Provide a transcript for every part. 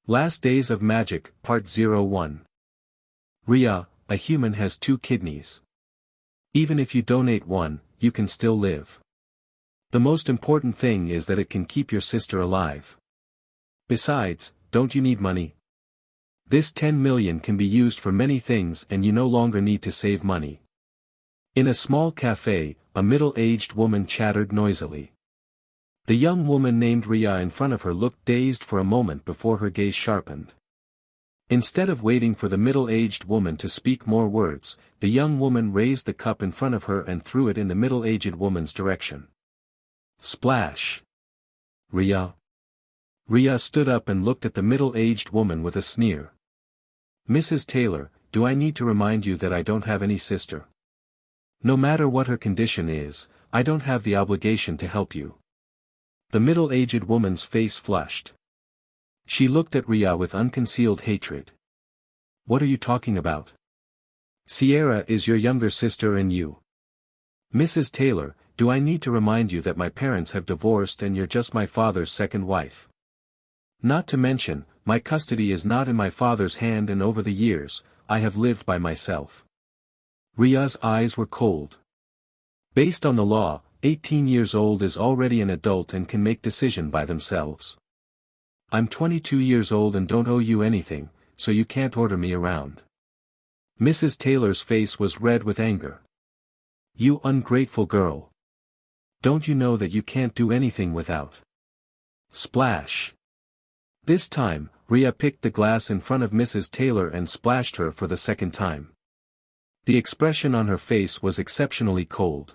Last Days of Magic, Part 01. Riya, a human has 2 kidneys. Even if you donate one, you can still live. The most important thing is that it can keep your sister alive. Besides, don't you need money? This 10 million can be used for many things and you no longer need to save money. In a small cafe, a middle-aged woman chattered noisily. The young woman named Riya in front of her looked dazed for a moment before her gaze sharpened. Instead of waiting for the middle-aged woman to speak more words, the young woman raised the cup in front of her and threw it in the middle-aged woman's direction. Splash! Riya. Riya stood up and looked at the middle-aged woman with a sneer. Mrs. Taylor, do I need to remind you that I don't have any sister? No matter what her condition is, I don't have the obligation to help you. The middle-aged woman's face flushed. She looked at Riya with unconcealed hatred. What are you talking about? Sierra is your younger sister and you. Mrs. Taylor, do I need to remind you that my parents have divorced and you're just my father's second wife? Not to mention, my custody is not in my father's hand and over the years, I have lived by myself. Riya's eyes were cold. Based on the law, 18 years old is already an adult and can make decisions by themselves. I'm 22 years old and don't owe you anything, so you can't order me around. Mrs. Taylor's face was red with anger. You ungrateful girl. Don't you know that you can't do anything without? Splash. This time, Riya picked the glass in front of Mrs. Taylor and splashed her for the second time. The expression on her face was exceptionally cold.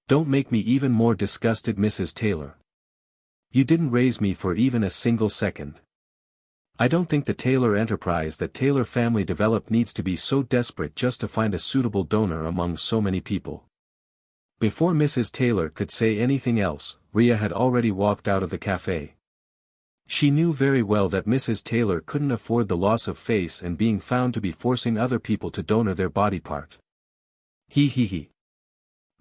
Don't make me even more disgusted, Mrs. Taylor. You didn't raise me for even a single second. I don't think the Taylor enterprise that Taylor family developed needs to be so desperate just to find a suitable donor among so many people. Before Mrs. Taylor could say anything else, Riya had already walked out of the cafe. She knew very well that Mrs. Taylor couldn't afford the loss of face and being found to be forcing other people to donor their body part. He.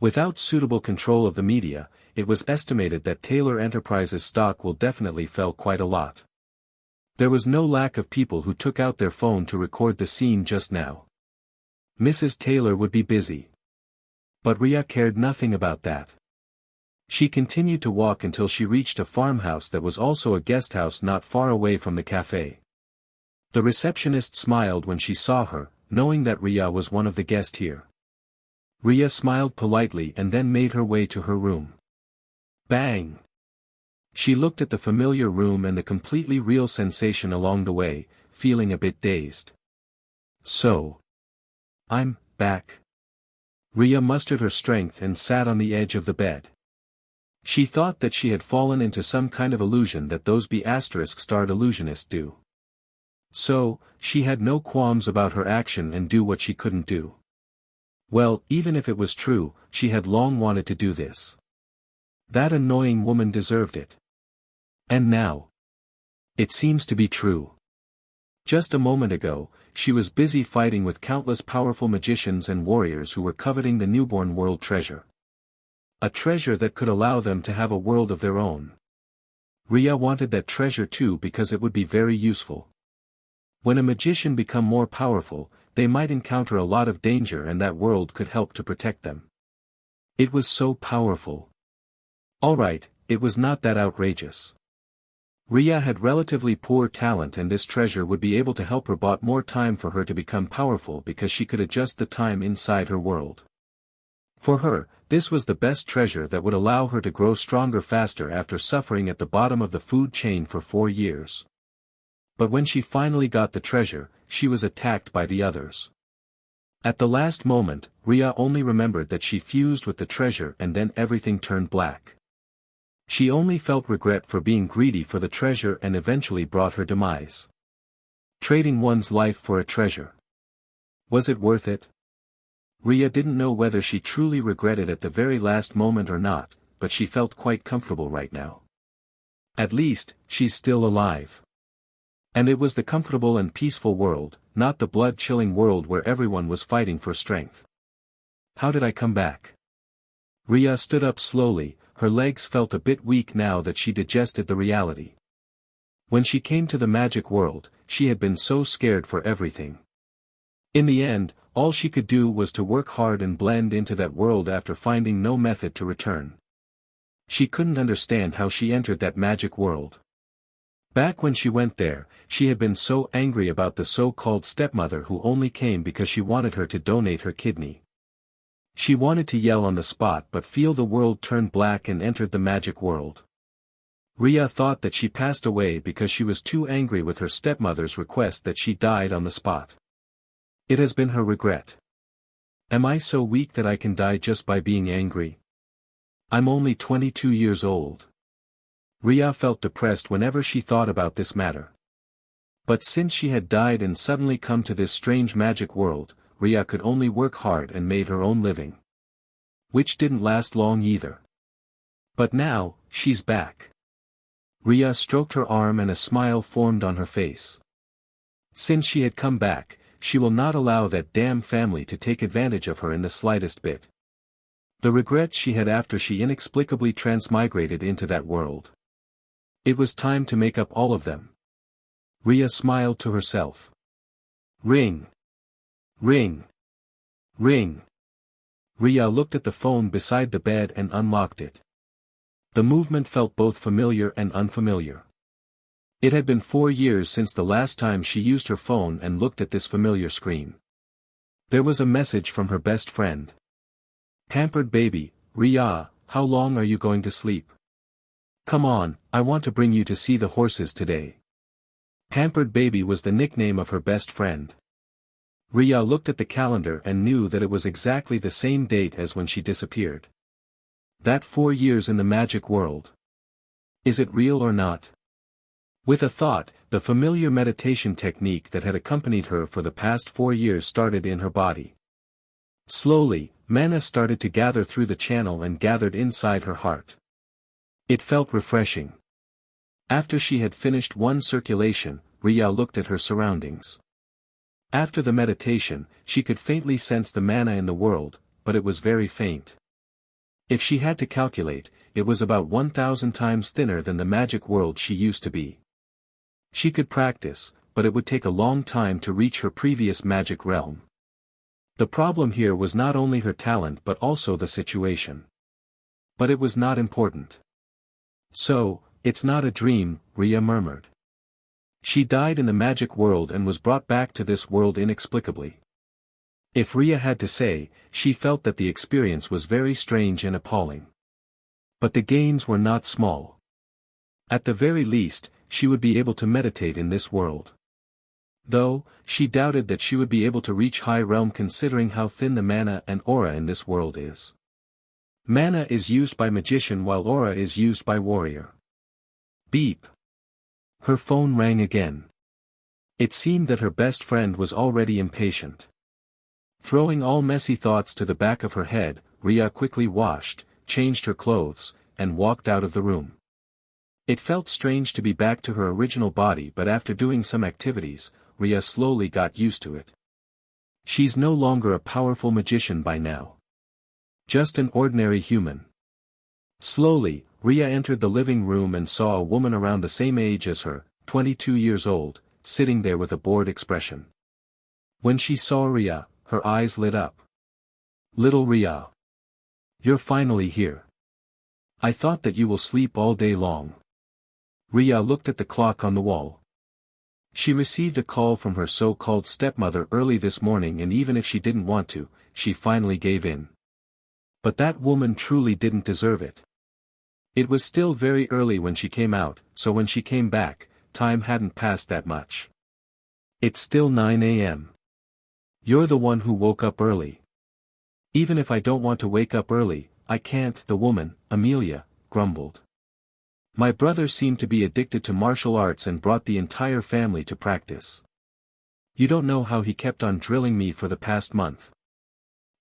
Without suitable control of the media, it was estimated that Taylor Enterprises stock will definitely fell quite a lot. There was no lack of people who took out their phone to record the scene just now. Mrs. Taylor would be busy. But Riya cared nothing about that. She continued to walk until she reached a farmhouse that was also a guest house not far away from the cafe. The receptionist smiled when she saw her, knowing that Riya was one of the guests here. Riya smiled politely and then made her way to her room. Bang! She looked at the familiar room and the completely real sensation along the way, feeling a bit dazed. So. I'm back. Riya mustered her strength and sat on the edge of the bed. She thought that she had fallen into some kind of illusion that those B****-starred illusionists do. So, she had no qualms about her action and do what she couldn't do. Well, even if it was true, she had long wanted to do this. That annoying woman deserved it. And now. It seems to be true. Just a moment ago, she was busy fighting with countless powerful magicians and warriors who were coveting the newborn world treasure. A treasure that could allow them to have a world of their own. Riya wanted that treasure too because it would be very useful. When a magician become more powerful, they might encounter a lot of danger and that world could help to protect them. It was so powerful. Alright, it was not that outrageous. Riya had relatively poor talent and this treasure would be able to help her bought more time for her to become powerful because she could adjust the time inside her world. For her, this was the best treasure that would allow her to grow stronger faster after suffering at the bottom of the food chain for 4 years. But when she finally got the treasure, she was attacked by the others. At the last moment, Riya only remembered that she fused with the treasure and then everything turned black. She only felt regret for being greedy for the treasure and eventually brought her demise. Trading one's life for a treasure. Was it worth it? Riya didn't know whether she truly regretted at the very last moment or not, but she felt quite comfortable right now. At least, she's still alive. And it was the comfortable and peaceful world, not the blood-chilling world where everyone was fighting for strength. How did I come back? Riya stood up slowly, her legs felt a bit weak now that she digested the reality. When she came to the magic world, she had been so scared for everything. In the end, all she could do was to work hard and blend into that world after finding no method to return. She couldn't understand how she entered that magic world. Back when she went there, she had been so angry about the so-called stepmother who only came because she wanted her to donate her kidney. She wanted to yell on the spot but feel the world turned black and entered the magic world. Riya thought that she passed away because she was too angry with her stepmother's request that she died on the spot. It has been her regret. Am I so weak that I can die just by being angry? I'm only 22 years old. Riya felt depressed whenever she thought about this matter. But since she had died and suddenly come to this strange magic world, Riya could only work hard and made her own living. Which didn't last long either. But now, she's back. Riya stroked her arm and a smile formed on her face. Since she had come back, she will not allow that damn family to take advantage of her in the slightest bit. The regrets she had after she inexplicably transmigrated into that world. It was time to make up all of them. Riya smiled to herself. Ring. Ring. Ring. Riya looked at the phone beside the bed and unlocked it. The movement felt both familiar and unfamiliar. It had been 4 years since the last time she used her phone and looked at this familiar screen. There was a message from her best friend. Pampered baby, Riya, how long are you going to sleep? Come on, I want to bring you to see the horses today. Pampered baby was the nickname of her best friend. Riya looked at the calendar and knew that it was exactly the same date as when she disappeared. That 4 years in the magic world. Is it real or not? With a thought, the familiar meditation technique that had accompanied her for the past 4 years started in her body. Slowly, mana started to gather through the channel and gathered inside her heart. It felt refreshing. After she had finished one circulation, Riya looked at her surroundings. After the meditation, she could faintly sense the mana in the world, but it was very faint. If she had to calculate, it was about 1,000 times thinner than the magic world she used to be. She could practice, but it would take a long time to reach her previous magic realm. The problem here was not only her talent but also the situation. But it was not important. So, it's not a dream, Riya murmured. She died in the magic world and was brought back to this world inexplicably. If Riya had to say, she felt that the experience was very strange and appalling. But the gains were not small. At the very least, she would be able to meditate in this world. Though, she doubted that she would be able to reach high realm considering how thin the mana and aura in this world is. Mana is used by magician while aura is used by warrior. Beep. Her phone rang again. It seemed that her best friend was already impatient. Throwing all messy thoughts to the back of her head, Riya quickly washed, changed her clothes, and walked out of the room. It felt strange to be back to her original body, but after doing some activities, Riya slowly got used to it. She's no longer a powerful magician by now. Just an ordinary human. Slowly, Riya entered the living room and saw a woman around the same age as her, 22 years old, sitting there with a bored expression. When she saw Riya, her eyes lit up. Little Riya. You're finally here. I thought that you will sleep all day long. Riya looked at the clock on the wall. She received a call from her so-called stepmother early this morning, and even if she didn't want to, she finally gave in. But that woman truly didn't deserve it. It was still very early when she came out, so when she came back, time hadn't passed that much. It's still 9 a.m. You're the one who woke up early. Even if I don't want to wake up early, I can't, the woman, Amelia, grumbled. My brother seemed to be addicted to martial arts and brought the entire family to practice. You don't know how he kept on drilling me for the past month.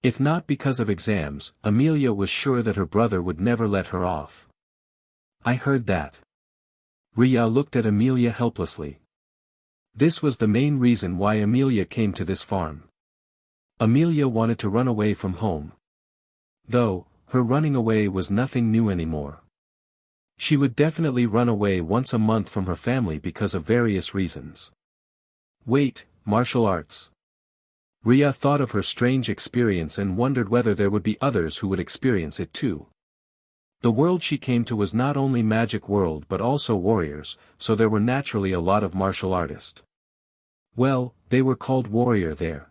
If not because of exams, Amelia was sure that her brother would never let her off. I heard that. Riya looked at Amelia helplessly. This was the main reason why Amelia came to this farm. Amelia wanted to run away from home. Though, her running away was nothing new anymore. She would definitely run away once a month from her family because of various reasons. Wait, martial arts. Riya thought of her strange experience and wondered whether there would be others who would experience it too. The world she came to was not only magic world but also warriors, so there were naturally a lot of martial artists. Well, they were called warrior there.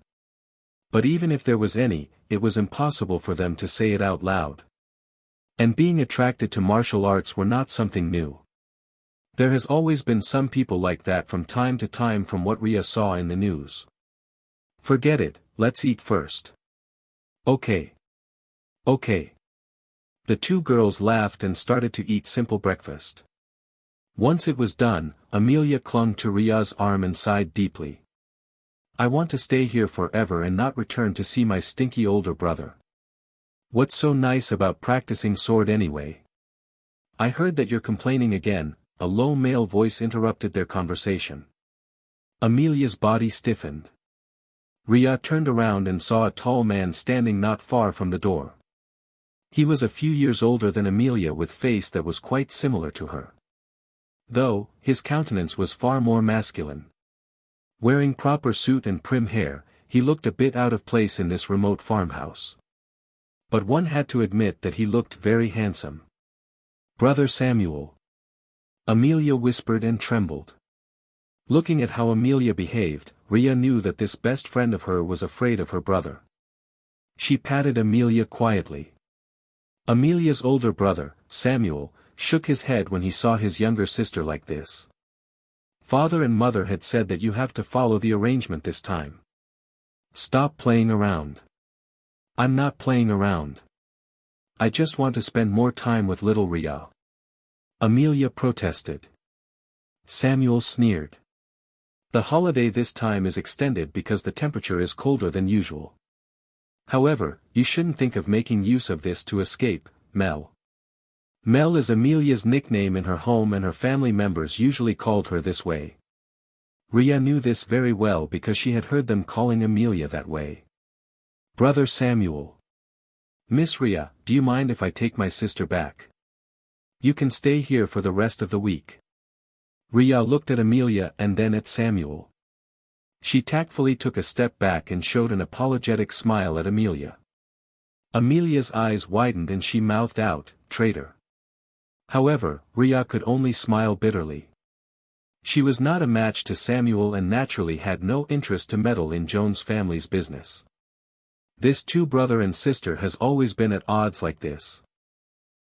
But even if there was any, it was impossible for them to say it out loud. And being attracted to martial arts were not something new. There has always been some people like that from time to time from what Riya saw in the news. Forget it, let's eat first. Okay. Okay. The two girls laughed and started to eat simple breakfast. Once it was done, Amelia clung to Riya's arm and sighed deeply. I want to stay here forever and not return to see my stinky older brother. What's so nice about practicing sword anyway? I heard that you're complaining again, a low male voice interrupted their conversation. Amelia's body stiffened. Riya turned around and saw a tall man standing not far from the door. He was a few years older than Amelia with face that was quite similar to her. Though, his countenance was far more masculine. Wearing proper suit and prim hair, he looked a bit out of place in this remote farmhouse. But one had to admit that he looked very handsome. Brother Samuel. Amelia whispered and trembled. Looking at how Amelia behaved, Riya knew that this best friend of her was afraid of her brother. She patted Amelia quietly. Amelia's older brother, Samuel, shook his head when he saw his younger sister like this. Father and mother had said that you have to follow the arrangement this time. Stop playing around. I'm not playing around. I just want to spend more time with little Riya. Amelia protested. Samuel sneered. The holiday this time is extended because the temperature is colder than usual. However, you shouldn't think of making use of this to escape, Mel. Mel is Amelia's nickname in her home and her family members usually called her this way. Riya knew this very well because she had heard them calling Amelia that way. Brother Samuel. Miss Riya, do you mind if I take my sister back? You can stay here for the rest of the week. Riya looked at Amelia and then at Samuel. She tactfully took a step back and showed an apologetic smile at Amelia. Amelia's eyes widened and she mouthed out, traitor. However, Riya could only smile bitterly. She was not a match to Samuel and naturally had no interest to meddle in Jones family's business. This two brother and sister has always been at odds like this.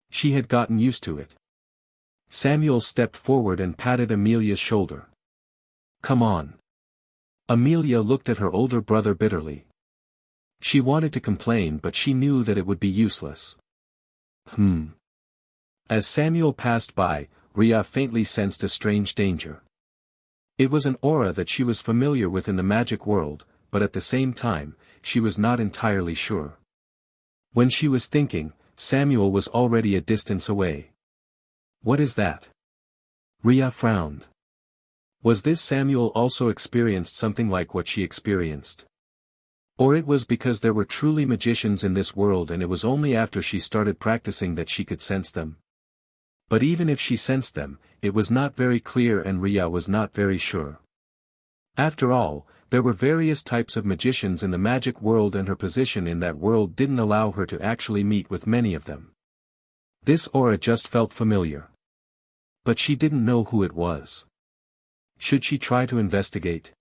She had gotten used to it. Samuel stepped forward and patted Amelia's shoulder. Come on. Amelia looked at her older brother bitterly. She wanted to complain but she knew that it would be useless. As Samuel passed by, Riya faintly sensed a strange danger. It was an aura that she was familiar with in the magic world, but at the same time, she was not entirely sure. When she was thinking, Samuel was already a distance away. What is that? Riya frowned. Was this Samuel also experienced something like what she experienced? Or it was because there were truly magicians in this world and it was only after she started practicing that she could sense them? But even if she sensed them, it was not very clear and Riya was not very sure. After all, there were various types of magicians in the magic world and her position in that world didn't allow her to actually meet with many of them. This aura just felt familiar. But she didn't know who it was. Should she try to investigate?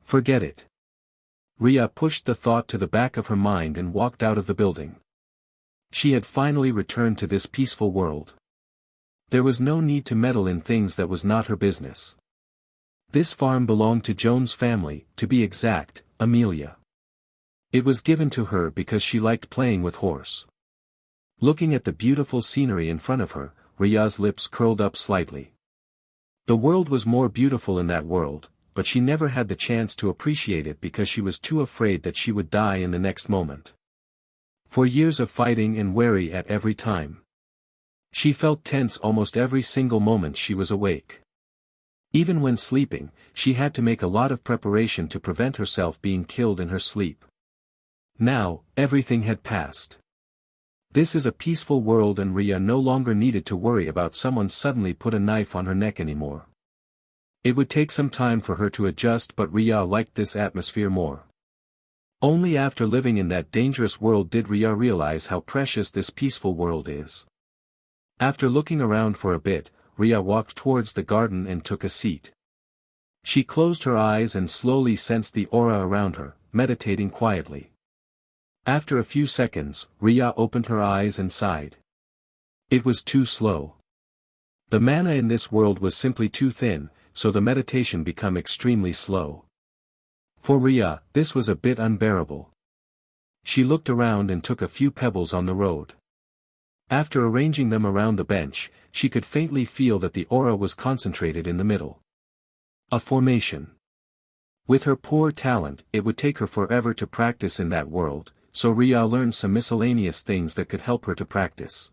Forget it. Riya pushed the thought to the back of her mind and walked out of the building. She had finally returned to this peaceful world. There was no need to meddle in things that was not her business. This farm belonged to Jones' family, to be exact, Amelia. It was given to her because she liked playing with horse. Looking at the beautiful scenery in front of her, Riya's lips curled up slightly. The world was more beautiful in that world, but she never had the chance to appreciate it because she was too afraid that she would die in the next moment. For years of fighting and wary at every time. She felt tense almost every single moment she was awake. Even when sleeping, she had to make a lot of preparation to prevent herself being killed in her sleep. Now, everything had passed. This is a peaceful world and Riya no longer needed to worry about someone suddenly put a knife on her neck anymore. It would take some time for her to adjust, but Riya liked this atmosphere more. Only after living in that dangerous world did Riya realize how precious this peaceful world is. After looking around for a bit, Riya walked towards the garden and took a seat. She closed her eyes and slowly sensed the aura around her, meditating quietly. After a few seconds, Riya opened her eyes and sighed. It was too slow. The mana in this world was simply too thin, so the meditation became extremely slow. For Riya, this was a bit unbearable. She looked around and took a few pebbles on the road. After arranging them around the bench, she could faintly feel that the aura was concentrated in the middle. A formation. With her poor talent, it would take her forever to practice in that world, so Riya learned some miscellaneous things that could help her to practice.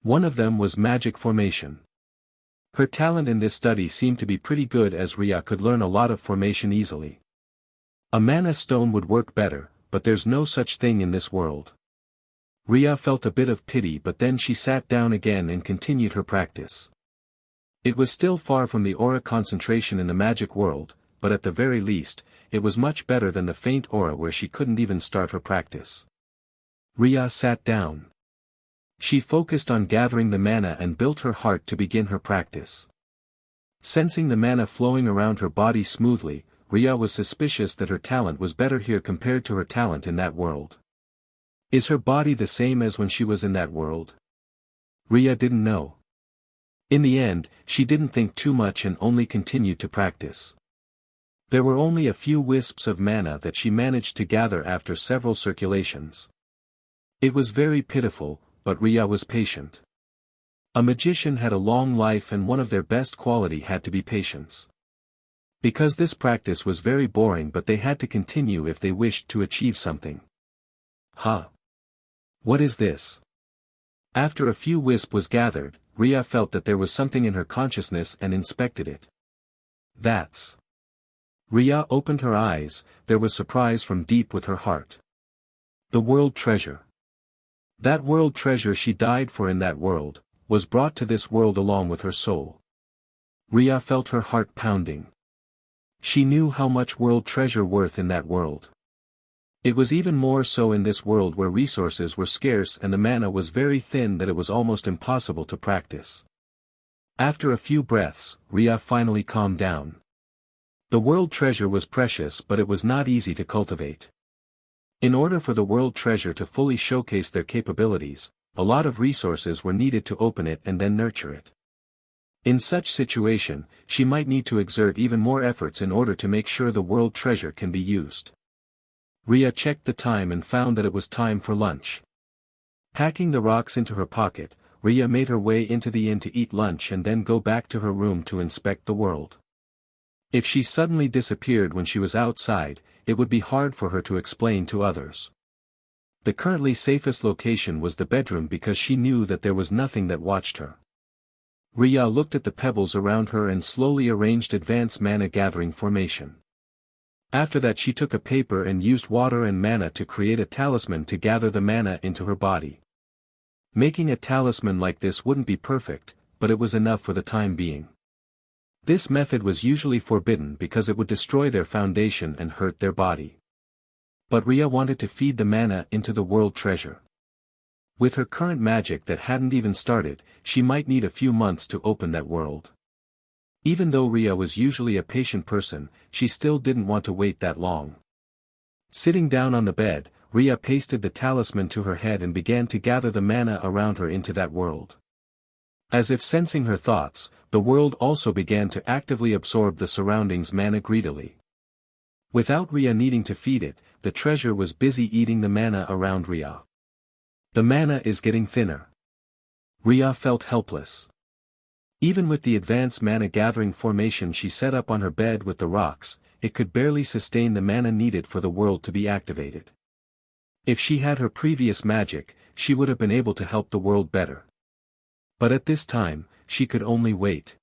One of them was magic formation. Her talent in this study seemed to be pretty good as Riya could learn a lot of formation easily. A mana stone would work better, but there's no such thing in this world. Riya felt a bit of pity, but then she sat down again and continued her practice. It was still far from the aura concentration in the magic world, but at the very least, it was much better than the faint aura where she couldn't even start her practice. Riya sat down. She focused on gathering the mana and built her heart to begin her practice. Sensing the mana flowing around her body smoothly, Riya was suspicious that her talent was better here compared to her talent in that world. Is her body the same as when she was in that world? Riya didn't know. In the end, she didn't think too much and only continued to practice. There were only a few wisps of mana that she managed to gather after several circulations. It was very pitiful, but Riya was patient. A magician had a long life and one of their best quality had to be patience. Because this practice was very boring, but they had to continue if they wished to achieve something. What is this? After a few wisp was gathered, Riya felt that there was something in her consciousness and inspected it. That's. Riya opened her eyes, there was surprise from deep with her heart. The world treasure. That world treasure she died for in that world, was brought to this world along with her soul. Riya felt her heart pounding. She knew how much world treasure worth in that world. It was even more so in this world where resources were scarce and the mana was very thin that it was almost impossible to practice. After a few breaths, Riya finally calmed down. The world treasure was precious, but it was not easy to cultivate. In order for the world treasure to fully showcase their capabilities, a lot of resources were needed to open it and then nurture it. In such situation, she might need to exert even more efforts in order to make sure the world treasure can be used. Riya checked the time and found that it was time for lunch. Packing the rocks into her pocket, Riya made her way into the inn to eat lunch and then go back to her room to inspect the world. If she suddenly disappeared when she was outside, it would be hard for her to explain to others. The currently safest location was the bedroom because she knew that there was nothing that watched her. Riya looked at the pebbles around her and slowly arranged advanced mana gathering formation. After that she took a paper and used water and mana to create a talisman to gather the mana into her body. Making a talisman like this wouldn't be perfect, but it was enough for the time being. This method was usually forbidden because it would destroy their foundation and hurt their body. But Riya wanted to feed the mana into the world treasure. With her current magic that hadn't even started, she might need a few months to open that world. Even though Riya was usually a patient person, she still didn't want to wait that long. Sitting down on the bed, Riya pasted the talisman to her head and began to gather the mana around her into that world. As if sensing her thoughts, the world also began to actively absorb the surroundings mana greedily. Without Riya needing to feed it, the treasure was busy eating the mana around Riya. The mana is getting thinner. Riya felt helpless. Even with the advanced mana gathering formation she set up on her bed with the rocks, it could barely sustain the mana needed for the world to be activated. If she had her previous magic, she would have been able to help the world better. But at this time, she could only wait.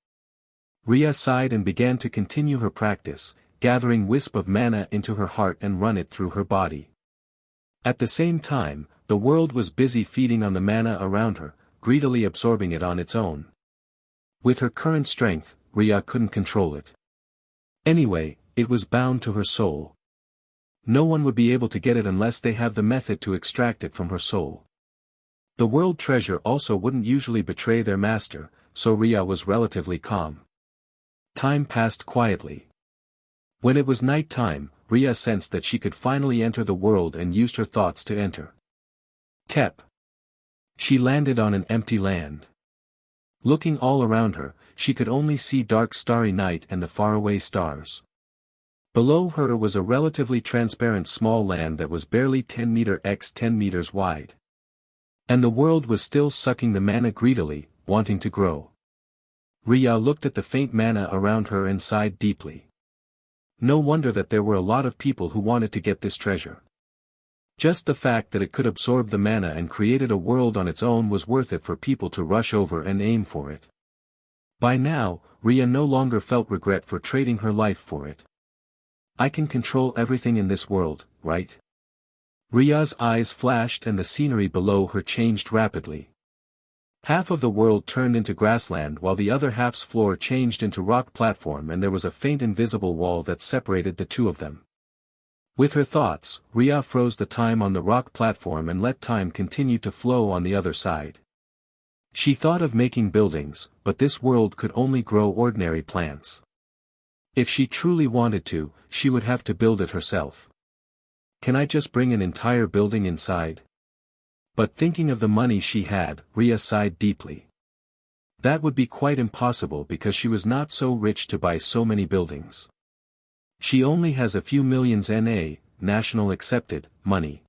Riya sighed and began to continue her practice, gathering wisp of mana into her heart and run it through her body. At the same time, the world was busy feeding on the mana around her, greedily absorbing it on its own. With her current strength, Riya couldn't control it. Anyway, it was bound to her soul. No one would be able to get it unless they have the method to extract it from her soul. The world treasure also wouldn't usually betray their master, so Riya was relatively calm. Time passed quietly. When it was night time, Riya sensed that she could finally enter the world and used her thoughts to enter. Tep. She landed on an empty land. Looking all around her, she could only see dark starry night and the faraway stars. Below her was a relatively transparent small land that was barely 10 meter x 10 meters wide. And the world was still sucking the mana greedily, wanting to grow. Riya looked at the faint mana around her and sighed deeply. No wonder that there were a lot of people who wanted to get this treasure. Just the fact that it could absorb the mana and created a world on its own was worth it for people to rush over and aim for it. By now, Riya no longer felt regret for trading her life for it. I can control everything in this world, right? Riya's eyes flashed and the scenery below her changed rapidly. Half of the world turned into grassland while the other half's floor changed into rock platform and there was a faint invisible wall that separated the two of them. With her thoughts, Riya froze the time on the rock platform and let time continue to flow on the other side. She thought of making buildings, but this world could only grow ordinary plants. If she truly wanted to, she would have to build it herself. Can I just bring an entire building inside? But thinking of the money she had, Riya sighed deeply. That would be quite impossible because she was not so rich to buy so many buildings. She only has a few millions NA, national accepted, money.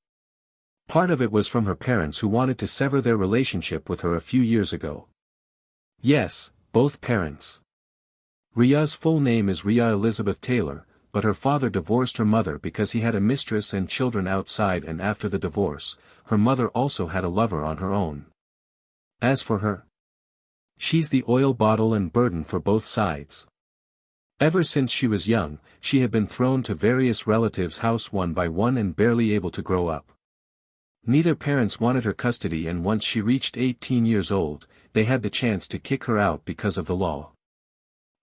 Part of it was from her parents who wanted to sever their relationship with her a few years ago. Yes, both parents. Riya's full name is Riya Elizabeth Taylor, but her father divorced her mother because he had a mistress and children outside, and after the divorce, her mother also had a lover on her own. As for her, she's the oil bottle and burden for both sides. Ever since she was young, she had been thrown to various relatives' house one by one and barely able to grow up. Neither parents wanted her custody, and once she reached 18 years old, they had the chance to kick her out because of the law.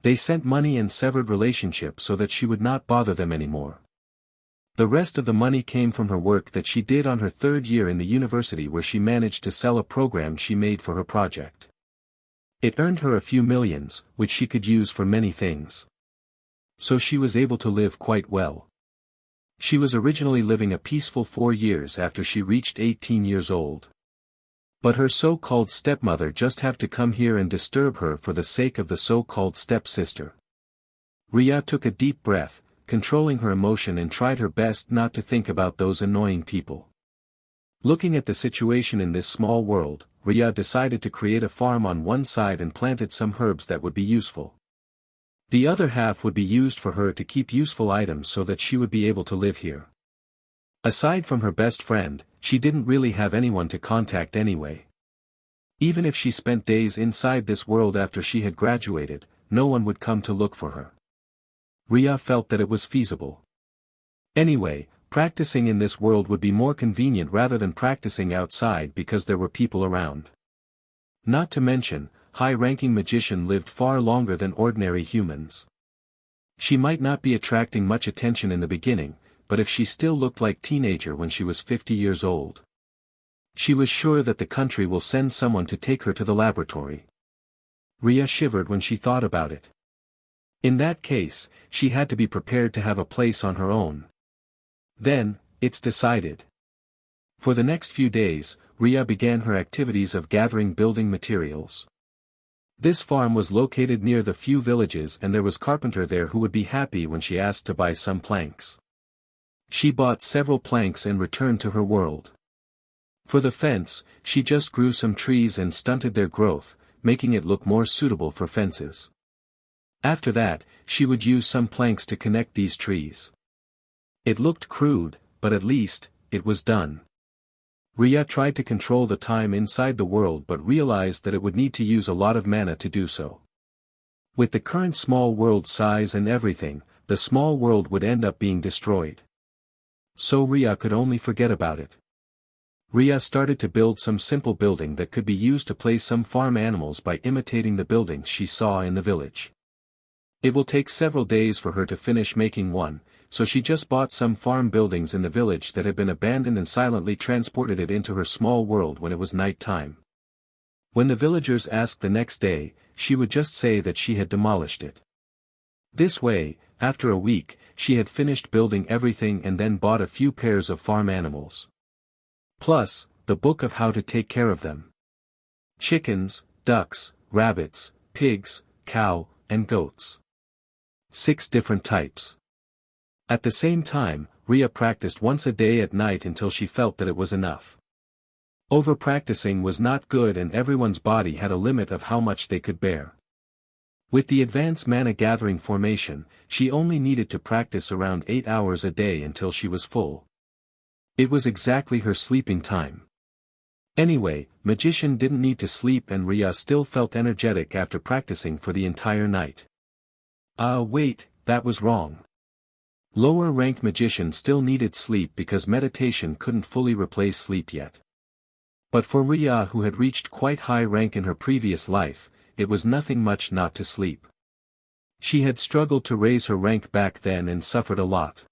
They sent money and severed relationships so that she would not bother them anymore. The rest of the money came from her work that she did on her third year in the university, where she managed to sell a program she made for her project. It earned her a few millions, which she could use for many things. So she was able to live quite well. She was originally living a peaceful 4 years after she reached 18 years old. But her so-called stepmother just had to come here and disturb her for the sake of the so-called stepsister. Riya took a deep breath, controlling her emotion, and tried her best not to think about those annoying people. Looking at the situation in this small world, Riya decided to create a farm on one side and planted some herbs that would be useful. The other half would be used for her to keep useful items so that she would be able to live here. Aside from her best friend, she didn't really have anyone to contact anyway. Even if she spent days inside this world after she had graduated, no one would come to look for her. Riya felt that it was feasible. Anyway, practicing in this world would be more convenient rather than practicing outside because there were people around. Not to mention, high-ranking magician lived far longer than ordinary humans. She might not be attracting much attention in the beginning, but if she still looked like teenager when she was 50 years old, she was sure that the country will send someone to take her to the laboratory. Riya shivered when she thought about it. In that case, she had to be prepared to have a place on her own. Then, it's decided. For the next few days, Riya began her activities of gathering building materials. This farm was located near the few villages, and there was carpenter there who would be happy when she asked to buy some planks. She bought several planks and returned to her world. For the fence, she just grew some trees and stunted their growth, making it look more suitable for fences. After that, she would use some planks to connect these trees. It looked crude, but at least, it was done. Riya tried to control the time inside the world but realized that it would need to use a lot of mana to do so. With the current small world size and everything, the small world would end up being destroyed. So Riya could only forget about it. Riya started to build some simple building that could be used to place some farm animals by imitating the buildings she saw in the village. It will take several days for her to finish making one, so she just bought some farm buildings in the village that had been abandoned and silently transported it into her small world when it was night time. When the villagers asked the next day, she would just say that she had demolished it. This way, after a week, she had finished building everything and then bought a few pairs of farm animals. Plus, the book of how to take care of them. Chickens, ducks, rabbits, pigs, cow, and goats. 6 different types. At the same time, Riya practiced once a day at night until she felt that it was enough. Over-practicing was not good and everyone's body had a limit of how much they could bear. With the advanced mana gathering formation, she only needed to practice around 8 hours a day until she was full. It was exactly her sleeping time. Anyway, Magician didn't need to sleep and Riya still felt energetic after practicing for the entire night. Wait, that was wrong. Lower-ranked Magician still needed sleep because meditation couldn't fully replace sleep yet. But for Riya, who had reached quite high rank in her previous life, it was nothing much not to sleep. She had struggled to raise her rank back then and suffered a lot.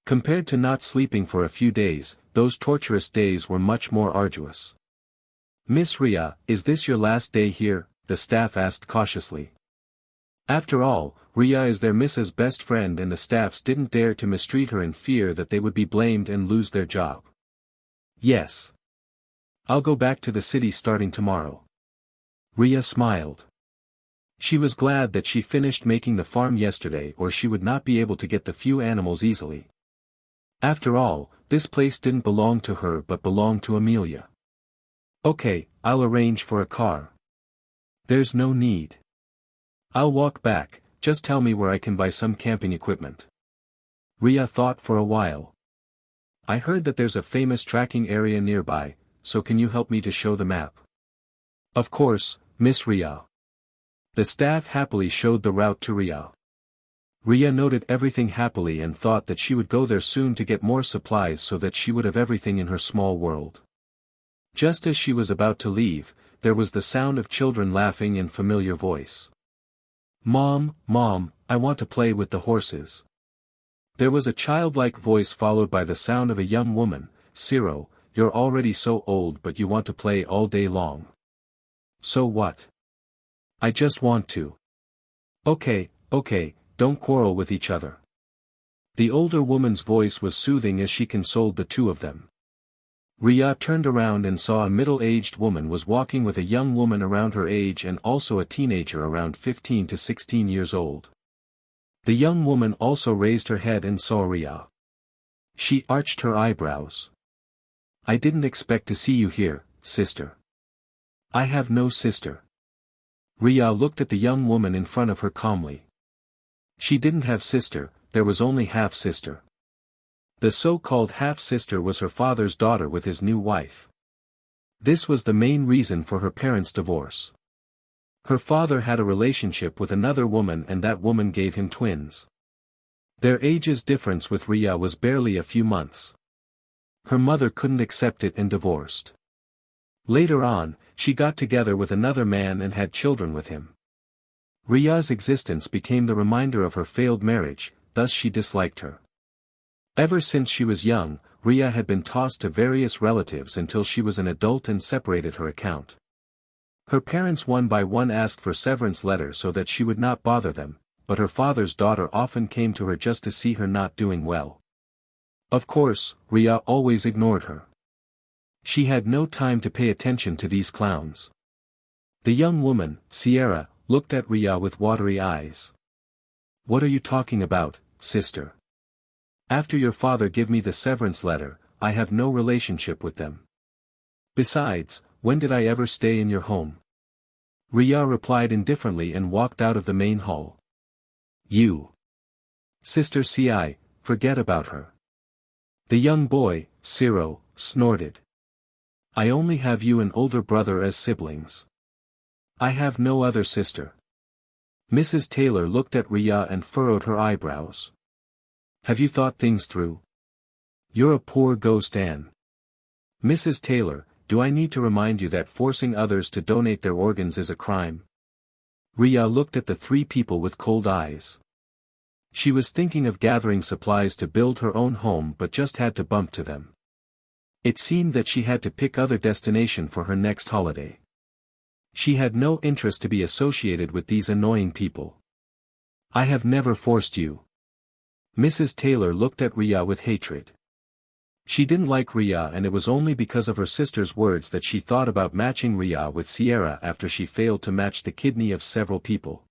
Compared to not sleeping for a few days, those torturous days were much more arduous. "Miss Riya, is this your last day here?" the staff asked cautiously. After all, Riya is their Mrs.'s best friend and the staffs didn't dare to mistreat her in fear that they would be blamed and lose their job. "Yes. I'll go back to the city starting tomorrow." Riya smiled. She was glad that she finished making the farm yesterday or she would not be able to get the few animals easily. After all, this place didn't belong to her but belonged to Amelia. "Okay, I'll arrange for a car." "There's no need. I'll walk back, just tell me where I can buy some camping equipment." Riya thought for a while. "I heard that there's a famous trekking area nearby, so can you help me to show the map?" "Of course, Miss Riya." The staff happily showed the route to Riya. Riya noted everything happily and thought that she would go there soon to get more supplies so that she would have everything in her small world. Just as she was about to leave, there was the sound of children laughing in familiar voice. "Mom, Mom, I want to play with the horses." There was a childlike voice followed by the sound of a young woman. "Ciro, you're already so old but you want to play all day long." "So what? I just want to." Okay, don't quarrel with each other." The older woman's voice was soothing as she consoled the two of them. Riya turned around and saw a middle-aged woman was walking with a young woman around her age and also a teenager around 15 to 16 years old. The young woman also raised her head and saw Riya. She arched her eyebrows. "I didn't expect to see you here, sister." "I have no sister." Riya looked at the young woman in front of her calmly. She didn't have sister, there was only half-sister. The so-called half-sister was her father's daughter with his new wife. This was the main reason for her parents' divorce. Her father had a relationship with another woman and that woman gave him twins. Their ages difference with Riya was barely a few months. Her mother couldn't accept it and divorced. Later on, she got together with another man and had children with him. Riya's existence became the reminder of her failed marriage, thus she disliked her. Ever since she was young, Riya had been tossed to various relatives until she was an adult and separated her account. Her parents one by one asked for severance letters so that she would not bother them, but her father's daughter often came to her just to see her not doing well. Of course, Riya always ignored her. She had no time to pay attention to these clowns. The young woman, Sierra, looked at Riya with watery eyes. "What are you talking about, sister? After your father gave me the severance letter, I have no relationship with them. Besides, when did I ever stay in your home?" Riya replied indifferently and walked out of the main hall. "You. Sister Ci, forget about her." The young boy, Ciro, snorted. "I only have you and older brother as siblings. I have no other sister." Mrs. Taylor looked at Riya and furrowed her eyebrows. "Have you thought things through? You're a poor ghost, Anne." Mrs. Taylor, do I need to remind you that forcing others to donate their organs is a crime? Riya looked at the three people with cold eyes. She was thinking of gathering supplies to build her own home but just had to bump to them. It seemed that she had to pick other destination for her next holiday. She had no interest to be associated with these annoying people. I have never forced you. Mrs. Taylor looked at Riya with hatred. She didn't like Riya, and it was only because of her sister's words that she thought about matching Riya with Sierra after she failed to match the kidney of several people.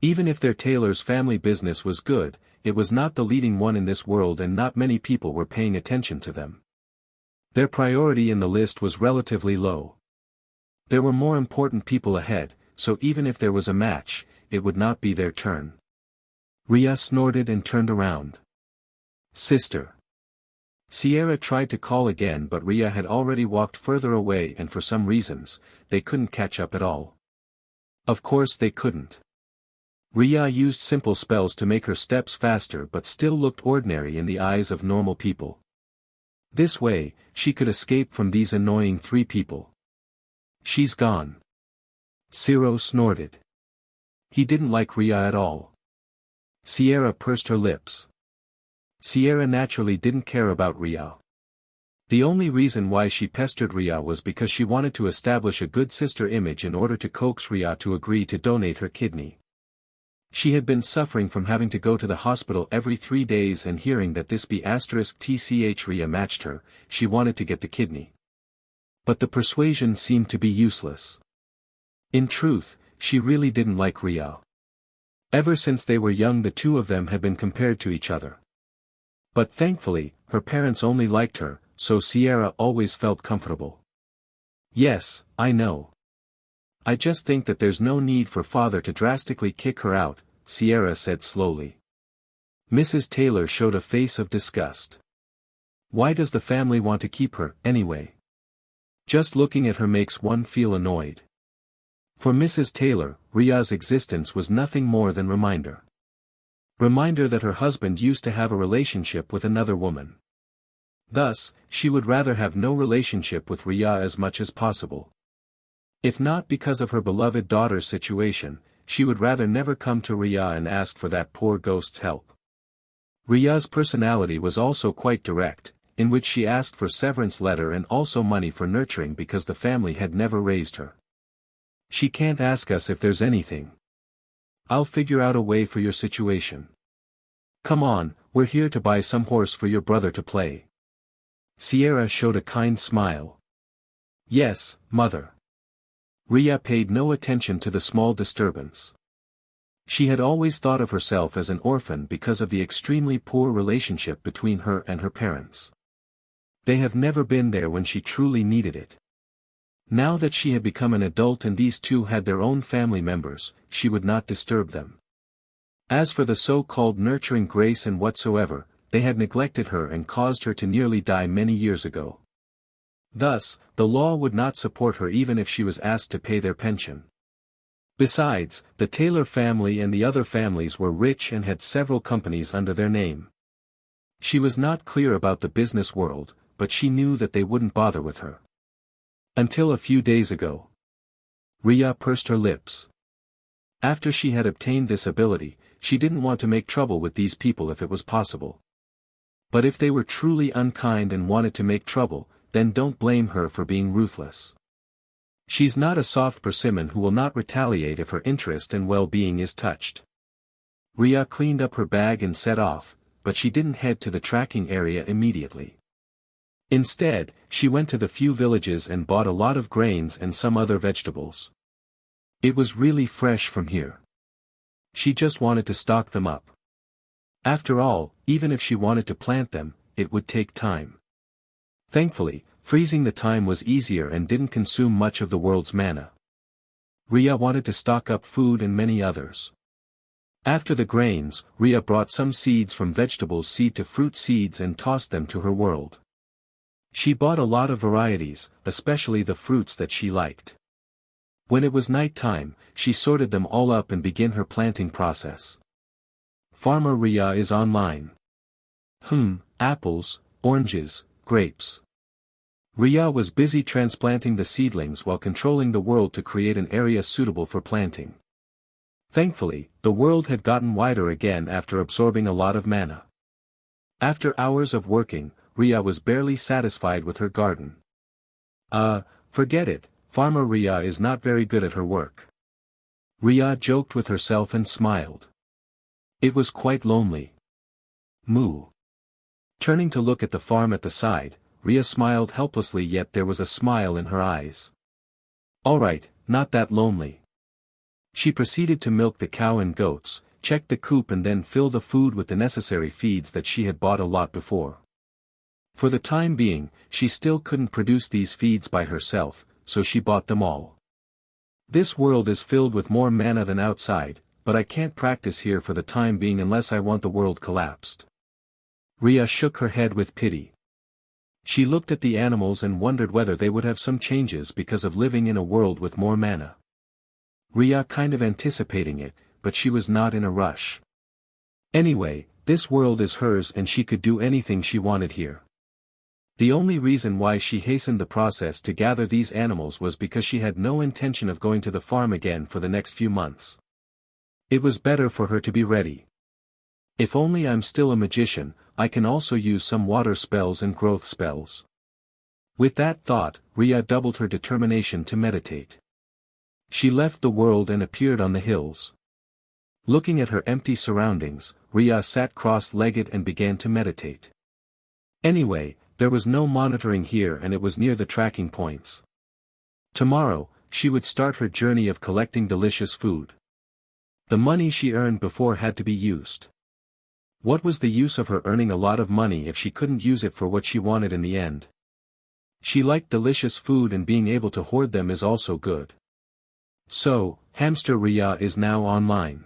Even if their Taylor's family business was good, it was not the leading one in this world and not many people were paying attention to them. Their priority in the list was relatively low. There were more important people ahead, so even if there was a match, it would not be their turn. Riya snorted and turned around. Sister. Sierra tried to call again, but Riya had already walked further away, and for some reasons, they couldn't catch up at all. Of course they couldn't. Riya used simple spells to make her steps faster but still looked ordinary in the eyes of normal people. This way, she could escape from these annoying three people. She's gone. Ciro snorted. He didn't like Riya at all. Sierra pursed her lips. Sierra naturally didn't care about Riya. The only reason why she pestered Riya was because she wanted to establish a good sister image in order to coax Riya to agree to donate her kidney. She had been suffering from having to go to the hospital every 3 days, and hearing that this B*TCH Riya matched her, she wanted to get the kidney. But the persuasion seemed to be useless. In truth, she really didn't like Riya. Ever since they were young, the two of them had been compared to each other. But thankfully, her parents only liked her, so Sierra always felt comfortable. Yes, I know. I just think that there's no need for father to drastically kick her out, Sierra said slowly. Mrs. Taylor showed a face of disgust. Why does the family want to keep her, anyway? Just looking at her makes one feel annoyed. For Mrs. Taylor, Riya's existence was nothing more than reminder. Reminder that her husband used to have a relationship with another woman. Thus, she would rather have no relationship with Riya as much as possible. If not because of her beloved daughter's situation, she would rather never come to Riya and ask for that poor ghost's help. Riya's personality was also quite direct, in which she asked for severance letter and also money for nurturing because the family had never raised her. She can't ask us if there's anything. I'll figure out a way for your situation. Come on, we're here to buy some horse for your brother to play. Sierra showed a kind smile. Yes, mother. Riya paid no attention to the small disturbance. She had always thought of herself as an orphan because of the extremely poor relationship between her and her parents. They have never been there when she truly needed it. Now that she had become an adult and these two had their own family members, she would not disturb them. As for the so-called nurturing grace and whatsoever, they had neglected her and caused her to nearly die many years ago. Thus, the law would not support her even if she was asked to pay their pension. Besides, the Taylor family and the other families were rich and had several companies under their name. She was not clear about the business world, but she knew that they wouldn't bother with her. Until a few days ago. Riya pursed her lips. After she had obtained this ability, she didn't want to make trouble with these people if it was possible. But if they were truly unkind and wanted to make trouble, then don't blame her for being ruthless. She's not a soft persimmon who will not retaliate if her interest and well-being is touched. Riya cleaned up her bag and set off, but she didn't head to the tracking area immediately. Instead, she went to the few villages and bought a lot of grains and some other vegetables. It was really fresh from here. She just wanted to stock them up. After all, even if she wanted to plant them, it would take time. Thankfully, freezing the time was easier and didn't consume much of the world's mana. Riya wanted to stock up food and many others. After the grains, Riya brought some seeds from vegetable seed to fruit seeds and tossed them to her world. She bought a lot of varieties, especially the fruits that she liked. When it was night time, she sorted them all up and began her planting process. Farmer Riya is online. Apples, oranges, grapes. Riya was busy transplanting the seedlings while controlling the world to create an area suitable for planting. Thankfully, the world had gotten wider again after absorbing a lot of mana. After hours of working, Riya was barely satisfied with her garden. Forget it, Farmer Riya is not very good at her work. Riya joked with herself and smiled. It was quite lonely. Moo. Turning to look at the farm at the side, Riya smiled helplessly, yet there was a smile in her eyes. Alright, not that lonely. She proceeded to milk the cow and goats, check the coop and then fill the food with the necessary feeds that she had bought a lot before. For the time being, she still couldn't produce these feeds by herself, so she bought them all. This world is filled with more mana than outside, but I can't practice here for the time being unless I want the world collapsed. Riya shook her head with pity. She looked at the animals and wondered whether they would have some changes because of living in a world with more mana. Riya kind of anticipating it, but she was not in a rush. Anyway, this world is hers and she could do anything she wanted here. The only reason why she hastened the process to gather these animals was because she had no intention of going to the farm again for the next few months. It was better for her to be ready. If only I'm still a magician, I can also use some water spells and growth spells. With that thought, Riya doubled her determination to meditate. She left the world and appeared on the hills. Looking at her empty surroundings, Riya sat cross-legged and began to meditate. Anyway, there was no monitoring here and it was near the tracking points. Tomorrow, she would start her journey of collecting delicious food. The money she earned before had to be used. What was the use of her earning a lot of money if she couldn't use it for what she wanted in the end? She liked delicious food and being able to hoard them is also good. So, Hamster Riya is now online.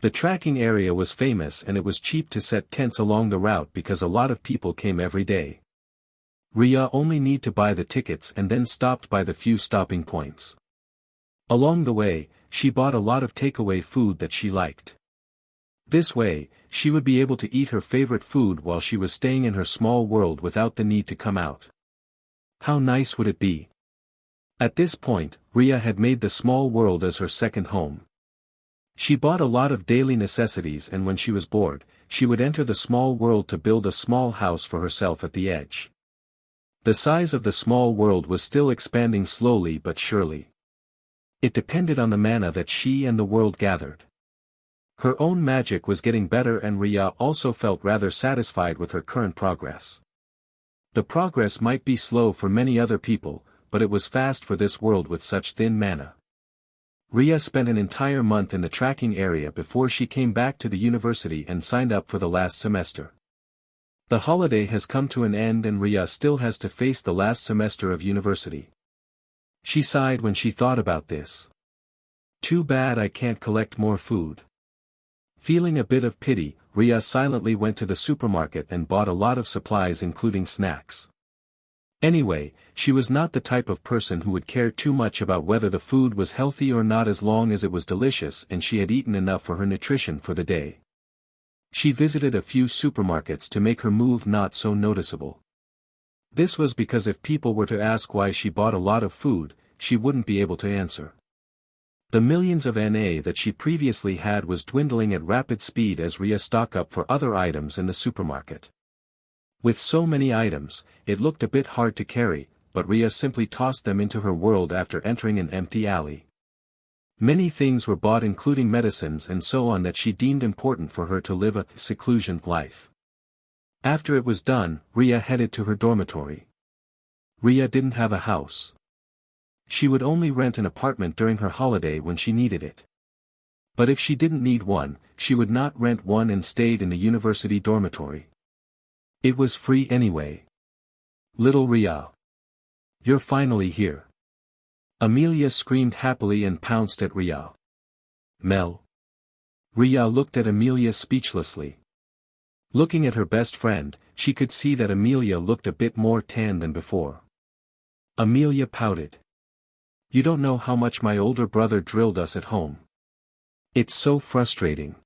The tracking area was famous and it was cheap to set tents along the route because a lot of people came every day. Riya only need to buy the tickets and then stopped by the few stopping points. Along the way, she bought a lot of takeaway food that she liked. This way, she would be able to eat her favorite food while she was staying in her small world without the need to come out. How nice would it be? At this point, Riya had made the small world as her second home. She bought a lot of daily necessities and when she was bored, she would enter the small world to build a small house for herself at the edge. The size of the small world was still expanding slowly but surely. It depended on the mana that she and the world gathered. Her own magic was getting better and Riya also felt rather satisfied with her current progress. The progress might be slow for many other people, but it was fast for this world with such thin mana. Riya spent an entire month in the tracking area before she came back to the university and signed up for the last semester. The holiday has come to an end and Riya still has to face the last semester of university. She sighed when she thought about this. Too bad I can't collect more food. Feeling a bit of pity, Riya silently went to the supermarket and bought a lot of supplies including snacks. Anyway, she was not the type of person who would care too much about whether the food was healthy or not as long as it was delicious and she had eaten enough for her nutrition for the day. She visited a few supermarkets to make her move not so noticeable. This was because if people were to ask why she bought a lot of food, she wouldn't be able to answer. The millions of NA that she previously had was dwindling at rapid speed as Riya stocked up for other items in the supermarket. With so many items, it looked a bit hard to carry, but Riya simply tossed them into her world after entering an empty alley. Many things were bought including medicines and so on that she deemed important for her to live a seclusion life. After it was done, Riya headed to her dormitory. Riya didn't have a house. She would only rent an apartment during her holiday when she needed it. But if she didn't need one, she would not rent one and stayed in the university dormitory. It was free anyway. Little Riya. You're finally here. Amelia screamed happily and pounced at Riya. Mel. Riya looked at Amelia speechlessly. Looking at her best friend, she could see that Amelia looked a bit more tan than before. Amelia pouted. You don't know how much my older brother drilled us at home. It's so frustrating.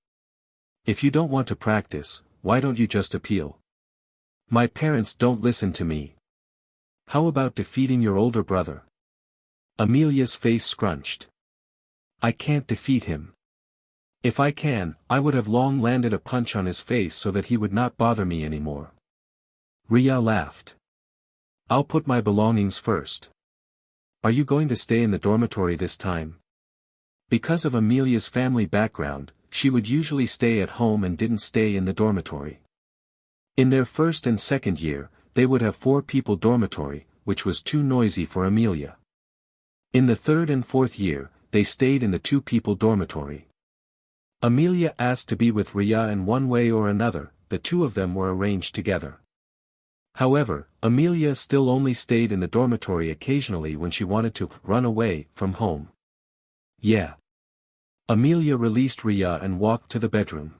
If you don't want to practice, why don't you just appeal? My parents don't listen to me. How about defeating your older brother? Amelia's face scrunched. I can't defeat him. If I can, I would have long landed a punch on his face so that he would not bother me anymore. Riya laughed. I'll put my belongings first. Are you going to stay in the dormitory this time? Because of Amelia's family background, she would usually stay at home and didn't stay in the dormitory. In their first and second year, they would have 4-people dormitory, which was too noisy for Amelia. In the third and fourth year, they stayed in the 2-people dormitory. Amelia asked to be with Riya, and one way or another, the two of them were arranged together. However, Amelia still only stayed in the dormitory occasionally when she wanted to run away from home. Yeah. Amelia released Riya and walked to the bedroom.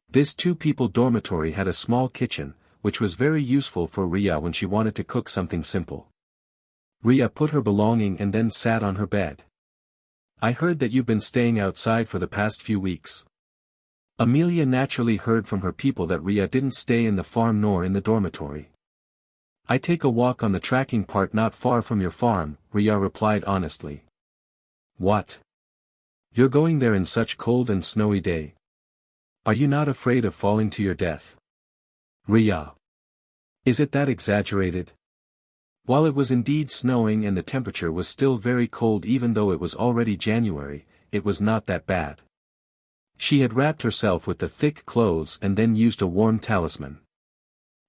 This 2-people dormitory had a small kitchen, which was very useful for Riya when she wanted to cook something simple. Riya put her belonging and then sat on her bed. I heard that you've been staying outside for the past few weeks. Amelia naturally heard from her people that Riya didn't stay in the farm nor in the dormitory. I take a walk on the tracking part not far from your farm, Riya replied honestly. What? You're going there in such cold and snowy day? Are you not afraid of falling to your death? Riya. Is it that exaggerated? While it was indeed snowing and the temperature was still very cold even though it was already January, it was not that bad. She had wrapped herself with the thick clothes and then used a warm talisman.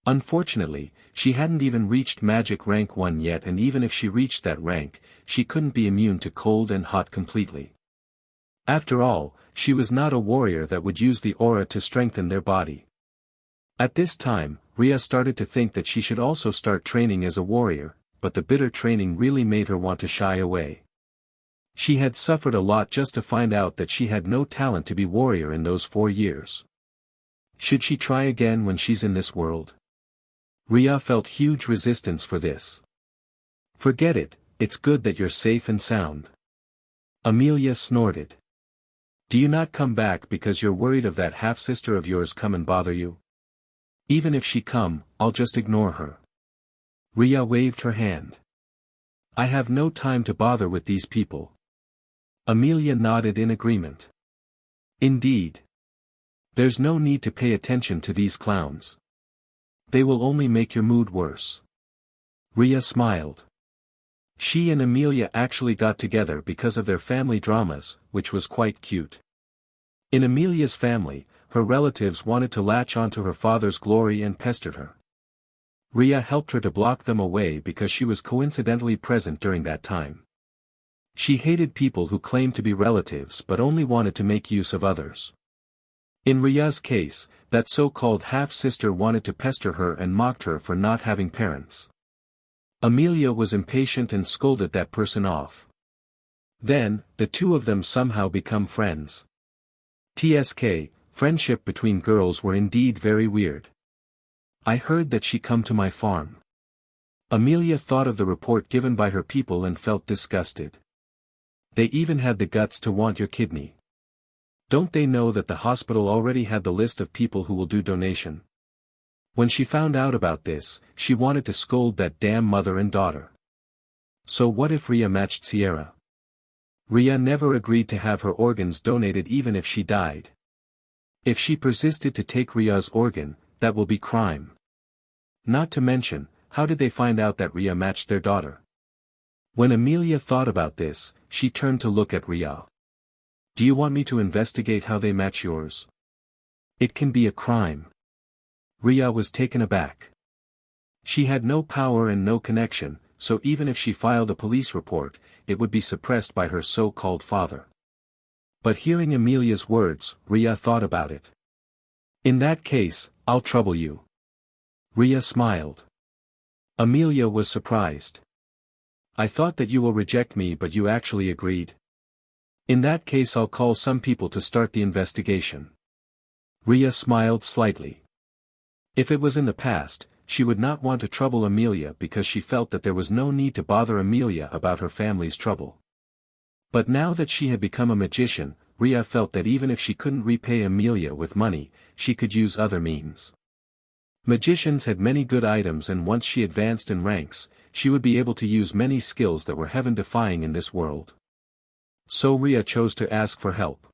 Unfortunately, she hadn't even reached magic rank 1 yet, and even if she reached that rank, she couldn't be immune to cold and hot completely. After all, she was not a warrior that would use the aura to strengthen their body. At this time, Riya started to think that she should also start training as a warrior, but the bitter training really made her want to shy away. She had suffered a lot just to find out that she had no talent to be warrior in those 4 years. Should she try again when she's in this world? Riya felt huge resistance for this. Forget it, it's good that you're safe and sound. Amelia snorted. Do you not come back because you're worried of that half-sister of yours come and bother you? Even if she come, I'll just ignore her. Riya waved her hand. I have no time to bother with these people. Amelia nodded in agreement. Indeed. There's no need to pay attention to these clowns. They will only make your mood worse. Riya smiled. She and Amelia actually got together because of their family dramas, which was quite cute. In Amelia's family, her relatives wanted to latch onto her father's glory and pestered her. Riya helped her to block them away because she was coincidentally present during that time. She hated people who claimed to be relatives but only wanted to make use of others. In Riya's case, that so-called half-sister wanted to pester her and mocked her for not having parents. Amelia was impatient and scolded that person off. Then, the two of them somehow become friends. TSK, friendship between girls were indeed very weird. I heard that she come to my farm. Amelia thought of the report given by her people and felt disgusted. They even had the guts to want your kidney. Don't they know that the hospital already had the list of people who will do donation? When she found out about this, she wanted to scold that damn mother and daughter. So what if Riya matched Sierra? Riya never agreed to have her organs donated even if she died. If she persisted to take Riya's organ, that will be crime. Not to mention, how did they find out that Riya matched their daughter? When Amelia thought about this, she turned to look at Riya. Do you want me to investigate how they match yours? It can be a crime. Riya was taken aback. She had no power and no connection, so even if she filed a police report, it would be suppressed by her so-called father. But hearing Amelia's words, Riya thought about it. In that case, I'll trouble you. Riya smiled. Amelia was surprised. I thought that you will reject me, but you actually agreed. In that case, I'll call some people to start the investigation. Riya smiled slightly. If it was in the past, she would not want to trouble Amelia because she felt that there was no need to bother Amelia about her family's trouble. But now that she had become a magician, Riya felt that even if she couldn't repay Amelia with money, she could use other means. Magicians had many good items, and once she advanced in ranks, she would be able to use many skills that were heaven-defying in this world. So Riya chose to ask for help.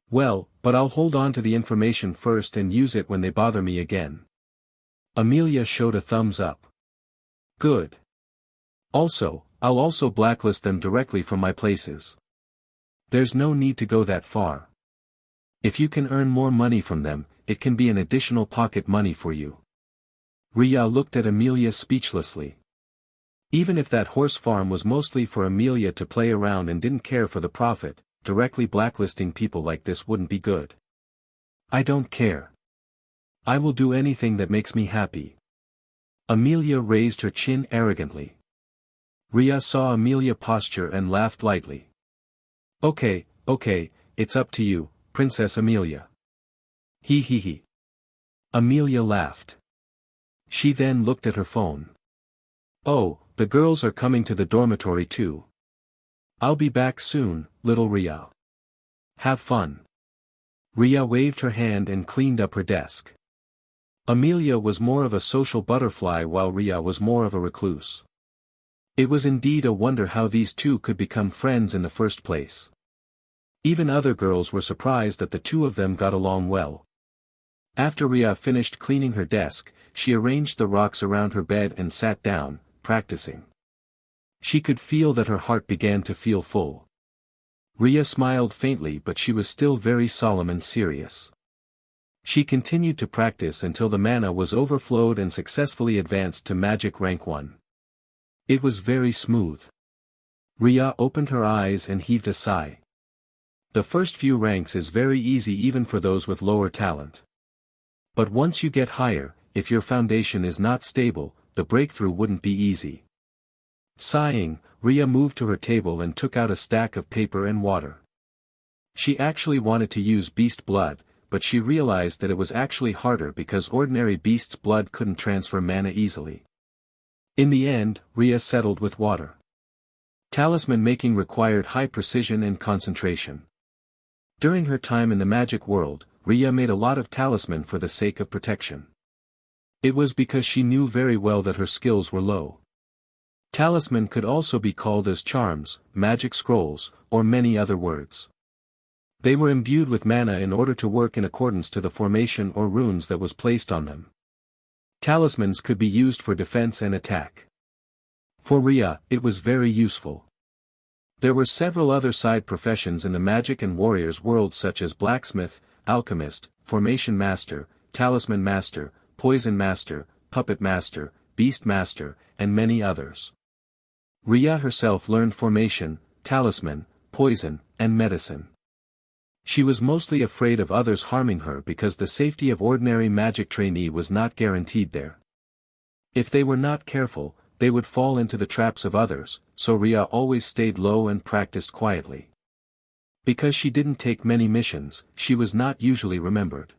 Well, but I'll hold on to the information first and use it when they bother me again. Amelia showed a thumbs up. Good. Also, I'll also blacklist them directly from my places. There's no need to go that far. If you can earn more money from them, it can be an additional pocket money for you. Riya looked at Amelia speechlessly. Even if that horse farm was mostly for Amelia to play around and didn't care for the profit, directly blacklisting people like this wouldn't be good. I don't care. I will do anything that makes me happy. Amelia raised her chin arrogantly. Riya saw Amelia posture and laughed lightly. Okay, it's up to you, Princess Amelia. He he he. Amelia laughed. She then looked at her phone. Oh, the girls are coming to the dormitory too. I'll be back soon, little Riya. Have fun. Riya waved her hand and cleaned up her desk. Amelia was more of a social butterfly while Riya was more of a recluse. It was indeed a wonder how these two could become friends in the first place. Even other girls were surprised that the two of them got along well. After Riya finished cleaning her desk, she arranged the rocks around her bed and sat down, practicing. She could feel that her heart began to feel full. Riya smiled faintly, but she was still very solemn and serious. She continued to practice until the mana was overflowed and successfully advanced to magic rank 1. It was very smooth. Riya opened her eyes and heaved a sigh. The first few ranks is very easy even for those with lower talent. But once you get higher, if your foundation is not stable, the breakthrough wouldn't be easy. Sighing, Riya moved to her table and took out a stack of paper and water. She actually wanted to use beast blood, but she realized that it was actually harder because ordinary beast's blood couldn't transfer mana easily. In the end, Riya settled with water. Talisman making required high precision and concentration. During her time in the magic world, Riya made a lot of talisman for the sake of protection. It was because she knew very well that her skills were low. Talisman could also be called as charms, magic scrolls, or many other words. They were imbued with mana in order to work in accordance to the formation or runes that was placed on them. Talismans could be used for defense and attack. For Riya, it was very useful. There were several other side professions in the magic and warriors world such as blacksmith, alchemist, formation master, talisman master, poison master, puppet master, beast master, and many others. Riya herself learned formation, talisman, poison, and medicine. She was mostly afraid of others harming her because the safety of ordinary magic trainee was not guaranteed there. If they were not careful, they would fall into the traps of others, so Riya always stayed low and practiced quietly. Because she didn't take many missions, she was not usually remembered.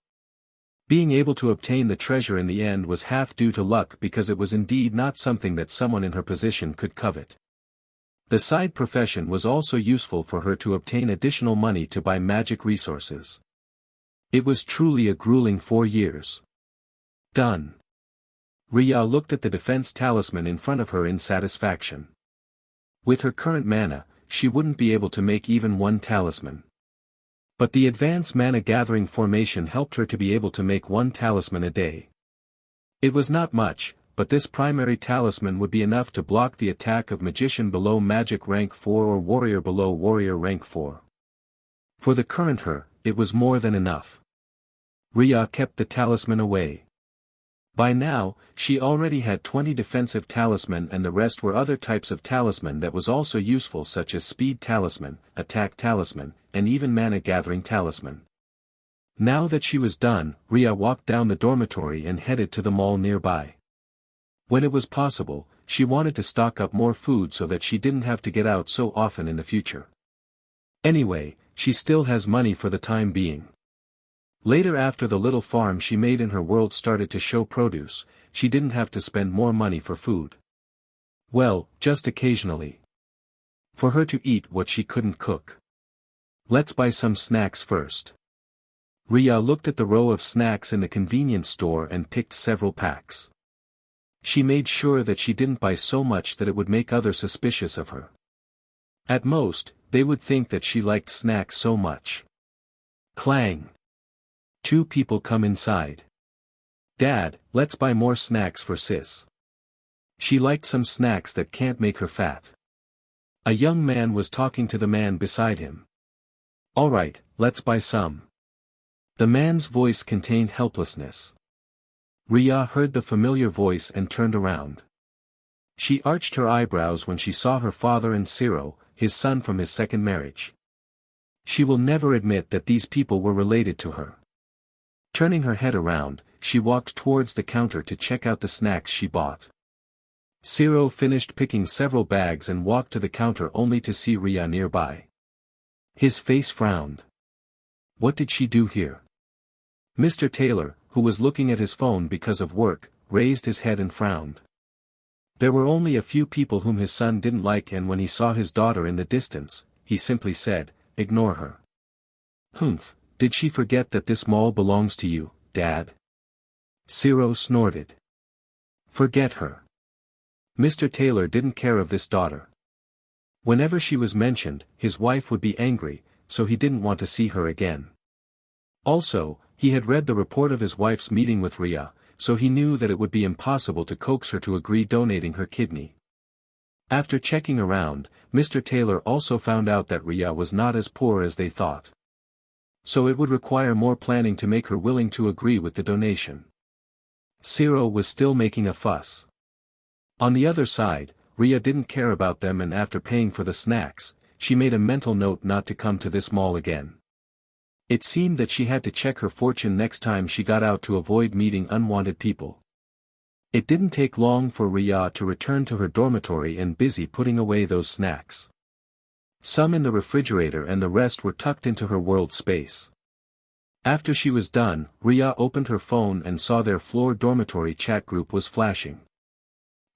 Being able to obtain the treasure in the end was half due to luck because it was indeed not something that someone in her position could covet. The side profession was also useful for her to obtain additional money to buy magic resources. It was truly a grueling 4 years. Done. Riya looked at the defense talisman in front of her in satisfaction. With her current mana, she wouldn't be able to make even one talisman. But the advanced mana gathering formation helped her to be able to make 1 talisman a day. It was not much, but this primary talisman would be enough to block the attack of magician below magic rank 4 or warrior below warrior rank 4. For the current her, it was more than enough. Riya kept the talisman away. By now, she already had 20 defensive talisman and the rest were other types of talisman that was also useful such as speed talisman, attack talisman, and even mana gathering talisman. Now that she was done, Riya walked down the dormitory and headed to the mall nearby. When it was possible, she wanted to stock up more food so that she didn't have to get out so often in the future. Anyway, she still has money for the time being. Later after the little farm she made in her world started to show produce, she didn't have to spend more money for food. Well, just occasionally. For her to eat what she couldn't cook. Let's buy some snacks first. Riya looked at the row of snacks in the convenience store and picked several packs. She made sure that she didn't buy so much that it would make others suspicious of her. At most, they would think that she liked snacks so much. Clang. Two people come inside. Dad, let's buy more snacks for sis. She liked some snacks that can't make her fat. A young man was talking to the man beside him. Alright, let's buy some. The man's voice contained helplessness. Riya heard the familiar voice and turned around. She arched her eyebrows when she saw her father and Ciro, his son from his second marriage. She will never admit that these people were related to her. Turning her head around, she walked towards the counter to check out the snacks she bought. Ciro finished picking several bags and walked to the counter only to see Riya nearby. His face frowned. What did she do here? Mr. Taylor, who was looking at his phone because of work, raised his head and frowned. There were only a few people whom his son didn't like, and when he saw his daughter in the distance, he simply said, "Ignore her." "Humph, did she forget that this mall belongs to you, Dad?" Ciro snorted. "Forget her." Mr. Taylor didn't care of this daughter. Whenever she was mentioned, his wife would be angry, so he didn't want to see her again. Also, he had read the report of his wife's meeting with Riya, so he knew that it would be impossible to coax her to agree donating her kidney. After checking around, Mr. Taylor also found out that Riya was not as poor as they thought. So it would require more planning to make her willing to agree with the donation. Ciro was still making a fuss. On the other side, Riya didn't care about them, and after paying for the snacks, she made a mental note not to come to this mall again. It seemed that she had to check her fortune next time she got out to avoid meeting unwanted people. It didn't take long for Riya to return to her dormitory and busy putting away those snacks. Some in the refrigerator and the rest were tucked into her world space. After she was done, Riya opened her phone and saw their floor dormitory chat group was flashing.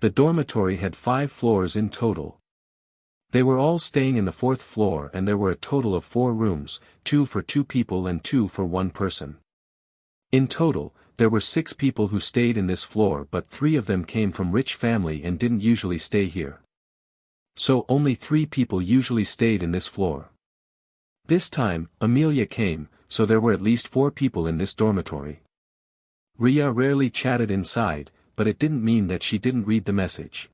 The dormitory had 5 floors in total. They were all staying in the 4th floor, and there were a total of 4 rooms, 2 for 2 people and 2 for 1 person. In total, there were 6 people who stayed in this floor, but 3 of them came from rich family and didn't usually stay here. So only 3 people usually stayed in this floor. This time, Amelia came, so there were at least 4 people in this dormitory. Riya rarely chatted inside, but it didn't mean that she didn't read the message.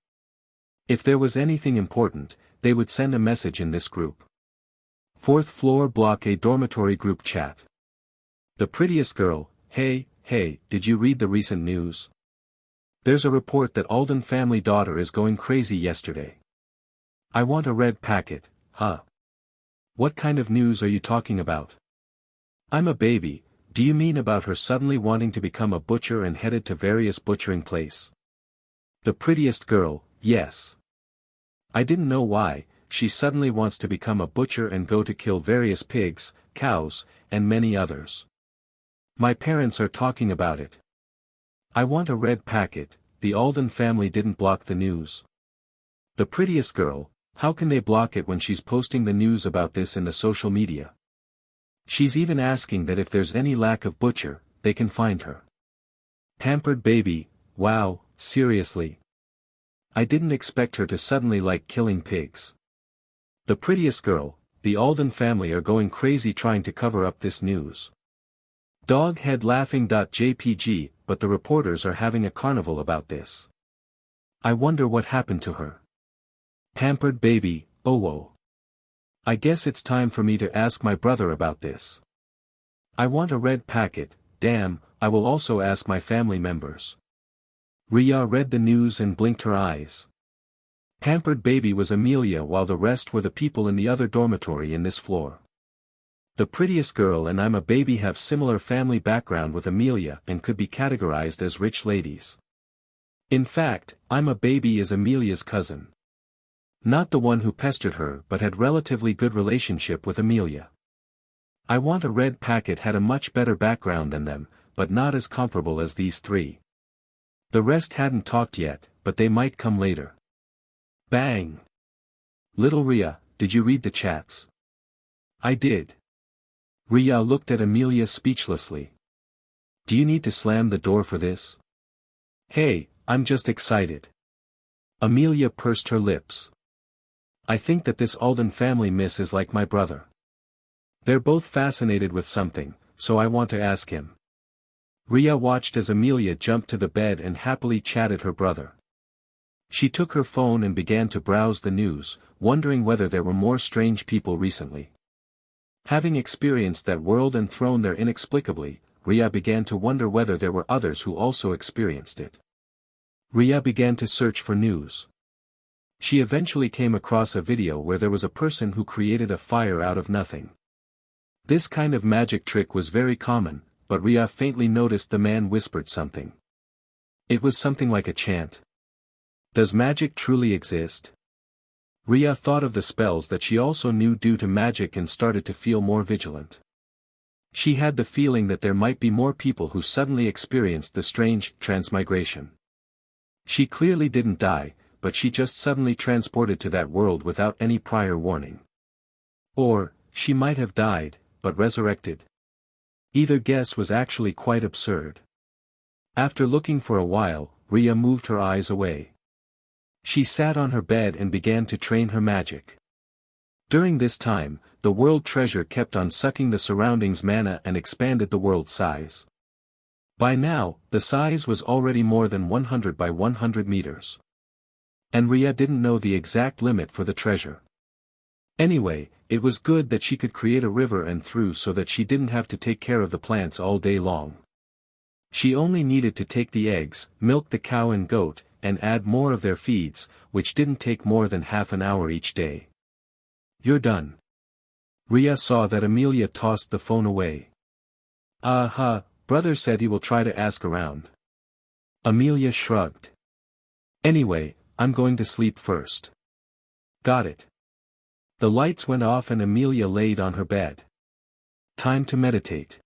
If there was anything important, they would send a message in this group. 4th floor block A dormitory group chat. The prettiest girl, hey, did you read the recent news? There's a report that Alden family daughter is going crazy yesterday. I want a red packet, huh? What kind of news are you talking about? I'm a baby. Do you mean about her suddenly wanting to become a butcher and headed to various butchering place? The prettiest girl, yes. I didn't know why. She suddenly wants to become a butcher and go to kill various pigs, cows, and many others. My parents are talking about it. I want a red packet. The Alden family didn't block the news. The prettiest girl, how can they block it when she's posting the news about this in the social media? She's even asking that if there's any lack of butcher, they can find her. Pampered baby, wow, seriously. I didn't expect her to suddenly like killing pigs. The prettiest girl, the Alden family are going crazy trying to cover up this news. Doghead laughing.jpg, but the reporters are having a carnival about this. I wonder what happened to her. Pampered baby, oh whoa. I guess it's time for me to ask my brother about this. I want a red packet, damn, I will also ask my family members. Riya read the news and blinked her eyes. Pampered baby was Amelia, while the rest were the people in the other dormitory in this floor. The prettiest girl and I'm a baby have similar family background with Amelia and could be categorized as rich ladies. In fact, I'm a baby is Amelia's cousin. Not the one who pestered her, but had relatively good relationship with Amelia. I want a red packet had a much better background than them, but not as comparable as these 3. The rest hadn't talked yet, but they might come later. Bang! Little Riya, did you read the chats? I did. Riya looked at Amelia speechlessly. Do you need to slam the door for this? Hey, I'm just excited. Amelia pursed her lips. I think that this Alden family miss is like my brother. They're both fascinated with something, so I want to ask him. Riya watched as Amelia jumped to the bed and happily chatted her brother. She took her phone and began to browse the news, wondering whether there were more strange people recently. Having experienced that world and thrown there inexplicably, Riya began to wonder whether there were others who also experienced it. Riya began to search for news. She eventually came across a video where there was a person who created a fire out of nothing. This kind of magic trick was very common, but Riya faintly noticed the man whispered something. It was something like a chant. Does magic truly exist? Riya thought of the spells that she also knew due to magic and started to feel more vigilant. She had the feeling that there might be more people who suddenly experienced the strange transmigration. She clearly didn't die, but she just suddenly transported to that world without any prior warning. Or, she might have died, but resurrected. Either guess was actually quite absurd. After looking for a while, Riya moved her eyes away. She sat on her bed and began to train her magic. During this time, the world treasure kept on sucking the surroundings mana and expanded the world size. By now, the size was already more than 100 by 100 meters. And Riya didn't know the exact limit for the treasure. Anyway, it was good that she could create a river and through so that she didn't have to take care of the plants all day long. She only needed to take the eggs, milk the cow and goat, and add more of their feeds, which didn't take more than half an hour each day. You're done. Riya saw that Amelia tossed the phone away. Brother said he will try to ask around. Amelia shrugged. Anyway, I'm going to sleep first. Got it. The lights went off and Amelia laid on her bed. Time to meditate.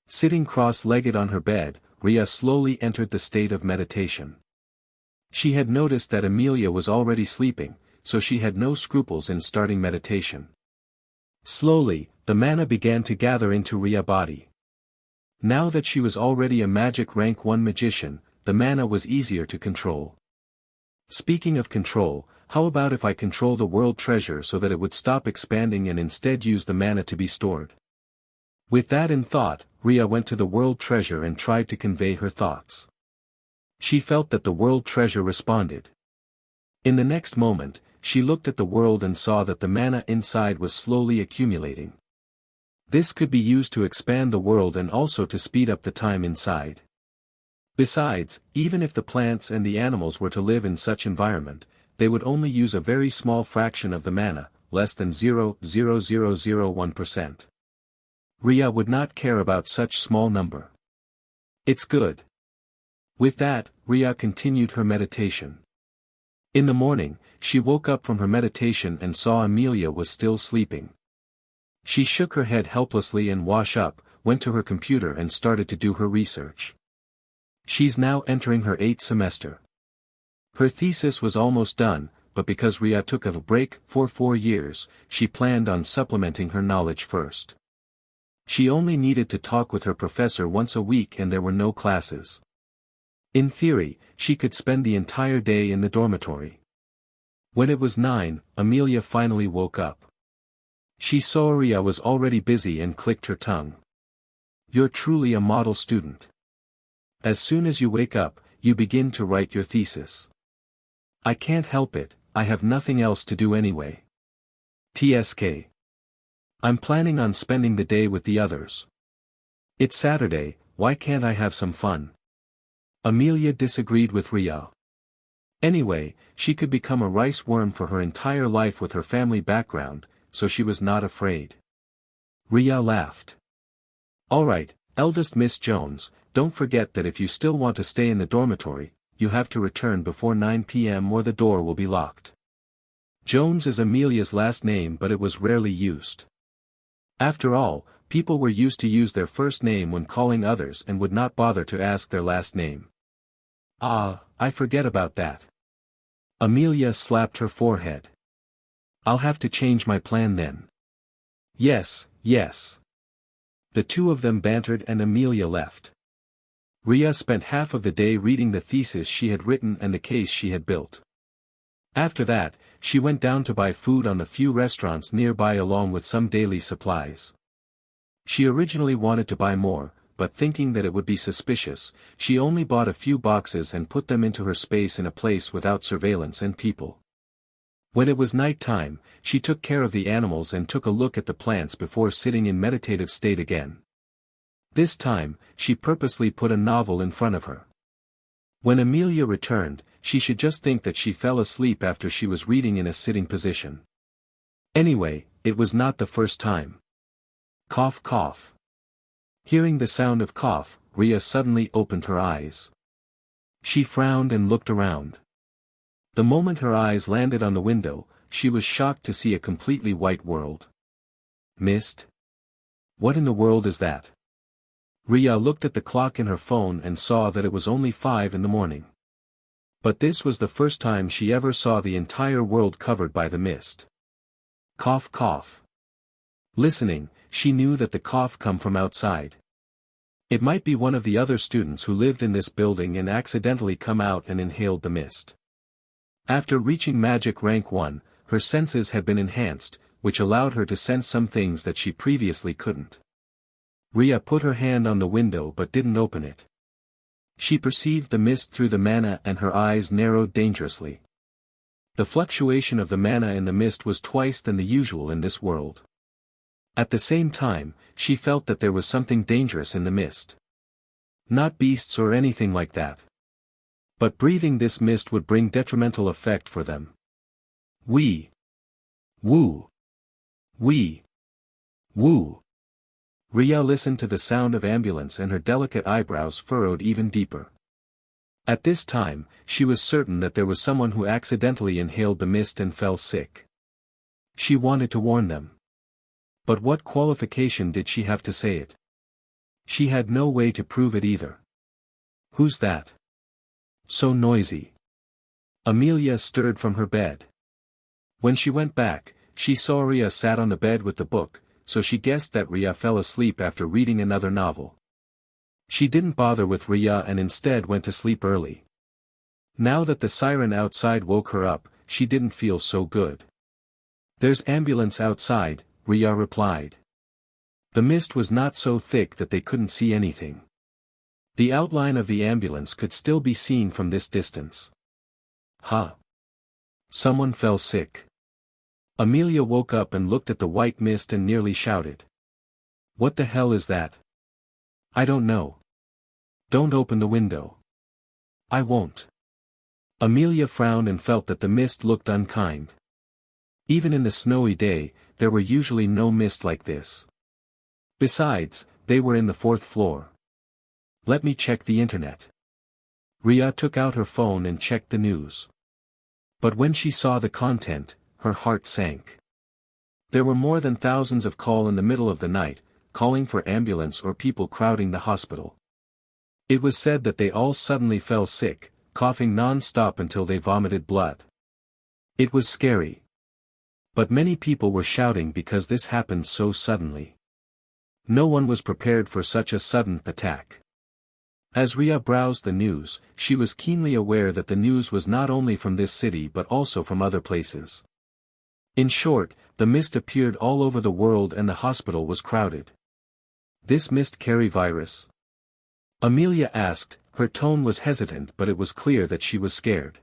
Sitting cross-legged on her bed, Riya slowly entered the state of meditation. She had noticed that Amelia was already sleeping, so she had no scruples in starting meditation. Slowly, the mana began to gather into Riya's body. Now that she was already a magic rank 1 magician, the mana was easier to control. Speaking of control, how about if I control the world treasure so that it would stop expanding and instead use the mana to be stored? With that in thought, Riya went to the world treasure and tried to convey her thoughts. She felt that the world treasure responded. In the next moment, she looked at the world and saw that the mana inside was slowly accumulating. This could be used to expand the world and also to speed up the time inside. Besides, even if the plants and the animals were to live in such environment, they would only use a very small fraction of the mana, less than 0.0001%. Riya would not care about such small number. It's good. With that, Riya continued her meditation. In the morning, she woke up from her meditation and saw Amelia was still sleeping. She shook her head helplessly and washed up, went to her computer and started to do her research. She's now entering her 8th semester. Her thesis was almost done, but because Riya took a break for 4 years, she planned on supplementing her knowledge first. She only needed to talk with her professor once a week and there were no classes. In theory, she could spend the entire day in the dormitory. When it was 9, Amelia finally woke up. She saw Riya was already busy and clicked her tongue. You're truly a model student. As soon as you wake up, you begin to write your thesis. I can't help it, I have nothing else to do anyway. TSK. I'm planning on spending the day with the others. It's Saturday, why can't I have some fun? Amelia disagreed with Riya. Anyway, she could become a rice worm for her entire life with her family background, so she was not afraid. Riya laughed. Alright, eldest Miss Jones, don't forget that if you still want to stay in the dormitory, you have to return before 9 p.m. or the door will be locked. Jones is Amelia's last name but it was rarely used. After all, people were used to use their first name when calling others and would not bother to ask their last name. I forget about that. Amelia slapped her forehead. I'll have to change my plan then. Yes. The two of them bantered and Amelia left. Riya spent half of the day reading the thesis she had written and the case she had built. After that, she went down to buy food on a few restaurants nearby along with some daily supplies. She originally wanted to buy more, but thinking that it would be suspicious, she only bought a few boxes and put them into her space in a place without surveillance and people. When it was night time, she took care of the animals and took a look at the plants before sitting in meditative state again. This time, she purposely put a novel in front of her. When Amelia returned, she should just think that she fell asleep after she was reading in a sitting position. Anyway, it was not the first time. Cough cough. Hearing the sound of cough, Riya suddenly opened her eyes. She frowned and looked around. The moment her eyes landed on the window, she was shocked to see a completely white world. Mist? What in the world is that? Riya looked at the clock in her phone and saw that it was only 5 in the morning. But this was the first time she ever saw the entire world covered by the mist. Cough cough. Listening, she knew that the cough come from outside. It might be one of the other students who lived in this building and accidentally come out and inhaled the mist. After reaching magic rank 1, her senses had been enhanced, which allowed her to sense some things that she previously couldn't. Riya put her hand on the window but didn't open it. She perceived the mist through the manna and her eyes narrowed dangerously. The fluctuation of the manna in the mist was twice than the usual in this world. At the same time, she felt that there was something dangerous in the mist. Not beasts or anything like that. But breathing this mist would bring detrimental effect for them. Wee. Woo. Wee. Woo. Riya listened to the sound of ambulance and her delicate eyebrows furrowed even deeper. At this time, she was certain that there was someone who accidentally inhaled the mist and fell sick. She wanted to warn them. But what qualification did she have to say it? She had no way to prove it either. Who's that? So noisy. Amelia stirred from her bed. When she went back, she saw Riya sat on the bed with the book, so she guessed that Riya fell asleep after reading another novel. She didn't bother with Riya and instead went to sleep early. Now that the siren outside woke her up, she didn't feel so good. There's ambulance outside, Riya replied. The mist was not so thick that they couldn't see anything. The outline of the ambulance could still be seen from this distance. Huh. Someone fell sick. Amelia woke up and looked at the white mist and nearly shouted. What the hell is that? I don't know. Don't open the window. I won't. Amelia frowned and felt that the mist looked unkind. Even in the snowy day, there were usually no mist like this. Besides, they were in the 4th floor. Let me check the internet. Riya took out her phone and checked the news. But when she saw the content, her heart sank. There were more than thousands of calls in the middle of the night, calling for ambulance or people crowding the hospital. It was said that they all suddenly fell sick, coughing non-stop until they vomited blood. It was scary. But many people were shouting because this happened so suddenly. No one was prepared for such a sudden attack. As Riya browsed the news, she was keenly aware that the news was not only from this city but also from other places. In short, the mist appeared all over the world and the hospital was crowded. This mist carry virus? Amelia asked, her tone was hesitant but it was clear that she was scared.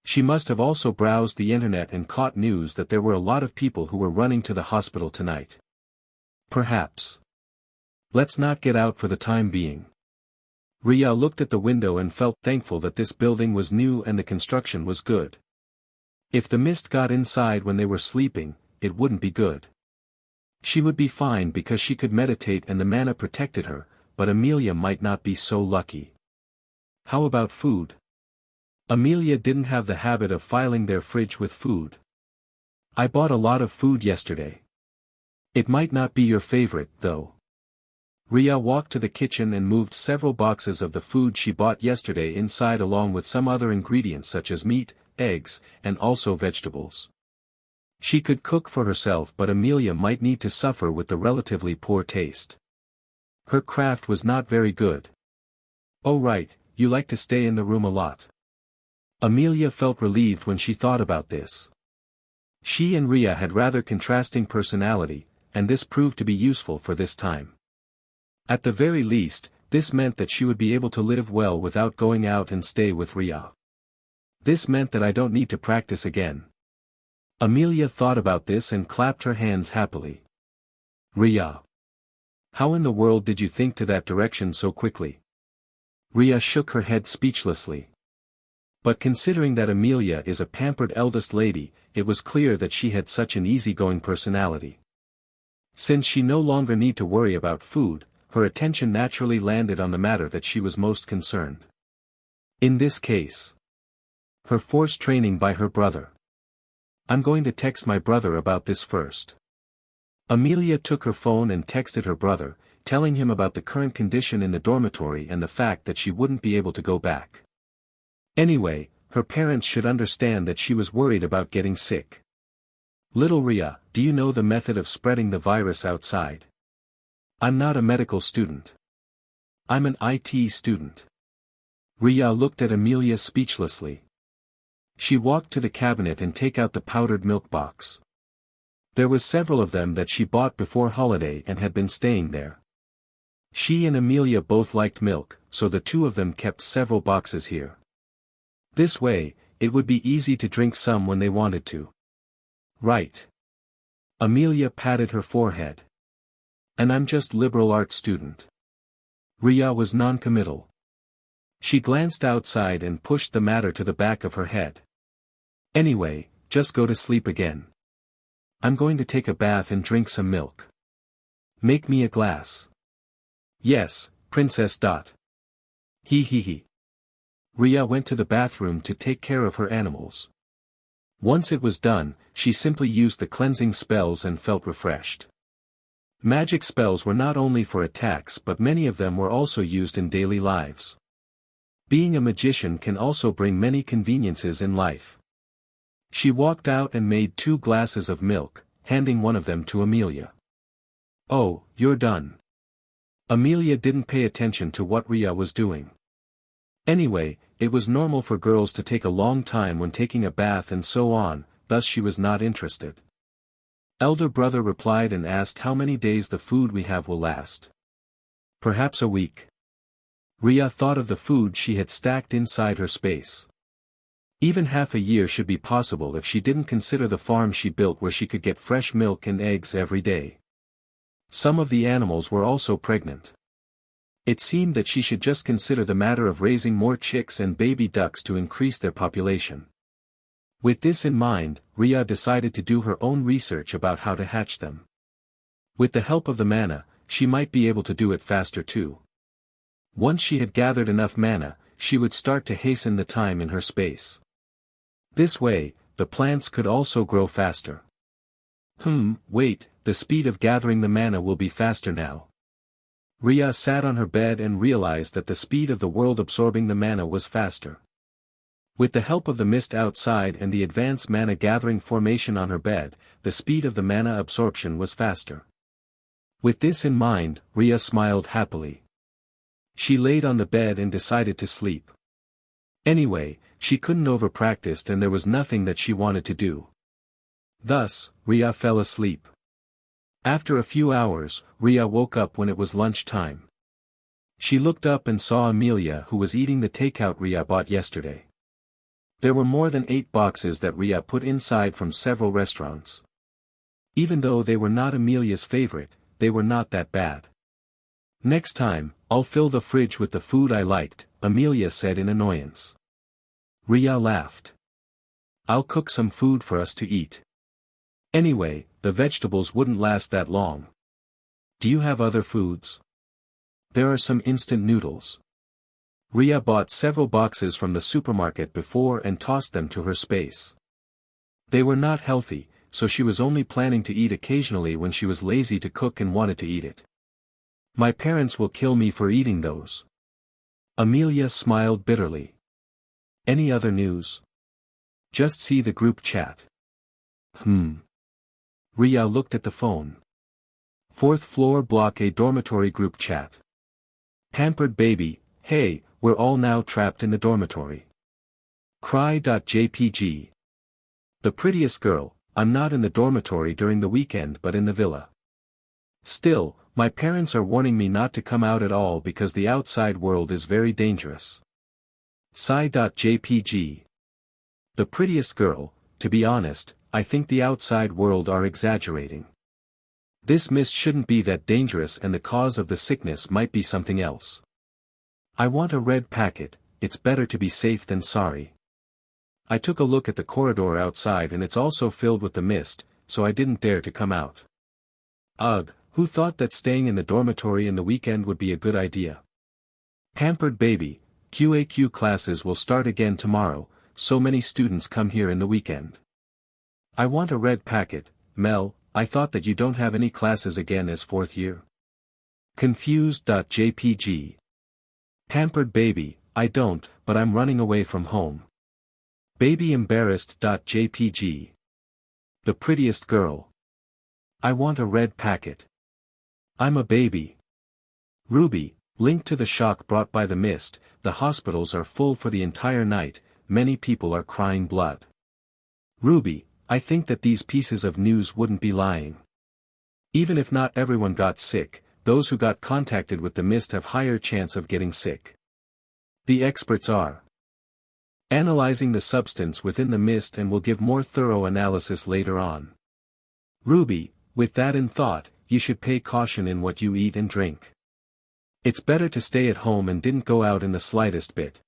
She must have also browsed the internet and caught news that there were a lot of people who were running to the hospital tonight. Perhaps. Let's not get out for the time being. Riya looked at the window and felt thankful that this building was new and the construction was good. If the mist got inside when they were sleeping, it wouldn't be good. She would be fine because she could meditate and the manna protected her, but Amelia might not be so lucky. How about food? Amelia didn't have the habit of filing their fridge with food. I bought a lot of food yesterday. It might not be your favorite, though. Riya walked to the kitchen and moved several boxes of the food she bought yesterday inside along with some other ingredients such as meat, eggs, and also vegetables. She could cook for herself but Amelia might need to suffer with the relatively poor taste. Her craft was not very good. Oh right, you like to stay in the room a lot. Amelia felt relieved when she thought about this. She and Riya had rather contrasting personality, and this proved to be useful for this time. At the very least, this meant that she would be able to live well without going out and stay with Riya. This meant that I don't need to practice again. Amelia thought about this and clapped her hands happily. Riya. How in the world did you think to that direction so quickly? Riya shook her head speechlessly. But considering that Amelia is a pampered eldest lady, it was clear that she had such an easygoing personality. Since she no longer need to worry about food, her attention naturally landed on the matter that she was most concerned. In this case, her forced training by her brother. I'm going to text my brother about this first. Amelia took her phone and texted her brother, telling him about the current condition in the dormitory and the fact that she wouldn't be able to go back. Anyway, her parents should understand that she was worried about getting sick. Little Riya, do you know the method of spreading the virus outside? I'm not a medical student. I'm an IT student. Riya looked at Amelia speechlessly. She walked to the cabinet and take out the powdered milk box. There was several of them that she bought before holiday and had been staying there. She and Amelia both liked milk, so the two of them kept several boxes here. This way, it would be easy to drink some when they wanted to. Right. Amelia patted her forehead. And I'm just liberal arts student. Riya was non-committal. She glanced outside and pushed the matter to the back of her head. Anyway, just go to sleep again. I'm going to take a bath and drink some milk. Make me a glass. Yes, Princess. He. Riya went to the bathroom to take care of her animals. Once it was done, she simply used the cleansing spells and felt refreshed. Magic spells were not only for attacks but many of them were also used in daily lives. Being a magician can also bring many conveniences in life. She walked out and made 2 glasses of milk, handing one of them to Amelia. Oh, you're done. Amelia didn't pay attention to what Riya was doing. Anyway, it was normal for girls to take a long time when taking a bath and so on, thus she was not interested. Elder brother replied and asked how many days the food we have will last. Perhaps a week. Riya thought of the food she had stacked inside her space. Even half a year should be possible if she didn't consider the farm she built where she could get fresh milk and eggs every day. Some of the animals were also pregnant. It seemed that she should just consider the matter of raising more chicks and baby ducks to increase their population. With this in mind, Riya decided to do her own research about how to hatch them. With the help of the mana, she might be able to do it faster too. Once she had gathered enough mana, she would start to hasten the time in her space. This way, the plants could also grow faster. Wait, the speed of gathering the mana will be faster now. Riya sat on her bed and realized that the speed of the world absorbing the mana was faster. With the help of the mist outside and the advanced mana gathering formation on her bed, the speed of the mana absorption was faster. With this in mind, Riya smiled happily. She laid on the bed and decided to sleep. Anyway, she couldn't over-practice and there was nothing that she wanted to do. Thus, Riya fell asleep. After a few hours, Riya woke up when it was lunch time. She looked up and saw Amelia who was eating the takeout Riya bought yesterday. There were more than 8 boxes that Riya put inside from several restaurants. Even though they were not Amelia's favorite, they were not that bad. Next time, I'll fill the fridge with the food I liked, Amelia said in annoyance. Riya laughed. I'll cook some food for us to eat. Anyway, the vegetables wouldn't last that long. Do you have other foods? There are some instant noodles. Riya bought several boxes from the supermarket before and tossed them to her space. They were not healthy, so she was only planning to eat occasionally when she was lazy to cook and wanted to eat it. My parents will kill me for eating those. Amelia smiled bitterly. Any other news? Just see the group chat. Riya looked at the phone. 4th floor block A dormitory group chat. Pampered baby, hey, we're all now trapped in the dormitory. Cry.jpg. The prettiest girl, I'm not in the dormitory during the weekend but in the villa. Still, my parents are warning me not to come out at all because the outside world is very dangerous. Sigh.jpg. The prettiest girl, to be honest, I think the outside world are exaggerating. This mist shouldn't be that dangerous and the cause of the sickness might be something else. I want a red packet, it's better to be safe than sorry. I took a look at the corridor outside and it's also filled with the mist, so I didn't dare to come out. Ugh, who thought that staying in the dormitory in the weekend would be a good idea? Pampered baby, QAQ classes will start again tomorrow, so many students come here in the weekend. I want a red packet, Mel, I thought that you don't have any classes again as fourth year. Confused.jpg. Pampered baby, I don't, but I'm running away from home. Baby embarrassed.jpg. The prettiest girl. I want a red packet. I'm a baby. Ruby, linked to the shock brought by the mist, the hospitals are full for the entire night, many people are crying blood. Ruby, I think that these pieces of news wouldn't be lying. Even if not everyone got sick, those who got contacted with the mist have higher chance of getting sick. The experts are analyzing the substance within the mist and will give more thorough analysis later on. Ruby, with that in thought, you should pay caution in what you eat and drink. It's better to stay at home and didn't go out in the slightest bit.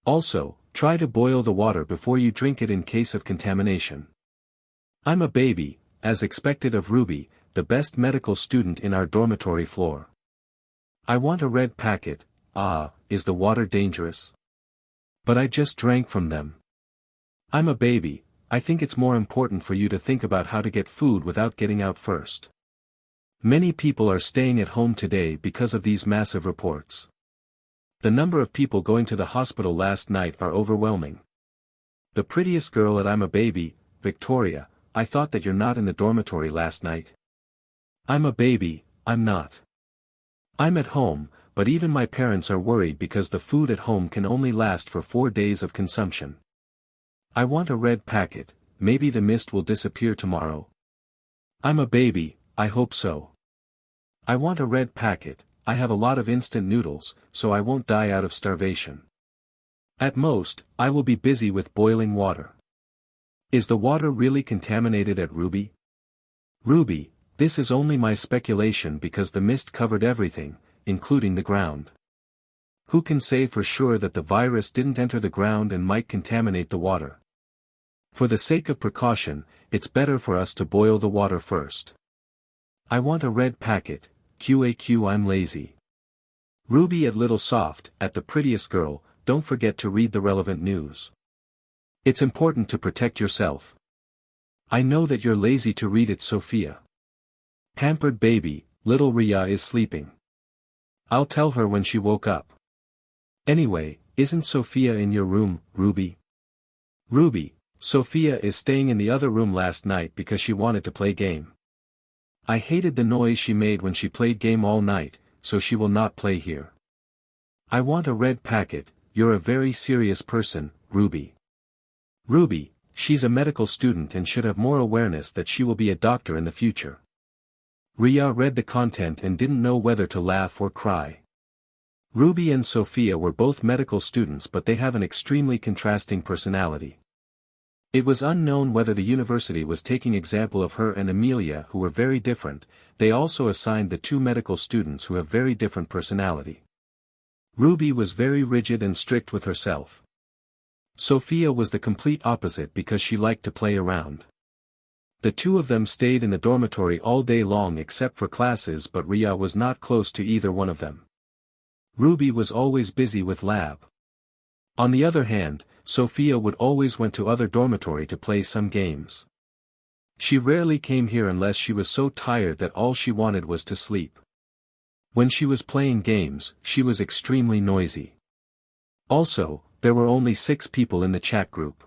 Also, try to boil the water before you drink it in case of contamination. I'm a baby, as expected of Ruby, the best medical student in our dormitory floor. I want a red packet, is the water dangerous? But I just drank from them. I'm a baby, I think it's more important for you to think about how to get food without getting out first. Many people are staying at home today because of these massive reports. The number of people going to the hospital last night are overwhelming. The prettiest girl at I'm a baby, Victoria, I thought that you're not in the dormitory last night. I'm a baby, I'm not. I'm at home, but even my parents are worried because the food at home can only last for 4 days of consumption. I want a red packet, maybe the mist will disappear tomorrow. I'm a baby, I hope so. I want a red packet, I have a lot of instant noodles, so I won't die out of starvation. At most, I will be busy with boiling water. Is the water really contaminated at Ruby? Ruby, this is only my speculation because the mist covered everything, including the ground. Who can say for sure that the virus didn't enter the ground and might contaminate the water? For the sake of precaution, it's better for us to boil the water first. I want a red packet, QAQ I'm lazy. Ruby at Little Soft, at the prettiest girl, don't forget to read the relevant news. It's important to protect yourself. I know that you're lazy to read it, Sophia. Pampered baby, little Riya is sleeping. I'll tell her when she woke up. Anyway, isn't Sophia in your room, Ruby? Ruby, Sophia is staying in the other room last night because she wanted to play game. I hated the noise she made when she played game all night, so she will not play here. I want a red packet, you're a very serious person, Ruby. Ruby, she's a medical student and should have more awareness that she will be a doctor in the future. Riya read the content and didn't know whether to laugh or cry. Ruby and Sophia were both medical students, but they have an extremely contrasting personality. It was unknown whether the university was taking example of her and Amelia, who were very different. They also assigned the 2 medical students who have very different personality. Ruby was very rigid and strict with herself. Sophia was the complete opposite because she liked to play around. The 2 of them stayed in the dormitory all day long except for classes, but Riya was not close to either one of them. Ruby was always busy with lab. On the other hand, Sophia would always went to other dormitory to play some games. She rarely came here unless she was so tired that all she wanted was to sleep. When she was playing games, she was extremely noisy. Also, there were only 6 people in the chat group.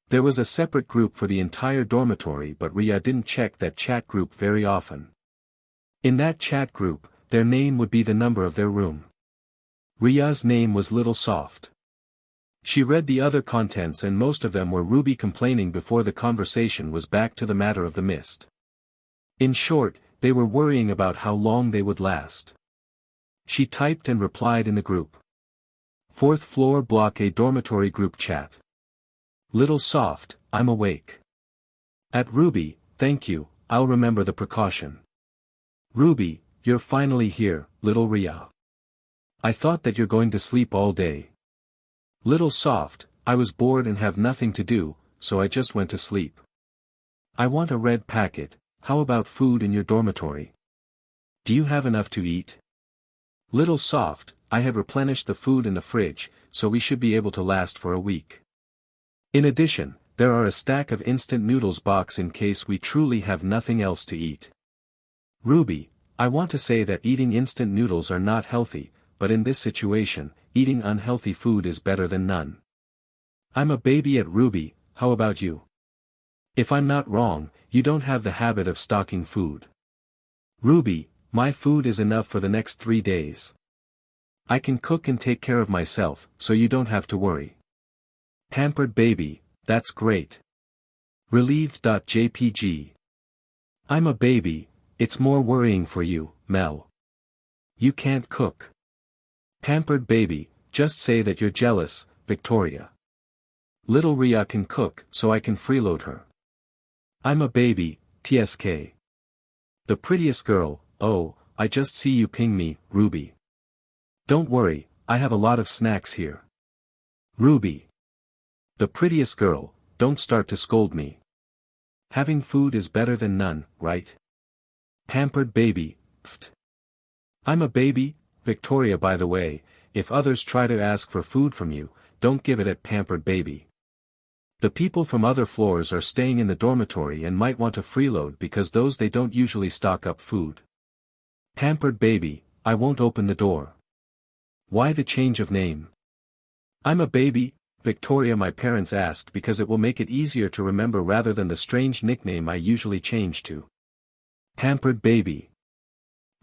There was a separate group for the entire dormitory, but Riya didn't check that chat group very often. In that chat group, their name would be the number of their room. Riya's name was Little Soft. She read the other contents and most of them were Ruby complaining before the conversation was back to the matter of the mist. In short, they were worrying about how long they would last. She typed and replied in the group. 4th floor block A dormitory group chat. Little Soft, I'm awake. At Ruby, thank you, I'll remember the precaution. Ruby, you're finally here, little Riya. I thought that you're going to sleep all day. Little Soft, I was bored and have nothing to do, so I just went to sleep. I want a red packet, how about food in your dormitory? Do you have enough to eat? Little Soft, I have replenished the food in the fridge, so we should be able to last for a week. In addition, there are a stack of instant noodles box in case we truly have nothing else to eat. Ruby, I want to say that eating instant noodles are not healthy, but in this situation, eating unhealthy food is better than none. I'm a baby at Ruby, how about you? If I'm not wrong, you don't have the habit of stocking food. Ruby, my food is enough for the next 3 days. I can cook and take care of myself, so you don't have to worry. Pampered baby, that's great. Relieved.jpg. I'm a baby, it's more worrying for you, Mel. You can't cook. Pampered baby, just say that you're jealous, Victoria. Little Riya can cook, so I can freeload her. I'm a baby, TSK. The prettiest girl, oh, I just see you ping me, Ruby. Don't worry, I have a lot of snacks here. Ruby. The prettiest girl, don't start to scold me. Having food is better than none, right? Pampered baby, pft. I'm a baby, Victoria by the way, if others try to ask for food from you, don't give it at pampered baby. The people from other floors are staying in the dormitory and might want to freeload because those they don't usually stock up food. Pampered baby, I won't open the door. Why the change of name? I'm a baby, Victoria my parents asked because it will make it easier to remember rather than the strange nickname I usually change to. Pampered baby.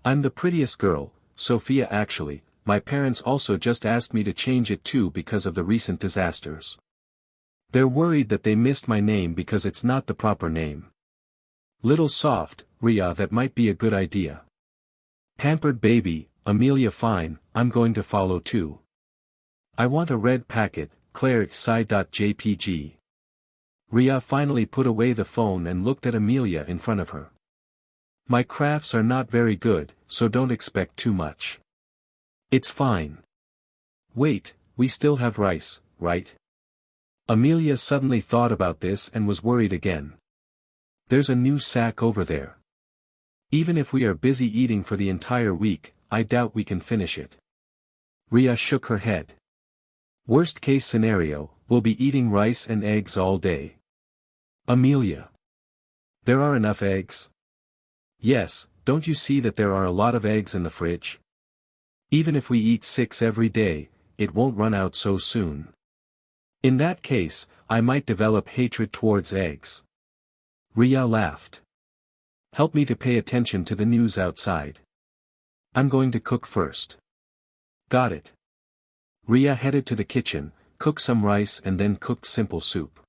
I'm the prettiest girl, Sophia actually, my parents also just asked me to change it too because of the recent disasters. They're worried that they missed my name because it's not the proper name. Little Soft, Riya that might be a good idea. Pampered baby, Amelia fine, I'm going to follow too. I want a red packet, Claire.Sci.jpg. Riya finally put away the phone and looked at Amelia in front of her. My crafts are not very good, so don't expect too much. It's fine. Wait, we still have rice, right? Amelia suddenly thought about this and was worried again. There's a new sack over there. Even if we are busy eating for the entire week, I doubt we can finish it. Riya shook her head. Worst case scenario, we'll be eating rice and eggs all day. Amelia. There are enough eggs? Yes, don't you see that there are a lot of eggs in the fridge? Even if we eat 6 every day, it won't run out so soon. In that case, I might develop hatred towards eggs. Riya laughed. Help me to pay attention to the news outside. I'm going to cook first. Got it. Riya headed to the kitchen, cooked some rice and then cooked simple soup.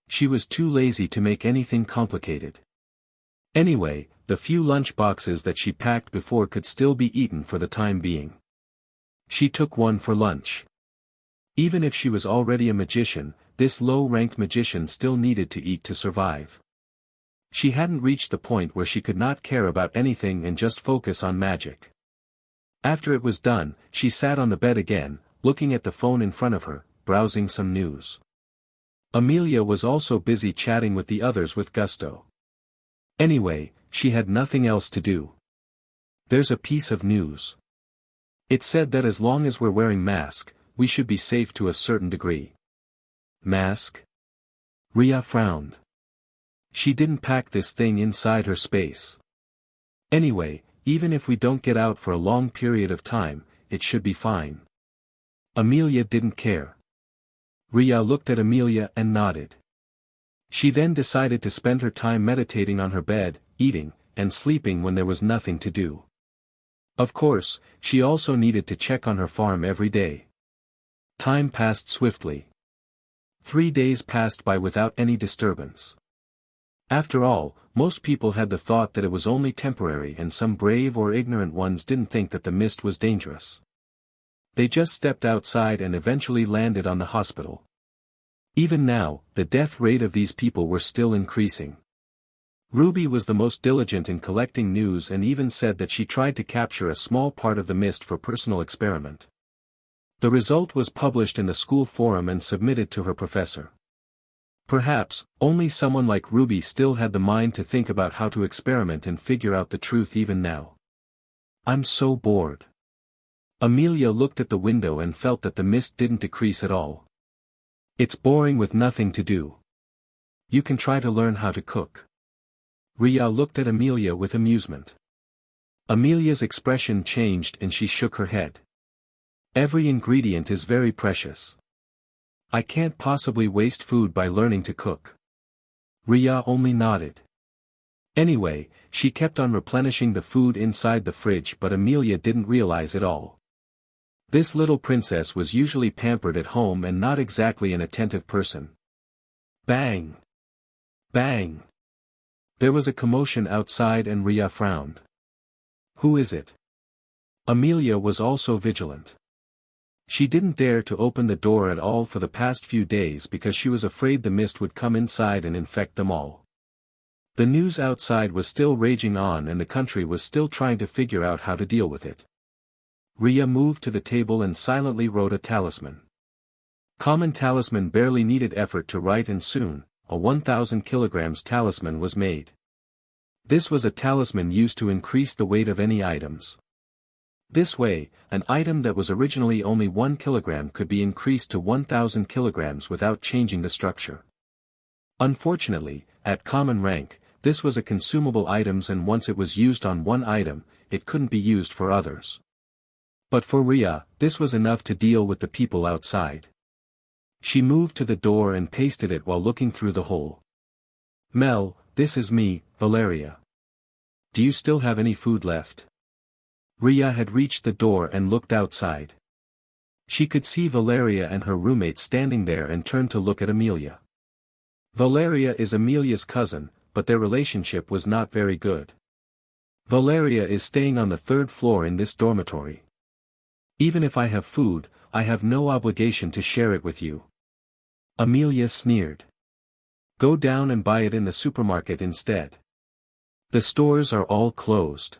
She was too lazy to make anything complicated. Anyway, the few lunch boxes that she packed before could still be eaten for the time being. She took one for lunch. Even if she was already a magician, this low-ranked magician still needed to eat to survive. She hadn't reached the point where she could not care about anything and just focus on magic. After it was done, she sat on the bed again, looking at the phone in front of her, browsing some news. Amelia was also busy chatting with the others with gusto. Anyway, she had nothing else to do. There's a piece of news. It said that as long as we're wearing masks, we should be safe to a certain degree. Mask? Riya frowned. She didn't pack this thing inside her space. Anyway, even if we don't get out for a long period of time, it should be fine. Amelia didn't care. Riya looked at Amelia and nodded. She then decided to spend her time meditating on her bed, eating, and sleeping when there was nothing to do. Of course, she also needed to check on her farm every day. Time passed swiftly. 3 days passed by without any disturbance. After all, most people had the thought that it was only temporary and some brave or ignorant ones didn't think that the mist was dangerous. They just stepped outside and eventually landed on the hospital. Even now, the death rate of these people were still increasing. Ruby was the most diligent in collecting news and even said that she tried to capture a small part of the mist for personal experiment. The result was published in the school forum and submitted to her professor. Perhaps, only someone like Ruby still had the mind to think about how to experiment and figure out the truth even now. I'm so bored. Amelia looked at the window and felt that the mist didn't decrease at all. It's boring with nothing to do. You can try to learn how to cook. Riya looked at Amelia with amusement. Amelia's expression changed and she shook her head. Every ingredient is very precious. I can't possibly waste food by learning to cook. Riya only nodded. Anyway, she kept on replenishing the food inside the fridge, but Amelia didn't realize it all. This little princess was usually pampered at home and not exactly an attentive person. Bang! Bang! There was a commotion outside and Riya frowned. Who is it? Amelia was also vigilant. She didn't dare to open the door at all for the past few days because she was afraid the mist would come inside and infect them all. The news outside was still raging on and the country was still trying to figure out how to deal with it. Riya moved to the table and silently wrote a talisman. Common talisman barely needed effort to write and soon, a 1,000 kilograms talisman was made. This was a talisman used to increase the weight of any items. This way, an item that was originally only 1 kilogram could be increased to 1,000 kilograms without changing the structure. Unfortunately, at common rank, this was a consumable item and once it was used on one item, it couldn't be used for others. But for Riya, this was enough to deal with the people outside. She moved to the door and pasted it while looking through the hole. Mel, this is me, Valeria. Do you still have any food left? Riya had reached the door and looked outside. She could see Valeria and her roommate standing there and turned to look at Amelia. Valeria is Amelia's cousin, but their relationship was not very good. Valeria is staying on the 3rd floor in this dormitory. Even if I have food, I have no obligation to share it with you. Amelia sneered. Go down and buy it in the supermarket instead. The stores are all closed.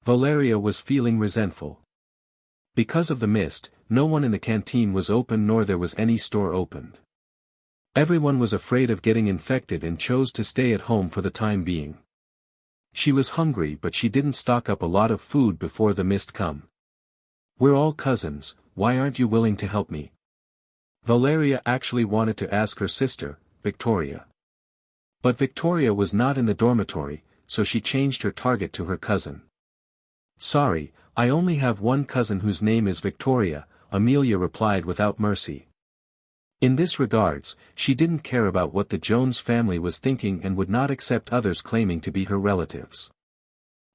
Valeria was feeling resentful. Because of the mist, no one in the canteen was open nor there was any store opened. Everyone was afraid of getting infected and chose to stay at home for the time being. She was hungry but she didn't stock up a lot of food before the mist come. We're all cousins, why aren't you willing to help me? Valeria actually wanted to ask her sister, Victoria. But Victoria was not in the dormitory, so she changed her target to her cousin. Sorry, I only have one cousin whose name is Victoria, Amelia replied without mercy. In this regards, she didn't care about what the Jones family was thinking and would not accept others claiming to be her relatives.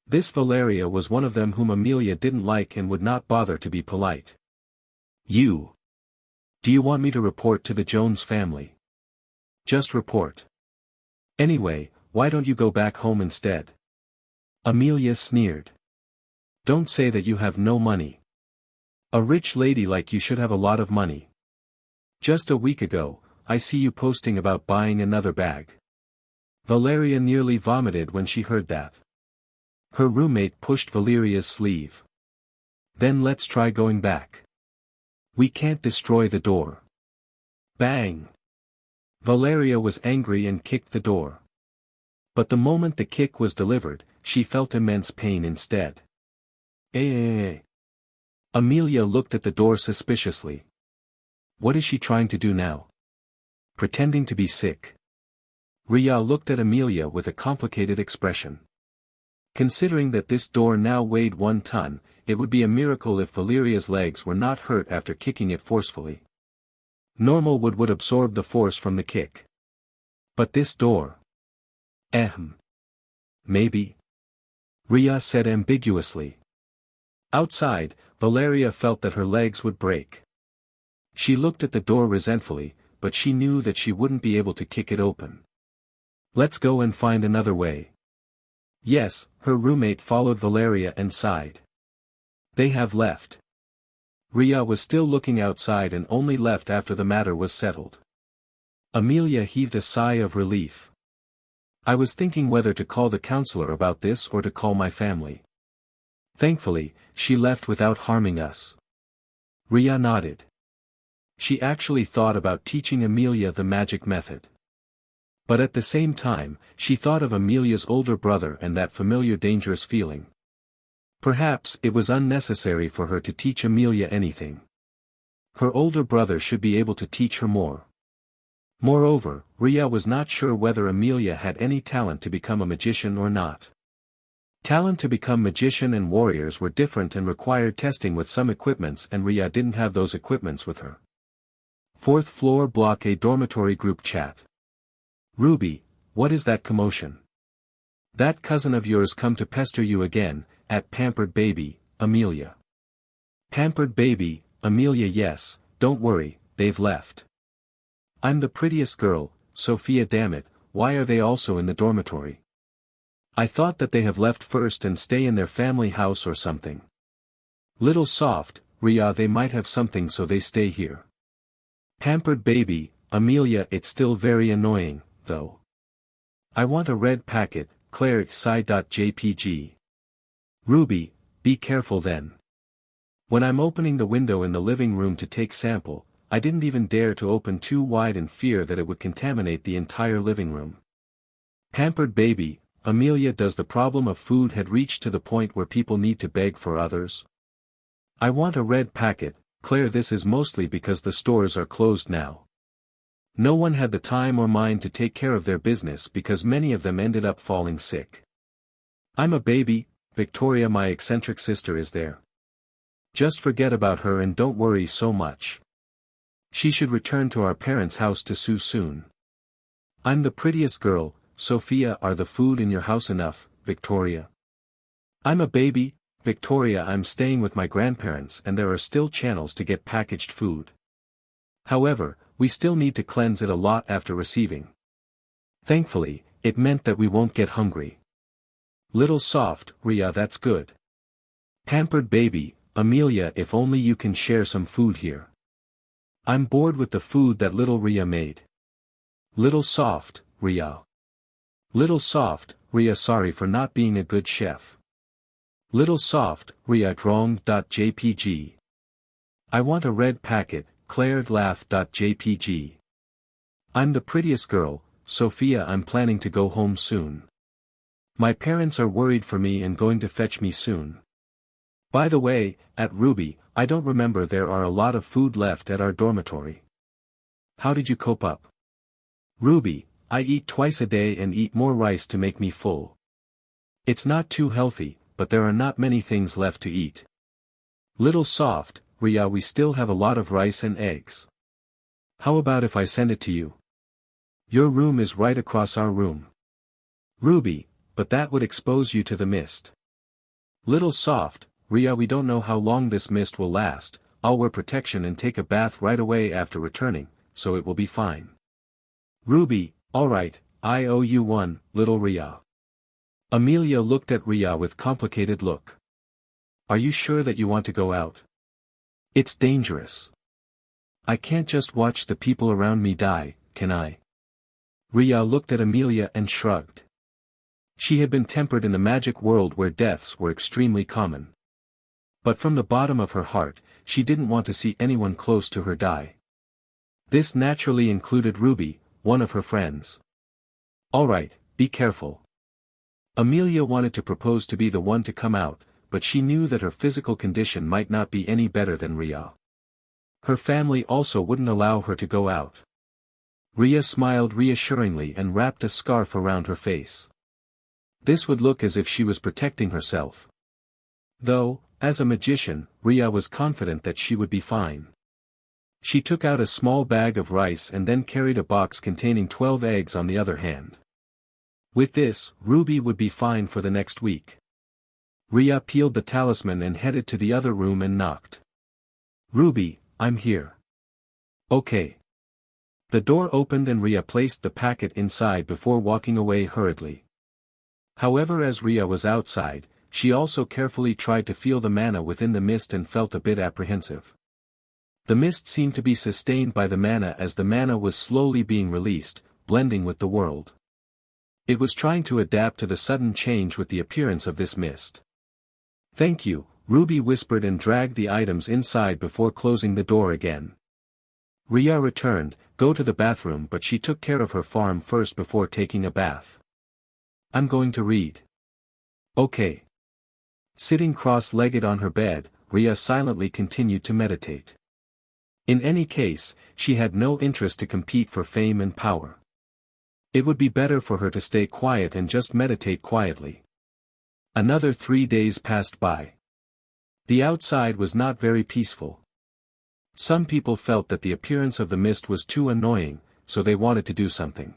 This Valeria was one of them whom Amelia didn't like and would not bother to be polite. You. Do you want me to report to the Jones family? Just report. Anyway, why don't you go back home instead? Amelia sneered. Don't say that you have no money. A rich lady like you should have a lot of money. Just a week ago, I see you posting about buying another bag. Valeria nearly vomited when she heard that. Her roommate pushed Valeria's sleeve. Then let's try going back. We can't destroy the door. Bang! Valeria was angry and kicked the door. But the moment the kick was delivered, she felt immense pain instead. Amelia looked at the door suspiciously. What is she trying to do now? Pretending to be sick. Riya looked at Amelia with a complicated expression. Considering that this door now weighed 1 ton, it would be a miracle if Valeria's legs were not hurt after kicking it forcefully. Normal wood would absorb the force from the kick. But this door. Maybe. Riya said ambiguously. Outside, Valeria felt that her legs would break. She looked at the door resentfully, but she knew that she wouldn't be able to kick it open. Let's go and find another way. Yes, her roommate followed Valeria and sighed. They have left. Riya was still looking outside and only left after the matter was settled. Amelia heaved a sigh of relief. I was thinking whether to call the counselor about this or to call my family. Thankfully, she left without harming us. Riya nodded. She actually thought about teaching Amelia the magic method. But at the same time, she thought of Amelia's older brother and that familiar dangerous feeling. Perhaps it was unnecessary for her to teach Amelia anything. Her older brother should be able to teach her more. Moreover, Riya was not sure whether Amelia had any talent to become a magician or not. Talent to become magician and warriors were different and required testing with some equipments, and Riya didn't have those equipments with her. 4th floor block A dormitory group chat. Ruby, what is that commotion? That cousin of yours come to pester you again, at pampered baby, Amelia. Pampered baby, Amelia. Yes, don't worry, they've left. I'm the prettiest girl, Sophia. Damn it, why are they also in the dormitory? I thought that they have left first and stay in their family house or something. Little soft, Riya. They might have something so they stay here. Pampered baby, Amelia. It's still very annoying, though. I want a red packet, Claire. Sci.jpg. Ruby, be careful then. When I'm opening the window in the living room to take sample, I didn't even dare to open too wide in fear that it would contaminate the entire living room. Pampered baby, Amelia. Does the problem of food had reached to the point where people need to beg for others? I want a red packet, Claire. This is mostly because the stores are closed now. No one had the time or mind to take care of their business because many of them ended up falling sick. I'm a baby, Victoria. My eccentric sister is there. Just forget about her and don't worry so much. She should return to our parents' house to Sue soon. I'm the prettiest girl, Sophia. Are the food in your house enough, Victoria? I'm a baby, Victoria. I'm staying with my grandparents and there are still channels to get packaged food. However, we still need to cleanse it a lot after receiving. Thankfully, it meant that we won't get hungry. Little soft, Riya. That's good. Pampered baby, Amelia. If only you can share some food here. I'm bored with the food that little Riya made. Little soft, Riya. Little soft, Riya. Sorry for not being a good chef. Little soft, Riya. Wrong.jpg. I want a red packet, Claire. Laugh.jpg. I'm the prettiest girl, Sophia. I'm planning to go home soon. My parents are worried for me and going to fetch me soon. By the way, at Ruby, I don't remember there are a lot of food left at our dormitory. How did you cope up? Ruby, I eat twice a day and eat more rice to make me full. It's not too healthy, but there are not many things left to eat. Little soft, Riya. We still have a lot of rice and eggs. How about if I send it to you? Your room is right across our room. Ruby, but that would expose you to the mist. Little soft, Riya. We don't know how long this mist will last. I'll wear protection and take a bath right away after returning, so it will be fine. Ruby, alright, I owe you one, little Riya. Amelia looked at Riya with complicated look. Are you sure that you want to go out? It's dangerous. I can't just watch the people around me die, can I? Riya looked at Amelia and shrugged. She had been tempered in the magic world where deaths were extremely common. But from the bottom of her heart, she didn't want to see anyone close to her die. This naturally included Ruby, one of her friends. Alright, be careful. Amelia wanted to propose to be the one to come out, but she knew that her physical condition might not be any better than Riya. Her family also wouldn't allow her to go out. Riya smiled reassuringly and wrapped a scarf around her face. This would look as if she was protecting herself. Though, as a magician, Riya was confident that she would be fine. She took out a small bag of rice and then carried a box containing 12 eggs on the other hand. With this, Ruby would be fine for the next week. Riya peeled the talisman and headed to the other room and knocked. "Ruby, I'm here." "Okay." The door opened and Riya placed the packet inside before walking away hurriedly. However, as Riya was outside, she also carefully tried to feel the mana within the mist and felt a bit apprehensive. The mist seemed to be sustained by the mana as the mana was slowly being released, blending with the world. It was trying to adapt to the sudden change with the appearance of this mist. "Thank you," Ruby whispered and dragged the items inside before closing the door again. Riya returned, go to the bathroom, but she took care of her farm first before taking a bath. "I'm going to read." "Okay." Sitting cross-legged on her bed, Riya silently continued to meditate. In any case, she had no interest to compete for fame and power. It would be better for her to stay quiet and just meditate quietly. Another 3 days passed by. The outside was not very peaceful. Some people felt that the appearance of the mist was too annoying, so they wanted to do something.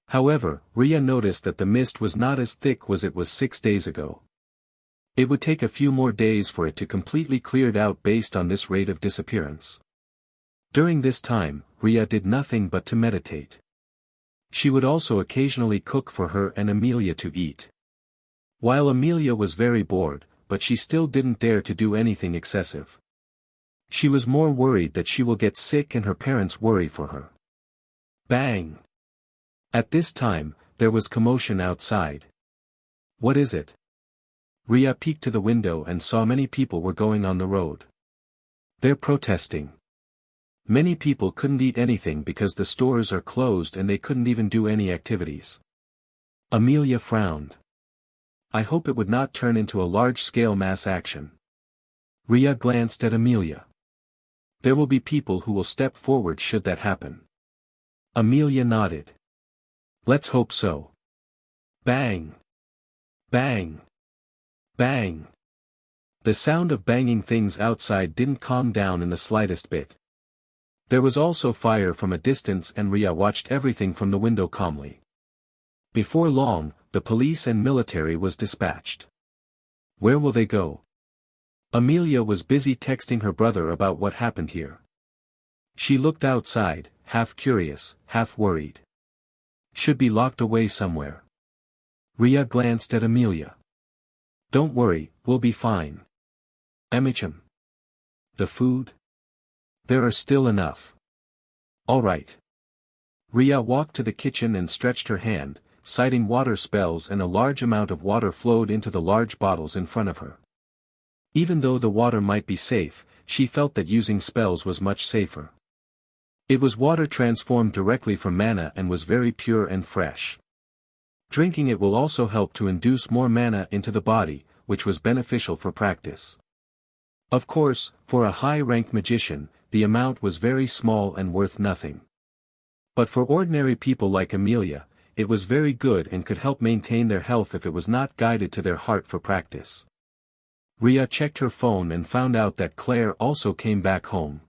However, Riya noticed that the mist was not as thick as it was 6 days ago. It would take a few more days for it to completely cleared out based on this rate of disappearance. During this time, Riya did nothing but to meditate. She would also occasionally cook for her and Amelia to eat. While Amelia was very bored, but she still didn't dare to do anything excessive. She was more worried that she will get sick and her parents worry for her. Bang! At this time, there was commotion outside. "What is it?" Riya peeked to the window and saw many people were going on the road. "They're protesting. Many people couldn't eat anything because the stores are closed and they couldn't even do any activities." Amelia frowned. "I hope it would not turn into a large-scale mass action." Riya glanced at Amelia. "There will be people who will step forward should that happen." Amelia nodded. "Let's hope so." Bang! Bang! Bang! The sound of banging things outside didn't calm down in the slightest bit. There was also fire from a distance and Riya watched everything from the window calmly. Before long, the police and military was dispatched. Where will they go? Amelia was busy texting her brother about what happened here. She looked outside, half curious, half worried. Should be locked away somewhere. Riya glanced at Amelia. "Don't worry, we'll be fine." "Amicham. The food? There are still enough." "All right." Riya walked to the kitchen and stretched her hand, citing water spells, and a large amount of water flowed into the large bottles in front of her. Even though the water might be safe, she felt that using spells was much safer. It was water transformed directly from mana and was very pure and fresh. Drinking it will also help to induce more mana into the body, which was beneficial for practice. Of course, for a high-rank magician, the amount was very small and worth nothing. But for ordinary people like Amelia, it was very good and could help maintain their health if it was not guided to their heart for practice. Riya checked her phone and found out that Claire also came back home.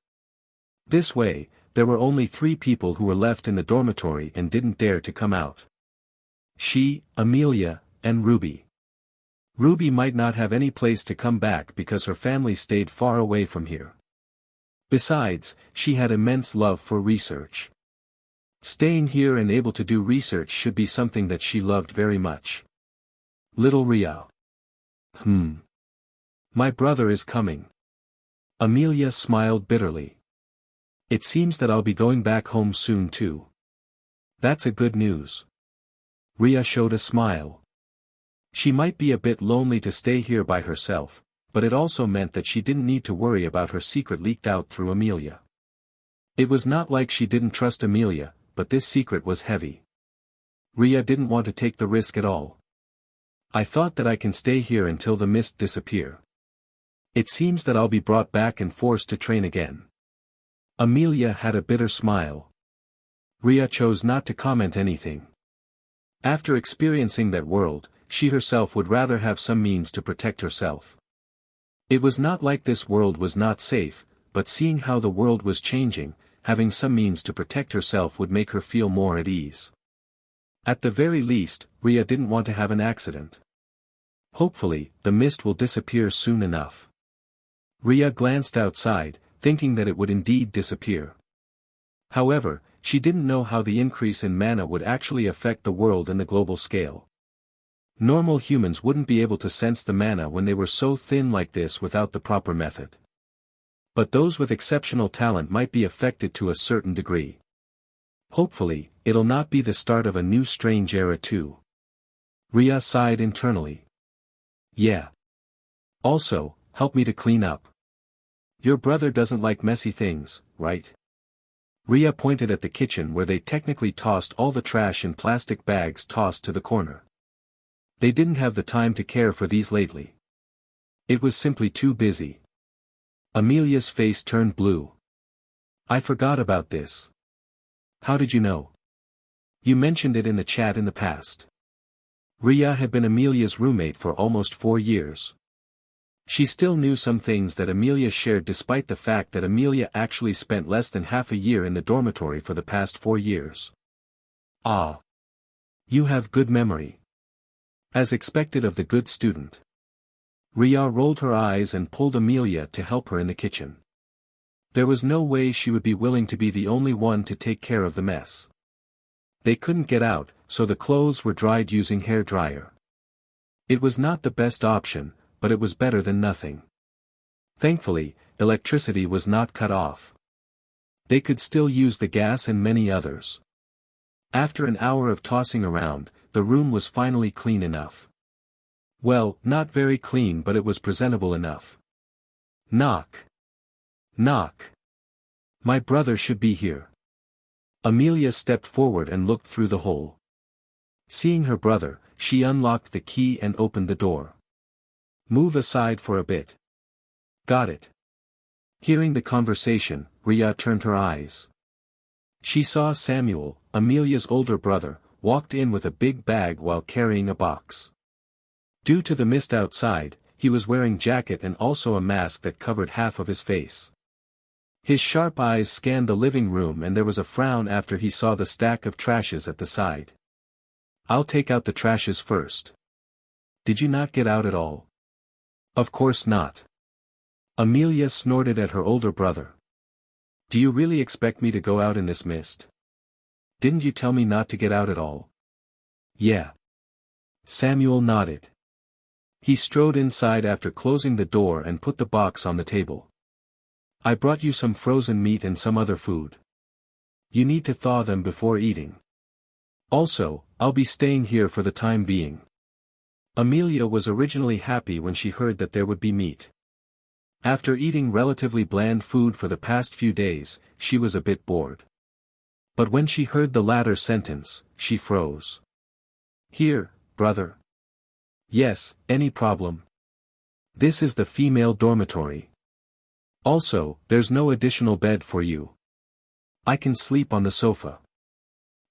This way, there were only 3 people who were left in the dormitory and didn't dare to come out. She, Amelia, and Ruby. Ruby might not have any place to come back because her family stayed far away from here. Besides, she had immense love for research. Staying here and able to do research should be something that she loved very much. Little Riya. My brother is coming. Amelia smiled bitterly. It seems that I'll be going back home soon too. That's a good news. Riya showed a smile. She might be a bit lonely to stay here by herself, but it also meant that she didn't need to worry about her secret leaked out through Amelia. It was not like she didn't trust Amelia, but this secret was heavy. Riya didn't want to take the risk at all. I thought that I can stay here until the mist disappear. It seems that I'll be brought back and forced to train again. Amelia had a bitter smile. Riya chose not to comment anything. After experiencing that world, she herself would rather have some means to protect herself. It was not like this world was not safe, but seeing how the world was changing, having some means to protect herself would make her feel more at ease. At the very least, Riya didn't want to have an accident. Hopefully, the mist will disappear soon enough. Riya glanced outside, thinking that it would indeed disappear. However, she didn't know how the increase in mana would actually affect the world in the global scale. Normal humans wouldn't be able to sense the mana when they were so thin like this without the proper method. But those with exceptional talent might be affected to a certain degree. Hopefully, it'll not be the start of a new strange era too. Riya sighed internally. Yeah. Also, help me to clean up. Your brother doesn't like messy things, right? Riya pointed at the kitchen where they technically tossed all the trash in plastic bags tossed to the corner. They didn't have the time to care for these lately. It was simply too busy. Amelia's face turned blue. I forgot about this. How did you know? You mentioned it in the chat in the past. Riya had been Amelia's roommate for almost 4 years. She still knew some things that Amelia shared despite the fact that Amelia actually spent less than half a year in the dormitory for the past 4 years. Ah. You have good memory. As expected of the good student. Riya rolled her eyes and pulled Amelia to help her in the kitchen. There was no way she would be willing to be the only one to take care of the mess. They couldn't get out, so the clothes were dried using hair dryer. It was not the best option, but it was better than nothing. Thankfully, electricity was not cut off. They could still use the gas and many others. After an hour of tossing around, the room was finally clean enough. Well, not very clean, but it was presentable enough. Knock. Knock. My brother should be here. Amelia stepped forward and looked through the hole. Seeing her brother, she unlocked the key and opened the door. Move aside for a bit. Got it. Hearing the conversation, Riya turned her eyes. She saw Samuel, Amelia's older brother, walked in with a big bag while carrying a box. Due to the mist outside, he was wearing a jacket and also a mask that covered half of his face. His sharp eyes scanned the living room and there was a frown after he saw the stack of trashes at the side. I'll take out the trashes first. Did you not get out at all? Of course not. Amelia snorted at her older brother. Do you really expect me to go out in this mist? Didn't you tell me not to get out at all? Yeah. Samuel nodded. He strode inside after closing the door and put the box on the table. I brought you some frozen meat and some other food. You need to thaw them before eating. Also, I'll be staying here for the time being. Amelia was originally happy when she heard that there would be meat. After eating relatively bland food for the past few days, she was a bit bored. But when she heard the latter sentence, she froze. Here, brother. Yes, any problem. This is the female dormitory. Also, there's no additional bed for you. I can sleep on the sofa.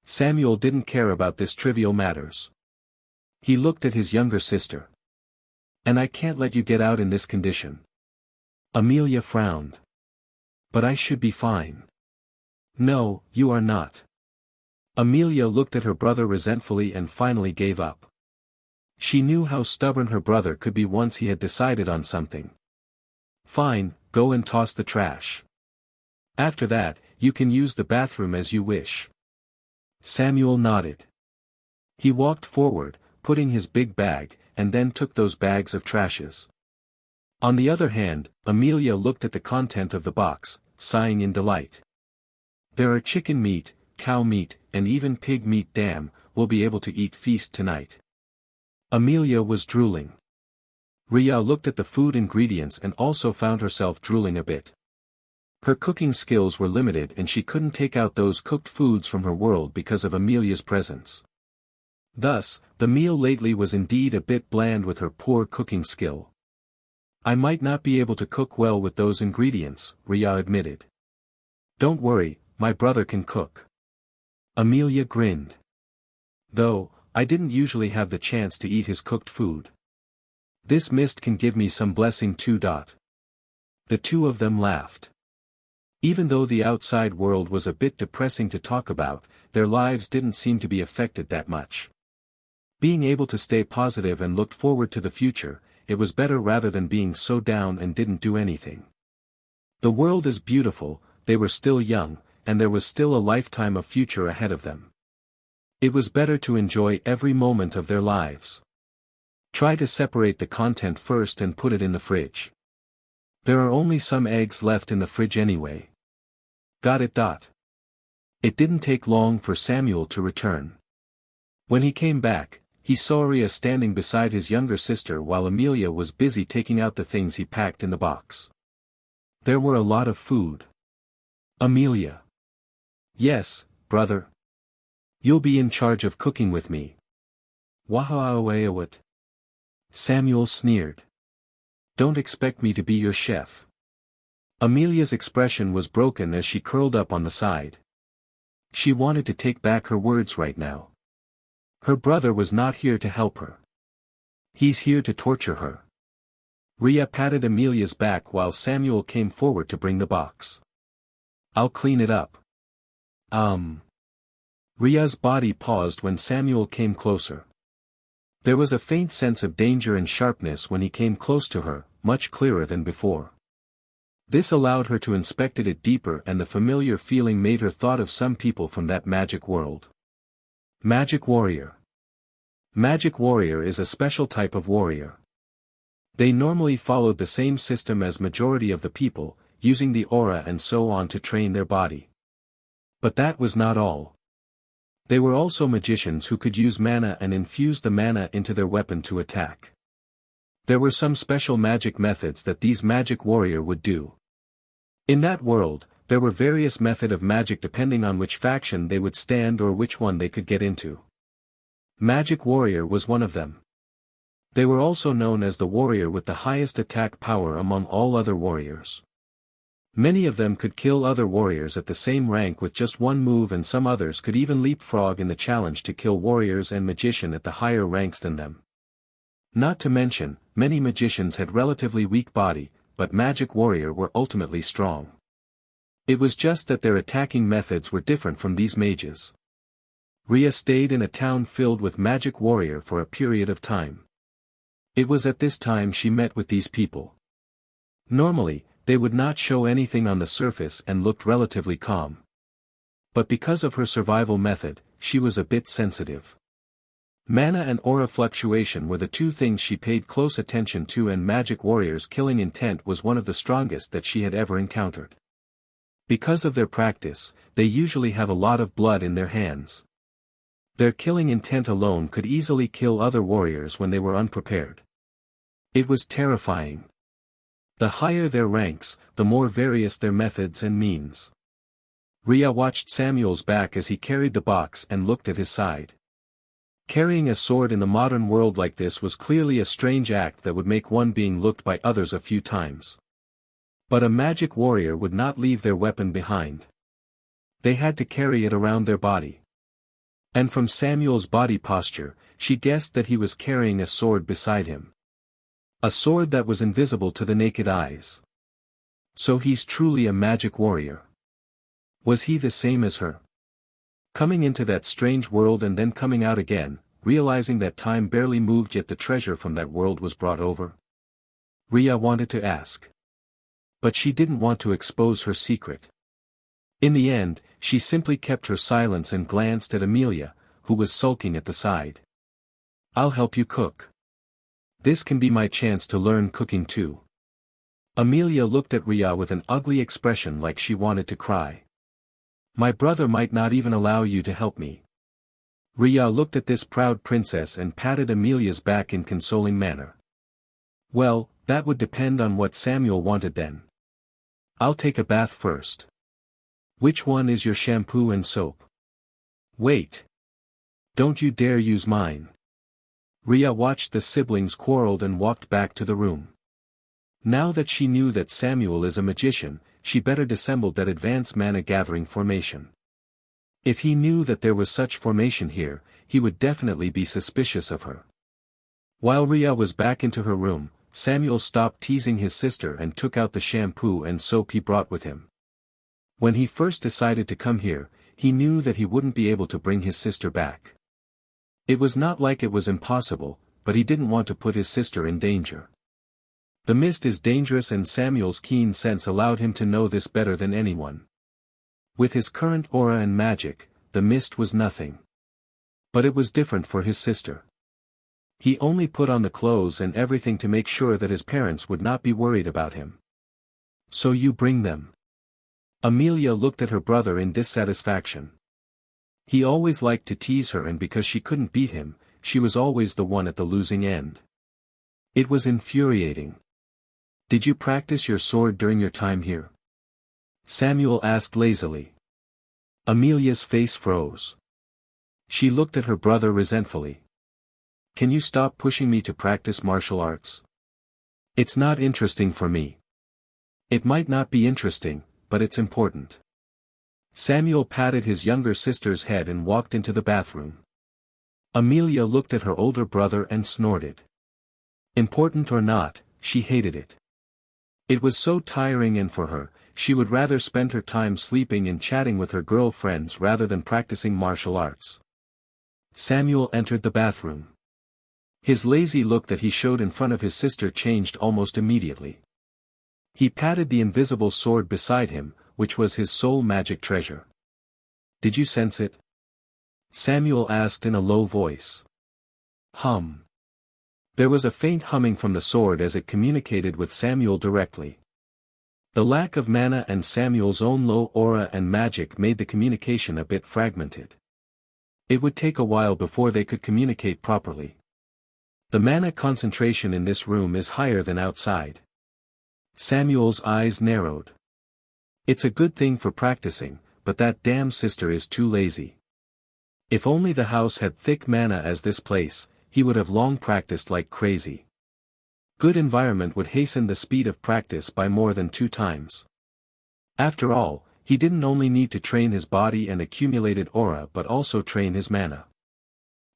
Samuel didn't care about this trivial matters. He looked at his younger sister. And I can't let you get out in this condition. Amelia frowned. But I should be fine. No, you are not. Amelia looked at her brother resentfully and finally gave up. She knew how stubborn her brother could be once he had decided on something. Fine, go and toss the trash. After that, you can use the bathroom as you wish. Samuel nodded. He walked forward, putting his big bag, and then took those bags of trashes. On the other hand, Amelia looked at the content of the box, sighing in delight. There are chicken meat, cow meat, and even pig meat. Damn, we'll be able to eat feast tonight. Amelia was drooling. Riya looked at the food ingredients and also found herself drooling a bit. Her cooking skills were limited and she couldn't take out those cooked foods from her world because of Amelia's presence. Thus, the meal lately was indeed a bit bland with her poor cooking skill. I might not be able to cook well with those ingredients, Riya admitted. Don't worry, my brother can cook. Amelia grinned. Though, I didn't usually have the chance to eat his cooked food. This mist can give me some blessing too. The two of them laughed. Even though the outside world was a bit depressing to talk about, their lives didn't seem to be affected that much. Being able to stay positive and looked forward to the future, it was better rather than being so down and didn't do anything. The world is beautiful, they were still young, and there was still a lifetime of future ahead of them. It was better to enjoy every moment of their lives. Try to separate the content first and put it in the fridge. There are only some eggs left in the fridge anyway. Got it. It didn't take long for Samuel to return. When he came back, he saw Riya standing beside his younger sister while Amelia was busy taking out the things he packed in the box. There were a lot of food. Amelia. Yes, brother. You'll be in charge of cooking with me. Wahaawayawat. Samuel sneered. Don't expect me to be your chef. Amelia's expression was broken as she curled up on the side. She wanted to take back her words right now. Her brother was not here to help her. He's here to torture her. Riya patted Amelia's back while Samuel came forward to bring the box. I'll clean it up. Riya's body paused when Samuel came closer. There was a faint sense of danger and sharpness when he came close to her, much clearer than before. This allowed her to inspect it deeper, and the familiar feeling made her thought of some people from that magic world. Magic warrior. Magic warrior is a special type of warrior. They normally followed the same system as majority of the people, using the aura and so on to train their body. But that was not all. They were also magicians who could use mana and infuse the mana into their weapon to attack. There were some special magic methods that these magic warrior would do. In that world, there were various methods of magic depending on which faction they would stand or which one they could get into. Magic warrior was one of them. They were also known as the warrior with the highest attack power among all other warriors. Many of them could kill other warriors at the same rank with just one move, and some others could even leapfrog in the challenge to kill warriors and magician at the higher ranks than them. Not to mention, many magicians had relatively weak body, but magic warrior were ultimately strong. It was just that their attacking methods were different from these mages. Riya stayed in a town filled with magic warrior for a period of time. It was at this time she met with these people. Normally, they would not show anything on the surface and looked relatively calm. But because of her survival method, she was a bit sensitive. Mana and aura fluctuation were the two things she paid close attention to, and magic warriors' killing intent was one of the strongest that she had ever encountered. Because of their practice, they usually have a lot of blood in their hands. Their killing intent alone could easily kill other warriors when they were unprepared. It was terrifying. The higher their ranks, the more various their methods and means. Riya watched Samuel's back as he carried the box and looked at his side. Carrying a sword in the modern world like this was clearly a strange act that would make one being looked by others a few times. But a magic warrior would not leave their weapon behind. They had to carry it around their body. And from Samuel's body posture, she guessed that he was carrying a sword beside him. A sword that was invisible to the naked eyes. So he's truly a magic warrior. Was he the same as her? Coming into that strange world and then coming out again, realizing that time barely moved yet the treasure from that world was brought over? Riya wanted to ask. But she didn't want to expose her secret. In the end, she simply kept her silence and glanced at Amelia, who was sulking at the side. I'll help you cook. This can be my chance to learn cooking too. Amelia looked at Riya with an ugly expression like she wanted to cry. My brother might not even allow you to help me. Riya looked at this proud princess and patted Amelia's back in consoling manner. Well, that would depend on what Samuel wanted then. I'll take a bath first. Which one is your shampoo and soap? Wait. Don't you dare use mine. Riya watched the siblings quarreled and walked back to the room. Now that she knew that Samuel is a magician, she better dissembled that advanced mana gathering formation. If he knew that there was such formation here, he would definitely be suspicious of her. While Riya was back into her room, Samuel stopped teasing his sister and took out the shampoo and soap he brought with him. When he first decided to come here, he knew that he wouldn't be able to bring his sister back. It was not like it was impossible, but he didn't want to put his sister in danger. The mist is dangerous and Samuel's keen sense allowed him to know this better than anyone. With his current aura and magic, the mist was nothing. But it was different for his sister. He only put on the clothes and everything to make sure that his parents would not be worried about him. So you bring them. Amelia looked at her brother in dissatisfaction. He always liked to tease her and because she couldn't beat him, she was always the one at the losing end. It was infuriating. Did you practice your sword during your time here? Samuel asked lazily. Amelia's face froze. She looked at her brother resentfully. Can you stop pushing me to practice martial arts? It's not interesting for me. It might not be interesting, but it's important. Samuel patted his younger sister's head and walked into the bathroom. Amelia looked at her older brother and snorted. Important or not, she hated it. It was so tiring and for her, she would rather spend her time sleeping and chatting with her girlfriends rather than practicing martial arts. Samuel entered the bathroom. His lazy look that he showed in front of his sister changed almost immediately. He patted the invisible sword beside him, which was his sole magic treasure. Did you sense it? Samuel asked in a low voice. Hum. There was a faint humming from the sword as it communicated with Samuel directly. The lack of mana and Samuel's own low aura and magic made the communication a bit fragmented. It would take a while before they could communicate properly. The mana concentration in this room is higher than outside. Samuel's eyes narrowed. It's a good thing for practicing, but that damn sister is too lazy. If only the house had thick mana as this place, he would have long practiced like crazy. Good environment would hasten the speed of practice by more than 2 times. After all, he didn't only need to train his body and accumulated aura but also train his mana.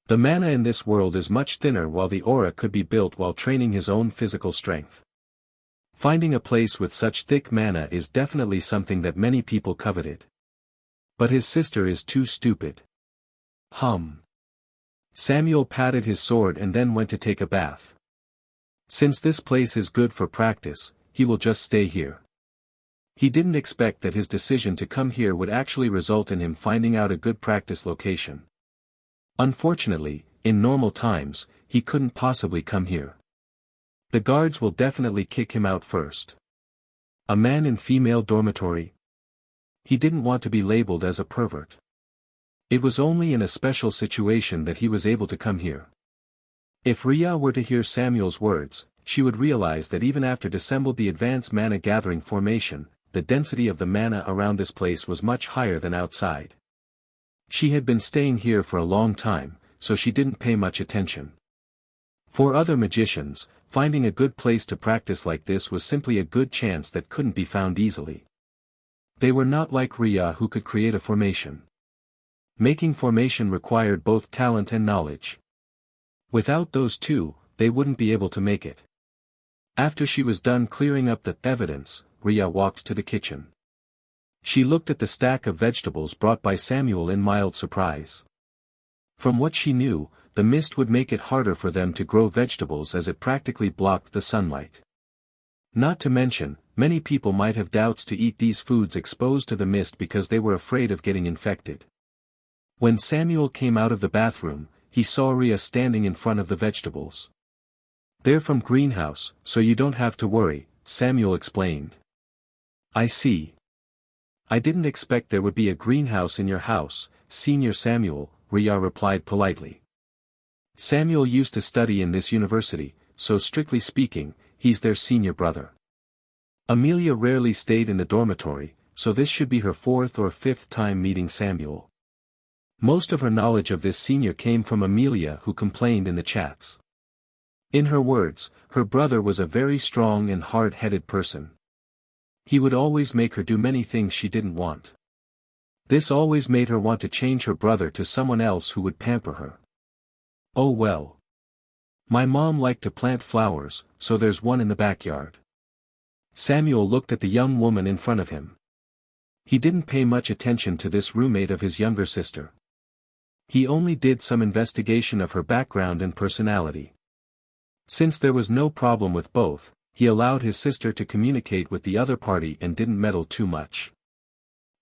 The mana in this world is much thinner while the aura could be built while training his own physical strength. Finding a place with such thick mana is definitely something that many people coveted. But his sister is too stupid. Hum. Samuel patted his sword and then went to take a bath. Since this place is good for practice, he will just stay here. He didn't expect that his decision to come here would actually result in him finding out a good practice location. Unfortunately, in normal times, he couldn't possibly come here. The guards will definitely kick him out first. A man in female dormitory? He didn't want to be labeled as a pervert. It was only in a special situation that he was able to come here. If Riya were to hear Samuel's words, she would realize that even after dissembled the advanced mana gathering formation, the density of the mana around this place was much higher than outside. She had been staying here for a long time, so she didn't pay much attention. For other magicians, finding a good place to practice like this was simply a good chance that couldn't be found easily. They were not like Riya who could create a formation. Making formation required both talent and knowledge. Without those two, they wouldn't be able to make it. After she was done clearing up the evidence, Riya walked to the kitchen. She looked at the stack of vegetables brought by Samuel in mild surprise. From what she knew, the mist would make it harder for them to grow vegetables as it practically blocked the sunlight. Not to mention, many people might have doubts to eat these foods exposed to the mist because they were afraid of getting infected. When Samuel came out of the bathroom, he saw Riya standing in front of the vegetables. They're from greenhouse, so you don't have to worry, Samuel explained. I see. I didn't expect there would be a greenhouse in your house, Senior Samuel, Riya replied politely. Samuel used to study in this university, so strictly speaking, he's their senior brother. Amelia rarely stayed in the dormitory, so this should be her 4th or 5th time meeting Samuel. Most of her knowledge of this senior came from Amelia who complained in the chats. In her words, her brother was a very strong and hard-headed person. He would always make her do many things she didn't want. This always made her want to change her brother to someone else who would pamper her. Oh well. My mom liked to plant flowers, so there's one in the backyard. Samuel looked at the young woman in front of him. He didn't pay much attention to this roommate of his younger sister. He only did some investigation of her background and personality. Since there was no problem with both, he allowed his sister to communicate with the other party and didn't meddle too much.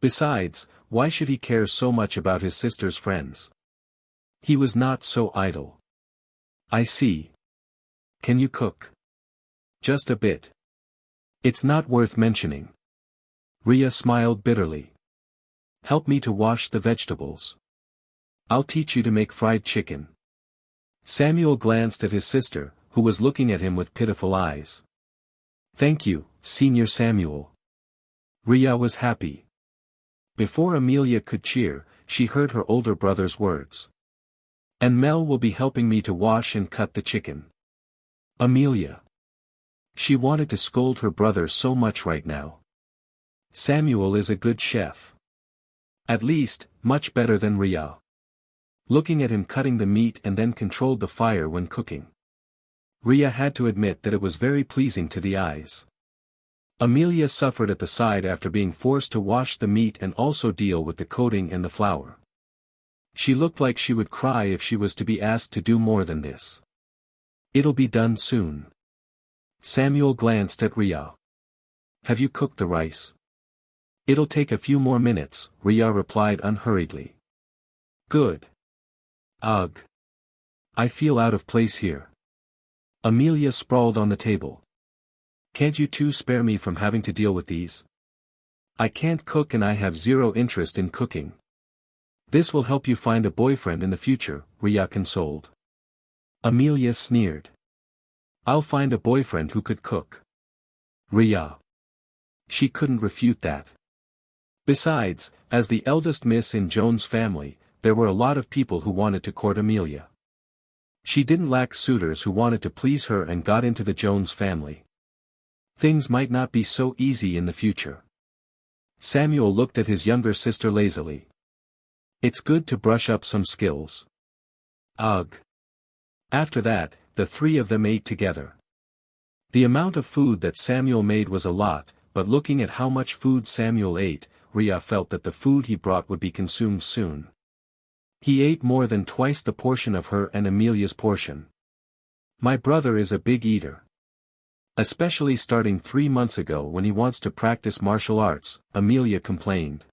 Besides, why should he care so much about his sister's friends? He was not so idle. I see. Can you cook? Just a bit. It's not worth mentioning. Riya smiled bitterly. Help me to wash the vegetables. I'll teach you to make fried chicken. Samuel glanced at his sister, who was looking at him with pitiful eyes. Thank you, Senior Samuel. Riya was happy. Before Amelia could cheer, she heard her older brother's words. And Mel will be helping me to wash and cut the chicken. Amelia. She wanted to scold her brother so much right now. Samuel is a good chef. At least, much better than Riya. Looking at him cutting the meat and then controlled the fire when cooking. Riya had to admit that it was very pleasing to the eyes. Amelia suffered at the side after being forced to wash the meat and also deal with the coating and the flour. She looked like she would cry if she was to be asked to do more than this. It'll be done soon. Samuel glanced at Riya. Have you cooked the rice? It'll take a few more minutes, Riya replied unhurriedly. Good. Ugh. I feel out of place here. Amelia sprawled on the table. Can't you two spare me from having to deal with these? I can't cook and I have zero interest in cooking. This will help you find a boyfriend in the future, Riya consoled. Amelia sneered. I'll find a boyfriend who could cook. Riya. She couldn't refute that. Besides, as the eldest miss in Joan's family, there were a lot of people who wanted to court Amelia. She didn't lack suitors who wanted to please her and got into the Jones family. Things might not be so easy in the future. Samuel looked at his younger sister lazily. It's good to brush up some skills. Ugh. After that, the three of them ate together. The amount of food that Samuel made was a lot, but looking at how much food Samuel ate, Riya felt that the food he brought would be consumed soon. He ate more than twice the portion of her and Amelia's portion. My brother is a big eater. Especially starting 3 months ago when he wants to practice martial arts, Amelia complained.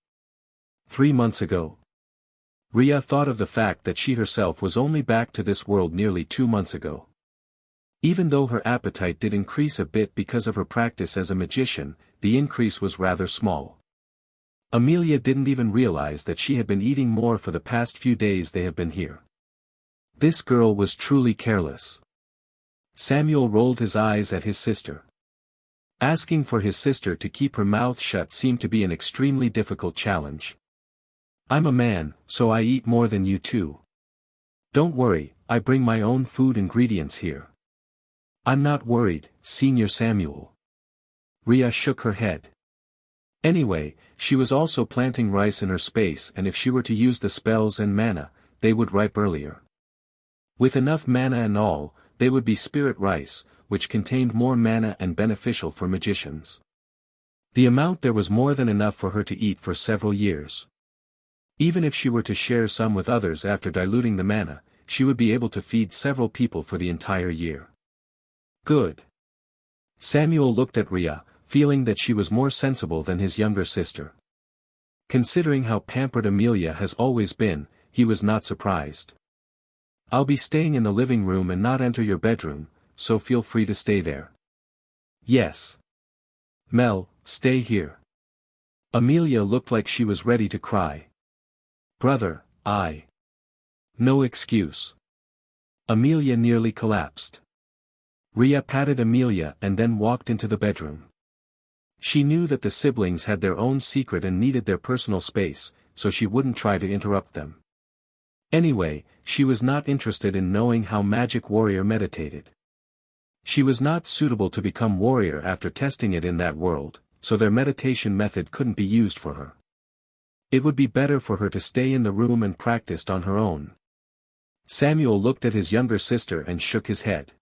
3 months ago? Riya thought of the fact that she herself was only back to this world nearly 2 months ago. Even though her appetite did increase a bit because of her practice as a magician, the increase was rather small. Amelia didn't even realize that she had been eating more for the past few days they have been here. This girl was truly careless. Samuel rolled his eyes at his sister. Asking for his sister to keep her mouth shut seemed to be an extremely difficult challenge. I'm a man, so I eat more than you two. Don't worry, I bring my own food ingredients here. I'm not worried, Senior Samuel. Riya shook her head. Anyway, she was also planting rice in her space, and if she were to use the spells and mana, they would ripe earlier. With enough mana and all, they would be spirit rice, which contained more mana and beneficial for magicians. The amount there was more than enough for her to eat for several years. Even if she were to share some with others after diluting the mana, she would be able to feed several people for the entire year. Good. Samuel looked at Riya, feeling that she was more sensible than his younger sister. Considering how pampered Amelia has always been, he was not surprised. I'll be staying in the living room and not enter your bedroom, so feel free to stay there. Yes. Mel, stay here. Amelia looked like she was ready to cry. Brother, No excuse. Amelia nearly collapsed. Riya patted Amelia and then walked into the bedroom. She knew that the siblings had their own secret and needed their personal space, so she wouldn't try to interrupt them. Anyway, she was not interested in knowing how Magic Warrior meditated. She was not suitable to become warrior after testing it in that world, so their meditation method couldn't be used for her. It would be better for her to stay in the room and practiced on her own. Samuel looked at his younger sister and shook his head.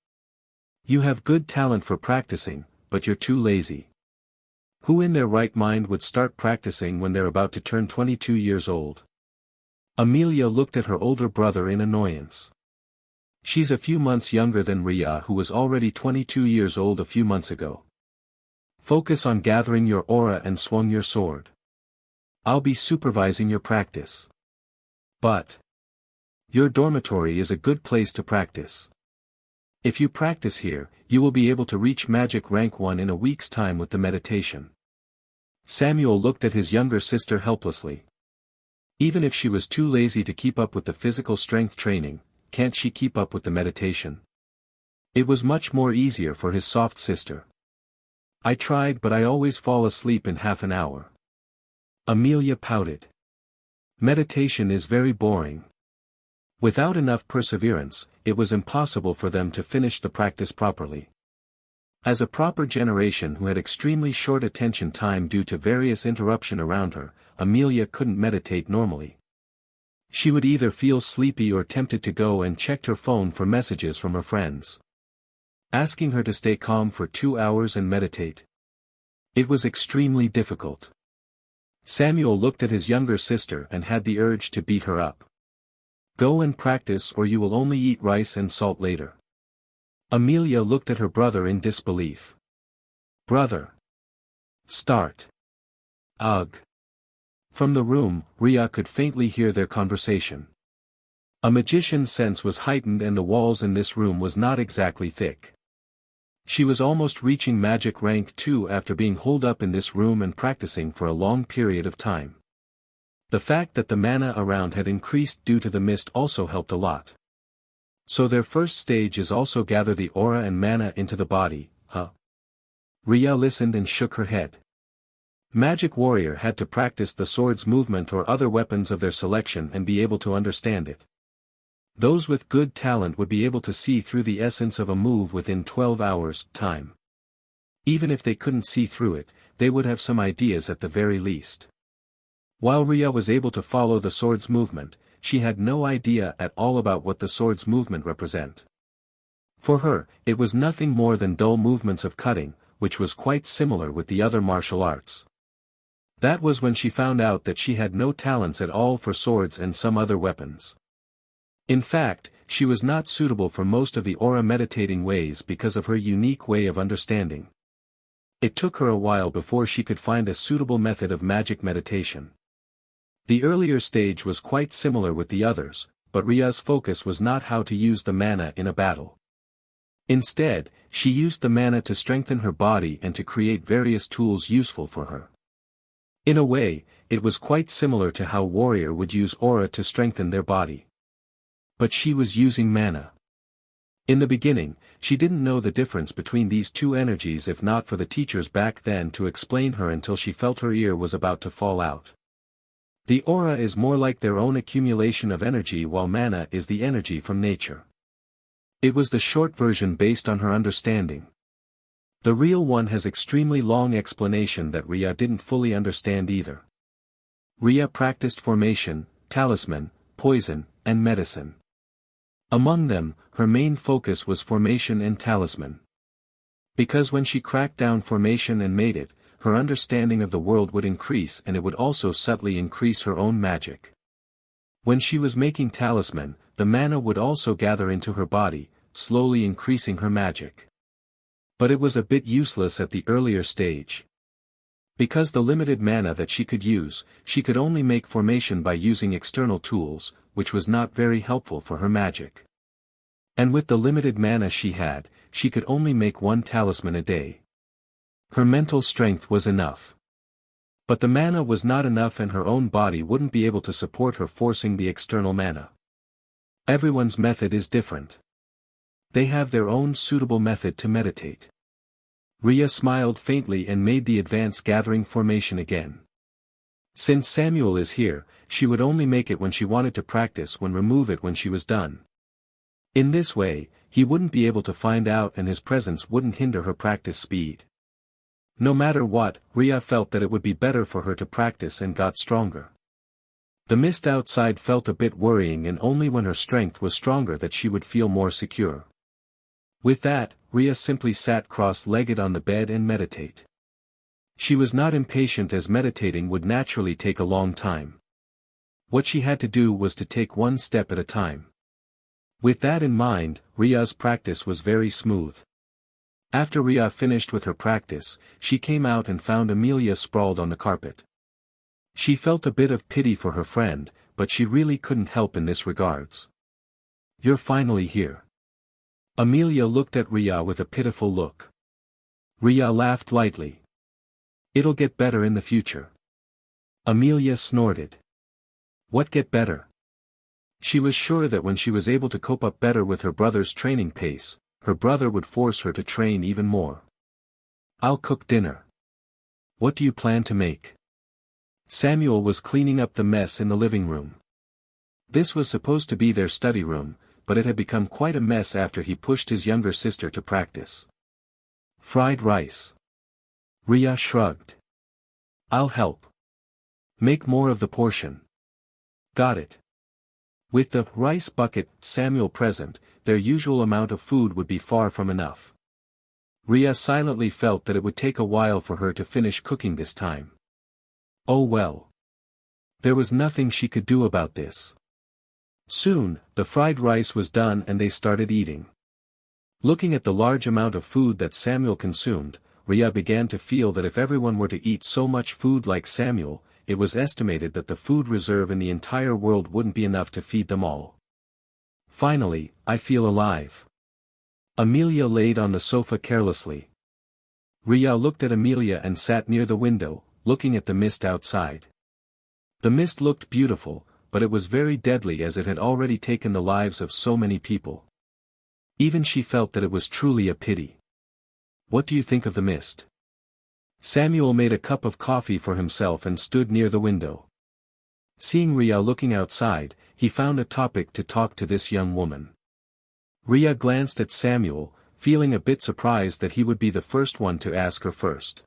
You have good talent for practicing, but you're too lazy. Who in their right mind would start practicing when they're about to turn 22 years old? Amelia looked at her older brother in annoyance. She's a few months younger than Riya, who was already 22 years old a few months ago. Focus on gathering your aura and swung your sword. I'll be supervising your practice. But your dormitory is a good place to practice. If you practice here, you will be able to reach magic rank 1 in a week's time with the meditation. Samuel looked at his younger sister helplessly. Even if she was too lazy to keep up with the physical strength training, can't she keep up with the meditation? It was much more easier for his soft sister. I tried, but I always fall asleep in half an hour. Amelia pouted. Meditation is very boring. Without enough perseverance, it was impossible for them to finish the practice properly. As a proper generation who had extremely short attention time due to various interruptions around her, Amelia couldn't meditate normally. She would either feel sleepy or tempted to go and check her phone for messages from her friends, asking her to stay calm for 2 hours and meditate. It was extremely difficult. Samuel looked at his younger sister and had the urge to beat her up. Go and practice, or you will only eat rice and salt later. Amelia looked at her brother in disbelief. Brother. Start. Ugh. From the room, Riya could faintly hear their conversation. A magician's sense was heightened, and the walls in this room was not exactly thick. She was almost reaching magic rank 2 after being holed up in this room and practicing for a long period of time. The fact that the mana around had increased due to the mist also helped a lot. So their first stage is also gather the aura and mana into the body, huh? Riya listened and shook her head. Magic warrior had to practice the sword's movement or other weapons of their selection and be able to understand it. Those with good talent would be able to see through the essence of a move within 12 hours' time. Even if they couldn't see through it, they would have some ideas at the very least. While Riya was able to follow the sword's movement, she had no idea at all about what the sword's movement represent. For her, it was nothing more than dull movements of cutting, which was quite similar with the other martial arts. That was when she found out that she had no talents at all for swords and some other weapons. In fact, she was not suitable for most of the aura meditating ways because of her unique way of understanding. It took her a while before she could find a suitable method of magic meditation. The earlier stage was quite similar with the others, but Riya's focus was not how to use the mana in a battle. Instead, she used the mana to strengthen her body and to create various tools useful for her. In a way, it was quite similar to how warrior would use aura to strengthen their body. But she was using mana. In the beginning, she didn't know the difference between these two energies if not for the teachers back then to explain her until she felt her ear was about to fall out. The aura is more like their own accumulation of energy, while mana is the energy from nature. It was the short version based on her understanding. The real one has extremely long explanation that Riya didn't fully understand either. Riya practiced formation, talisman, poison, and medicine. Among them, her main focus was formation and talisman. Because when she cracked down formation and made it, her understanding of the world would increase, and it would also subtly increase her own magic. When she was making talisman, the mana would also gather into her body, slowly increasing her magic. But it was a bit useless at the earlier stage. Because the limited mana that she could use, she could only make formation by using external tools, which was not very helpful for her magic. And with the limited mana she had, she could only make one talisman a day. Her mental strength was enough. But the mana was not enough, and her own body wouldn't be able to support her forcing the external mana. Everyone's method is different. They have their own suitable method to meditate. Riya smiled faintly and made the advance gathering formation again. Since Samuel is here, she would only make it when she wanted to practice, when remove it when she was done. In this way, he wouldn't be able to find out, and his presence wouldn't hinder her practice speed. No matter what, Riya felt that it would be better for her to practice and got stronger. The mist outside felt a bit worrying, and only when her strength was stronger that she would feel more secure. With that, Riya simply sat cross-legged on the bed and meditate. She was not impatient, as meditating would naturally take a long time. What she had to do was to take one step at a time. With that in mind, Riya's practice was very smooth. After Riya finished with her practice, she came out and found Amelia sprawled on the carpet. She felt a bit of pity for her friend, but she really couldn't help in this regards. "You're finally here." Amelia looked at Riya with a pitiful look. Riya laughed lightly. "It'll get better in the future." Amelia snorted. "What get better?" She was sure that when she was able to cope up better with her brother's training pace, her brother would force her to train even more. "I'll cook dinner." "What do you plan to make?" Samuel was cleaning up the mess in the living room. This was supposed to be their study room, but it had become quite a mess after he pushed his younger sister to practice. "Fried rice." Riya shrugged. "I'll help. Make more of the portion." "Got it." With the rice bucket Samuel present, their usual amount of food would be far from enough. Riya silently felt that it would take a while for her to finish cooking this time. Oh well. There was nothing she could do about this. Soon, the fried rice was done and they started eating. Looking at the large amount of food that Samuel consumed, Riya began to feel that if everyone were to eat so much food like Samuel, it was estimated that the food reserve in the entire world wouldn't be enough to feed them all. "Finally, I feel alive." Amelia laid on the sofa carelessly. Riya looked at Amelia and sat near the window, looking at the mist outside. The mist looked beautiful, but it was very deadly as it had already taken the lives of so many people. Even she felt that it was truly a pity. "What do you think of the mist?" Samuel made a cup of coffee for himself and stood near the window. Seeing Riya looking outside, he found a topic to talk to this young woman. Riya glanced at Samuel, feeling a bit surprised that he would be the first one to ask her first.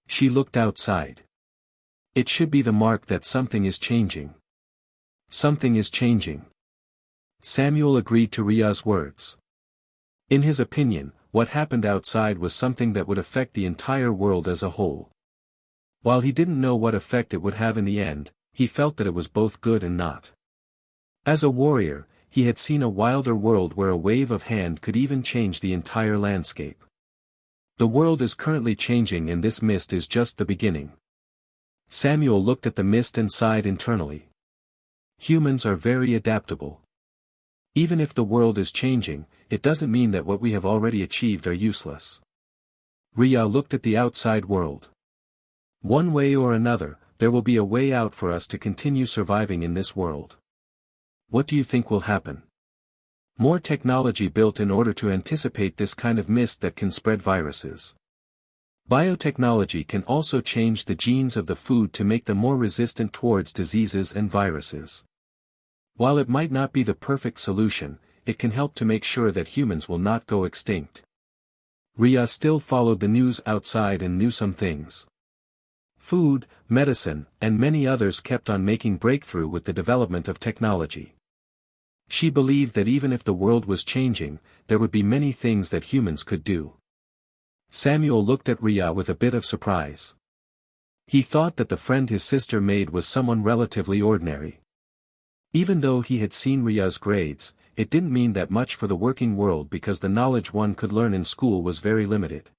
She looked outside. It should be the mark that something is changing. Something is changing. Samuel agreed to Riya's words. In his opinion, what happened outside was something that would affect the entire world as a whole. While he didn't know what effect it would have in the end, he felt that it was both good and not. As a warrior, he had seen a wilder world where a wave of hand could even change the entire landscape. The world is currently changing and this mist is just the beginning. Samuel looked at the mist and sighed internally. Humans are very adaptable. Even if the world is changing, it doesn't mean that what we have already achieved are useless. Riya looked at the outside world. One way or another, there will be a way out for us to continue surviving in this world. What do you think will happen? More technology built in order to anticipate this kind of mist that can spread viruses. Biotechnology can also change the genes of the food to make them more resistant towards diseases and viruses. While it might not be the perfect solution, it can help to make sure that humans will not go extinct. Riya still followed the news outside and knew some things. Food, medicine, and many others kept on making breakthrough with the development of technology. She believed that even if the world was changing, there would be many things that humans could do. Samuel looked at Riya with a bit of surprise. He thought that the friend his sister made was someone relatively ordinary. Even though he had seen Riya's grades, it didn't mean that much for the working world because the knowledge one could learn in school was very limited.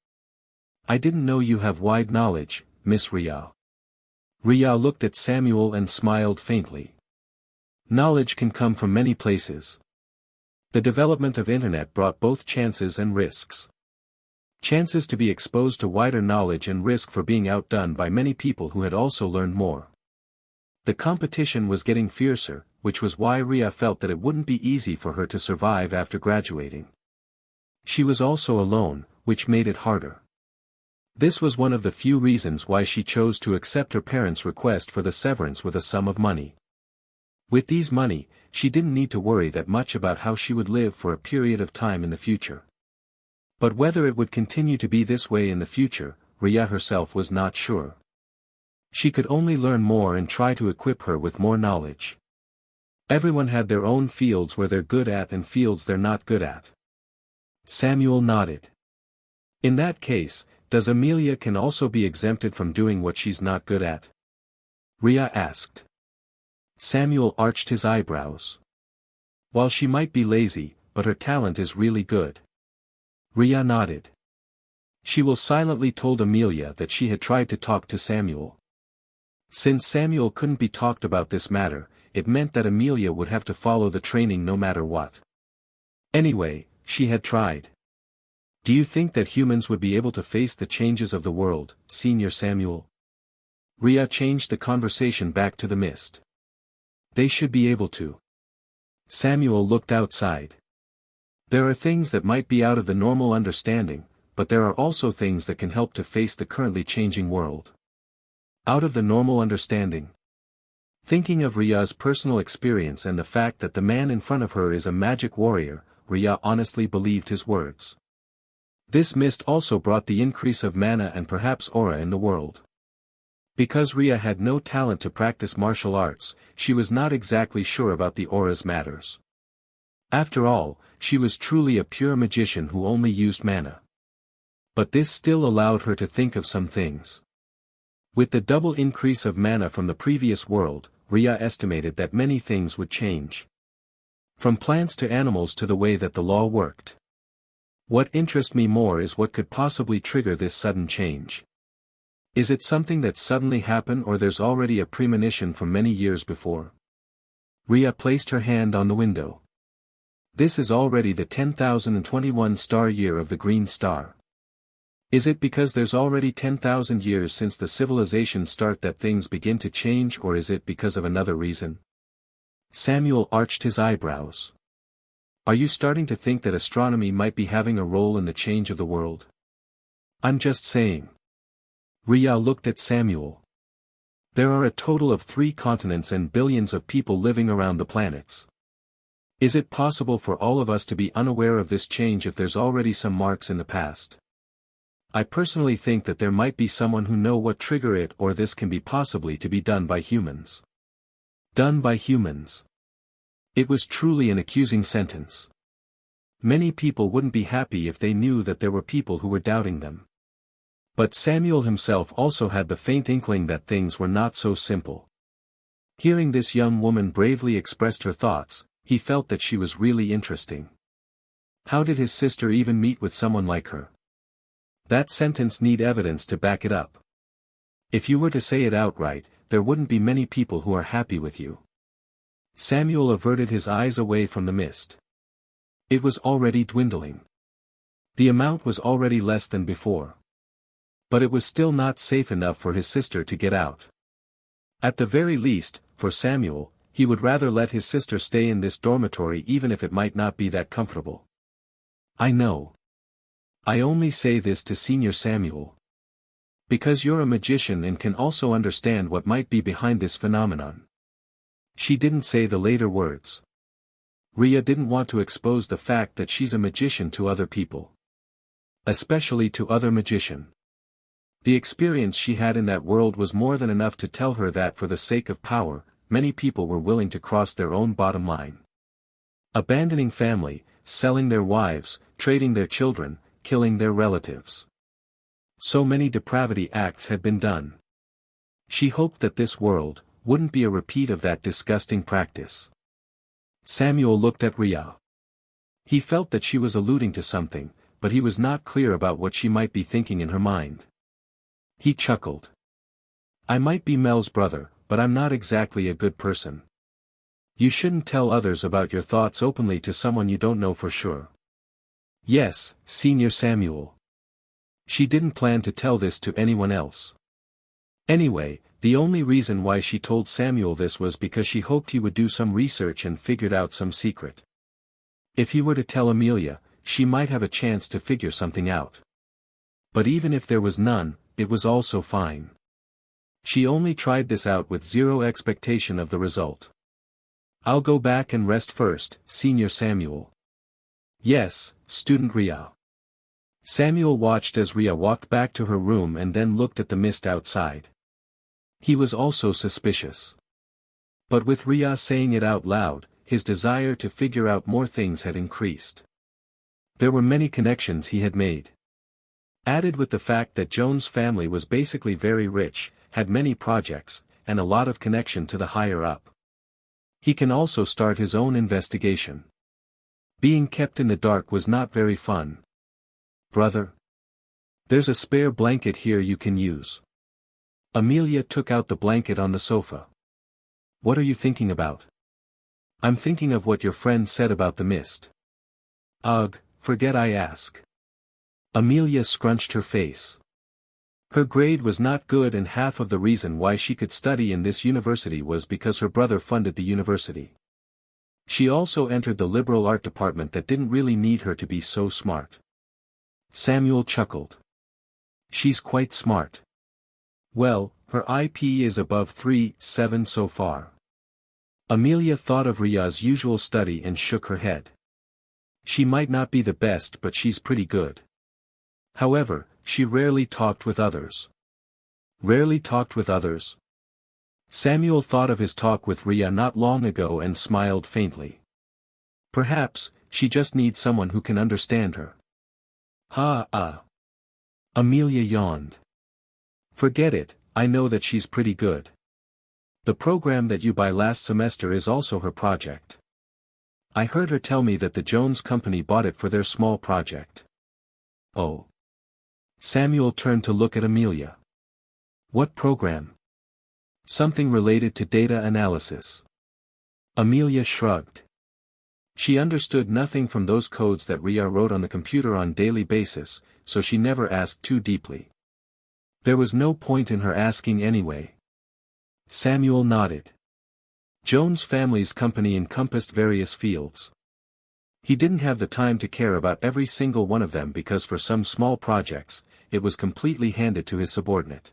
"I didn't know you have wide knowledge, Miss Riya." Riya looked at Samuel and smiled faintly. Knowledge can come from many places. The development of internet brought both chances and risks. Chances to be exposed to wider knowledge and risk for being outdone by many people who had also learned more. The competition was getting fiercer, which was why Riya felt that it wouldn't be easy for her to survive after graduating. She was also alone, which made it harder. This was one of the few reasons why she chose to accept her parents' request for the severance with a sum of money. With these money, she didn't need to worry that much about how she would live for a period of time in the future. But whether it would continue to be this way in the future, Riya herself was not sure. She could only learn more and try to equip her with more knowledge. Everyone had their own fields where they're good at and fields they're not good at. Samuel nodded. In that case, does Amelia can also be exempted from doing what she's not good at? Riya asked. Samuel arched his eyebrows. While she might be lazy, but her talent is really good. Riya nodded. She will silently told Amelia that she had tried to talk to Samuel. Since Samuel couldn't be talked about this matter, it meant that Amelia would have to follow the training no matter what. Anyway, she had tried. Do you think that humans would be able to face the changes of the world, Senior Samuel? Riya changed the conversation back to the mist. They should be able to. Samuel looked outside. There are things that might be out of the normal understanding, but there are also things that can help to face the currently changing world. Out of the normal understanding. Thinking of Riya's personal experience and the fact that the man in front of her is a magic warrior, Riya honestly believed his words. This mist also brought the increase of mana and perhaps aura in the world. Because Riya had no talent to practice martial arts, she was not exactly sure about the aura's matters. After all, she was truly a pure magician who only used mana. But this still allowed her to think of some things. With the double increase of mana from the previous world, Riya estimated that many things would change. From plants to animals to the way that the law worked. What interests me more is what could possibly trigger this sudden change. Is it something that suddenly happened or there's already a premonition from many years before? Riya placed her hand on the window. This is already the 10,021 star year of the green star. Is it because there's already 10,000 years since the civilization start that things begin to change, or is it because of another reason? Samuel arched his eyebrows. Are you starting to think that astronomy might be having a role in the change of the world? I'm just saying. Riya looked at Samuel. There are a total of 3 continents and billions of people living around the planets. Is it possible for all of us to be unaware of this change if there's already some marks in the past? I personally think that there might be someone who know what trigger it, or this can be possibly to be done by humans. Done by humans. It was truly an accusing sentence. Many people wouldn't be happy if they knew that there were people who were doubting them. But Samuel himself also had the faint inkling that things were not so simple. Hearing this young woman bravely express her thoughts, he felt that she was really interesting. How did his sister even meet with someone like her? That sentence need evidence to back it up. If you were to say it outright, there wouldn't be many people who are happy with you. Samuel averted his eyes away from the mist. It was already dwindling. The amount was already less than before. But it was still not safe enough for his sister to get out. At the very least, for Samuel, he would rather let his sister stay in this dormitory even if it might not be that comfortable. I know. I only say this to Senior Samuel. Because you're a magician and can also understand what might be behind this phenomenon. She didn't say the later words. Riya didn't want to expose the fact that she's a magician to other people. Especially to other magician. The experience she had in that world was more than enough to tell her that for the sake of power, many people were willing to cross their own bottom line. Abandoning family, selling their wives, trading their children, killing their relatives. So many depravity acts had been done. She hoped that this world wouldn't be a repeat of that disgusting practice. Samuel looked at Riya. He felt that she was alluding to something, but he was not clear about what she might be thinking in her mind. He chuckled. I might be Mel's brother, but I'm not exactly a good person. You shouldn't tell others about your thoughts openly to someone you don't know for sure. Yes, Senior Samuel. She didn't plan to tell this to anyone else. Anyway, the only reason why she told Samuel this was because she hoped he would do some research and figured out some secret. If he were to tell Amelia, she might have a chance to figure something out. But even if there was none, it was also fine. She only tried this out with zero expectation of the result. I'll go back and rest first, Senior Samuel. Yes, Student Riya. Samuel watched as Riya walked back to her room and then looked at the mist outside. He was also suspicious. But with Riya saying it out loud, his desire to figure out more things had increased. There were many connections he had made. Added with the fact that Joan's family was basically very rich, had many projects, and a lot of connection to the higher up. He can also start his own investigation. Being kept in the dark was not very fun. Brother? There's a spare blanket here you can use. Amelia took out the blanket on the sofa. What are you thinking about? I'm thinking of what your friend said about the mist. Ugh, forget I ask. Amelia scrunched her face. Her grade was not good, and half of the reason why she could study in this university was because her brother funded the university. She also entered the liberal art department that didn't really need her to be so smart. Samuel chuckled. She's quite smart. Well, her IP is above 3.7 so far. Amelia thought of Riya's usual study and shook her head. She might not be the best, but she's pretty good. However, she rarely talked with others. Rarely talked with others? Samuel thought of his talk with Riya not long ago and smiled faintly. Perhaps, she just needs someone who can understand her. Amelia yawned. Forget it, I know that she's pretty good. The program that you buy last semester is also her project. I heard her tell me that the Jones Company bought it for their small project. Oh. Samuel turned to look at Amelia. What program? Something related to data analysis. Amelia shrugged. She understood nothing from those codes that Riya wrote on the computer on a daily basis, so she never asked too deeply. There was no point in her asking anyway. Samuel nodded. Jones' family's company encompassed various fields. He didn't have the time to care about every single one of them because for some small projects, it was completely handed to his subordinate.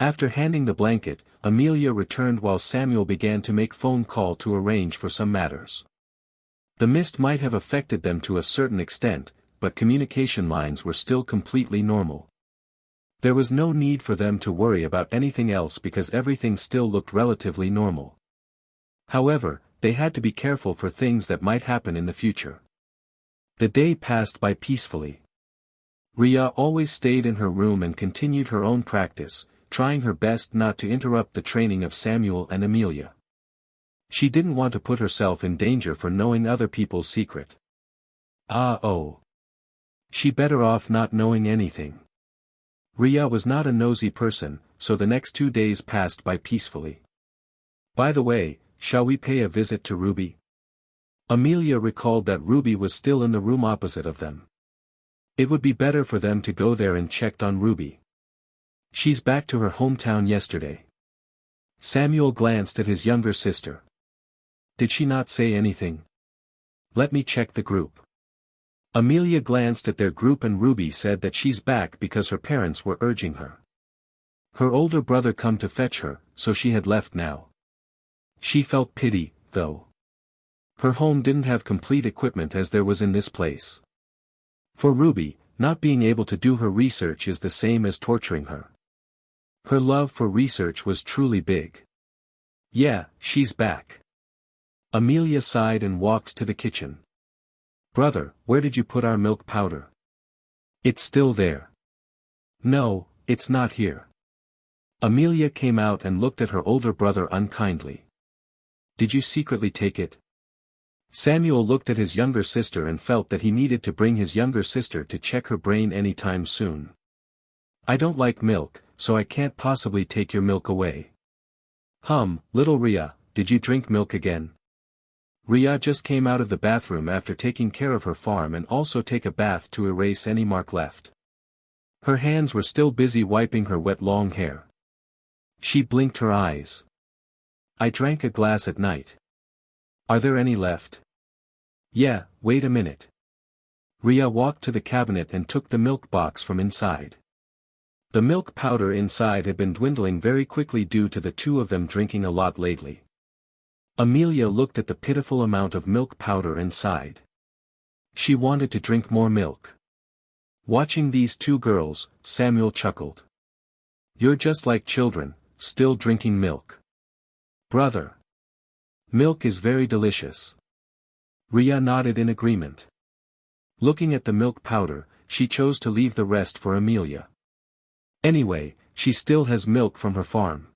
After handing the blanket, Amelia returned while Samuel began to make phone call to arrange for some matters. The mist might have affected them to a certain extent, but communication lines were still completely normal. There was no need for them to worry about anything else because everything still looked relatively normal. However, they had to be careful for things that might happen in the future. The day passed by peacefully. Riya always stayed in her room and continued her own practice, trying her best not to interrupt the training of Samuel and Amelia. She didn't want to put herself in danger for knowing other people's secret. She better off not knowing anything. Riya was not a nosy person, so the next 2 days passed by peacefully. By the way, shall we pay a visit to Ruby? Amelia recalled that Ruby was still in the room opposite of them. It would be better for them to go there and check on Ruby. She's back to her hometown yesterday. Samuel glanced at his younger sister. Did she not say anything? Let me check the group. Amelia glanced at their group and Ruby said that she's back because her parents were urging her. Her older brother come to fetch her, so she had left now. She felt pity, though. Her home didn't have complete equipment as there was in this place. For Ruby, not being able to do her research is the same as torturing her. Her love for research was truly big. Yeah, she's back. Amelia sighed and walked to the kitchen. Brother, where did you put our milk powder? It's still there. No, it's not here. Amelia came out and looked at her older brother unkindly. Did you secretly take it? Samuel looked at his younger sister and felt that he needed to bring his younger sister to check her brain anytime soon. I don't like milk, so I can't possibly take your milk away. Little Riya, did you drink milk again? Riya just came out of the bathroom after taking care of her farm and also take a bath to erase any mark left. Her hands were still busy wiping her wet long hair. She blinked her eyes. I drank a glass at night. Are there any left? Yeah, wait a minute. Riya walked to the cabinet and took the milk box from inside. The milk powder inside had been dwindling very quickly due to the two of them drinking a lot lately. Amelia looked at the pitiful amount of milk powder inside. She wanted to drink more milk. Watching these two girls, Samuel chuckled. You're just like children, still drinking milk. Brother. Milk is very delicious. Riya nodded in agreement. Looking at the milk powder, she chose to leave the rest for Amelia. Anyway, she still has milk from her farm.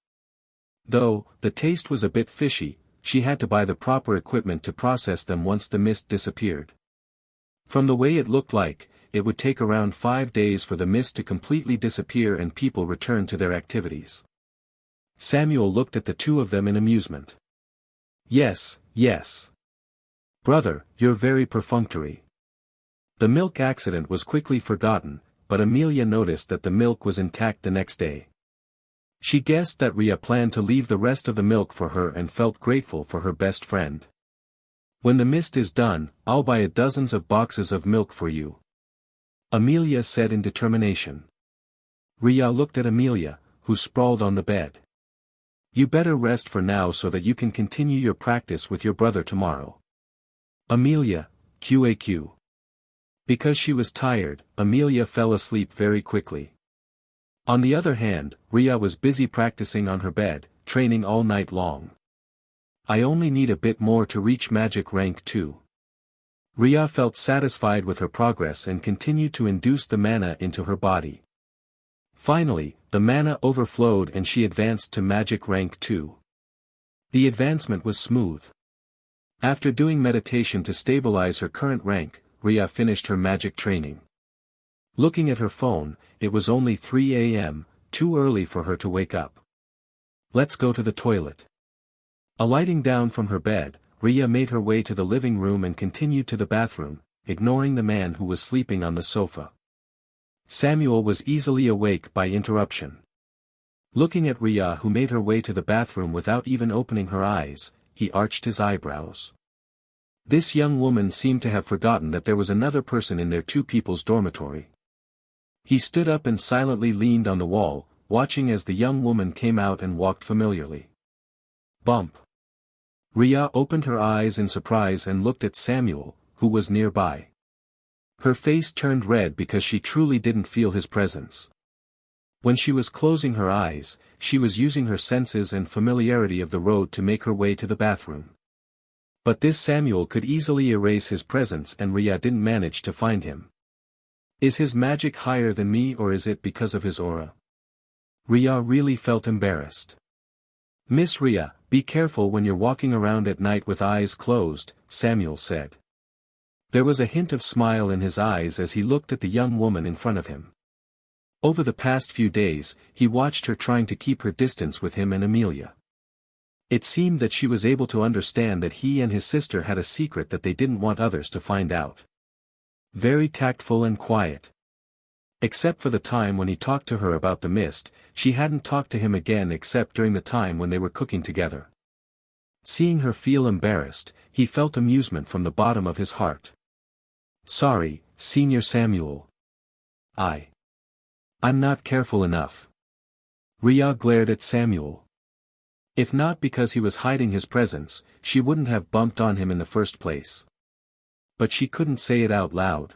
Though, the taste was a bit fishy, she had to buy the proper equipment to process them once the mist disappeared. From the way it looked like, it would take around 5 days for the mist to completely disappear and people return to their activities. Samuel looked at the two of them in amusement. Yes, yes. Brother, you're very perfunctory. The milk accident was quickly forgotten, but Amelia noticed that the milk was intact the next day. She guessed that Riya planned to leave the rest of the milk for her and felt grateful for her best friend. When the mist is done, I'll buy dozens of boxes of milk for you, Amelia said in determination. Riya looked at Amelia, who sprawled on the bed. You better rest for now so that you can continue your practice with your brother tomorrow. Amelia, QAQ. Because she was tired, Amelia fell asleep very quickly. On the other hand, Riya was busy practicing on her bed, training all night long. I only need a bit more to reach magic rank 2. Riya felt satisfied with her progress and continued to induce the mana into her body. Finally, the mana overflowed and she advanced to magic rank 2. The advancement was smooth. After doing meditation to stabilize her current rank, Riya finished her magic training. Looking at her phone, it was only 3 a.m., too early for her to wake up. Let's go to the toilet. Alighting down from her bed, Riya made her way to the living room and continued to the bathroom, ignoring the man who was sleeping on the sofa. Samuel was easily awake by interruption. Looking at Riya, who made her way to the bathroom without even opening her eyes, he arched his eyebrows. This young woman seemed to have forgotten that there was another person in their two people's dormitory. He stood up and silently leaned on the wall, watching as the young woman came out and walked familiarly. Bump. Riya opened her eyes in surprise and looked at Samuel, who was nearby. Her face turned red because she truly didn't feel his presence. When she was closing her eyes, she was using her senses and familiarity of the road to make her way to the bathroom. But this Samuel could easily erase his presence and Riya didn't manage to find him. Is his magic higher than me or is it because of his aura? Riya really felt embarrassed. Miss Riya, be careful when you're walking around at night with eyes closed, Samuel said. There was a hint of smile in his eyes as he looked at the young woman in front of him. Over the past few days, he watched her trying to keep her distance with him and Amelia. It seemed that she was able to understand that he and his sister had a secret that they didn't want others to find out. Very tactful and quiet. Except for the time when he talked to her about the mist, she hadn't talked to him again except during the time when they were cooking together. Seeing her feel embarrassed, he felt amusement from the bottom of his heart. Sorry, Senior Samuel. I'm not careful enough. Riya glared at Samuel. If not because he was hiding his presence, she wouldn't have bumped on him in the first place. But she couldn't say it out loud.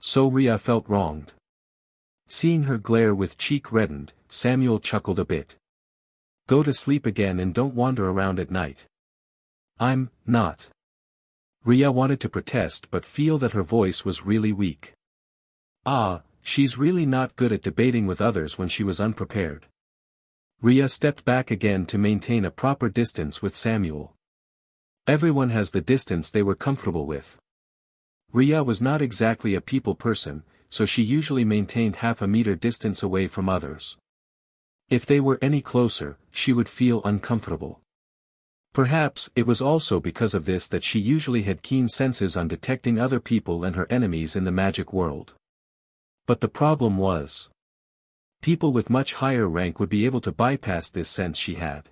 So Riya felt wronged. Seeing her glare with cheek reddened, Samuel chuckled a bit. Go to sleep again and don't wander around at night. I'm not. Riya wanted to protest but feel that her voice was really weak. She's really not good at debating with others when she was unprepared. Riya stepped back again to maintain a proper distance with Samuel. Everyone has the distance they were comfortable with. Riya was not exactly a people person, so she usually maintained half a meter distance away from others. If they were any closer, she would feel uncomfortable. Perhaps it was also because of this that she usually had keen senses on detecting other people and her enemies in the magic world. But the problem was, people with much higher rank would be able to bypass this sense she had.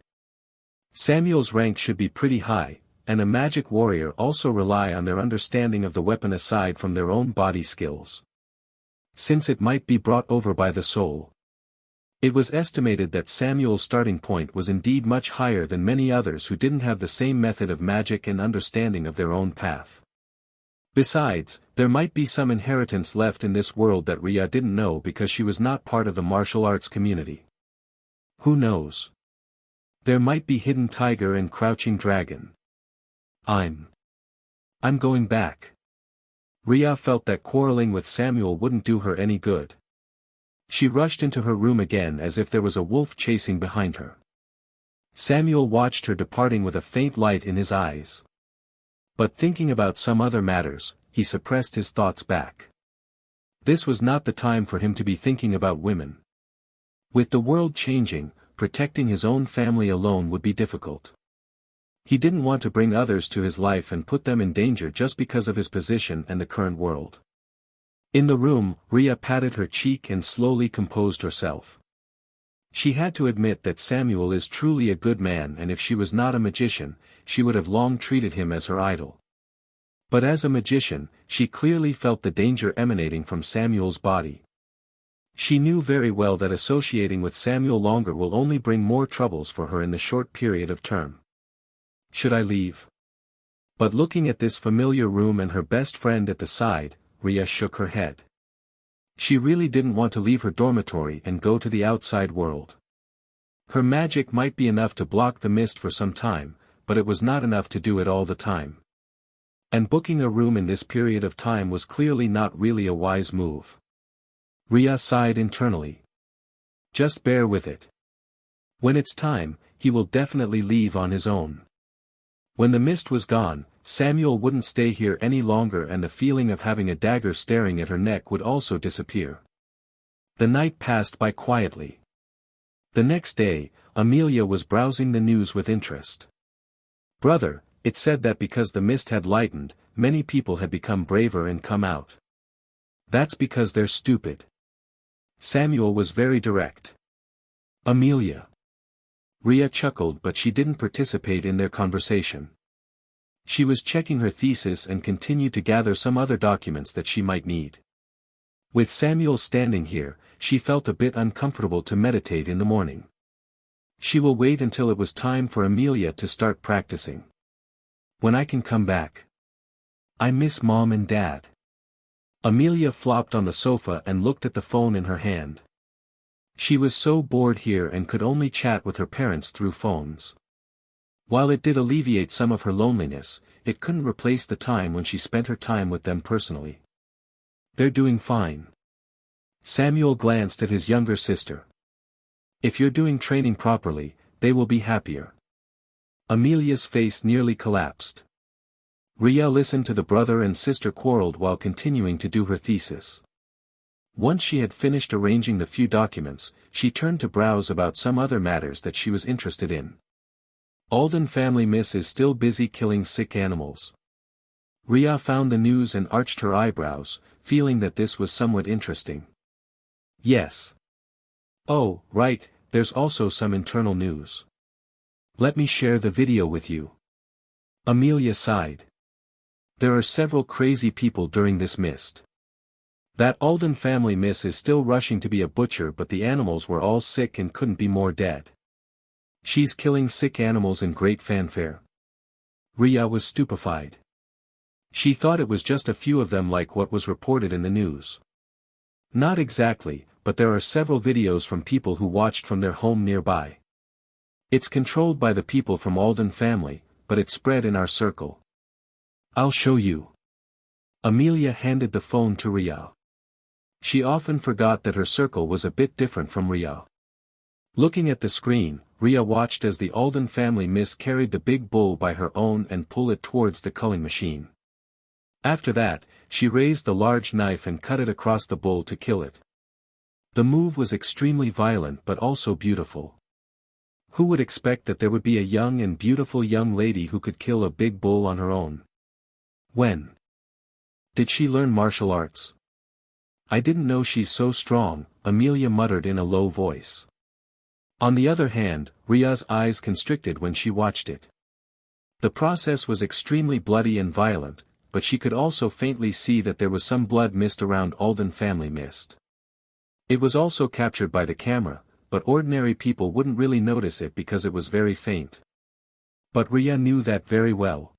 Samuel's rank should be pretty high, and a magic warrior also rely on their understanding of the weapon aside from their own body skills. Since it might be brought over by the soul. It was estimated that Samuel's starting point was indeed much higher than many others who didn't have the same method of magic and understanding of their own path. Besides, there might be some inheritance left in this world that Riya didn't know because she was not part of the martial arts community. Who knows? There might be hidden tiger and crouching dragon. I'm going back. Riya felt that quarreling with Samuel wouldn't do her any good. She rushed into her room again as if there was a wolf chasing behind her. Samuel watched her departing with a faint light in his eyes. But thinking about some other matters, he suppressed his thoughts back. This was not the time for him to be thinking about women. With the world changing, protecting his own family alone would be difficult. He didn't want to bring others to his life and put them in danger just because of his position and the current world. In the room, Riya patted her cheek and slowly composed herself. She had to admit that Samuel is truly a good man, and if she was not a magician, she would have long treated him as her idol. But as a magician, she clearly felt the danger emanating from Samuel's body. She knew very well that associating with Samuel longer will only bring more troubles for her in the short period of term. Should I leave? But looking at this familiar room and her best friend at the side, Riya shook her head. She really didn't want to leave her dormitory and go to the outside world. Her magic might be enough to block the mist for some time, but it was not enough to do it all the time. And booking a room in this period of time was clearly not really a wise move. Riya sighed internally. Just bear with it. When it's time, he will definitely leave on his own. When the mist was gone, Samuel wouldn't stay here any longer, and the feeling of having a dagger staring at her neck would also disappear. The night passed by quietly. The next day, Amelia was browsing the news with interest. Brother, it said that because the mist had lightened, many people had become braver and come out. That's because they're stupid. Samuel was very direct. Amelia. Riya chuckled, but she didn't participate in their conversation. She was checking her thesis and continued to gather some other documents that she might need. With Samuel standing here, she felt a bit uncomfortable to meditate in the morning. She will wait until it was time for Amelia to start practicing. When I can come back. I miss Mom and Dad. Amelia flopped on the sofa and looked at the phone in her hand. She was so bored here and could only chat with her parents through phones. While it did alleviate some of her loneliness, it couldn't replace the time when she spent her time with them personally. They're doing fine. Samuel glanced at his younger sister. If you're doing training properly, they will be happier. Amelia's face nearly collapsed. Riya listened to the brother and sister quarreled while continuing to do her thesis. Once she had finished arranging the few documents, she turned to browse about some other matters that she was interested in. Alden family miss is still busy killing sick animals. Riya found the news and arched her eyebrows, feeling that this was somewhat interesting. Yes. Oh, right, there's also some internal news. Let me share the video with you. Amelia sighed. There are several crazy people during this mist. That Alden family miss is still rushing to be a butcher, but the animals were all sick and couldn't be more dead. She's killing sick animals in great fanfare. Riya was stupefied. She thought it was just a few of them like what was reported in the news. Not exactly, but there are several videos from people who watched from their home nearby. It's controlled by the people from Alden family, but it spread in our circle. I'll show you. Amelia handed the phone to Riya. She often forgot that her circle was a bit different from Riya. Looking at the screen, Riya watched as the Alden family miss carried the big bull by her own and pull it towards the culling machine. After that, she raised the large knife and cut it across the bull to kill it. The move was extremely violent but also beautiful. Who would expect that there would be a young and beautiful young lady who could kill a big bull on her own? When did she learn martial arts? I didn't know she's so strong, Amelia muttered in a low voice. On the other hand, Riya's eyes constricted when she watched it. The process was extremely bloody and violent, but she could also faintly see that there was some blood mist around Alden family mist. It was also captured by the camera, but ordinary people wouldn't really notice it because it was very faint. But Riya knew that very well.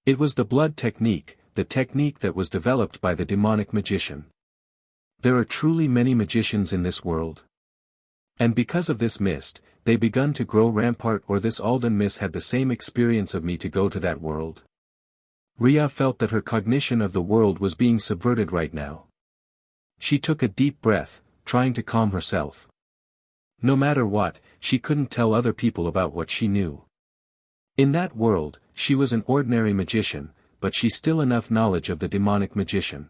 It was the blood technique, the technique that was developed by the demonic magician. There are truly many magicians in this world. And because of this mist, they begun to grow rampart, or this Alden miss had the same experience of me to go to that world. Riya felt that her cognition of the world was being subverted right now. She took a deep breath, trying to calm herself. No matter what, she couldn't tell other people about what she knew. In that world, she was an ordinary magician, but she still enough knowledge of the demonic magician.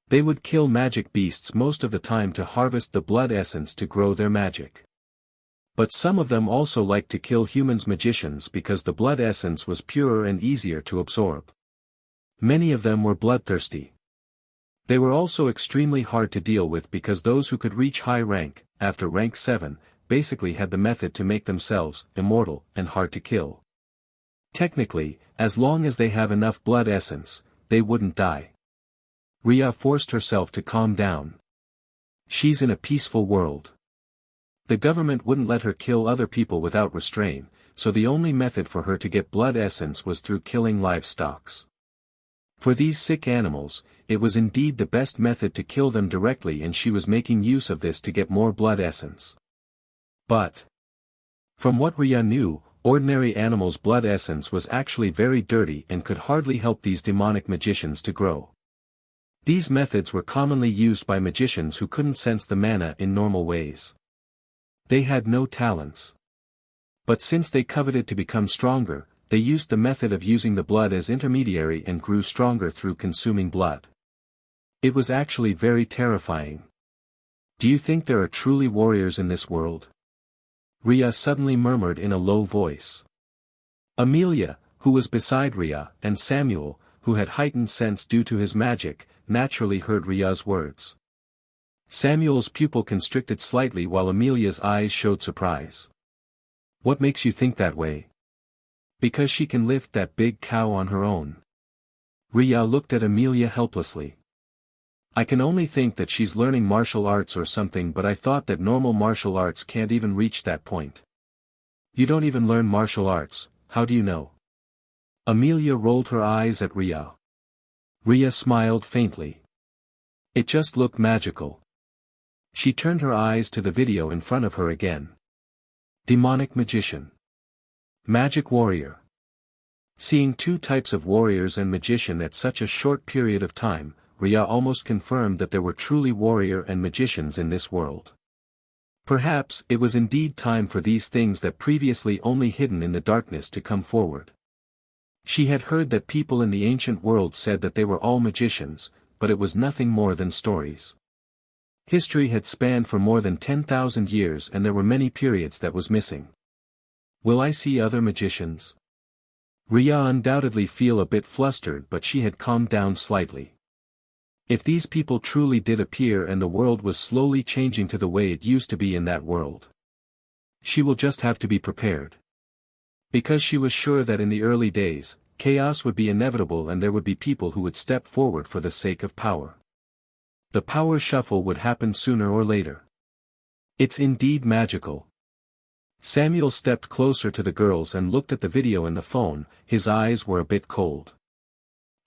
They would kill magic beasts most of the time to harvest the blood essence to grow their magic. But some of them also liked to kill humans magicians because the blood essence was purer and easier to absorb. Many of them were bloodthirsty. They were also extremely hard to deal with because those who could reach high rank, after rank 7, basically had the method to make themselves immortal and hard to kill. Technically, as long as they have enough blood essence, they wouldn't die. Riya forced herself to calm down. She's in a peaceful world. The government wouldn't let her kill other people without restraint, so the only method for her to get blood essence was through killing livestock. For these sick animals, it was indeed the best method to kill them directly, and she was making use of this to get more blood essence. But from what Riya knew, ordinary animals' blood essence was actually very dirty and could hardly help these demonic magicians to grow. These methods were commonly used by magicians who couldn't sense the mana in normal ways. They had no talents. But since they coveted to become stronger, they used the method of using the blood as intermediary and grew stronger through consuming blood. It was actually very terrifying. Do you think there are truly warriors in this world? Riya suddenly murmured in a low voice. Amelia, who was beside Riya, and Samuel, who had heightened sense due to his magic, naturally heard Riya's words. Samuel's pupil constricted slightly while Amelia's eyes showed surprise. What makes you think that way? Because she can lift that big cow on her own. Riya looked at Amelia helplessly. I can only think that she's learning martial arts or something, but I thought that normal martial arts can't even reach that point. You don't even learn martial arts, how do you know? Amelia rolled her eyes at Riya. Riya smiled faintly. It just looked magical. She turned her eyes to the video in front of her again. Demonic magician. Magic warrior. Seeing two types of warriors and magician at such a short period of time, Riya almost confirmed that there were truly warrior and magicians in this world. Perhaps it was indeed time for these things that previously only hidden in the darkness to come forward. She had heard that people in the ancient world said that they were all magicians, but it was nothing more than stories. History had spanned for more than 10,000 years and there were many periods that was missing. Will I see other magicians? Riya undoubtedly feel a bit flustered, but she had calmed down slightly. If these people truly did appear and the world was slowly changing to the way it used to be in that world, she will just have to be prepared. Because she was sure that in the early days, chaos would be inevitable and there would be people who would step forward for the sake of power. The power shuffle would happen sooner or later. It's indeed magical. Samuel stepped closer to the girls and looked at the video in the phone. His eyes were a bit cold.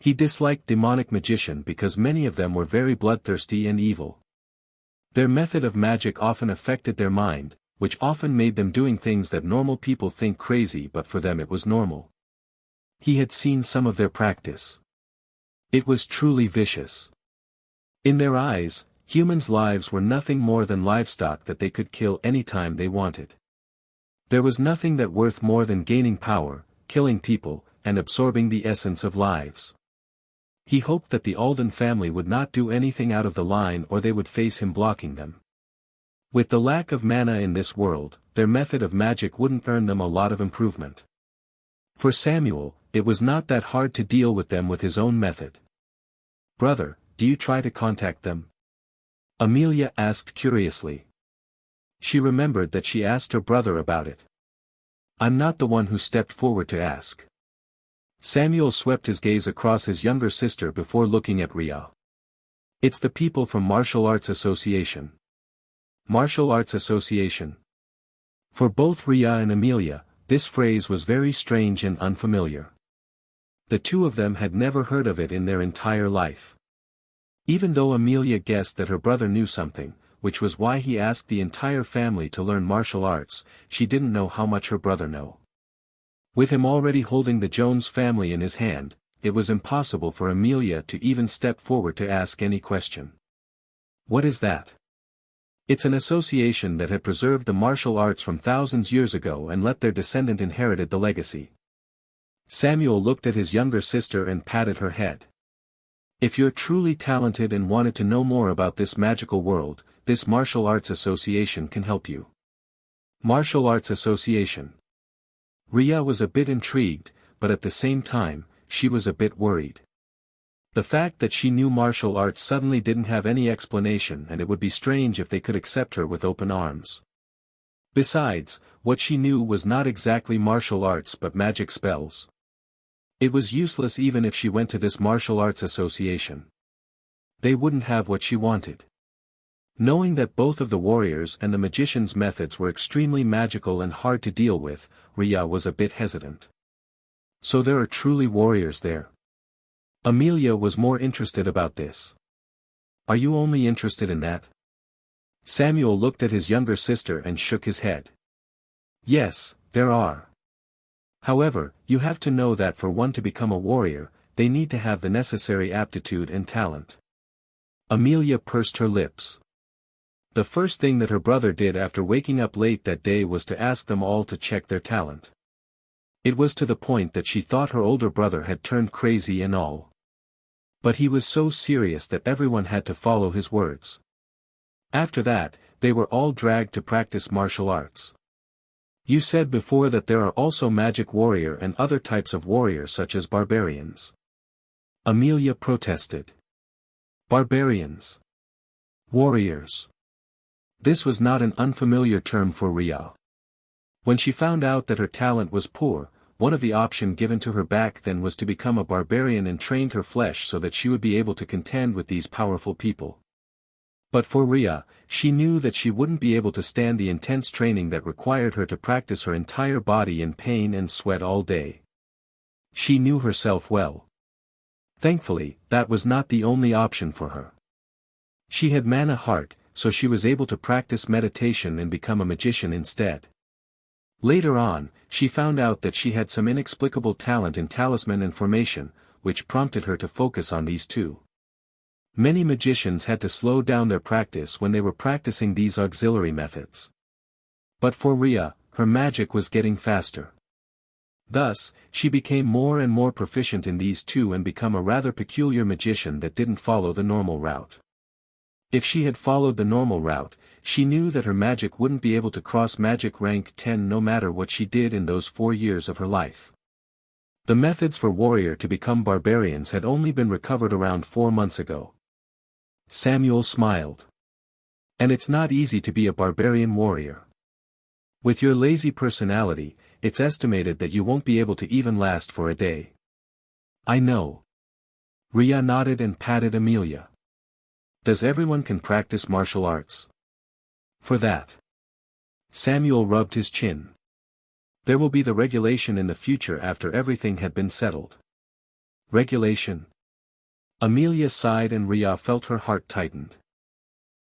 He disliked demonic magician because many of them were very bloodthirsty and evil. Their method of magic often affected their mind, which often made them doing things that normal people think crazy, but for them it was normal. He had seen some of their practice. It was truly vicious. In their eyes, humans' lives were nothing more than livestock that they could kill anytime they wanted. There was nothing that worth more than gaining power, killing people, and absorbing the essence of lives. He hoped that the Alden family would not do anything out of the line or they would face him blocking them. With the lack of mana in this world, their method of magic wouldn't earn them a lot of improvement. For Samuel, it was not that hard to deal with them with his own method. Brother, do you try to contact them? Amelia asked curiously. She remembered that she asked her brother about it. I'm not the one who stepped forward to ask. Samuel swept his gaze across his younger sister before looking at Riya. It's the people from Martial Arts Association. Martial Arts Association. For both Riya and Amelia, this phrase was very strange and unfamiliar. The two of them had never heard of it in their entire life. Even though Amelia guessed that her brother knew something, which was why he asked the entire family to learn martial arts, she didn't know how much her brother knew. With him already holding the Jones family in his hand, it was impossible for Amelia to even step forward to ask any question. What is that? It's an association that had preserved the martial arts from thousands years ago and let their descendant inherited the legacy. Samuel looked at his younger sister and patted her head. If you're truly talented and wanted to know more about this magical world, this martial arts association can help you. Martial Arts Association. Riya was a bit intrigued, but at the same time, she was a bit worried. The fact that she knew martial arts suddenly didn't have any explanation, and it would be strange if they could accept her with open arms. Besides, what she knew was not exactly martial arts but magic spells. It was useless even if she went to this martial arts association. They wouldn't have what she wanted. Knowing that both of the warriors and the magician's methods were extremely magical and hard to deal with, Riya was a bit hesitant. So there are truly warriors there? Amelia was more interested about this. Are you only interested in that? Samuel looked at his younger sister and shook his head. Yes, there are. However, you have to know that for one to become a warrior, they need to have the necessary aptitude and talent. Amelia pursed her lips. The first thing that her brother did after waking up late that day was to ask them all to check their talent. It was to the point that she thought her older brother had turned crazy and all. But he was so serious that everyone had to follow his words. After that, they were all dragged to practice martial arts. You said before that there are also magic warrior and other types of warriors such as barbarians. Amelia protested. Barbarians. Warriors. This was not an unfamiliar term for Riya. When she found out that her talent was poor, one of the options given to her back then was to become a barbarian and train her flesh so that she would be able to contend with these powerful people. But for Riya, she knew that she wouldn't be able to stand the intense training that required her to practice her entire body in pain and sweat all day. She knew herself well. Thankfully, that was not the only option for her. She had mana heart, so she was able to practice meditation and become a magician instead. Later on, she found out that she had some inexplicable talent in talisman and formation, which prompted her to focus on these two. Many magicians had to slow down their practice when they were practicing these auxiliary methods. But for Riya, her magic was getting faster. Thus, she became more and more proficient in these two and become a rather peculiar magician that didn't follow the normal route. If she had followed the normal route, she knew that her magic wouldn't be able to cross magic rank 10 no matter what she did in those 4 years of her life. The methods for warrior to become barbarians had only been recovered around 4 months ago. Samuel smiled. And it's not easy to be a barbarian warrior. With your lazy personality, it's estimated that you won't be able to even last for a day. I know. Riya nodded and patted Amelia. Does everyone can practice martial arts? For that. Samuel rubbed his chin. There will be the regulation in the future after everything had been settled. Regulation? Amelia sighed and Riya felt her heart tightened.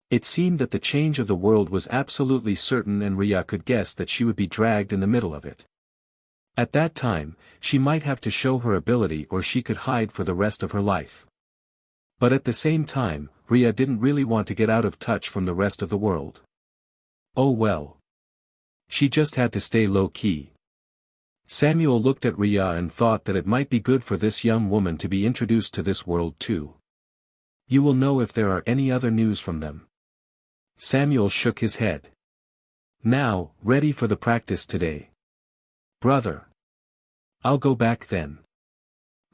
It seemed that the change of the world was absolutely certain and Riya could guess that she would be dragged in the middle of it. At that time, she might have to show her ability or she could hide for the rest of her life. But at the same time, Riya didn't really want to get out of touch from the rest of the world. Oh well. She just had to stay low-key. Samuel looked at Riya and thought that it might be good for this young woman to be introduced to this world too. You will know if there are any other news from them. Samuel shook his head. Now, ready for the practice today. Brother. I'll go back then.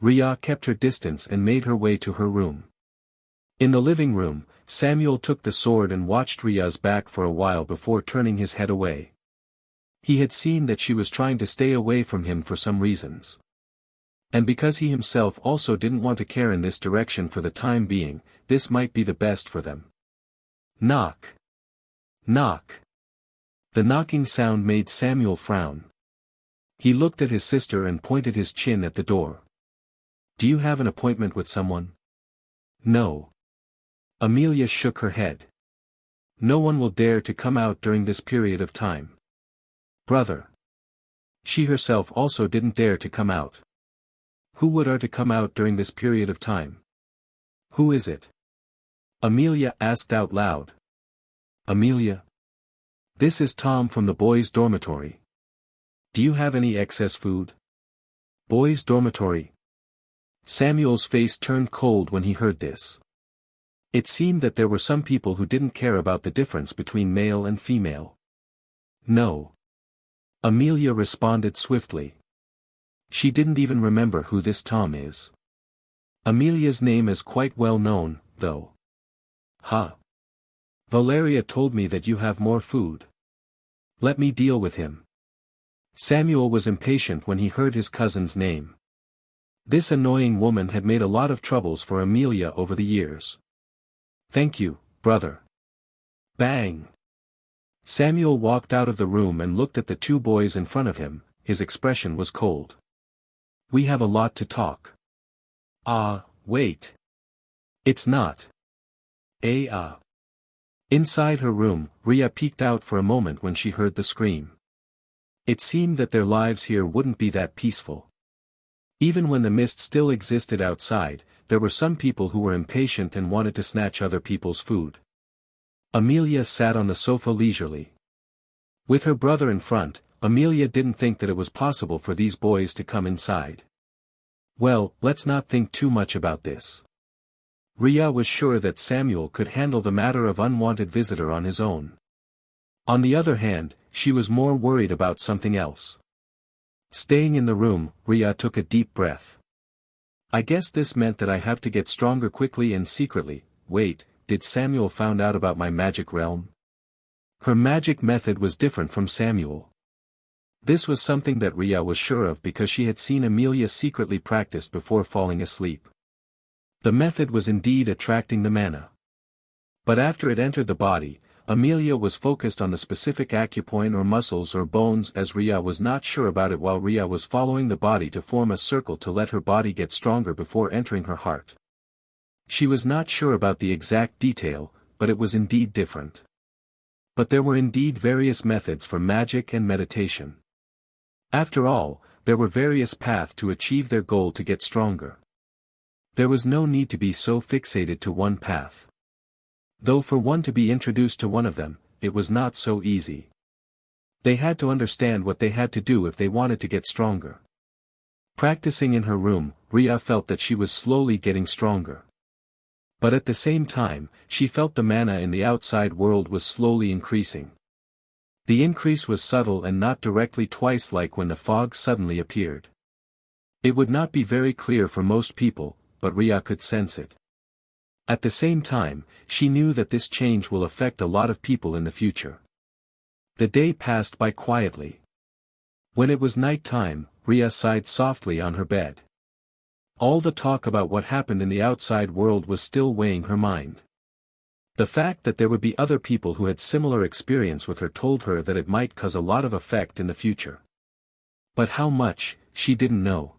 Riya kept her distance and made her way to her room. In the living room, Samuel took the sword and watched Riya's back for a while before turning his head away. He had seen that she was trying to stay away from him for some reasons. And because he himself also didn't want to care in this direction for the time being, this might be the best for them. Knock. Knock. The knocking sound made Samuel frown. He looked at his sister and pointed his chin at the door. Do you have an appointment with someone? No. Amelia shook her head. No one will dare to come out during this period of time. Brother. She herself also didn't dare to come out. Who would are to come out during this period of time? Who is it? Amelia asked out loud. Amelia? This is Tom from the boys' dormitory. Do you have any excess food? Boys' dormitory. Samuel's face turned cold when he heard this. It seemed that there were some people who didn't care about the difference between male and female. No. Amelia responded swiftly. She didn't even remember who this Tom is. Amelia's name is quite well known, though. Huh. Valeria told me that you have more food. Let me deal with him. Samuel was impatient when he heard his cousin's name. This annoying woman had made a lot of troubles for Amelia over the years. Thank you, brother. Bang. Samuel walked out of the room and looked at the two boys in front of him. His expression was cold. We have a lot to talk. Wait. It's not. Inside her room, Riya peeked out for a moment when she heard the scream. It seemed that their lives here wouldn't be that peaceful. Even when the mist still existed outside, there were some people who were impatient and wanted to snatch other people's food. Amelia sat on the sofa leisurely. With her brother in front, Amelia didn't think that it was possible for these boys to come inside. Well, let's not think too much about this. Riya was sure that Samuel could handle the matter of unwanted visitor on his own. On the other hand, she was more worried about something else. Staying in the room, Riya took a deep breath. I guess this meant that I have to get stronger quickly and secretly. Wait, did Samuel found out about my magic realm? Her magic method was different from Samuel. This was something that Riya was sure of because she had seen Amelia secretly practice before falling asleep. The method was indeed attracting the mana. But after it entered the body, Amelia was focused on the specific acupoint or muscles or bones as Riya was not sure about it while Riya was following the body to form a circle to let her body get stronger before entering her heart. She was not sure about the exact detail, but it was indeed different. But there were indeed various methods for magic and meditation. After all, there were various paths to achieve their goal to get stronger. There was no need to be so fixated to one path. Though for one to be introduced to one of them, it was not so easy. They had to understand what they had to do if they wanted to get stronger. Practicing in her room, Riya felt that she was slowly getting stronger. But at the same time, she felt the mana in the outside world was slowly increasing. The increase was subtle and not directly twice like when the fog suddenly appeared. It would not be very clear for most people, but Riya could sense it. At the same time, she knew that this change will affect a lot of people in the future. The day passed by quietly. When it was night time, Riya sighed softly on her bed. All the talk about what happened in the outside world was still weighing her mind. The fact that there would be other people who had similar experience with her told her that it might cause a lot of effect in the future. But how much, she didn't know.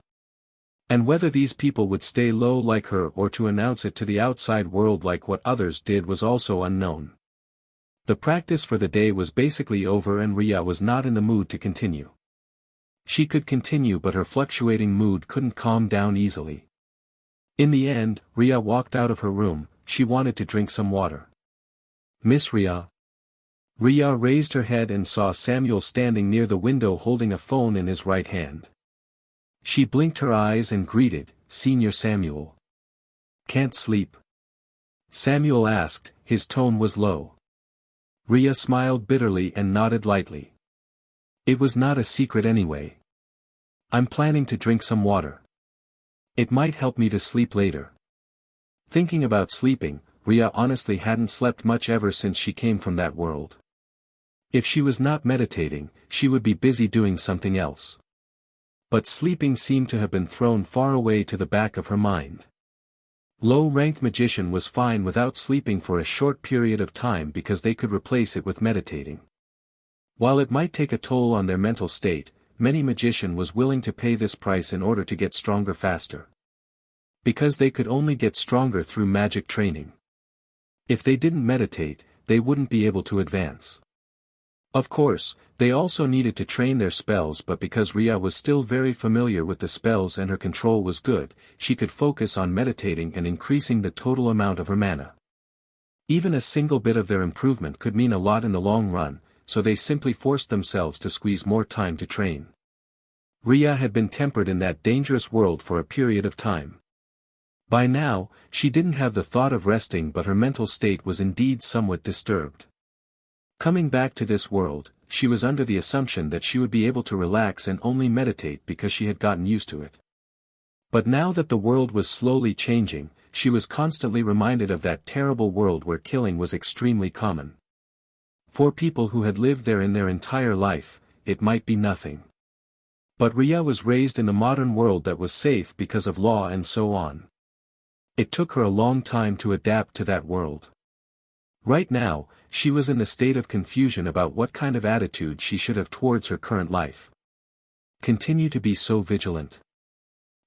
And whether these people would stay low like her or to announce it to the outside world like what others did was also unknown. The practice for the day was basically over and Riya was not in the mood to continue. She could continue but her fluctuating mood couldn't calm down easily. In the end, Riya walked out of her room. She wanted to drink some water. Miss Riya? Riya raised her head and saw Samuel standing near the window holding a phone in his right hand. She blinked her eyes and greeted, Senior Samuel. Can't sleep? Samuel asked, his tone was low. Riya smiled bitterly and nodded lightly. It was not a secret anyway. I'm planning to drink some water. It might help me to sleep later. Thinking about sleeping, Riya honestly hadn't slept much ever since she came from that world. If she was not meditating, she would be busy doing something else. But sleeping seemed to have been thrown far away to the back of her mind. Low-ranked magician was fine without sleeping for a short period of time because they could replace it with meditating. While it might take a toll on their mental state, many magician was willing to pay this price in order to get stronger faster. Because they could only get stronger through magic training. If they didn't meditate, they wouldn't be able to advance. Of course, they also needed to train their spells, but because Riya was still very familiar with the spells and her control was good, she could focus on meditating and increasing the total amount of her mana. Even a single bit of their improvement could mean a lot in the long run, so they simply forced themselves to squeeze more time to train. Riya had been tempered in that dangerous world for a period of time. By now, she didn't have the thought of resting, but her mental state was indeed somewhat disturbed. Coming back to this world, she was under the assumption that she would be able to relax and only meditate because she had gotten used to it. But now that the world was slowly changing, she was constantly reminded of that terrible world where killing was extremely common. For people who had lived there in their entire life, it might be nothing. But Riya was raised in a modern world that was safe because of law and so on. It took her a long time to adapt to that world. Right now, she was in a state of confusion about what kind of attitude she should have towards her current life. Continue to be so vigilant.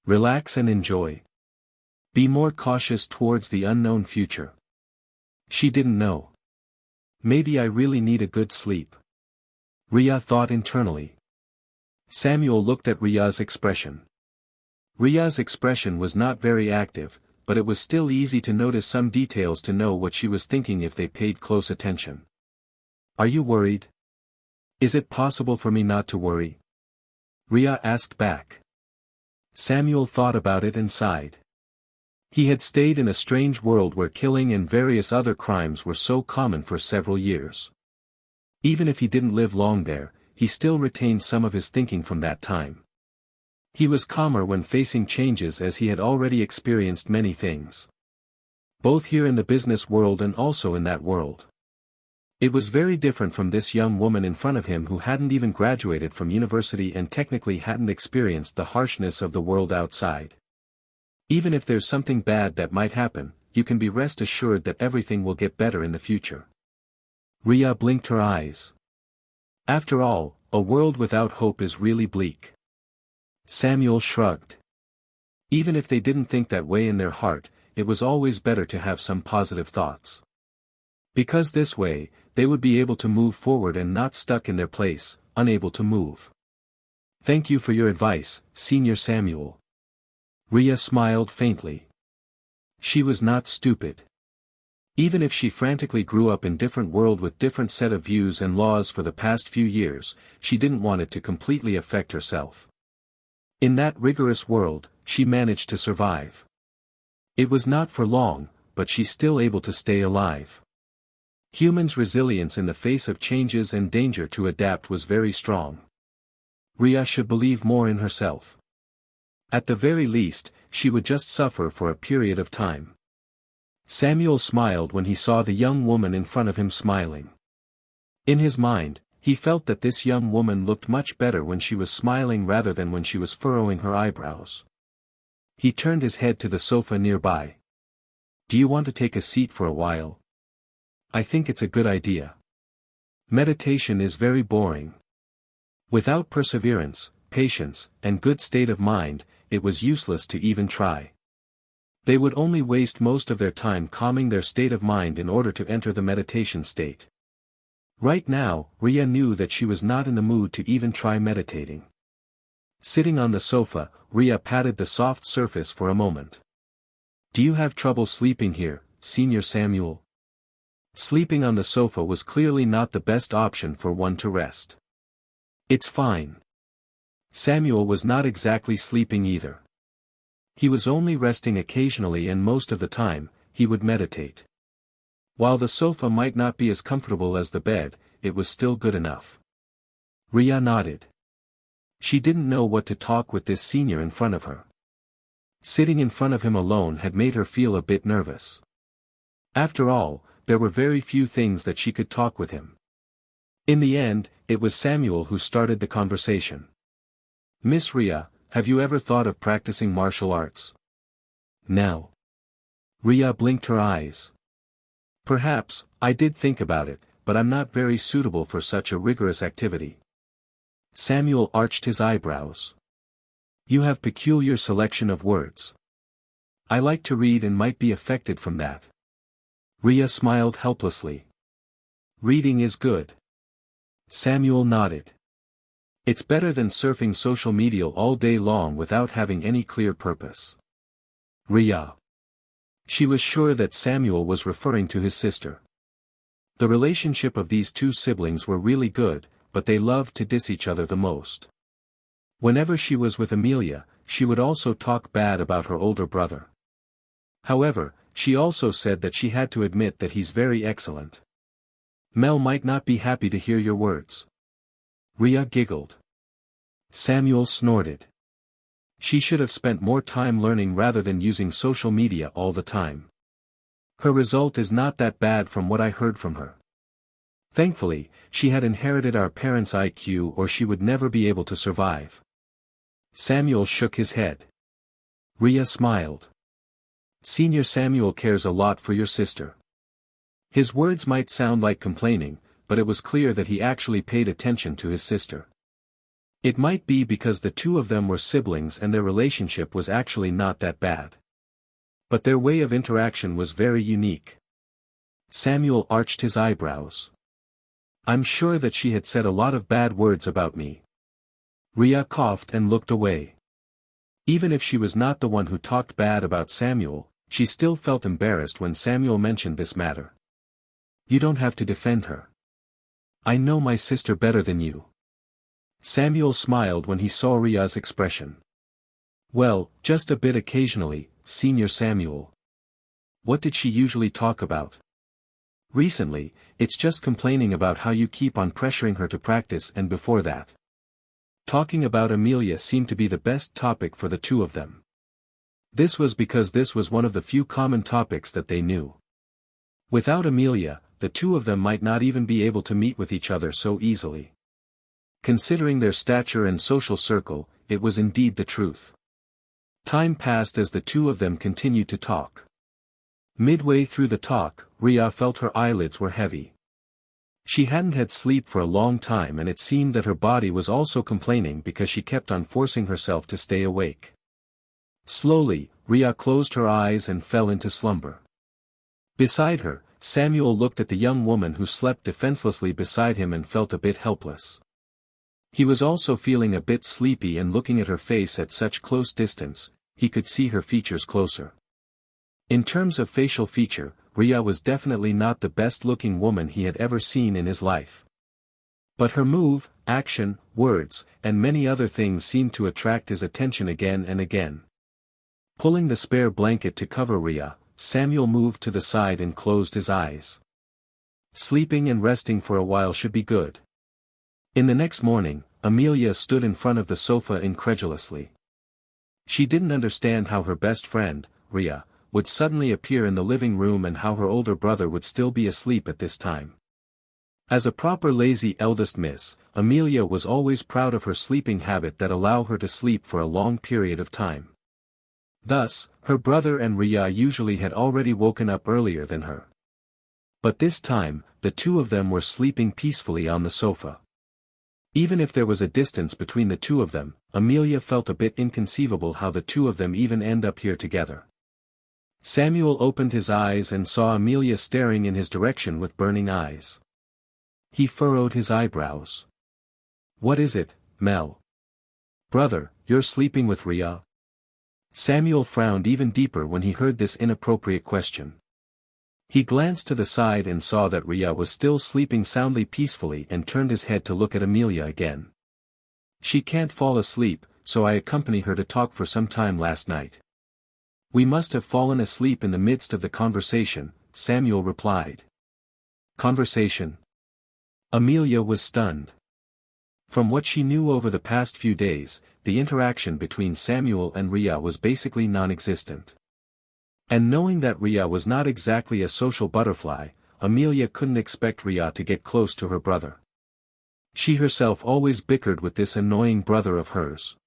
Relax and enjoy. Be more cautious towards the unknown future. She didn't know. Maybe I really need a good sleep. Riya thought internally. Samuel looked at Riya's expression. Riya's expression was not very active, but it was still easy to notice some details to know what she was thinking if they paid close attention. Are you worried? Is it possible for me not to worry? Riya asked back. Samuel thought about it and sighed. He had stayed in a strange world where killing and various other crimes were so common for several years. Even if he didn't live long there, he still retained some of his thinking from that time. He was calmer when facing changes as he had already experienced many things. Both here in the business world and also in that world. It was very different from this young woman in front of him who hadn't even graduated from university and technically hadn't experienced the harshness of the world outside. Even if there's something bad that might happen, you can be rest assured that everything will get better in the future. Riya blinked her eyes. After all, a world without hope is really bleak. Samuel shrugged. Even if they didn't think that way in their heart, it was always better to have some positive thoughts. Because this way, they would be able to move forward and not stuck in their place, unable to move. Thank you for your advice, Senior Samuel. Riya smiled faintly. She was not stupid. Even if she frantically grew up in different world with different set of views and laws for the past few years, she didn't want it to completely affect herself. In that rigorous world, she managed to survive. It was not for long, but she's still able to stay alive. Humans' resilience in the face of changes and danger to adapt was very strong. Riya should believe more in herself. At the very least, she would just suffer for a period of time. Samuel smiled when he saw the young woman in front of him smiling. In his mind, he felt that this young woman looked much better when she was smiling rather than when she was furrowing her eyebrows. He turned his head to the sofa nearby. Do you want to take a seat for a while? I think it's a good idea. Meditation is very boring. Without perseverance, patience, and good state of mind, it was useless to even try. They would only waste most of their time calming their state of mind in order to enter the meditation state. Right now, Riya knew that she was not in the mood to even try meditating. Sitting on the sofa, Riya patted the soft surface for a moment. Do you have trouble sleeping here, Senior Samuel? Sleeping on the sofa was clearly not the best option for one to rest. It's fine. Samuel was not exactly sleeping either. He was only resting occasionally and most of the time, he would meditate. While the sofa might not be as comfortable as the bed, it was still good enough. Riya nodded. She didn't know what to talk with this senior in front of her. Sitting in front of him alone had made her feel a bit nervous. After all, there were very few things that she could talk with him. In the end, it was Samuel who started the conversation. Miss Riya, have you ever thought of practicing martial arts? No. Riya blinked her eyes. Perhaps, I did think about it, but I'm not very suitable for such a rigorous activity. Samuel arched his eyebrows. You have peculiar selection of words. I like to read and might be affected from that. Riya smiled helplessly. Reading is good. Samuel nodded. It's better than surfing social media all day long without having any clear purpose. Riya. She was sure that Samuel was referring to his sister. The relationship of these two siblings were really good, but they loved to diss each other the most. Whenever she was with Amelia, she would also talk bad about her older brother. However, she also said that she had to admit that he's very excellent. Mel might not be happy to hear your words. Riya giggled. Samuel snorted. She should have spent more time learning rather than using social media all the time. Her result is not that bad from what I heard from her. Thankfully, she had inherited our parents' IQ or she would never be able to survive. Samuel shook his head. Riya smiled. Senior Samuel cares a lot for your sister. His words might sound like complaining, but it was clear that he actually paid attention to his sister. It might be because the two of them were siblings and their relationship was actually not that bad. But their way of interaction was very unique. Samuel arched his eyebrows. I'm sure that she had said a lot of bad words about me. Riya coughed and looked away. Even if she was not the one who talked bad about Samuel, she still felt embarrassed when Samuel mentioned this matter. You don't have to defend her. I know my sister better than you. Samuel smiled when he saw Riya's expression. Well, just a bit occasionally, Senior Samuel. What did she usually talk about? Recently, it's just complaining about how you keep on pressuring her to practice, and before that, talking about Amelia seemed to be the best topic for the two of them. This was because this was one of the few common topics that they knew. Without Amelia, the two of them might not even be able to meet with each other so easily. Considering their stature and social circle, it was indeed the truth. Time passed as the two of them continued to talk. Midway through the talk, Riya felt her eyelids were heavy. She hadn't had sleep for a long time and it seemed that her body was also complaining because she kept on forcing herself to stay awake. Slowly, Riya closed her eyes and fell into slumber. Beside her, Samuel looked at the young woman who slept defenselessly beside him and felt a bit helpless. He was also feeling a bit sleepy, and looking at her face at such close distance, he could see her features closer. In terms of facial feature, Riya was definitely not the best-looking woman he had ever seen in his life. But her move, action, words, and many other things seemed to attract his attention again and again. Pulling the spare blanket to cover Riya, Samuel moved to the side and closed his eyes. Sleeping and resting for a while should be good. In the next morning, Amelia stood in front of the sofa incredulously. She didn't understand how her best friend, Riya, would suddenly appear in the living room and how her older brother would still be asleep at this time. As a proper lazy eldest miss, Amelia was always proud of her sleeping habit that allowed her to sleep for a long period of time. Thus, her brother and Riya usually had already woken up earlier than her. But this time, the two of them were sleeping peacefully on the sofa. Even if there was a distance between the two of them, Amelia felt a bit inconceivable how the two of them even end up here together. Samuel opened his eyes and saw Amelia staring in his direction with burning eyes. He furrowed his eyebrows. What is it, Mel? Brother, you're sleeping with Riya? Samuel frowned even deeper when he heard this inappropriate question. He glanced to the side and saw that Riya was still sleeping soundly peacefully and turned his head to look at Amelia again. She can't fall asleep, so I accompanied her to talk for some time last night. We must have fallen asleep in the midst of the conversation, Samuel replied. Conversation? Amelia was stunned. From what she knew over the past few days, the interaction between Samuel and Riya was basically non-existent. And knowing that Riya was not exactly a social butterfly, Amelia couldn't expect Riya to get close to her brother. She herself always bickered with this annoying brother of hers.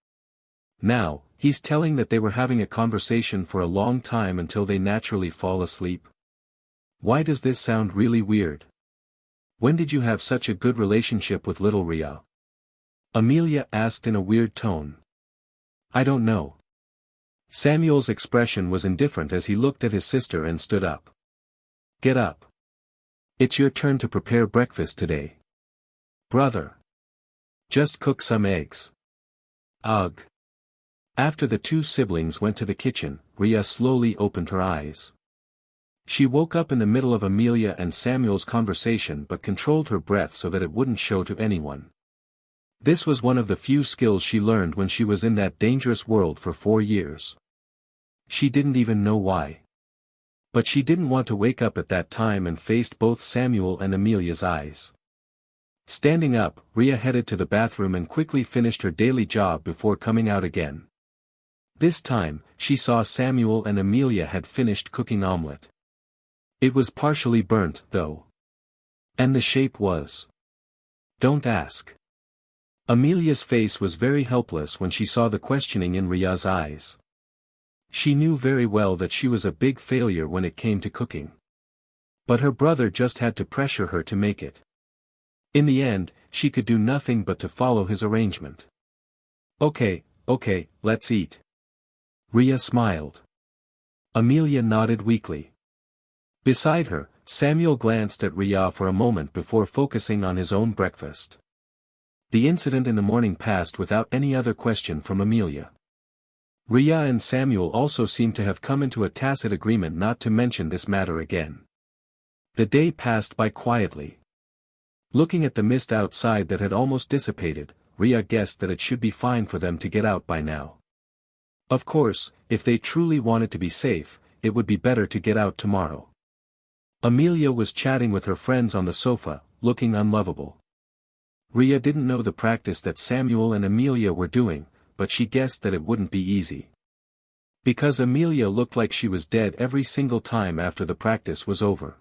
Now, he's telling that they were having a conversation for a long time until they naturally fall asleep? Why does this sound really weird? When did you have such a good relationship with little Riya? Amelia asked in a weird tone. I don't know. Samuel's expression was indifferent as he looked at his sister and stood up. Get up. It's your turn to prepare breakfast today. Brother. Just cook some eggs. Ugh. After the two siblings went to the kitchen, Riya slowly opened her eyes. She woke up in the middle of Amelia and Samuel's conversation but controlled her breath so that it wouldn't show to anyone. This was one of the few skills she learned when she was in that dangerous world for 4 years. She didn't even know why. But she didn't want to wake up at that time and faced both Samuel and Amelia's eyes. Standing up, Riya headed to the bathroom and quickly finished her daily job before coming out again. This time, she saw Samuel and Amelia had finished cooking omelette. It was partially burnt, though. And the shape was. Don't ask. Amelia's face was very helpless when she saw the questioning in Riya's eyes. She knew very well that she was a big failure when it came to cooking. But her brother just had to pressure her to make it. In the end, she could do nothing but to follow his arrangement. Okay, let's eat. Riya smiled. Amelia nodded weakly. Beside her, Samuel glanced at Riya for a moment before focusing on his own breakfast. The incident in the morning passed without any other question from Amelia. Riya and Samuel also seemed to have come into a tacit agreement not to mention this matter again. The day passed by quietly. Looking at the mist outside that had almost dissipated, Riya guessed that it should be fine for them to get out by now. Of course, if they truly wanted to be safe, it would be better to get out tomorrow. Amelia was chatting with her friends on the sofa, looking unlovable. Riya didn't know the practice that Samuel and Amelia were doing, but she guessed that it wouldn't be easy. Because Amelia looked like she was dead every single time after the practice was over.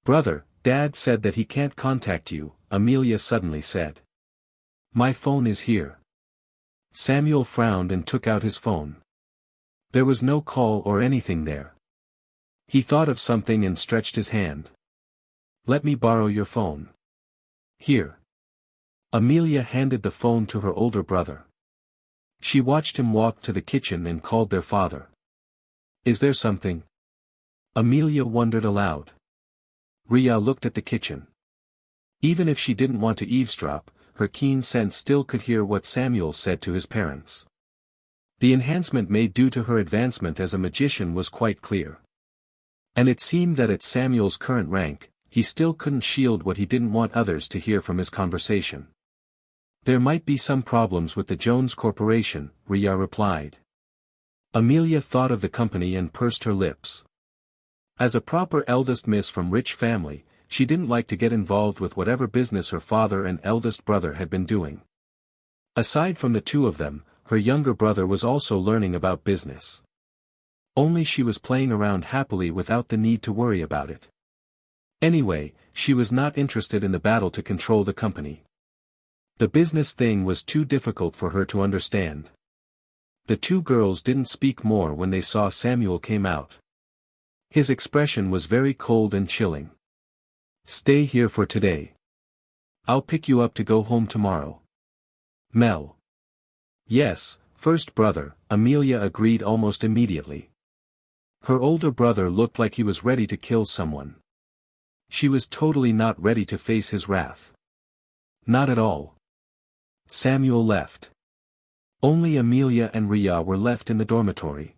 "Brother, Dad said that he can't contact you," Amelia suddenly said. "My phone is here." Samuel frowned and took out his phone. There was no call or anything there. He thought of something and stretched his hand. "Let me borrow your phone." "Here." Amelia handed the phone to her older brother. She watched him walk to the kitchen and called their father. "Is there something?" Amelia wondered aloud. Riya looked at the kitchen. Even if she didn't want to eavesdrop, her keen sense still could hear what Samuel said to his parents. The enhancement made due to her advancement as a magician was quite clear. And it seemed that at Samuel's current rank, he still couldn't shield what he didn't want others to hear from his conversation. "There might be some problems with the Jones Corporation," Riya replied. Amelia thought of the company and pursed her lips. As a proper eldest miss from rich family, she didn't like to get involved with whatever business her father and eldest brother had been doing. Aside from the two of them, her younger brother was also learning about business. Only she was playing around happily without the need to worry about it. Anyway, she was not interested in the battle to control the company. The business thing was too difficult for her to understand. The two girls didn't speak more when they saw Samuel came out. His expression was very cold and chilling. "Stay here for today. I'll pick you up to go home tomorrow." "Mel." "Yes, first brother," Amelia agreed almost immediately. Her older brother looked like he was ready to kill someone. She was totally not ready to face his wrath. Not at all. Samuel left. Only Amelia and Riya were left in the dormitory.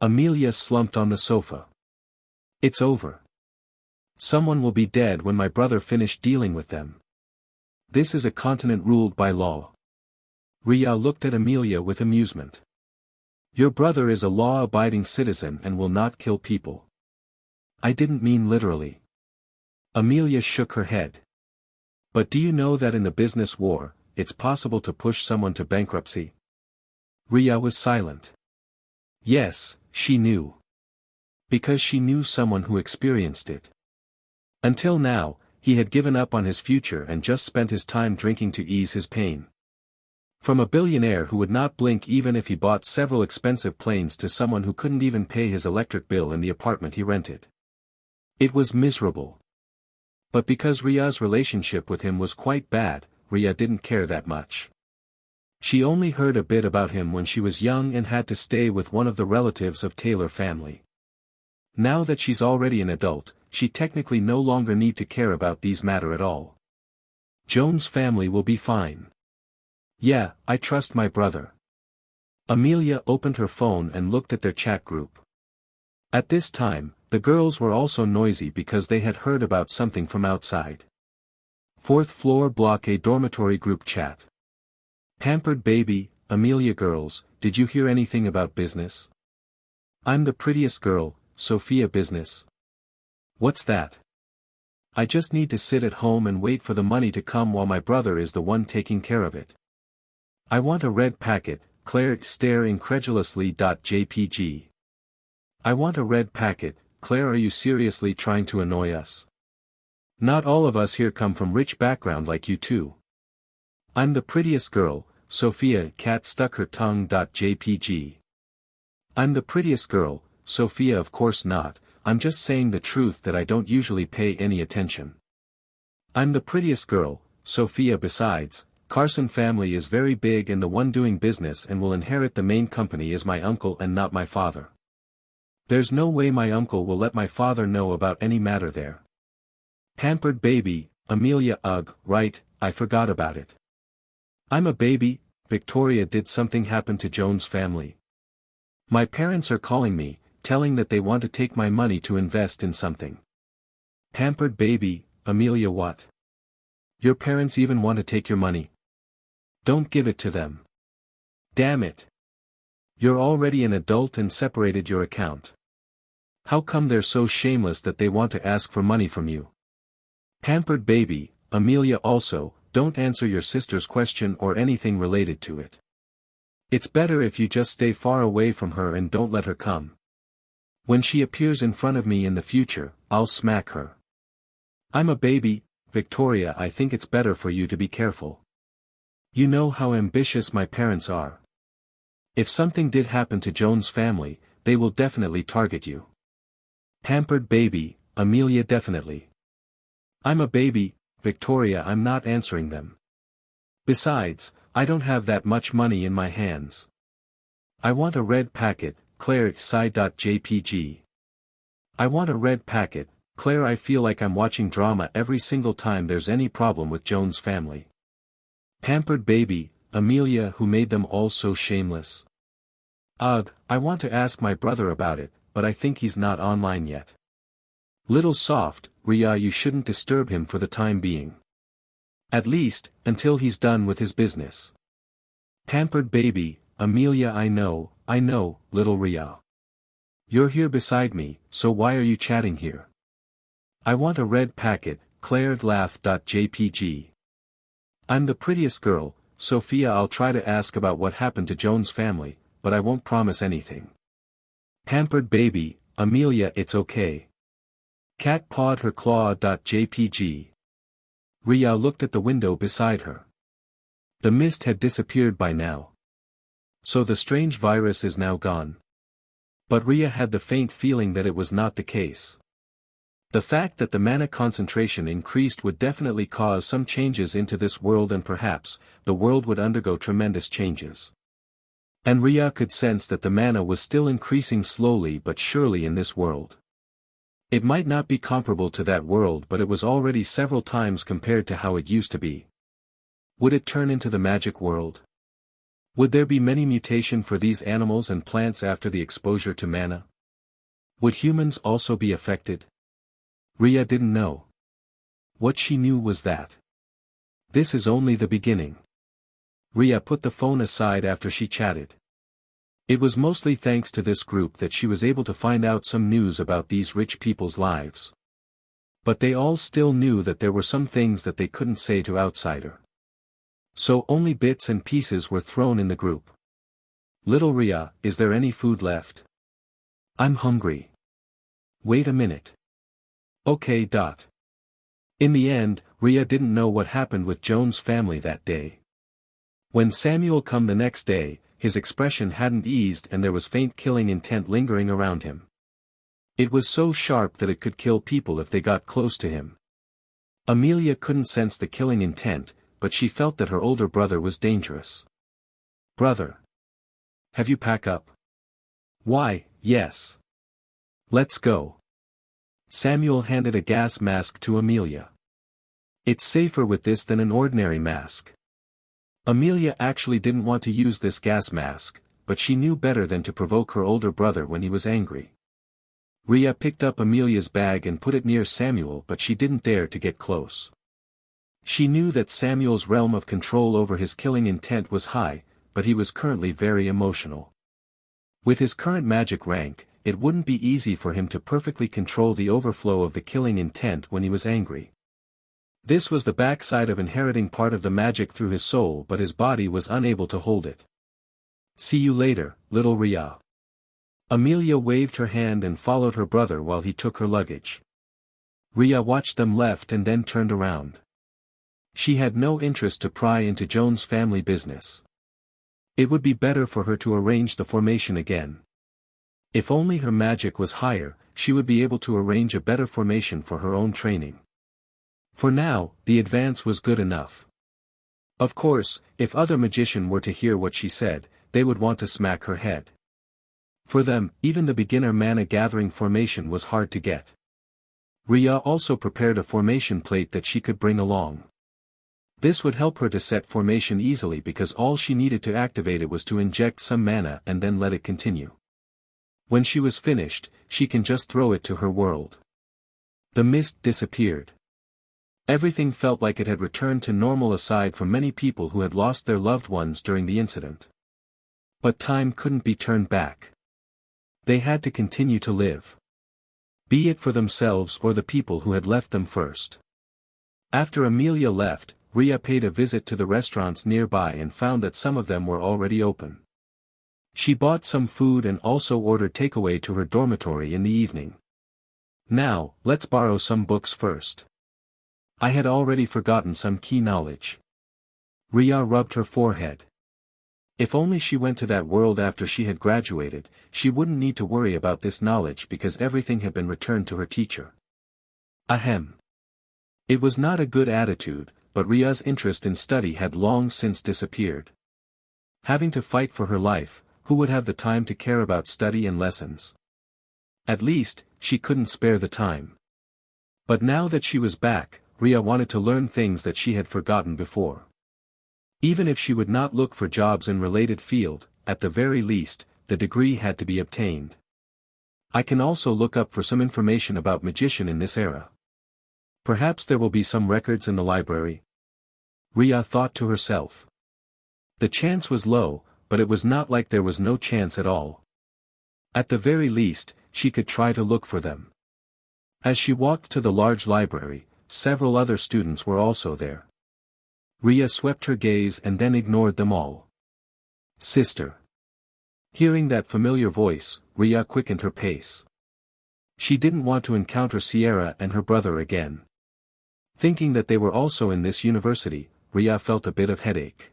Amelia slumped on the sofa. "It's over. Someone will be dead when my brother finished dealing with them. This is a continent ruled by law." Riya looked at Amelia with amusement. "Your brother is a law-abiding citizen and will not kill people." "I didn't mean literally." Amelia shook her head. "But do you know that in the business war, it's possible to push someone to bankruptcy?" Riya was silent. Yes, she knew. Because she knew someone who experienced it. Until now, he had given up on his future and just spent his time drinking to ease his pain. From a billionaire who would not blink even if he bought several expensive planes to someone who couldn't even pay his electric bill in the apartment he rented. It was miserable. But because Riya's relationship with him was quite bad, Riya didn't care that much. She only heard a bit about him when she was young and had to stay with one of the relatives of Taylor family. Now that she's already an adult, she technically no longer need to care about these matter at all. Jones family will be fine. Yeah, I trust my brother. Amelia opened her phone and looked at their chat group. At this time, The girls were also noisy because they had heard about something from outside. Fourth floor block A dormitory group chat. Pampered baby, Amelia girls, did you hear anything about business? I'm the prettiest girl, Sophia business. What's that? I just need to sit at home and wait for the money to come while my brother is the one taking care of it. I want a red packet, Claire stare incredulously.jpg. I want a red packet, Claire, are you seriously trying to annoy us? Not all of us here come from rich background like you two. I'm the prettiest girl, Sophia cat stuck her tongue.jpg. I'm the prettiest girl, Sophia of course not, I'm just saying the truth that I don't usually pay any attention. I'm the prettiest girl, Sophia besides, Carson family is very big and the one doing business and will inherit the main company is my uncle and not my father. There's no way my uncle will let my father know about any matter there. Pampered baby, Amelia ugh, right, I forgot about it. I'm a baby, Victoria did something happen to Jones' family? My parents are calling me, telling that they want to take my money to invest in something. Pampered baby, Amelia what? Your parents even want to take your money? Don't give it to them. Damn it. You're already an adult and separated your account. How come they're so shameless that they want to ask for money from you? Pampered baby, Amelia also, don't answer your sister's question or anything related to it. It's better if you just stay far away from her and don't let her come. When she appears in front of me in the future, I'll smack her. I'm a baby, Victoria, I think it's better for you to be careful. You know how ambitious my parents are. If something did happen to Jones' family, they will definitely target you. Pampered baby, Amelia definitely. I'm a baby, Victoria, I'm not answering them. Besides, I don't have that much money in my hands. I want a red packet, Claire Psy.jpg. I want a red packet, Claire, I feel like I'm watching drama every single time there's any problem with Jones' family. Pampered baby, Amelia, who made them all so shameless? Ugh, I want to ask my brother about it, but I think he's not online yet. Little soft, Riya, you shouldn't disturb him for the time being. At least, until he's done with his business. Pampered baby, Amelia, I know, little Riya. You're here beside me, so why are you chatting here? I want a red packet, Claire laugh.jpg. I'm the prettiest girl, Sophia, I'll try to ask about what happened to Jones' family, but I won't promise anything. Pampered baby, Amelia, it's okay. Cat pawed her claw.jpg. Riya looked at the window beside her. The mist had disappeared by now. So the strange virus is now gone. But Riya had the faint feeling that it was not the case. The fact that the mana concentration increased would definitely cause some changes into this world, and perhaps, the world would undergo tremendous changes. And Riya could sense that the mana was still increasing slowly but surely in this world. It might not be comparable to that world, but it was already several times compared to how it used to be. Would it turn into the magic world? Would there be many mutation for these animals and plants after the exposure to mana? Would humans also be affected? Riya didn't know. What she knew was that this is only the beginning. Riya put the phone aside after she chatted. It was mostly thanks to this group that she was able to find out some news about these rich people's lives. But they all still knew that there were some things that they couldn't say to outsider. So only bits and pieces were thrown in the group. Little Riya, is there any food left? I'm hungry. Wait a minute. Okay. In the end, Riya didn't know what happened with Jones' family that day. When Samuel come the next day, his expression hadn't eased and there was faint killing intent lingering around him. It was so sharp that it could kill people if they got close to him. Amelia couldn't sense the killing intent, but she felt that her older brother was dangerous. Brother. Have you packed up? Why, yes. Let's go. Samuel handed a gas mask to Amelia. It's safer with this than an ordinary mask. Amelia actually didn't want to use this gas mask, but she knew better than to provoke her older brother when he was angry. Riya picked up Amelia's bag and put it near Samuel, but she didn't dare to get close. She knew that Samuel's realm of control over his killing intent was high, but he was currently very emotional. With his current magic rank, it wouldn't be easy for him to perfectly control the overflow of the killing intent when he was angry. This was the backside of inheriting part of the magic through his soul, but his body was unable to hold it. "See you later, little Riya." Amelia waved her hand and followed her brother while he took her luggage. Riya watched them left and then turned around. She had no interest to pry into Joan's family business. It would be better for her to arrange the formation again. If only her magic was higher, she would be able to arrange a better formation for her own training. For now, the advance was good enough. Of course, if other magicians were to hear what she said, they would want to smack her head. For them, even the beginner mana gathering formation was hard to get. Riya also prepared a formation plate that she could bring along. This would help her to set formation easily because all she needed to activate it was to inject some mana and then let it continue. When she was finished, she can just throw it to her world. The mist disappeared. Everything felt like it had returned to normal aside from many people who had lost their loved ones during the incident. But time couldn't be turned back. They had to continue to live. Be it for themselves or the people who had left them first. After Amelia left, Riya paid a visit to the restaurants nearby and found that some of them were already open. She bought some food and also ordered takeaway to her dormitory in the evening. "Now, let's borrow some books first. I had already forgotten some key knowledge." Riya rubbed her forehead. If only she went to that world after she had graduated, she wouldn't need to worry about this knowledge because everything had been returned to her teacher. Ahem. It was not a good attitude, but Riya's interest in study had long since disappeared. Having to fight for her life, who would have the time to care about study and lessons? At least, she couldn't spare the time. But now that she was back, Riya wanted to learn things that she had forgotten before. Even if she would not look for jobs in related field, at the very least, the degree had to be obtained. I can also look up for some information about magician in this era. Perhaps there will be some records in the library. Riya thought to herself. The chance was low, but it was not like there was no chance at all. At the very least, she could try to look for them. As she walked to the large library, several other students were also there. Riya swept her gaze and then ignored them all. "Sister." Hearing that familiar voice, Riya quickened her pace. She didn't want to encounter Sierra and her brother again. Thinking that they were also in this university, Riya felt a bit of headache.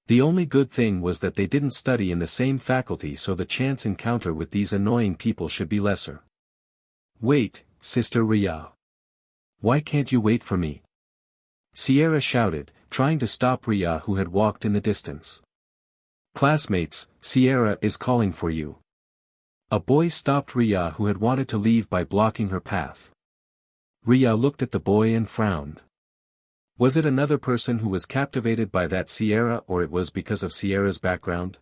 The only good thing was that they didn't study in the same faculty, so the chance encounter with these annoying people should be lesser. "Wait, Sister Riya. Why can't you wait for me?" Sierra shouted, trying to stop Riya who had walked in the distance. "Classmates, Sierra is calling for you." A boy stopped Riya who had wanted to leave by blocking her path. Riya looked at the boy and frowned. Was it another person who was captivated by that Sierra, or it was because of Sierra's background?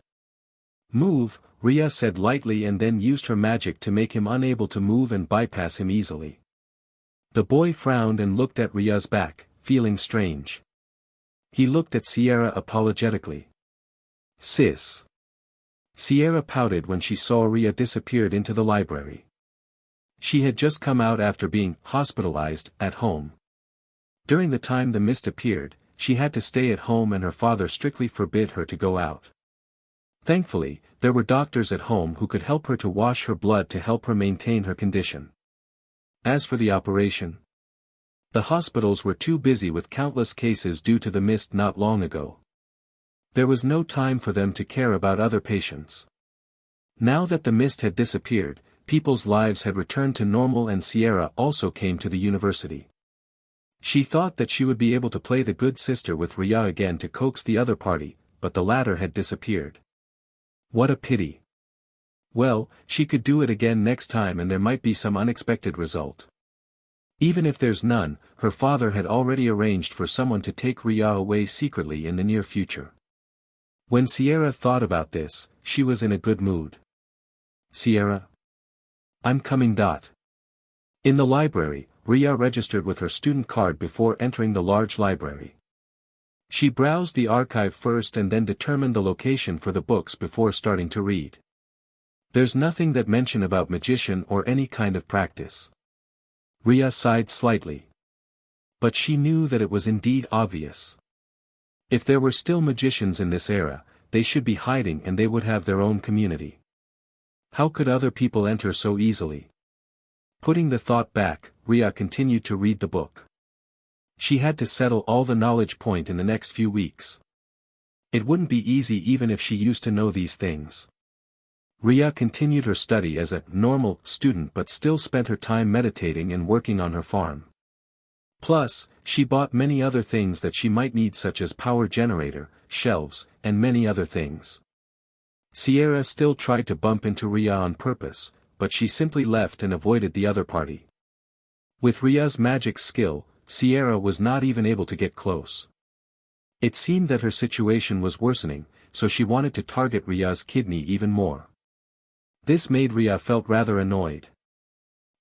"Move," Riya said lightly and then used her magic to make him unable to move and bypass him easily. The boy frowned and looked at Riya's back, feeling strange. He looked at Sierra apologetically. "Sis." Sierra pouted when she saw Riya disappeared into the library. She had just come out after being hospitalized at home. During the time the mist appeared, she had to stay at home and her father strictly forbid her to go out. Thankfully, there were doctors at home who could help her to wash her blood to help her maintain her condition. As for the operation, the hospitals were too busy with countless cases due to the mist not long ago. There was no time for them to care about other patients. Now that the mist had disappeared, people's lives had returned to normal and Sierra also came to the university. She thought that she would be able to play the good sister with Riya again to coax the other party, but the latter had disappeared. What a pity. Well, she could do it again next time and there might be some unexpected result. Even if there's none, her father had already arranged for someone to take Riya away secretly in the near future. When Sierra thought about this, she was in a good mood. "Sierra? I'm coming. In the library, Riya registered with her student card before entering the large library. She browsed the archive first and then determined the location for the books before starting to read. There's nothing that mention about magician or any kind of practice. Riya sighed slightly. But she knew that it was indeed obvious. If there were still magicians in this era, they should be hiding and they would have their own community. How could other people enter so easily? Putting the thought back, Riya continued to read the book. She had to settle all the knowledge point in the next few weeks. It wouldn't be easy even if she used to know these things. Riya continued her study as a normal student but still spent her time meditating and working on her farm. Plus, she bought many other things that she might need such as power generator, shelves, and many other things. Sierra still tried to bump into Riya on purpose, but she simply left and avoided the other party. With Riya's magic skill, Sierra was not even able to get close. It seemed that her situation was worsening, so she wanted to target Riya's kidney even more. This made Riya felt rather annoyed.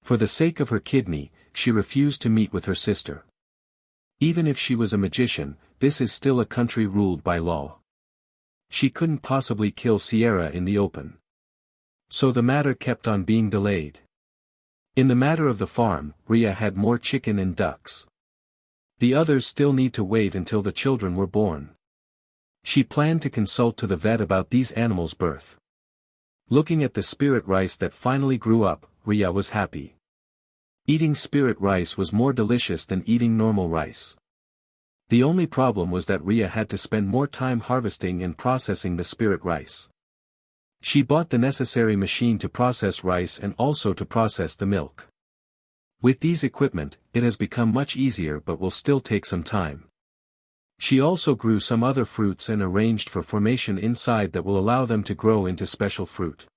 For the sake of her kidney, she refused to meet with her sister. Even if she was a magician, this is still a country ruled by law. She couldn't possibly kill Sierra in the open. So the matter kept on being delayed. In the matter of the farm, Riya had more chicken and ducks. The others still need to wait until the children were born. She planned to consult to the vet about these animals' birth. Looking at the spirit rice that finally grew up, Riya was happy. Eating spirit rice was more delicious than eating normal rice. The only problem was that Riya had to spend more time harvesting and processing the spirit rice. She bought the necessary machine to process rice and also to process the milk. With these equipment, it has become much easier but will still take some time. She also grew some other fruits and arranged for formation inside that will allow them to grow into special fruit.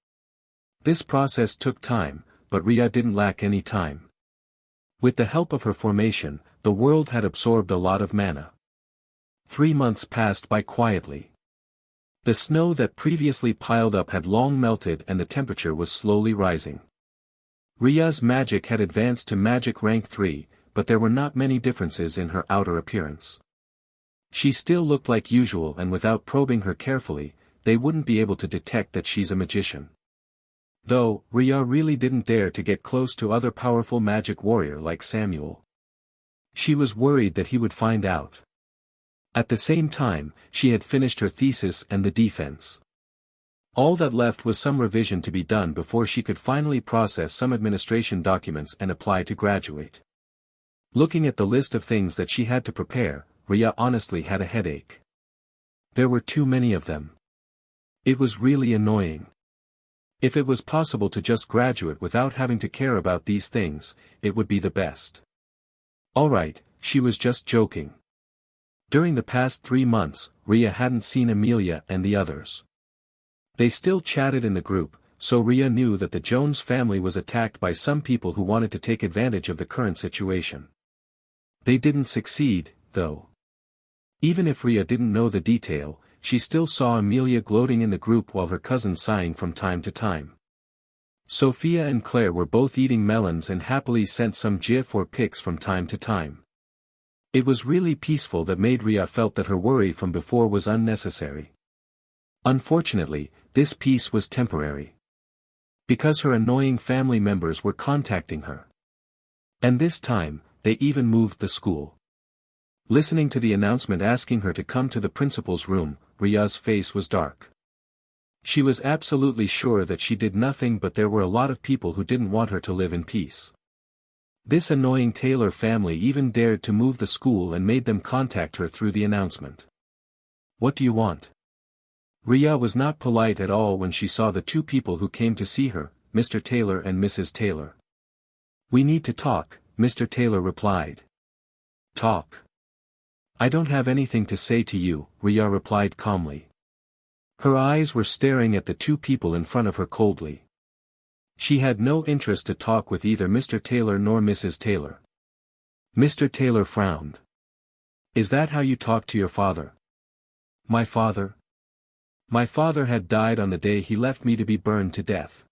This process took time, but Riya didn't lack any time. With the help of her formation, the world had absorbed a lot of mana. 3 months passed by quietly. The snow that previously piled up had long melted and the temperature was slowly rising. Riya's magic had advanced to magic rank 3, but there were not many differences in her outer appearance. She still looked like usual and without probing her carefully, they wouldn't be able to detect that she's a magician. Though, Riya really didn't dare to get close to other powerful magic warrior like Samuel. She was worried that he would find out. At the same time, she had finished her thesis and the defense. All that left was some revision to be done before she could finally process some administration documents and apply to graduate. Looking at the list of things that she had to prepare, Riya honestly had a headache. There were too many of them. It was really annoying. If it was possible to just graduate without having to care about these things, it would be the best. Alright, she was just joking. During the past 3 months, Riya hadn't seen Amelia and the others. They still chatted in the group, so Riya knew that the Jones family was attacked by some people who wanted to take advantage of the current situation. They didn't succeed, though. Even if Riya didn't know the detail, she still saw Amelia gloating in the group while her cousin sighing from time to time. Sophia and Claire were both eating melons and happily sent some gif or pics from time to time. It was really peaceful that made Riya felt that her worry from before was unnecessary. Unfortunately, this peace was temporary. Because her annoying family members were contacting her. And this time, they even moved the school. Listening to the announcement asking her to come to the principal's room, Riya's face was dark. She was absolutely sure that she did nothing, but there were a lot of people who didn't want her to live in peace. This annoying Taylor family even dared to move the school and made them contact her through the announcement. What do you want? Riya was not polite at all when she saw the 2 people who came to see her, Mr. Taylor and Mrs. Taylor. We need to talk, Mr. Taylor replied. Talk? I don't have anything to say to you, Riya replied calmly. Her eyes were staring at the 2 people in front of her coldly. She had no interest to talk with either Mr. Taylor nor Mrs. Taylor. Mr. Taylor frowned. Is that how you talk to your father? My father? My father had died on the day he left me to be burned to death.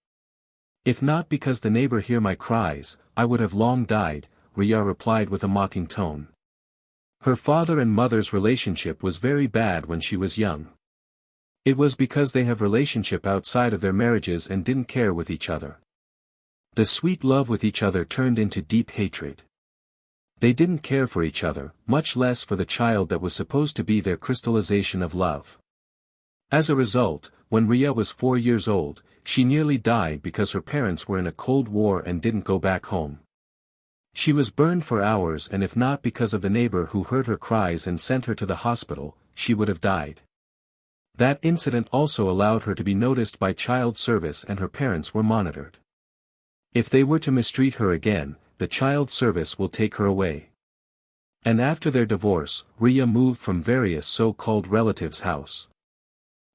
If not because the neighbor hear my cries, I would have long died, Riya replied with a mocking tone. Her father and mother's relationship was very bad when she was young. It was because they have relationship outside of their marriages and didn't care with each other. The sweet love with each other turned into deep hatred. They didn't care for each other, much less for the child that was supposed to be their crystallization of love. As a result, when Riya was 4 years old, she nearly died because her parents were in a cold war and didn't go back home. She was burned for hours, and if not because of the neighbor who heard her cries and sent her to the hospital, she would have died. That incident also allowed her to be noticed by child service, and her parents were monitored. If they were to mistreat her again, the child service will take her away. And after their divorce, Riya moved from various so-called relatives' house.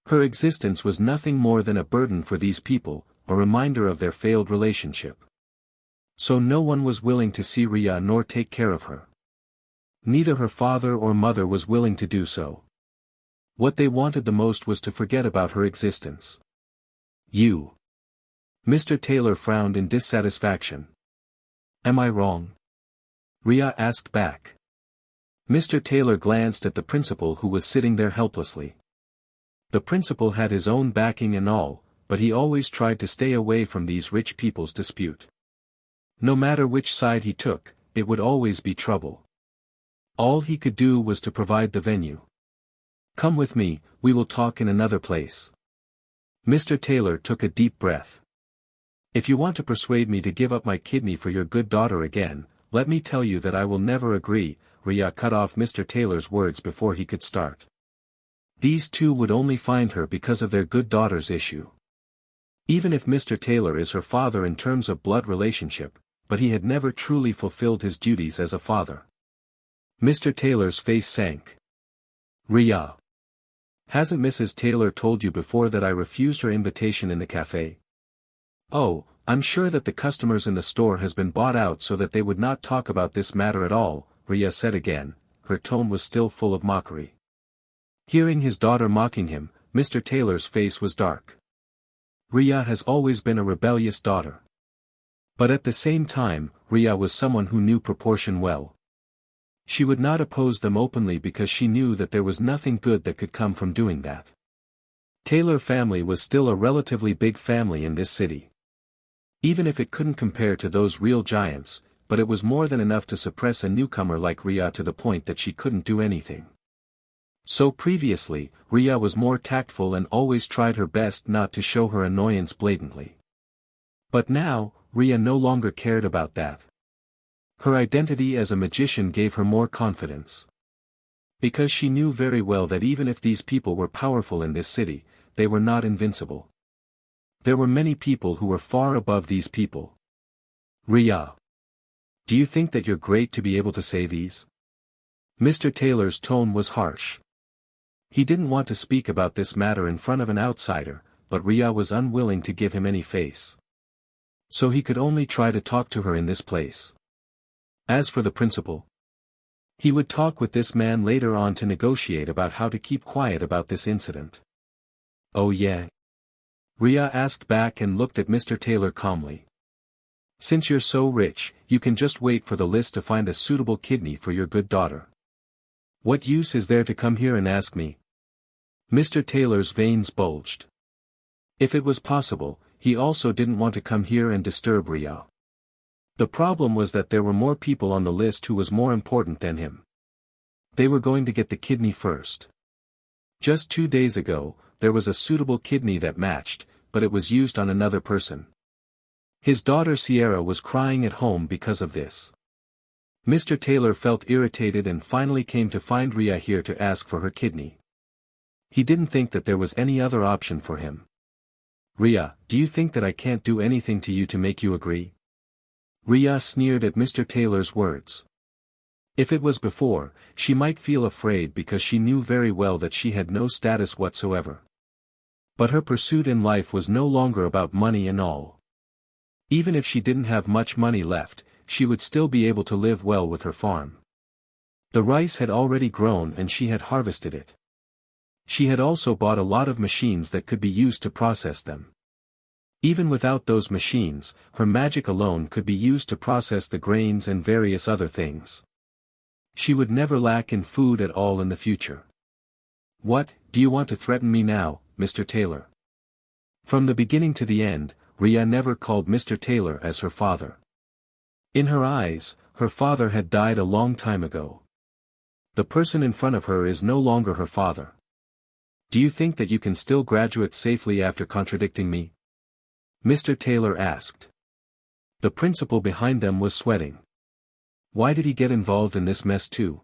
Her existence was nothing more than a burden for these people, a reminder of their failed relationship. So no one was willing to see Riya nor take care of her. Neither her father or mother was willing to do so. What they wanted the most was to forget about her existence. You. Mr. Taylor frowned in dissatisfaction. Am I wrong? Riya asked back. Mr. Taylor glanced at the principal, who was sitting there helplessly. The principal had his own backing and all, but he always tried to stay away from these rich people's dispute. No matter which side he took, it would always be trouble. All he could do was to provide the venue. Come with me, we will talk in another place. Mr. Taylor took a deep breath. If you want to persuade me to give up my kidney for your good daughter again, let me tell you that I will never agree. Riya cut off Mr. Taylor's words before he could start. These two would only find her because of their good daughter's issue. Even if Mr. Taylor is her father in terms of blood relationship, but he had never truly fulfilled his duties as a father. Mr. Taylor's face sank. Riya. Hasn't Mrs. Taylor told you before that I refused her invitation in the cafe? Oh, I'm sure that the customers in the store has been bought out so that they would not talk about this matter at all, Riya said again. Her tone was still full of mockery. Hearing his daughter mocking him, Mr. Taylor's face was dark. Riya has always been a rebellious daughter. But at the same time, Riya was someone who knew proportion well. She would not oppose them openly because she knew that there was nothing good that could come from doing that. Taylor family was still a relatively big family in this city. Even if it couldn't compare to those real giants, but it was more than enough to suppress a newcomer like Riya to the point that she couldn't do anything. So previously, Riya was more tactful and always tried her best not to show her annoyance blatantly. But now, Riya no longer cared about that. Her identity as a magician gave her more confidence. Because she knew very well that even if these people were powerful in this city, they were not invincible. There were many people who were far above these people. Riya. Do you think that you're great to be able to say these? Mr. Taylor's tone was harsh. He didn't want to speak about this matter in front of an outsider, but Riya was unwilling to give him any face. So he could only try to talk to her in this place. As for the principal, he would talk with this man later on to negotiate about how to keep quiet about this incident. Oh yeah? Riya asked back and looked at Mr. Taylor calmly. Since you're so rich, you can just wait for the list to find a suitable kidney for your good daughter. What use is there to come here and ask me? Mr. Taylor's veins bulged. If it was possible, he also didn't want to come here and disturb Riya. The problem was that there were more people on the list who was more important than him. They were going to get the kidney first. Just 2 days ago, there was a suitable kidney that matched, but it was used on another person. His daughter Sierra was crying at home because of this. Mr. Taylor felt irritated and finally came to find Riya here to ask for her kidney. He didn't think that there was any other option for him. Riya, do you think that I can't do anything to you to make you agree? Riya sneered at Mr. Taylor's words. If it was before, she might feel afraid because she knew very well that she had no status whatsoever. But her pursuit in life was no longer about money and all. Even if she didn't have much money left, she would still be able to live well with her farm. The rice had already grown and she had harvested it. She had also bought a lot of machines that could be used to process them. Even without those machines, her magic alone could be used to process the grains and various other things. She would never lack in food at all in the future. "What, do you want to threaten me now, Mr. Taylor?" From the beginning to the end, Riya never called Mr. Taylor as her father. In her eyes, her father had died a long time ago. The person in front of her is no longer her father. "Do you think that you can still graduate safely after contradicting me?" Mr. Taylor asked. The principal behind them was sweating. Why did he get involved in this mess too?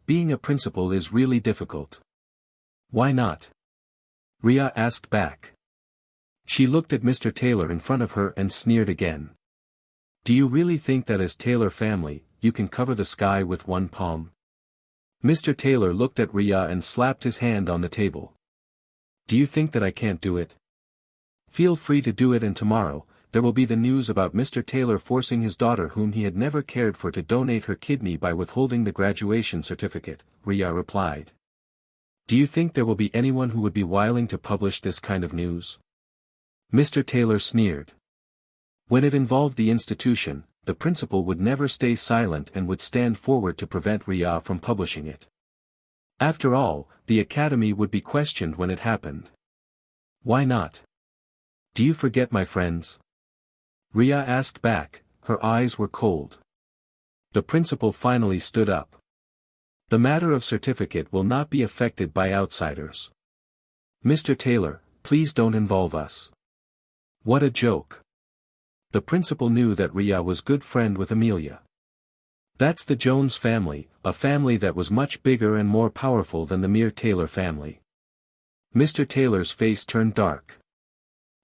Being a principal is really difficult. Why not? Riya asked back. She looked at Mr. Taylor in front of her and sneered again. "Do you really think that as Taylor family, you can cover the sky with one palm?" Mr. Taylor looked at Riya and slapped his hand on the table. "Do you think that I can't do it? Feel free to do it, and tomorrow, there will be the news about Mr. Taylor forcing his daughter whom he had never cared for to donate her kidney by withholding the graduation certificate," Riya replied. "Do you think there will be anyone who would be willing to publish this kind of news?" Mr. Taylor sneered. When it involved the institution, the principal would never stay silent and would stand forward to prevent Riya from publishing it. After all, the academy would be questioned when it happened. Why not? "Do you forget my friends?" Riya asked back, her eyes were cold. The principal finally stood up. "The matter of certificate will not be affected by outsiders. Mr. Taylor, please don't involve us." What a joke. The principal knew that Riya was good friend with Amelia. That's the Jones family, a family that was much bigger and more powerful than the mere Taylor family. Mr. Taylor's face turned dark.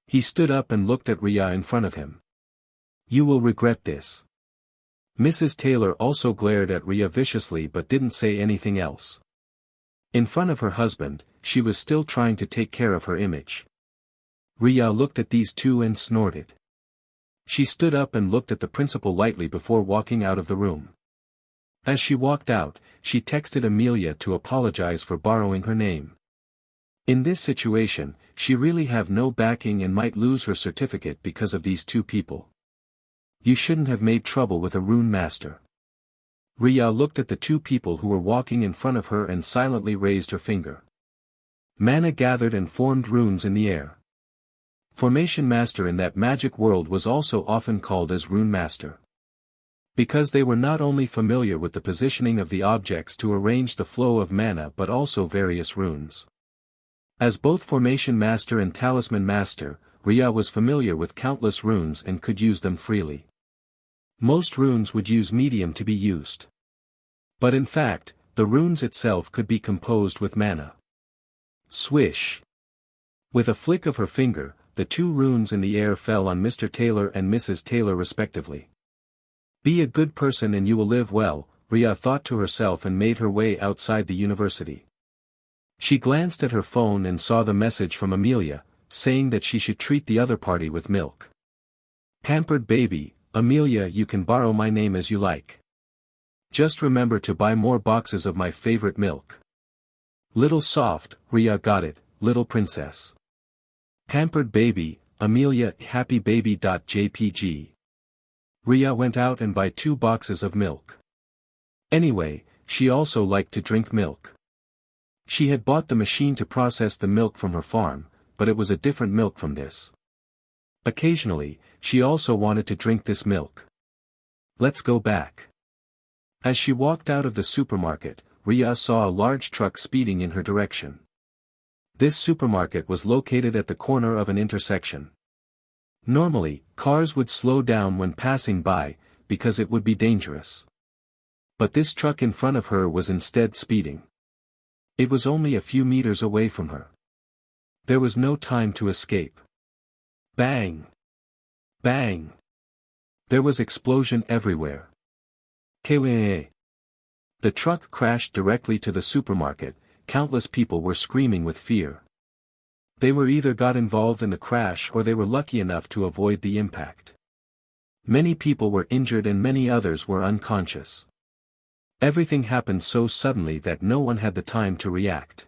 He stood up and looked at Riya in front of him. "You will regret this." Mrs. Taylor also glared at Riya viciously but didn't say anything else. In front of her husband, she was still trying to take care of her image. Riya looked at these two and snorted. She stood up and looked at the principal lightly before walking out of the room. As she walked out, she texted Amelia to apologize for borrowing her name. In this situation, she really have no backing and might lose her certificate because of these two people. You shouldn't have made trouble with a rune master. Riya looked at the two people who were walking in front of her and silently raised her finger. Mana gathered and formed runes in the air. Formation Master in that magic world was also often called as Rune Master. Because they were not only familiar with the positioning of the objects to arrange the flow of mana but also various runes. As both Formation Master and Talisman Master, Riya was familiar with countless runes and could use them freely. Most runes would use medium to be used. But in fact, the runes itself could be composed with mana. Swish! With a flick of her finger, the two runes in the air fell on Mr. Taylor and Mrs. Taylor respectively. Be a good person and you will live well, Riya thought to herself and made her way outside the university. She glanced at her phone and saw the message from Amelia, saying that she should treat the other party with milk. Pampered baby, Amelia, you can borrow my name as you like. Just remember to buy more boxes of my favorite milk. Little soft, Riya got it, little princess. Pampered baby, Amelia, happy baby.jpg. Riya went out and buy 2 boxes of milk. Anyway, she also liked to drink milk. She had bought the machine to process the milk from her farm, but it was a different milk from this. Occasionally, she also wanted to drink this milk. Let's go back. As she walked out of the supermarket, Riya saw a large truck speeding in her direction. This supermarket was located at the corner of an intersection. Normally, cars would slow down when passing by, because it would be dangerous. But this truck in front of her was instead speeding. It was only a few meters away from her. There was no time to escape. Bang! Bang! There was explosion everywhere. Kwee! The truck crashed directly to the supermarket. Countless people were screaming with fear. They were either got involved in the crash or they were lucky enough to avoid the impact. Many people were injured and many others were unconscious. Everything happened so suddenly that no one had the time to react.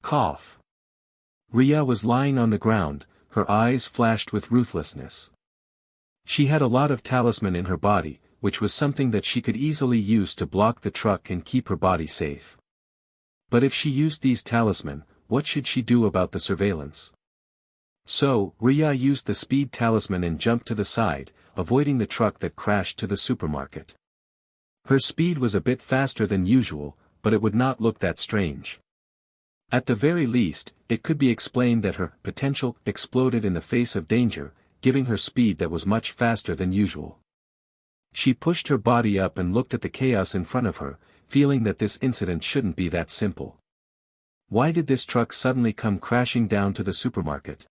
Cough. Riya was lying on the ground, her eyes flashed with ruthlessness. She had a lot of talisman in her body, which was something that she could easily use to block the truck and keep her body safe. But if she used these talisman, what should she do about the surveillance? So, Riya used the speed talisman and jumped to the side, avoiding the truck that crashed to the supermarket. Her speed was a bit faster than usual, but it would not look that strange. At the very least, it could be explained that her potential exploded in the face of danger, giving her speed that was much faster than usual. She pushed her body up and looked at the chaos in front of her, feeling that this incident shouldn't be that simple. Why did this truck suddenly come crashing down to the supermarket?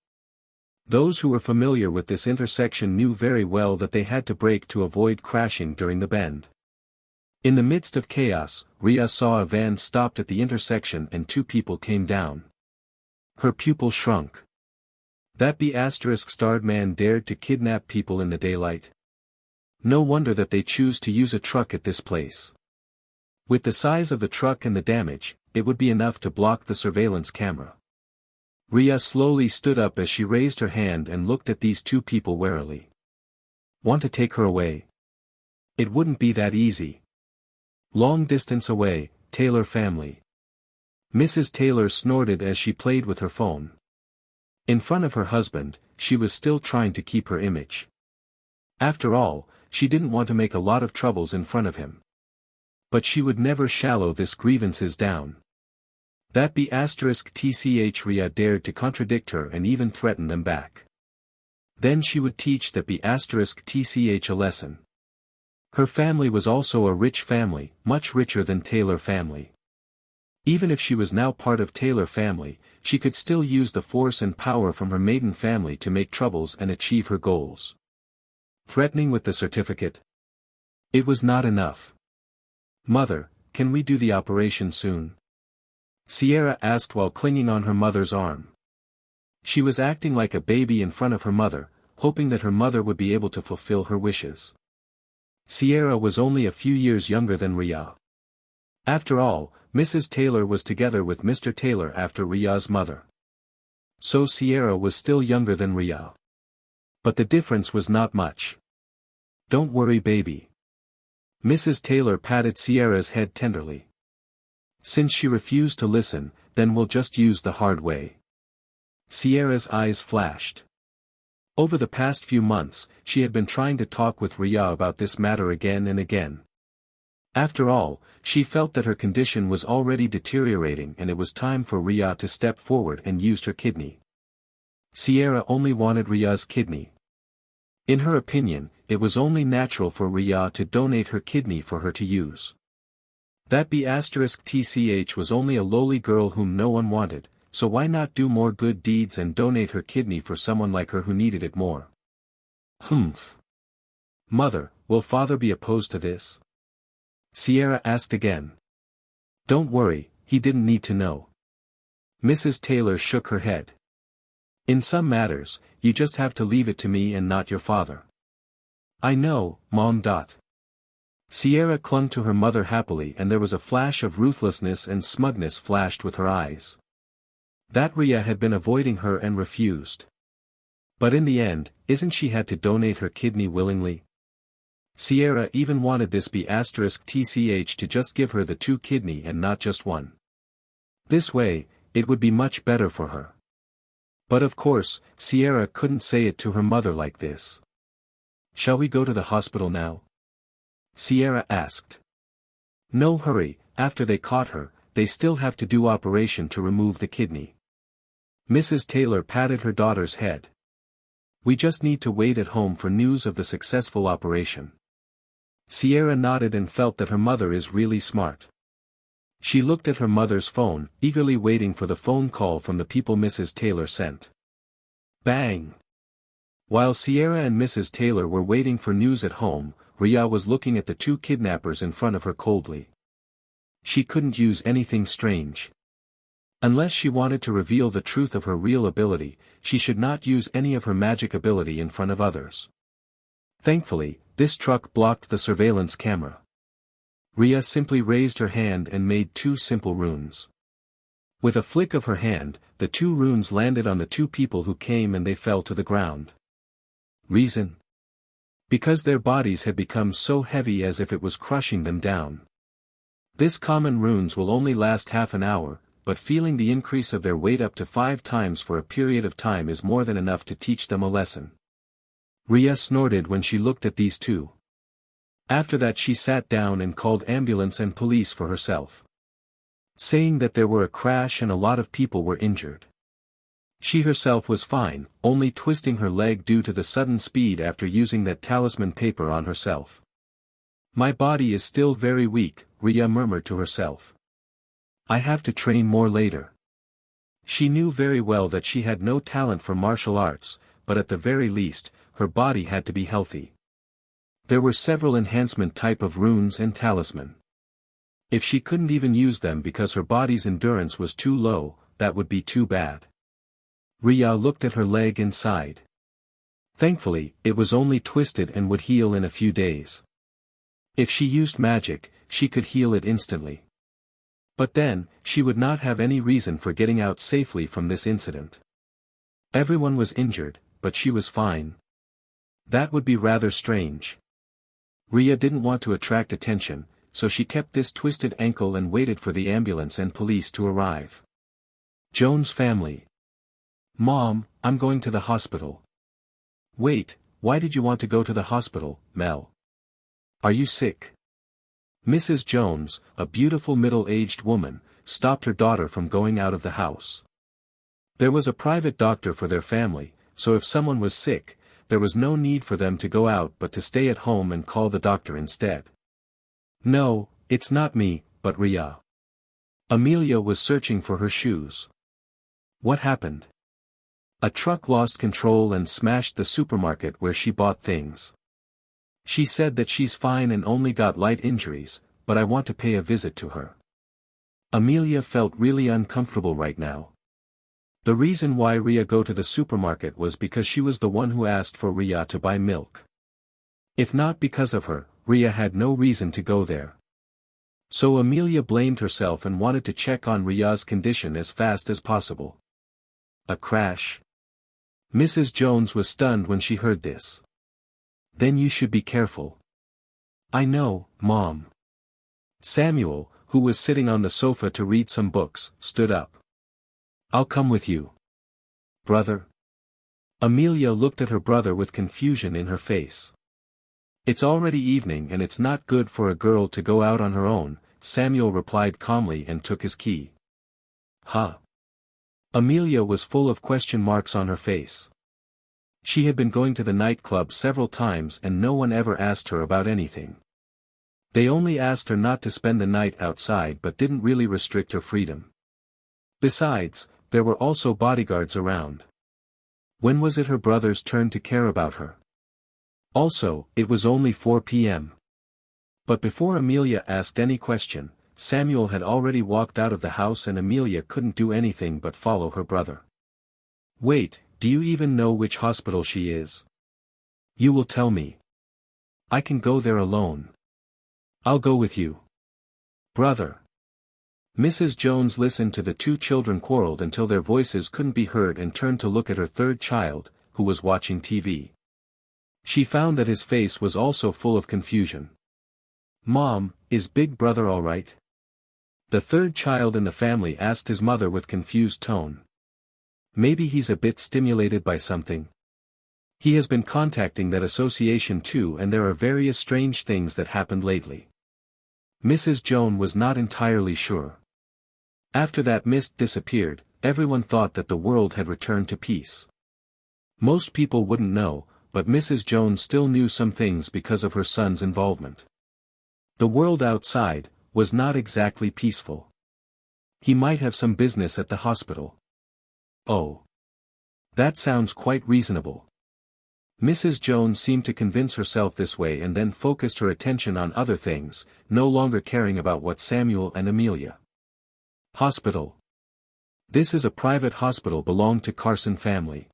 Those who were familiar with this intersection knew very well that they had to brake to avoid crashing during the bend. In the midst of chaos, Riya saw a van stopped at the intersection and two people came down. Her pupil shrunk. That B***starred man dared to kidnap people in the daylight? No wonder that they choose to use a truck at this place. With the size of the truck and the damage, it would be enough to block the surveillance camera. Riya slowly stood up as she raised her hand and looked at these two people warily. Want to take her away? It wouldn't be that easy. Long distance away, Taylor family. Mrs. Taylor snorted as she played with her phone. In front of her husband, she was still trying to keep her image. After all, she didn't want to make a lot of troubles in front of him. But she would never shallow this grievances down. That B***tch Riya dared to contradict her and even threaten them back. Then she would teach that B***tch a lesson. Her family was also a rich family, much richer than Taylor family. Even if she was now part of Taylor family, she could still use the force and power from her maiden family to make troubles and achieve her goals. Threatening with the certificate? It was not enough. Mother, can we do the operation soon? Sierra asked while clinging on her mother's arm. She was acting like a baby in front of her mother, hoping that her mother would be able to fulfill her wishes. Sierra was only a few years younger than Riya. After all, Mrs. Taylor was together with Mr. Taylor after Riya's mother. So Sierra was still younger than Riya. But the difference was not much. Don't worry, baby. Mrs. Taylor patted Sierra's head tenderly. Since she refused to listen, then we'll just use the hard way. Sierra's eyes flashed. Over the past few months, she had been trying to talk with Riya about this matter again and again. After all, she felt that her condition was already deteriorating and it was time for Riya to step forward and use her kidney. Sierra only wanted Riya's kidney. In her opinion, it was only natural for Riya to donate her kidney for her to use. That B***tch was only a lowly girl whom no one wanted, so why not do more good deeds and donate her kidney for someone like her who needed it more? Humph. Mother, will father be opposed to this? Sierra asked again. Don't worry, he didn't need to know. Mrs. Taylor shook her head. In some matters, you just have to leave it to me and not your father. I know, Mom. Sierra clung to her mother happily and there was a flash of ruthlessness and smugness flashed with her eyes. That Riya had been avoiding her and refused. But in the end, isn't she had to donate her kidney willingly? Sierra even wanted this B***tch to just give her the two kidney and not just one. This way, it would be much better for her. But of course, Sierra couldn't say it to her mother like this. Shall we go to the hospital now? Sierra asked. No hurry, after they caught her, they still have to do operation to remove the kidney. Mrs. Taylor patted her daughter's head. We just need to wait at home for news of the successful operation. Sierra nodded and felt that her mother is really smart. She looked at her mother's phone, eagerly waiting for the phone call from the people Mrs. Taylor sent. Bang! While Sierra and Mrs. Taylor were waiting for news at home, Riya was looking at the two kidnappers in front of her coldly. She couldn't use anything strange. Unless she wanted to reveal the truth of her real ability, she should not use any of her magic ability in front of others. Thankfully, this truck blocked the surveillance camera. Riya simply raised her hand and made two simple runes. With a flick of her hand, the two runes landed on the two people who came and they fell to the ground. Reason? Because their bodies had become so heavy as if it was crushing them down. This common runes will only last half an hour, but feeling the increase of their weight up to 5 times for a period of time is more than enough to teach them a lesson. Riya snorted when she looked at these two. After that she sat down and called ambulance and police for herself, saying that there were a crash and a lot of people were injured. She herself was fine, only twisting her leg due to the sudden speed after using that talisman paper on herself. My body is still very weak, Riya murmured to herself. I have to train more later. She knew very well that she had no talent for martial arts, but at the very least, her body had to be healthy. There were several enhancement type of runes and talisman. If she couldn't even use them because her body's endurance was too low, that would be too bad. Riya looked at her leg and sighed. Thankfully, it was only twisted and would heal in a few days. If she used magic, she could heal it instantly. But then, she would not have any reason for getting out safely from this incident. Everyone was injured, but she was fine. That would be rather strange. Riya didn't want to attract attention, so she kept this twisted ankle and waited for the ambulance and police to arrive. Joan's family. Mom, I'm going to the hospital. Wait, why did you want to go to the hospital, Mel? Are you sick? Mrs. Jones, a beautiful middle-aged woman, stopped her daughter from going out of the house. There was a private doctor for their family, so if someone was sick, there was no need for them to go out but to stay at home and call the doctor instead. No, it's not me, but Riya. Amelia was searching for her shoes. What happened? A truck lost control and smashed the supermarket where she bought things. She said that she's fine and only got light injuries, but I want to pay a visit to her. Amelia felt really uncomfortable right now. The reason why Riya go to the supermarket was because she was the one who asked for Riya to buy milk. If not because of her, Riya had no reason to go there. So Amelia blamed herself and wanted to check on Riya's condition as fast as possible. A crash? Mrs. Jones was stunned when she heard this. Then you should be careful. I know, Mom. Samuel, who was sitting on the sofa to read some books, stood up. I'll come with you. Brother? Amelia looked at her brother with confusion in her face. It's already evening and it's not good for a girl to go out on her own, Samuel replied calmly and took his key. Huh? Amelia was full of question marks on her face. She had been going to the nightclub several times and no one ever asked her about anything. They only asked her not to spend the night outside but didn't really restrict her freedom. Besides, there were also bodyguards around. When was it her brother's turn to care about her? Also, it was only 4 p.m. But before Amelia asked any question, Samuel had already walked out of the house and Amelia couldn't do anything but follow her brother. Wait, do you even know which hospital she is? You will tell me. I can go there alone. I'll go with you. Brother. Mrs. Jones listened to the two children quarreled until their voices couldn't be heard and turned to look at her third child, who was watching TV. She found that his face was also full of confusion. Mom, is Big Brother all right? The third child in the family asked his mother with confused tone. Maybe he's a bit stimulated by something. He has been contacting that association too and there are various strange things that happened lately. Mrs. Jones was not entirely sure. After that mist disappeared, everyone thought that the world had returned to peace. Most people wouldn't know, but Mrs. Jones still knew some things because of her son's involvement. The world outside was not exactly peaceful. He might have some business at the hospital. Oh. That sounds quite reasonable. Mrs. Jones seemed to convince herself this way and then focused her attention on other things, no longer caring about what Samuel and Amelia. Hospital. This is a private hospital belonged to Carson family.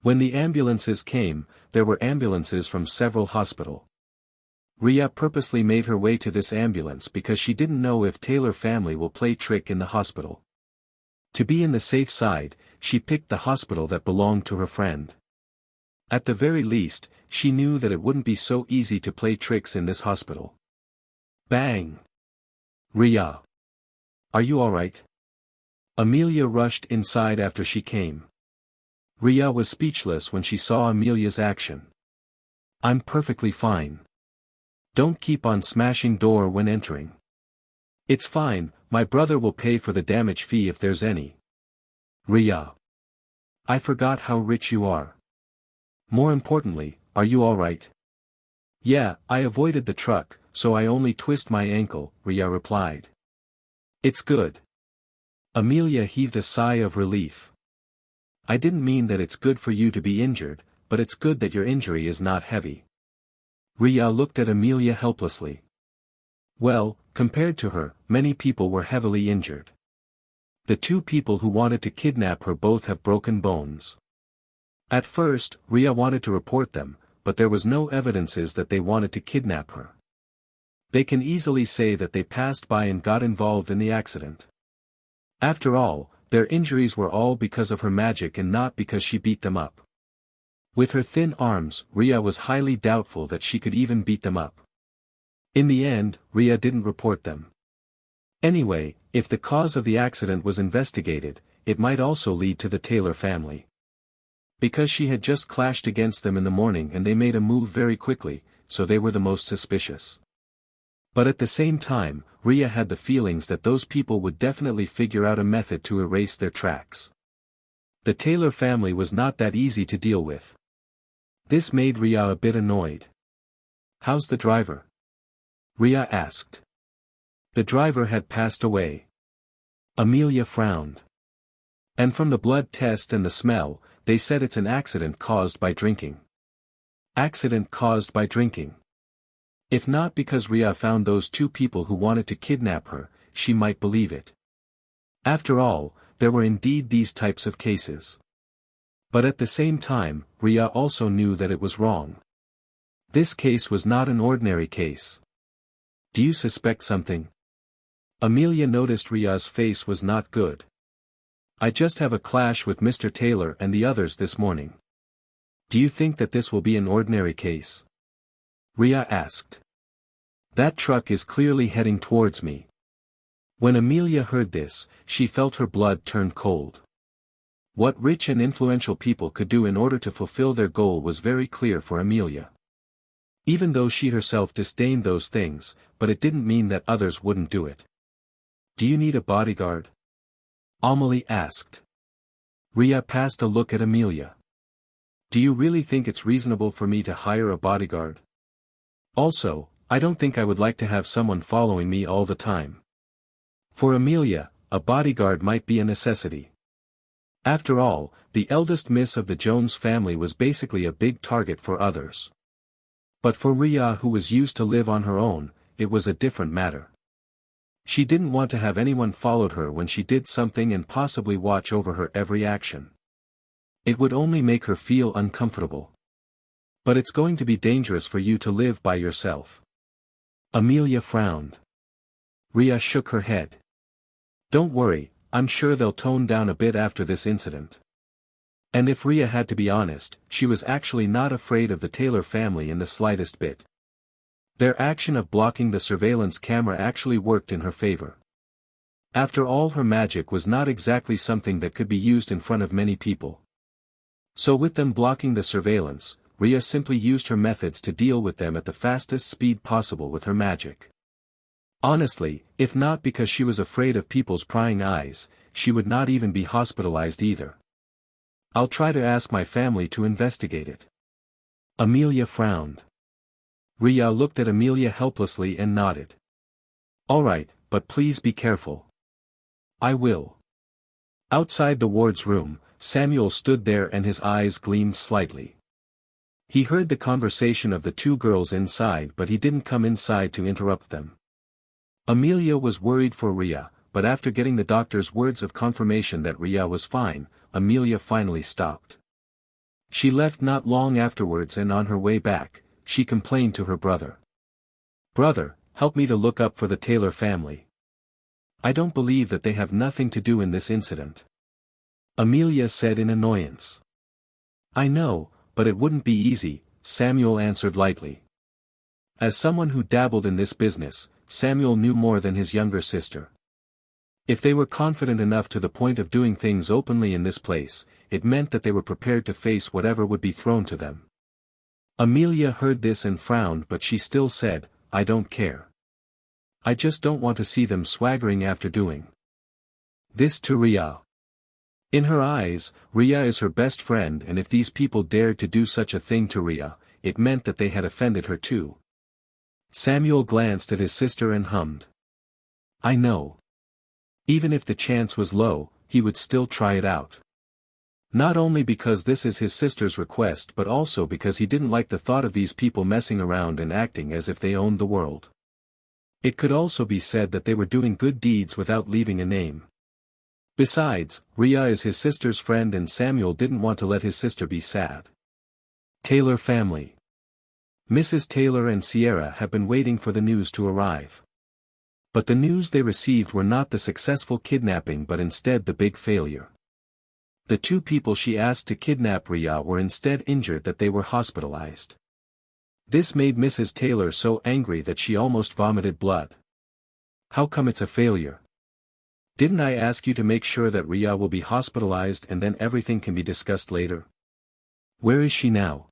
When the ambulances came, there were ambulances from several hospitals. Riya purposely made her way to this ambulance because she didn't know if Taylor family will play trick in the hospital. To be in the safe side, she picked the hospital that belonged to her friend. At the very least, she knew that it wouldn't be so easy to play tricks in this hospital. Bang! Riya. Are you alright? Amelia rushed inside after she came. Riya was speechless when she saw Amelia's action. I'm perfectly fine. Don't keep on smashing door when entering. It's fine, my brother will pay for the damage fee if there's any. Riya. I forgot how rich you are. More importantly, are you alright? Yeah, I avoided the truck, so I only twist my ankle, Riya replied. It's good. Amelia heaved a sigh of relief. I didn't mean that it's good for you to be injured, but it's good that your injury is not heavy. Riya looked at Amelia helplessly. Well, compared to her, many people were heavily injured. The two people who wanted to kidnap her both have broken bones. At first, Riya wanted to report them, but there was no evidences that they wanted to kidnap her. They can easily say that they passed by and got involved in the accident. After all, their injuries were all because of her magic and not because she beat them up. With her thin arms, Riya was highly doubtful that she could even beat them up. In the end, Riya didn't report them. Anyway, if the cause of the accident was investigated, it might also lead to the Taylor family. Because she had just clashed against them in the morning and they made a move very quickly, so they were the most suspicious. But at the same time, Riya had the feelings that those people would definitely figure out a method to erase their tracks. The Taylor family was not that easy to deal with. This made Riya a bit annoyed. How's the driver? Riya asked. The driver had passed away. Amelia frowned. And from the blood test and the smell, they said it's an accident caused by drinking. Accident caused by drinking. If not because Riya found those two people who wanted to kidnap her, she might believe it. After all, there were indeed these types of cases. But at the same time, Riya also knew that it was wrong. This case was not an ordinary case. Do you suspect something? Amelia noticed Riya's face was not good. I just have a clash with Mr. Taylor and the others this morning. Do you think that this will be an ordinary case? Riya asked. That truck is clearly heading towards me. When Amelia heard this, she felt her blood turn cold. What rich and influential people could do in order to fulfill their goal was very clear for Amelia. Even though she herself disdained those things, but it didn't mean that others wouldn't do it. Do you need a bodyguard? Amelia asked. Riya passed a look at Amelia. Do you really think it's reasonable for me to hire a bodyguard? Also, I don't think I would like to have someone following me all the time. For Amelia, a bodyguard might be a necessity. After all, the eldest miss of the Jones family was basically a big target for others. But for Riya, who was used to live on her own, it was a different matter. She didn't want to have anyone followed her when she did something and possibly watch over her every action. It would only make her feel uncomfortable. But it's going to be dangerous for you to live by yourself. Amelia frowned. Riya shook her head. Don't worry, I'm sure they'll tone down a bit after this incident. And if Riya had to be honest, she was actually not afraid of the Taylor family in the slightest bit. Their action of blocking the surveillance camera actually worked in her favor. After all, her magic was not exactly something that could be used in front of many people. So with them blocking the surveillance, Riya simply used her methods to deal with them at the fastest speed possible with her magic. Honestly, if not because she was afraid of people's prying eyes, she would not even be hospitalized either. I'll try to ask my family to investigate it. Amelia frowned. Riya looked at Amelia helplessly and nodded. All right, but please be careful. I will. Outside the ward's room, Samuel stood there and his eyes gleamed slightly. He heard the conversation of the two girls inside, but he didn't come inside to interrupt them. Amelia was worried for Riya, but after getting the doctor's words of confirmation that Riya was fine, Amelia finally stopped. She left not long afterwards, and on her way back, she complained to her brother. Brother, help me to look up for the Taylor family. I don't believe that they have nothing to do in this incident. Amelia said in annoyance. I know, but it wouldn't be easy, Samuel answered lightly. As someone who dabbled in this business, Samuel knew more than his younger sister. If they were confident enough to the point of doing things openly in this place, it meant that they were prepared to face whatever would be thrown to them. Amelia heard this and frowned, but she still said, I don't care. I just don't want to see them swaggering after doing this to Riya. In her eyes, Riya is her best friend, and if these people dared to do such a thing to Riya, it meant that they had offended her too. Samuel glanced at his sister and hummed. I know. Even if the chance was low, he would still try it out. Not only because this is his sister's request, but also because he didn't like the thought of these people messing around and acting as if they owned the world. It could also be said that they were doing good deeds without leaving a name. Besides, Riya is his sister's friend and Samuel didn't want to let his sister be sad. Taylor family. Mrs. Taylor and Sierra have been waiting for the news to arrive. But the news they received were not the successful kidnapping but instead the big failure. The two people she asked to kidnap Riya were instead injured, that they were hospitalized. This made Mrs. Taylor so angry that she almost vomited blood. How come it's a failure? Didn't I ask you to make sure that Riya will be hospitalized and then everything can be discussed later? Where is she now?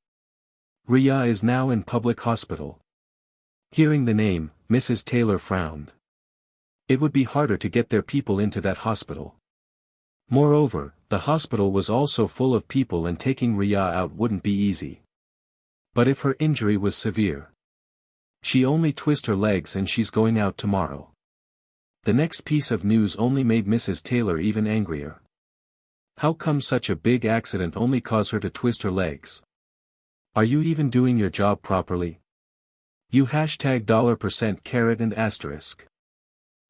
Riya is now in public hospital. Hearing the name, Mrs. Taylor frowned. It would be harder to get their people into that hospital. Moreover, the hospital was also full of people and taking Riya out wouldn't be easy. But if her injury was severe, she only twist her legs and she's going out tomorrow. The next piece of news only made Mrs. Taylor even angrier. How come such a big accident only caused her to twist her legs? Are you even doing your job properly? You $% caret and asterisk.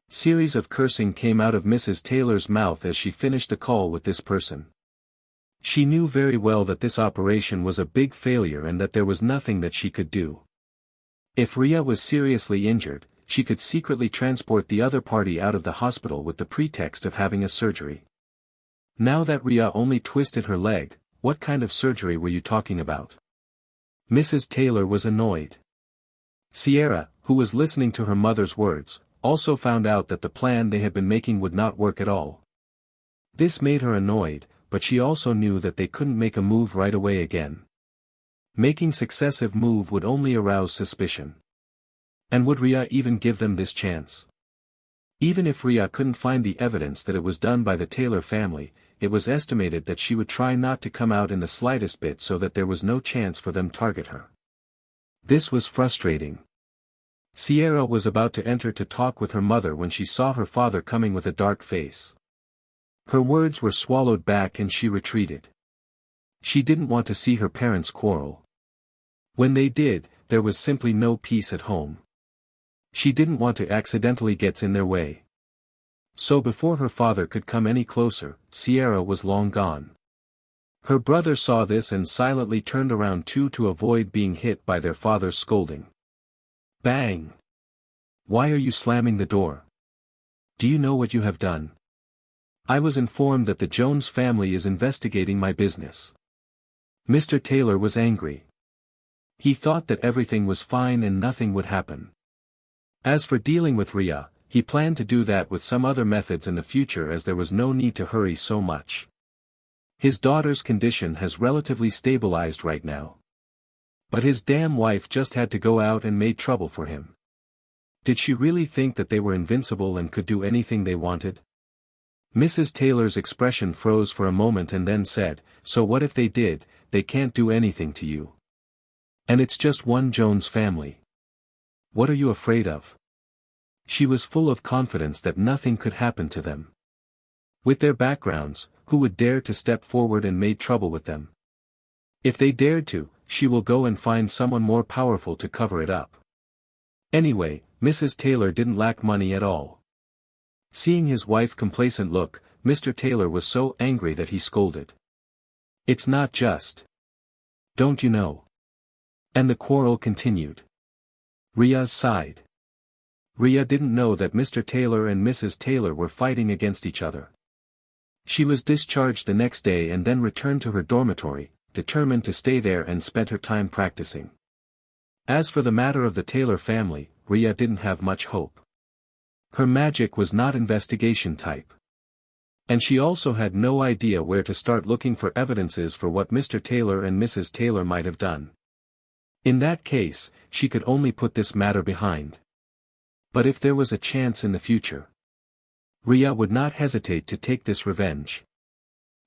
Series of cursing came out of Mrs. Taylor's mouth as she finished the call with this person. She knew very well that this operation was a big failure and that there was nothing that she could do. If Riya was seriously injured, she could secretly transport the other party out of the hospital with the pretext of having a surgery. Now that Riya only twisted her leg, what kind of surgery were you talking about? Mrs. Taylor was annoyed. Sierra, who was listening to her mother's words, also found out that the plan they had been making would not work at all. This made her annoyed, but she also knew that they couldn't make a move right away again. Making successive move would only arouse suspicion. And would Riya even give them this chance? Even if Riya couldn't find the evidence that it was done by the Taylor family, it was estimated that she would try not to come out in the slightest bit so that there was no chance for them to target her. This was frustrating. Sierra was about to enter to talk with her mother when she saw her father coming with a dark face. Her words were swallowed back and she retreated. She didn't want to see her parents quarrel. When they did, there was simply no peace at home. She didn't want to accidentally get in their way. So before her father could come any closer, Sierra was long gone. Her brother saw this and silently turned around too to avoid being hit by their father's scolding. Bang! Why are you slamming the door? Do you know what you have done? I was informed that the Jones family is investigating my business. Mr. Taylor was angry. He thought that everything was fine and nothing would happen. As for dealing with Riya, he planned to do that with some other methods in the future, as there was no need to hurry so much. His daughter's condition has relatively stabilized right now. But his damn wife just had to go out and made trouble for him. Did she really think that they were invincible and could do anything they wanted? Mrs. Taylor's expression froze for a moment and then said, so what if they did? They can't do anything to you. And it's just one Jones family. What are you afraid of? She was full of confidence that nothing could happen to them. With their backgrounds, who would dare to step forward and made trouble with them? If they dared to, she will go and find someone more powerful to cover it up. Anyway, Mrs. Taylor didn't lack money at all. Seeing his wife's complacent look, Mr. Taylor was so angry that he scolded. It's not just. Don't you know? And the quarrel continued. Riya sighed. Riya didn't know that Mr. Taylor and Mrs. Taylor were fighting against each other. She was discharged the next day and then returned to her dormitory, determined to stay there and spent her time practicing. As for the matter of the Taylor family, Riya didn't have much hope. Her magic was not investigation type. And she also had no idea where to start looking for evidences for what Mr. Taylor and Mrs. Taylor might have done. In that case, she could only put this matter behind. But if there was a chance in the future, Riya would not hesitate to take this revenge.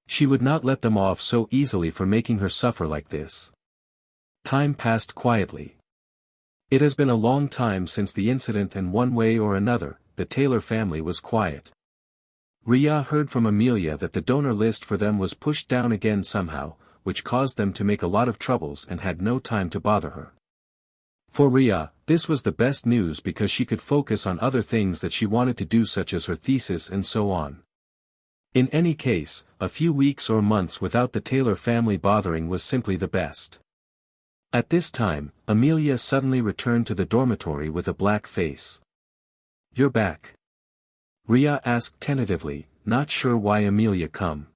She would not let them off so easily for making her suffer like this. Time passed quietly. It has been a long time since the incident, and one way or another, the Taylor family was quiet. Riya heard from Amelia that the donor list for them was pushed down again somehow, which caused them to make a lot of troubles and had no time to bother her. For Riya, this was the best news because she could focus on other things that she wanted to do, such as her thesis and so on. In any case, a few weeks or months without the Taylor family bothering was simply the best. At this time, Amelia suddenly returned to the dormitory with a black face. "You're back?" Riya asked tentatively, not sure why Amelia come.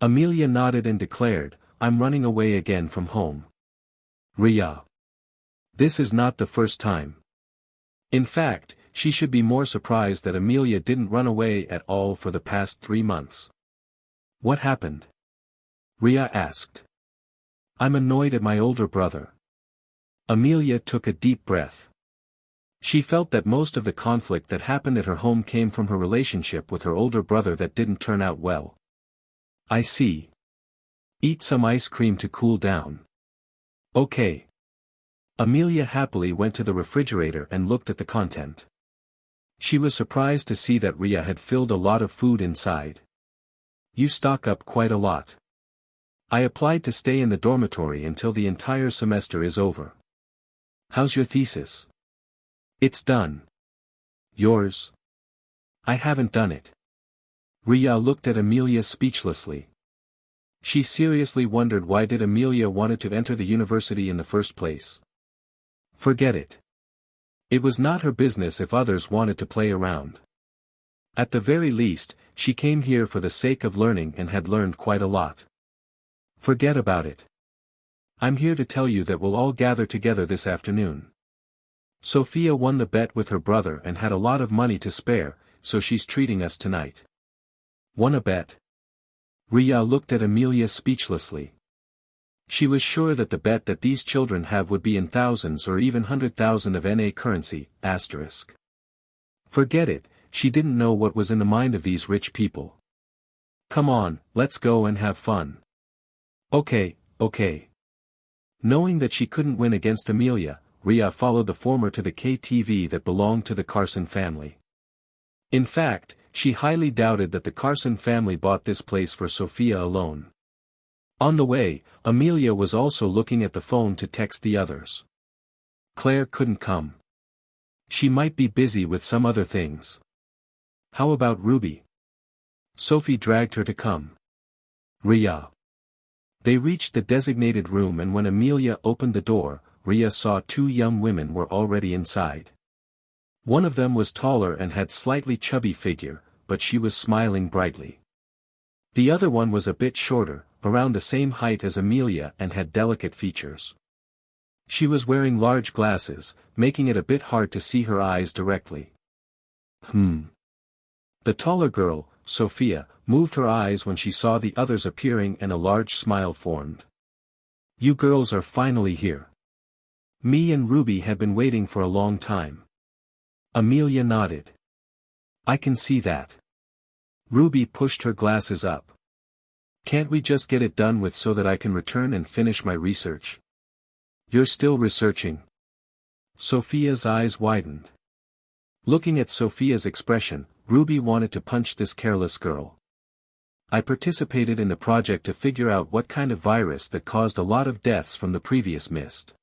Amelia nodded and declared, "I'm running away again from home." Riya. This is not the first time. In fact, she should be more surprised that Amelia didn't run away at all for the past 3 months. "What happened?" Riya asked. "I'm annoyed at my older brother." Amelia took a deep breath. She felt that most of the conflict that happened at her home came from her relationship with her older brother that didn't turn out well. "I see. Eat some ice cream to cool down." "Okay." Amelia happily went to the refrigerator and looked at the content. She was surprised to see that Riya had filled a lot of food inside. "You stock up quite a lot." "I applied to stay in the dormitory until the entire semester is over." "How's your thesis?" "It's done." "Yours?" "I haven't done it." Riya looked at Amelia speechlessly. She seriously wondered why did Amelia wanted to enter the university in the first place. Forget it. It was not her business if others wanted to play around. At the very least, she came here for the sake of learning and had learned quite a lot. Forget about it. I'm here to tell you that we'll all gather together this afternoon. Sophia won the bet with her brother and had a lot of money to spare, so she's treating us tonight. Won a bet? Riya looked at Amelia speechlessly. She was sure that the bet that these children have would be in thousands or even 100,000 of NA currency, asterisk. Forget it, she didn't know what was in the mind of these rich people. Come on, let's go and have fun. Okay. Knowing that she couldn't win against Amelia, Riya followed the former to the KTV that belonged to the Carson family. In fact, she highly doubted that the Carson family bought this place for Sophia alone. On the way, Amelia was also looking at the phone to text the others. Claire couldn't come. She might be busy with some other things. How about Ruby? Sophie dragged her to come. Riya. They reached the designated room, and when Amelia opened the door, Riya saw 2 young women were already inside. One of them was taller and had slightly chubby figure, but she was smiling brightly. The other one was a bit shorter, around the same height as Amelia, and had delicate features. She was wearing large glasses, making it a bit hard to see her eyes directly. The taller girl, Sophia, moved her eyes when she saw the others appearing, and a large smile formed. You girls are finally here. Me and Ruby had been waiting for a long time. Amelia nodded. I can see that. Ruby pushed her glasses up. Can't we just get it done with so that I can return and finish my research? You're still researching? Sophia's eyes widened. Looking at Sophia's expression, Ruby wanted to punch this careless girl. I participated in the project to figure out what kind of virus that caused a lot of deaths from the previous mist.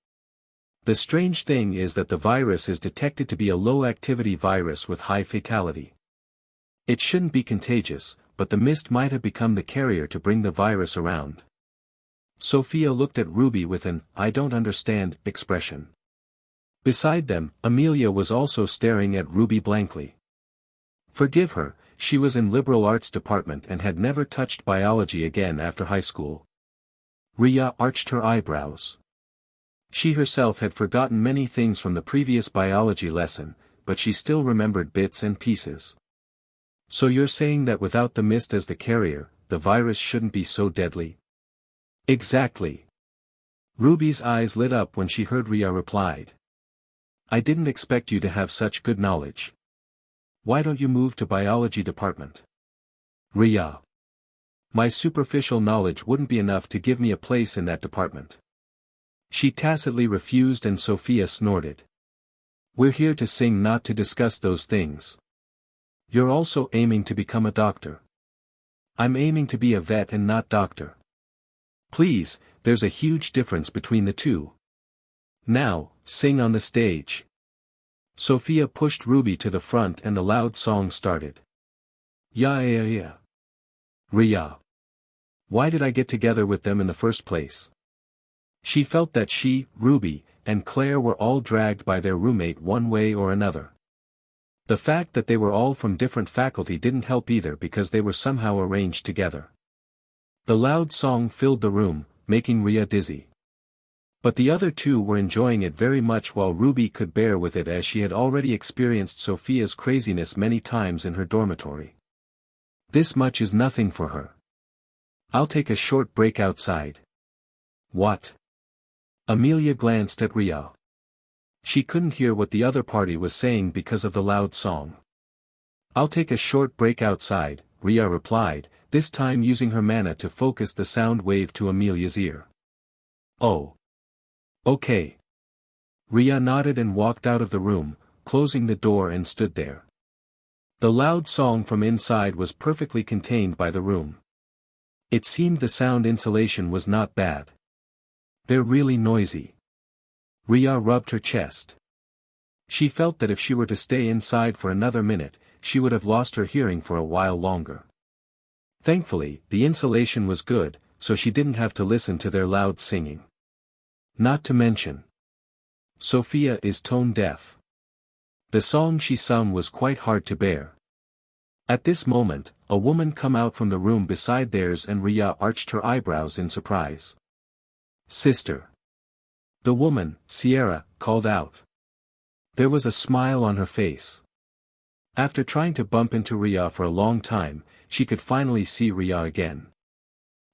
The strange thing is that the virus is detected to be a low-activity virus with high fatality. It shouldn't be contagious, but the mist might have become the carrier to bring the virus around. Sophia looked at Ruby with an "I don't understand" expression. Beside them, Amelia was also staring at Ruby blankly. Forgive her, she was in liberal arts department and had never touched biology again after high school. Riya arched her eyebrows. She herself had forgotten many things from the previous biology lesson, but she still remembered bits and pieces. So you're saying that without the mist as the carrier, the virus shouldn't be so deadly? Exactly. Ruby's eyes lit up when she heard Riya replied. I didn't expect you to have such good knowledge. Why don't you move to biology department? Riya. My superficial knowledge wouldn't be enough to give me a place in that department. She tacitly refused and Sophia snorted. We're here to sing, not to discuss those things. You're also aiming to become a doctor. I'm aiming to be a vet and not doctor. Please, there's a huge difference between the two. Now, sing on the stage. Sophia pushed Ruby to the front and a loud song started. Yeah. Riya. Why did I get together with them in the first place? She felt that she, Ruby, and Claire were all dragged by their roommate one way or another. The fact that they were all from different faculty didn't help either because they were somehow arranged together. The loud song filled the room, making Riya dizzy. But the other two were enjoying it very much while Ruby could bear with it as she had already experienced Sophia's craziness many times in her dormitory. This much is nothing for her. I'll take a short break outside. What? Amelia glanced at Riya. She couldn't hear what the other party was saying because of the loud song. I'll take a short break outside, Riya replied, this time using her mana to focus the sound wave to Amelia's ear. Oh. Okay. Riya nodded and walked out of the room, closing the door and stood there. The loud song from inside was perfectly contained by the room. It seemed the sound insulation was not bad. They're really noisy. Riya rubbed her chest. She felt that if she were to stay inside for another minute, she would have lost her hearing for a while longer. Thankfully, the insulation was good, so she didn't have to listen to their loud singing. Not to mention, Sophia is tone deaf. The song she sung was quite hard to bear. At this moment, a woman came out from the room beside theirs and Riya arched her eyebrows in surprise. Sister. The woman, Sierra, called out. There was a smile on her face. After trying to bump into Riya for a long time, she could finally see Riya again.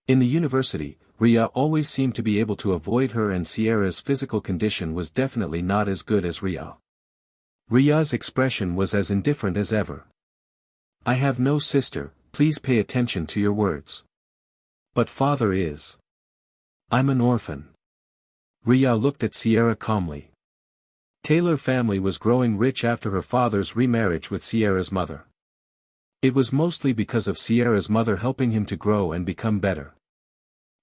In the university, Riya always seemed to be able to avoid her and Sierra's physical condition was definitely not as good as Riya. Riya's expression was as indifferent as ever. I have no sister, please pay attention to your words. But father is. I'm an orphan. Riya looked at Sierra calmly. Taylor family was growing rich after her father's remarriage with Sierra's mother. It was mostly because of Sierra's mother helping him to grow and become better.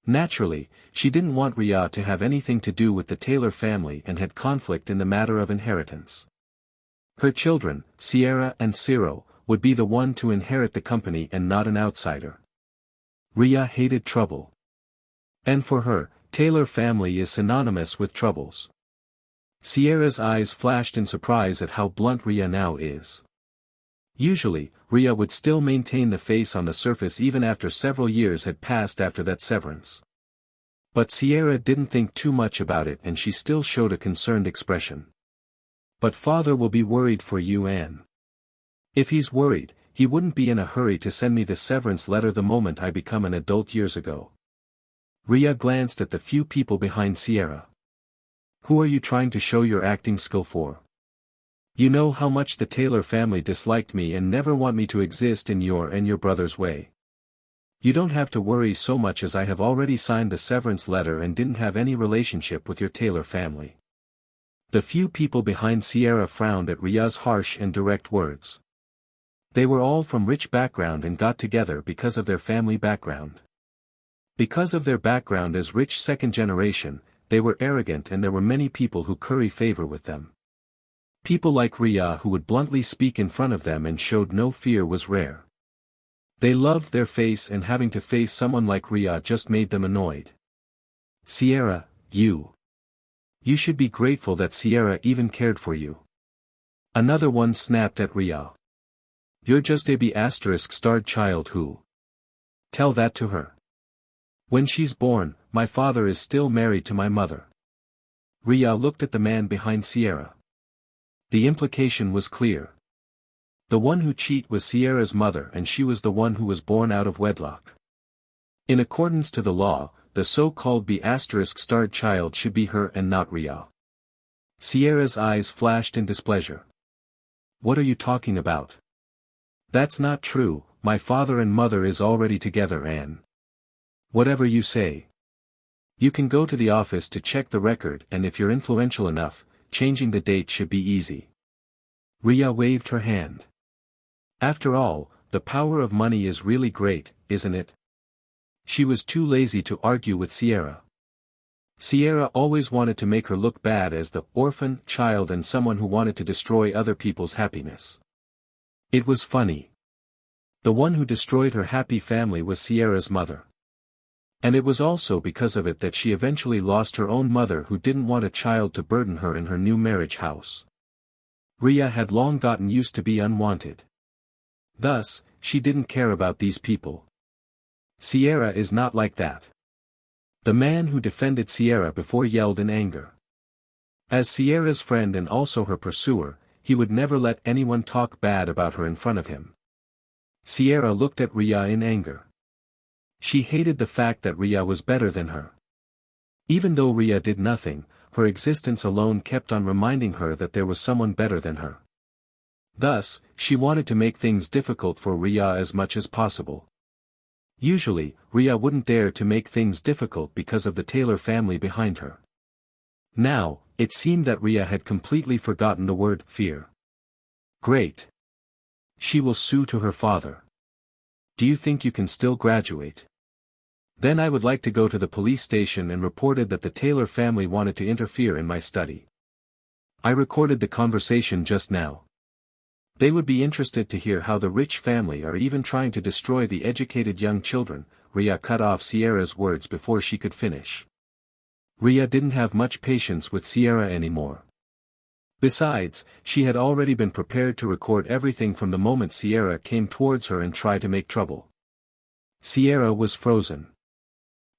Naturally, she didn't want Riya to have anything to do with the Taylor family and had conflict in the matter of inheritance. Her children, Sierra and Ciro, would be the one to inherit the company and not an outsider. Riya hated trouble. And for her, Taylor family is synonymous with troubles. Sierra's eyes flashed in surprise at how blunt Riya now is. Usually, Riya would still maintain the face on the surface even after several years had passed after that severance. But Sierra didn't think too much about it and she still showed a concerned expression. But father will be worried for you, Anne. If he's worried, he wouldn't be in a hurry to send me the severance letter the moment I become an adult years ago. Riya glanced at the few people behind Sierra. Who are you trying to show your acting skill for? You know how much the Taylor family disliked me and never want me to exist in your and your brother's way. You don't have to worry so much as I have already signed the severance letter and didn't have any relationship with your Taylor family. The few people behind Sierra frowned at Riya's harsh and direct words. They were all from rich background and got together because of their family background. Because of their background as rich second generation, they were arrogant and there were many people who curry favor with them. People like Riya who would bluntly speak in front of them and showed no fear was rare. They loved their face and having to face someone like Riya just made them annoyed. Sierra, you. You should be grateful that Sierra even cared for you. Another one snapped at Riya. You're just a B***starred child who. Tell that to her. When she's born, my father is still married to my mother. Riya looked at the man behind Sierra. The implication was clear. The one who cheated was Sierra's mother and she was the one who was born out of wedlock. In accordance to the law, the so-called B***starred child should be her and not Riya. Sierra's eyes flashed in displeasure. What are you talking about? That's not true, my father and mother is already together and. Whatever you say. You can go to the office to check the record and if you're influential enough, changing the date should be easy. Riya waved her hand. After all, the power of money is really great, isn't it? She was too lazy to argue with Sierra. Sierra always wanted to make her look bad as the orphan child and someone who wanted to destroy other people's happiness. It was funny. The one who destroyed her happy family was Sierra's mother. And it was also because of it that she eventually lost her own mother who didn't want a child to burden her in her new marriage house. Riya had long gotten used to be unwanted. Thus, she didn't care about these people. Sierra is not like that. The man who defended Sierra before yelled in anger. As Sierra's friend and also her pursuer, he would never let anyone talk bad about her in front of him. Sierra looked at Riya in anger. She hated the fact that Riya was better than her. Even though Riya did nothing, her existence alone kept on reminding her that there was someone better than her. Thus, she wanted to make things difficult for Riya as much as possible. Usually, Riya wouldn't dare to make things difficult because of the Taylor family behind her. Now, it seemed that Riya had completely forgotten the word fear. Great. She will sue to her father. Do you think you can still graduate? Then I would like to go to the police station and reported that the Taylor family wanted to interfere in my study. I recorded the conversation just now. They would be interested to hear how the rich family are even trying to destroy the educated young children. Riya cut off Sierra's words before she could finish. Riya didn't have much patience with Sierra anymore. Besides, she had already been prepared to record everything from the moment Sierra came towards her and tried to make trouble. Sierra was frozen.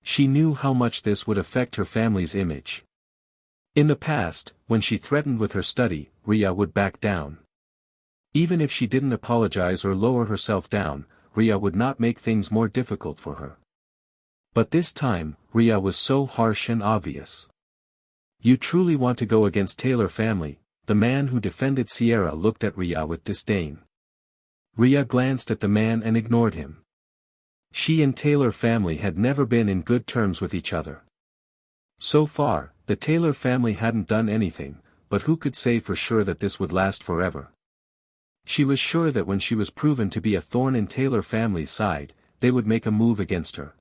She knew how much this would affect her family's image. In the past, when she threatened with her study, Riya would back down. Even if she didn't apologize or lower herself down, Riya would not make things more difficult for her. But this time, Riya was so harsh and obvious. You truly want to go against Taylor family? The man who defended Sierra looked at Riya with disdain. Riya glanced at the man and ignored him. She and Taylor family had never been in good terms with each other. So far, the Taylor family hadn't done anything, but who could say for sure that this would last forever? She was sure that when she was proven to be a thorn in Taylor family's side, they would make a move against her.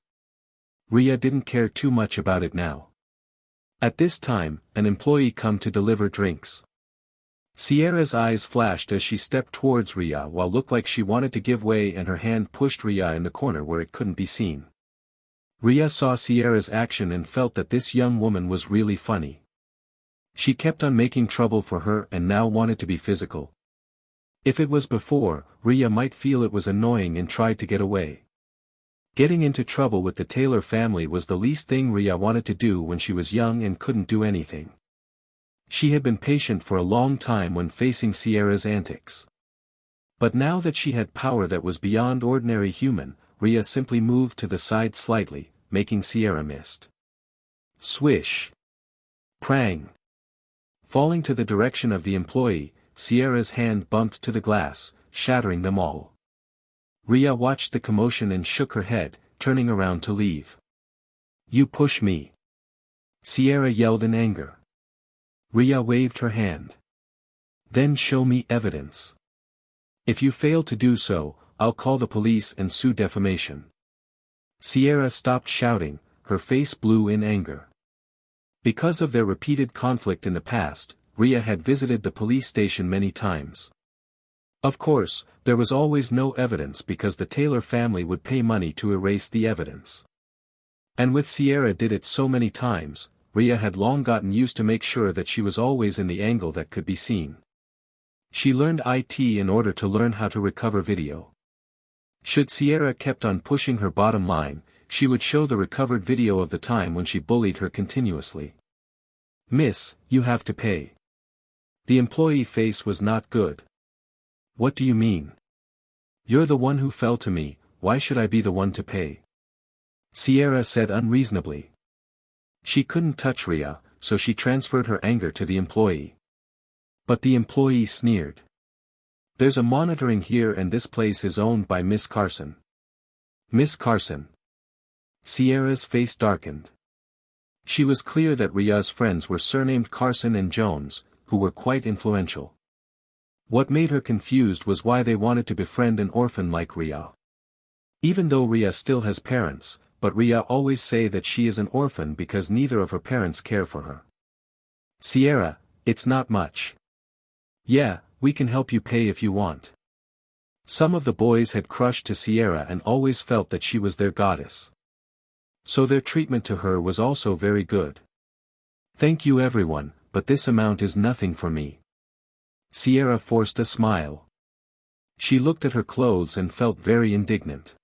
Riya didn't care too much about it now. At this time, an employee came to deliver drinks. Sierra's eyes flashed as she stepped towards Riya while looked like she wanted to give way and her hand pushed Riya in the corner where it couldn't be seen. Riya saw Sierra's action and felt that this young woman was really funny. She kept on making trouble for her and now wanted to be physical. If it was before, Riya might feel it was annoying and tried to get away. Getting into trouble with the Taylor family was the least thing Riya wanted to do when she was young and couldn't do anything. She had been patient for a long time when facing Sierra's antics. But now that she had power that was beyond ordinary human, Riya simply moved to the side slightly, making Sierra miss. Swish. Prang. Falling to the direction of the employee, Sierra's hand bumped to the glass, shattering them all. Riya watched the commotion and shook her head, turning around to leave. You push me. Sierra yelled in anger. Riya waved her hand. Then show me evidence. If you fail to do so, I'll call the police and sue defamation. Sierra stopped shouting, her face blue in anger. Because of their repeated conflict in the past, Riya had visited the police station many times. Of course, there was always no evidence because the Taylor family would pay money to erase the evidence. And with Sierra did it so many times, Riya had long gotten used to make sure that she was always in the angle that could be seen. She learned IT in order to learn how to recover video. Should Sierra kept on pushing her bottom line, she would show the recovered video of the time when she bullied her continuously. "Miss, you have to pay." The employee face was not good. "What do you mean? You're the one who fell to me, why should I be the one to pay?" Sierra said unreasonably. She couldn't touch Riya, so she transferred her anger to the employee. But the employee sneered. "There's a monitoring here and this place is owned by Miss Carson." "Miss Carson?" Sierra's face darkened. She was clear that Riya's friends were surnamed Carson and Jones, who were quite influential. What made her confused was why they wanted to befriend an orphan like Riya. Even though Riya still has parents, but Riya always say that she is an orphan because neither of her parents care for her. "Sierra, it's not much." "Yeah, we can help you pay if you want." Some of the boys had crushed to Sierra and always felt that she was their goddess. So their treatment to her was also very good. "Thank you everyone, but this amount is nothing for me." Sierra forced a smile. She looked at her clothes and felt very indignant.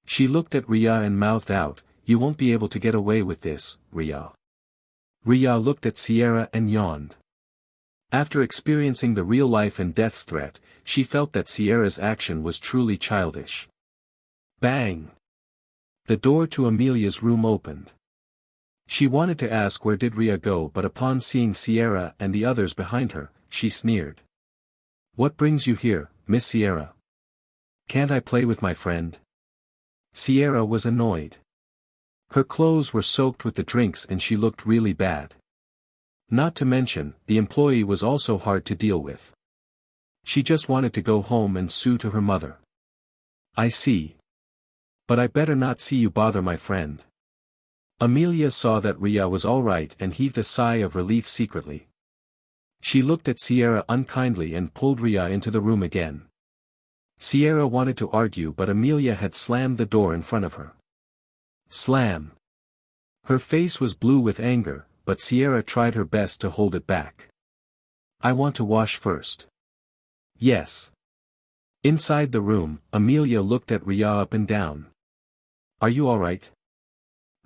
She looked at Riya and mouthed out, "You won't be able to get away with this, Riya." Riya looked at Sierra and yawned. After experiencing the real life and death threat, she felt that Sierra's action was truly childish. Bang! The door to Amelia's room opened. She wanted to ask where did Riya go, but upon seeing Sierra and the others behind her, she sneered. "What brings you here, Miss Sierra? Can't I play with my friend?" Sierra was annoyed. Her clothes were soaked with the drinks and she looked really bad. Not to mention, the employee was also hard to deal with. She just wanted to go home and sue to her mother. "I see. But I better not see you bother my friend." Amelia saw that Riya was all right and heaved a sigh of relief secretly. She looked at Sierra unkindly and pulled Riya into the room again. Sierra wanted to argue, but Amelia had slammed the door in front of her. Slam! Her face was blue with anger, but Sierra tried her best to hold it back. "I want to wash first." "Yes." Inside the room, Amelia looked at Riya up and down. "Are you all right?"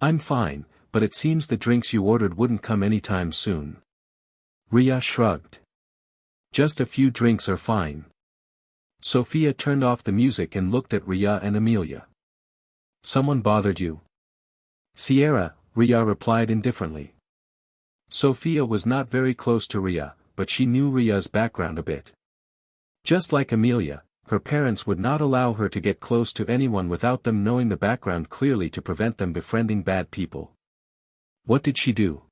"I'm fine, but it seems the drinks you ordered wouldn't come anytime soon." Riya shrugged. "Just a few drinks are fine." Sophia turned off the music and looked at Riya and Amelia. "Someone bothered you?" "Sierra," Riya replied indifferently. Sophia was not very close to Riya, but she knew Riya's background a bit. Just like Amelia, her parents would not allow her to get close to anyone without them knowing the background clearly to prevent them befriending bad people. "What did she do?"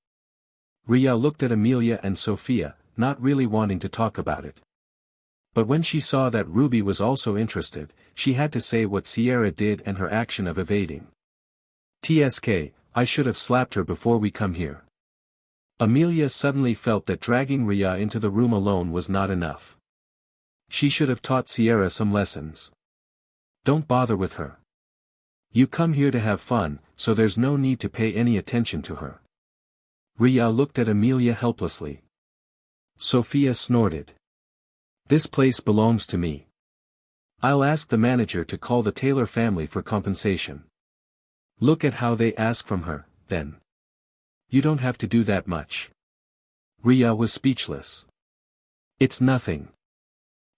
Riya looked at Amelia and Sophia, not really wanting to talk about it. But when she saw that Ruby was also interested, she had to say what Sierra did and her action of evading. "TSK, I should have slapped her before we come here." Amelia suddenly felt that dragging Riya into the room alone was not enough. She should have taught Sierra some lessons. "Don't bother with her. You come here to have fun, so there's no need to pay any attention to her." Riya looked at Amelia helplessly. Sophia snorted. "This place belongs to me. I'll ask the manager to call the Taylor family for compensation." "Look at how they ask from her, then. You don't have to do that much." Riya was speechless. "It's nothing.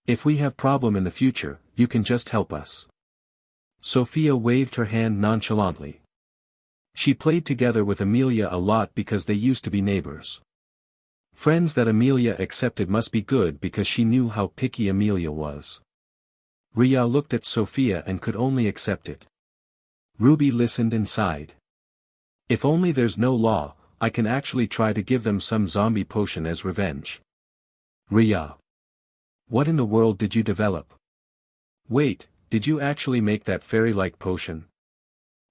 If we have problem in the future, you can just help us." Sophia waved her hand nonchalantly. She played together with Amelia a lot because they used to be neighbors. Friends that Amelia accepted must be good because she knew how picky Amelia was. Riya looked at Sophia and could only accept it. Ruby listened and sighed. "If only there's no law, I can actually try to give them some zombie potion as revenge." "Riya. What in the world did you develop? Wait, did you actually make that fairy-like potion?"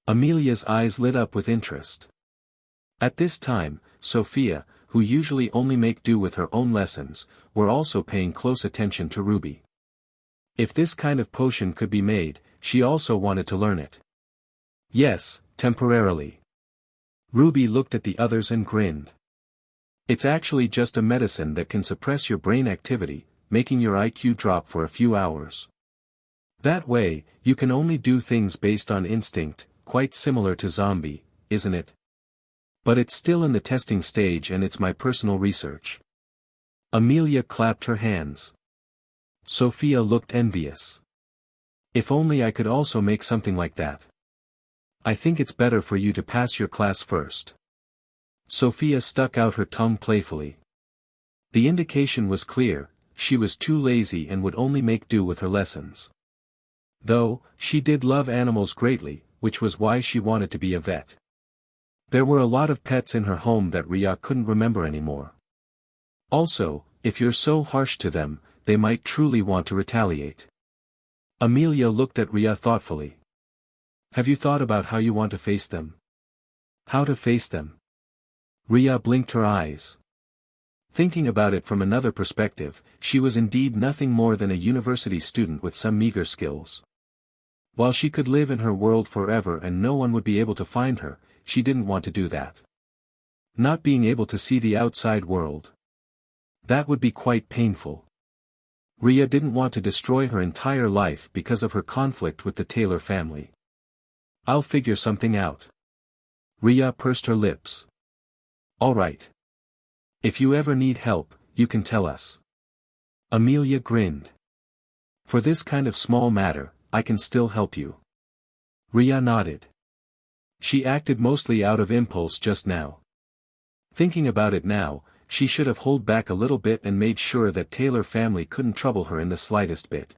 Amelia's eyes lit up with interest. At this time, Sophia, who usually only make do with her own lessons, were also paying close attention to Ruby. If this kind of potion could be made, she also wanted to learn it. "Yes, temporarily." Ruby looked at the others and grinned. It's actually just a medicine that can suppress your brain activity, making your IQ drop for a few hours. That way, you can only do things based on instinct, quite similar to zombie, isn't it? But it's still in the testing stage and it's my personal research. Amelia clapped her hands. Sophia looked envious. If only I could also make something like that. I think it's better for you to pass your class first. Sophia stuck out her tongue playfully. The indication was clear, she was too lazy and would only make do with her lessons. Though, she did love animals greatly, which was why she wanted to be a vet. There were a lot of pets in her home that Riya couldn't remember anymore. Also, if you're so harsh to them, they might truly want to retaliate. Amelia looked at Riya thoughtfully. Have you thought about how you want to face them? How to face them? Riya blinked her eyes. Thinking about it from another perspective, she was indeed nothing more than a university student with some meager skills. While she could live in her world forever and no one would be able to find her, she didn't want to do that. Not being able to see the outside world. That would be quite painful. Riya didn't want to destroy her entire life because of her conflict with the Taylor family. I'll figure something out. Riya pursed her lips. All right. If you ever need help, you can tell us. Amelia grinned. For this kind of small matter, I can still help you. Riya nodded. She acted mostly out of impulse just now. Thinking about it now, she should have held back a little bit and made sure that Taylor family couldn't trouble her in the slightest bit.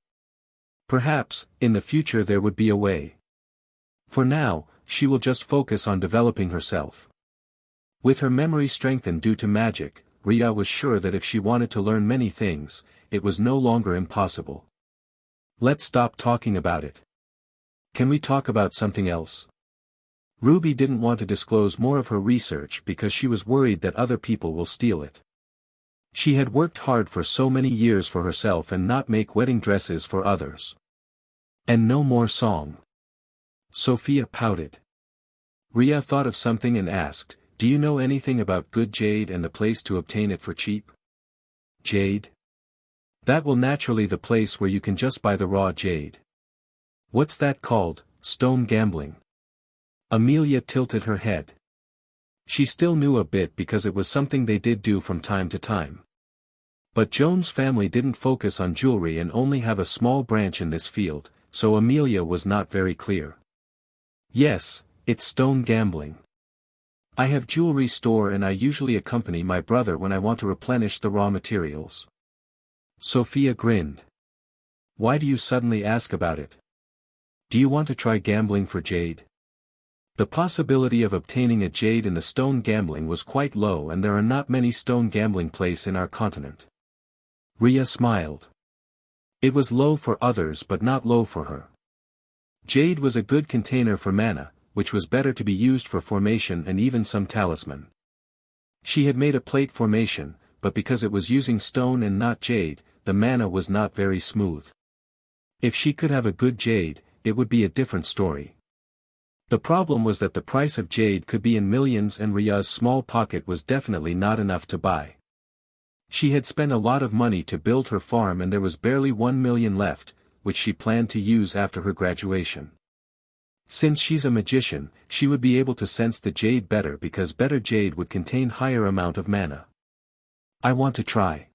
Perhaps, in the future there would be a way. For now, she will just focus on developing herself. With her memory strengthened due to magic, Riya was sure that if she wanted to learn many things, it was no longer impossible. Let's stop talking about it. Can we talk about something else? Ruby didn't want to disclose more of her research because she was worried that other people will steal it. She had worked hard for so many years for herself and not make wedding dresses for others. And no more song. Sophia pouted. Riya thought of something and asked, do you know anything about good jade and the place to obtain it for cheap? Jade? That will naturally the place where you can just buy the raw jade. What's that called? Stone gambling. Amelia tilted her head. She still knew a bit because it was something they did do from time to time. But Joan's family didn't focus on jewelry and only have a small branch in this field, so Amelia was not very clear. Yes, it's stone gambling. I have jewelry store and I usually accompany my brother when I want to replenish the raw materials. Sophia grinned. Why do you suddenly ask about it? Do you want to try gambling for jade? The possibility of obtaining a jade in the stone gambling was quite low and there are not many stone gambling places in our continent. Riya smiled. It was low for others but not low for her. Jade was a good container for mana, which was better to be used for formation and even some talisman. She had made a plate formation, but because it was using stone and not jade, the mana was not very smooth. If she could have a good jade, it would be a different story. The problem was that the price of jade could be in millions and Riya's small pocket was definitely not enough to buy. She had spent a lot of money to build her farm and there was barely 1 million left, which she planned to use after her graduation. Since she's a magician, she would be able to sense the jade better because better jade would contain higher amount of mana. I want to try.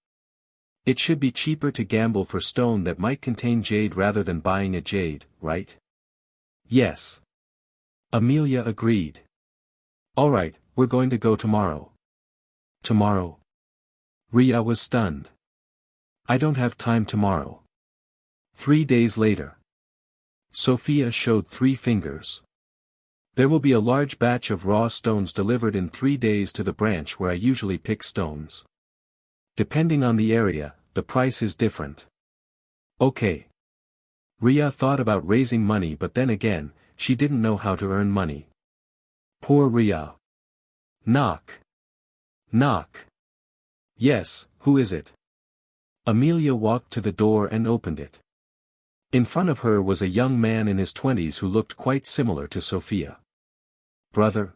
It should be cheaper to gamble for stone that might contain jade rather than buying a jade, right? Yes. Amelia agreed. Alright, we're going to go tomorrow. Tomorrow? Riya was stunned. I don't have time tomorrow. 3 days later. Sophia showed 3 fingers. There will be a large batch of raw stones delivered in 3 days to the branch where I usually pick stones. Depending on the area, the price is different. Okay. Riya thought about raising money but then again, she didn't know how to earn money. Poor Riya. Knock. Knock. Yes, who is it? Amelia walked to the door and opened it. In front of her was a young man in his 20s who looked quite similar to Sophia. Brother?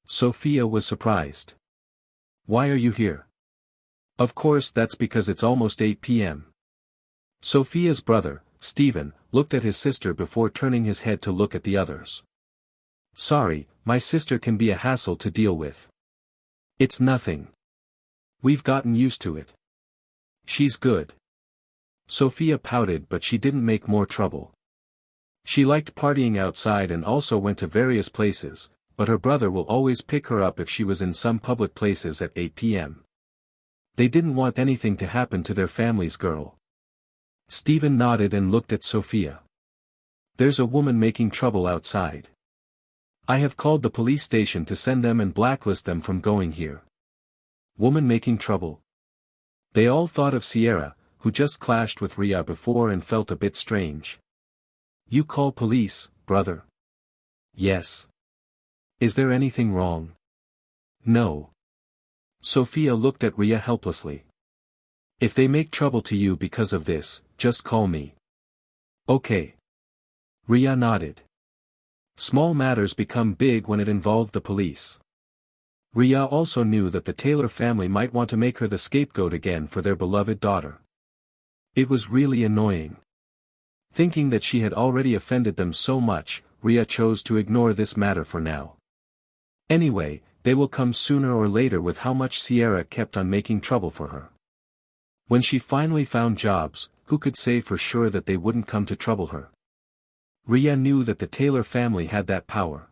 Sophia was surprised. Why are you here? Of course that's because it's almost 8 p.m. Sophia's brother, Stephen, looked at his sister before turning his head to look at the others. Sorry, my sister can be a hassle to deal with. It's nothing. We've gotten used to it. She's good. Sophia pouted, but she didn't make more trouble. She liked partying outside and also went to various places, but her brother will always pick her up if she was in some public places at 8 p.m. They didn't want anything to happen to their family's girl. Stephen nodded and looked at Sophia. There's a woman making trouble outside. I have called the police station to send them and blacklist them from going here. Woman making trouble? They all thought of Sierra, who just clashed with Riya before and felt a bit strange. You call police, brother? Yes. Is there anything wrong? No. Sophia looked at Riya helplessly. If they make trouble to you because of this, just call me. Okay. Riya nodded. Small matters become big when it involved the police. Riya also knew that the Taylor family might want to make her the scapegoat again for their beloved daughter. It was really annoying. Thinking that she had already offended them so much, Riya chose to ignore this matter for now. Anyway, they will come sooner or later with how much Sierra kept on making trouble for her. When she finally found jobs, who could say for sure that they wouldn't come to trouble her? Riya knew that the Taylor family had that power.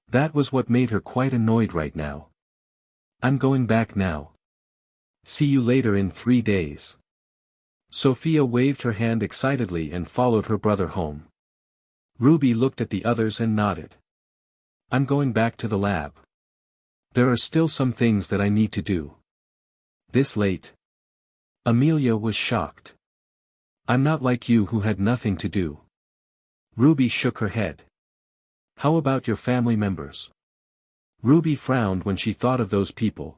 That was what made her quite annoyed right now. I'm going back now. See you later in 3 days. Sophia waved her hand excitedly and followed her brother home. Ruby looked at the others and nodded. I'm going back to the lab. There are still some things that I need to do. This late? Amelia was shocked. I'm not like you who had nothing to do. Ruby shook her head. How about your family members? Ruby frowned when she thought of those people.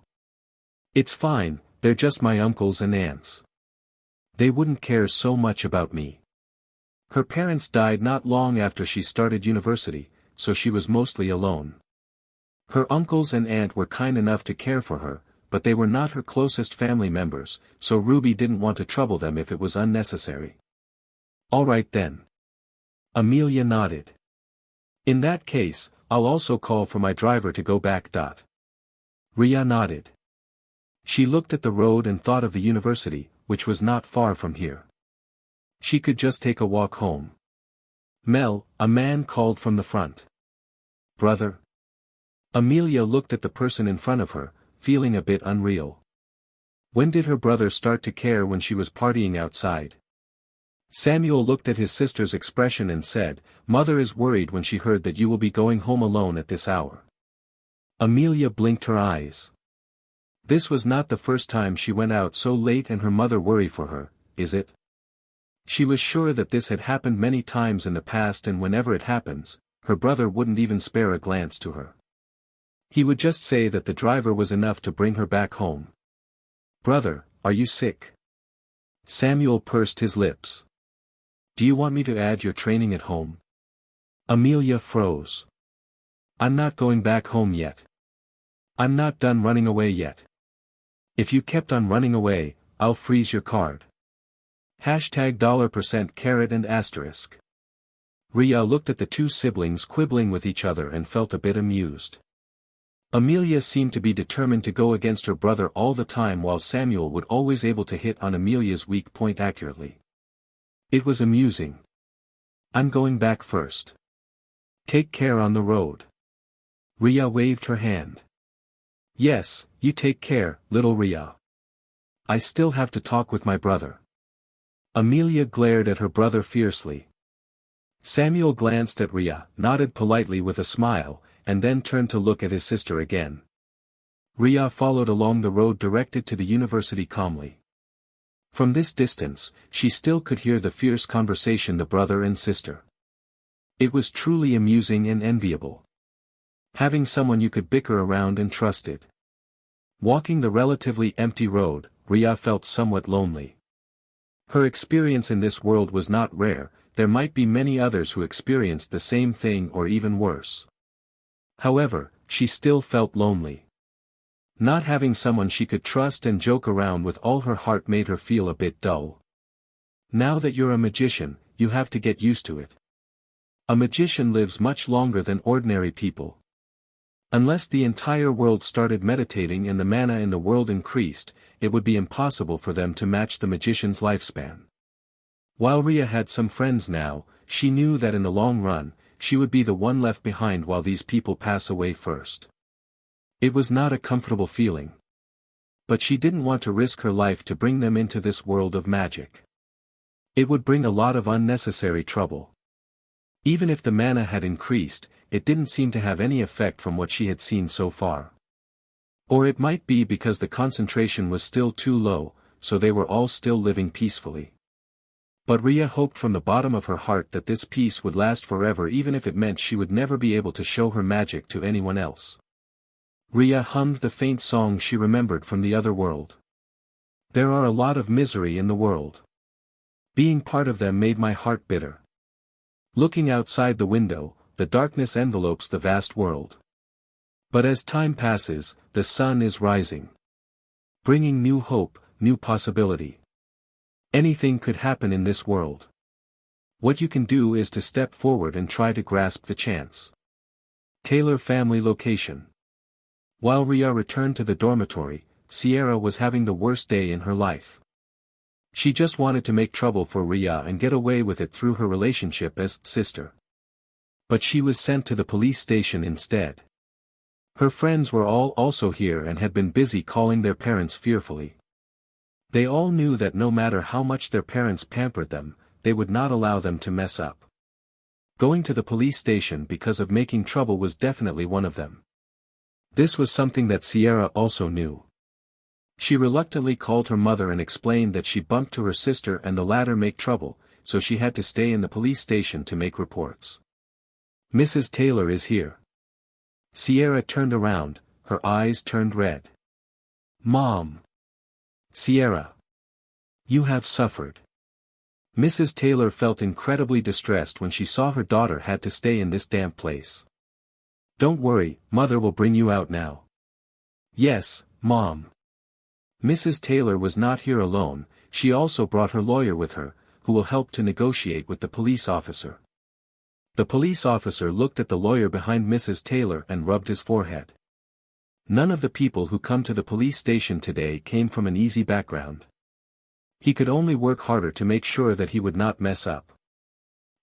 It's fine, they're just my uncles and aunts. They wouldn't care so much about me. Her parents died not long after she started university, so she was mostly alone. Her uncles and aunt were kind enough to care for her, but they were not her closest family members, so Ruby didn't want to trouble them if it was unnecessary. All right then. Amelia nodded. In that case, I'll also call for my driver to go back. Riya nodded. She looked at the road and thought of the university, which was not far from here. She could just take a walk home. Mel, a man called from the front. Brother? Amelia looked at the person in front of her, feeling a bit unreal. When did her brother start to care when she was partying outside? Samuel looked at his sister's expression and said, Mother is worried when she heard that you will be going home alone at this hour. Amelia blinked her eyes. This was not the first time she went out so late and her mother worried for her, is it? She was sure that this had happened many times in the past, and whenever it happens, her brother wouldn't even spare a glance to her. He would just say that the driver was enough to bring her back home. Brother, are you sick? Samuel pursed his lips. Do you want me to add your training at home? Amelia froze. I'm not going back home yet. I'm not done running away yet. If you kept on running away, I'll freeze your card. $% caret and asterisk. Riya looked at the two siblings quibbling with each other and felt a bit amused. Amelia seemed to be determined to go against her brother all the time, while Samuel would always able to hit on Amelia's weak point accurately. It was amusing. I'm going back first. Take care on the road. Riya waved her hand. Yes, you take care, little Riya. I still have to talk with my brother. Amelia glared at her brother fiercely. Samuel glanced at Riya, nodded politely with a smile, and then turned to look at his sister again. Riya followed along the road directed to the university calmly. From this distance, she still could hear the fierce conversation the brother and sister. It was truly amusing and enviable. Having someone you could bicker around and trusted. Walking the relatively empty road, Riya felt somewhat lonely. Her experience in this world was not rare, there might be many others who experienced the same thing or even worse. However, she still felt lonely. Not having someone she could trust and joke around with all her heart made her feel a bit dull. Now that you're a magician, you have to get used to it. A magician lives much longer than ordinary people. Unless the entire world started meditating and the mana in the world increased, it would be impossible for them to match the magician's lifespan. While Riya had some friends now, she knew that in the long run, she would be the one left behind while these people pass away first. It was not a comfortable feeling. But she didn't want to risk her life to bring them into this world of magic. It would bring a lot of unnecessary trouble. Even if the mana had increased, it didn't seem to have any effect from what she had seen so far. Or it might be because the concentration was still too low, so they were all still living peacefully. But Riya hoped from the bottom of her heart that this peace would last forever, even if it meant she would never be able to show her magic to anyone else. Riya hummed the faint song she remembered from the other world. There are a lot of misery in the world. Being part of them made my heart bitter. Looking outside the window, the darkness envelopes the vast world. But as time passes, the sun is rising. Bringing new hope, new possibility. Anything could happen in this world. What you can do is to step forward and try to grasp the chance. Taylor family location. While Riya returned to the dormitory, Sierra was having the worst day in her life. She just wanted to make trouble for Riya and get away with it through her relationship as sister. But she was sent to the police station instead. Her friends were all also here and had been busy calling their parents fearfully. They all knew that no matter how much their parents pampered them, they would not allow them to mess up. Going to the police station because of making trouble was definitely one of them. This was something that Sierra also knew. She reluctantly called her mother and explained that she bumped to her sister and the latter make trouble, so she had to stay in the police station to make reports. Mrs. Taylor is here. Sierra turned around, her eyes turned red. Mom. Sierra. You have suffered. Mrs. Taylor felt incredibly distressed when she saw her daughter had to stay in this damp place. Don't worry, Mother will bring you out now. Yes, Mom. Mrs. Taylor was not here alone, she also brought her lawyer with her, who will help to negotiate with the police officer. The police officer looked at the lawyer behind Mrs. Taylor and rubbed his forehead. None of the people who come to the police station today came from an easy background. He could only work harder to make sure that he would not mess up.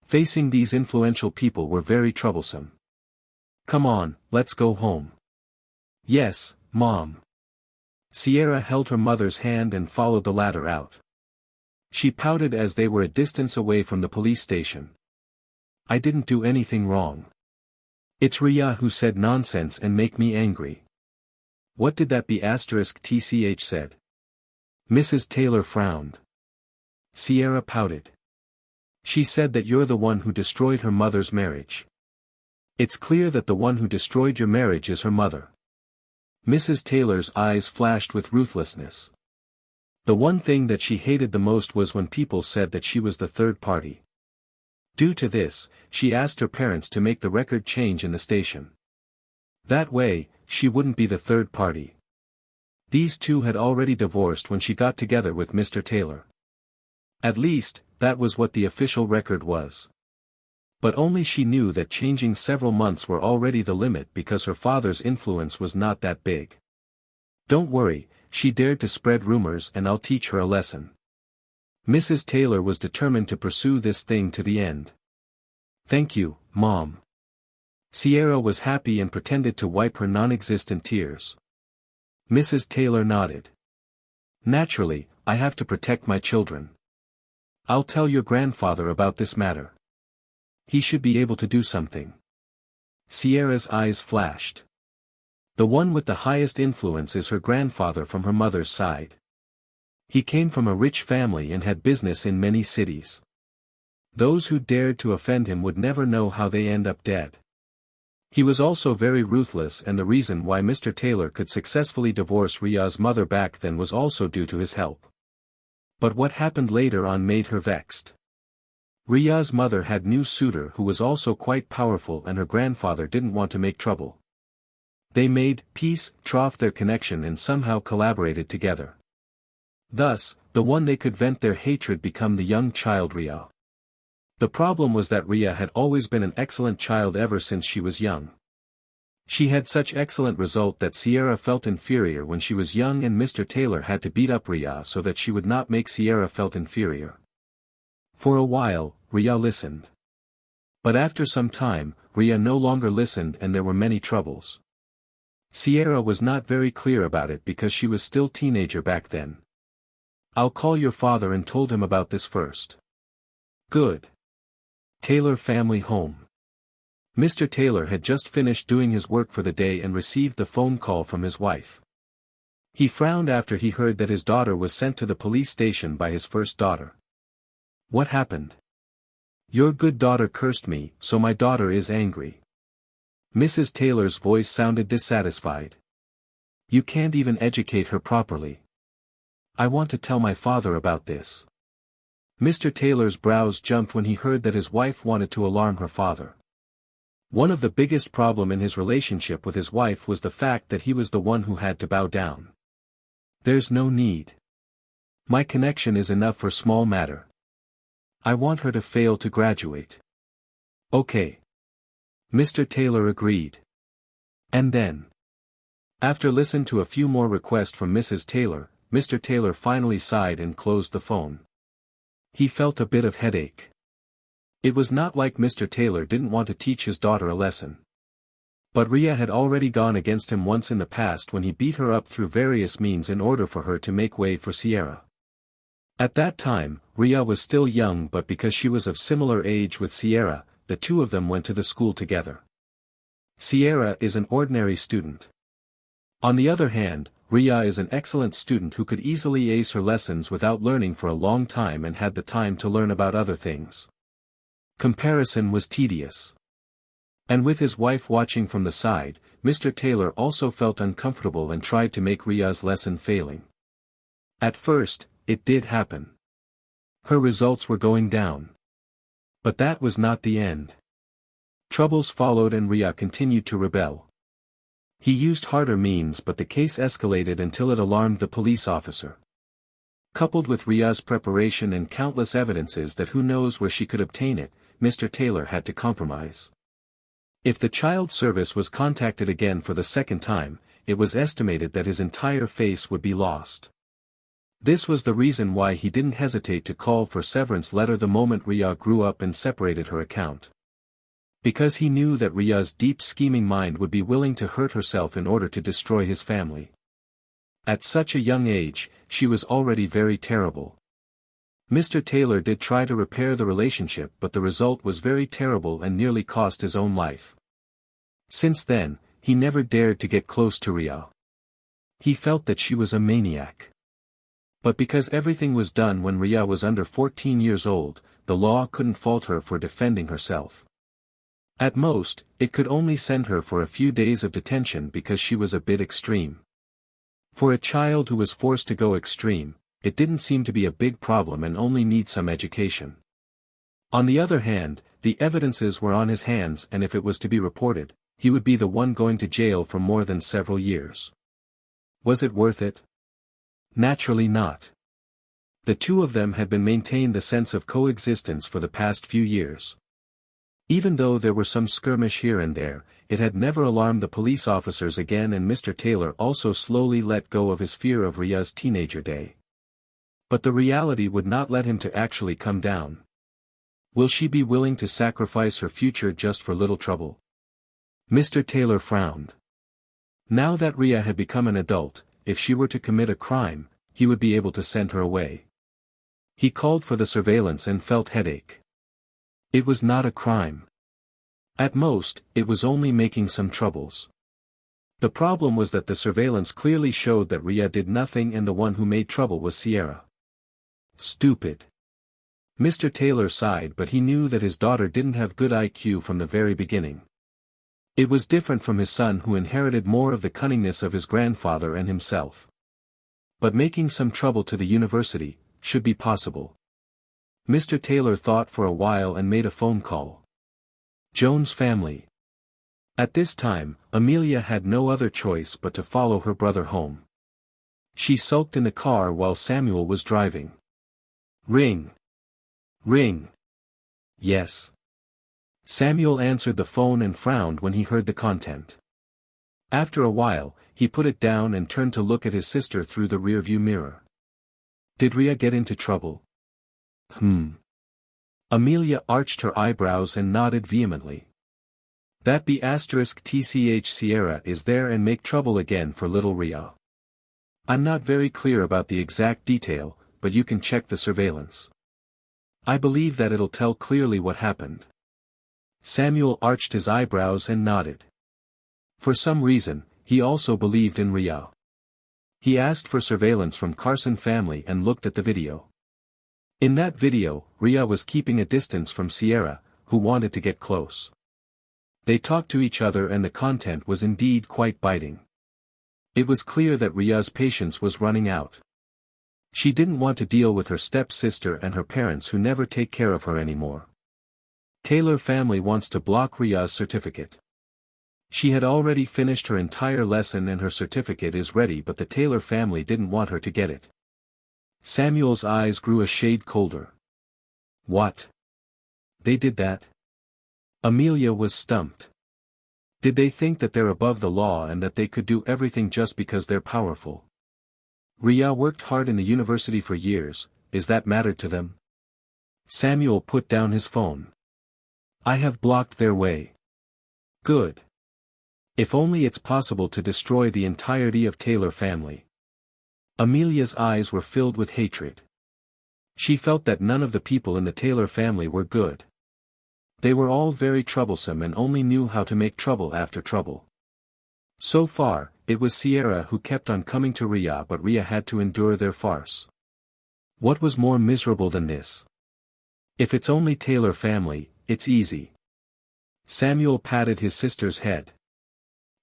Facing these influential people were very troublesome. Come on, let's go home. Yes, Mom. Sierra held her mother's hand and followed the latter out. She pouted as they were a distance away from the police station. I didn't do anything wrong. It's Riya who said nonsense and make me angry. What did that be *TCH said? Mrs. Taylor frowned. Sierra pouted. She said that you're the one who destroyed her mother's marriage. It's clear that the one who destroyed your marriage is her mother. Mrs. Taylor's eyes flashed with ruthlessness. The one thing that she hated the most was when people said that she was the third party. Due to this, she asked her parents to make the record change in the station. That way, she wouldn't be the third party. These two had already divorced when she got together with Mr. Taylor. At least, that was what the official record was. But only she knew that changing several months were already the limit because her father's influence was not that big. Don't worry, she dared to spread rumors and I'll teach her a lesson. Mrs. Taylor was determined to pursue this thing to the end. Thank you, Mom. Sierra was happy and pretended to wipe her non-existent tears. Mrs. Taylor nodded. Naturally, I have to protect my children. I'll tell your grandfather about this matter. He should be able to do something. Sierra's eyes flashed. The one with the highest influence is her grandfather from her mother's side. He came from a rich family and had business in many cities. Those who dared to offend him would never know how they end up dead. He was also very ruthless, and the reason why Mr. Taylor could successfully divorce Riya's mother back then was also due to his help. But what happened later on made her vexed. Riya's mother had new suitor who was also quite powerful and her grandfather didn't want to make trouble. They made peace trough their connection and somehow collaborated together. Thus, the one they could vent their hatred become the young child Riya. The problem was that Riya had always been an excellent child ever since she was young. She had such excellent result that Sierra felt inferior when she was young, and Mr. Taylor had to beat up Riya so that she would not make Sierra felt inferior. For a while, Riya listened. But after some time, Riya no longer listened and there were many troubles. Sierra was not very clear about it because she was still teenager back then. "I'll call your father and told him about this first." Good. Taylor family home. Mr. Taylor had just finished doing his work for the day and received the phone call from his wife. He frowned after he heard that his daughter was sent to the police station by his first daughter. "What happened?" "Your good daughter cursed me, so my daughter is angry." Mrs. Taylor's voice sounded dissatisfied. "You can't even educate her properly." "I want to tell my father about this." Mr. Taylor's brows jumped when he heard that his wife wanted to alarm her father. One of the biggest problems in his relationship with his wife was the fact that he was the one who had to bow down. "There's no need. My connection is enough for small matter. I want her to fail to graduate." "Okay." Mr. Taylor agreed. And then, after listening to a few more requests from Mrs. Taylor, Mr. Taylor finally sighed and closed the phone. He felt a bit of headache. It was not like Mr. Taylor didn't want to teach his daughter a lesson. But Riya had already gone against him once in the past when he beat her up through various means in order for her to make way for Sierra. At that time, Riya was still young, but because she was of similar age with Sierra, the two of them went to the school together. Sierra is an ordinary student. On the other hand, Riya is an excellent student who could easily ace her lessons without learning for a long time and had the time to learn about other things. Comparison was tedious. And with his wife watching from the side, Mr. Taylor also felt uncomfortable and tried to make Riya's lesson failing. At first, it did happen. Her results were going down. But that was not the end. Troubles followed and Riya continued to rebel. He used harder means, but the case escalated until it alarmed the police officer. Coupled with Riya's preparation and countless evidences that who knows where she could obtain it, Mr. Taylor had to compromise. If the child service was contacted again for the second time, it was estimated that his entire face would be lost. This was the reason why he didn't hesitate to call for severance letter the moment Riya grew up and separated her account. Because he knew that Riya's deep scheming mind would be willing to hurt herself in order to destroy his family. At such a young age, she was already very terrible. Mr. Taylor did try to repair the relationship, but the result was very terrible and nearly cost his own life. Since then, he never dared to get close to Riya. He felt that she was a maniac. But because everything was done when Riya was under 14 years old, the law couldn't fault her for defending herself. At most, it could only send her for a few days of detention because she was a bit extreme. For a child who was forced to go extreme, it didn't seem to be a big problem and only need some education. On the other hand, the evidences were on his hands, and if it was to be reported, he would be the one going to jail for more than several years. Was it worth it? Naturally not. The two of them had been maintained the sense of coexistence for the past few years. Even though there were some skirmish here and there, it had never alarmed the police officers again, and Mr. Taylor also slowly let go of his fear of Riya's teenager day. But the reality would not let him to actually come down. Will she be willing to sacrifice her future just for little trouble? Mr. Taylor frowned. Now that Riya had become an adult, if she were to commit a crime, he would be able to send her away. He called for the surveillance and felt headache. It was not a crime. At most, it was only making some troubles. The problem was that the surveillance clearly showed that Riya did nothing and the one who made trouble was Sierra. Stupid. Mr. Taylor sighed, but he knew that his daughter didn't have good IQ from the very beginning. It was different from his son, who inherited more of the cunningness of his grandfather and himself. But making some trouble to the university should be possible. Mr. Taylor thought for a while and made a phone call. Jones family. At this time, Amelia had no other choice but to follow her brother home. She sulked in the car while Samuel was driving. Ring. Ring. Yes. Samuel answered the phone and frowned when he heard the content. After a while, he put it down and turned to look at his sister through the rearview mirror. Did Riya get into trouble? Amelia arched her eyebrows and nodded vehemently. That be *tch Sierra is there and make trouble again for little Riya. I'm not very clear about the exact detail, but you can check the surveillance. I believe that it'll tell clearly what happened. Samuel arched his eyebrows and nodded. For some reason, he also believed in Riya. He asked for surveillance from Carson family and looked at the video. In that video, Riya was keeping a distance from Sierra, who wanted to get close. They talked to each other and the content was indeed quite biting. It was clear that Riya's patience was running out. She didn't want to deal with her step-sister and her parents who never take care of her anymore. Taylor family wants to block Riya's certificate. She had already finished her entire lesson and her certificate is ready, but the Taylor family didn't want her to get it. Samuel's eyes grew a shade colder. What? They did that? Amelia was stumped. Did they think that they're above the law and that they could do everything just because they're powerful? Riya worked hard in the university for years, is that mattered to them? Samuel put down his phone. I have blocked their way. Good. If only it's possible to destroy the entirety of Taylor family. Amelia's eyes were filled with hatred. She felt that none of the people in the Taylor family were good. They were all very troublesome and only knew how to make trouble after trouble. So far, it was Sierra who kept on coming to Riya, but Riya had to endure their farce. What was more miserable than this? If it's only Taylor family, it's easy. Samuel patted his sister's head.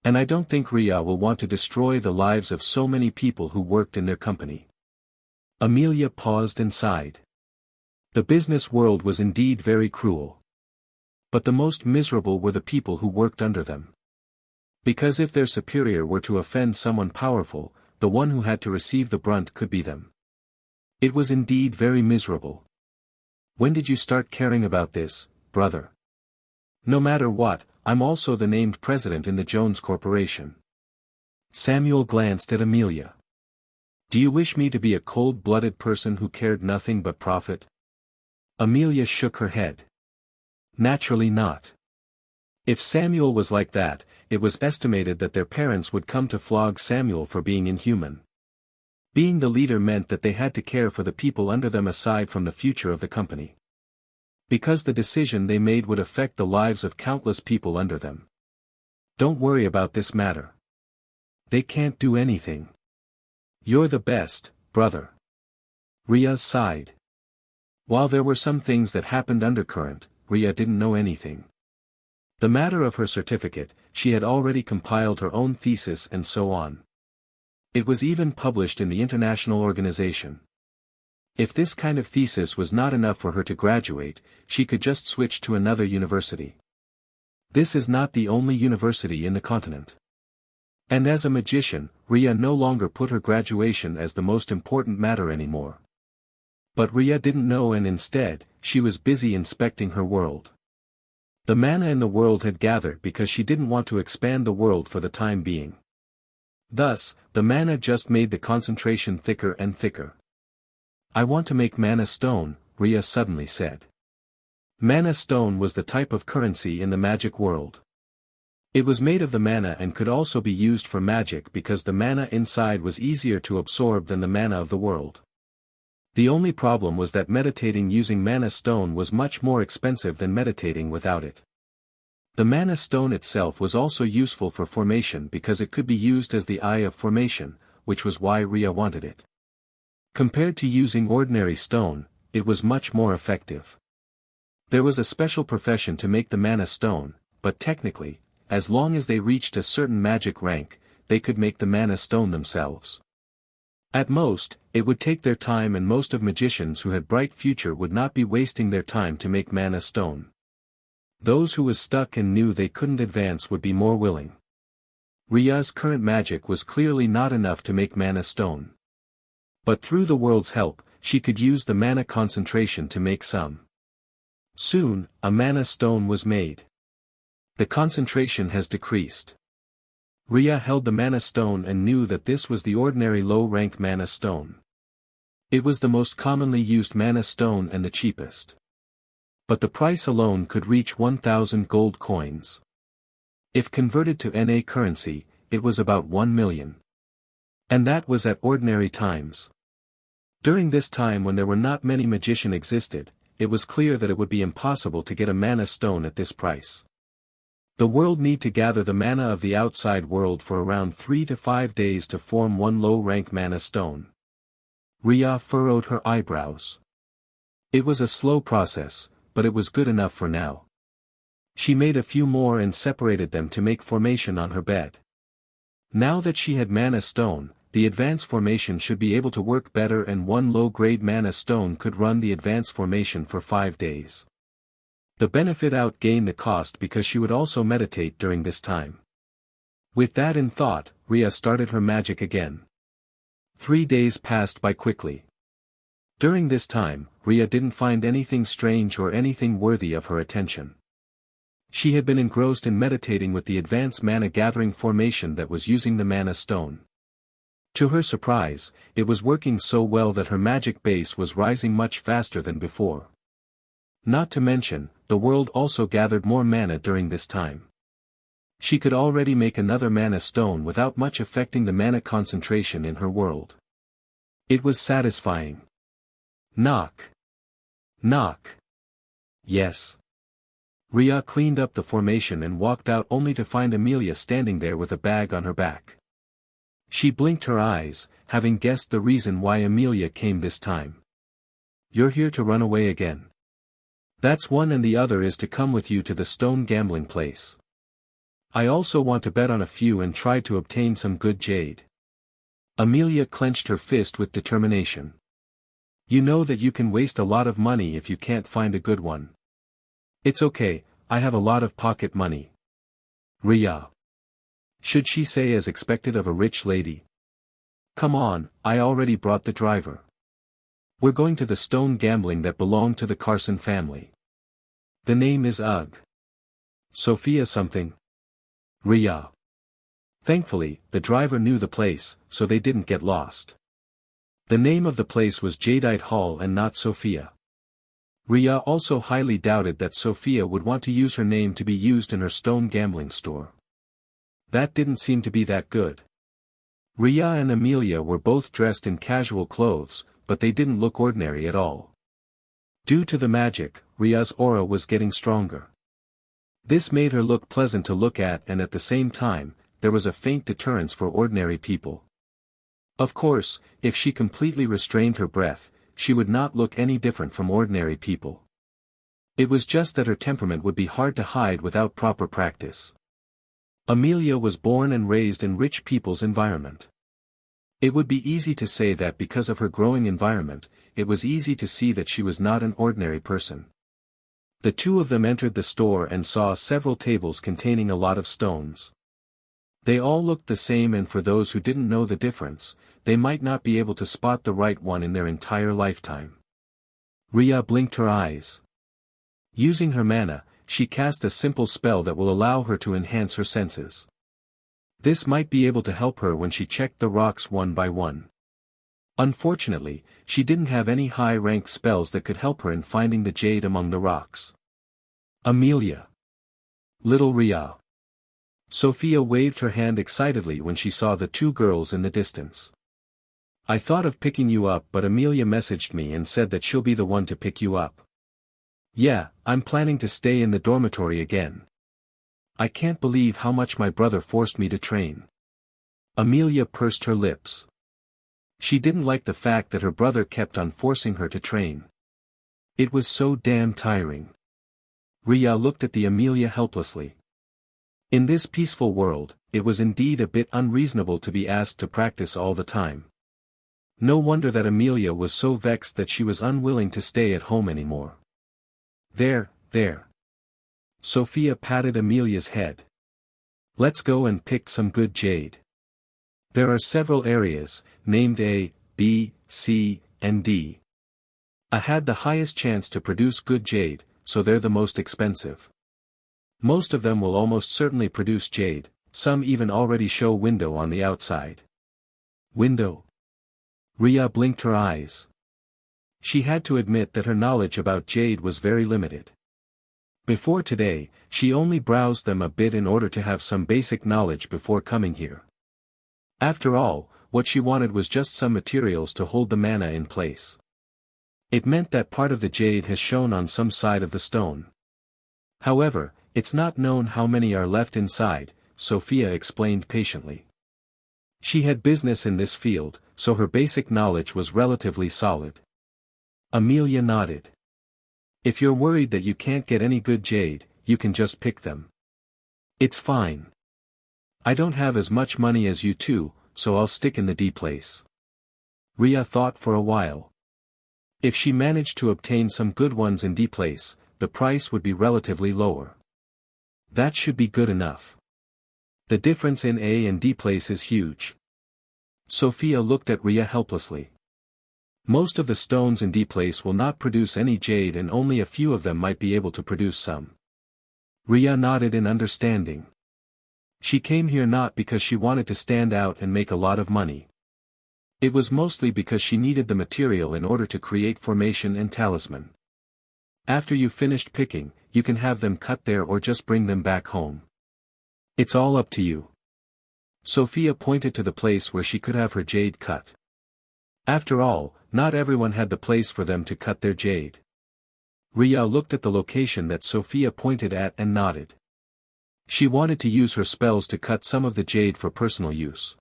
And I don't think Riya will want to destroy the lives of so many people who worked in their company. Amelia paused and sighed. The business world was indeed very cruel. But the most miserable were the people who worked under them. Because if their superior were to offend someone powerful, the one who had to receive the brunt could be them. It was indeed very miserable. When did you start caring about this, brother? No matter what, I'm also the named president in the Jones Corporation. Samuel glanced at Amelia. Do you wish me to be a cold-blooded person who cared nothing but profit? Amelia shook her head. Naturally not. If Samuel was like that, it was estimated that their parents would come to flog Samuel for being inhuman. Being the leader meant that they had to care for the people under them aside from the future of the company. Because the decision they made would affect the lives of countless people under them. Don't worry about this matter. They can't do anything. You're the best, brother. Riya sighed. While there were some things that happened undercurrent, Riya didn't know anything. The matter of her certificate, she had already compiled her own thesis and so on. It was even published in the international organization. If this kind of thesis was not enough for her to graduate, she could just switch to another university. This is not the only university in the continent. And as a magician, Riya no longer put her graduation as the most important matter anymore. But Riya didn't know, and instead, she was busy inspecting her world. The mana in the world had gathered because she didn't want to expand the world for the time being. Thus, the mana just made the concentration thicker and thicker. I want to make mana stone, Riya suddenly said. Mana stone was the type of currency in the magic world. It was made of the mana and could also be used for magic because the mana inside was easier to absorb than the mana of the world. The only problem was that meditating using mana stone was much more expensive than meditating without it. The mana stone itself was also useful for formation because it could be used as the eye of formation, which was why Riya wanted it. Compared to using ordinary stone, it was much more effective. There was a special profession to make the mana stone, but technically, as long as they reached a certain magic rank, they could make the mana stone themselves. At most, it would take their time, and most of magicians who had bright future would not be wasting their time to make mana stone. Those who was stuck and knew they couldn't advance would be more willing. Riya's current magic was clearly not enough to make mana stone. But through the world's help, she could use the mana concentration to make some. Soon, a mana stone was made. The concentration has decreased. Riya held the mana stone and knew that this was the ordinary low-rank mana stone. It was the most commonly used mana stone and the cheapest. But the price alone could reach 1,000 gold coins. If converted to NA currency, it was about 1 million. And that was at ordinary times. During this time when there were not many magicians existed, it was clear that it would be impossible to get a mana stone at this price. The world need to gather the mana of the outside world for around 3 to 5 days to form one low-rank mana stone. Riya furrowed her eyebrows. It was a slow process, but it was good enough for now. She made a few more and separated them to make formation on her bed. Now that she had mana stone, the advanced formation should be able to work better, and one low-grade mana stone could run the advanced formation for 5 days. The benefit outgained the cost because she would also meditate during this time. With that in thought, Riya started her magic again. 3 days passed by quickly. During this time, Riya didn't find anything strange or anything worthy of her attention. She had been engrossed in meditating with the advanced mana gathering formation that was using the mana stone. To her surprise, it was working so well that her magic base was rising much faster than before. Not to mention, the world also gathered more mana during this time. She could already make another mana stone without much affecting the mana concentration in her world. It was satisfying. Knock. Knock. Yes. Riya cleaned up the formation and walked out only to find Amelia standing there with a bag on her back. She blinked her eyes, having guessed the reason why Amelia came this time. "You're here to run away again." "That's one, and the other is to come with you to the stone gambling place. I also want to bet on a few and try to obtain some good jade." Amelia clenched her fist with determination. "You know that you can waste a lot of money if you can't find a good one." "It's okay, I have a lot of pocket money." Riya. Should she say as expected of a rich lady? "Come on, I already brought the driver. We're going to the stone gambling that belonged to the Carson family. The name is Sophia something." Riya. Thankfully, the driver knew the place, so they didn't get lost. The name of the place was Jadeite Hall and not Sophia. Riya also highly doubted that Sophia would want to use her name to be used in her stone gambling store. That didn't seem to be that good. Riya and Amelia were both dressed in casual clothes, but they didn't look ordinary at all. Due to the magic, Riya's aura was getting stronger. This made her look pleasant to look at, and at the same time, there was a faint deterrence for ordinary people. Of course, if she completely restrained her breath, she would not look any different from ordinary people. It was just that her temperament would be hard to hide without proper practice. Amelia was born and raised in rich people's environment. It would be easy to say that because of her growing environment, it was easy to see that she was not an ordinary person. The two of them entered the store and saw several tables containing a lot of stones. They all looked the same, and for those who didn't know the difference, they might not be able to spot the right one in their entire lifetime. Riya blinked her eyes. Using her mana, she cast a simple spell that will allow her to enhance her senses. This might be able to help her when she checked the rocks one by one. Unfortunately, she didn't have any high-ranked spells that could help her in finding the jade among the rocks. Amelia. Little Riya. Sophia waved her hand excitedly when she saw the two girls in the distance. "I thought of picking you up, but Amelia messaged me and said that she'll be the one to pick you up." "Yeah, I'm planning to stay in the dormitory again. I can't believe how much my brother forced me to train." Amelia pursed her lips. She didn't like the fact that her brother kept on forcing her to train. It was so damn tiring. Riya looked at the Amelia helplessly. In this peaceful world, it was indeed a bit unreasonable to be asked to practice all the time. No wonder that Amelia was so vexed that she was unwilling to stay at home anymore. There. Sophia patted Amelia's head. Let's go and pick some good jade. There are several areas, named A, B, C, and D. A had the highest chance to produce good jade, so they're the most expensive. Most of them will almost certainly produce jade, some even already show window on the outside. Window? Riya blinked her eyes. She had to admit that her knowledge about jade was very limited. Before today, she only browsed them a bit in order to have some basic knowledge before coming here. After all, what she wanted was just some materials to hold the mana in place. It meant that part of the jade has shown on some side of the stone. However, it's not known how many are left inside, Sophia explained patiently. She had business in this field, so her basic knowledge was relatively solid. Amelia nodded. If you're worried that you can't get any good jade, you can just pick them. It's fine. I don't have as much money as you two, so I'll stick in the D place. Riya thought for a while. If she managed to obtain some good ones in D place, the price would be relatively lower. That should be good enough. The difference in A and D place is huge. Sophia looked at Riya helplessly. Most of the stones in D place will not produce any jade and only a few of them might be able to produce some. Riya nodded in understanding. She came here not because she wanted to stand out and make a lot of money. It was mostly because she needed the material in order to create formation and talisman. After you've finished picking, you can have them cut there or just bring them back home. It's all up to you. Sophia pointed to the place where she could have her jade cut. After all, not everyone had the place for them to cut their jade. Riya looked at the location that Sophia pointed at and nodded. She wanted to use her spells to cut some of the jade for personal use.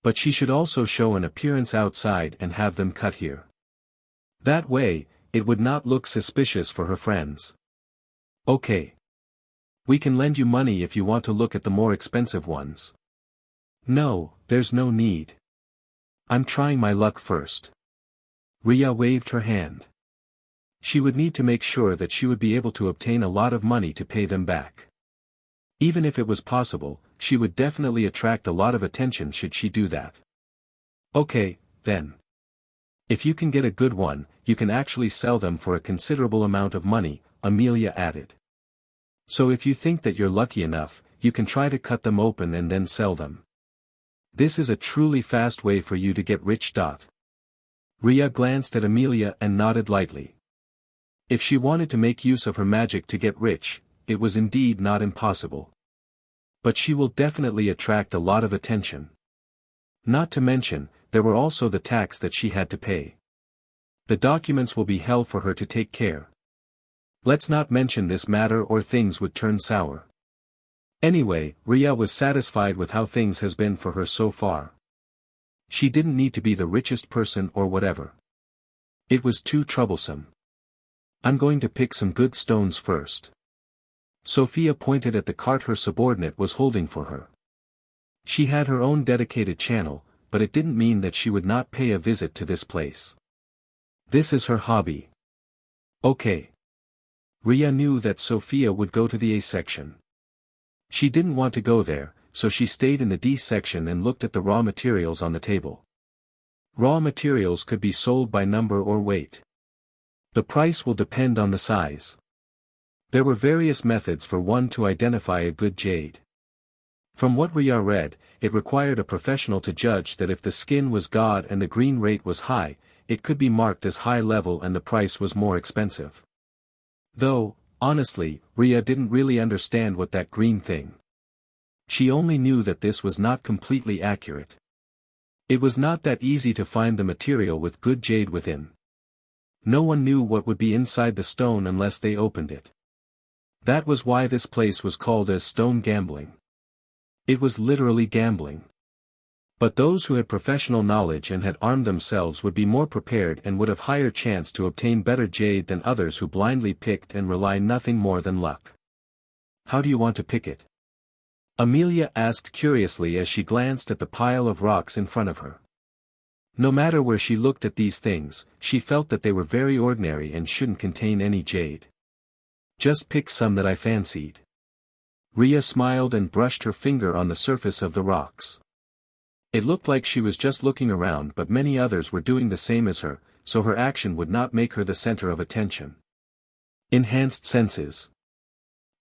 But she should also show an appearance outside and have them cut here. That way, it would not look suspicious for her friends. Okay. We can lend you money if you want to look at the more expensive ones. No, there's no need. I'm trying my luck first. Riya waved her hand. She would need to make sure that she would be able to obtain a lot of money to pay them back. Even if it was possible, she would definitely attract a lot of attention should she do that. Okay, then. If you can get a good one, you can actually sell them for a considerable amount of money, Amelia added. So if you think that you're lucky enough, you can try to cut them open and then sell them. This is a truly fast way for you to get rich. Riya glanced at Amelia and nodded lightly. If she wanted to make use of her magic to get rich, it was indeed not impossible. But she will definitely attract a lot of attention. Not to mention, there were also the tax that she had to pay. The documents will be hell for her to take care. Let's not mention this matter or things would turn sour. Anyway, Riya was satisfied with how things has been for her so far. She didn't need to be the richest person or whatever. It was too troublesome. I'm going to pick some good stones first. Sophia pointed at the cart her subordinate was holding for her. She had her own dedicated channel, but it didn't mean that she would not pay a visit to this place. This is her hobby. Okay. Riya knew that Sophia would go to the A section. She didn't want to go there, so she stayed in the D section and looked at the raw materials on the table. Raw materials could be sold by number or weight. The price will depend on the size. There were various methods for one to identify a good jade. From what Riya read, it required a professional to judge that if the skin was god and the green rate was high, it could be marked as high level and the price was more expensive. Though, honestly, Riya didn't really understand what that green thing. She only knew that this was not completely accurate. It was not that easy to find the material with good jade within. No one knew what would be inside the stone unless they opened it. That was why this place was called as stone gambling. It was literally gambling. But those who had professional knowledge and had armed themselves would be more prepared and would have higher chance to obtain better jade than others who blindly picked and rely nothing more than luck. How do you want to pick it? Amelia asked curiously as she glanced at the pile of rocks in front of her. No matter where she looked at these things, she felt that they were very ordinary and shouldn't contain any jade. Just pick some that I fancied. Riya smiled and brushed her finger on the surface of the rocks. It looked like she was just looking around, but many others were doing the same as her, so her action would not make her the center of attention. Enhanced senses.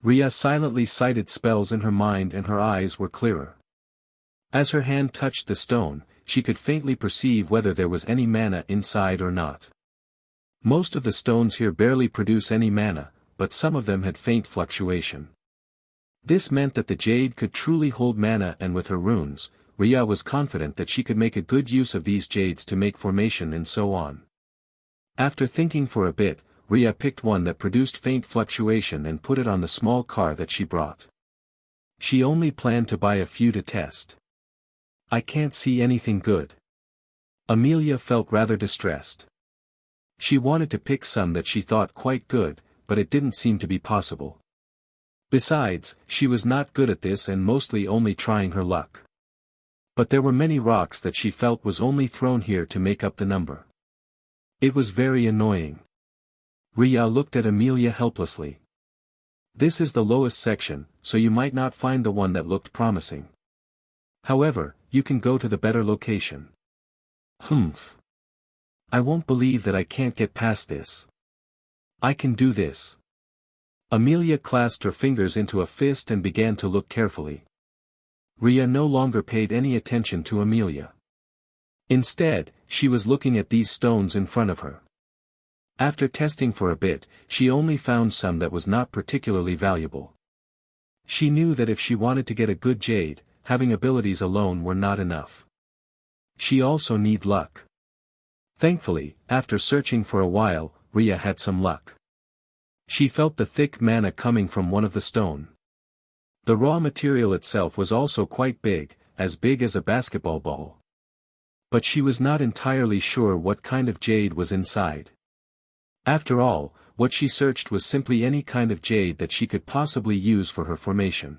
Riya silently cited spells in her mind and her eyes were clearer. As her hand touched the stone, she could faintly perceive whether there was any mana inside or not. Most of the stones here barely produce any mana, but some of them had faint fluctuation. This meant that the jade could truly hold mana, and with her runes, Riya was confident that she could make a good use of these jades to make formation and so on. After thinking for a bit, Riya picked one that produced faint fluctuation and put it on the small car that she brought. She only planned to buy a few to test. I can't see anything good. Amelia felt rather distressed. She wanted to pick some that she thought quite good, but it didn't seem to be possible. Besides, she was not good at this and mostly only trying her luck. But there were many rocks that she felt was only thrown here to make up the number. It was very annoying. Riya looked at Amelia helplessly. This is the lowest section, so you might not find the one that looked promising. However, you can go to the better location. Humph. I won't believe that I can't get past this. I can do this. Amelia clasped her fingers into a fist and began to look carefully. Riya no longer paid any attention to Amelia. Instead, she was looking at these stones in front of her. After testing for a bit, she only found some that was not particularly valuable. She knew that if she wanted to get a good jade, having abilities alone were not enough. She also need luck. Thankfully, after searching for a while, Riya had some luck. She felt the thick mana coming from one of the stone. The raw material itself was also quite big as a basketball ball. But she was not entirely sure what kind of jade was inside. After all, what she searched was simply any kind of jade that she could possibly use for her formation.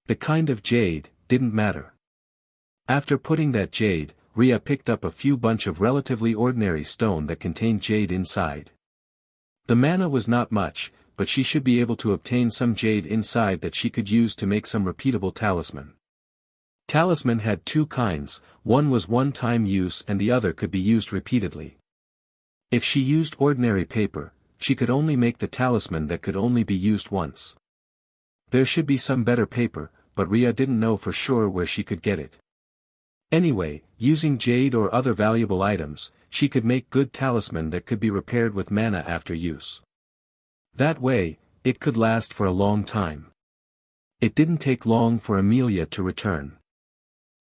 The kind of jade didn't matter. After putting that jade, Riya picked up a few bunch of relatively ordinary stone that contained jade inside. The mana was not much, but she should be able to obtain some jade inside that she could use to make some repeatable talisman. Talisman had two kinds, one was one-time use and the other could be used repeatedly. If she used ordinary paper, she could only make the talisman that could only be used once. There should be some better paper, but Riya didn't know for sure where she could get it. Anyway, using jade or other valuable items, she could make good talisman that could be repaired with mana after use. That way, it could last for a long time. It didn't take long for Amelia to return.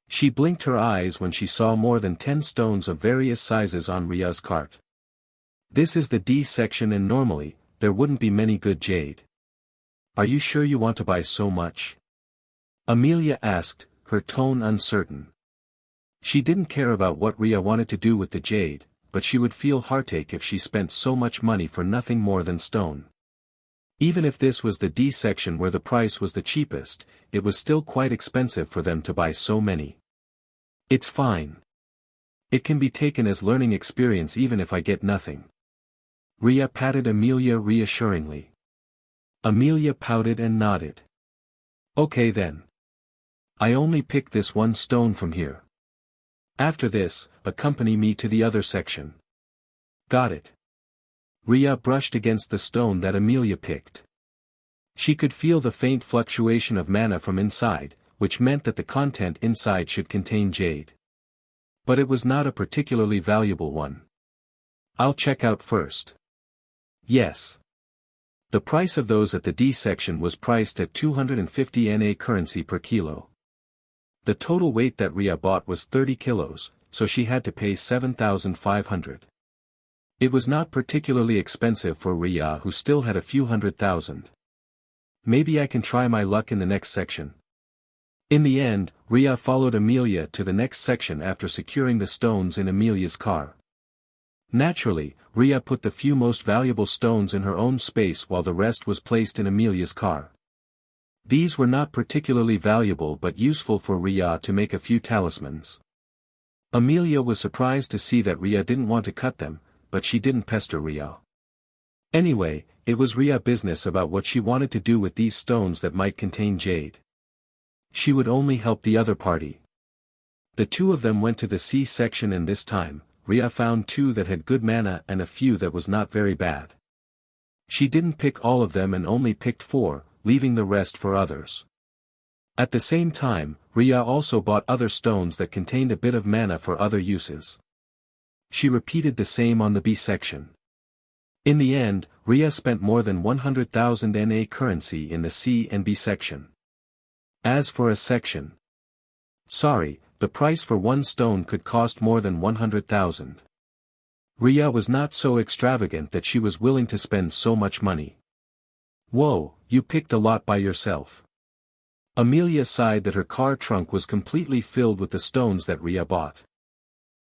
She blinked her eyes when she saw more than 10 stones of various sizes on Riya's cart. This is the D section and normally, there wouldn't be many good jade. Are you sure you want to buy so much? Amelia asked, her tone uncertain. She didn't care about what Riya wanted to do with the jade, but she would feel heartache if she spent so much money for nothing more than stone. Even if this was the D section where the price was the cheapest, it was still quite expensive for them to buy so many. It's fine. It can be taken as learning experience even if I get nothing. Riya patted Amelia reassuringly. Amelia pouted and nodded. Okay then. I only picked this one stone from here. After this, accompany me to the other section. Got it. Riya brushed against the stone that Amelia picked. She could feel the faint fluctuation of mana from inside, which meant that the content inside should contain jade. But it was not a particularly valuable one. I'll check out first. Yes. The price of those at the D section was priced at 250 NA currency per kilo. The total weight that Riya bought was 30 kilos, so she had to pay 7,500. It was not particularly expensive for Riya, who still had a few $100,000. Maybe I can try my luck in the next section. In the end, Riya followed Amelia to the next section after securing the stones in Amelia's car. Naturally, Riya put the few most valuable stones in her own space while the rest was placed in Amelia's car. These were not particularly valuable but useful for Riya to make a few talismans. Amelia was surprised to see that Riya didn't want to cut them, but she didn't pester Riya. Anyway, it was Riya's business about what she wanted to do with these stones that might contain Jade. She would only help the other party. The two of them went to the C section, and this time, Riya found 2 that had good mana and a few that was not very bad. She didn't pick all of them and only picked 4, leaving the rest for others. At the same time, Riya also bought other stones that contained a bit of mana for other uses. She repeated the same on the B section. In the end, Riya spent more than 100,000 NA currency in the C and B section. As for a section, sorry, the price for one stone could cost more than 100,000. Riya was not so extravagant that she was willing to spend so much money. Whoa, you picked a lot by yourself. Amelia sighed that her car trunk was completely filled with the stones that Riya bought.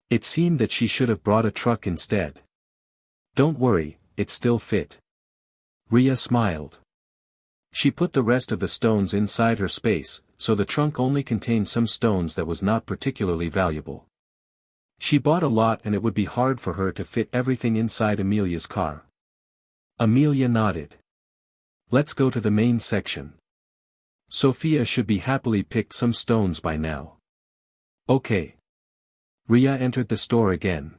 It seemed that she should have brought a truck instead. Don't worry, it still fit. Riya smiled. She put the rest of the stones inside her space, so the trunk only contained some stones that was not particularly valuable. She bought a lot and it would be hard for her to fit everything inside Amelia's car. Amelia nodded. Let's go to the main section. Sophia should be happily picked some stones by now. Okay. Riya entered the store again.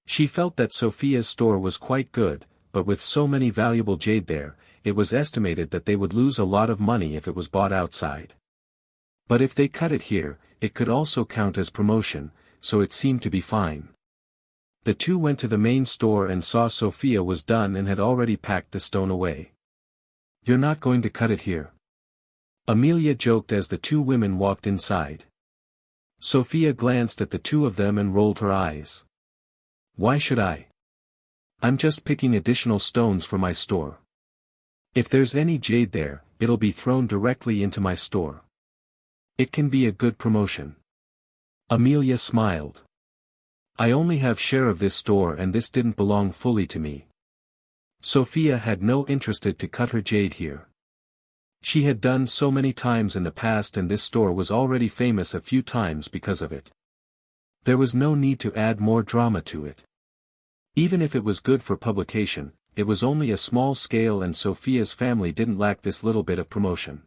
She felt that Sophia's store was quite good, but with so many valuable jade there, it was estimated that they would lose a lot of money if it was bought outside. But if they cut it here, it could also count as promotion, so it seemed to be fine. The two went to the main store and saw Sophia was done and had already packed the stone away. You're not going to cut it here? Amelia joked as the 2 women walked inside. Sophia glanced at the 2 of them and rolled her eyes. Why should I? I'm just picking additional stones for my store. If there's any jade there, it'll be thrown directly into my store. It can be a good promotion. Amelia smiled. I only have share of this store and this didn't belong fully to me. Sophia had no interest to cut her jade here. She had done so many times in the past and this store was already famous a few times because of it. There was no need to add more drama to it. Even if it was good for publication, it was only a small scale and Sophia's family didn't lack this little bit of promotion.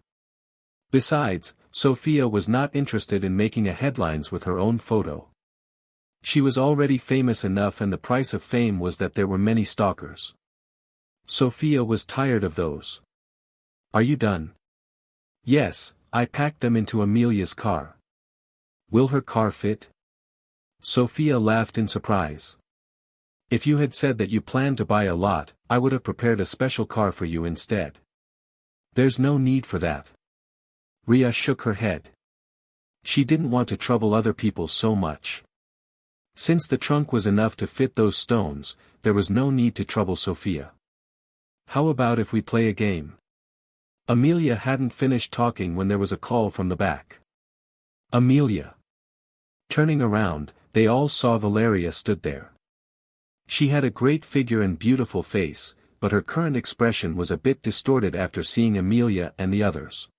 Besides, Sophia was not interested in making a headlines with her own photo. She was already famous enough and the price of fame was that there were many stalkers. Sophia was tired of those. Are you done? Yes, I packed them into Amelia's car. Will her car fit? Sophia laughed in surprise. If you had said that you planned to buy a lot, I would have prepared a special car for you instead. There's no need for that. Riya shook her head. She didn't want to trouble other people so much. Since the trunk was enough to fit those stones, there was no need to trouble Sophia. How about if we play a game? Amelia hadn't finished talking when there was a call from the back. Amelia. Turning around, they all saw Valeria stood there. She had a great figure and beautiful face, but her current expression was a bit distorted after seeing Amelia and the others.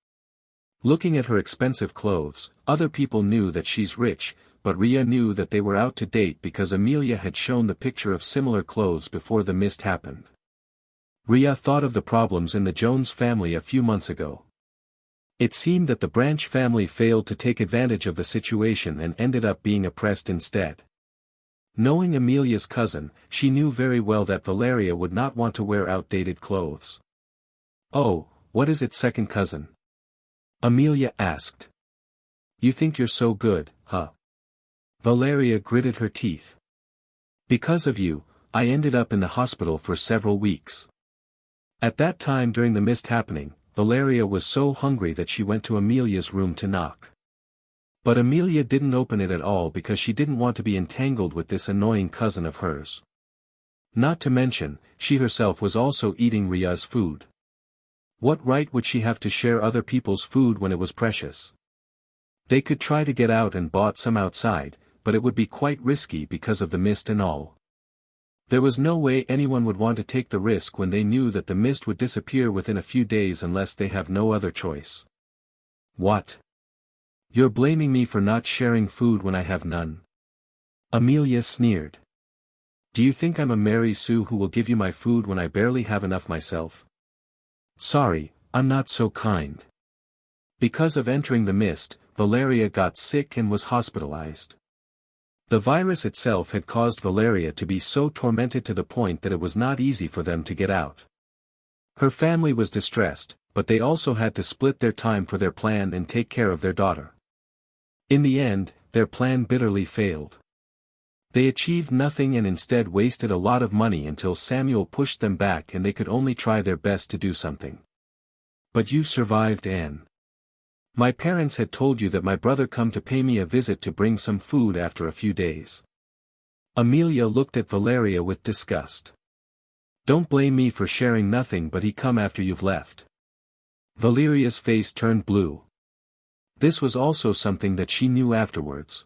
Looking at her expensive clothes, other people knew that she's rich, but Riya knew that they were out to date because Amelia had shown the picture of similar clothes before the mist happened. Riya thought of the problems in the Jones family a few months ago. It seemed that the Branch family failed to take advantage of the situation and ended up being oppressed instead. Knowing Amelia's cousin, she knew very well that Valeria would not want to wear outdated clothes. Oh, what is it, second cousin? Amelia asked. You think you're so good, huh? Valeria gritted her teeth. Because of you, I ended up in the hospital for several weeks. At that time during the mist happening, Valeria was so hungry that she went to Amelia's room to knock. But Amelia didn't open it at all because she didn't want to be entangled with this annoying cousin of hers. Not to mention, she herself was also eating Riya's food. What right would she have to share other people's food when it was precious? They could try to get out and bought some outside, but it would be quite risky because of the mist and all. There was no way anyone would want to take the risk when they knew that the mist would disappear within a few days unless they have no other choice. What? You're blaming me for not sharing food when I have none? Amelia sneered. Do you think I'm a Mary Sue who will give you my food when I barely have enough myself? Sorry, I'm not so kind. Because of entering the mist, Valeria got sick and was hospitalized. The virus itself had caused Valeria to be so tormented to the point that it was not easy for them to get out. Her family was distressed, but they also had to split their time for their plan and take care of their daughter. In the end, their plan bitterly failed. They achieved nothing and instead wasted a lot of money until Samuel pushed them back and they could only try their best to do something. But you survived, Anne. My parents had told you that my brother come to pay me a visit to bring some food after a few days. Amelia looked at Valeria with disgust. Don't blame me for sharing nothing, but he come after you've left. Valeria's face turned blue. This was also something that she knew afterwards.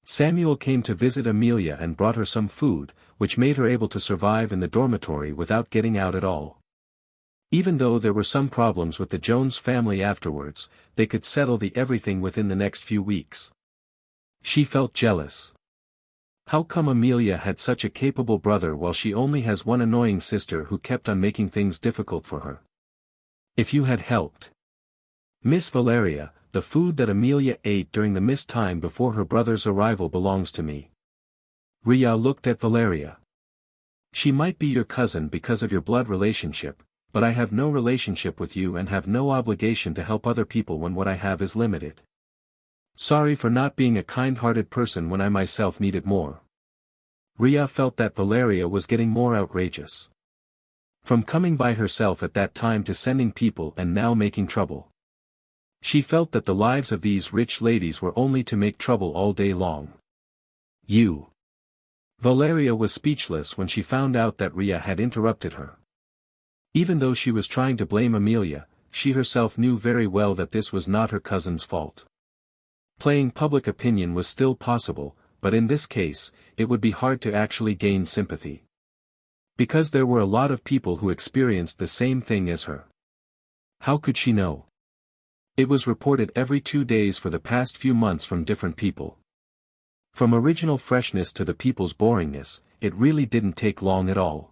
Samuel came to visit Amelia and brought her some food, which made her able to survive in the dormitory without getting out at all. Even though there were some problems with the Jones family afterwards, they could settle everything within the next few weeks. She felt jealous. How come Amelia had such a capable brother while she only has one annoying sister who kept on making things difficult for her? If you had helped. Miss Valeria, the food that Amelia ate during the missed time before her brother's arrival belongs to me. Riya looked at Valeria. She might be your cousin because of your blood relationship, but I have no relationship with you and have no obligation to help other people when what I have is limited. Sorry for not being a kind-hearted person when I myself needed more. Riya felt that Valeria was getting more outrageous. From coming by herself at that time to sending people and now making trouble. She felt that the lives of these rich ladies were only to make trouble all day long. You. Valeria was speechless when she found out that Riya had interrupted her. Even though she was trying to blame Amelia, she herself knew very well that this was not her cousin's fault. Playing public opinion was still possible, but in this case, it would be hard to actually gain sympathy. Because there were a lot of people who experienced the same thing as her. How could she know? It was reported every 2 days for the past few months from different people. From original freshness to the people's boringness, it really didn't take long at all.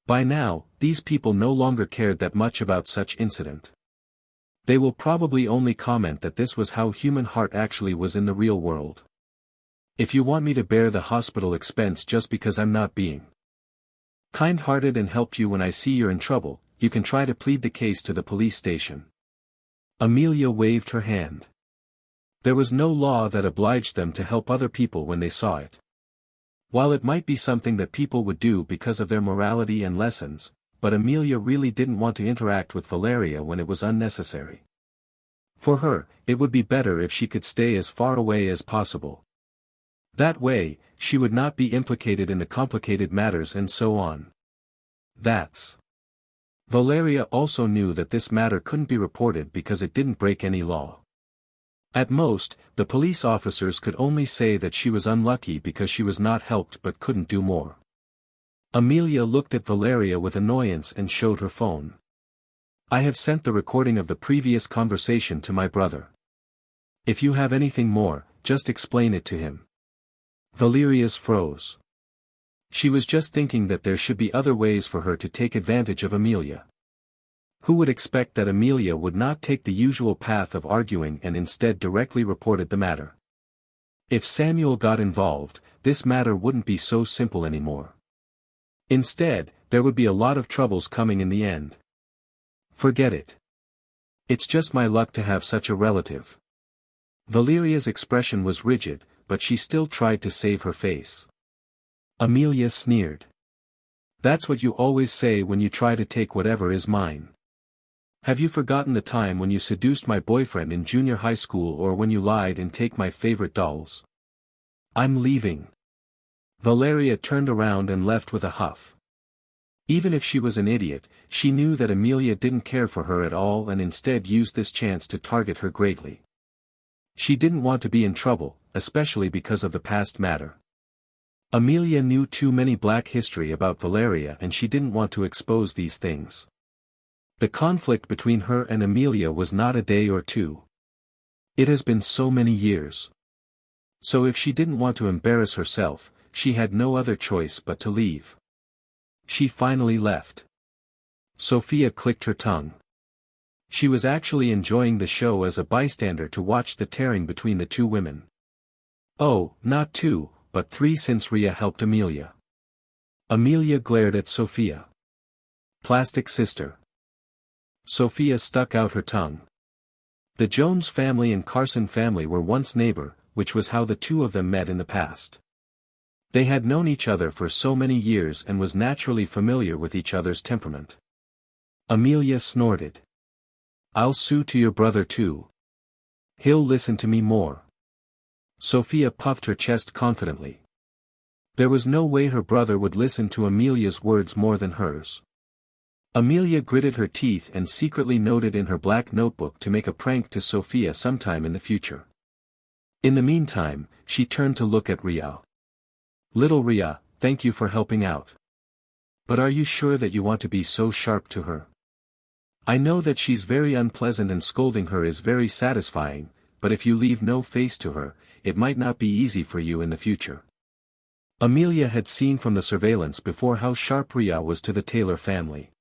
By now, these people no longer cared that much about such incident. They will probably only comment that this was how human heart actually was in the real world. If you want me to bear the hospital expense just because I'm not being kind-hearted and help you when I see you're in trouble, you can try to plead the case to the police station. Amelia waved her hand. There was no law that obliged them to help other people when they saw it. While it might be something that people would do because of their morality and lessons, but Amelia really didn't want to interact with Valeria when it was unnecessary. For her, it would be better if she could stay as far away as possible. That way, she would not be implicated in the complicated matters and so on. That's. Valeria also knew that this matter couldn't be reported because it didn't break any law. At most, the police officers could only say that she was unlucky because she was not helped but couldn't do more. Amelia looked at Valeria with annoyance and showed her phone. I have sent the recording of the previous conversation to my brother. If you have anything more, just explain it to him. Valeria's froze. She was just thinking that there should be other ways for her to take advantage of Amelia. Who would expect that Amelia would not take the usual path of arguing and instead directly reported the matter? If Samuel got involved, this matter wouldn't be so simple anymore. Instead, there would be a lot of troubles coming in the end. Forget it. It's just my luck to have such a relative. Valeria's expression was rigid, but she still tried to save her face. Amelia sneered. That's what you always say when you try to take whatever is mine. Have you forgotten the time when you seduced my boyfriend in junior high school or when you lied and take my favorite dolls? I'm leaving. Valeria turned around and left with a huff. Even if she was an idiot, she knew that Amelia didn't care for her at all and instead used this chance to target her greatly. She didn't want to be in trouble, especially because of the past matter. Amelia knew too many black history about Valeria and she didn't want to expose these things. The conflict between her and Amelia was not a day or two. It has been so many years. So if she didn't want to embarrass herself, she had no other choice but to leave. She finally left. Sophia clicked her tongue. She was actually enjoying the show as a bystander to watch the tearing between the two women. Oh, not 2, but 3 since Riya helped Amelia. Amelia glared at Sophia. Plastic sister. Sophia stuck out her tongue. The Jones family and Carson family were once neighbor, which was how the two of them met in the past. They had known each other for so many years and was naturally familiar with each other's temperament. Amelia snorted. I'll sue to your brother too. He'll listen to me more. Sophia puffed her chest confidently. There was no way her brother would listen to Amelia's words more than hers. Amelia gritted her teeth and secretly noted in her black notebook to make a prank to Sophia sometime in the future. In the meantime, she turned to look at Riya. Little Riya, thank you for helping out. But are you sure that you want to be so sharp to her? I know that she's very unpleasant and scolding her is very satisfying, but if you leave no face to her, it might not be easy for you in the future. Amelia had seen from the surveillance before how sharp Riya was to the Taylor family.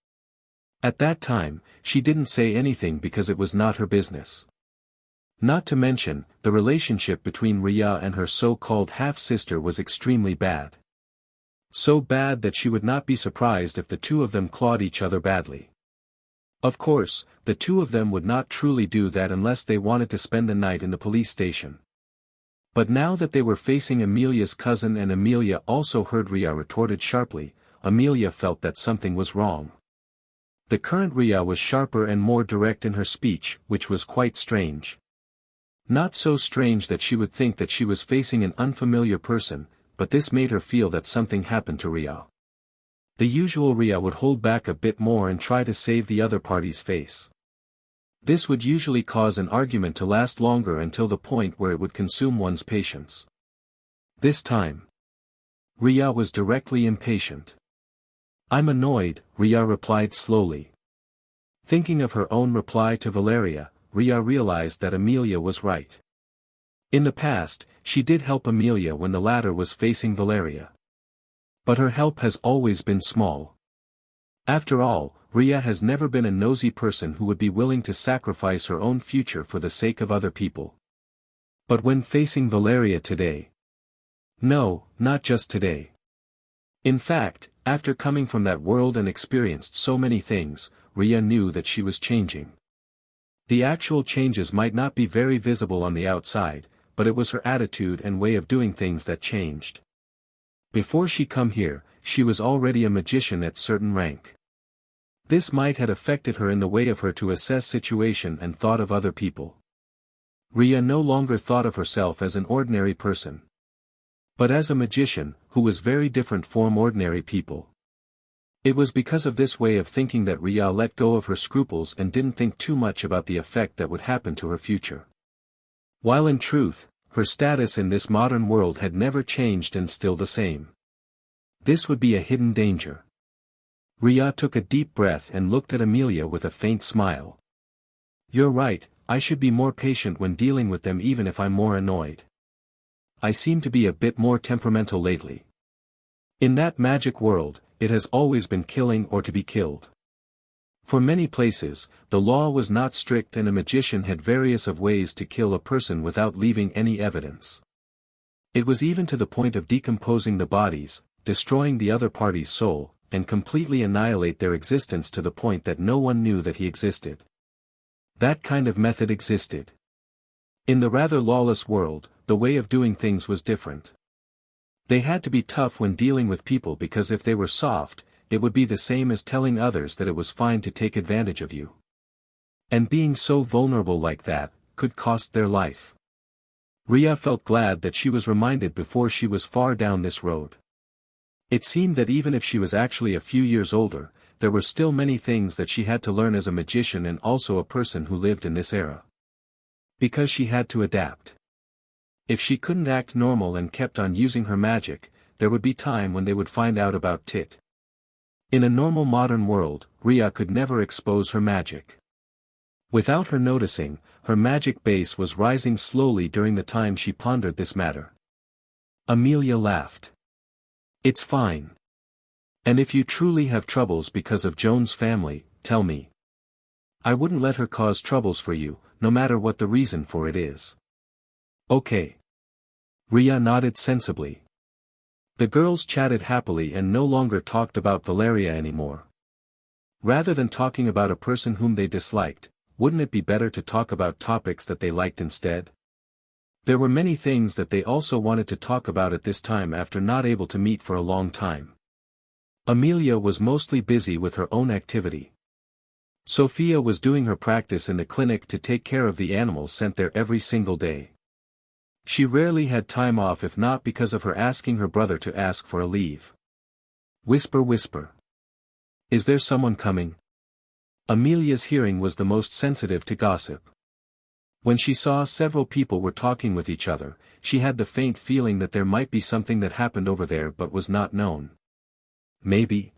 At that time, she didn't say anything because it was not her business. Not to mention, the relationship between Riya and her so-called half-sister was extremely bad. So bad that she would not be surprised if the two of them clawed each other badly. Of course, the two of them would not truly do that unless they wanted to spend the night in the police station. But now that they were facing Amelia's cousin and Amelia also heard Riya retorted sharply, Amelia felt that something was wrong. The current Riya was sharper and more direct in her speech, which was quite strange. Not so strange that she would think that she was facing an unfamiliar person, but this made her feel that something happened to Riya. The usual Riya would hold back a bit more and try to save the other party's face. This would usually cause an argument to last longer until the point where it would consume one's patience. This time, Riya was directly impatient. I'm annoyed, Riya replied slowly. Thinking of her own reply to Valeria, Riya realized that Amelia was right. In the past, she did help Amelia when the latter was facing Valeria. But her help has always been small. After all, Riya has never been a nosy person who would be willing to sacrifice her own future for the sake of other people. But when facing Valeria today. No, not just today. In fact, after coming from that world and experienced so many things, Riya knew that she was changing. The actual changes might not be very visible on the outside, but it was her attitude and way of doing things that changed. Before she come here, she was already a magician at certain rank. This might have affected her in the way of her to assess situation and thought of other people. Riya no longer thought of herself as an ordinary person, but as a magician, who was very different from ordinary people. It was because of this way of thinking that Riya let go of her scruples and didn't think too much about the effect that would happen to her future. While in truth, her status in this modern world had never changed and still the same. This would be a hidden danger. Riya took a deep breath and looked at Amelia with a faint smile. You're right, I should be more patient when dealing with them even if I'm more annoyed. I seem to be a bit more temperamental lately. In that magic world, it has always been killing or to be killed. For many places, the law was not strict and a magician had various of ways to kill a person without leaving any evidence. It was even to the point of decomposing the bodies, destroying the other party's soul, and completely annihilate their existence to the point that no one knew that he existed. That kind of method existed. In the rather lawless world, the way of doing things was different. They had to be tough when dealing with people because if they were soft, it would be the same as telling others that it was fine to take advantage of you. And being so vulnerable like that, could cost their life. Riya felt glad that she was reminded before she was far down this road. It seemed that even if she was actually a few years older, there were still many things that she had to learn as a magician and also a person who lived in this era. Because she had to adapt. If she couldn't act normal and kept on using her magic, there would be time when they would find out about it. In a normal modern world, Riya could never expose her magic. Without her noticing, her magic base was rising slowly during the time she pondered this matter. Amelia laughed. It's fine. And if you truly have troubles because of Joan's family, tell me. I wouldn't let her cause troubles for you, no matter what the reason for it is. Okay. Riya nodded sensibly. The girls chatted happily and no longer talked about Valeria anymore. Rather than talking about a person whom they disliked, wouldn't it be better to talk about topics that they liked instead? There were many things that they also wanted to talk about at this time after not able to meet for a long time. Amelia was mostly busy with her own activity. Sophia was doing her practice in the clinic to take care of the animals sent there every single day. She rarely had time off if not because of her asking her brother to ask for a leave. Whisper, whisper. Is there someone coming? Amelia's hearing was the most sensitive to gossip. When she saw several people were talking with each other, she had the faint feeling that there might be something that happened over there but was not known. Maybe?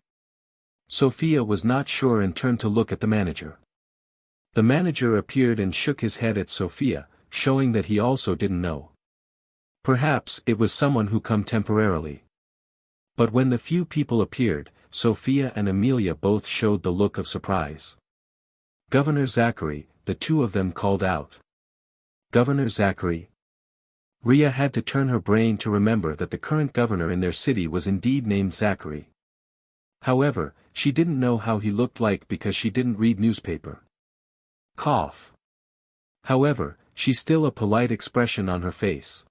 Sophia was not sure and turned to look at the manager. The manager appeared and shook his head at Sophia, showing that he also didn't know. Perhaps it was someone who come temporarily. But when the few people appeared, Sophia and Amelia both showed the look of surprise. Governor Zachary, the two of them called out. Governor Zachary? Riya had to turn her brain to remember that the current governor in their city was indeed named Zachary. However, she didn't know how he looked like because she didn't read newspaper. Cough. However, she still a polite expression on her face.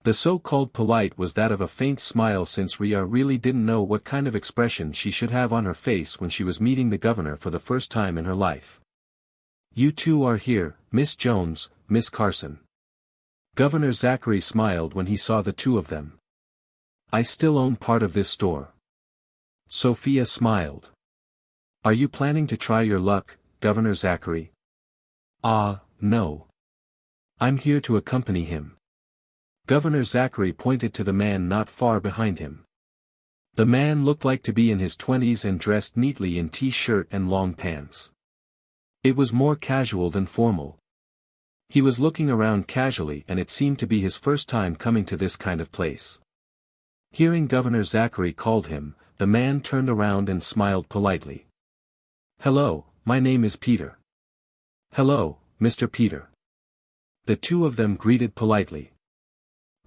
The so-called polite was that of a faint smile since Riya really didn't know what kind of expression she should have on her face when she was meeting the governor for the first time in her life. You two are here, Miss Jones, Miss Carson. Governor Zachary smiled when he saw the two of them. I still own part of this store. Sophia smiled. Are you planning to try your luck, Governor Zachary? No. I'm here to accompany him. Governor Zachary pointed to the man not far behind him. The man looked like to be in his 20s and dressed neatly in t-shirt and long pants. It was more casual than formal. He was looking around casually and it seemed to be his first time coming to this kind of place. Hearing Governor Zachary called him, the man turned around and smiled politely. Hello, my name is Peter. Hello, Mr. Peter. The two of them greeted politely.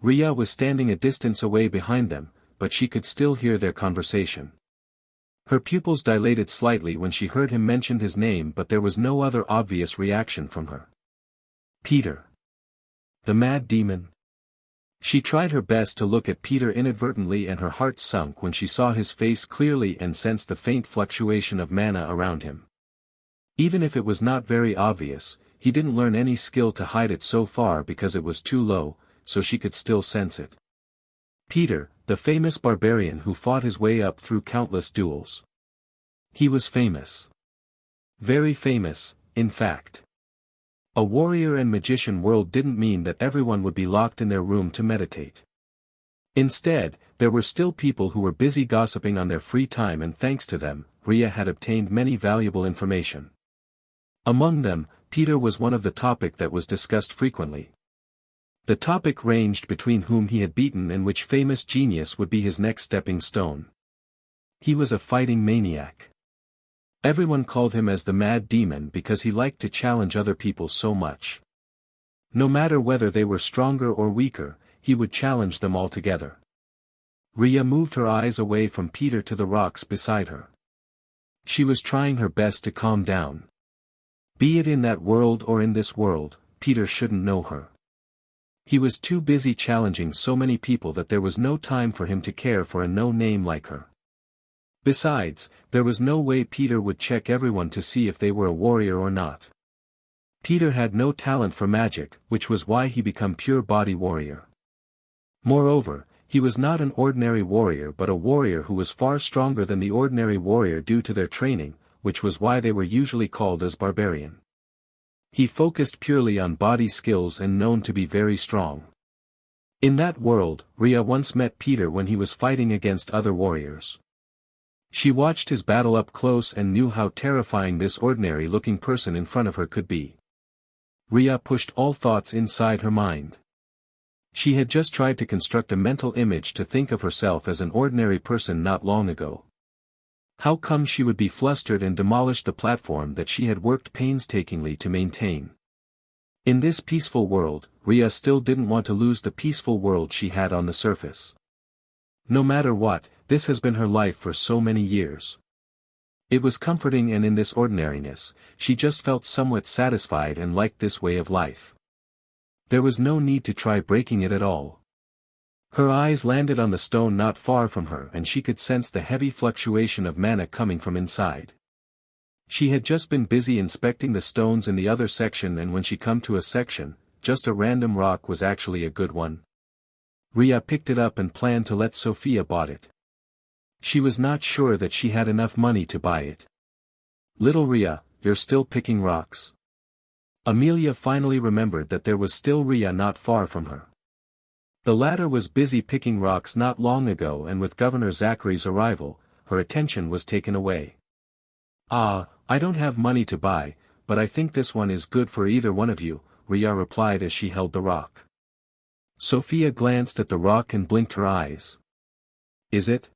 Riya was standing a distance away behind them, but she could still hear their conversation. Her pupils dilated slightly when she heard him mention his name but there was no other obvious reaction from her. Peter. The mad demon. She tried her best to look at Peter inadvertently and her heart sunk when she saw his face clearly and sensed the faint fluctuation of mana around him. Even if it was not very obvious, he didn't learn any skill to hide it so far because it was too low, so she could still sense it. Peter, the famous barbarian who fought his way up through countless duels. He was famous. Very famous, in fact. A warrior and magician world didn't mean that everyone would be locked in their room to meditate. Instead, there were still people who were busy gossiping on their free time and thanks to them, Riya had obtained many valuable information. Among them, Peter was one of the topic that was discussed frequently. The topic ranged between whom he had beaten and which famous genius would be his next stepping stone. He was a fighting maniac. Everyone called him as the Mad Demon because he liked to challenge other people so much. No matter whether they were stronger or weaker, he would challenge them all together. Riya moved her eyes away from Peter to the rocks beside her. She was trying her best to calm down. Be it in that world or in this world, Peter shouldn't know her. He was too busy challenging so many people that there was no time for him to care for a no-name like her. Besides, there was no way Peter would check everyone to see if they were a warrior or not. Peter had no talent for magic, which was why he became pure body warrior. Moreover, he was not an ordinary warrior but a warrior who was far stronger than the ordinary warrior due to their training, which was why they were usually called as barbarian. He focused purely on body skills and known to be very strong. In that world, Riya once met Peter when he was fighting against other warriors. She watched his battle up close and knew how terrifying this ordinary-looking person in front of her could be. Riya pushed all thoughts inside her mind. She had just tried to construct a mental image to think of herself as an ordinary person not long ago. How come she would be flustered and demolish the platform that she had worked painstakingly to maintain? In this peaceful world, Riya still didn't want to lose the peaceful world she had on the surface. No matter what, this has been her life for so many years. It was comforting, and in this ordinariness, she just felt somewhat satisfied and liked this way of life. There was no need to try breaking it at all. Her eyes landed on the stone not far from her, and she could sense the heavy fluctuation of mana coming from inside. She had just been busy inspecting the stones in the other section, and when she come to a section, just a random rock was actually a good one. Riya picked it up and planned to let Sophia bought it. She was not sure that she had enough money to buy it. Little Riya, you're still picking rocks. Amelia finally remembered that there was still Riya not far from her. The latter was busy picking rocks not long ago, and with Governor Zachary's arrival, her attention was taken away. "Ah, I don't have money to buy, but I think this one is good for either one of you," Riya replied as she held the rock. Sophia glanced at the rock and blinked her eyes. "Is it?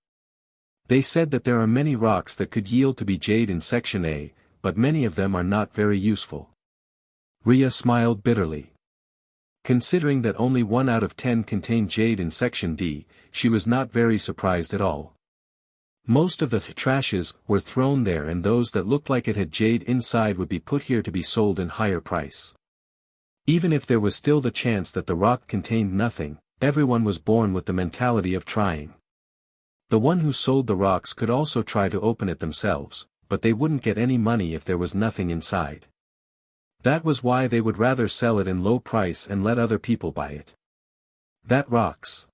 They said that there are many rocks that could yield to be jade in Section A, but many of them are not very useful." Riya smiled bitterly. Considering that only 1 out of 10 contained jade in Section D, she was not very surprised at all. Most of the trashes were thrown there, and those that looked like it had jade inside would be put here to be sold in higher price. Even if there was still the chance that the rock contained nothing, everyone was born with the mentality of trying. The one who sold the rocks could also try to open it themselves, but they wouldn't get any money if there was nothing inside. That was why they would rather sell it in low price and let other people buy it. That rocks.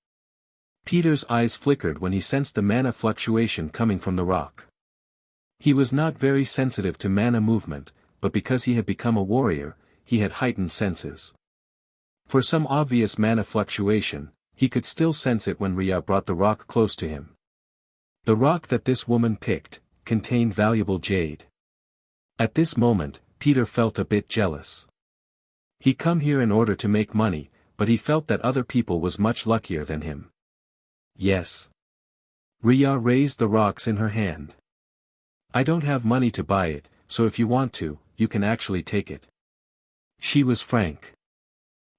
Peter's eyes flickered when he sensed the mana fluctuation coming from the rock. He was not very sensitive to mana movement, but because he had become a warrior, he had heightened senses. For some obvious mana fluctuation, he could still sense it when Riya brought the rock close to him. The rock that this woman picked contained valuable jade. At this moment, Peter felt a bit jealous. He come here in order to make money, but he felt that other people was much luckier than him. "Yes." Riya raised the rocks in her hand. "I don't have money to buy it, so if you want to, you can actually take it." She was frank.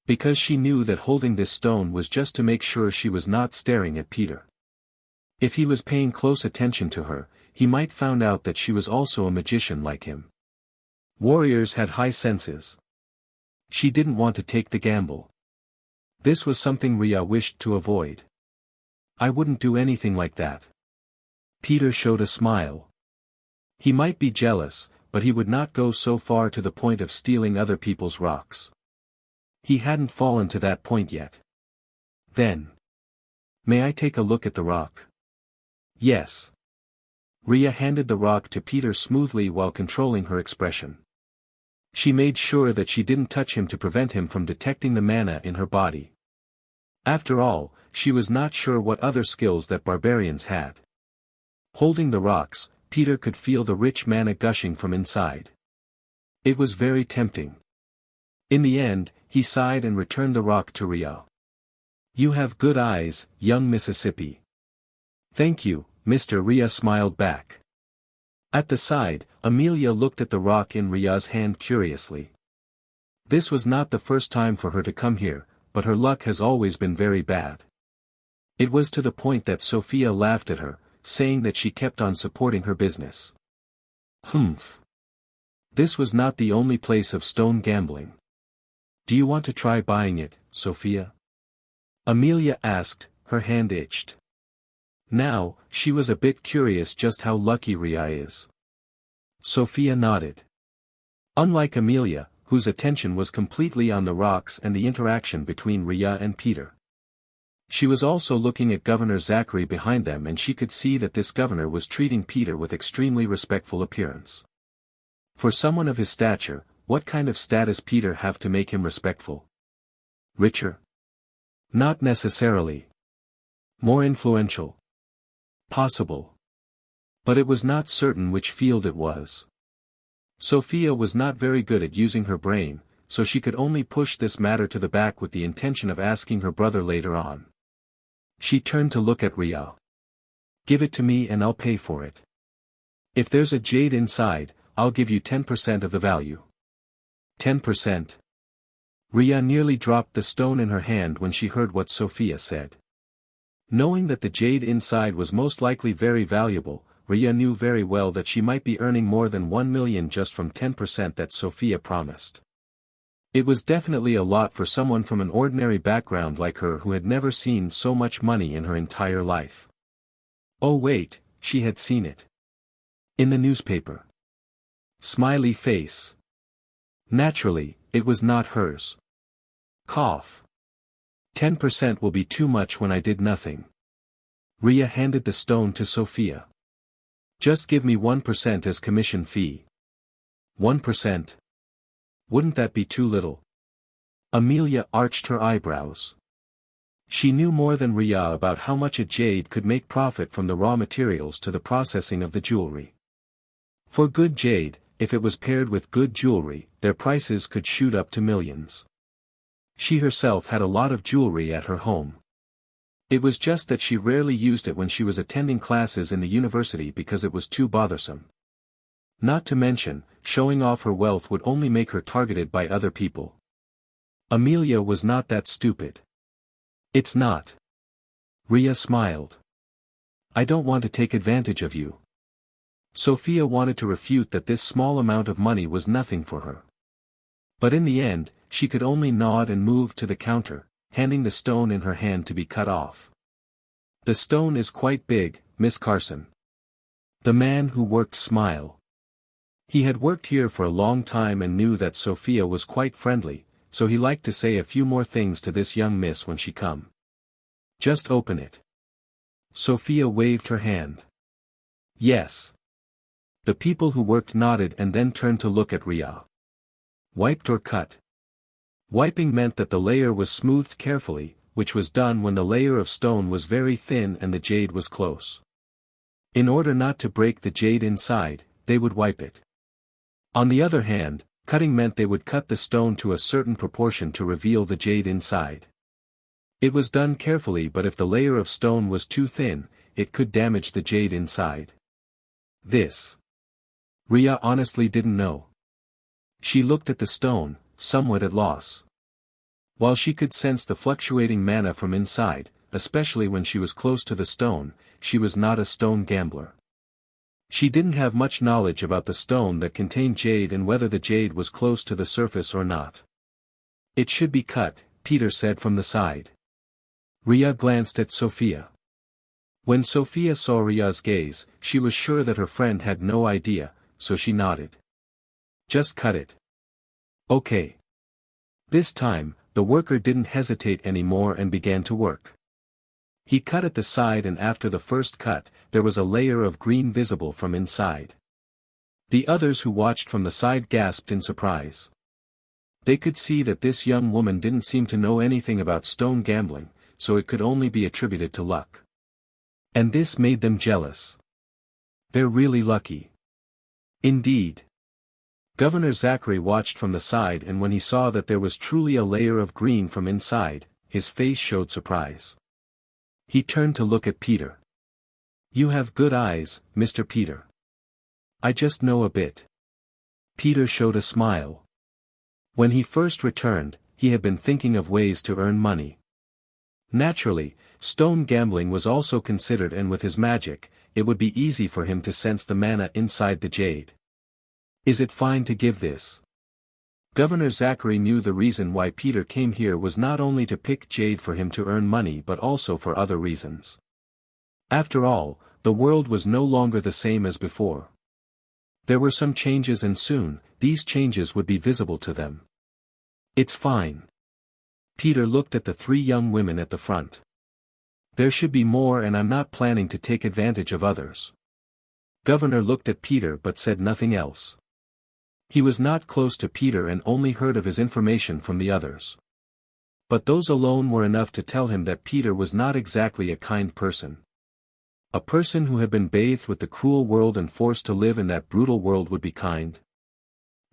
Because she knew that holding this stone was just to make sure she was not staring at Peter. If he was paying close attention to her, he might find out that she was also a magician like him. Warriors had high senses. She didn't want to take the gamble. This was something Riya wished to avoid. "I wouldn't do anything like that." Peter showed a smile. He might be jealous, but he would not go so far to the point of stealing other people's rocks. He hadn't fallen to that point yet. Then. "May I take a look at the rock?" "Yes." Riya handed the rock to Peter smoothly while controlling her expression. She made sure that she didn't touch him to prevent him from detecting the mana in her body. After all, she was not sure what other skills that barbarians had. Holding the rocks, Peter could feel the rich mana gushing from inside. It was very tempting. In the end, he sighed and returned the rock to Riya. "You have good eyes, young Mississippi." "Thank you, Mr. Riya smiled back. At the side, Amelia looked at the rock in Riya's hand curiously. This was not the first time for her to come here, but her luck has always been very bad. It was to the point that Sophia laughed at her, saying that she kept on supporting her business. Humph. This was not the only place of stone gambling. "Do you want to try buying it, Sophia?" Amelia asked, her hand itched. Now, she was a bit curious just how lucky Riya is. Sophia nodded. Unlike Amelia, whose attention was completely on the rocks and the interaction between Riya and Peter. She was also looking at Governor Zachary behind them, and she could see that this governor was treating Peter with extremely respectful appearance. For someone of his stature, what kind of status Peter have to make him respectful? Richer? Not necessarily. More influential? Possible. But it was not certain which field it was. Sophia was not very good at using her brain, so she could only push this matter to the back with the intention of asking her brother later on. She turned to look at Riya. "Give it to me and I'll pay for it. If there's a jade inside, I'll give you 10% of the value." 10%? Riya nearly dropped the stone in her hand when she heard what Sophia said. Knowing that the jade inside was most likely very valuable, Riya knew very well that she might be earning more than 1 million just from 10% that Sophia promised. It was definitely a lot for someone from an ordinary background like her who had never seen so much money in her entire life. Oh wait, she had seen it. In the newspaper. Smiley face. Naturally, it was not hers. Cough. 10% will be too much when I did nothing. Riya handed the stone to Sophia. Just give me 1% as commission fee. 1%? Wouldn't that be too little? Amelia arched her eyebrows. She knew more than Riya about how much a jade could make profit from the raw materials to the processing of the jewelry. For good jade, if it was paired with good jewelry, their prices could shoot up to millions. She herself had a lot of jewelry at her home. It was just that she rarely used it when she was attending classes in the university because it was too bothersome. Not to mention, showing off her wealth would only make her targeted by other people. Amelia was not that stupid. It's not. Riya smiled. I don't want to take advantage of you. Sophia wanted to refute that this small amount of money was nothing for her. But in the end, she could only nod and move to the counter, handing the stone in her hand to be cut off. The stone is quite big, Miss Carson. The man who worked smiled. He had worked here for a long time and knew that Sophia was quite friendly, so he liked to say a few more things to this young miss when she come. Just open it. Sophia waved her hand. Yes. The people who worked nodded and then turned to look at Riya. Wiped or cut? Wiping meant that the layer was smoothed carefully, which was done when the layer of stone was very thin and the jade was close. In order not to break the jade inside, they would wipe it. On the other hand, cutting meant they would cut the stone to a certain proportion to reveal the jade inside. It was done carefully, but if the layer of stone was too thin, it could damage the jade inside. This. Riya honestly didn't know. She looked at the stone, somewhat at loss. While she could sense the fluctuating mana from inside, especially when she was close to the stone, she was not a stone gambler. She didn't have much knowledge about the stone that contained jade and whether the jade was close to the surface or not. It should be cut, Peter said from the side. Riya glanced at Sophia. When Sophia saw Riya's gaze, she was sure that her friend had no idea, so she nodded. Just cut it. Okay. This time, the worker didn't hesitate anymore and began to work. He cut at the side, and after the first cut, there was a layer of green visible from inside. The others who watched from the side gasped in surprise. They could see that this young woman didn't seem to know anything about stone gambling, so it could only be attributed to luck. And this made them jealous. They're really lucky. Indeed. Governor Zachary watched from the side, and when he saw that there was truly a layer of green from inside, his face showed surprise. He turned to look at Peter. You have good eyes, Mr. Peter. I just know a bit. Peter showed a smile. When he first returned, he had been thinking of ways to earn money. Naturally, stone gambling was also considered, and with his magic, it would be easy for him to sense the mana inside the jade. Is it fine to give this? Governor Zachary knew the reason why Peter came here was not only to pick jade for him to earn money but also for other reasons. After all, the world was no longer the same as before. There were some changes, and soon, these changes would be visible to them. It's fine. Peter looked at the three young women at the front. There should be more, and I'm not planning to take advantage of others. Governor looked at Peter but said nothing else. He was not close to Peter and only heard of his information from the others. But those alone were enough to tell him that Peter was not exactly a kind person. A person who had been bathed with the cruel world and forced to live in that brutal world would be kind?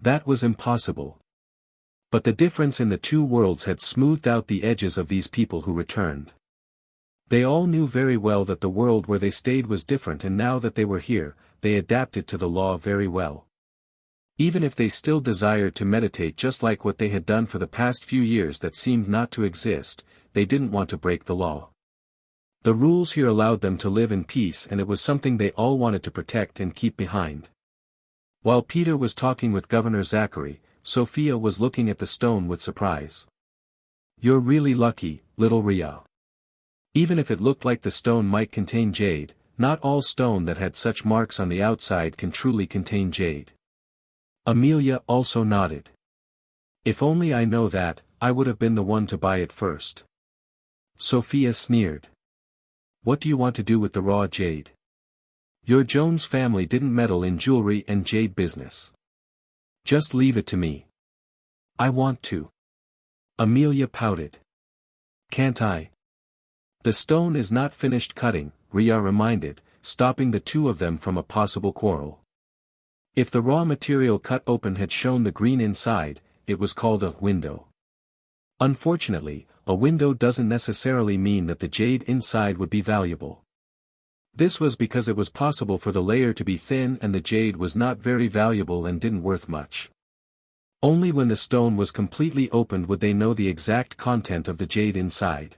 That was impossible. But the difference in the two worlds had smoothed out the edges of these people who returned. They all knew very well that the world where they stayed was different, and now that they were here, they adapted to the law very well. Even if they still desired to meditate just like what they had done for the past few years that seemed not to exist, they didn't want to break the law. The rules here allowed them to live in peace, and it was something they all wanted to protect and keep behind. While Peter was talking with Governor Zachary, Sophia was looking at the stone with surprise. "You're really lucky, little Riya. Even if it looked like the stone might contain jade, not all stone that had such marks on the outside can truly contain jade." Amelia also nodded. "If only I know that, I would have been the one to buy it first." Sophia sneered. "What do you want to do with the raw jade? Your Jones family didn't meddle in jewelry and jade business. Just leave it to me." "I want to." Amelia pouted. "Can't I?" "The stone is not finished cutting," Riya reminded, stopping the two of them from a possible quarrel. If the raw material cut open had shown the green inside, it was called a window. Unfortunately, a window doesn't necessarily mean that the jade inside would be valuable. This was because it was possible for the layer to be thin and the jade was not very valuable and didn't worth much. Only when the stone was completely opened would they know the exact content of the jade inside.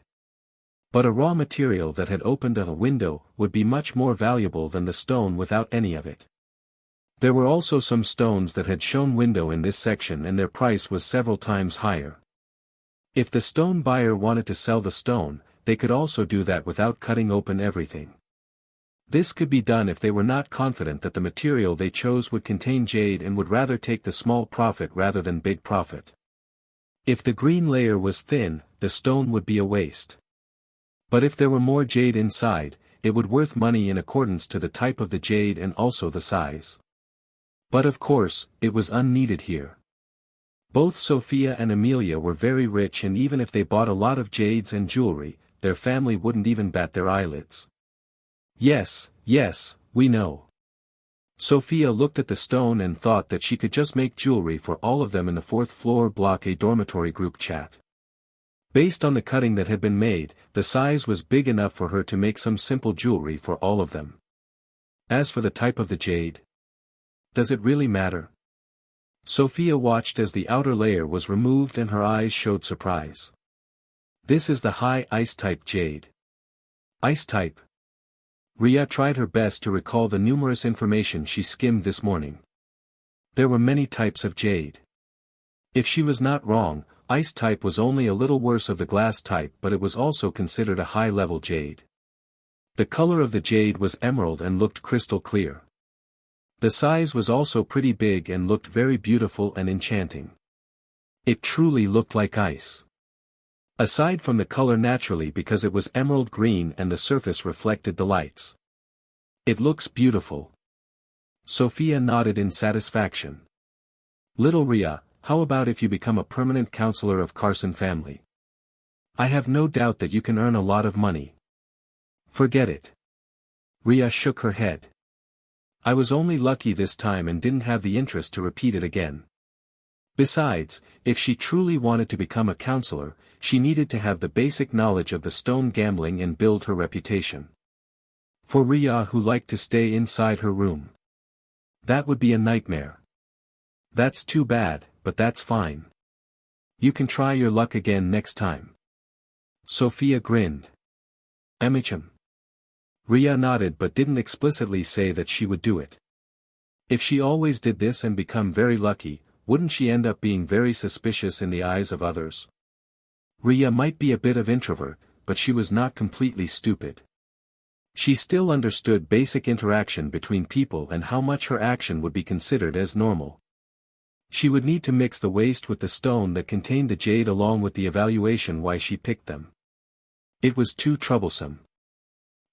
But a raw material that had opened a window would be much more valuable than the stone without any of it. There were also some stones that had shown window in this section, and their price was several times higher. If the stone buyer wanted to sell the stone, they could also do that without cutting open everything. This could be done if they were not confident that the material they chose would contain jade and would rather take the small profit rather than big profit. If the green layer was thin, the stone would be a waste. But if there were more jade inside, it would worth money in accordance to the type of the jade and also the size. But of course, it was unneeded here. Both Sophia and Amelia were very rich, and even if they bought a lot of jades and jewelry, their family wouldn't even bat their eyelids. "Yes, yes, we know." Sophia looked at the stone and thought that she could just make jewelry for all of them in the fourth-floor block, a dormitory group chat. Based on the cutting that had been made, the size was big enough for her to make some simple jewelry for all of them. As for the type of the jade, does it really matter? Sophia watched as the outer layer was removed and her eyes showed surprise. "This is the high ice-type jade." "Ice-type?" Riya tried her best to recall the numerous information she skimmed this morning. There were many types of jade. If she was not wrong, ice-type was only a little worse of the glass type, but it was also considered a high-level jade. The color of the jade was emerald and looked crystal clear. The size was also pretty big and looked very beautiful and enchanting. It truly looked like ice. Aside from the color, naturally, because it was emerald green and the surface reflected the lights. "It looks beautiful." Sophia nodded in satisfaction. "Little Riya, how about if you become a permanent counselor of Carson family? I have no doubt that you can earn a lot of money." "Forget it." Riya shook her head. "I was only lucky this time and didn't have the interest to repeat it again. Besides, if she truly wanted to become a counselor, she needed to have the basic knowledge of the stone gambling and build her reputation. For Riya, who liked to stay inside her room, that would be a nightmare." "That's too bad, but that's fine. You can try your luck again next time." Sophia grinned. "Emicham." Riya nodded but didn't explicitly say that she would do it. If she always did this and become very lucky, wouldn't she end up being very suspicious in the eyes of others? Riya might be a bit of introvert, but she was not completely stupid. She still understood basic interaction between people and how much her action would be considered as normal. She would need to mix the waste with the stone that contained the jade along with the evaluation why she picked them. It was too troublesome.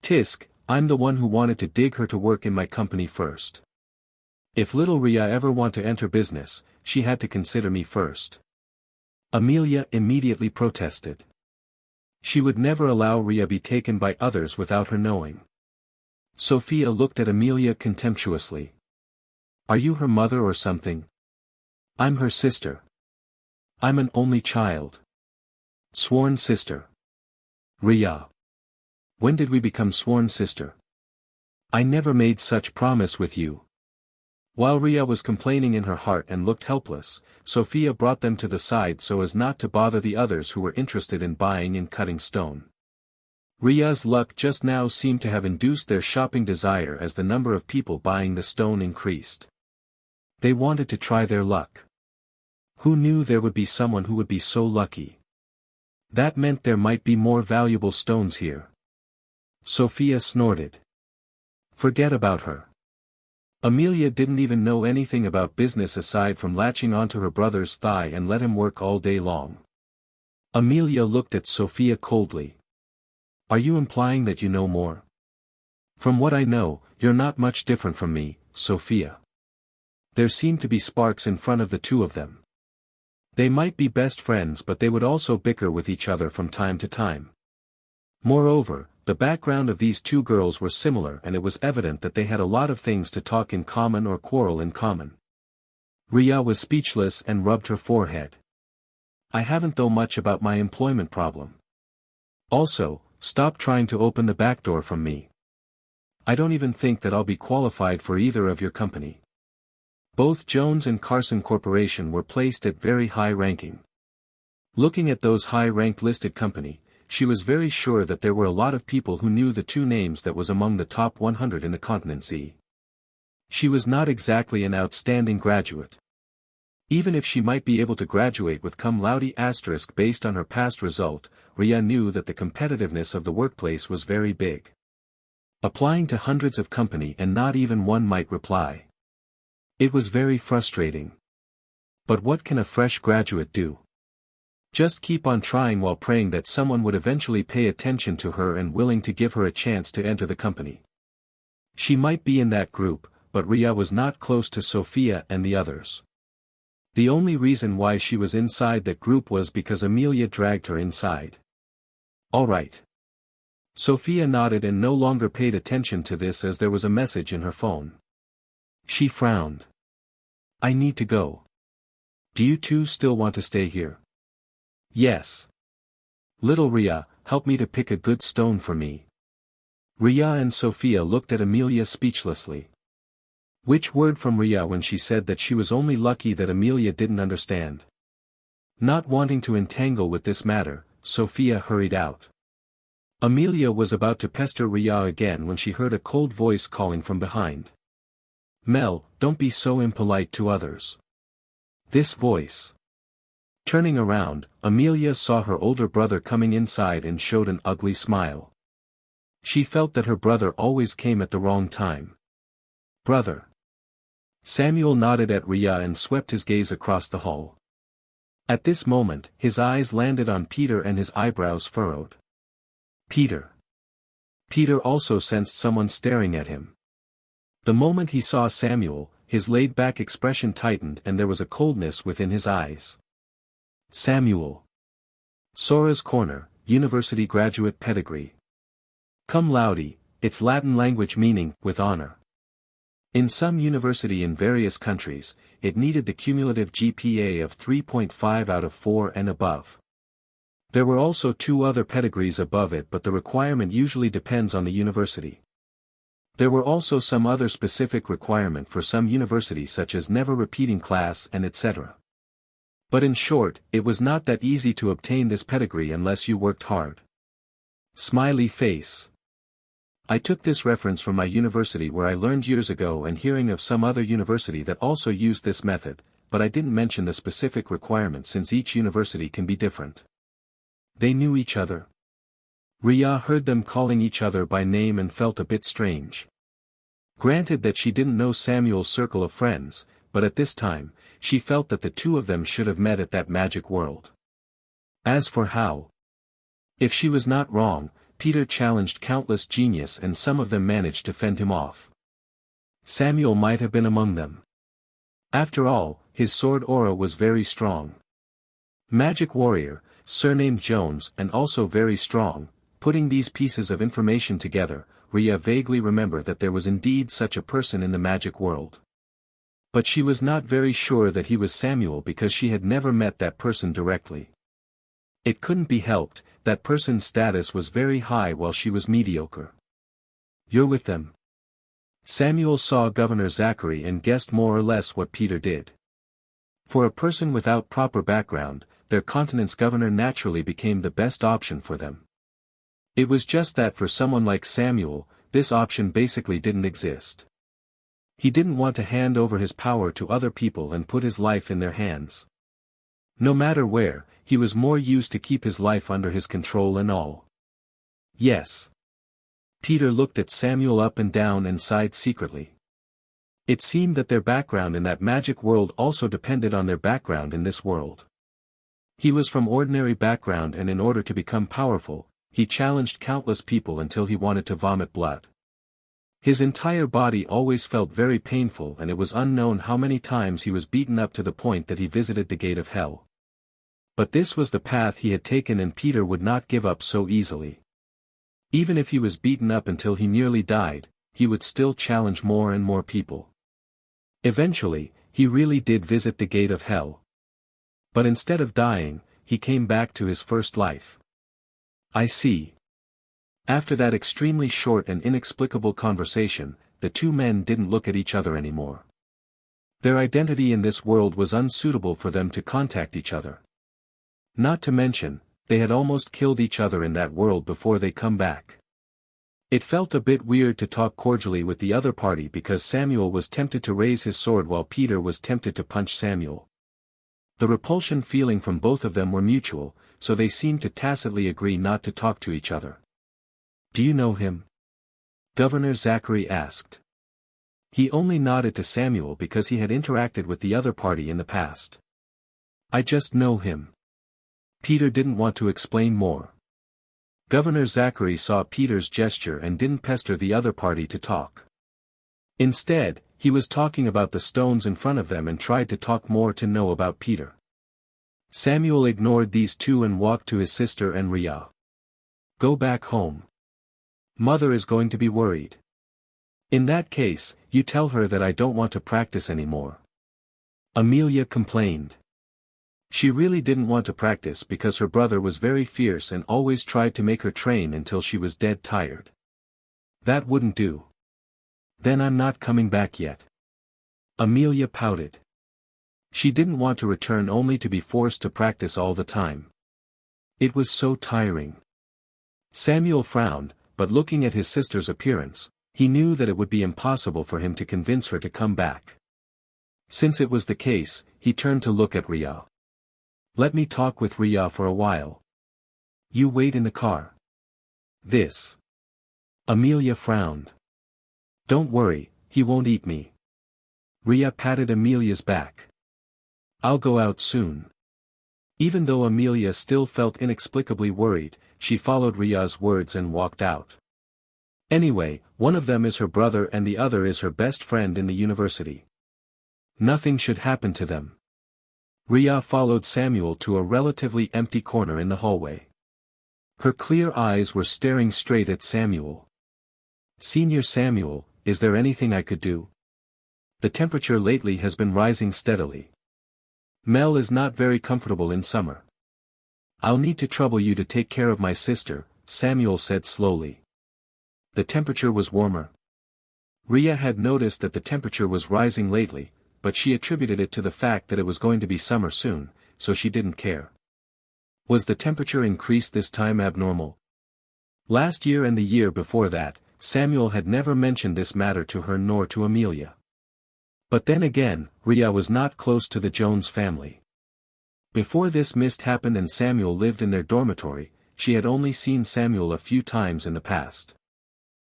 "Tisk, I'm the one who wanted to dig her to work in my company first. If little Riya ever want to enter business, she had to consider me first." Amelia immediately protested. She would never allow Riya be taken by others without her knowing. Sophia looked at Amelia contemptuously. "Are you her mother or something?" "I'm her sister. I'm an only child. Sworn sister. Riya. When did we become sworn sister? I never made such promise with you. While Riya was complaining in her heart and looked helpless, Sophia brought them to the side so as not to bother the others who were interested in buying and cutting stone. Riya's luck just now seemed to have induced their shopping desire as the number of people buying the stone increased. They wanted to try their luck. Who knew there would be someone who would be so lucky? That meant there might be more valuable stones here. Sophia snorted. Forget about her. Amelia didn't even know anything about business aside from latching onto her brother's thigh and let him work all day long. Amelia looked at Sophia coldly. Are you implying that you know more? From what I know, you're not much different from me, Sophia. There seemed to be sparks in front of the two of them. They might be best friends, but they would also bicker with each other from time to time. Moreover, the background of these two girls were similar and it was evident that they had a lot of things to talk in common or quarrel in common. Riya was speechless and rubbed her forehead. I haven't though much about my employment problem. Also, stop trying to open the back door from me. I don't even think that I'll be qualified for either of your company. Both Jones and Carson Corporation were placed at very high ranking. Looking at those high-ranked listed company, she was very sure that there were a lot of people who knew the two names that was among the top 100 in the continent Z. She was not exactly an outstanding graduate. Even if she might be able to graduate with cum laude asterisk based on her past result, Riya knew that the competitiveness of the workplace was very big. Applying to hundreds of company and not even one might reply. It was very frustrating. But what can a fresh graduate do? Just keep on trying while praying that someone would eventually pay attention to her and willing to give her a chance to enter the company. She might be in that group, but Riya was not close to Sophia and the others. The only reason why she was inside that group was because Amelia dragged her inside. All right. Sophia nodded and no longer paid attention to this as there was a message in her phone. She frowned. I need to go. Do you two still want to stay here? Yes. Little Riya, help me to pick a good stone for me. Riya and Sophia looked at Amelia speechlessly. Which word from Riya when she said that she was only lucky that Amelia didn't understand. Not wanting to entangle with this matter, Sophia hurried out. Amelia was about to pester Riya again when she heard a cold voice calling from behind. Mel, don't be so impolite to others. This voice. Turning around, Amelia saw her older brother coming inside and showed an ugly smile. She felt that her brother always came at the wrong time. Brother. Samuel nodded at Riya and swept his gaze across the hall. At this moment, his eyes landed on Peter and his eyebrows furrowed. Peter. Peter also sensed someone staring at him. The moment he saw Samuel, his laid-back expression tightened and there was a coldness within his eyes. Samuel. Sora's Corner, University Graduate Pedigree. Cum laude, its Latin language meaning, with honor. In some university in various countries, it needed the cumulative GPA of 3.5 out of 4 and above. There were also two other pedigrees above it, but the requirement usually depends on the university. There were also some other specific requirement for some universities such as never repeating class and etc. But in short, it was not that easy to obtain this pedigree unless you worked hard. Smiley face. I took this reference from my university where I learned years ago and hearing of some other university that also used this method, but I didn't mention the specific requirement since each university can be different. They knew each other. Riya heard them calling each other by name and felt a bit strange. Granted that she didn't know Samuel's circle of friends, but at this time, she felt that the two of them should have met at that magic world. As for how? If she was not wrong, Peter challenged countless genius and some of them managed to fend him off. Samuel might have been among them. After all, his sword aura was very strong. Magic warrior, surnamed Jones, and also very strong. Putting these pieces of information together, Riya vaguely remembered that there was indeed such a person in the magic world. But she was not very sure that he was Samuel because she had never met that person directly. It couldn't be helped, that person's status was very high while she was mediocre. "You're with them." Samuel saw Governor Zachary and guessed more or less what Peter did. For a person without proper background, their continent's governor naturally became the best option for them. It was just that for someone like Samuel, this option basically didn't exist. He didn't want to hand over his power to other people and put his life in their hands. No matter where, he was more used to keep his life under his control and all. "Yes." Peter looked at Samuel up and down and sighed secretly. It seemed that their background in that magic world also depended on their background in this world. He was from ordinary background, and in order to become powerful, he challenged countless people until he wanted to vomit blood. His entire body always felt very painful, and it was unknown how many times he was beaten up to the point that he visited the gate of hell. But this was the path he had taken, and Peter would not give up so easily. Even if he was beaten up until he nearly died, he would still challenge more and more people. Eventually, he really did visit the gate of hell. But instead of dying, he came back to his first life. "I see." After that extremely short and inexplicable conversation, the two men didn't look at each other anymore. Their identity in this world was unsuitable for them to contact each other. Not to mention, they had almost killed each other in that world before they come back. It felt a bit weird to talk cordially with the other party because Samuel was tempted to raise his sword while Peter was tempted to punch Samuel. The repulsion feeling from both of them were mutual, so they seemed to tacitly agree not to talk to each other. "Do you know him?" Governor Zachary asked. He only nodded to Samuel because he had interacted with the other party in the past. "I just know him." Peter didn't want to explain more. Governor Zachary saw Peter's gesture and didn't pester the other party to talk. Instead, he was talking about the stones in front of them and tried to talk more to know about Peter. Samuel ignored these two and walked to his sister and Riya. "Go back home. Mother is going to be worried." "In that case, you tell her that I don't want to practice anymore." Amelia complained. She really didn't want to practice because her brother was very fierce and always tried to make her train until she was dead tired. "That wouldn't do." "Then I'm not coming back yet." Amelia pouted. She didn't want to return only to be forced to practice all the time. It was so tiring. Samuel frowned, but looking at his sister's appearance, he knew that it would be impossible for him to convince her to come back. Since it was the case, he turned to look at Riya. "Let me talk with Riya for a while. You wait in the car." "This." Amelia frowned. "Don't worry, he won't eat me." Riya patted Amelia's back. "I'll go out soon." Even though Amelia still felt inexplicably worried, she followed Riya's words and walked out. Anyway, one of them is her brother and the other is her best friend in the university. Nothing should happen to them. Riya followed Samuel to a relatively empty corner in the hallway. Her clear eyes were staring straight at Samuel. "Senior Samuel, is there anything I could do? The temperature lately has been rising steadily. Mel is not very comfortable in summer. I'll need to trouble you to take care of my sister," Samuel said slowly. The temperature was warmer. Riya had noticed that the temperature was rising lately, but she attributed it to the fact that it was going to be summer soon, so she didn't care. Was the temperature increase this time abnormal? Last year and the year before that, Samuel had never mentioned this matter to her nor to Amelia. But then again, Riya was not close to the Jones family. Before this mist happened and Samuel lived in their dormitory, she had only seen Samuel a few times in the past.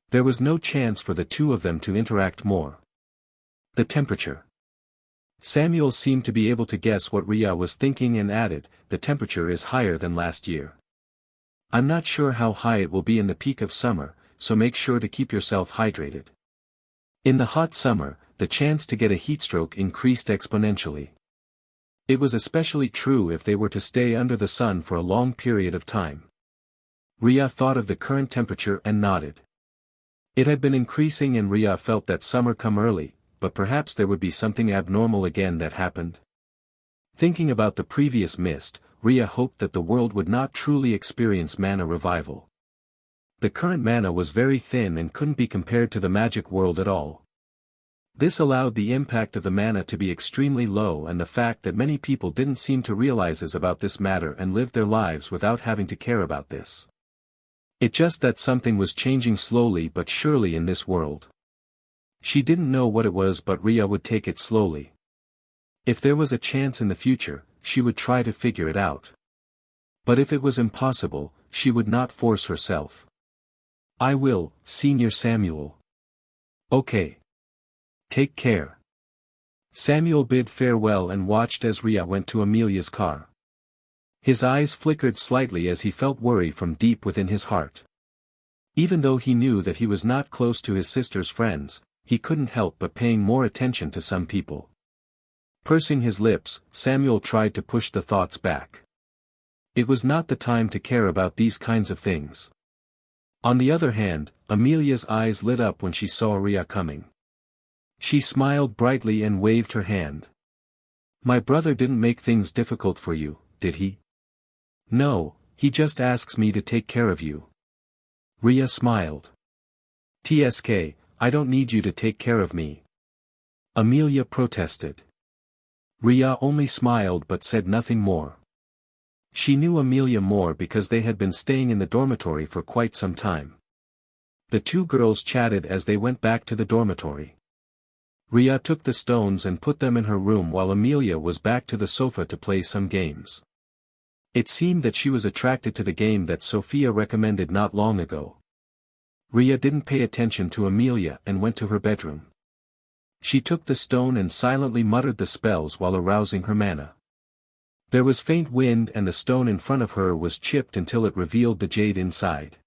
There was no chance for the two of them to interact more. The temperature. Samuel seemed to be able to guess what Riya was thinking and added, "The temperature is higher than last year. I'm not sure how high it will be in the peak of summer, so make sure to keep yourself hydrated." In the hot summer, the chance to get a heatstroke increased exponentially. It was especially true if they were to stay under the sun for a long period of time. Riya thought of the current temperature and nodded. It had been increasing and Riya felt that summer come early, but perhaps there would be something abnormal again that happened. Thinking about the previous mist, Riya hoped that the world would not truly experience mana revival. The current mana was very thin and couldn't be compared to the magic world at all. This allowed the impact of the mana to be extremely low, and the fact that many people didn't seem to realize about this matter and lived their lives without having to care about this. It just that something was changing slowly but surely in this world. She didn't know what it was, but Riya would take it slowly. If there was a chance in the future, she would try to figure it out. But if it was impossible, she would not force herself. "I will, Senior Samuel." "Okay. Take care." Samuel bid farewell and watched as Riya went to Amelia's car. His eyes flickered slightly as he felt worry from deep within his heart. Even though he knew that he was not close to his sister's friends, he couldn't help but paying more attention to some people. Pursing his lips, Samuel tried to push the thoughts back. It was not the time to care about these kinds of things. On the other hand, Amelia's eyes lit up when she saw Riya coming. She smiled brightly and waved her hand. "My brother didn't make things difficult for you, did he?" "No, he just asks me to take care of you." Riya smiled. "Tsk, I don't need you to take care of me." Amelia protested. Riya only smiled but said nothing more. She knew Amelia more because they had been staying in the dormitory for quite some time. The two girls chatted as they went back to the dormitory. Riya took the stones and put them in her room while Amelia was back to the sofa to play some games. It seemed that she was attracted to the game that Sophia recommended not long ago. Riya didn't pay attention to Amelia and went to her bedroom. She took the stone and silently muttered the spells while arousing her mana. There was faint wind and the stone in front of her was chipped until it revealed the jade inside.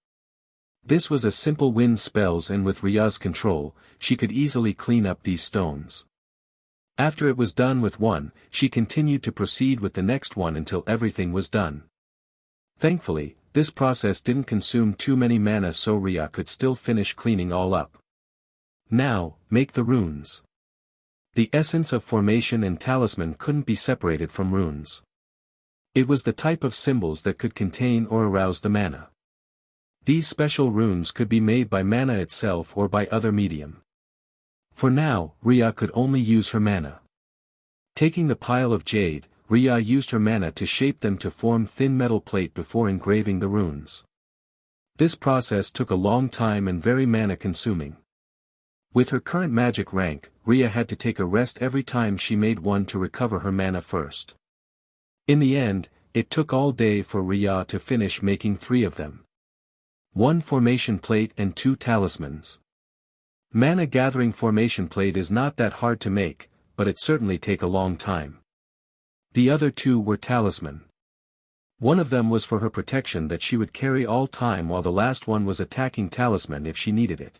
This was a simple wind spells, and with Riya's control, she could easily clean up these stones. After it was done with one, she continued to proceed with the next one until everything was done. Thankfully, this process didn't consume too many mana, so Riya could still finish cleaning all up. Now, make the runes. The essence of formation and talisman couldn't be separated from runes. It was the type of symbols that could contain or arouse the mana. These special runes could be made by mana itself or by other medium. For now, Riya could only use her mana. Taking the pile of jade, Riya used her mana to shape them to form thin metal plate before engraving the runes. This process took a long time and very mana consuming. With her current magic rank, Riya had to take a rest every time she made one to recover her mana first. In the end, it took all day for Riya to finish making 3 of them. 1 formation plate and 2 talismans. Mana gathering formation plate is not that hard to make, but it certainly take a long time. The other 2 were talisman. One of them was for her protection that she would carry all time, while the last one was attacking talisman if she needed it.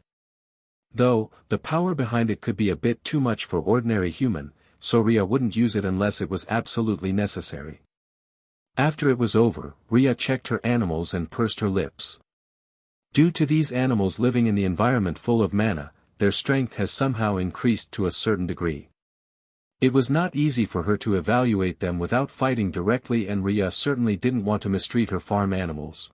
Though, the power behind it could be a bit too much for ordinary human, so Riya wouldn't use it unless it was absolutely necessary. After it was over, Riya checked her animals and pursed her lips. Due to these animals living in the environment full of mana, their strength has somehow increased to a certain degree. It was not easy for her to evaluate them without fighting directly, and Riya certainly didn't want to mistreat her farm animals.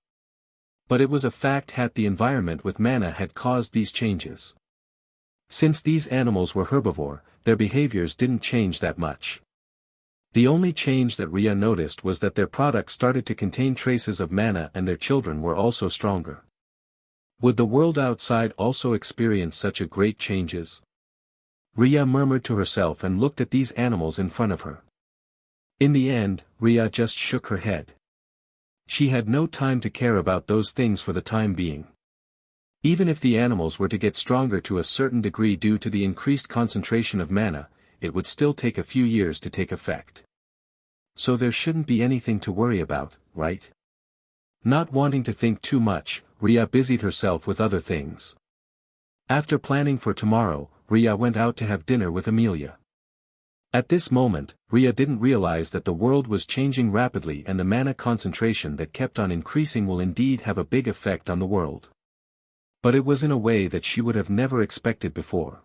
But it was a fact that the environment with mana had caused these changes. Since these animals were herbivore, their behaviors didn't change that much. The only change that Riya noticed was that their products started to contain traces of mana, and their children were also stronger. Would the world outside also experience such a great changes? Riya murmured to herself and looked at these animals in front of her. In the end, Riya just shook her head. She had no time to care about those things for the time being. Even if the animals were to get stronger to a certain degree due to the increased concentration of mana, it would still take a few years to take effect. So there shouldn't be anything to worry about, right? Not wanting to think too much, Riya busied herself with other things. After planning for tomorrow, Riya went out to have dinner with Amelia. At this moment, Riya didn't realize that the world was changing rapidly, and the mana concentration that kept on increasing will indeed have a big effect on the world. But it was in a way that she would have never expected before.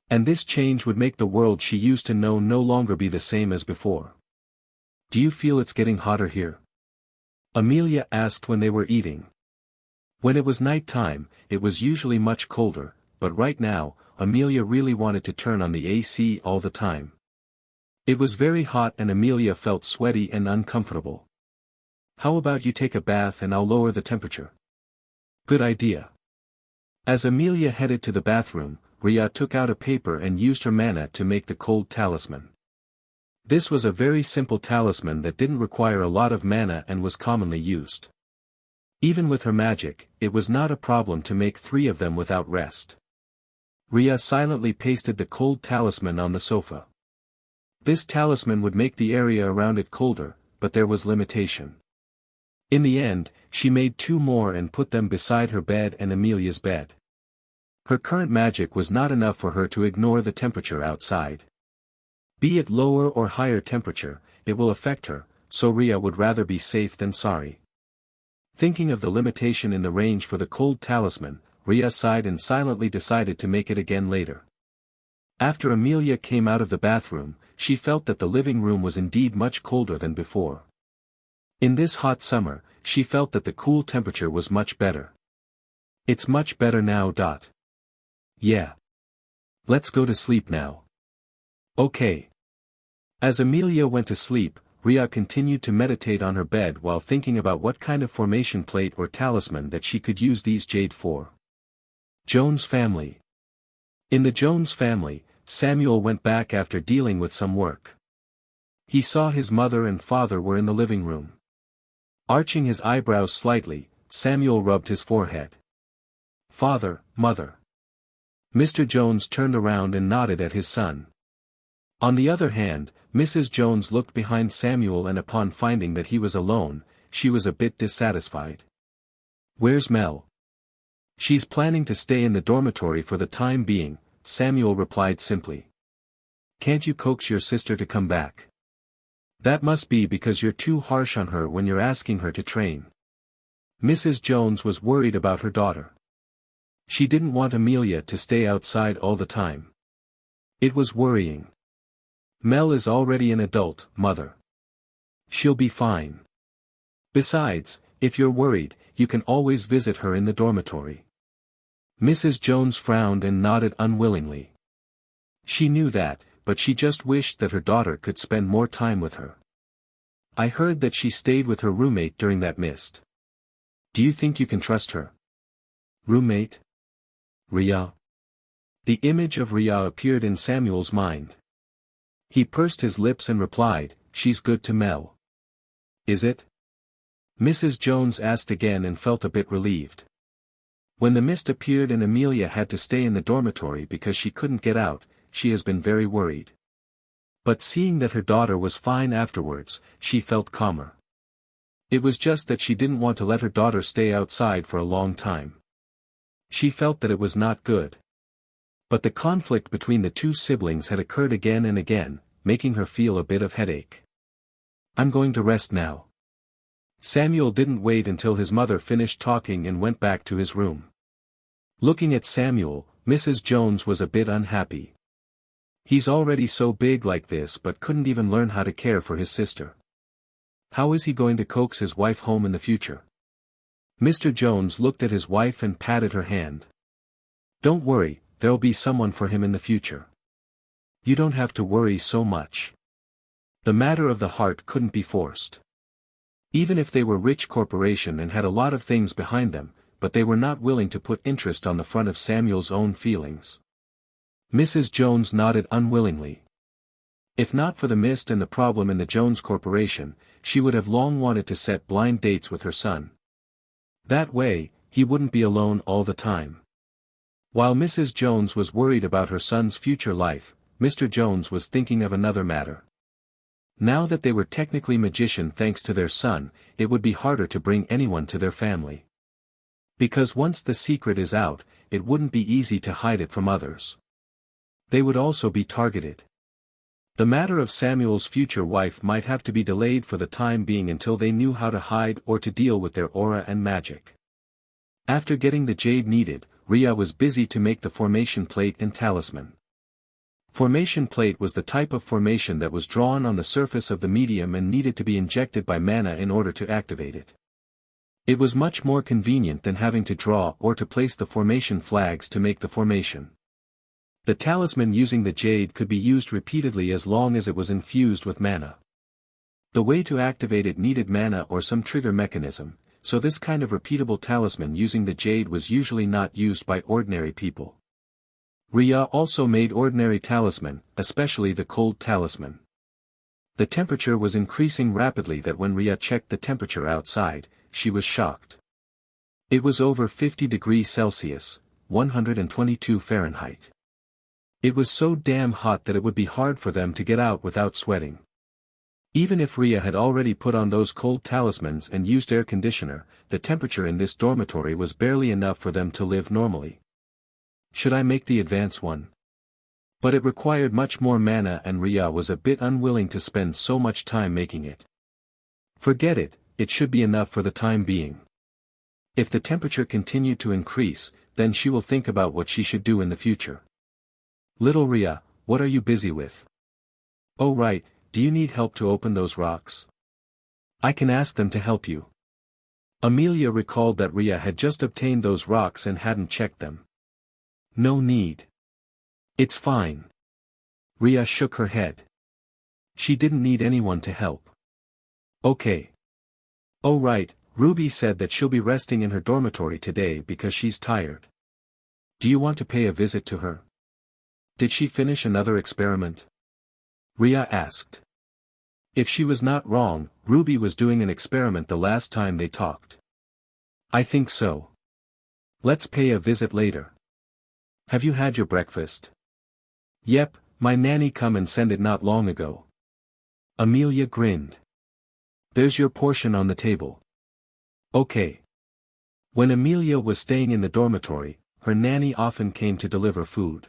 And this change would make the world she used to know no longer be the same as before. Do you feel it's getting hotter here? Amelia asked when they were eating. When it was night time, it was usually much colder, but right now, Amelia really wanted to turn on the AC all the time. It was very hot and Amelia felt sweaty and uncomfortable. How about you take a bath and I'll lower the temperature? Good idea. As Amelia headed to the bathroom, Riya took out a paper and used her mana to make the cold talisman. This was a very simple talisman that didn't require a lot of mana and was commonly used. Even with her magic, it was not a problem to make 3 of them without rest. Riya silently pasted the cold talisman on the sofa. This talisman would make the area around it colder, but there was limitation. In the end, she made 2 more and put them beside her bed and Amelia's bed. Her current magic was not enough for her to ignore the temperature outside. Be it lower or higher temperature, it will affect her, so Riya would rather be safe than sorry. Thinking of the limitation in the range for the cold talisman, Riya sighed and silently decided to make it again later. After Amelia came out of the bathroom, she felt that the living room was indeed much colder than before. In this hot summer, she felt that the cool temperature was much better. It's much better now. Yeah. Let's go to sleep now. Okay. As Amelia went to sleep, Riya continued to meditate on her bed while thinking about what kind of formation plate or talisman that she could use these jade for. Jones family. In the Jones family, Samuel went back after dealing with some work. He saw his mother and father were in the living room. Arching his eyebrows slightly, Samuel rubbed his forehead. Father, mother. Mr. Jones turned around and nodded at his son. On the other hand, Mrs. Jones looked behind Samuel and upon finding that he was alone, she was a bit dissatisfied. Where's Mel? She's planning to stay in the dormitory for the time being, Samuel replied simply. Can't you coax your sister to come back? That must be because you're too harsh on her when you're asking her to train. Mrs. Jones was worried about her daughter. She didn't want Amelia to stay outside all the time. It was worrying. Mel is already an adult, mother. She'll be fine. Besides, if you're worried, you can always visit her in the dormitory. Mrs. Jones frowned and nodded unwillingly. She knew that, but she just wished that her daughter could spend more time with her. I heard that she stayed with her roommate during that mist. Do you think you can trust her? Roommate? Riya. The image of Riya appeared in Samuel's mind. He pursed his lips and replied, she's good to Mel. Is it? Mrs. Jones asked again and felt a bit relieved. When the mist appeared and Amelia had to stay in the dormitory because she couldn't get out, she has been very worried. But seeing that her daughter was fine afterwards, she felt calmer. It was just that she didn't want to let her daughter stay outside for a long time. She felt that it was not good. But the conflict between the 2 siblings had occurred again and again, making her feel a bit of headache. I'm going to rest now. Samuel didn't wait until his mother finished talking and went back to his room. Looking at Samuel, Mrs. Jones was a bit unhappy. He's already so big like this but couldn't even learn how to care for his sister. How is he going to coax his wife home in the future? Mr. Jones looked at his wife and patted her hand. Don't worry, there'll be someone for him in the future. You don't have to worry so much. The matter of the heart couldn't be forced. Even if they were rich corporation and had a lot of things behind them, but they were not willing to put interest on the front of Samuel's own feelings. Mrs. Jones nodded unwillingly. If not for the mist and the problem in the Jones Corporation, she would have long wanted to set blind dates with her son. That way, he wouldn't be alone all the time. While Mrs. Jones was worried about her son's future life, Mr. Jones was thinking of another matter. Now that they were technically magician thanks to their son, it would be harder to bring anyone to their family. Because once the secret is out, it wouldn't be easy to hide it from others. They would also be targeted. The matter of Samuel's future wife might have to be delayed for the time being until they knew how to hide or to deal with their aura and magic. After getting the jade needed, Riya was busy to make the formation plate and talisman. Formation plate was the type of formation that was drawn on the surface of the medium and needed to be injected by mana in order to activate it. It was much more convenient than having to draw or to place the formation flags to make the formation. The talisman using the jade could be used repeatedly as long as it was infused with mana. The way to activate it needed mana or some trigger mechanism, so this kind of repeatable talisman using the jade was usually not used by ordinary people. Riya also made ordinary talisman, especially the cold talisman. The temperature was increasing rapidly that when Riya checked the temperature outside, she was shocked. It was over 50 degrees Celsius, 122 Fahrenheit. It was so damn hot that it would be hard for them to get out without sweating. Even if Riya had already put on those cold talismans and used air conditioner, the temperature in this dormitory was barely enough for them to live normally. Should I make the advance one? But it required much more mana and Riya was a bit unwilling to spend so much time making it. Forget it, it should be enough for the time being. If the temperature continued to increase, then she will think about what she should do in the future. Little Riya, what are you busy with? Oh right, do you need help to open those rocks? I can ask them to help you. Amelia recalled that Riya had just obtained those rocks and hadn't checked them. No need. It's fine. Riya shook her head. She didn't need anyone to help. Okay. Oh right, Ruby said that she'll be resting in her dormitory today because she's tired. Do you want to pay a visit to her? Did she finish another experiment? Riya asked. If she was not wrong, Ruby was doing an experiment the last time they talked. I think so. Let's pay a visit later. Have you had your breakfast? Yep, my nanny come and sent it not long ago. Amelia grinned. There's your portion on the table. Okay. When Amelia was staying in the dormitory, her nanny often came to deliver food.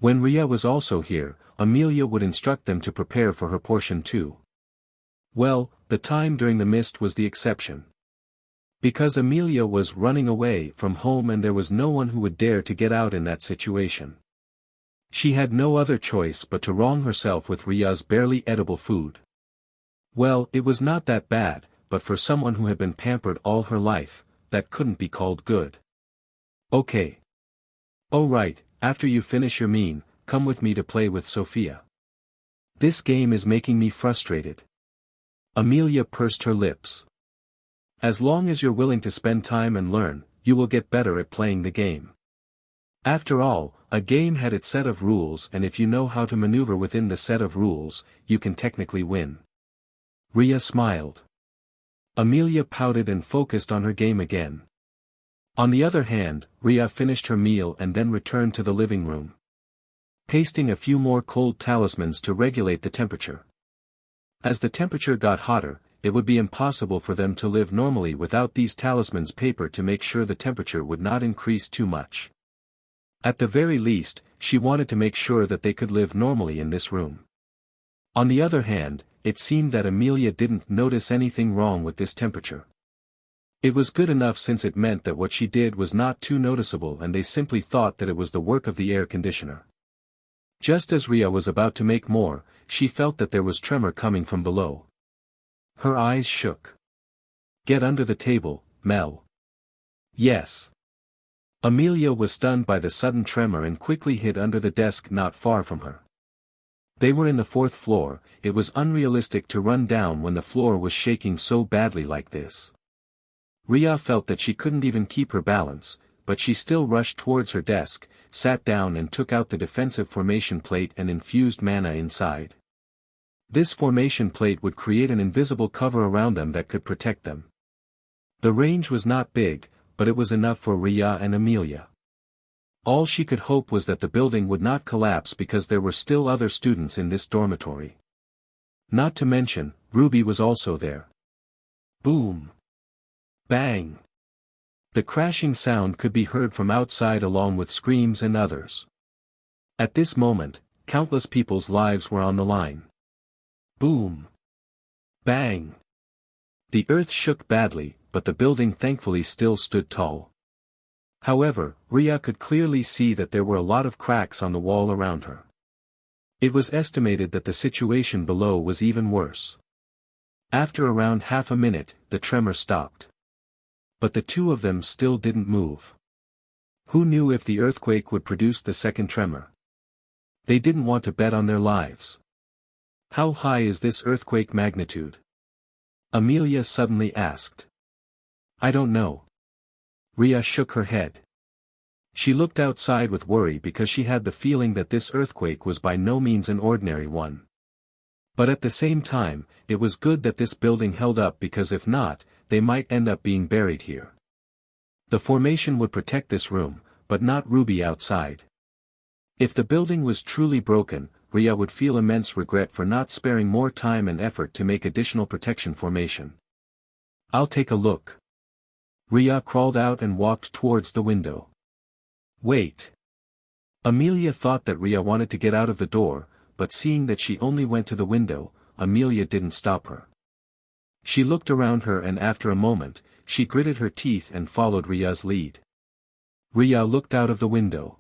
When Riya was also here, Amelia would instruct them to prepare for her portion too. Well, the time during the mist was the exception. Because Amelia was running away from home and there was no one who would dare to get out in that situation. She had no other choice but to wrong herself with Riya's barely edible food. Well, it was not that bad, but for someone who had been pampered all her life, that couldn't be called good. Okay. Oh right, after you finish your meal, come with me to play with Sophia. This game is making me frustrated. Amelia pursed her lips. As long as you're willing to spend time and learn, you will get better at playing the game. After all, a game had its set of rules and if you know how to maneuver within the set of rules, you can technically win. Riya smiled. Amelia pouted and focused on her game again. On the other hand, Riya finished her meal and then returned to the living room. Pasting a few more cold talismans to regulate the temperature. As the temperature got hotter, it would be impossible for them to live normally without these talismans paper to make sure the temperature would not increase too much. At the very least, she wanted to make sure that they could live normally in this room. On the other hand, it seemed that Amelia didn't notice anything wrong with this temperature. It was good enough since it meant that what she did was not too noticeable and they simply thought that it was the work of the air conditioner. Just as Riya was about to make more, she felt that there was tremor coming from below. Her eyes shook. Get under the table, Mel. Yes. Amelia was stunned by the sudden tremor and quickly hid under the desk not far from her. They were in the 4th floor, it was unrealistic to run down when the floor was shaking so badly like this. Riya felt that she couldn't even keep her balance, but she still rushed towards her desk, sat down and took out the defensive formation plate and infused mana inside. This formation plate would create an invisible cover around them that could protect them. The range was not big, but it was enough for Riya and Amelia. All she could hope was that the building would not collapse because there were still other students in this dormitory. Not to mention, Ruby was also there. Boom. Bang. The crashing sound could be heard from outside along with screams and others. At this moment, countless people's lives were on the line. Boom. Bang. The earth shook badly, but the building thankfully still stood tall. However, Riya could clearly see that there were a lot of cracks on the wall around her. It was estimated that the situation below was even worse. After around half a minute, the tremor stopped. But the two of them still didn't move. Who knew if the earthquake would produce the second tremor? They didn't want to bet on their lives. How high is this earthquake magnitude? Amelia suddenly asked. I don't know. Riya shook her head. She looked outside with worry because she had the feeling that this earthquake was by no means an ordinary one. But at the same time, it was good that this building held up because if not, they might end up being buried here. The formation would protect this room, but not Ruby outside. If the building was truly broken, Riya would feel immense regret for not sparing more time and effort to make additional protection formation. I'll take a look. Riya crawled out and walked towards the window. Wait. Amelia thought that Riya wanted to get out of the door, but seeing that she only went to the window, Amelia didn't stop her. She looked around her and after a moment, she gritted her teeth and followed Riya's lead. Riya looked out of the window.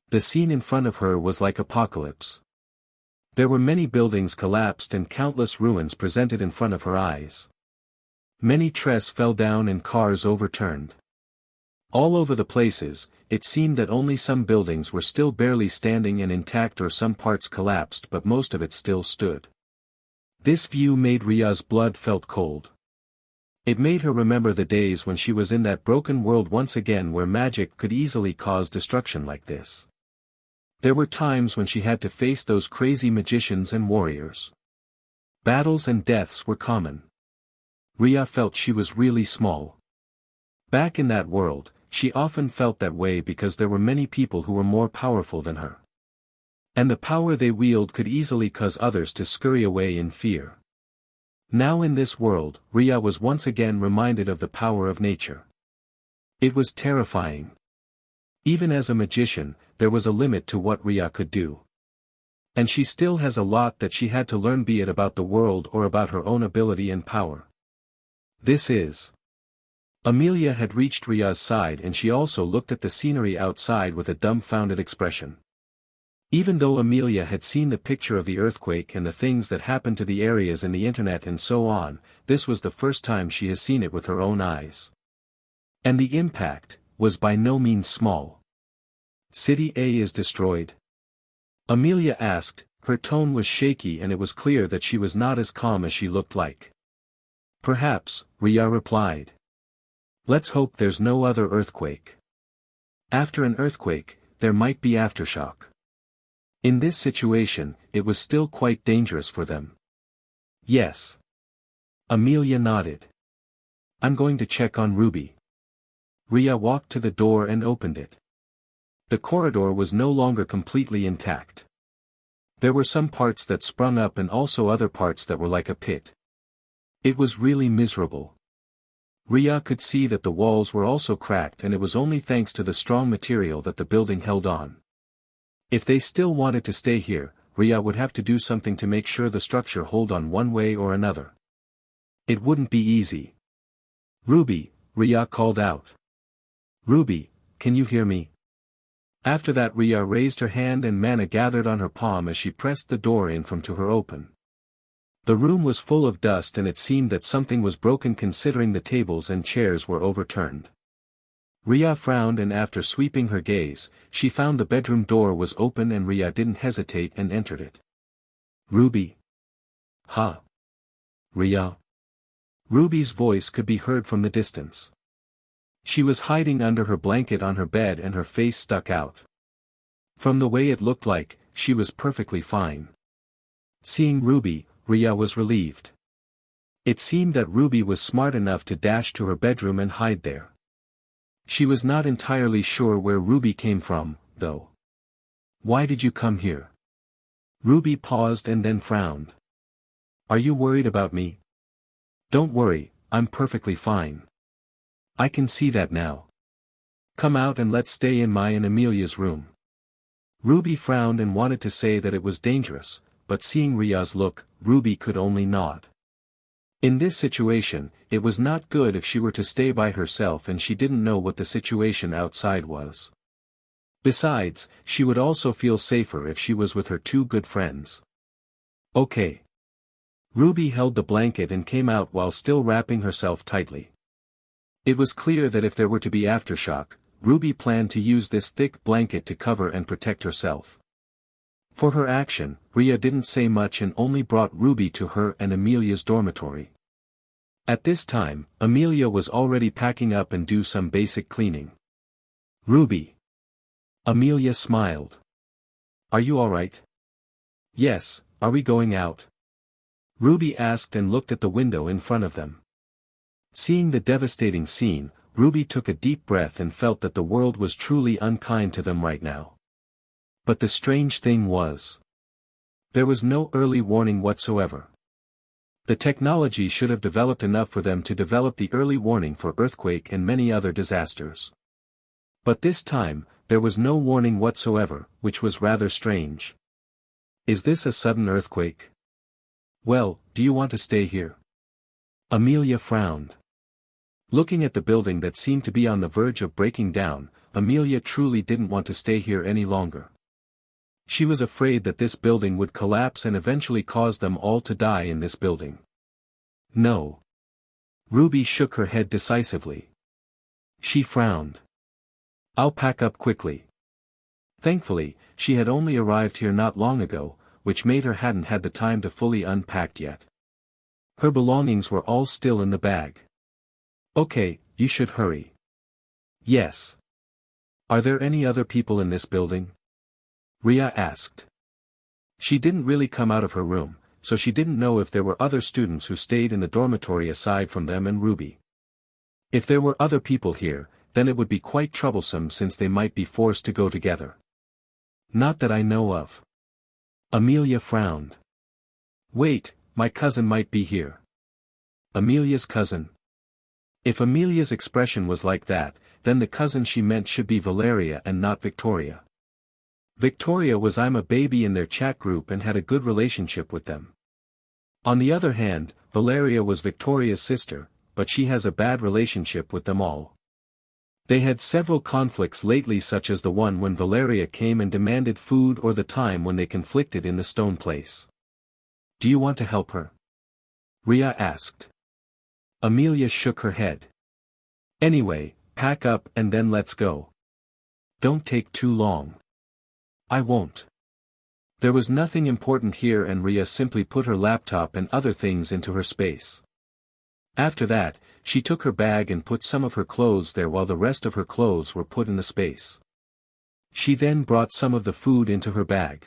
The scene in front of her was like apocalypse. There were many buildings collapsed and countless ruins presented in front of her eyes. Many trees fell down and cars overturned. All over the places, it seemed that only some buildings were still barely standing and intact or some parts collapsed but most of it still stood. This view made Riya's blood felt cold. It made her remember the days when she was in that broken world once again where magic could easily cause destruction like this. There were times when she had to face those crazy magicians and warriors. Battles and deaths were common. Riya felt she was really small. Back in that world, she often felt that way because there were many people who were more powerful than her. And the power they wield could easily cause others to scurry away in fear. Now in this world, Riya was once again reminded of the power of nature. It was terrifying. Even as a magician, there was a limit to what Riya could do. And she still has a lot that she had to learn, be it about the world or about her own ability and power. This is. Amelia had reached Riya's side and she also looked at the scenery outside with a dumbfounded expression. Even though Amelia had seen the picture of the earthquake and the things that happened to the areas in the internet and so on, this was the first time she has seen it with her own eyes. And the impact was by no means small. City A is destroyed? Amelia asked, her tone was shaky and it was clear that she was not as calm as she looked like. Perhaps, Riya replied. Let's hope there's no other earthquake. After an earthquake, there might be aftershock. In this situation, it was still quite dangerous for them. Yes. Amelia nodded. I'm going to check on Ruby. Riya walked to the door and opened it. The corridor was no longer completely intact. There were some parts that sprung up and also other parts that were like a pit. It was really miserable. Riya could see that the walls were also cracked and it was only thanks to the strong material that the building held on. If they still wanted to stay here, Riya would have to do something to make sure the structure hold on one way or another. It wouldn't be easy. Ruby, Riya called out. Ruby, can you hear me? After that Riya raised her hand and manna gathered on her palm as she pressed the door in from to her open. The room was full of dust and it seemed that something was broken considering the tables and chairs were overturned. Riya frowned and after sweeping her gaze, she found the bedroom door was open and Riya didn't hesitate and entered it. Ruby. Huh? Riya. Ruby's voice could be heard from the distance. She was hiding under her blanket on her bed and her face stuck out. From the way it looked like, she was perfectly fine. Seeing Ruby, Riya was relieved. It seemed that Ruby was smart enough to dash to her bedroom and hide there. She was not entirely sure where Ruby came from, though. Why did you come here? Ruby paused and then frowned. Are you worried about me? Don't worry, I'm perfectly fine. I can see that now. Come out and let's stay in my and Amelia's room. Ruby frowned and wanted to say that it was dangerous, but seeing Riya's look, Ruby could only nod. In this situation, it was not good if she were to stay by herself and she didn't know what the situation outside was. Besides, she would also feel safer if she was with her two good friends. Okay. Ruby held the blanket and came out while still wrapping herself tightly. It was clear that if there were to be aftershock, Ruby planned to use this thick blanket to cover and protect herself. For her action, Riya didn't say much and only brought Ruby to her and Amelia's dormitory. At this time, Amelia was already packing up and do some basic cleaning. Ruby. Amelia smiled. Are you alright? Yes, are we going out? Ruby asked and looked at the window in front of them. Seeing the devastating scene, Ruby took a deep breath and felt that the world was truly unkind to them right now. But the strange thing was, there was no early warning whatsoever. The technology should have developed enough for them to develop the early warning for earthquake and many other disasters. But this time, there was no warning whatsoever, which was rather strange. Is this a sudden earthquake? Well, do you want to stay here? Amelia frowned. Looking at the building that seemed to be on the verge of breaking down, Amelia truly didn't want to stay here any longer. She was afraid that this building would collapse and eventually cause them all to die in this building. No. Ruby shook her head decisively. She frowned. I'll pack up quickly. Thankfully, she had only arrived here not long ago, which made her hadn't had the time to fully unpack yet. Her belongings were all still in the bag. Okay, you should hurry. Yes. Are there any other people in this building? Riya asked. She didn't really come out of her room, so she didn't know if there were other students who stayed in the dormitory aside from them and Ruby. If there were other people here, then it would be quite troublesome since they might be forced to go together. Not that I know of. Amelia frowned. Wait, my cousin might be here. Amelia's cousin? If Amelia's expression was like that, then the cousin she meant should be Valeria and not Victoria. Victoria was I'm a baby in their chat group and had a good relationship with them. On the other hand, Valeria was Victoria's sister, but she has a bad relationship with them all. They had several conflicts lately, such as the one when Valeria came and demanded food or the time when they conflicted in the stone place. Do you want to help her? Riya asked. Amelia shook her head. Anyway, pack up and then let's go. Don't take too long. I won't. There was nothing important here and Riya simply put her laptop and other things into her space. After that, she took her bag and put some of her clothes there while the rest of her clothes were put in the space. She then brought some of the food into her bag.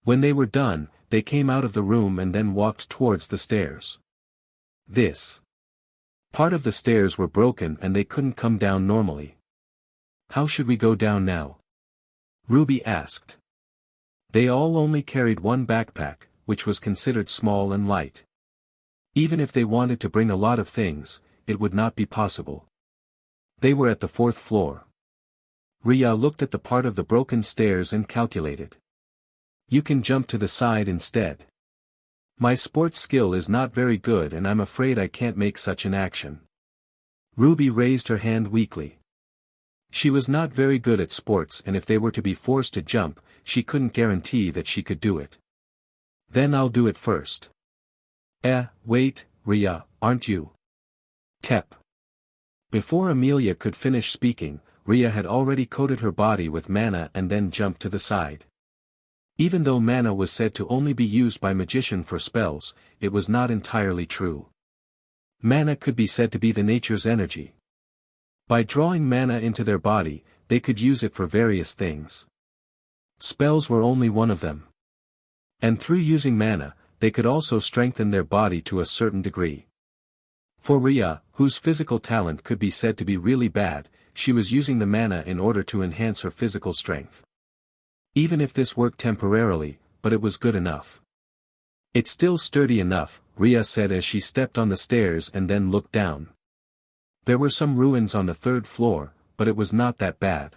When they were done, they came out of the room and then walked towards the stairs. This part of the stairs were broken and they couldn't come down normally. How should we go down now? Ruby asked. They all only carried one backpack, which was considered small and light. Even if they wanted to bring a lot of things, it would not be possible. They were at the 4th floor. Riya looked at the part of the broken stairs and calculated. You can jump to the side instead. My sports skill is not very good and I'm afraid I can't make such an action. Ruby raised her hand weakly. She was not very good at sports and if they were to be forced to jump, she couldn't guarantee that she could do it. Then I'll do it first. Wait, Riya, aren't you? Tep. Before Amelia could finish speaking, Riya had already coated her body with mana and then jumped to the side. Even though mana was said to only be used by magician for spells, it was not entirely true. Mana could be said to be the nature's energy. By drawing mana into their body, they could use it for various things. Spells were only one of them. And through using mana, they could also strengthen their body to a certain degree. For Riya, whose physical talent could be said to be really bad, she was using the mana in order to enhance her physical strength. Even if this worked temporarily, but it was good enough. It's still sturdy enough, Riya said as she stepped on the stairs and then looked down. There were some ruins on the 3rd floor, but it was not that bad.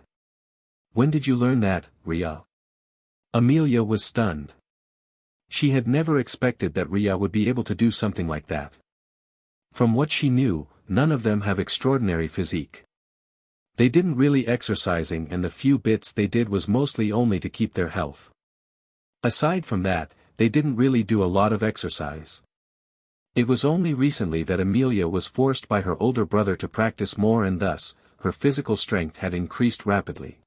When did you learn that, Riya? Amelia was stunned. She had never expected that Riya would be able to do something like that. From what she knew, none of them have extraordinary physique. They didn't really exercising and the few bits they did was mostly only to keep their health. Aside from that, they didn't really do a lot of exercise. It was only recently that Amelia was forced by her older brother to practice more and thus, her physical strength had increased rapidly.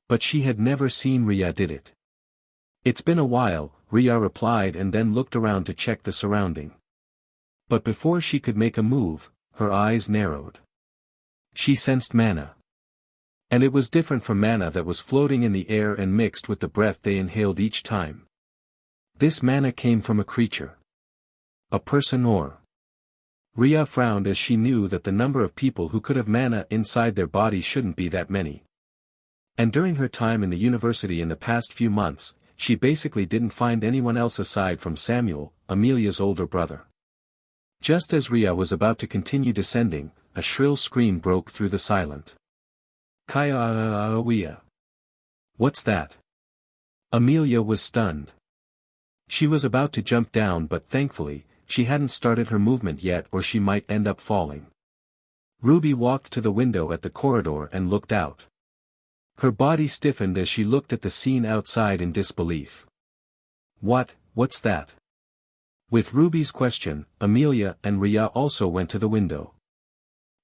But she had never seen Riya did it. It's been a while, Riya replied and then looked around to check the surrounding. But before she could make a move, her eyes narrowed. She sensed mana. And it was different from mana that was floating in the air and mixed with the breath they inhaled each time. This mana came from a creature. A person or. Riya frowned as she knew that the number of people who could have mana inside their body shouldn't be that many. And during her time in the university in the past few months, she basically didn't find anyone else aside from Samuel, Amelia's older brother. Just as Riya was about to continue descending, a shrill scream broke through the silence. Kaya. What's that? Amelia was stunned. She was about to jump down but thankfully, she hadn't started her movement yet or she might end up falling. Ruby walked to the window at the corridor and looked out. Her body stiffened as she looked at the scene outside in disbelief. What's that? With Ruby's question, Amelia and Riya also went to the window.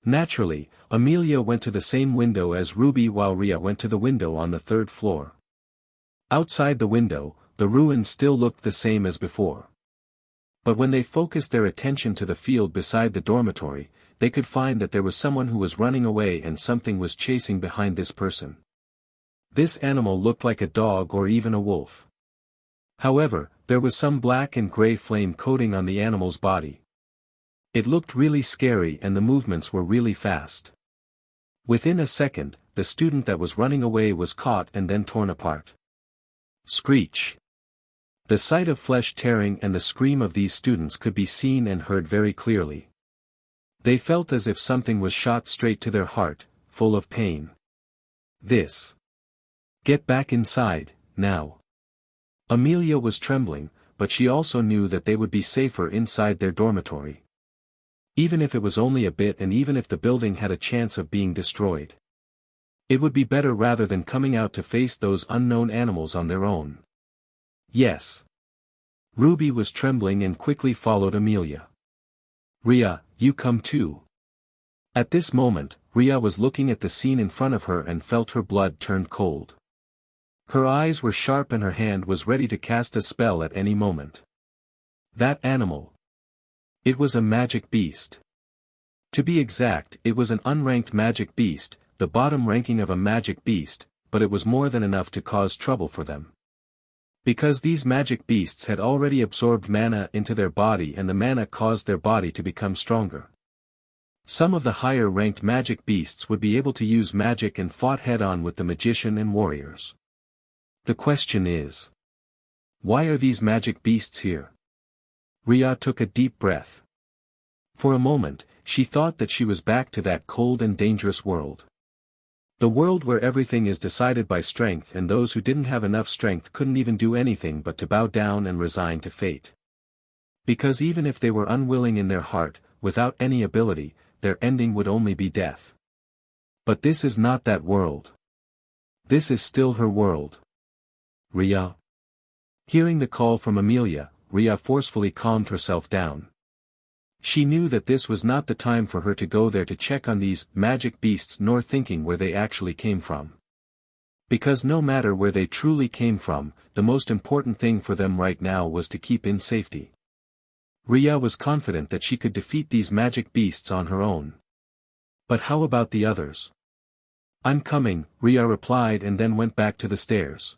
Naturally, Amelia went to the same window as Ruby while Riya went to the window on the third floor. Outside the window, the ruins still looked the same as before. But when they focused their attention to the field beside the dormitory, they could find that there was someone who was running away and something was chasing behind this person. This animal looked like a dog or even a wolf. However, there was some black and gray flame coating on the animal's body. It looked really scary and the movements were really fast. Within a second, the student that was running away was caught and then torn apart. Screech. The sight of flesh tearing and the scream of these students could be seen and heard very clearly. They felt as if something was shot straight to their heart, full of pain. Get back inside, now. Amelia was trembling, but she also knew that they would be safer inside their dormitory. Even if it was only a bit and even if the building had a chance of being destroyed. It would be better rather than coming out to face those unknown animals on their own. Yes. Ruby was trembling and quickly followed Amelia. Riya, you come too. At this moment, Riya was looking at the scene in front of her and felt her blood turn cold. Her eyes were sharp and her hand was ready to cast a spell at any moment. That animal. It was a magic beast. To be exact, it was an unranked magic beast, the bottom ranking of a magic beast, but it was more than enough to cause trouble for them. Because these magic beasts had already absorbed mana into their body and the mana caused their body to become stronger. Some of the higher-ranked magic beasts would be able to use magic and fought head-on with the magician and warriors. The question is, why are these magic beasts here? Riya took a deep breath. For a moment, she thought that she was back to that cold and dangerous world. The world where everything is decided by strength and those who didn't have enough strength couldn't even do anything but to bow down and resign to fate. Because even if they were unwilling in their heart, without any ability, their ending would only be death. But this is not that world. This is still her world. Riya. Hearing the call from Amelia, Riya forcefully calmed herself down. She knew that this was not the time for her to go there to check on these magic beasts nor thinking where they actually came from. Because no matter where they truly came from, the most important thing for them right now was to keep in safety. Riya was confident that she could defeat these magic beasts on her own. But how about the others? I'm coming, Riya replied and then went back to the stairs.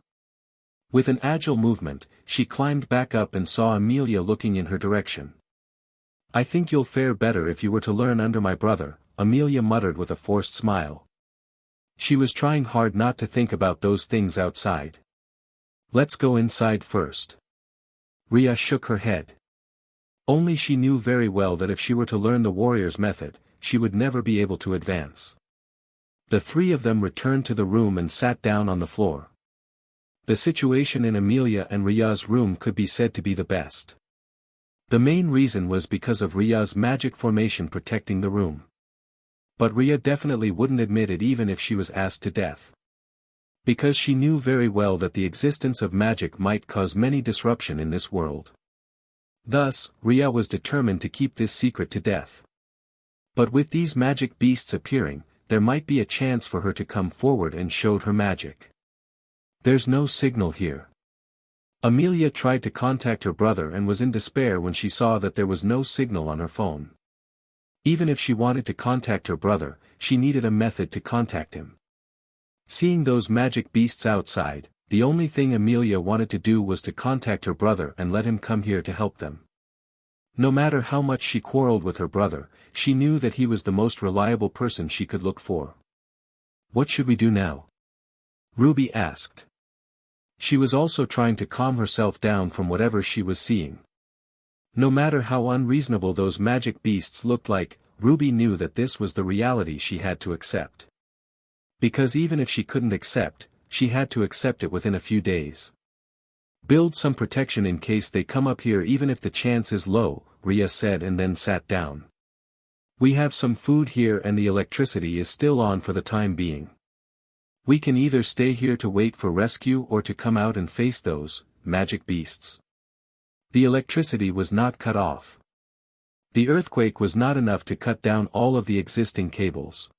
With an agile movement, she climbed back up and saw Amelia looking in her direction. I think you'll fare better if you were to learn under my brother, Amelia muttered with a forced smile. She was trying hard not to think about those things outside. Let's go inside first. Riya shook her head. Only she knew very well that if she were to learn the warrior's method, she would never be able to advance. The three of them returned to the room and sat down on the floor. The situation in Amelia and Riya's room could be said to be the best. The main reason was because of Riya's magic formation protecting the room. But Riya definitely wouldn't admit it even if she was asked to death. Because she knew very well that the existence of magic might cause many disruption in this world. Thus, Riya was determined to keep this secret to death. But with these magic beasts appearing, there might be a chance for her to come forward and show her magic. There's no signal here. Amelia tried to contact her brother and was in despair when she saw that there was no signal on her phone. Even if she wanted to contact her brother, she needed a method to contact him. Seeing those magic beasts outside, the only thing Amelia wanted to do was to contact her brother and let him come here to help them. No matter how much she quarreled with her brother, she knew that he was the most reliable person she could look for. "What should we do now?" Ruby asked. She was also trying to calm herself down from whatever she was seeing. No matter how unreasonable those magic beasts looked like, Ruby knew that this was the reality she had to accept. Because even if she couldn't accept, she had to accept it within a few days. "Build some protection in case they come up here even if the chance is low," Riya said and then sat down. "We have some food here and the electricity is still on for the time being. We can either stay here to wait for rescue or to come out and face those magic beasts." The electricity was not cut off. The earthquake was not enough to cut down all of the existing cables.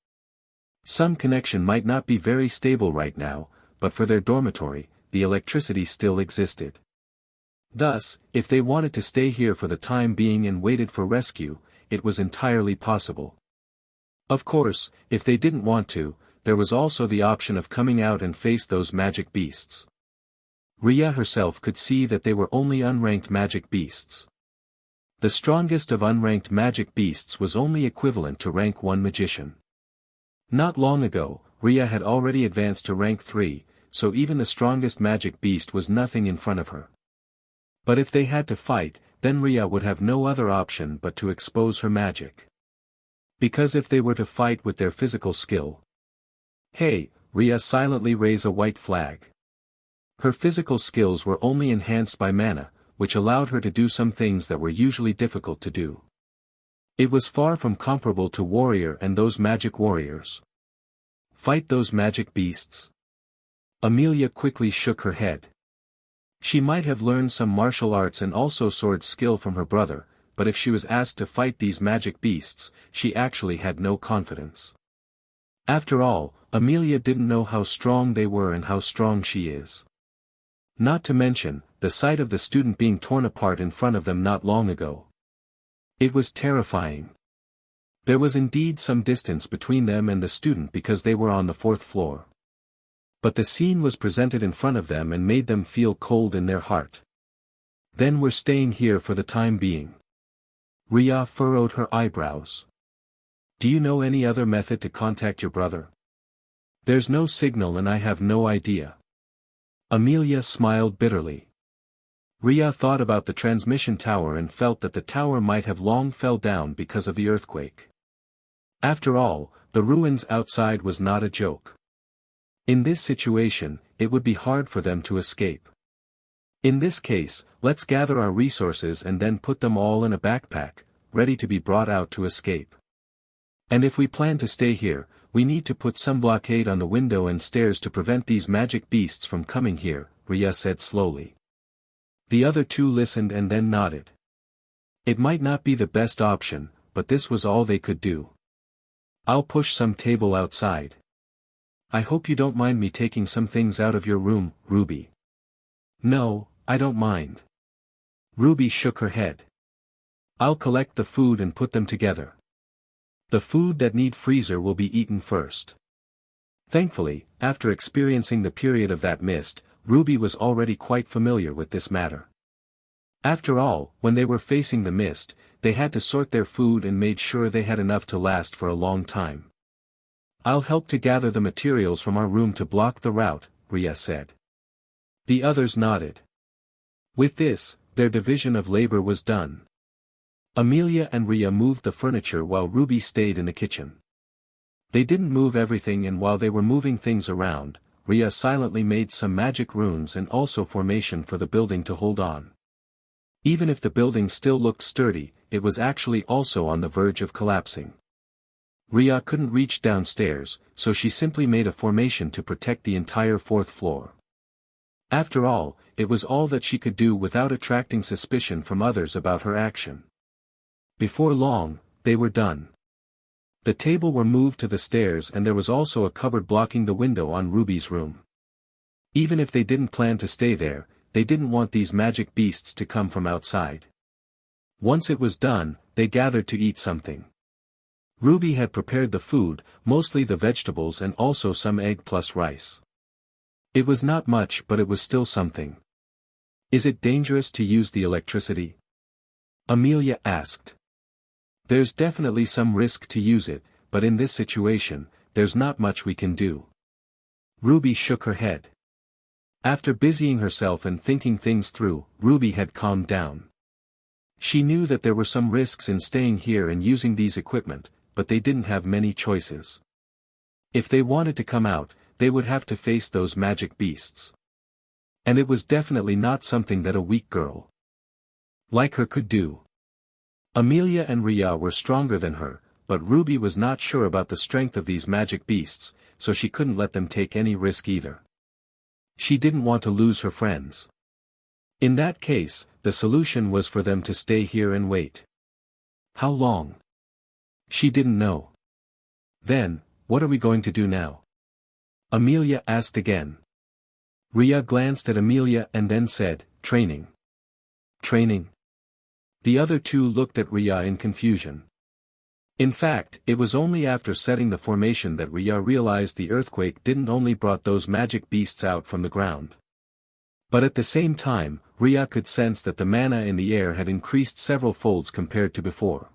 Some connection might not be very stable right now, but for their dormitory, the electricity still existed. Thus, if they wanted to stay here for the time being and waited for rescue, it was entirely possible. Of course, if they didn't want to, there was also the option of coming out and face those magic beasts. Riya herself could see that they were only unranked magic beasts. The strongest of unranked magic beasts was only equivalent to rank 1 magician. Not long ago, Riya had already advanced to rank 3, so even the strongest magic beast was nothing in front of her. But if they had to fight, then Riya would have no other option but to expose her magic. Because if they were to fight with their physical skill. "Hey," Riya silently raised a white flag. Her physical skills were only enhanced by mana, which allowed her to do some things that were usually difficult to do. It was far from comparable to warrior and those magic warriors. "Fight those magic beasts?" Amelia quickly shook her head. She might have learned some martial arts and also sword skill from her brother, but if she was asked to fight these magic beasts, she actually had no confidence. After all, Amelia didn't know how strong they were and how strong she is. Not to mention, the sight of the student being torn apart in front of them not long ago. It was terrifying. There was indeed some distance between them and the student because they were on the 4th floor. But the scene was presented in front of them and made them feel cold in their heart. "Then we're staying here for the time being." Riya furrowed her eyebrows. "Do you know any other method to contact your brother?" "There's no signal and I have no idea." Amelia smiled bitterly. Riya thought about the transmission tower and felt that the tower might have long fell down because of the earthquake. After all, the ruins outside was not a joke. In this situation, it would be hard for them to escape. In this case, let's gather our resources and then put them all in a backpack, ready to be brought out to escape. And if we plan to stay here, we need to put some blockade on the window and stairs to prevent these magic beasts from coming here, Riya said slowly. The other two listened and then nodded. It might not be the best option, but this was all they could do. "I'll push some table outside. I hope you don't mind me taking some things out of your room, Ruby." "No, I don't mind." Ruby shook her head. "I'll collect the food and put them together. The food that need freezer will be eaten first." Thankfully, after experiencing the period of that mist, Ruby was already quite familiar with this matter. After all, when they were facing the mist, they had to sort their food and made sure they had enough to last for a long time. "I'll help to gather the materials from our room to block the route," Riya said. The others nodded. With this, their division of labor was done. Amelia and Riya moved the furniture while Ruby stayed in the kitchen. They didn't move everything, and while they were moving things around, Riya silently made some magic runes and also formation for the building to hold on. Even if the building still looked sturdy, it was actually also on the verge of collapsing. Riya couldn't reach downstairs, so she simply made a formation to protect the entire fourth floor. After all, it was all that she could do without attracting suspicion from others about her action. Before long, they were done. The table were moved to the stairs and there was also a cupboard blocking the window on Ruby's room. Even if they didn't plan to stay there, they didn't want these magic beasts to come from outside. Once it was done, they gathered to eat something. Ruby had prepared the food, mostly the vegetables and also some egg plus rice. It was not much but it was still something. Is it dangerous to use the electricity? Amelia asked. There's definitely some risk to use it, but in this situation, there's not much we can do. Ruby shook her head. After busying herself and thinking things through, Ruby had calmed down. She knew that there were some risks in staying here and using these equipment, but they didn't have many choices. If they wanted to come out, they would have to face those magic beasts. And it was definitely not something that a weak girl like her could do. Amelia and Riya were stronger than her, but Ruby was not sure about the strength of these magic beasts, so she couldn't let them take any risk either. She didn't want to lose her friends. In that case, the solution was for them to stay here and wait. How long? She didn't know. Then, what are we going to do now? Amelia asked again. Riya glanced at Amelia and then said, training. Training? The other two looked at Riya in confusion. In fact, it was only after setting the formation that Riya realized the earthquake didn't only brought those magic beasts out from the ground. But at the same time, Riya could sense that the mana in the air had increased several folds compared to before.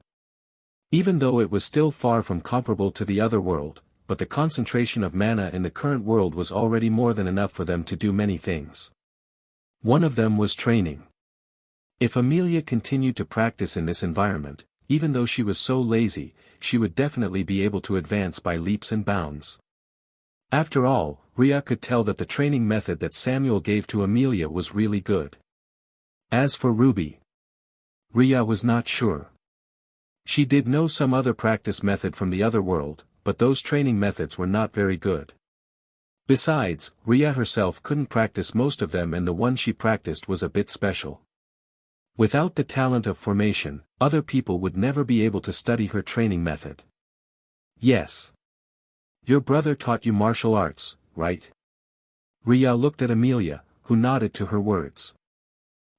Even though it was still far from comparable to the other world, but the concentration of mana in the current world was already more than enough for them to do many things. One of them was training. If Amelia continued to practice in this environment, even though she was so lazy, she would definitely be able to advance by leaps and bounds. After all, Riya could tell that the training method that Samuel gave to Amelia was really good. As for Ruby, Riya was not sure. She did know some other practice method from the other world, but those training methods were not very good. Besides, Riya herself couldn't practice most of them and the one she practiced was a bit special. Without the talent of formation, other people would never be able to study her training method. Yes. Your brother taught you martial arts, right? Riya looked at Amelia, who nodded to her words.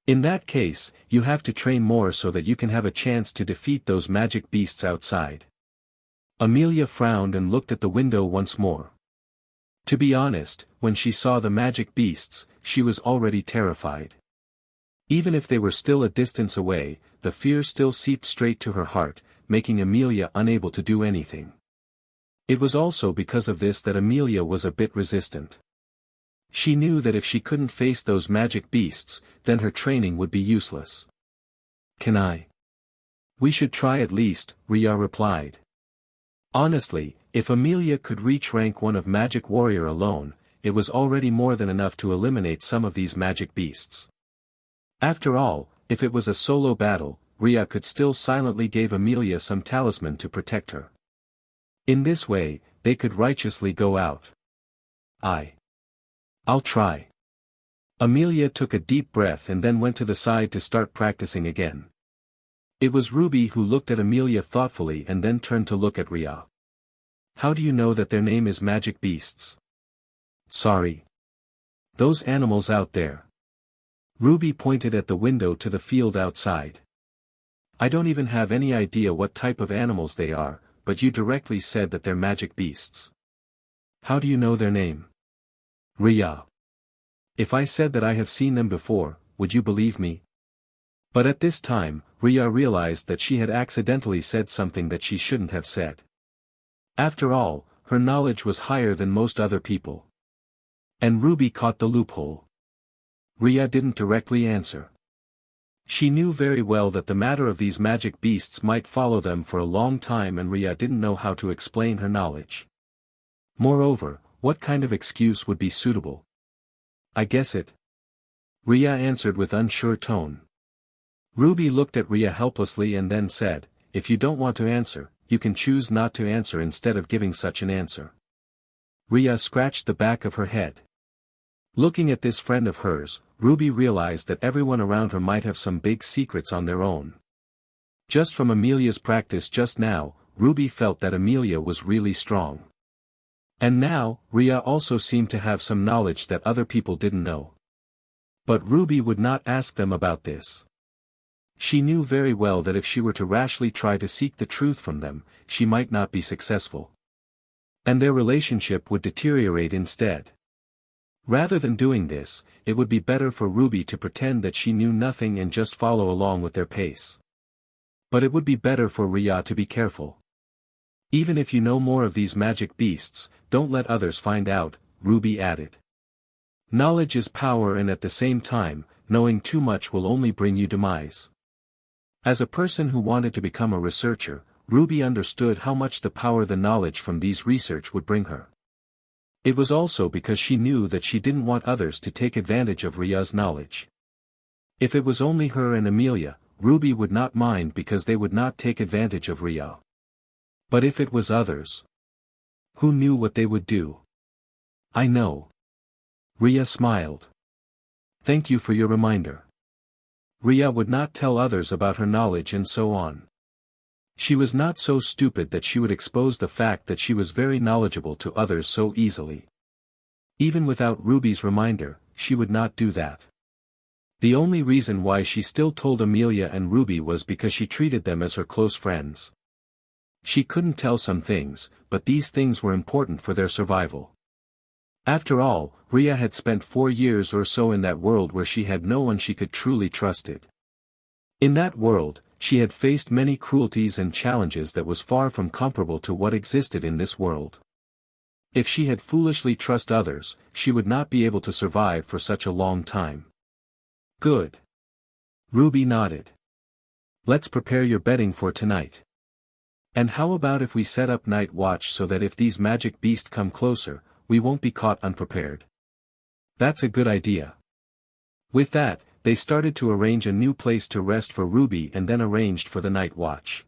In that case, you have to train more so that you can have a chance to defeat those magic beasts outside. Amelia frowned and looked at the window once more. To be honest, when she saw the magic beasts, she was already terrified. Even if they were still a distance away, the fear still seeped straight to her heart, making Amelia unable to do anything. It was also because of this that Amelia was a bit resistant. She knew that if she couldn't face those magic beasts, then her training would be useless. Can I? We should try at least, Riya replied. Honestly, if Amelia could reach rank 1 of Magic Warrior alone, it was already more than enough to eliminate some of these magic beasts. After all, if it was a solo battle, Riya could still silently give Amelia some talisman to protect her. In this way, they could righteously go out. I'll try. Amelia took a deep breath and then went to the side to start practicing again. It was Ruby who looked at Amelia thoughtfully and then turned to look at Riya. How do you know that their name is magic beasts? Sorry. Those animals out there. Ruby pointed at the window to the field outside. I don't even have any idea what type of animals they are, but you directly said that they're magic beasts. How do you know their name? Riya. If I said that I have seen them before, would you believe me? But at this time, Riya realized that she had accidentally said something that she shouldn't have said. After all, her knowledge was higher than most other people. And Ruby caught the loophole. Riya didn't directly answer. She knew very well that the matter of these magic beasts might follow them for a long time and Riya didn't know how to explain her knowledge. Moreover, what kind of excuse would be suitable? I guess it. Riya answered with unsure tone. Ruby looked at Riya helplessly and then said, if you don't want to answer, you can choose not to answer instead of giving such an answer. Riya scratched the back of her head. Looking at this friend of hers, Ruby realized that everyone around her might have some big secrets on their own. Just from Amelia's practice just now, Ruby felt that Amelia was really strong. And now, Riya also seemed to have some knowledge that other people didn't know. But Ruby would not ask them about this. She knew very well that if she were to rashly try to seek the truth from them, she might not be successful. And their relationship would deteriorate instead. Rather than doing this, it would be better for Ruby to pretend that she knew nothing and just follow along with their pace. But it would be better for Riya to be careful. Even if you know more of these magic beasts, don't let others find out, Ruby added. Knowledge is power, and at the same time, knowing too much will only bring you demise. As a person who wanted to become a researcher, Ruby understood how much the power the knowledge from these research would bring her. It was also because she knew that she didn't want others to take advantage of Riya's knowledge. If it was only her and Amelia, Ruby would not mind because they would not take advantage of Riya. But if it was others, who knew what they would do? I know. Riya smiled. Thank you for your reminder. Riya would not tell others about her knowledge and so on. She was not so stupid that she would expose the fact that she was very knowledgeable to others so easily. Even without Ruby's reminder, she would not do that. The only reason why she still told Amelia and Ruby was because she treated them as her close friends. She couldn't tell some things, but these things were important for their survival. After all, Riya had spent 4 years or so in that world where she had no one she could truly trust. In that world, she had faced many cruelties and challenges that was far from comparable to what existed in this world. If she had foolishly trusted others, she would not be able to survive for such a long time. Good. Ruby nodded. Let's prepare your bedding for tonight. And how about if we set up night watch so that if these magic beasts come closer, we won't be caught unprepared? That's a good idea. With that, they started to arrange a new place to rest for Ruby and then arranged for the night watch.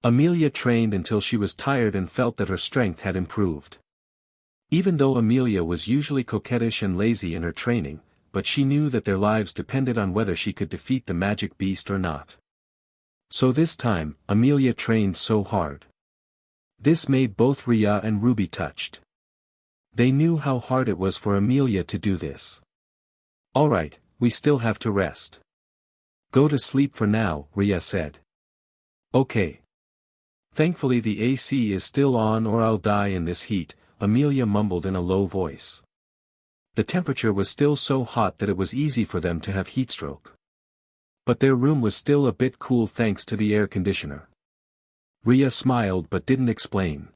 Amelia trained until she was tired and felt that her strength had improved. Even though Amelia was usually coquettish and lazy in her training, but she knew that their lives depended on whether she could defeat the magic beast or not. So this time, Amelia trained so hard. This made both Riya and Ruby touched. They knew how hard it was for Amelia to do this. Alright, we still have to rest. Go to sleep for now, Riya said. Okay. Thankfully the AC is still on or I'll die in this heat, Amelia mumbled in a low voice. The temperature was still so hot that it was easy for them to have heatstroke. But their room was still a bit cool thanks to the air conditioner. Riya smiled but didn't explain.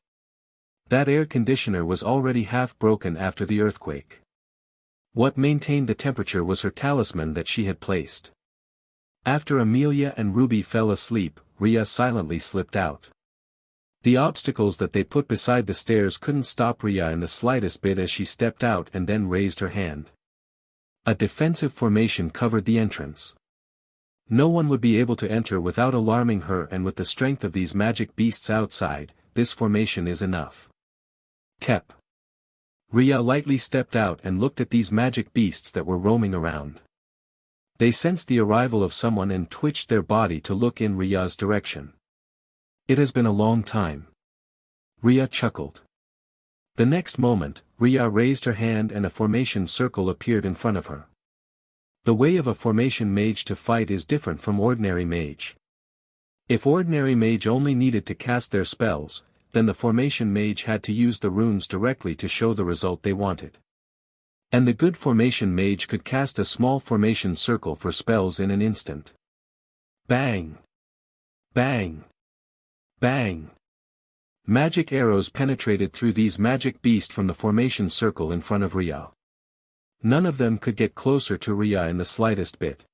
That air conditioner was already half broken after the earthquake. What maintained the temperature was her talisman that she had placed. After Amelia and Ruby fell asleep, Riya silently slipped out. The obstacles that they put beside the stairs couldn't stop Riya in the slightest bit as she stepped out and then raised her hand. A defensive formation covered the entrance. No one would be able to enter without alarming her, and with the strength of these magic beasts outside, this formation is enough. Tep. Riya lightly stepped out and looked at these magic beasts that were roaming around. They sensed the arrival of someone and twitched their body to look in Riya's direction. It has been a long time. Riya chuckled. The next moment, Riya raised her hand and a formation circle appeared in front of her. The way of a formation mage to fight is different from ordinary mage. If ordinary mage only needed to cast their spells, then the formation mage had to use the runes directly to show the result they wanted. And the good formation mage could cast a small formation circle for spells in an instant. Bang! Bang! Bang! Magic arrows penetrated through these magic beasts from the formation circle in front of Riya. None of them could get closer to Riya in the slightest bit.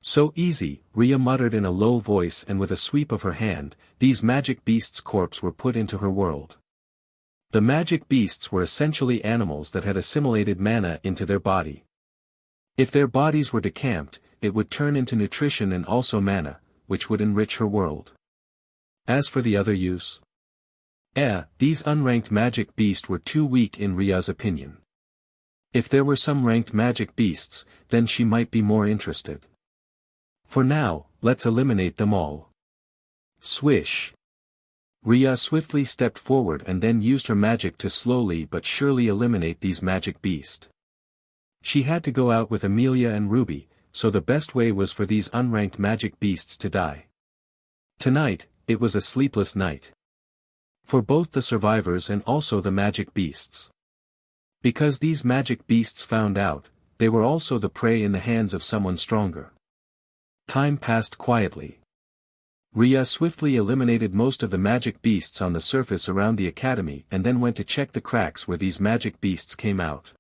So easy, Riya muttered in a low voice, and with a sweep of her hand, these magic beasts' corpses were put into her world. The magic beasts were essentially animals that had assimilated mana into their body. If their bodies were decamped, it would turn into nutrition and also mana, which would enrich her world. As for the other use? These unranked magic beasts were too weak in Riya's opinion. If there were some ranked magic beasts, then she might be more interested. For now, let's eliminate them all. Swish. Riya swiftly stepped forward and then used her magic to slowly but surely eliminate these magic beasts. She had to go out with Amelia and Ruby, so the best way was for these unranked magic beasts to die. Tonight, it was a sleepless night. For both the survivors and also the magic beasts. Because these magic beasts found out, they were also the prey in the hands of someone stronger. Time passed quietly. Riya swiftly eliminated most of the magic beasts on the surface around the academy and then went to check the cracks where these magic beasts came out.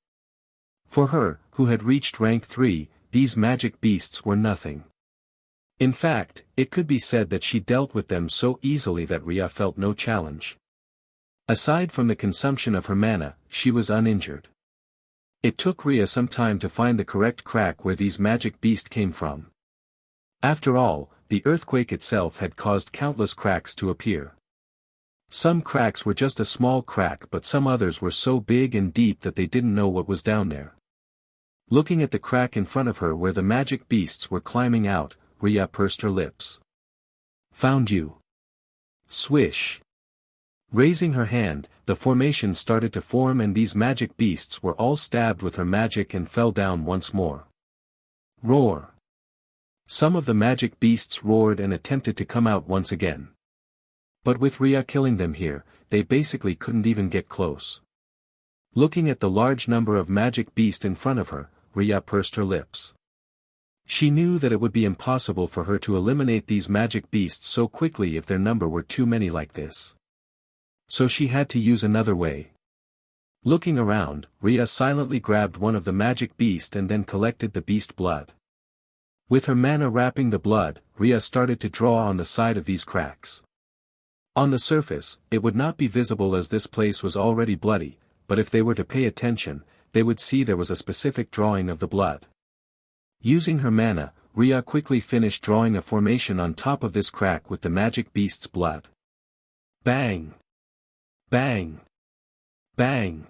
For her, who had reached rank 3, these magic beasts were nothing. In fact, it could be said that she dealt with them so easily that Riya felt no challenge. Aside from the consumption of her mana, she was uninjured. It took Riya some time to find the correct crack where these magic beasts came from. After all, the earthquake itself had caused countless cracks to appear. Some cracks were just a small crack, but some others were so big and deep that they didn't know what was down there. Looking at the crack in front of her where the magic beasts were climbing out, Riya pursed her lips. Found you. Swish. Raising her hand, the formation started to form and these magic beasts were all stabbed with her magic and fell down once more. Roar. Some of the magic beasts roared and attempted to come out once again. But with Riya killing them here, they basically couldn't even get close. Looking at the large number of magic beasts in front of her, Riya pursed her lips. She knew that it would be impossible for her to eliminate these magic beasts so quickly if their number were too many like this. So she had to use another way. Looking around, Riya silently grabbed one of the magic beasts and then collected the beast blood. With her mana wrapping the blood, Riya started to draw on the side of these cracks. On the surface, it would not be visible as this place was already bloody, but if they were to pay attention, they would see there was a specific drawing of the blood. Using her mana, Riya quickly finished drawing a formation on top of this crack with the magic beast's blood. Bang! Bang! Bang!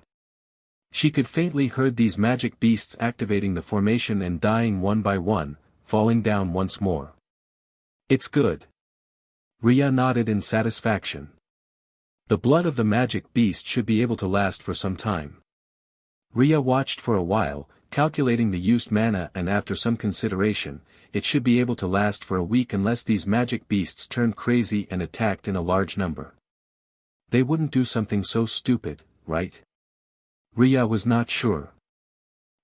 She could faintly heard these magic beasts activating the formation and dying one by one, falling down once more. It's good. Riya nodded in satisfaction. The blood of the magic beast should be able to last for some time. Riya watched for a while, calculating the used mana, and after some consideration, it should be able to last for a week unless these magic beasts turned crazy and attacked in a large number. They wouldn't do something so stupid, right? Riya was not sure.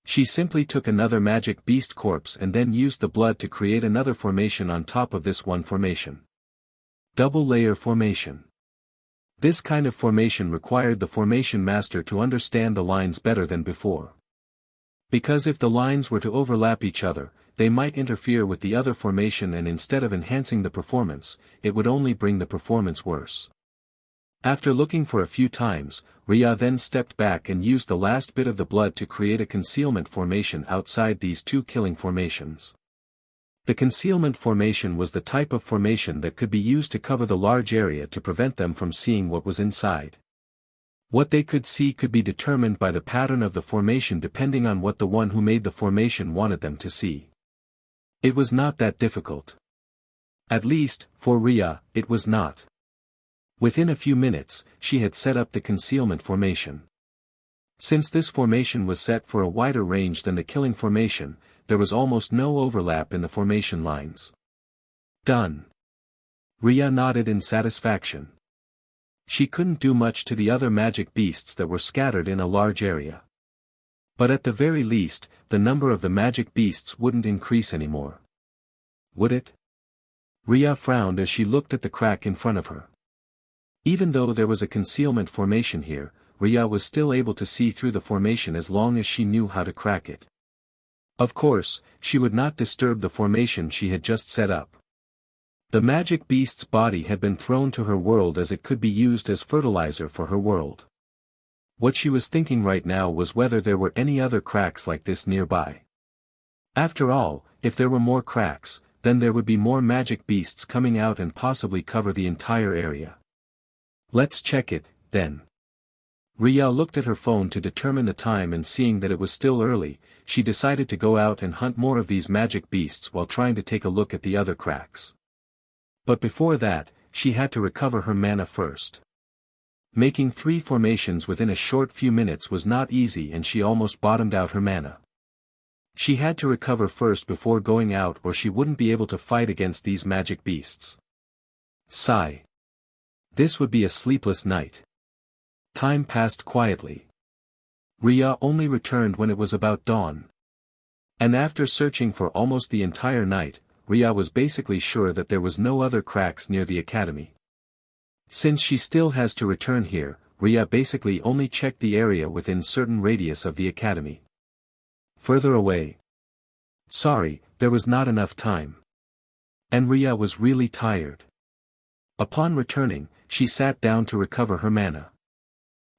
She simply took another magic beast corpse and then used the blood to create another formation on top of this one formation. Double layer formation. This kind of formation required the formation master to understand the lines better than before. Because if the lines were to overlap each other, they might interfere with the other formation and instead of enhancing the performance, it would only bring the performance worse. After looking for a few times, Riya then stepped back and used the last bit of the blood to create a concealment formation outside these two killing formations. The concealment formation was the type of formation that could be used to cover the large area to prevent them from seeing what was inside. What they could see could be determined by the pattern of the formation depending on what the one who made the formation wanted them to see. It was not that difficult. At least, for Riya, it was not. Within a few minutes, she had set up the concealment formation. Since this formation was set for a wider range than the killing formation, there was almost no overlap in the formation lines. Done. Riya nodded in satisfaction. She couldn't do much to the other magic beasts that were scattered in a large area. But at the very least, the number of the magic beasts wouldn't increase anymore. Would it? Riya frowned as she looked at the crack in front of her. Even though there was a concealment formation here, Riya was still able to see through the formation as long as she knew how to crack it. Of course, she would not disturb the formation she had just set up. The magic beast's body had been thrown to her world as it could be used as fertilizer for her world. What she was thinking right now was whether there were any other cracks like this nearby. After all, if there were more cracks, then there would be more magic beasts coming out and possibly cover the entire area. Let's check it, then. Riya looked at her phone to determine the time, and seeing that it was still early, she decided to go out and hunt more of these magic beasts while trying to take a look at the other cracks. But before that, she had to recover her mana first. Making 3 formations within a short few minutes was not easy, and she almost bottomed out her mana. She had to recover first before going out, or she wouldn't be able to fight against these magic beasts. Sigh. This would be a sleepless night. Time passed quietly. Riya only returned when it was about dawn. And after searching for almost the entire night, Riya was basically sure that there was no other cracks near the academy. Since she still has to return here, Riya basically only checked the area within certain radius of the academy. Further away. Sorry, there was not enough time. And Riya was really tired. Upon returning, she sat down to recover her mana.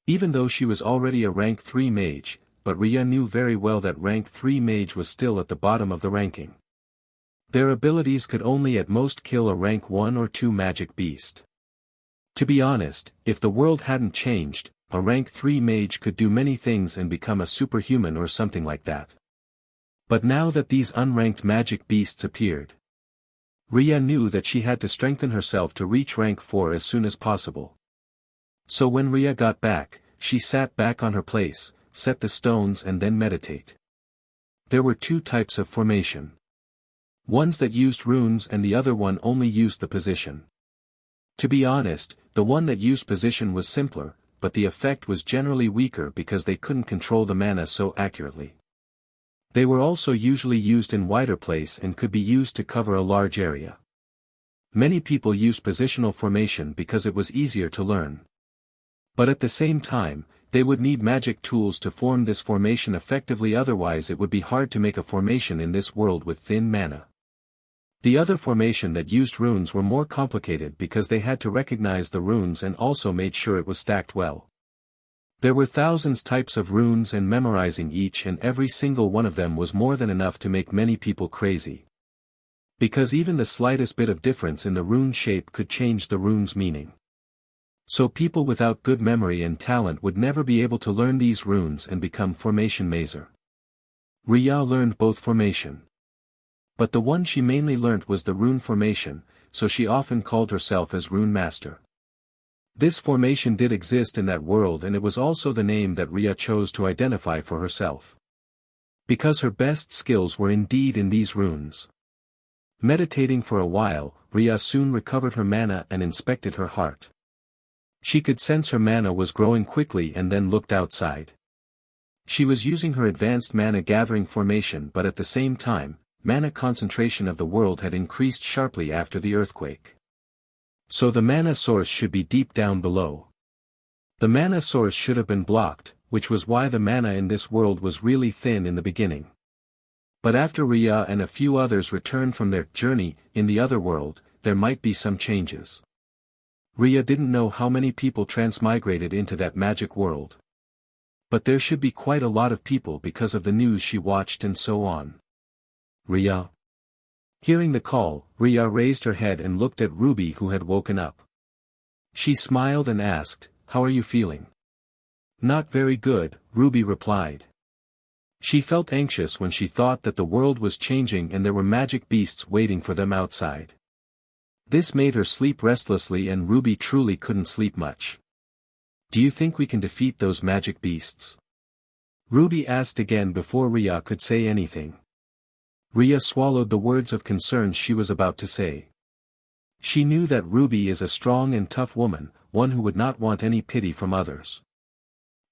Even though she was already a rank 3 mage, but Riya knew very well that rank 3 mage was still at the bottom of the ranking. Their abilities could only at most kill a rank 1 or 2 magic beast. To be honest, if the world hadn't changed, a rank 3 mage could do many things and become a superhuman or something like that. But now that these unranked magic beasts appeared, Riya knew that she had to strengthen herself to reach rank 4 as soon as possible. So when Riya got back, she sat back on her place, set the stones and then meditate. There were 2 types of formation. Ones that used runes and the other one only used the position. To be honest, the one that used position was simpler, but the effect was generally weaker because they couldn't control the mana so accurately. They were also usually used in wider place and could be used to cover a large area. Many people used positional formation because it was easier to learn. But at the same time, they would need magic tools to form this formation effectively, otherwise it would be hard to make a formation in this world with thin mana. The other formation that used runes were more complicated because they had to recognize the runes and also made sure it was stacked well. There were thousands types of runes, and memorizing each and every single one of them was more than enough to make many people crazy. Because even the slightest bit of difference in the rune shape could change the rune's meaning. So people without good memory and talent would never be able to learn these runes and become formation mazer. Riya learned both formation. But the one she mainly learnt was the rune formation, so she often called herself as Rune Master. This formation did exist in that world, and it was also the name that Riya chose to identify for herself. Because her best skills were indeed in these runes. Meditating for a while, Riya soon recovered her mana and inspected her heart. She could sense her mana was growing quickly and then looked outside. She was using her advanced mana gathering formation, but at the same time, mana concentration of the world had increased sharply after the earthquake. So the mana source should be deep down below. The mana source should have been blocked, which was why the mana in this world was really thin in the beginning. But after Riya and a few others returned from their journey in the other world, there might be some changes. Riya didn't know how many people transmigrated into that magic world. But there should be quite a lot of people because of the news she watched and so on. Riya. Hearing the call, Riya raised her head and looked at Ruby, who had woken up. She smiled and asked, "How are you feeling?" "Not very good," Ruby replied. She felt anxious when she thought that the world was changing and there were magic beasts waiting for them outside. This made her sleep restlessly, and Ruby truly couldn't sleep much. "Do you think we can defeat those magic beasts?" Ruby asked again before Riya could say anything. Riya swallowed the words of concern she was about to say. She knew that Ruby is a strong and tough woman, one who would not want any pity from others.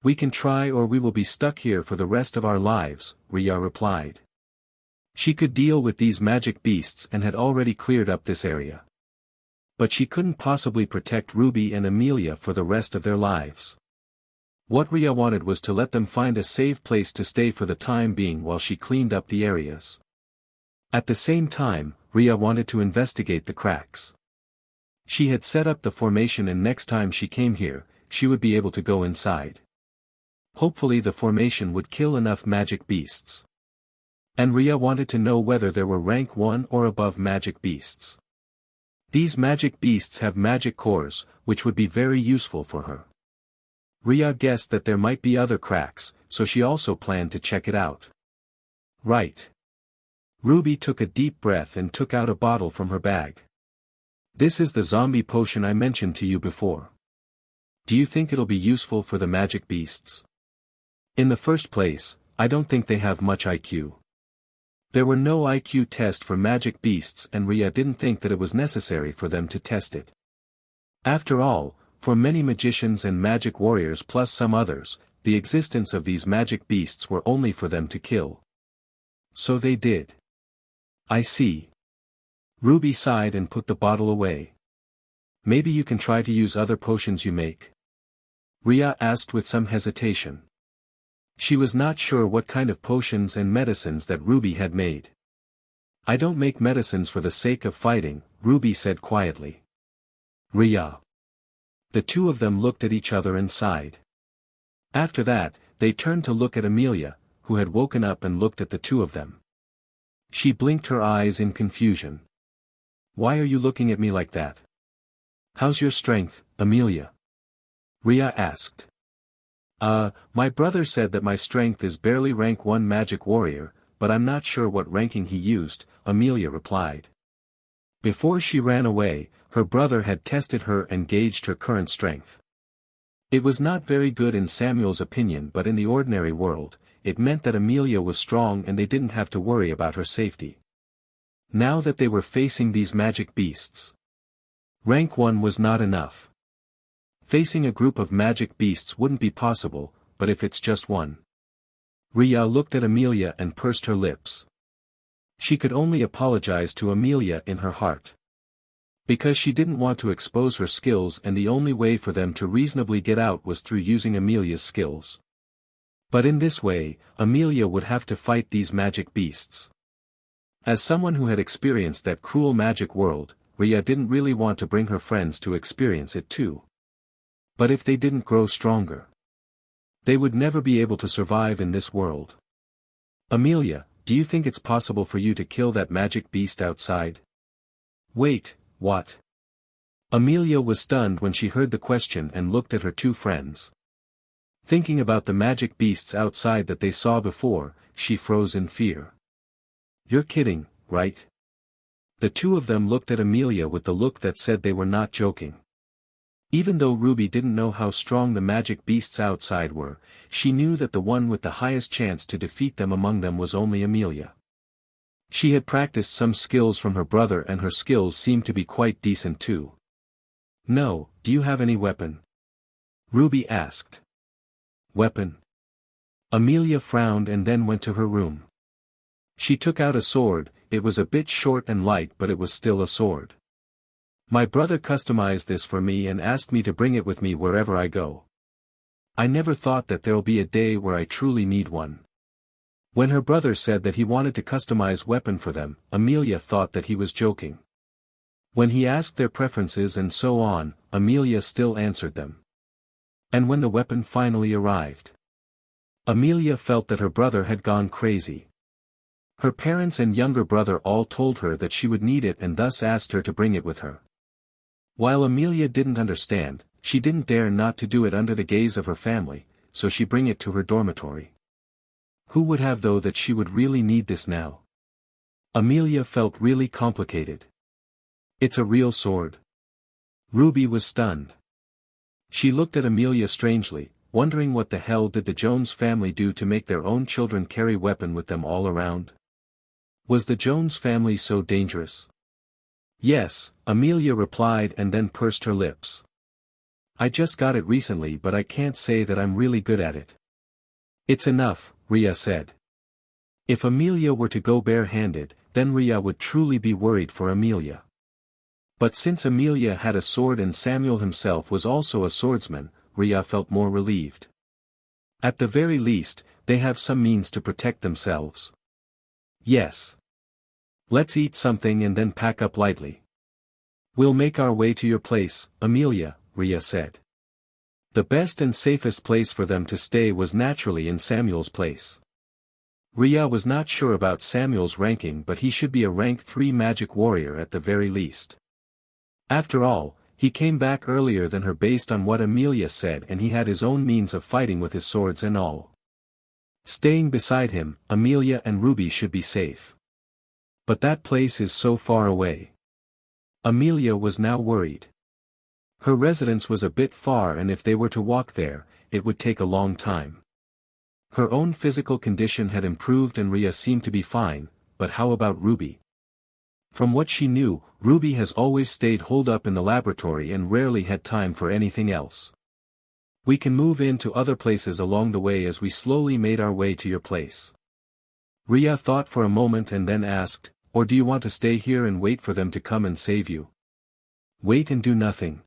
"We can try, or we will be stuck here for the rest of our lives," Riya replied. She could deal with these magic beasts and had already cleared up this area. But she couldn't possibly protect Ruby and Amelia for the rest of their lives. What Riya wanted was to let them find a safe place to stay for the time being while she cleaned up the areas. At the same time, Riya wanted to investigate the cracks. She had set up the formation, and next time she came here, she would be able to go inside. Hopefully the formation would kill enough magic beasts. And Riya wanted to know whether there were rank 1 or above magic beasts. These magic beasts have magic cores, which would be very useful for her. Riya guessed that there might be other cracks, so she also planned to check it out. Right. Ruby took a deep breath and took out a bottle from her bag. This is the zombie potion I mentioned to you before. Do you think it'll be useful for the magic beasts? In the first place, I don't think they have much IQ. There were no IQ tests for magic beasts and Riya didn't think that it was necessary for them to test it. After all, for many magicians and magic warriors plus some others, the existence of these magic beasts were only for them to kill. So they did. I see. Ruby sighed and put the bottle away. Maybe you can try to use other potions you make? Riya asked with some hesitation. She was not sure what kind of potions and medicines that Ruby had made. I don't make medicines for the sake of fighting, Ruby said quietly. Riya. The two of them looked at each other and sighed. After that, they turned to look at Amelia, who had woken up and looked at the two of them. She blinked her eyes in confusion. Why are you looking at me like that? How's your strength, Amelia? Riya asked. My brother said that my strength is barely rank 1 magic warrior, but I'm not sure what ranking he used, Amelia replied. Before she ran away, her brother had tested her and gauged her current strength. It was not very good in Samuel's opinion, but in the ordinary world, it meant that Amelia was strong and they didn't have to worry about her safety. Now that they were facing these magic beasts, rank 1 was not enough. Facing a group of magic beasts wouldn't be possible, but if it's just one. Riya looked at Amelia and pursed her lips. She could only apologize to Amelia in her heart. Because she didn't want to expose her skills and the only way for them to reasonably get out was through using Amelia's skills. But in this way, Amelia would have to fight these magic beasts. As someone who had experienced that cruel magic world, Riya didn't really want to bring her friends to experience it too. But if they didn't grow stronger, they would never be able to survive in this world. Amelia, do you think it's possible for you to kill that magic beast outside? Wait, what? Amelia was stunned when she heard the question and looked at her two friends. Thinking about the magic beasts outside that they saw before, she froze in fear. You're kidding, right? The two of them looked at Amelia with the look that said they were not joking. Even though Ruby didn't know how strong the magic beasts outside were, she knew that the one with the highest chance to defeat them among them was only Amelia. She had practiced some skills from her brother and her skills seemed to be quite decent too. No, do you have any weapon? Ruby asked. Weapon? Amelia frowned and then went to her room. She took out a sword. It was a bit short and light but it was still a sword. My brother customized this for me and asked me to bring it with me wherever I go. I never thought that there'll be a day where I truly need one. When her brother said that he wanted to customize weapon for them, Amelia thought that he was joking. When he asked their preferences and so on, Amelia still answered them. And when the weapon finally arrived, Amelia felt that her brother had gone crazy. Her parents and younger brother all told her that she would need it and thus asked her to bring it with her. While Amelia didn't understand, she didn't dare not to do it under the gaze of her family, so she bring it to her dormitory. Who would have thought that she would really need this now? Amelia felt really complicated. It's a real sword. Ruby was stunned. She looked at Amelia strangely, wondering what the hell did the Jones family do to make their own children carry weapon with them all around? Was the Jones family so dangerous? Yes, Amelia replied and then pursed her lips. I just got it recently but I can't say that I'm really good at it. It's enough, Riya said. If Amelia were to go bare-handed, then Riya would truly be worried for Amelia. But since Amelia had a sword and Samuel himself was also a swordsman, Riya felt more relieved. At the very least, they have some means to protect themselves. Yes. Let's eat something and then pack up lightly. We'll make our way to your place, Amelia, Riya said. The best and safest place for them to stay was naturally in Samuel's place. Riya was not sure about Samuel's ranking, but he should be a rank 3 magic warrior at the very least. After all, he came back earlier than her based on what Amelia said, and he had his own means of fighting with his swords and all. Staying beside him, Amelia and Ruby should be safe. But that place is so far away. Amelia was now worried. Her residence was a bit far, and if they were to walk there, it would take a long time. Her own physical condition had improved and Riya seemed to be fine, but how about Ruby? From what she knew, Ruby has always stayed holed up in the laboratory and rarely had time for anything else. We can move into other places along the way as we slowly made our way to your place. Riya thought for a moment and then asked, or do you want to stay here and wait for them to come and save you? Wait and do nothing.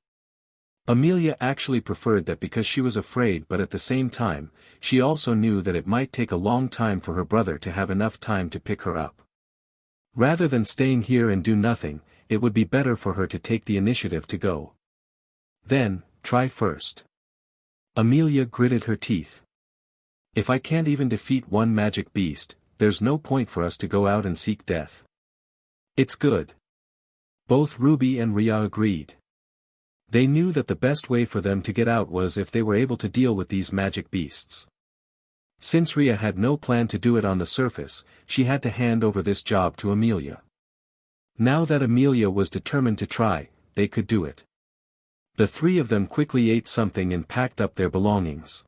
Amelia actually preferred that because she was afraid, but at the same time, she also knew that it might take a long time for her brother to have enough time to pick her up. Rather than staying here and do nothing, it would be better for her to take the initiative to go. Then, try first. Amelia gritted her teeth. If I can't even defeat one magic beast, there's no point for us to go out and seek death. It's good. Both Ruby and Riya agreed. They knew that the best way for them to get out was if they were able to deal with these magic beasts. Since Riya had no plan to do it on the surface, she had to hand over this job to Amelia. Now that Amelia was determined to try, they could do it. The three of them quickly ate something and packed up their belongings.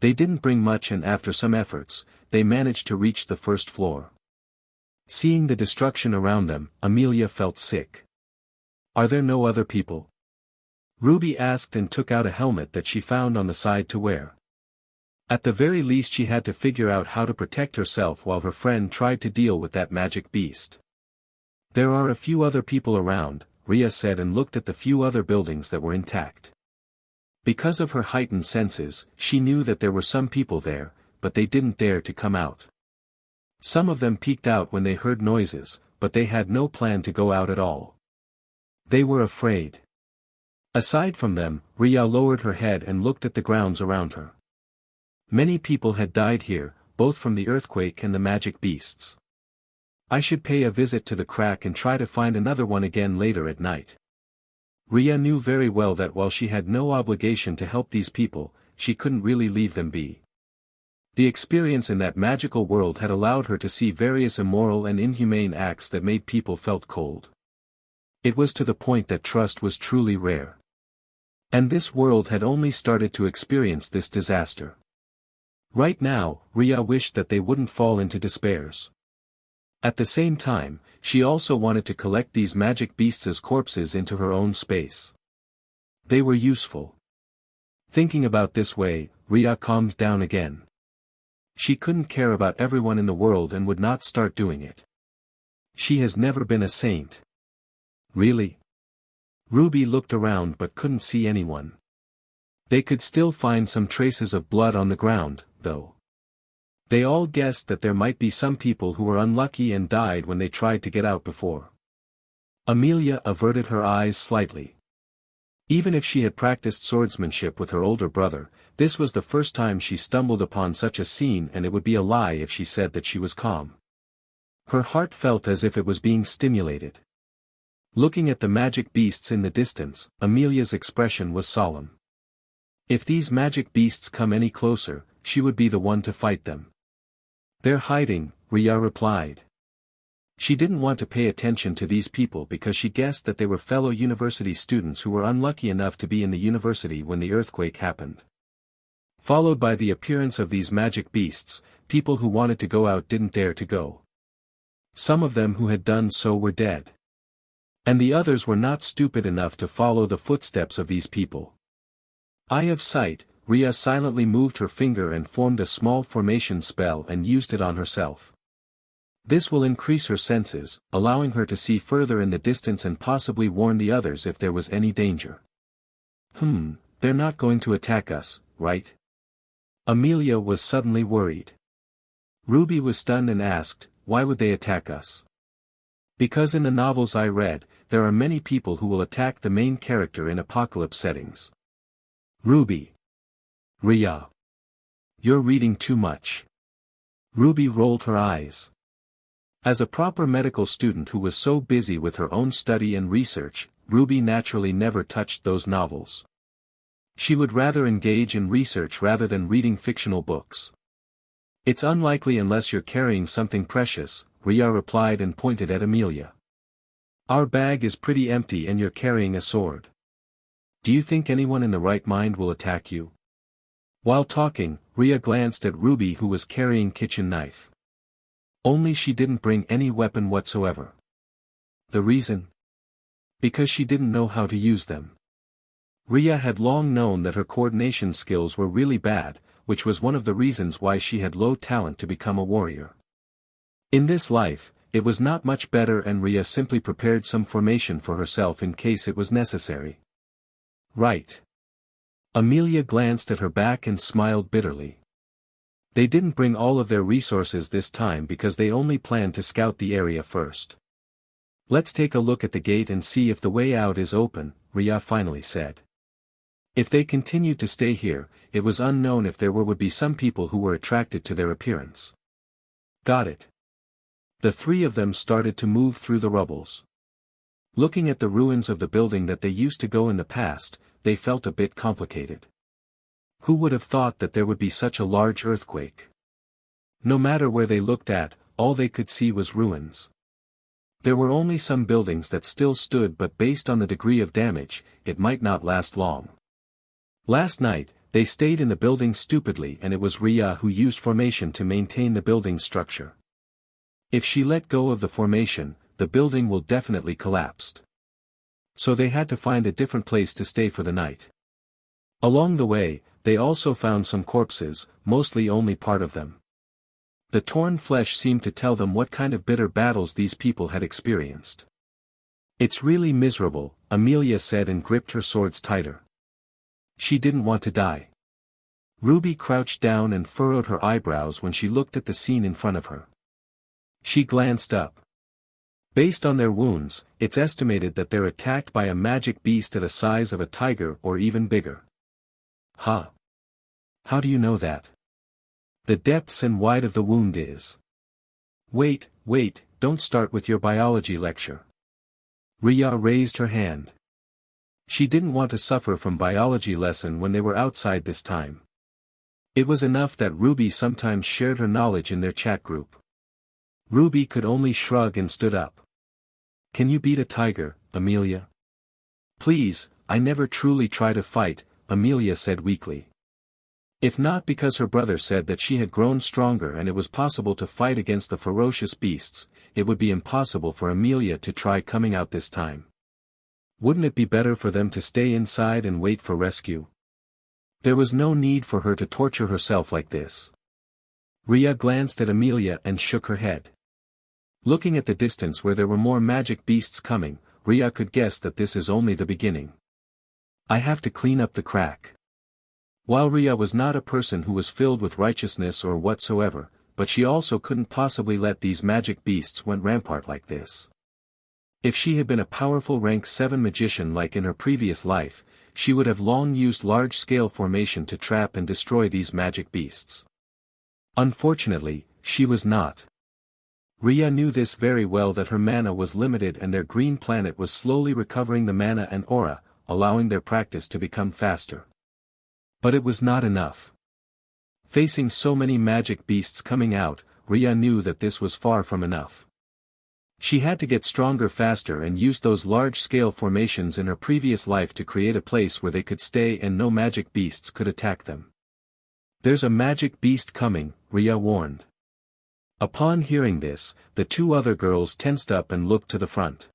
They didn't bring much, and after some efforts, they managed to reach the first floor. Seeing the destruction around them, Amelia felt sick. Are there no other people? Ruby asked and took out a helmet that she found on the side to wear. At the very least she had to figure out how to protect herself while her friend tried to deal with that magic beast. There are a few other people around, Riya said, and looked at the few other buildings that were intact. Because of her heightened senses, she knew that there were some people there, but they didn't dare to come out. Some of them peeked out when they heard noises, but they had no plan to go out at all. They were afraid. Aside from them, Riya lowered her head and looked at the grounds around her. Many people had died here, both from the earthquake and the magic beasts. I should pay a visit to the crack and try to find another one again later at night. Riya knew very well that while she had no obligation to help these people, she couldn't really leave them be. The experience in that magical world had allowed her to see various immoral and inhumane acts that made people felt cold. It was to the point that trust was truly rare. And this world had only started to experience this disaster. Right now, Riya wished that they wouldn't fall into despairs. At the same time, she also wanted to collect these magic beasts as corpses into her own space. They were useful. Thinking about this way, Riya calmed down again. She couldn't care about everyone in the world and would not start doing it. She has never been a saint. Really? Ruby looked around but couldn't see anyone. They could still find some traces of blood on the ground, though. They all guessed that there might be some people who were unlucky and died when they tried to get out before. Amelia averted her eyes slightly. Even if she had practiced swordsmanship with her older brother, this was the first time she stumbled upon such a scene, and it would be a lie if she said that she was calm. Her heart felt as if it was being stimulated. Looking at the magic beasts in the distance, Amelia's expression was solemn. If these magic beasts come any closer, she would be the one to fight them. They're hiding, Riya replied. She didn't want to pay attention to these people because she guessed that they were fellow university students who were unlucky enough to be in the university when the earthquake happened. Followed by the appearance of these magic beasts, people who wanted to go out didn't dare to go. Some of them who had done so were dead. And the others were not stupid enough to follow the footsteps of these people. Eye of sight, Riya silently moved her finger and formed a small formation spell and used it on herself. This will increase her senses, allowing her to see further in the distance and possibly warn the others if there was any danger. They're not going to attack us, right? Amelia was suddenly worried. Ruby was stunned and asked, why would they attack us? Because in the novels I read, there are many people who will attack the main character in apocalypse settings. Ruby. Riya. You're reading too much. Ruby rolled her eyes. As a proper medical student who was so busy with her own study and research, Ruby naturally never touched those novels. She would rather engage in research rather than reading fictional books. It's unlikely unless you're carrying something precious, Riya replied and pointed at Amelia. Our bag is pretty empty and you're carrying a sword. Do you think anyone in the right mind will attack you? While talking, Riya glanced at Ruby who was carrying kitchen knife. Only she didn't bring any weapon whatsoever. The reason? Because she didn't know how to use them. Riya had long known that her coordination skills were really bad, which was one of the reasons why she had low talent to become a warrior. In this life, it was not much better and Riya simply prepared some formation for herself in case it was necessary. Right. Amelia glanced at her back and smiled bitterly. They didn't bring all of their resources this time because they only planned to scout the area first. Let's take a look at the gate and see if the way out is open, Riya finally said. If they continued to stay here, it was unknown if there would be some people who were attracted to their appearance. Got it. The three of them started to move through the rubbles. Looking at the ruins of the building that they used to go in the past, they felt a bit complicated. Who would have thought that there would be such a large earthquake? No matter where they looked at, all they could see was ruins. There were only some buildings that still stood but based on the degree of damage, it might not last long. Last night, they stayed in the building stupidly and it was Riya who used formation to maintain the building's structure. If she let go of the formation, the building will definitely collapse. So they had to find a different place to stay for the night. Along the way, they also found some corpses, mostly only part of them. The torn flesh seemed to tell them what kind of bitter battles these people had experienced. It's really miserable, Amelia said and gripped her swords tighter. She didn't want to die. Ruby crouched down and furrowed her eyebrows when she looked at the scene in front of her. She glanced up. Based on their wounds, it's estimated that they're attacked by a magic beast at a size of a tiger or even bigger. Huh? How do you know that? The depths and wide of the wound is. Wait, don't start with your biology lecture. Riya raised her hand. She didn't want to suffer from biology lesson when they were outside this time. It was enough that Ruby sometimes shared her knowledge in their chat group. Ruby could only shrug and stood up. Can you beat a tiger, Amelia? Please, I never truly try to fight, Amelia said weakly. If not because her brother said that she had grown stronger and it was possible to fight against the ferocious beasts, it would be impossible for Amelia to try coming out this time. Wouldn't it be better for them to stay inside and wait for rescue? There was no need for her to torture herself like this. Riya glanced at Amelia and shook her head. Looking at the distance where there were more magic beasts coming, Riya could guess that this is only the beginning. I have to clean up the crack. While Riya was not a person who was filled with righteousness or whatsoever, but she also couldn't possibly let these magic beasts went rampart like this. If she had been a powerful rank 7 magician like in her previous life, she would have long used large-scale formation to trap and destroy these magic beasts. Unfortunately, she was not. Riya knew this very well that her mana was limited and their green planet was slowly recovering the mana and aura, allowing their practice to become faster. But it was not enough. Facing so many magic beasts coming out, Riya knew that this was far from enough. She had to get stronger faster and use those large-scale formations in her previous life to create a place where they could stay and no magic beasts could attack them. There's a magic beast coming, Riya warned. Upon hearing this, the two other girls tensed up and looked to the front.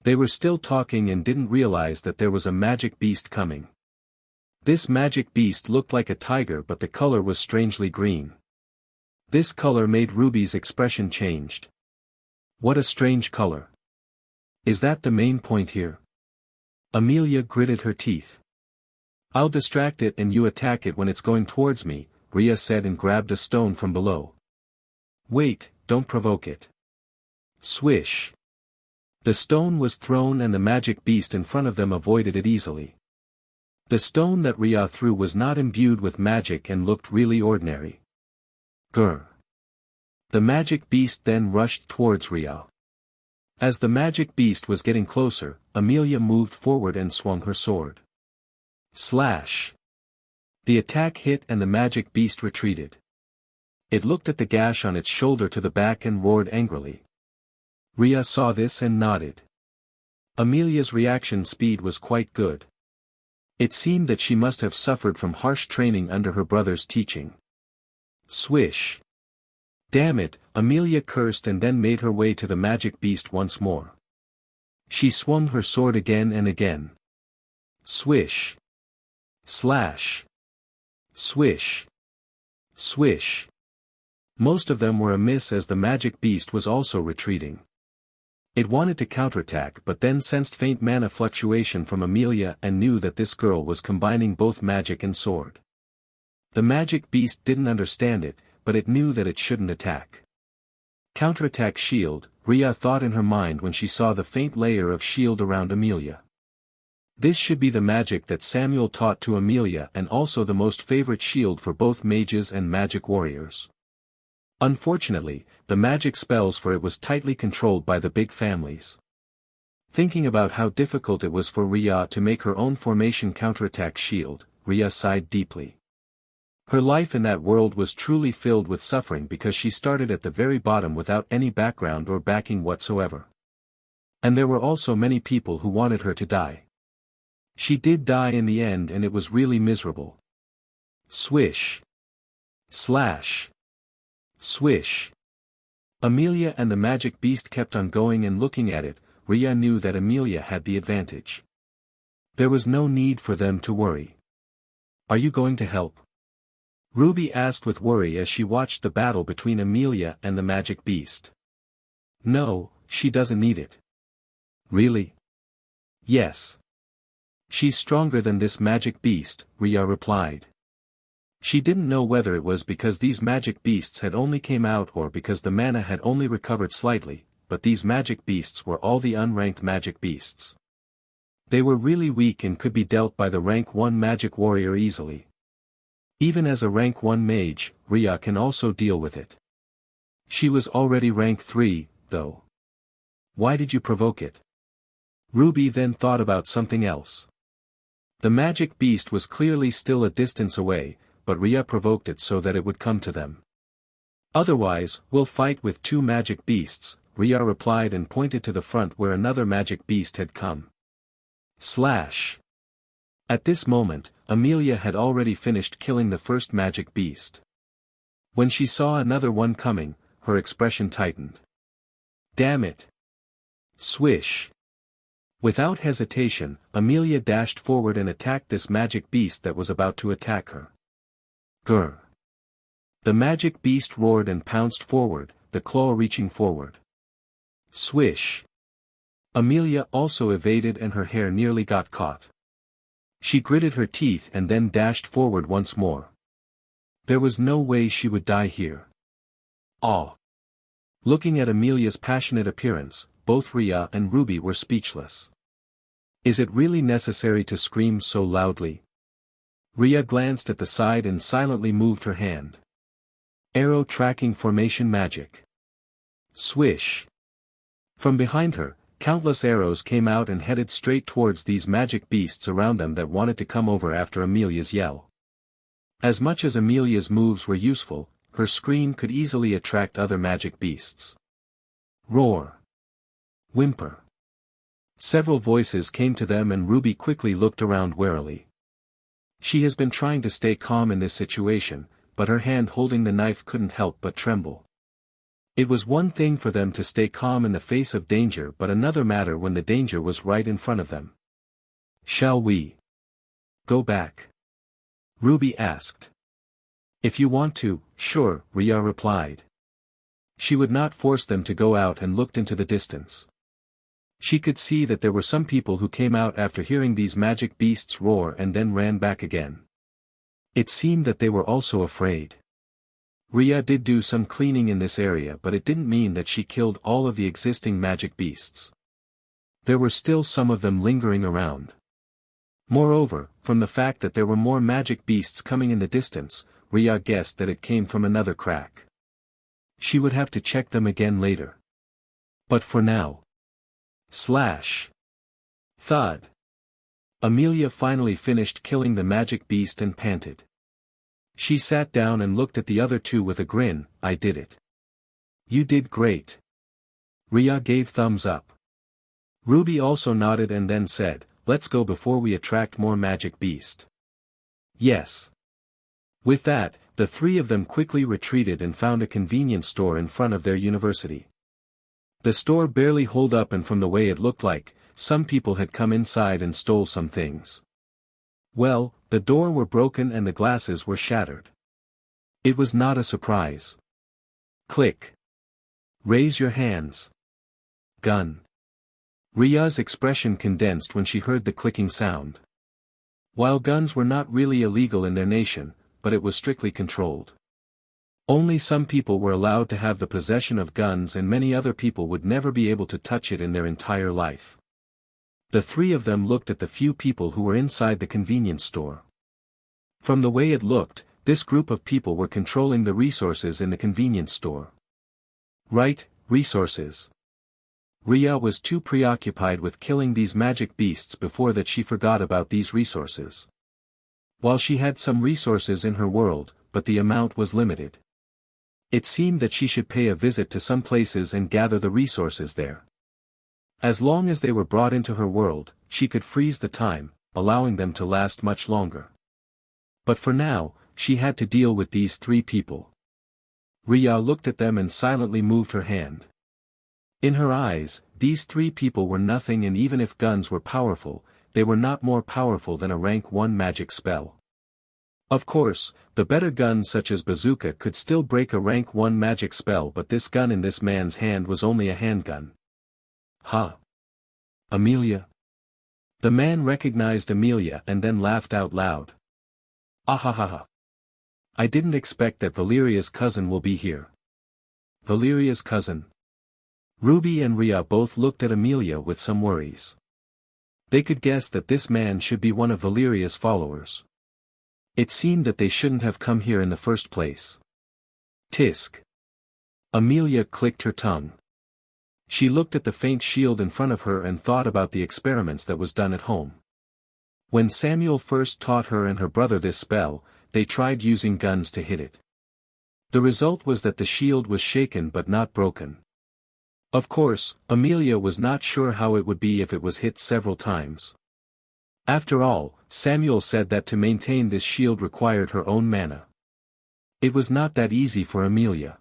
They were still talking and didn't realize that there was a magic beast coming. This magic beast looked like a tiger but the color was strangely green. This color made Ruby's expression changed. What a strange color. Is that the main point here? Amelia gritted her teeth. I'll distract it and you attack it when it's going towards me, Riya said and grabbed a stone from below. Wait, don't provoke it. Swish. The stone was thrown and the magic beast in front of them avoided it easily. The stone that Riya threw was not imbued with magic and looked really ordinary. Grr. The magic beast then rushed towards Riya. As the magic beast was getting closer, Amelia moved forward and swung her sword. Slash! The attack hit and the magic beast retreated. It looked at the gash on its shoulder to the back and roared angrily. Riya saw this and nodded. Amelia's reaction speed was quite good. It seemed that she must have suffered from harsh training under her brother's teaching. Swish! Damn it, Amelia cursed and then made her way to the magic beast once more. She swung her sword again and again. Swish! Slash! Swish! Swish! Most of them were a miss as the magic beast was also retreating. It wanted to counterattack but then sensed faint mana fluctuation from Amelia and knew that this girl was combining both magic and sword. The magic beast didn't understand it, but it knew that it shouldn't attack. Counterattack shield, Riya thought in her mind when she saw the faint layer of shield around Amelia. This should be the magic that Samuel taught to Amelia and also the most favorite shield for both mages and magic warriors. Unfortunately, the magic spells for it was tightly controlled by the big families. Thinking about how difficult it was for Riya to make her own formation counterattack shield, Riya sighed deeply. Her life in that world was truly filled with suffering because she started at the very bottom without any background or backing whatsoever. And there were also many people who wanted her to die. She did die in the end and it was really miserable. Swish! Slash! Swish! Amelia and the magic beast kept on going and looking at it. Riya knew that Amelia had the advantage. There was no need for them to worry. Are you going to help? Ruby asked with worry as she watched the battle between Amelia and the magic beast. No, she doesn't need it. Really? Yes. She's stronger than this magic beast, Riya replied. She didn't know whether it was because these magic beasts had only came out or because the mana had only recovered slightly, but these magic beasts were all the unranked magic beasts. They were really weak and could be dealt by the rank 1 magic warrior easily. Even as a rank 1 mage, Riya can also deal with it. She was already rank 3, though. Why did you provoke it? Ruby then thought about something else. The magic beast was clearly still a distance away, but Riya provoked it so that it would come to them. Otherwise, we'll fight with 2 magic beasts, Riya replied and pointed to the front where another magic beast had come. Slash! At this moment, Amelia had already finished killing the first magic beast. When she saw another one coming, her expression tightened. Damn it! Swish! Without hesitation, Amelia dashed forward and attacked this magic beast that was about to attack her. Grr! The magic beast roared and pounced forward, the claw reaching forward. Swish! Amelia also evaded and her hair nearly got caught. She gritted her teeth and then dashed forward once more. There was no way she would die here. Aw! Looking at Amelia's passionate appearance, both Riya and Ruby were speechless. Is it really necessary to scream so loudly? Riya glanced at the side and silently moved her hand. Arrow tracking formation magic. Swish! From behind her, countless arrows came out and headed straight towards these magic beasts around them that wanted to come over after Amelia's yell. As much as Amelia's moves were useful, her scream could easily attract other magic beasts. Roar! Whimper! Several voices came to them and Ruby quickly looked around warily. She has been trying to stay calm in this situation, but her hand holding the knife couldn't help but tremble. It was one thing for them to stay calm in the face of danger but another matter when the danger was right in front of them. Shall we go back? Ruby asked. If you want to, sure, Riya replied. She would not force them to go out and looked into the distance. She could see that there were some people who came out after hearing these magic beasts roar and then ran back again. It seemed that they were also afraid. Riya did do some cleaning in this area but it didn't mean that she killed all of the existing magic beasts. There were still some of them lingering around. Moreover, from the fact that there were more magic beasts coming in the distance, Riya guessed that it came from another crack. She would have to check them again later. But for now. Slash. Thud. Amelia finally finished killing the magic beast and panted. She sat down and looked at the other two with a grin. I did it. You did great. Riya gave thumbs up. Ruby also nodded and then said, let's go before we attract more magic beast. Yes. With that, the three of them quickly retreated and found a convenience store in front of their university. The store barely held up, and from the way it looked like, some people had come inside and stole some things. Well, the door were broken and the glasses were shattered. It was not a surprise. Click. Raise your hands. Gun. Riya's expression condensed when she heard the clicking sound. While guns were not really illegal in their nation, but it was strictly controlled. Only some people were allowed to have the possession of guns, and many other people would never be able to touch it in their entire life. The three of them looked at the few people who were inside the convenience store. From the way it looked, this group of people were controlling the resources in the convenience store. Right, resources. Riya was too preoccupied with killing these magic beasts before that she forgot about these resources. While she had some resources in her world, but the amount was limited. It seemed that she should pay a visit to some places and gather the resources there. As long as they were brought into her world, she could freeze the time, allowing them to last much longer. But for now, she had to deal with these three people. Riya looked at them and silently moved her hand. In her eyes, these three people were nothing, and even if guns were powerful, they were not more powerful than a rank 1 magic spell. Of course, the better guns such as bazooka could still break a rank 1 magic spell, but this gun in this man's hand was only a handgun. Huh. Amelia? The man recognized Amelia and then laughed out loud. Ahahaha. I didn't expect that Valeria's cousin will be here. Valeria's cousin? Ruby and Riya both looked at Amelia with some worries. They could guess that this man should be one of Valeria's followers. It seemed that they shouldn't have come here in the first place. Tisk. Amelia clicked her tongue. She looked at the faint shield in front of her and thought about the experiments that was done at home. When Samuel first taught her and her brother this spell, they tried using guns to hit it. The result was that the shield was shaken but not broken. Of course, Amelia was not sure how it would be if it was hit several times. After all, Samuel said that to maintain this shield required her own mana. It was not that easy for Amelia.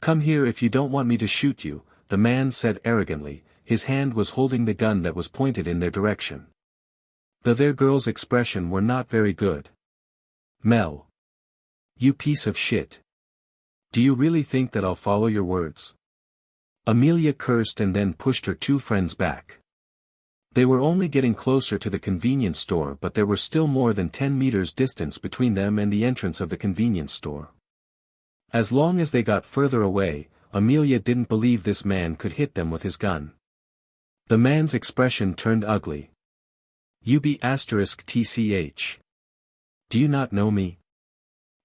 Come here if you don't want me to shoot you, the man said arrogantly. His hand was holding the gun that was pointed in their direction. Their girl's expression were not very good. Mel. You piece of shit. Do you really think that I'll follow your words? Amelia cursed and then pushed her two friends back. They were only getting closer to the convenience store, but there were still more than 10 meters distance between them and the entrance of the convenience store. As long as they got further away, Amelia didn't believe this man could hit them with his gun. The man's expression turned ugly. You be *tch. Do you not know me?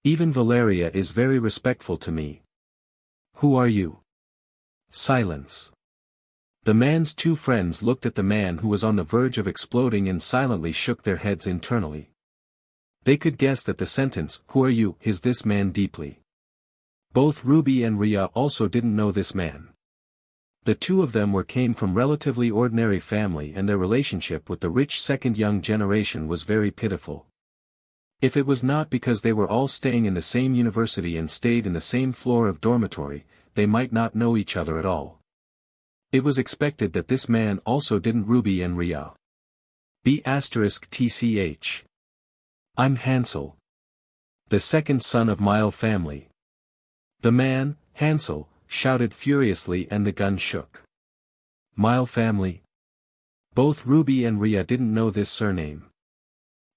Even Valeria is very respectful to me. Who are you? Silence. The man's two friends looked at the man who was on the verge of exploding and silently shook their heads internally. They could guess that the sentence, "Who are you?" hit this man deeply. Both Ruby and Riya also didn't know this man. The two of them came from relatively ordinary family, and their relationship with the rich second young generation was very pitiful. If it was not because they were all staying in the same university and stayed in the same floor of dormitory, they might not know each other at all. It was expected that this man also didn't. Ruby and Riya. Be *tch. I'm Hansel. The second son of Mile family. The man, Hansel, shouted furiously and the gun shook. Mile family? Both Ruby and Riya didn't know this surname.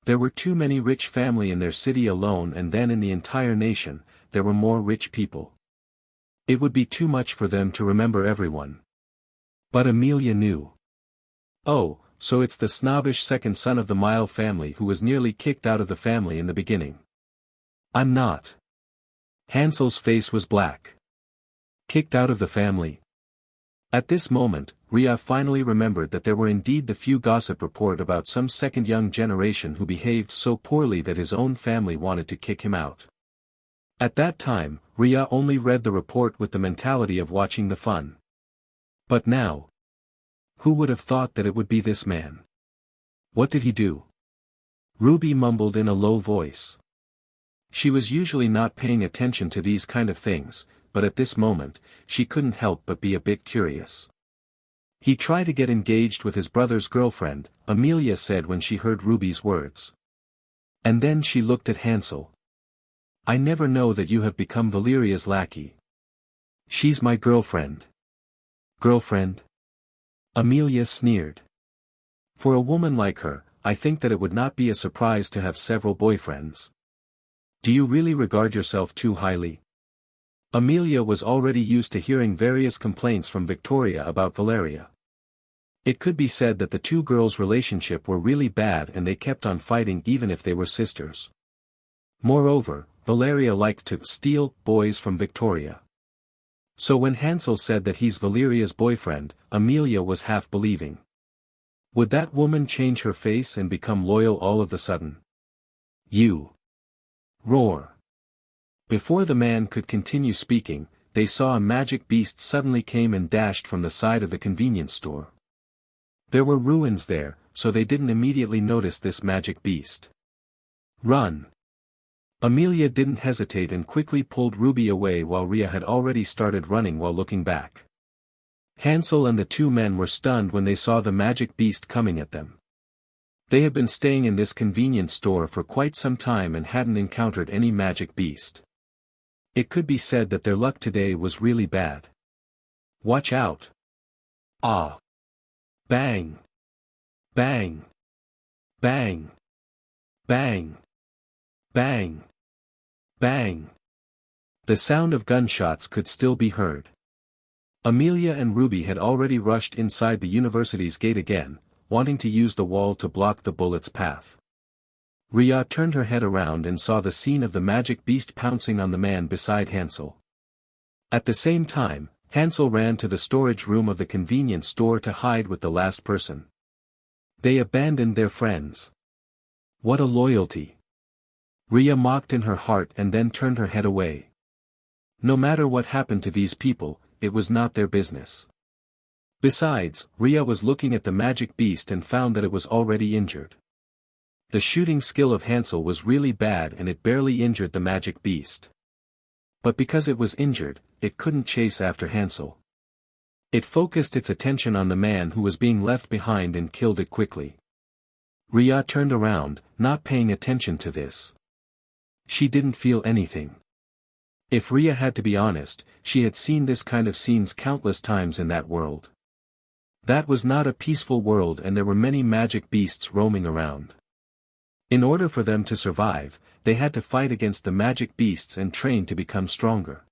There were too many rich family in their city alone, and then in the entire nation, there were more rich people. It would be too much for them to remember everyone. But Amelia knew. Oh, so it's the snobbish second son of the Mile family who was nearly kicked out of the family in the beginning. I'm not. Hansel's face was black. Kicked out of the family. At this moment, Riya finally remembered that there were indeed the few gossip report about some second young generation who behaved so poorly that his own family wanted to kick him out. At that time, Riya only read the report with the mentality of watching the fun. But now, who would have thought that it would be this man? What did he do? Ruby mumbled in a low voice. She was usually not paying attention to these kind of things, but at this moment, she couldn't help but be a bit curious. He tried to get engaged with his brother's girlfriend, Amelia said when she heard Ruby's words. And then she looked at Hansel. I never know that you have become Valeria's lackey. She's my girlfriend. Girlfriend? Amelia sneered. For a woman like her, I think that it would not be a surprise to have several boyfriends. Do you really regard yourself too highly? Amelia was already used to hearing various complaints from Victoria about Valeria. It could be said that the two girls' relationship were really bad and they kept on fighting even if they were sisters. Moreover, Valeria liked to steal boys from Victoria. So when Hansel said that he's Valeria's boyfriend, Amelia was half believing. Would that woman change her face and become loyal all of a sudden? You! Roar! Before the man could continue speaking, they saw a magic beast suddenly came and dashed from the side of the convenience store. There were ruins there, so they didn't immediately notice this magic beast. Run! Amelia didn't hesitate and quickly pulled Ruby away while Riya had already started running while looking back. Hansel and the two men were stunned when they saw the magic beast coming at them. They had been staying in this convenience store for quite some time and hadn't encountered any magic beast. It could be said that their luck today was really bad. Watch out! Ah! Bang! Bang! Bang! Bang! Bang! Bang! The sound of gunshots could still be heard. Amelia and Ruby had already rushed inside the university's gate again, wanting to use the wall to block the bullet's path. Riya turned her head around and saw the scene of the magic beast pouncing on the man beside Hansel. At the same time, Hansel ran to the storage room of the convenience store to hide with the last person. They abandoned their friends. What a loyalty! Riya mocked in her heart and then turned her head away. No matter what happened to these people, it was not their business. Besides, Riya was looking at the magic beast and found that it was already injured. The shooting skill of Hansel was really bad and it barely injured the magic beast. But because it was injured, it couldn't chase after Hansel. It focused its attention on the man who was being left behind and killed it quickly. Riya turned around, not paying attention to this. She didn't feel anything. If Riya had to be honest, she had seen this kind of scenes countless times in that world. That was not a peaceful world and there were many magic beasts roaming around. In order for them to survive, they had to fight against the magic beasts and train to become stronger.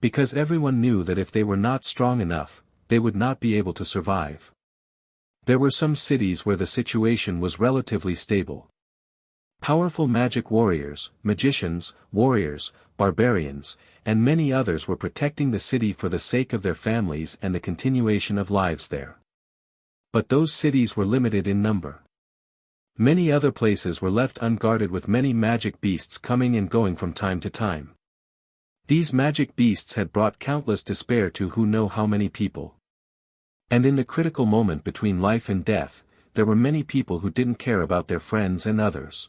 Because everyone knew that if they were not strong enough, they would not be able to survive. There were some cities where the situation was relatively stable. Powerful magic warriors, magicians, warriors, barbarians, and many others were protecting the city for the sake of their families and the continuation of lives there. But those cities were limited in number. Many other places were left unguarded with many magic beasts coming and going from time to time. These magic beasts had brought countless despair to who know how many people. And in the critical moment between life and death, there were many people who didn't care about their friends and others.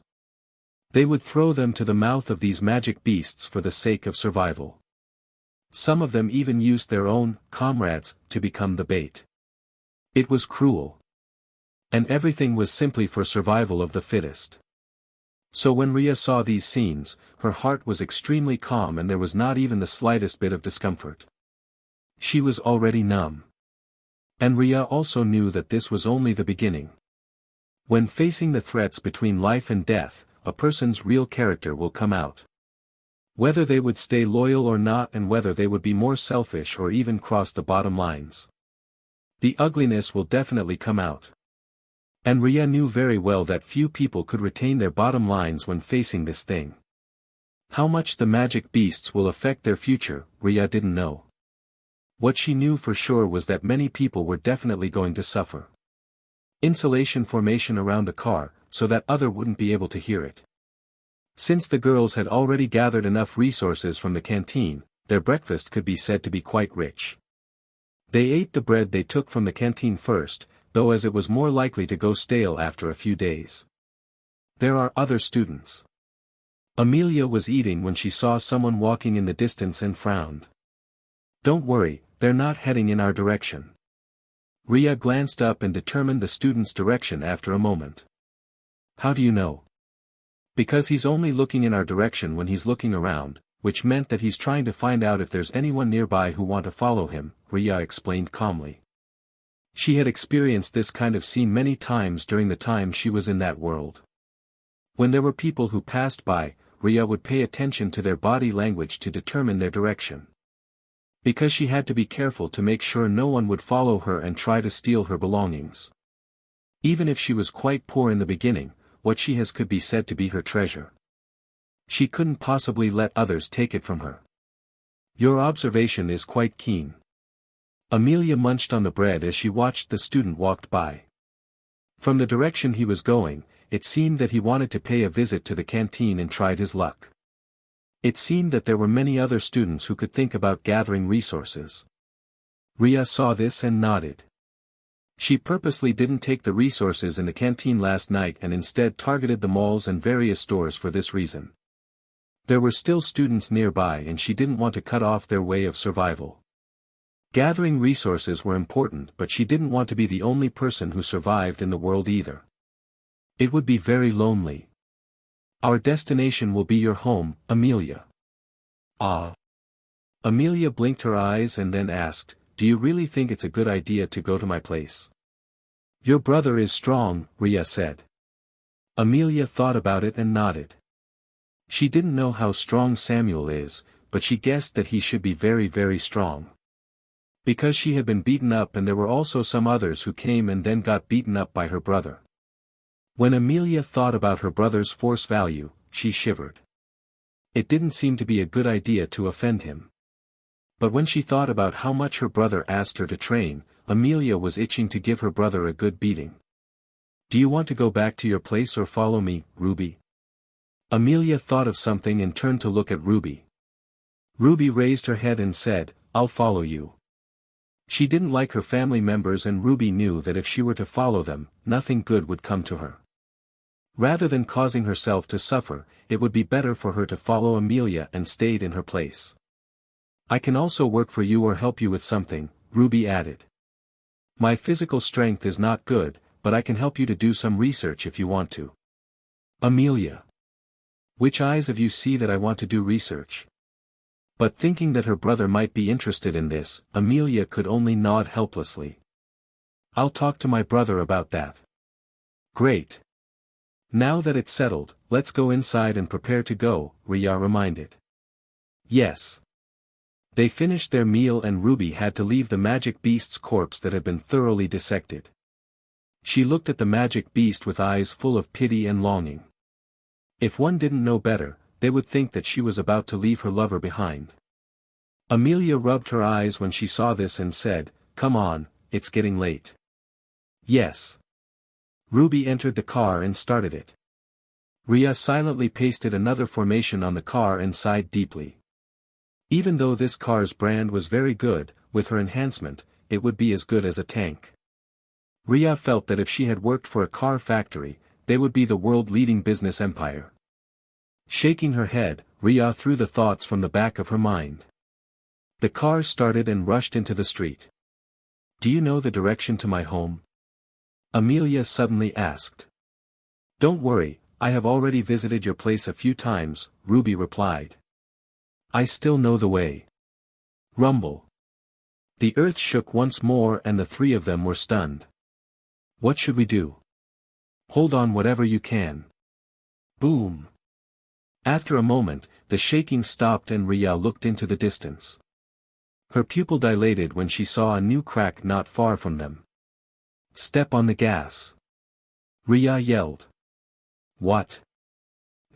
They would throw them to the mouth of these magic beasts for the sake of survival. Some of them even used their own comrades to become the bait. It was cruel. And everything was simply for survival of the fittest. So when Riya saw these scenes, her heart was extremely calm and there was not even the slightest bit of discomfort. She was already numb. And Riya also knew that this was only the beginning. When facing the threats between life and death, a person's real character will come out. Whether they would stay loyal or not and whether they would be more selfish or even cross the bottom lines. The ugliness will definitely come out. And Riya knew very well that few people could retain their bottom lines when facing this thing. How much the magic beasts will affect their future, Riya didn't know. What she knew for sure was that many people were definitely going to suffer. Insulation formation around the car, so that other wouldn't be able to hear it. Since the girls had already gathered enough resources from the canteen, their breakfast could be said to be quite rich. They ate the bread they took from the canteen first, though as it was more likely to go stale after a few days. There are other students. Amelia was eating when she saw someone walking in the distance and frowned. Don't worry, they're not heading in our direction. Riya glanced up and determined the student's direction after a moment. How do you know? Because he's only looking in our direction when he's looking around, which meant that he's trying to find out if there's anyone nearby who want to follow him, Riya explained calmly. She had experienced this kind of scene many times during the time she was in that world. When there were people who passed by, Riya would pay attention to their body language to determine their direction. Because she had to be careful to make sure no one would follow her and try to steal her belongings. Even if she was quite poor in the beginning, what she has could be said to be her treasure. She couldn't possibly let others take it from her. Your observation is quite keen. Amelia munched on the bread as she watched the student walk by. From the direction he was going, it seemed that he wanted to pay a visit to the canteen and tried his luck. It seemed that there were many other students who could think about gathering resources. Riya saw this and nodded. She purposely didn't take the resources in the canteen last night and instead targeted the malls and various stores for this reason. There were still students nearby and she didn't want to cut off their way of survival. Gathering resources were important, but she didn't want to be the only person who survived in the world either. It would be very lonely. Our destination will be your home, Amelia. Ah. Amelia blinked her eyes and then asked, do you really think it's a good idea to go to my place? Your brother is strong, Riya said. Amelia thought about it and nodded. She didn't know how strong Samuel is, but she guessed that he should be very, very strong. Because she had been beaten up and there were also some others who came and then got beaten up by her brother. When Amelia thought about her brother's force value, she shivered. It didn't seem to be a good idea to offend him. But when she thought about how much her brother asked her to train, Amelia was itching to give her brother a good beating. Do you want to go back to your place or follow me, Ruby? Amelia thought of something and turned to look at Ruby. Ruby raised her head and said, I'll follow you. She didn't like her family members and Ruby knew that if she were to follow them, nothing good would come to her. Rather than causing herself to suffer, it would be better for her to follow Amelia and stayed in her place. I can also work for you or help you with something, Ruby added. My physical strength is not good, but I can help you to do some research if you want to. Amelia. Which eyes of you see that I want to do research? But thinking that her brother might be interested in this, Amelia could only nod helplessly. I'll talk to my brother about that. Great. Now that it's settled, let's go inside and prepare to go, Riya reminded. Yes. They finished their meal and Ruby had to leave the magic beast's corpse that had been thoroughly dissected. She looked at the magic beast with eyes full of pity and longing. If one didn't know better, they would think that she was about to leave her lover behind. Amelia rubbed her eyes when she saw this and said, Come on, it's getting late. Yes. Ruby entered the car and started it. Riya silently pasted another formation on the car and sighed deeply. Even though this car's brand was very good, with her enhancement, it would be as good as a tank. Riya felt that if she had worked for a car factory, they would be the world-leading business empire. Shaking her head, Riya threw the thoughts from the back of her mind. The car started and rushed into the street. Do you know the direction to my home? Amelia suddenly asked. Don't worry, I have already visited your place a few times, Ruby replied. I still know the way. Rumble. The earth shook once more and the three of them were stunned. What should we do? Hold on whatever you can. Boom. After a moment, the shaking stopped and Riya looked into the distance. Her pupil dilated when she saw a new crack not far from them. Step on the gas. Riya yelled. What?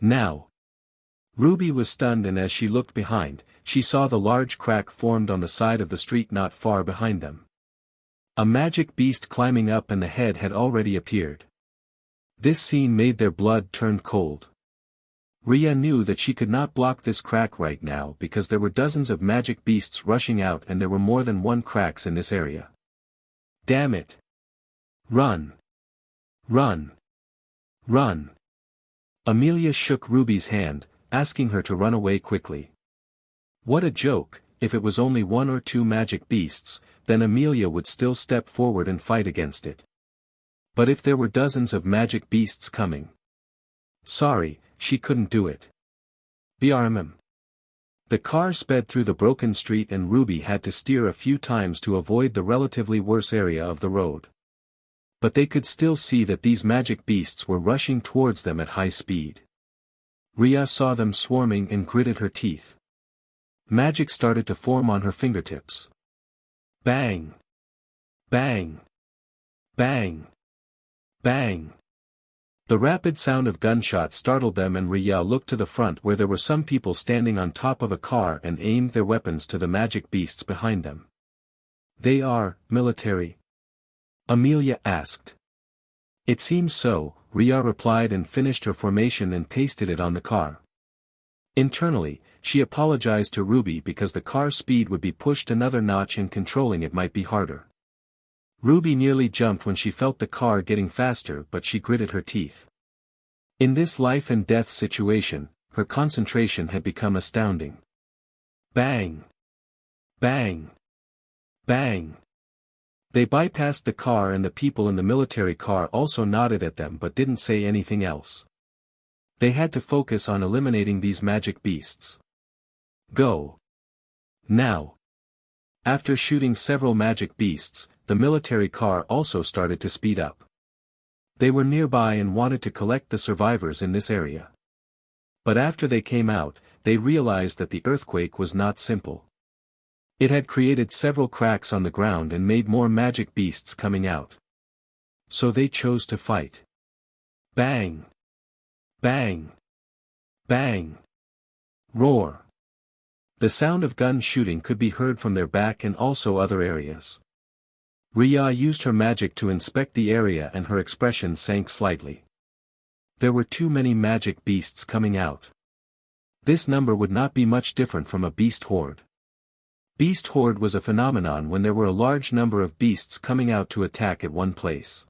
Now. Ruby was stunned and as she looked behind, she saw the large crack formed on the side of the street not far behind them. A magic beast climbing up and the head had already appeared. This scene made their blood turn cold. Riya knew that she could not block this crack right now because there were dozens of magic beasts rushing out and there were more than one cracks in this area. Damn it! Run! Run! Run! Amelia shook Ruby's hand, asking her to run away quickly. What a joke! If it was only one or two magic beasts, then Amelia would still step forward and fight against it. But if there were dozens of magic beasts coming. Sorry, she couldn't do it. BRMM. The car sped through the broken street and Ruby had to steer a few times to avoid the relatively worse area of the road. But they could still see that these magic beasts were rushing towards them at high speed. Riya saw them swarming and gritted her teeth. Magic started to form on her fingertips. Bang! Bang! Bang! Bang! The rapid sound of gunshots startled them and Riya looked to the front where there were some people standing on top of a car and aimed their weapons to the magic beasts behind them. They are, military? Amelia asked. It seems so, Riya replied and finished her formation and pasted it on the car. Internally, she apologized to Ruby because the car's speed would be pushed another notch and controlling it might be harder. Ruby nearly jumped when she felt the car getting faster but she gritted her teeth. In this life and death situation, her concentration had become astounding. Bang! Bang! Bang! They bypassed the car and the people in the military car also nodded at them but didn't say anything else. They had to focus on eliminating these magic beasts. Go! Now! After shooting several magic beasts, the military car also started to speed up. They were nearby and wanted to collect the survivors in this area. But after they came out, they realized that the earthquake was not simple. It had created several cracks on the ground and made more magic beasts coming out. So they chose to fight. Bang! Bang! Bang! Roar! The sound of gun shooting could be heard from their back and also other areas. Riya used her magic to inspect the area and her expression sank slightly. There were too many magic beasts coming out. This number would not be much different from a beast horde. Beast horde was a phenomenon when there were a large number of beasts coming out to attack at one place.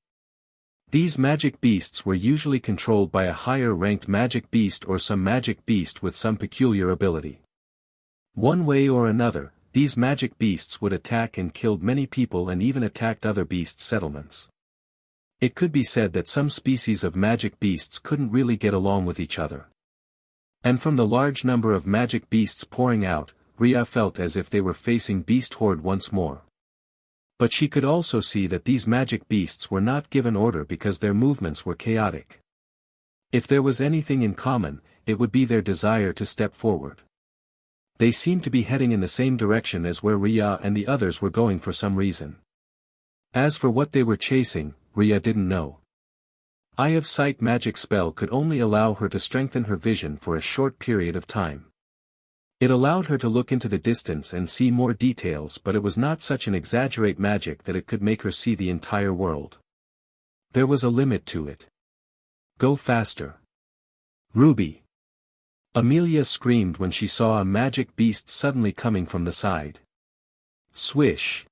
These magic beasts were usually controlled by a higher-ranked magic beast or some magic beast with some peculiar ability. One way or another, these magic beasts would attack and killed many people and even attacked other beast settlements. It could be said that some species of magic beasts couldn't really get along with each other. And from the large number of magic beasts pouring out, Riya felt as if they were facing beast horde once more. But she could also see that these magic beasts were not given order because their movements were chaotic. If there was anything in common, it would be their desire to step forward. They seemed to be heading in the same direction as where Riya and the others were going for some reason. As for what they were chasing, Riya didn't know. Eye of Sight magic spell could only allow her to strengthen her vision for a short period of time. It allowed her to look into the distance and see more details but it was not such an exaggerate magic that it could make her see the entire world. There was a limit to it. Go faster. Ruby! Amelia screamed when she saw a magic beast suddenly coming from the side. Swish!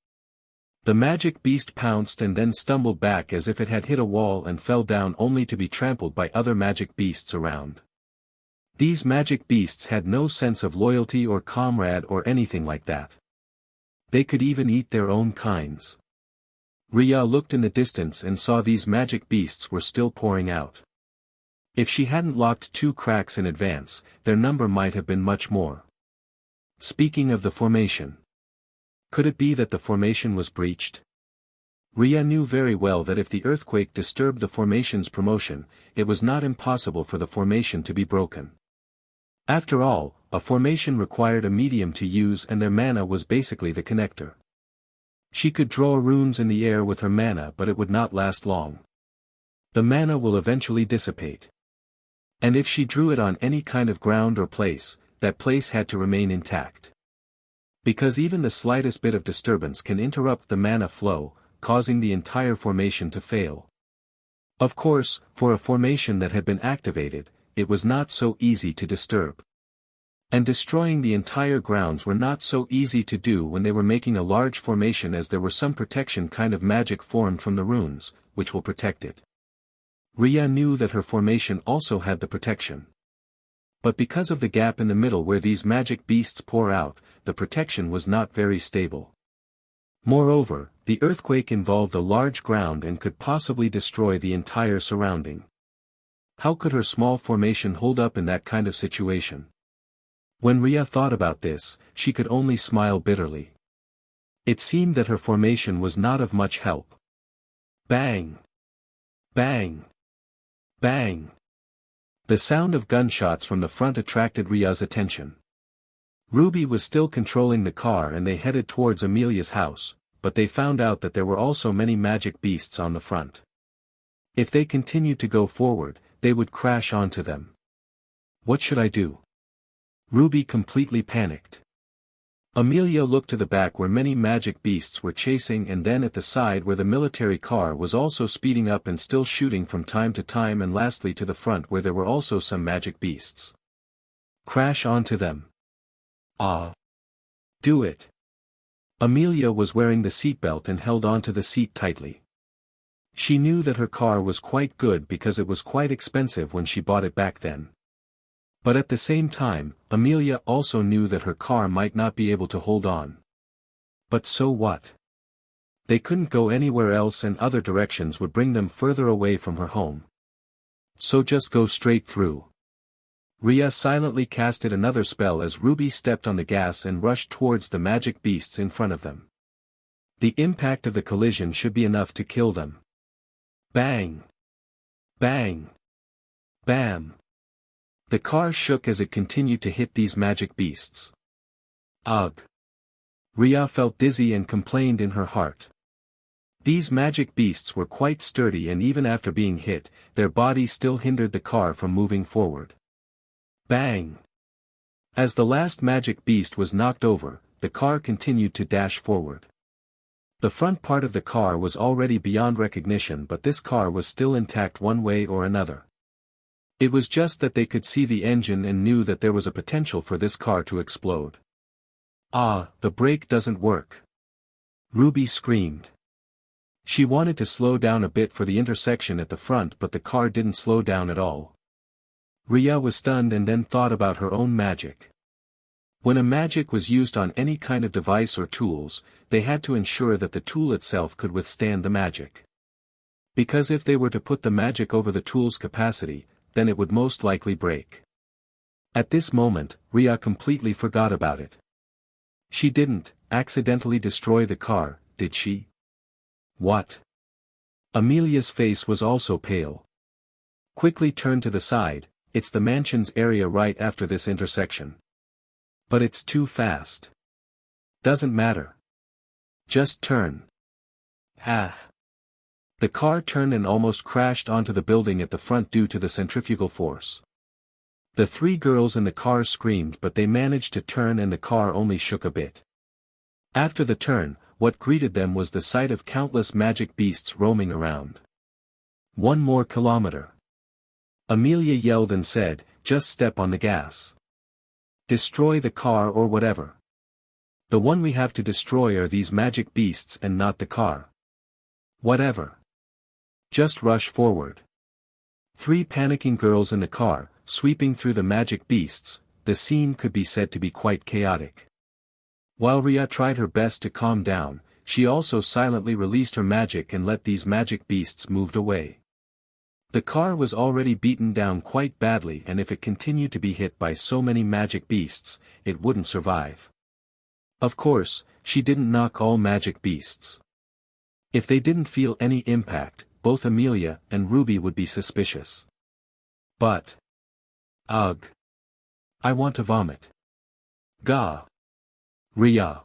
The magic beast pounced and then stumbled back as if it had hit a wall and fell down only to be trampled by other magic beasts around. These magic beasts had no sense of loyalty or comrade or anything like that. They could even eat their own kinds. Riya looked in the distance and saw these magic beasts were still pouring out. If she hadn't locked 2 cracks in advance, their number might have been much more. Speaking of the formation. Could it be that the formation was breached? Riya knew very well that if the earthquake disturbed the formation's promotion, it was not impossible for the formation to be broken. After all, a formation required a medium to use and their mana was basically the connector. She could draw runes in the air with her mana but it would not last long. The mana will eventually dissipate. And if she drew it on any kind of ground or place, that place had to remain intact. Because even the slightest bit of disturbance can interrupt the mana flow, causing the entire formation to fail. Of course, for a formation that had been activated, it was not so easy to disturb. And destroying the entire grounds were not so easy to do when they were making a large formation, as there were some protection kind of magic formed from the runes, which will protect it. Riya knew that her formation also had the protection. But because of the gap in the middle where these magic beasts pour out, the protection was not very stable. Moreover, the earthquake involved a large ground and could possibly destroy the entire surrounding. How could her small formation hold up in that kind of situation? When Riya thought about this, she could only smile bitterly. It seemed that her formation was not of much help. Bang! Bang! Bang! The sound of gunshots from the front attracted Riya's attention. Ruby was still controlling the car and they headed towards Amelia's house, but they found out that there were also many magic beasts on the front. If they continued to go forward, they would crash onto them. What should I do? Ruby completely panicked. Amelia looked to the back where many magic beasts were chasing, and then at the side where the military car was also speeding up and still shooting from time to time, and lastly to the front where there were also some magic beasts. Crash onto them. Ah! Do it! Amelia was wearing the seatbelt and held onto the seat tightly. She knew that her car was quite good because it was quite expensive when she bought it back then. But at the same time, Amelia also knew that her car might not be able to hold on. But so what? They couldn't go anywhere else, and other directions would bring them further away from her home. So just go straight through. Riya silently casted another spell as Ruby stepped on the gas and rushed towards the magic beasts in front of them. The impact of the collision should be enough to kill them. Bang! Bang! Bam! The car shook as it continued to hit these magic beasts. Ugh! Riya felt dizzy and complained in her heart. These magic beasts were quite sturdy, and even after being hit, their bodies still hindered the car from moving forward. Bang! As the last magic beast was knocked over, the car continued to dash forward. The front part of the car was already beyond recognition, but this car was still intact one way or another. It was just that they could see the engine and knew that there was a potential for this car to explode. Ah, the brake doesn't work! Ruby screamed. She wanted to slow down a bit for the intersection at the front, but the car didn't slow down at all. Riya was stunned and then thought about her own magic. When a magic was used on any kind of device or tools, they had to ensure that the tool itself could withstand the magic. Because if they were to put the magic over the tool's capacity, then it would most likely break. At this moment, Riya completely forgot about it. She didn't accidentally destroy the car, did she? What? Amelia's face was also pale. Quickly turn to the side, it's the mansion's area right after this intersection. But it's too fast. Doesn't matter. Just turn. Ah. The car turned and almost crashed onto the building at the front due to the centrifugal force. The three girls in the car screamed, but they managed to turn and the car only shook a bit. After the turn, what greeted them was the sight of countless magic beasts roaming around. 1 more kilometer. Amelia yelled and said, just step on the gas. Destroy the car or whatever. The one we have to destroy are these magic beasts and not the car. Whatever. Just rush forward. 3 panicking girls in the car, sweeping through the magic beasts. The scene could be said to be quite chaotic. While Riya tried her best to calm down, she also silently released her magic and let these magic beasts move away. The car was already beaten down quite badly, and if it continued to be hit by so many magic beasts, it wouldn't survive. Of course, she didn't knock all magic beasts. If they didn't feel any impact, both Amelia and Ruby would be suspicious. But... ugh! I want to vomit. Gah! Riya!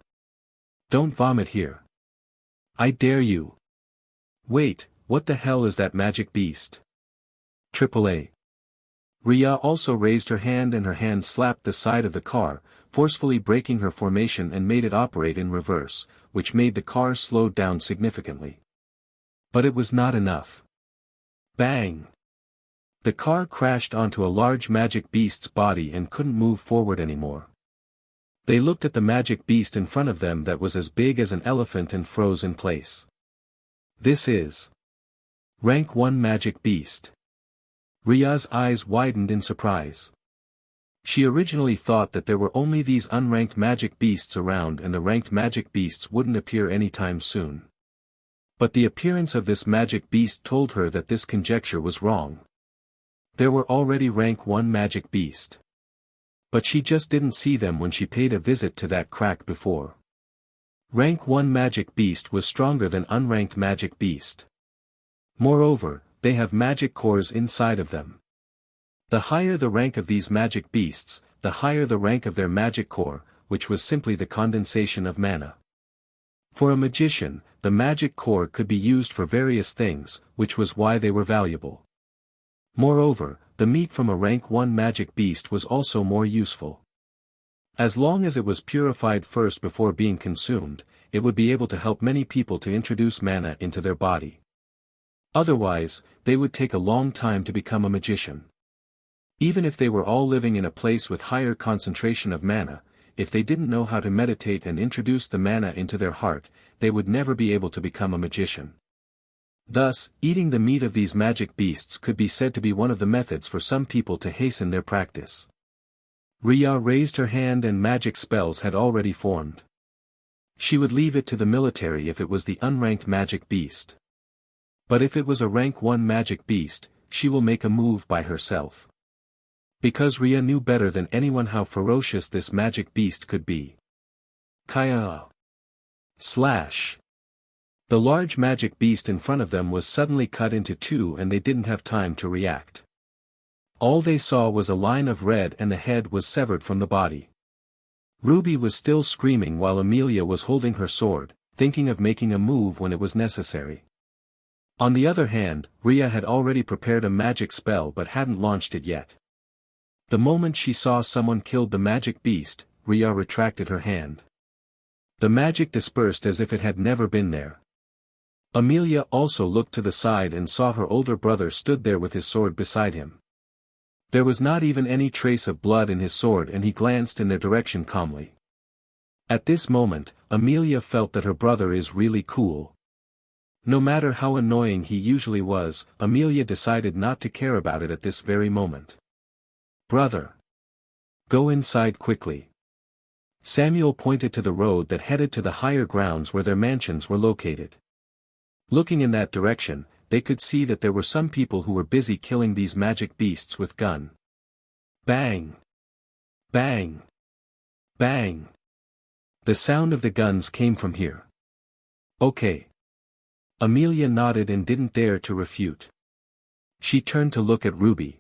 Don't vomit here. I dare you. Wait, what the hell is that magic beast? AAA. Riya also raised her hand and her hand slapped the side of the car, forcefully breaking her formation and made it operate in reverse, which made the car slow down significantly. But it was not enough. Bang! The car crashed onto a large magic beast's body and couldn't move forward anymore. They looked at the magic beast in front of them that was as big as an elephant and froze in place. This is Rank 1 Magic Beast. Riya's eyes widened in surprise. She originally thought that there were only these unranked magic beasts around and the ranked magic beasts wouldn't appear anytime soon. But the appearance of this magic beast told her that this conjecture was wrong. There were already rank 1 magic beast. But she just didn't see them when she paid a visit to that crack before. Rank 1 magic beast was stronger than unranked magic beast. Moreover, they have magic cores inside of them. The higher the rank of these magic beasts, the higher the rank of their magic core, which was simply the condensation of mana. For a magician, the magic core could be used for various things, which was why they were valuable. Moreover, the meat from a rank 1 magic beast was also more useful. As long as it was purified first before being consumed, it would be able to help many people to introduce mana into their body. Otherwise, they would take a long time to become a magician. Even if they were all living in a place with higher concentration of mana, if they didn't know how to meditate and introduce the mana into their heart, they would never be able to become a magician. Thus, eating the meat of these magic beasts could be said to be one of the methods for some people to hasten their practice. Riya raised her hand and magic spells had already formed. She would leave it to the military if it was the unranked magic beast. But if it was a rank 1 magic beast, she will make a move by herself. Because Riya knew better than anyone how ferocious this magic beast could be. Kaya! Slash! The large magic beast in front of them was suddenly cut into two and they didn't have time to react. All they saw was a line of red and the head was severed from the body. Ruby was still screaming while Amelia was holding her sword, thinking of making a move when it was necessary. On the other hand, Riya had already prepared a magic spell but hadn't launched it yet. The moment she saw someone killed the magic beast, Riya retracted her hand. The magic dispersed as if it had never been there. Amelia also looked to the side and saw her older brother stood there with his sword beside him. There was not even any trace of blood in his sword and he glanced in their direction calmly. At this moment, Amelia felt that her brother is really cool. No matter how annoying he usually was, Amelia decided not to care about it at this very moment. Brother! Go inside quickly. Samuel pointed to the road that headed to the higher grounds where their mansions were located. Looking in that direction, they could see that there were some people who were busy killing these magic beasts with gun. Bang! Bang! Bang! The sound of the guns came from here. Okay. Amelia nodded and didn't dare to refute. She turned to look at Ruby.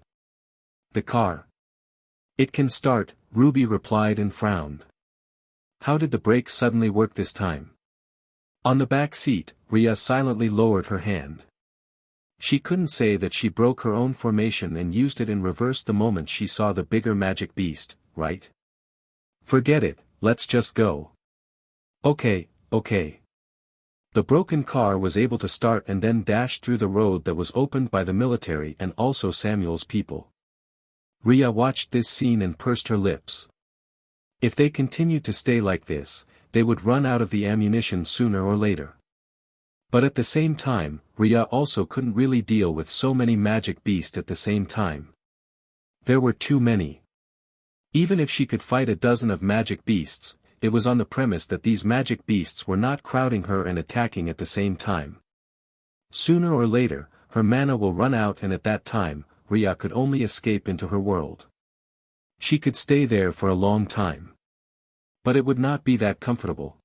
The car. It can start, Ruby replied and frowned. How did the brakes suddenly work this time? On the back seat, Riya silently lowered her hand. She couldn't say that she broke her own formation and used it in reverse the moment she saw the bigger magic beast, right? Forget it, let's just go. Okay. The broken car was able to start and then dash through the road that was opened by the military and also Samuel's people. Riya watched this scene and pursed her lips. If they continued to stay like this, they would run out of the ammunition sooner or later. But at the same time, Riya also couldn't really deal with so many magic beasts at the same time. There were too many. Even if she could fight a dozen of magic beasts, it was on the premise that these magic beasts were not crowding her and attacking at the same time. Sooner or later, her mana will run out and at that time, Riya could only escape into her world. She could stay there for a long time. But it would not be that comfortable.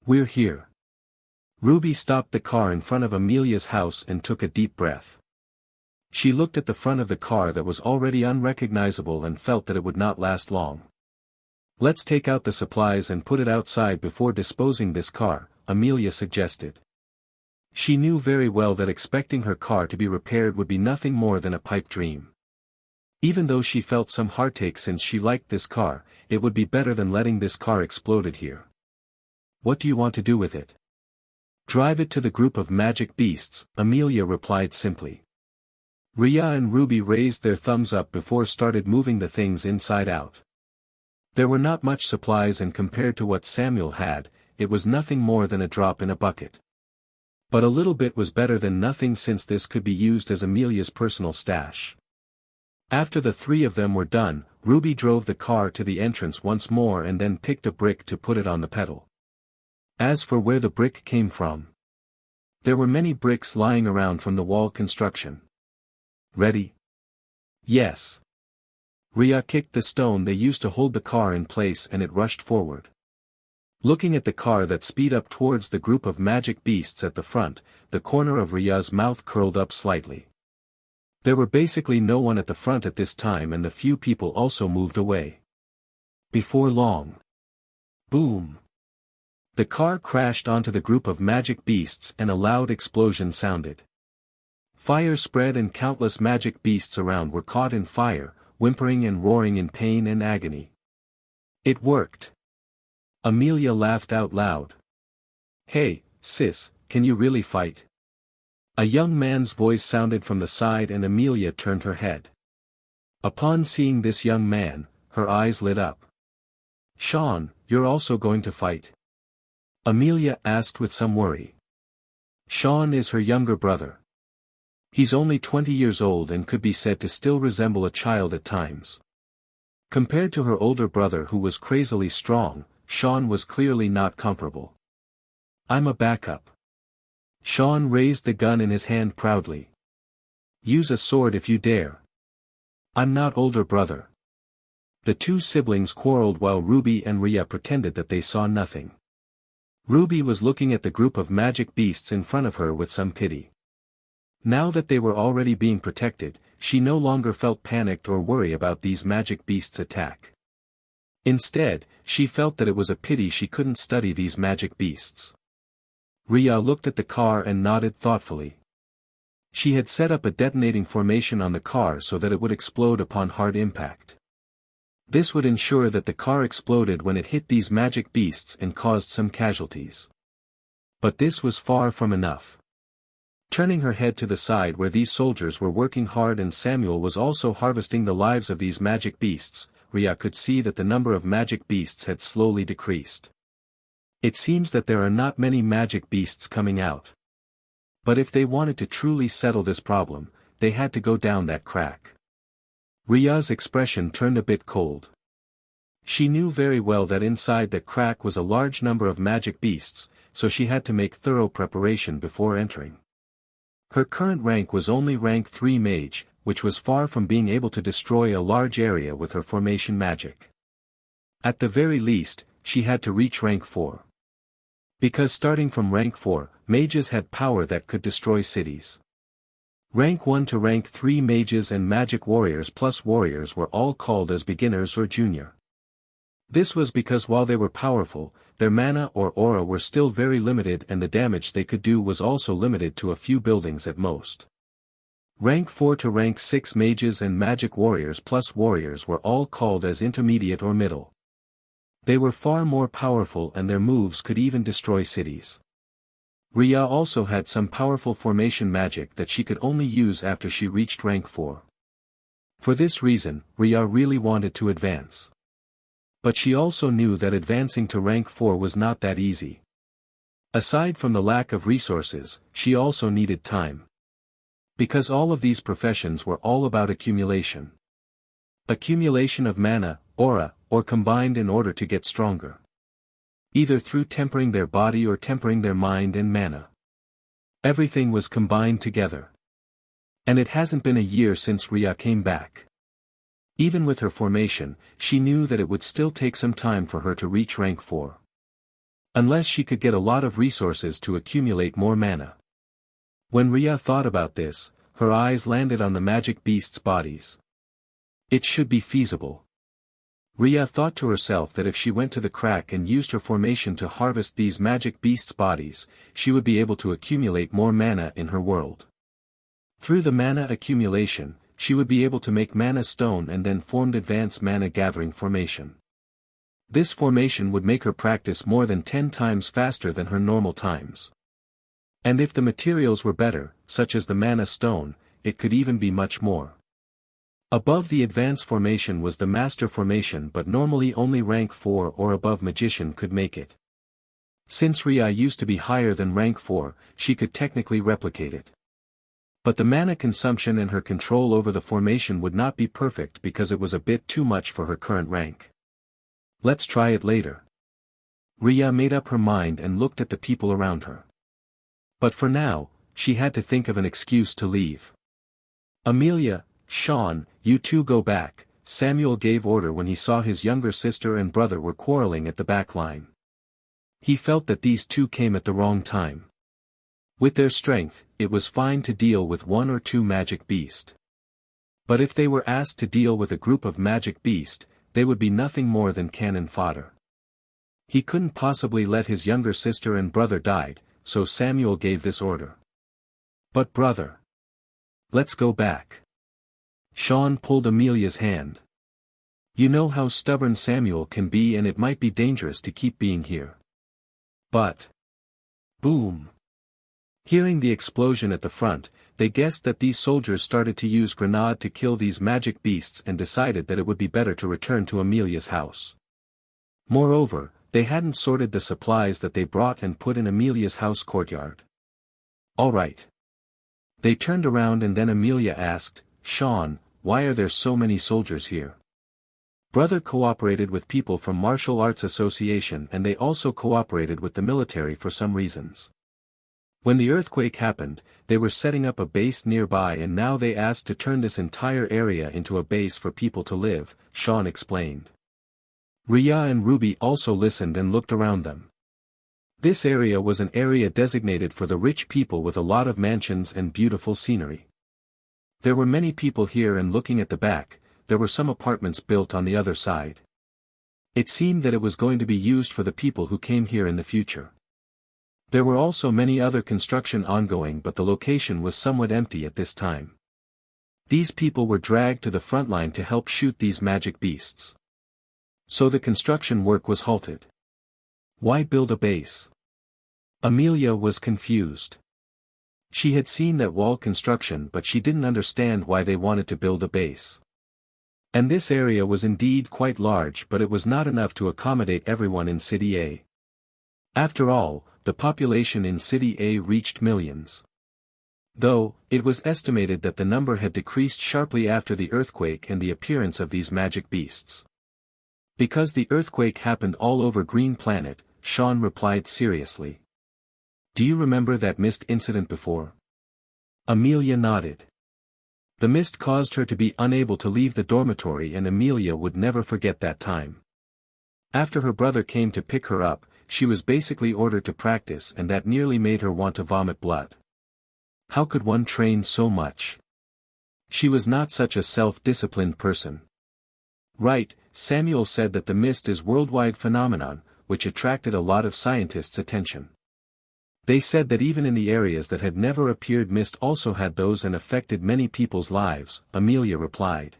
We're here. Ruby stopped the car in front of Amelia's house and took a deep breath. She looked at the front of the car that was already unrecognizable and felt that it would not last long. Let's take out the supplies and put it outside before disposing this car, Amelia suggested. She knew very well that expecting her car to be repaired would be nothing more than a pipe dream. Even though she felt some heartache since she liked this car, it would be better than letting this car exploded here. What do you want to do with it? Drive it to the group of magic beasts, Amelia replied simply. Riya and Ruby raised their thumbs up before started moving the things inside out. There were not much supplies, and compared to what Samuel had, it was nothing more than a drop in a bucket. But a little bit was better than nothing, since this could be used as Amelia's personal stash. After the three of them were done, Ruby drove the car to the entrance once more and then picked a brick to put it on the pedal. As for where the brick came from, there were many bricks lying around from the wall construction. Ready? Yes. Riya kicked the stone they used to hold the car in place and it rushed forward. Looking at the car that sped up towards the group of magic beasts at the front, the corner of Riya's mouth curled up slightly. There were basically no one at the front at this time, and a few people also moved away. Before long. Boom! The car crashed onto the group of magic beasts and a loud explosion sounded. Fire spread and countless magic beasts around were caught in fire, whimpering and roaring in pain and agony. It worked. Amelia laughed out loud. Hey, sis, can you really fight? A young man's voice sounded from the side and Amelia turned her head. Upon seeing this young man, her eyes lit up. Sean, you're also going to fight? Amelia asked with some worry. Sean is her younger brother. He's only 20 years old and could be said to still resemble a child at times. Compared to her older brother who was crazily strong, Sean was clearly not comparable. I'm a backup. Sean raised the gun in his hand proudly. Use a sword if you dare. I'm not older brother. The two siblings quarreled while Ruby and Riya pretended that they saw nothing. Ruby was looking at the group of magic beasts in front of her with some pity. Now that they were already being protected, she no longer felt panicked or worry about these magic beasts' attack. Instead, she felt that it was a pity she couldn't study these magic beasts. Riya looked at the car and nodded thoughtfully. She had set up a detonating formation on the car so that it would explode upon hard impact. This would ensure that the car exploded when it hit these magic beasts and caused some casualties. But this was far from enough. Turning her head to the side where these soldiers were working hard and Samuel was also harvesting the lives of these magic beasts, Riya could see that the number of magic beasts had slowly decreased. It seems that there are not many magic beasts coming out. But if they wanted to truly settle this problem, they had to go down that crack. Riya's expression turned a bit cold. She knew very well that inside that crack was a large number of magic beasts, so she had to make thorough preparation before entering. Her current rank was only rank 3 mage, which was far from being able to destroy a large area with her formation magic. At the very least, she had to reach rank 4. Because starting from rank 4, mages had power that could destroy cities. Rank 1 to rank 3 mages and magic warriors plus warriors were all called as beginners or junior. This was because while they were powerful, their mana or aura were still very limited and the damage they could do was also limited to a few buildings at most. Rank 4 to rank 6 mages and magic warriors plus warriors were all called as intermediate or middle. They were far more powerful and their moves could even destroy cities. Riya also had some powerful formation magic that she could only use after she reached rank 4. For this reason, Riya really wanted to advance. But she also knew that advancing to rank 4 was not that easy. Aside from the lack of resources, she also needed time. Because all of these professions were all about accumulation. Accumulation of mana, aura, or combined in order to get stronger. Either through tempering their body or tempering their mind and mana. Everything was combined together. And it hasn't been a year since Riya came back. Even with her formation, she knew that it would still take some time for her to reach rank 4. Unless she could get a lot of resources to accumulate more mana. When Riya thought about this, her eyes landed on the magic beasts' bodies. It should be feasible. Riya thought to herself that if she went to the crack and used her formation to harvest these magic beasts' bodies, she would be able to accumulate more mana in her world. Through the mana accumulation, she would be able to make mana stone and then formed advanced mana gathering formation. This formation would make her practice more than 10 times faster than her normal times. And if the materials were better, such as the mana stone, it could even be much more. Above the advanced formation was the master formation, but normally only rank 4 or above magician could make it. Since Riya used to be higher than rank 4, she could technically replicate it. But the mana consumption and her control over the formation would not be perfect because it was a bit too much for her current rank. Let's try it later. Riya made up her mind and looked at the people around her. But for now, she had to think of an excuse to leave. Amelia, Sean, you two go back, Samuel gave order when he saw his younger sister and brother were quarreling at the back line. He felt that these two came at the wrong time. With their strength, it was fine to deal with 1 or 2 magic beasts. But if they were asked to deal with a group of magic beasts, they would be nothing more than cannon fodder. He couldn't possibly let his younger sister and brother die, so Samuel gave this order. But brother, let's go back. Sean pulled Amelia's hand. You know how stubborn Samuel can be, and it might be dangerous to keep being here. But... boom! Hearing the explosion at the front, they guessed that these soldiers started to use grenade to kill these magic beasts and decided that it would be better to return to Amelia's house. Moreover, they hadn't sorted the supplies that they brought and put in Amelia's house courtyard. All right. They turned around and then Amelia asked, Sean, why are there so many soldiers here? Brother cooperated with people from Martial Arts Association, and they also cooperated with the military for some reasons. When the earthquake happened, they were setting up a base nearby, and now they asked to turn this entire area into a base for people to live, Sean explained. Riya and Ruby also listened and looked around them. This area was an area designated for the rich people with a lot of mansions and beautiful scenery. There were many people here, and looking at the back, there were some apartments built on the other side. It seemed that it was going to be used for the people who came here in the future. There were also many other construction ongoing, but the location was somewhat empty at this time. These people were dragged to the front line to help shoot these magic beasts. So the construction work was halted. Why build a base? Amelia was confused. She had seen that wall construction, but she didn't understand why they wanted to build a base. And this area was indeed quite large, but it was not enough to accommodate everyone in City A. After all, the population in City A reached millions. Though, it was estimated that the number had decreased sharply after the earthquake and the appearance of these magic beasts. Because the earthquake happened all over Green Planet, Sean replied seriously. Do you remember that mist incident before? Amelia nodded. The mist caused her to be unable to leave the dormitory, and Amelia would never forget that time. After her brother came to pick her up, she was basically ordered to practice, and that nearly made her want to vomit blood. How could one train so much? She was not such a self-disciplined person. Right, Samuel said that the mist is a worldwide phenomenon, which attracted a lot of scientists' attention. They said that even in the areas that had never appeared, mist also had those and affected many people's lives, Amelia replied.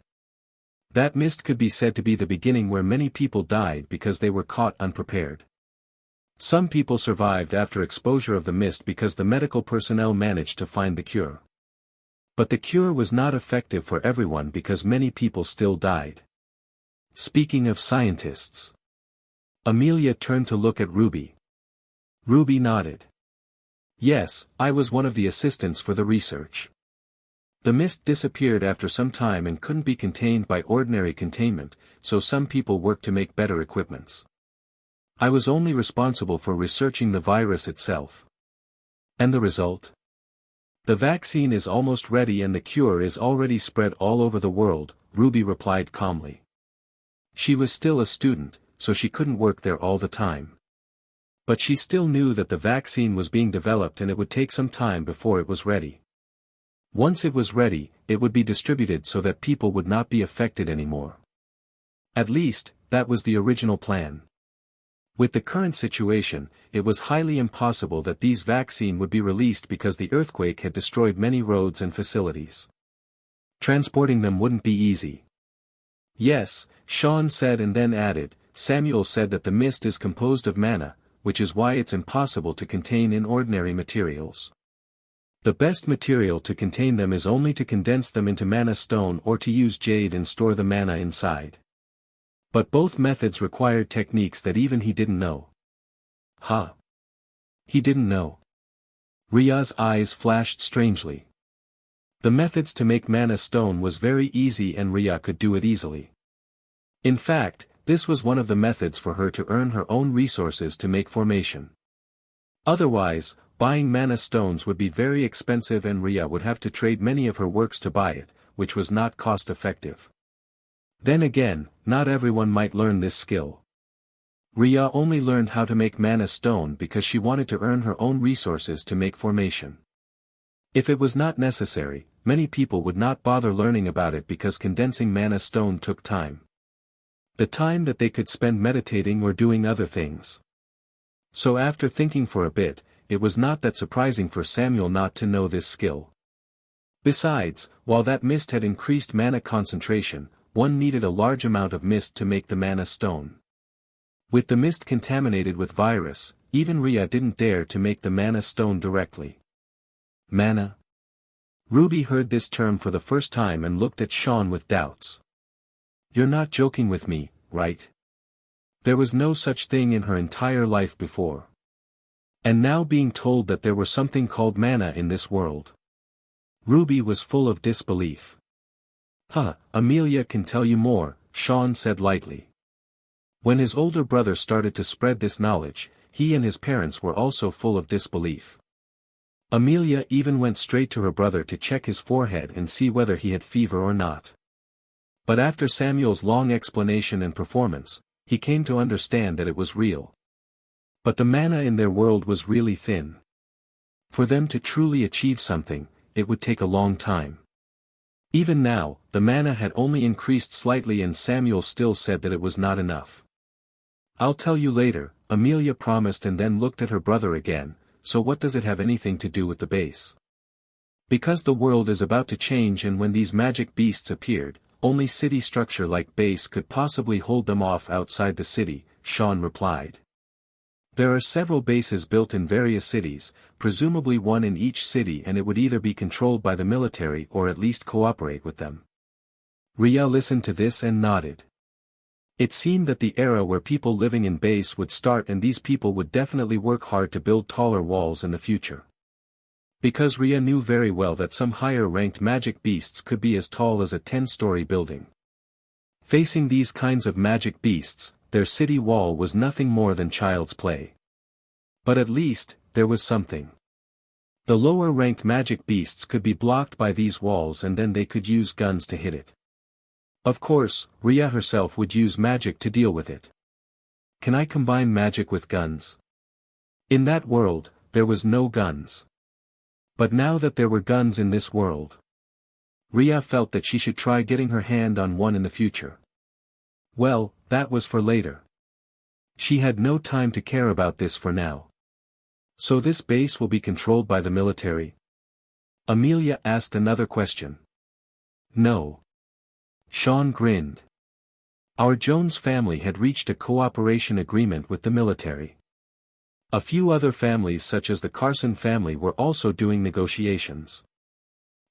That mist could be said to be the beginning where many people died because they were caught unprepared. Some people survived after exposure of the mist because the medical personnel managed to find the cure. But the cure was not effective for everyone because many people still died. Speaking of scientists. Amelia turned to look at Ruby. Ruby nodded. Yes, I was one of the assistants for the research. The mist disappeared after some time and couldn't be contained by ordinary containment, so some people worked to make better equipments. I was only responsible for researching the virus itself. And the result? The vaccine is almost ready and the cure is already spread all over the world, Ruby replied calmly. She was still a student, so she couldn't work there all the time. But she still knew that the vaccine was being developed and it would take some time before it was ready. Once it was ready, it would be distributed so that people would not be affected anymore. At least, that was the original plan. With the current situation, it was highly impossible that these vaccine would be released because the earthquake had destroyed many roads and facilities. Transporting them wouldn't be easy. Yes, Sean said, and then added, Samuel said that the mist is composed of mana, which is why it's impossible to contain in ordinary materials. The best material to contain them is only to condense them into mana stone or to use jade and store the mana inside. But both methods required techniques that even he didn't know. Huh? He didn't know. Riya's eyes flashed strangely. The methods to make mana stone was very easy and Riya could do it easily. In fact, this was one of the methods for her to earn her own resources to make formation. Otherwise, buying mana stones would be very expensive and Riya would have to trade many of her works to buy it, which was not cost-effective. Then again, not everyone might learn this skill. Riya only learned how to make mana stone because she wanted to earn her own resources to make formation. If it was not necessary, many people would not bother learning about it because condensing mana stone took time. The time that they could spend meditating or doing other things. So after thinking for a bit, it was not that surprising for Samuel not to know this skill. Besides, while that mist had increased mana concentration, one needed a large amount of mist to make the mana stone. With the mist contaminated with virus, even Riya didn't dare to make the mana stone directly. Mana? Ruby heard this term for the first time and looked at Sean with doubts. You're not joking with me, right? There was no such thing in her entire life before. And now being told that there was something called mana in this world. Ruby was full of disbelief. Huh, Amelia can tell you more, Sean said lightly. When his older brother started to spread this knowledge, he and his parents were also full of disbelief. Amelia even went straight to her brother to check his forehead and see whether he had fever or not. But after Samuel's long explanation and performance, he came to understand that it was real. But the mana in their world was really thin. For them to truly achieve something, it would take a long time. Even now, the mana had only increased slightly and Samuel still said that it was not enough. I'll tell you later, Amelia promised and then looked at her brother again, so what does it have anything to do with the base? Because the world is about to change and when these magic beasts appeared, only city structure like base could possibly hold them off outside the city, Sean replied. There are several bases built in various cities, presumably one in each city and it would either be controlled by the military or at least cooperate with them. Riya listened to this and nodded. It seemed that the era where people living in base would start and these people would definitely work hard to build taller walls in the future. Because Riya knew very well that some higher-ranked magic beasts could be as tall as a 10-story building. Facing these kinds of magic beasts, their city wall was nothing more than child's play. But at least, there was something. The lower-ranked magic beasts could be blocked by these walls and then they could use guns to hit it. Of course, Riya herself would use magic to deal with it. Can I combine magic with guns? In that world, there was no guns. But now that there were guns in this world, Riya felt that she should try getting her hand on one in the future. Well, that was for later. She had no time to care about this for now. So this base will be controlled by the military? Amelia asked another question. No. Sean grinned. Our Jones family had reached a cooperation agreement with the military. A few other families such as the Carson family were also doing negotiations.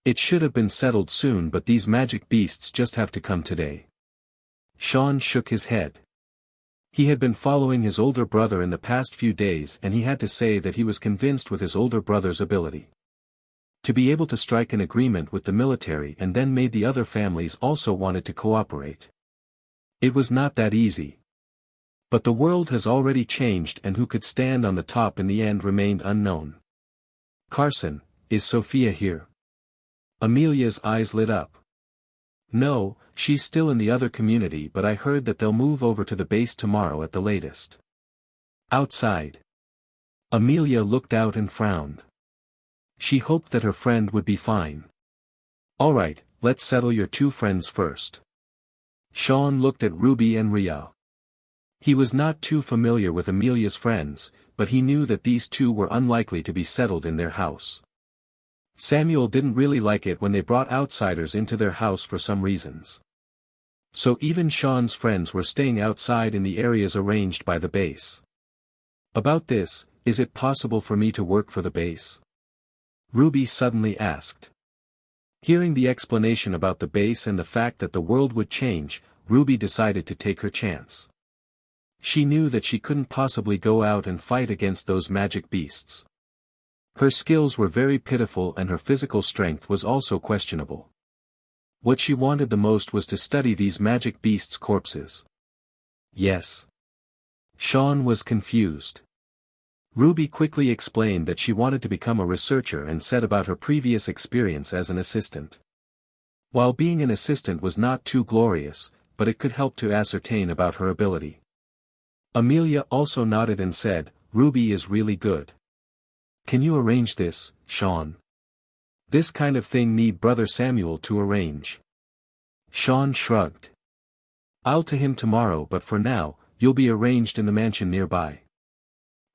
It should have been settled soon but these magic beasts just have to come today. Sean shook his head. He had been following his older brother in the past few days and he had to say that he was convinced with his older brother's ability to be able to strike an agreement with the military and then made the other families also wanted to cooperate. It was not that easy. But the world has already changed and who could stand on the top in the end remained unknown. Carson, is Sophia here? Amelia's eyes lit up. No, she's still in the other community but I heard that they'll move over to the base tomorrow at the latest. Outside. Amelia looked out and frowned. She hoped that her friend would be fine. Alright, let's settle your two friends first. Sean looked at Ruby and Riya. He was not too familiar with Amelia's friends, but he knew that these two were unlikely to be settled in their house. Samuel didn't really like it when they brought outsiders into their house for some reasons. So even Sean's friends were staying outside in the areas arranged by the base. About this, is it possible for me to work for the base? Ruby suddenly asked. Hearing the explanation about the base and the fact that the world would change, Ruby decided to take her chance. She knew that she couldn't possibly go out and fight against those magic beasts. Her skills were very pitiful and her physical strength was also questionable. What she wanted the most was to study these magic beasts' corpses. Yes. Sean was confused. Ruby quickly explained that she wanted to become a researcher and said about her previous experience as an assistant. While being an assistant was not too glorious, but it could help to ascertain about her ability. Amelia also nodded and said, "Ruby is really good. Can you arrange this, Sean? This kind of thing need Brother Samuel to arrange." Sean shrugged. "I'll to him tomorrow, but for now, you'll be arranged in the mansion nearby.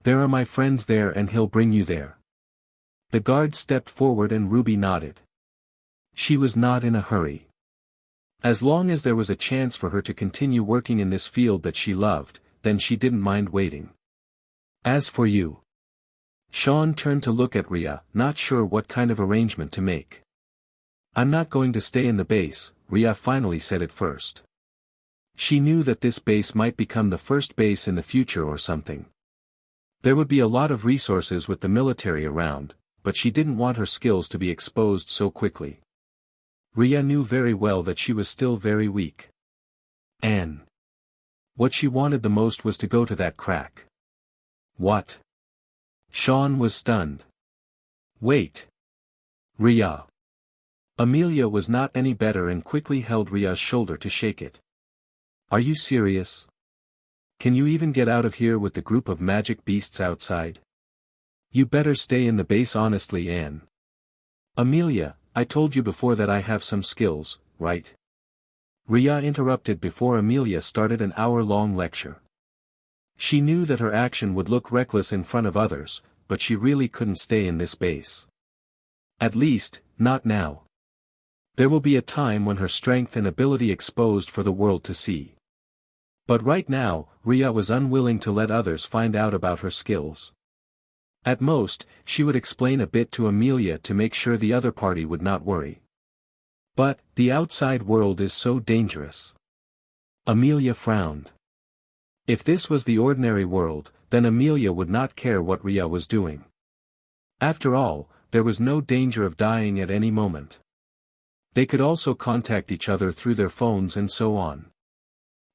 There are my friends there and he'll bring you there." The guard stepped forward and Ruby nodded. She was not in a hurry. As long as there was a chance for her to continue working in this field that she loved, then she didn't mind waiting. "As for you." Sean turned to look at Riya, not sure what kind of arrangement to make. "I'm not going to stay in the base," Riya finally said at first. She knew that this base might become the first base in the future or something. There would be a lot of resources with the military around, but she didn't want her skills to be exposed so quickly. Riya knew very well that she was still very weak. And what she wanted the most was to go to that crack. What? Sean was stunned. "Wait. Riya." Amelia was not any better and quickly held Riya's shoulder to shake it. "Are you serious? Can you even get out of here with the group of magic beasts outside? You better stay in the base honestly, Anne." "Amelia, I told you before that I have some skills, right?" Riya interrupted before Amelia started an hour-long lecture. She knew that her action would look reckless in front of others, but she really couldn't stay in this base. At least, not now. There will be a time when her strength and ability exposed for the world to see. But right now, Riya was unwilling to let others find out about her skills. At most, she would explain a bit to Amelia to make sure the other party would not worry. But, the outside world is so dangerous. Amelia frowned. If this was the ordinary world, then Amelia would not care what Riya was doing. After all, there was no danger of dying at any moment. They could also contact each other through their phones and so on.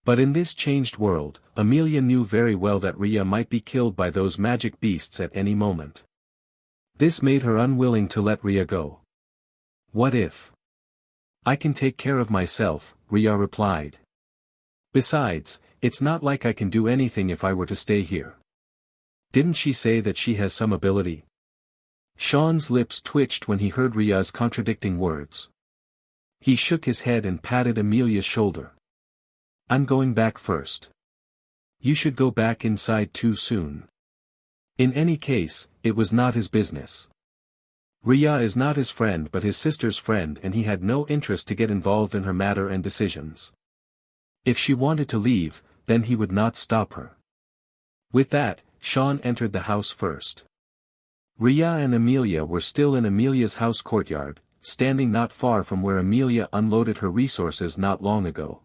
But in this changed world, Amelia knew very well that Riya might be killed by those magic beasts at any moment. This made her unwilling to let Riya go. "What if? I can take care of myself," Riya replied. "Besides, it's not like I can do anything if I were to stay here. Didn't she say that she has some ability?" Sean's lips twitched when he heard Riya's contradicting words. He shook his head and patted Amelia's shoulder. "I'm going back first. You should go back inside too soon." In any case, it was not his business. Riya is not his friend but his sister's friend and he had no interest to get involved in her matter and decisions. If she wanted to leave, then he would not stop her. With that, Sean entered the house first. Riya and Amelia were still in Amelia's house courtyard, standing not far from where Amelia unloaded her resources not long ago.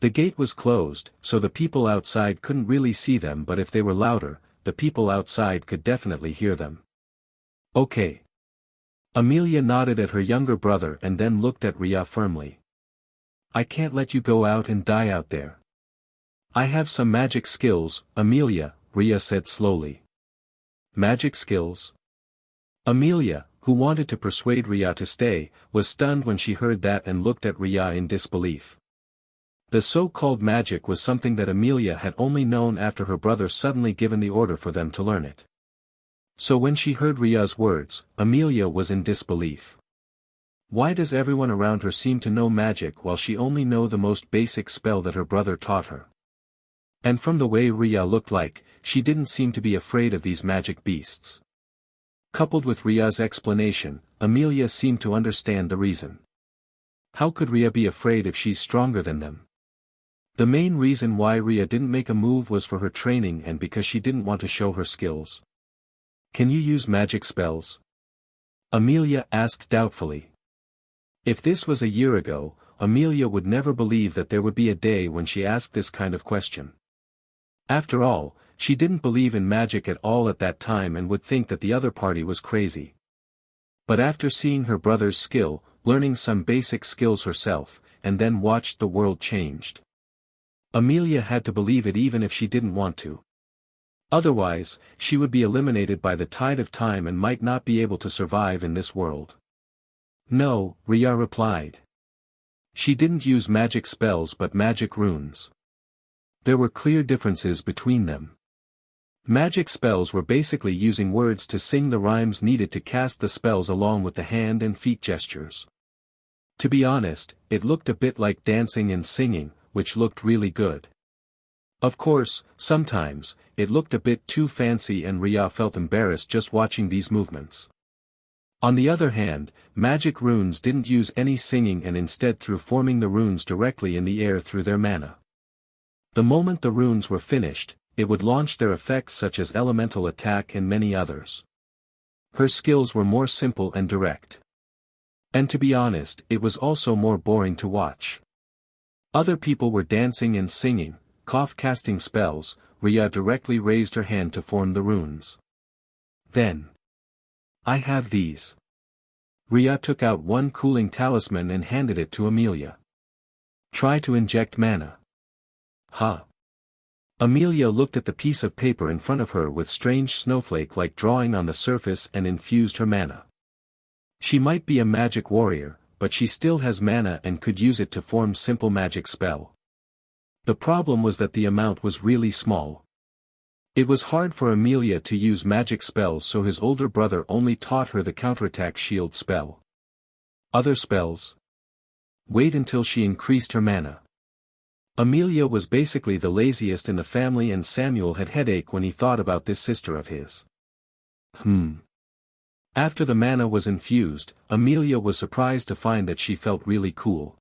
The gate was closed, so the people outside couldn't really see them, but if they were louder, the people outside could definitely hear them. "Okay." Amelia nodded at her younger brother and then looked at Riya firmly. "I can't let you go out and die out there." "I have some magic skills, Amelia," Riya said slowly. "Magic skills?" Amelia, who wanted to persuade Riya to stay, was stunned when she heard that and looked at Riya in disbelief. The so-called magic was something that Amelia had only known after her brother suddenly given the order for them to learn it. So when she heard Riya's words, Amelia was in disbelief. Why does everyone around her seem to know magic while she only know the most basic spell that her brother taught her? And from the way Riya looked like, she didn't seem to be afraid of these magic beasts. Coupled with Riya's explanation, Amelia seemed to understand the reason. How could Riya be afraid if she's stronger than them? The main reason why Riya didn't make a move was for her training and because she didn't want to show her skills. Can you use magic spells? Amelia asked doubtfully. If this was a year ago, Amelia would never believe that there would be a day when she asked this kind of question. After all, she didn't believe in magic at all at that time and would think that the other party was crazy. But after seeing her brother's skill, learning some basic skills herself, and then watched the world changed. Amelia had to believe it even if she didn't want to. Otherwise, she would be eliminated by the tide of time and might not be able to survive in this world. No, Riya replied. She didn't use magic spells but magic runes. There were clear differences between them. Magic spells were basically using words to sing the rhymes needed to cast the spells along with the hand and feet gestures. To be honest, it looked a bit like dancing and singing, which looked really good. Of course, sometimes, it looked a bit too fancy and Riya felt embarrassed just watching these movements. On the other hand, magic runes didn't use any singing and instead through forming the runes directly in the air through their mana. The moment the runes were finished, it would launch their effects such as elemental attack and many others. Her skills were more simple and direct. And to be honest, it was also more boring to watch. Other people were dancing and singing, casting spells. Riya directly raised her hand to form the runes. Then, I have these. Riya took out one cooling talisman and handed it to Amelia. Try to inject mana. Huh. Amelia looked at the piece of paper in front of her with strange snowflake-like drawing on the surface and infused her mana. She might be a magic warrior, but she still has mana and could use it to form simple magic spell. The problem was that the amount was really small. It was hard for Amelia to use magic spells, so his older brother only taught her the counterattack shield spell. Other spells? Wait until she increased her mana. Amelia was basically the laziest in the family and Samuel had headache when he thought about this sister of his. After the mana was infused, Amelia was surprised to find that she felt really cool.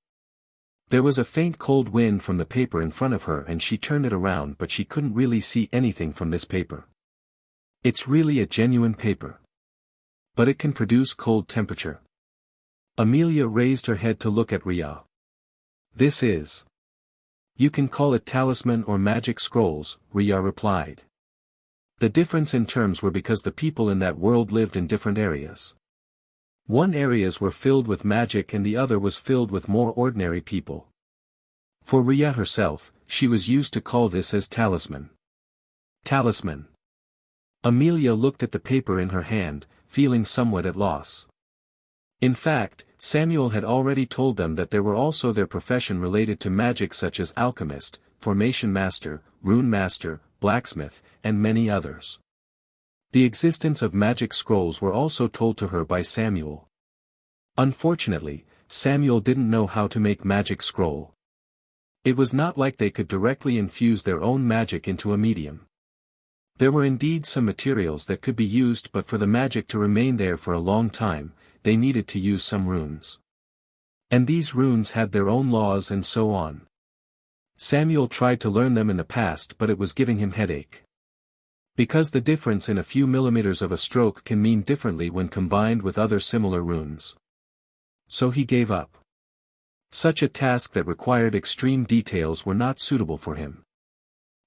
There was a faint cold wind from the paper in front of her and she turned it around, but she couldn't really see anything from this paper. It's really a genuine paper. But it can produce cold temperature. Amelia raised her head to look at Riya. This is. You can call it talisman or magic scrolls, Riya replied. The difference in terms were because the people in that world lived in different areas. One areas were filled with magic and the other was filled with more ordinary people. For Riya herself, she was used to call this as talisman. Talisman. Amelia looked at the paper in her hand, feeling somewhat at loss. In fact, Samuel had already told them that there were also their profession related to magic such as alchemist, formation master, rune master, blacksmith, and many others. The existence of magic scrolls were also told to her by Samuel. Unfortunately, Samuel didn't know how to make magic scroll. It was not like they could directly infuse their own magic into a medium. There were indeed some materials that could be used, but for the magic to remain there for a long time, they needed to use some runes. And these runes had their own laws and so on. Samuel tried to learn them in the past, but it was giving him headache. Because the difference in a few millimeters of a stroke can mean differently when combined with other similar runes. So he gave up. Such a task that required extreme details were not suitable for him.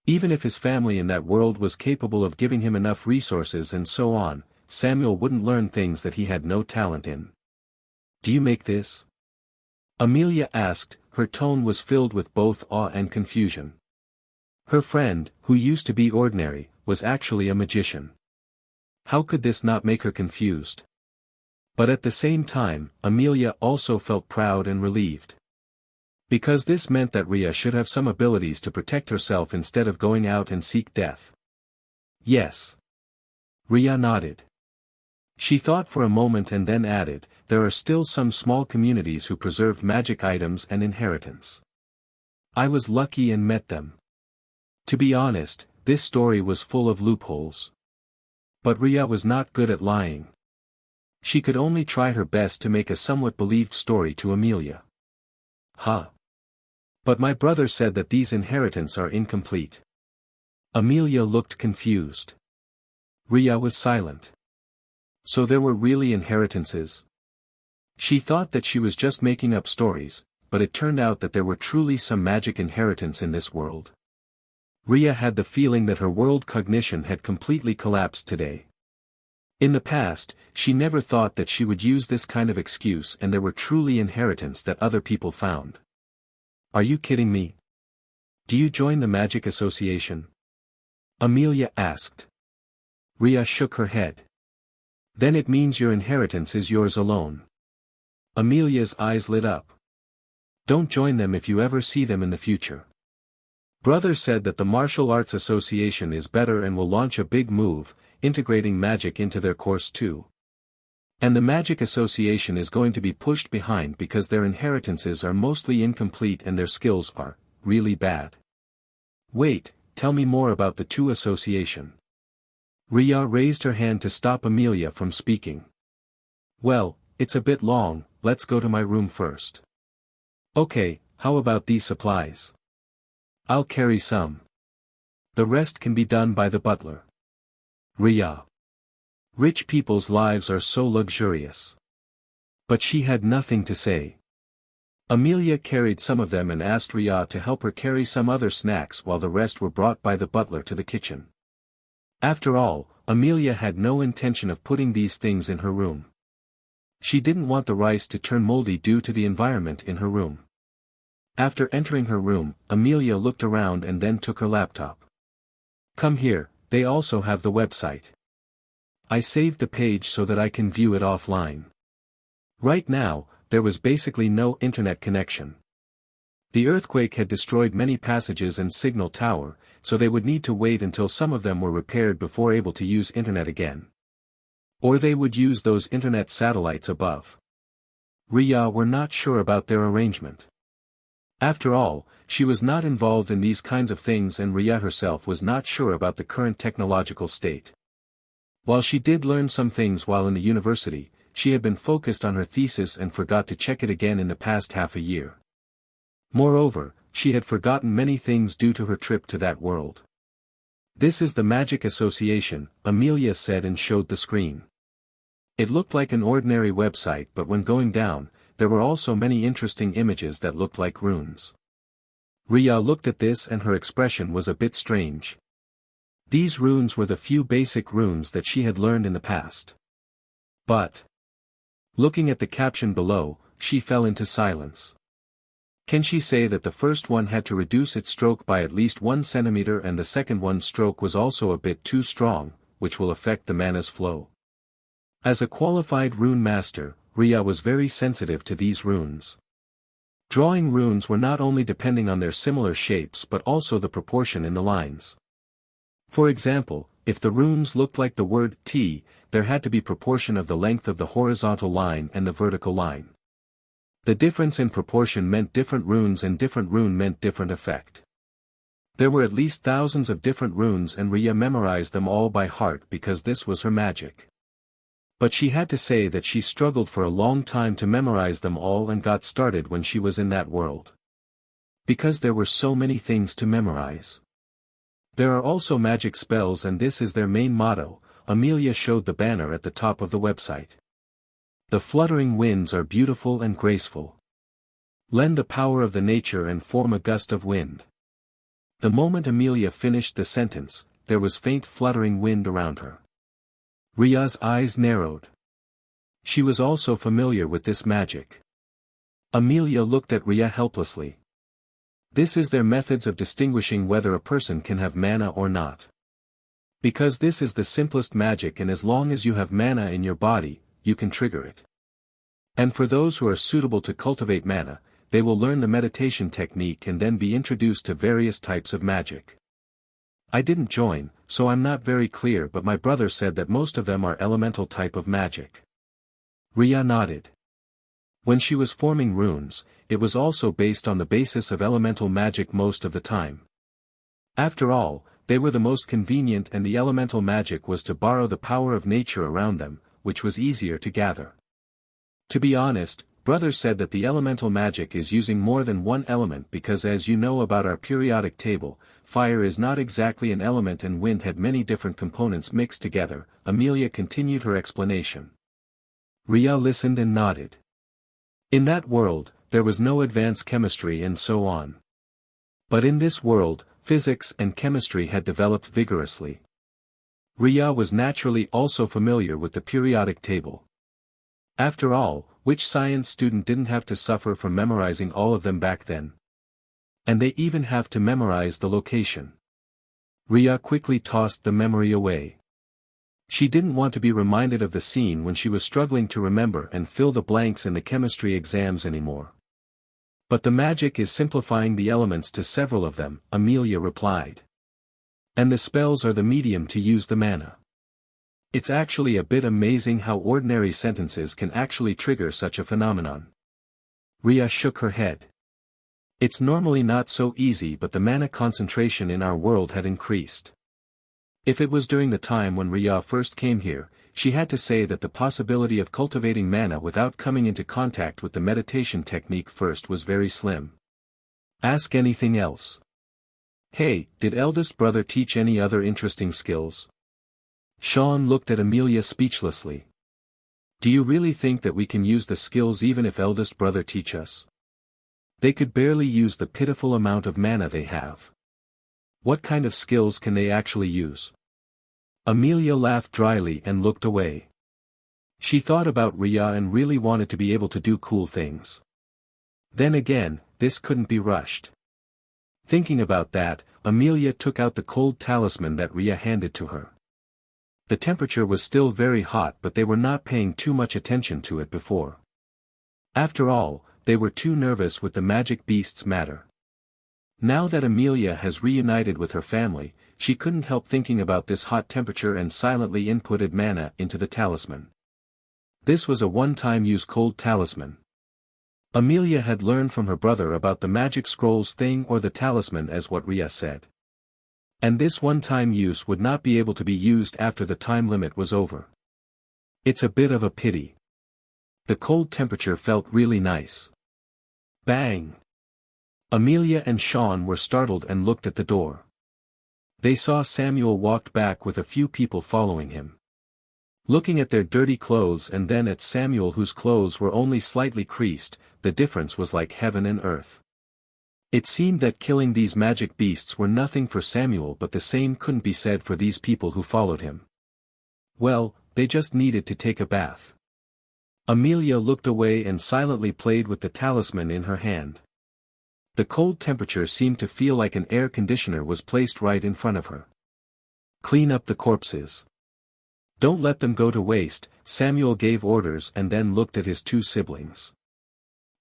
Even if his family in that world was capable of giving him enough resources and so on, Samuel wouldn't learn things that he had no talent in. Do you make this? Amelia asked, her tone was filled with both awe and confusion. Her friend, who used to be ordinary, was actually a magician. How could this not make her confused? But at the same time, Amelia also felt proud and relieved. Because this meant that Riya should have some abilities to protect herself instead of going out and seek death. Yes. Riya nodded. She thought for a moment and then added, there are still some small communities who preserved magic items and inheritance. I was lucky and met them. To be honest, this story was full of loopholes. But Riya was not good at lying. She could only try her best to make a somewhat believed story to Amelia. Huh. But my brother said that these inheritance are incomplete. Amelia looked confused. Riya was silent. So there were really inheritances? She thought that she was just making up stories, but it turned out that there were truly some magic inheritance in this world. Riya had the feeling that her world cognition had completely collapsed today. In the past, she never thought that she would use this kind of excuse and there were truly inheritance that other people found. Are you kidding me? Do you join the Magic Association? Amelia asked. Riya shook her head. Then it means your inheritance is yours alone. Amelia's eyes lit up. Don't join them if you ever see them in the future. Brother said that the Martial Arts Association is better and will launch a big move, integrating magic into their course too. And the Magic Association is going to be pushed behind because their inheritances are mostly incomplete and their skills are really bad. Wait, tell me more about the two association. Riya raised her hand to stop Amelia from speaking. Well, it's a bit long, let's go to my room first. Okay, how about these supplies? I'll carry some. The rest can be done by the butler. Riya. Rich people's lives are so luxurious. But she had nothing to say. Amelia carried some of them and asked Riya to help her carry some other snacks while the rest were brought by the butler to the kitchen. After all, Amelia had no intention of putting these things in her room. She didn't want the rice to turn moldy due to the environment in her room. After entering her room, Amelia looked around and then took her laptop. Come here, they also have the website. I saved the page so that I can view it offline. Right now, there was basically no internet connection. The earthquake had destroyed many passages and signal tower, so they would need to wait until some of them were repaired before able to use internet again. Or they would use those internet satellites above. Riya were not sure about their arrangement. After all, she was not involved in these kinds of things and Riya herself was not sure about the current technological state. While she did learn some things while in the university, she had been focused on her thesis and forgot to check it again in the past half a year. Moreover, she had forgotten many things due to her trip to that world. This is the Magic Association, Amelia said and showed the screen. It looked like an ordinary website but when going down, there were also many interesting images that looked like runes. Riya looked at this and her expression was a bit strange. These runes were the few basic runes that she had learned in the past. But, looking at the caption below, she fell into silence. Can she say that the first one had to reduce its stroke by at least 1 centimeter and the second one's stroke was also a bit too strong, which will affect the mana's flow? As a qualified rune master, Riya was very sensitive to these runes. Drawing runes were not only depending on their similar shapes but also the proportion in the lines. For example, if the runes looked like the word T, there had to be proportion of the length of the horizontal line and the vertical line. The difference in proportion meant different runes and different rune meant different effect. There were at least thousands of different runes and Riya memorized them all by heart because this was her magic. But she had to say that she struggled for a long time to memorize them all and got started when she was in that world. Because there were so many things to memorize. There are also magic spells and this is their main motto. Amelia showed the banner at the top of the website. The fluttering winds are beautiful and graceful. Lend the power of the nature and form a gust of wind. The moment Amelia finished the sentence, there was faint fluttering wind around her. Riya's eyes narrowed. She was also familiar with this magic. Amelia looked at Riya helplessly. This is their methods of distinguishing whether a person can have mana or not. Because this is the simplest magic and as long as you have mana in your body, you can trigger it. And for those who are suitable to cultivate mana, they will learn the meditation technique and then be introduced to various types of magic. I didn't join, so I'm not very clear but my brother said that most of them are elemental type of magic. Riya nodded. When she was forming runes, it was also based on the basis of elemental magic most of the time. After all, they were the most convenient and the elemental magic was to borrow the power of nature around them, which was easier to gather. To be honest, Brother said that the elemental magic is using more than one element because, as you know about our periodic table, fire is not exactly an element and wind had many different components mixed together. Amelia continued her explanation. Riya listened and nodded. In that world, there was no advanced chemistry and so on. But in this world, physics and chemistry had developed vigorously. Riya was naturally also familiar with the periodic table. After all, which science student didn't have to suffer from memorizing all of them back then? And they even have to memorize the location. Riya quickly tossed the memory away. She didn't want to be reminded of the scene when she was struggling to remember and fill the blanks in the chemistry exams anymore. But the magic is simplifying the elements to several of them, Amelia replied. And the spells are the medium to use the mana. It's actually a bit amazing how ordinary sentences can actually trigger such a phenomenon. Riya shook her head. It's normally not so easy, but the mana concentration in our world had increased. If it was during the time when Riya first came here, she had to say that the possibility of cultivating mana without coming into contact with the meditation technique first was very slim. Ask anything else. Hey, did eldest brother teach any other interesting skills? Sean looked at Amelia speechlessly. Do you really think that we can use the skills even if eldest brother teach us? They could barely use the pitiful amount of mana they have. What kind of skills can they actually use? Amelia laughed dryly and looked away. She thought about Riya and really wanted to be able to do cool things. Then again, this couldn't be rushed. Thinking about that, Amelia took out the cold talisman that Riya handed to her. The temperature was still very hot, but they were not paying too much attention to it before. After all, they were too nervous with the magic beast's matter. Now that Amelia has reunited with her family, she couldn't help thinking about this hot temperature and silently inputted mana into the talisman. This was a one-time use cold talisman. Amelia had learned from her brother about the magic scrolls thing or the talisman as what Riya said. And this one-time use would not be able to be used after the time limit was over. It's a bit of a pity. The cold temperature felt really nice. Bang! Amelia and Sean were startled and looked at the door. They saw Samuel walked back with a few people following him. Looking at their dirty clothes and then at Samuel whose clothes were only slightly creased, the difference was like heaven and earth. It seemed that killing these magic beasts were nothing for Samuel, but the same couldn't be said for these people who followed him. Well, they just needed to take a bath. Amelia looked away and silently played with the talisman in her hand. The cold temperature seemed to feel like an air conditioner was placed right in front of her. Clean up the corpses. Don't let them go to waste, Samuel gave orders and then looked at his two siblings.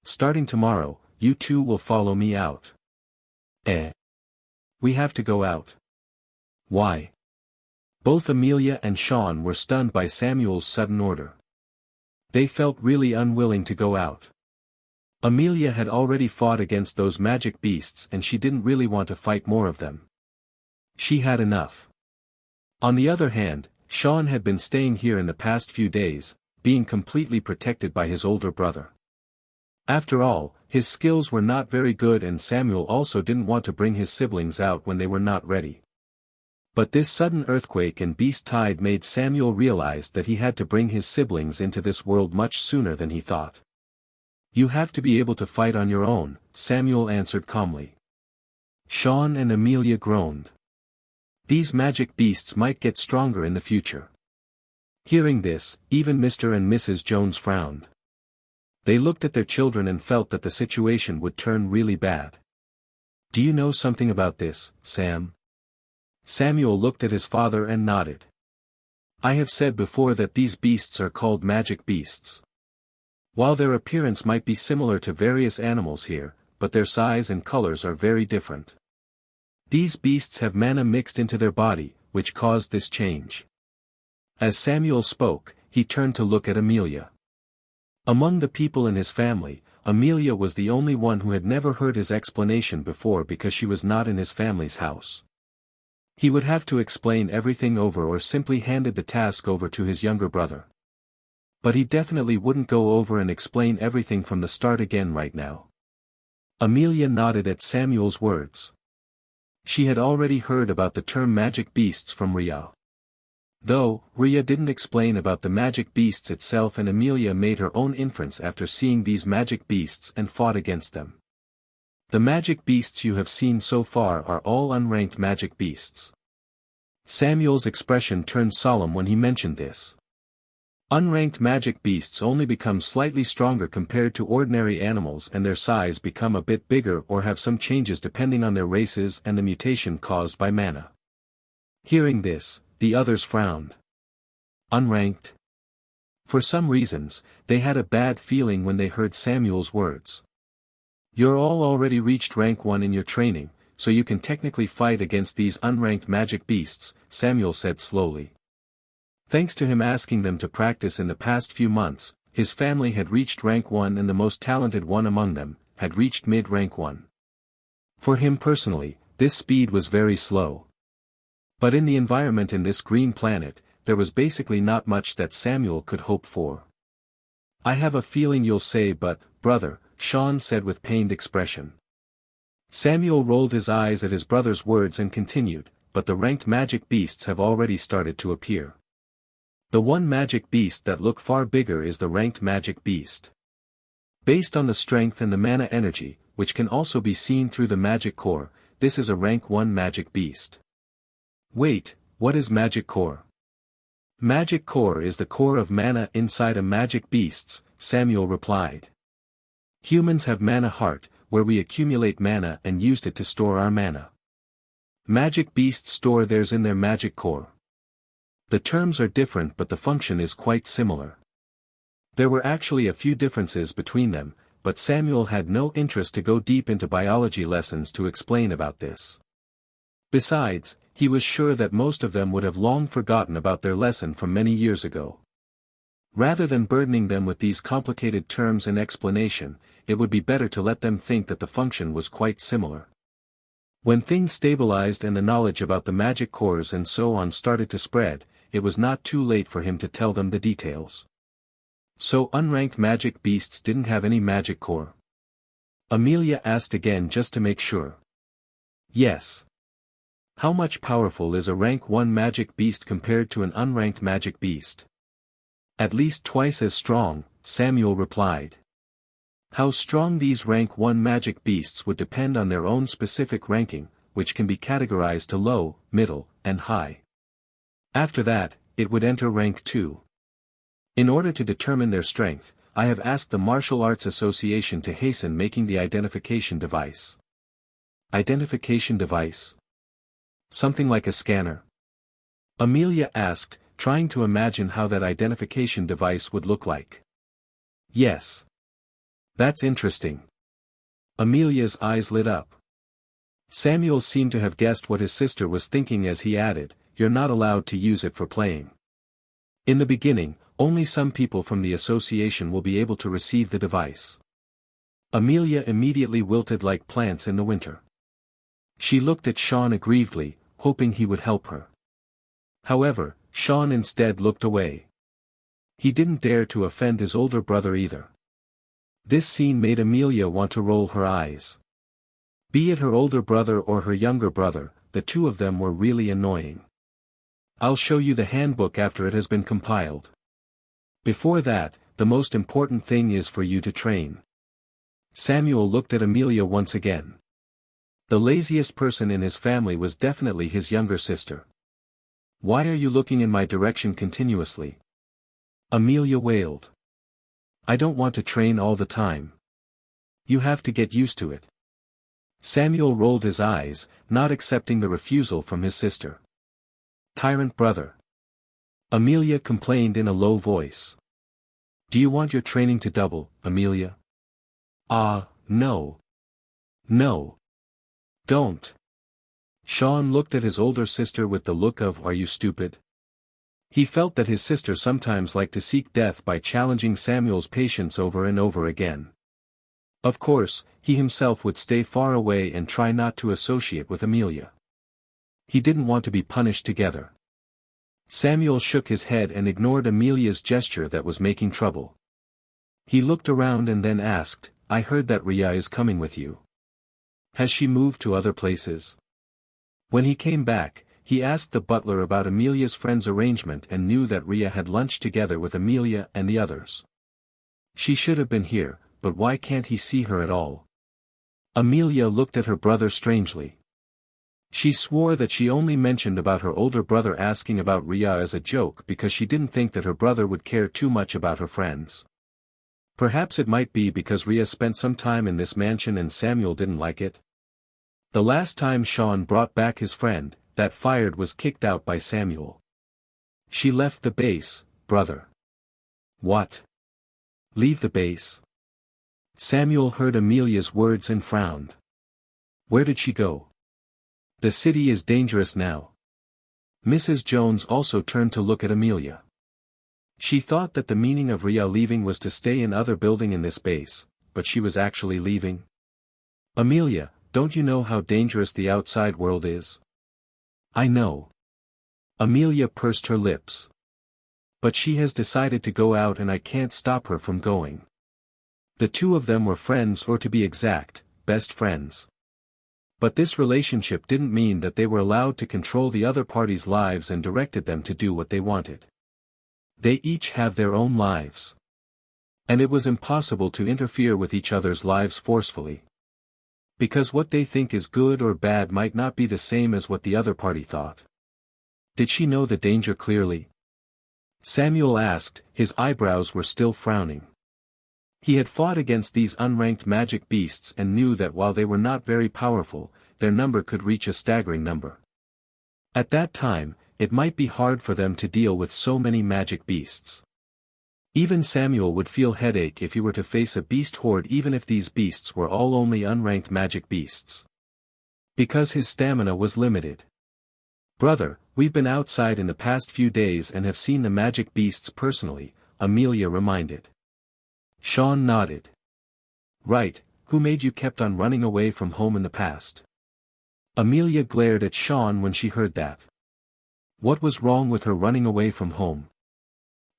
Starting tomorrow, you two will follow me out. We have to go out. Why? Both Amelia and Sean were stunned by Samuel's sudden order. They felt really unwilling to go out. Amelia had already fought against those magic beasts and she didn't really want to fight more of them. She had enough. On the other hand, Sean had been staying here in the past few days, being completely protected by his older brother. After all, his skills were not very good and Samuel also didn't want to bring his siblings out when they were not ready. But this sudden earthquake and beast tide made Samuel realize that he had to bring his siblings into this world much sooner than he thought. You have to be able to fight on your own, Samuel answered calmly. Sean and Amelia groaned. These magic beasts might get stronger in the future. Hearing this, even Mr. and Mrs. Jones frowned. They looked at their children and felt that the situation would turn really bad. Do you know something about this, Sam? Samuel looked at his father and nodded. I have said before that these beasts are called magic beasts. While their appearance might be similar to various animals here, but their size and colors are very different. These beasts have mana mixed into their body, which caused this change. As Samuel spoke, he turned to look at Amelia. Among the people in his family, Amelia was the only one who had never heard his explanation before because she was not in his family's house. He would have to explain everything over or simply handed the task over to his younger brother. But he definitely wouldn't go over and explain everything from the start again right now. Amelia nodded at Samuel's words. She had already heard about the term magic beasts from Riya. Though, Riya didn't explain about the magic beasts itself, and Amelia made her own inference after seeing these magic beasts and fought against them. The magic beasts you have seen so far are all unranked magic beasts. Samuel's expression turned solemn when he mentioned this. Unranked magic beasts only become slightly stronger compared to ordinary animals, and their size become a bit bigger or have some changes depending on their races and the mutation caused by mana. Hearing this, the others frowned. Unranked? For some reasons, they had a bad feeling when they heard Samuel's words. You're all already reached rank 1 in your training, so you can technically fight against these unranked magic beasts, Samuel said slowly. Thanks to him asking them to practice in the past few months, his family had reached rank 1, and the most talented one among them had reached mid-rank 1. For him personally, this speed was very slow. But in the environment in this green planet, there was basically not much that Samuel could hope for. I have a feeling you'll say but, brother, Sean said with pained expression. Samuel rolled his eyes at his brother's words and continued, but the ranked magic beasts have already started to appear. The one magic beast that look far bigger is the ranked magic beast. Based on the strength and the mana energy, which can also be seen through the magic core, this is a rank 1 magic beast. Wait, what is magic core? Magic core is the core of mana inside a magic beasts, Samuel replied. Humans have mana heart, where we accumulate mana and used it to store our mana. Magic beasts store theirs in their magic core. The terms are different, but the function is quite similar. There were actually a few differences between them, but Samuel had no interest to go deep into biology lessons to explain about this. Besides, he was sure that most of them would have long forgotten about their lesson from many years ago. Rather than burdening them with these complicated terms and explanation, it would be better to let them think that the function was quite similar. When things stabilized and the knowledge about the magic cores and so on started to spread, it was not too late for him to tell them the details. So unranked magic beasts didn't have any magic core? Amelia asked again just to make sure. Yes. How much powerful is a rank 1 magic beast compared to an unranked magic beast? At least twice as strong, Samuel replied. How strong these rank 1 magic beasts would depend on their own specific ranking, which can be categorized to low, middle, and high. After that, it would enter rank 2. In order to determine their strength, I have asked the Martial Arts Association to hasten making the identification device. Identification device? Something like a scanner? Amelia asked, trying to imagine how that identification device would look like. Yes. That's interesting. Amelia's eyes lit up. Samuel seemed to have guessed what his sister was thinking as he added, "You're not allowed to use it for playing. In the beginning, only some people from the association will be able to receive the device." Amelia immediately wilted like plants in the winter. She looked at Sean aggrievedly, hoping he would help her. However, Sean instead looked away. He didn't dare to offend his older brother either. This scene made Amelia want to roll her eyes. Be it her older brother or her younger brother, the two of them were really annoying. I'll show you the handbook after it has been compiled. Before that, the most important thing is for you to train. Samuel looked at Amelia once again. The laziest person in his family was definitely his younger sister. Why are you looking in my direction continuously? Amelia wailed. I don't want to train all the time. You have to get used to it. Samuel rolled his eyes, not accepting the refusal from his sister. Tyrant brother. Amelia complained in a low voice. Do you want your training to double, Amelia? No. No. Don't. Sean looked at his older sister with the look of, are you stupid? He felt that his sister sometimes liked to seek death by challenging Samuel's patience over and over again. Of course, he himself would stay far away and try not to associate with Amelia. He didn't want to be punished together. Samuel shook his head and ignored Amelia's gesture that was making trouble. He looked around and then asked, I heard that Riya is coming with you. Has she moved to other places? When he came back, he asked the butler about Amelia's friend's arrangement and knew that Riya had lunched together with Amelia and the others. She should have been here, but why can't he see her at all? Amelia looked at her brother strangely. She swore that she only mentioned about her older brother asking about Riya as a joke because she didn't think that her brother would care too much about her friends. Perhaps it might be because Riya spent some time in this mansion and Samuel didn't like it. The last time Sean brought back his friend, that fired was kicked out by Samuel. She left the base, brother. What? Leave the base? Samuel heard Amelia's words and frowned. Where did she go? The city is dangerous now. Mrs. Jones also turned to look at Amelia. She thought that the meaning of Riya leaving was to stay in other building in this base, but she was actually leaving. Amelia, don't you know how dangerous the outside world is? I know. Amelia pursed her lips. But she has decided to go out and I can't stop her from going. The two of them were friends, or to be exact, best friends. But this relationship didn't mean that they were allowed to control the other party's lives and directed them to do what they wanted. They each have their own lives. And it was impossible to interfere with each other's lives forcefully. Because what they think is good or bad might not be the same as what the other party thought. Did she know the danger clearly? Samuel asked, his eyebrows were still frowning. He had fought against these unranked magic beasts and knew that while they were not very powerful, their number could reach a staggering number. At that time, it might be hard for them to deal with so many magic beasts. Even Samuel would feel headache if he were to face a beast horde, even if these beasts were all only unranked magic beasts. Because his stamina was limited. Brother, we've been outside in the past few days and have seen the magic beasts personally, Amelia reminded. Sean nodded. Right, who made you kept on running away from home in the past? Amelia glared at Sean when she heard that. What was wrong with her running away from home?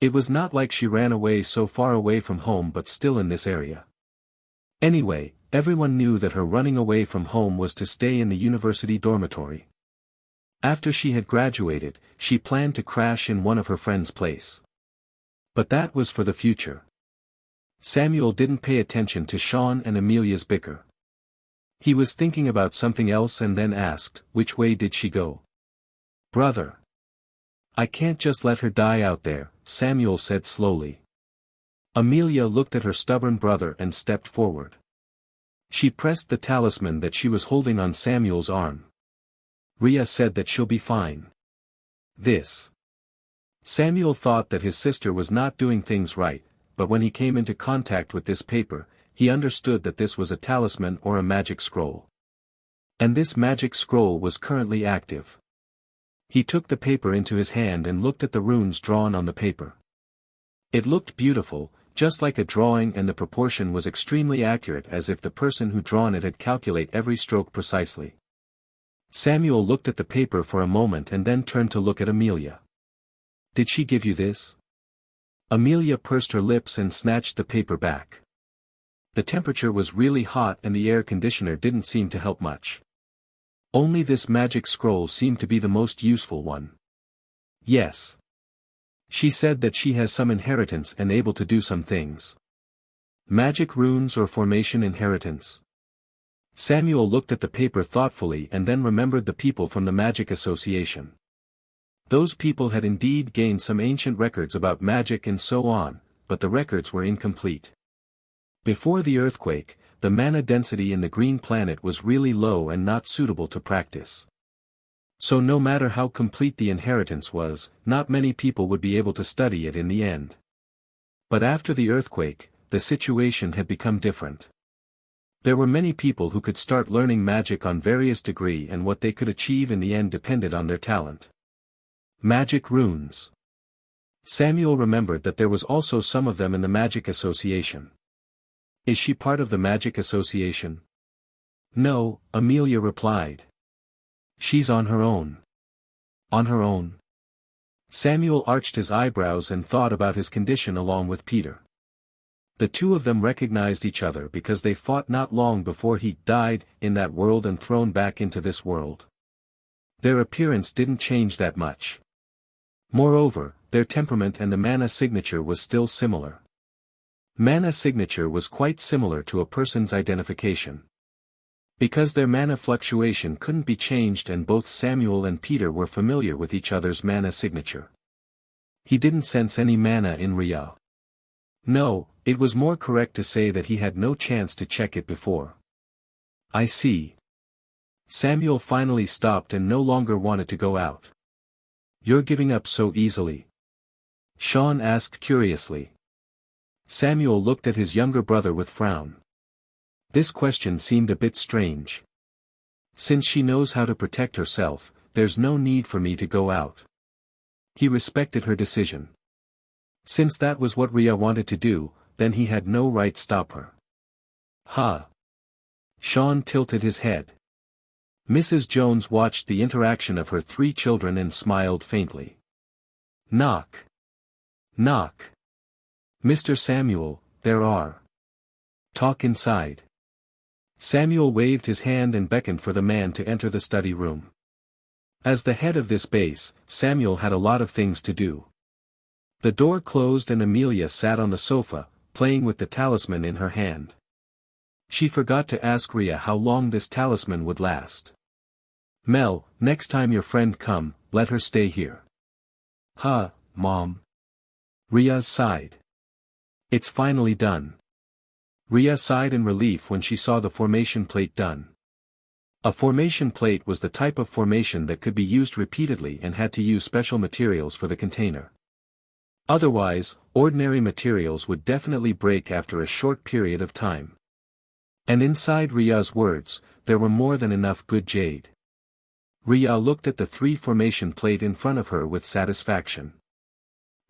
It was not like she ran away so far away from home but still in this area. Anyway, everyone knew that her running away from home was to stay in the university dormitory. After she had graduated, she planned to crash in one of her friends' place. But that was for the future. Samuel didn't pay attention to Sean and Amelia's bicker. He was thinking about something else and then asked, which way did she go? Brother. I can't just let her die out there, Samuel said slowly. Amelia looked at her stubborn brother and stepped forward. She pressed the talisman that she was holding on Samuel's arm. Riya said that she'll be fine. This. Samuel thought that his sister was not doing things right, but when he came into contact with this paper, he understood that this was a talisman or a magic scroll. And this magic scroll was currently active. He took the paper into his hand and looked at the runes drawn on the paper. It looked beautiful, just like a drawing, and the proportion was extremely accurate, as if the person who drawn it had calculated every stroke precisely. Samuel looked at the paper for a moment and then turned to look at Amelia. Did she give you this? Amelia pursed her lips and snatched the paper back. The temperature was really hot and the air conditioner didn't seem to help much. Only this magic scroll seemed to be the most useful one. Yes. She said that she has some inheritance and able to do some things. Magic runes or formation inheritance? Samuel looked at the paper thoughtfully and then remembered the people from the Magic Association. Those people had indeed gained some ancient records about magic and so on, but the records were incomplete. Before the earthquake, the mana density in the green planet was really low and not suitable to practice. So no matter how complete the inheritance was, not many people would be able to study it in the end. But after the earthquake, the situation had become different. There were many people who could start learning magic on various degrees, and what they could achieve in the end depended on their talent. Magic runes. Samuel remembered that there was also some of them in the Magic Association. Is she part of the Magic Association? No, Amelia replied. She's on her own. On her own? Samuel arched his eyebrows and thought about his condition along with Peter. The two of them recognized each other because they fought not long before he died in that world and thrown back into this world. Their appearance didn't change that much. Moreover, their temperament and the mana signature was still similar. Mana signature was quite similar to a person's identification. Because their mana fluctuation couldn't be changed and both Samuel and Peter were familiar with each other's mana signature. He didn't sense any mana in Riya. No, it was more correct to say that he had no chance to check it before. I see. Samuel finally stopped and no longer wanted to go out. You're giving up so easily? Sean asked curiously. Samuel looked at his younger brother with frown. This question seemed a bit strange. Since she knows how to protect herself, there's no need for me to go out. He respected her decision. Since that was what Riya wanted to do, then he had no right stop her. Huh. Sean tilted his head. Mrs. Jones watched the interaction of her three children and smiled faintly. Knock. Knock. Mr. Samuel, there are. Talk inside. Samuel waved his hand and beckoned for the man to enter the study room. As the head of this base, Samuel had a lot of things to do. The door closed and Amelia sat on the sofa, playing with the talisman in her hand. She forgot to ask Riya how long this talisman would last. Mel, next time your friend come, let her stay here. Huh, Mom. Riya sighed. It's finally done. Riya sighed in relief when she saw the formation plate done. A formation plate was the type of formation that could be used repeatedly and had to use special materials for the container. Otherwise, ordinary materials would definitely break after a short period of time. And inside Riya's words, there were more than enough good jade. Riya looked at the three formation plate in front of her with satisfaction.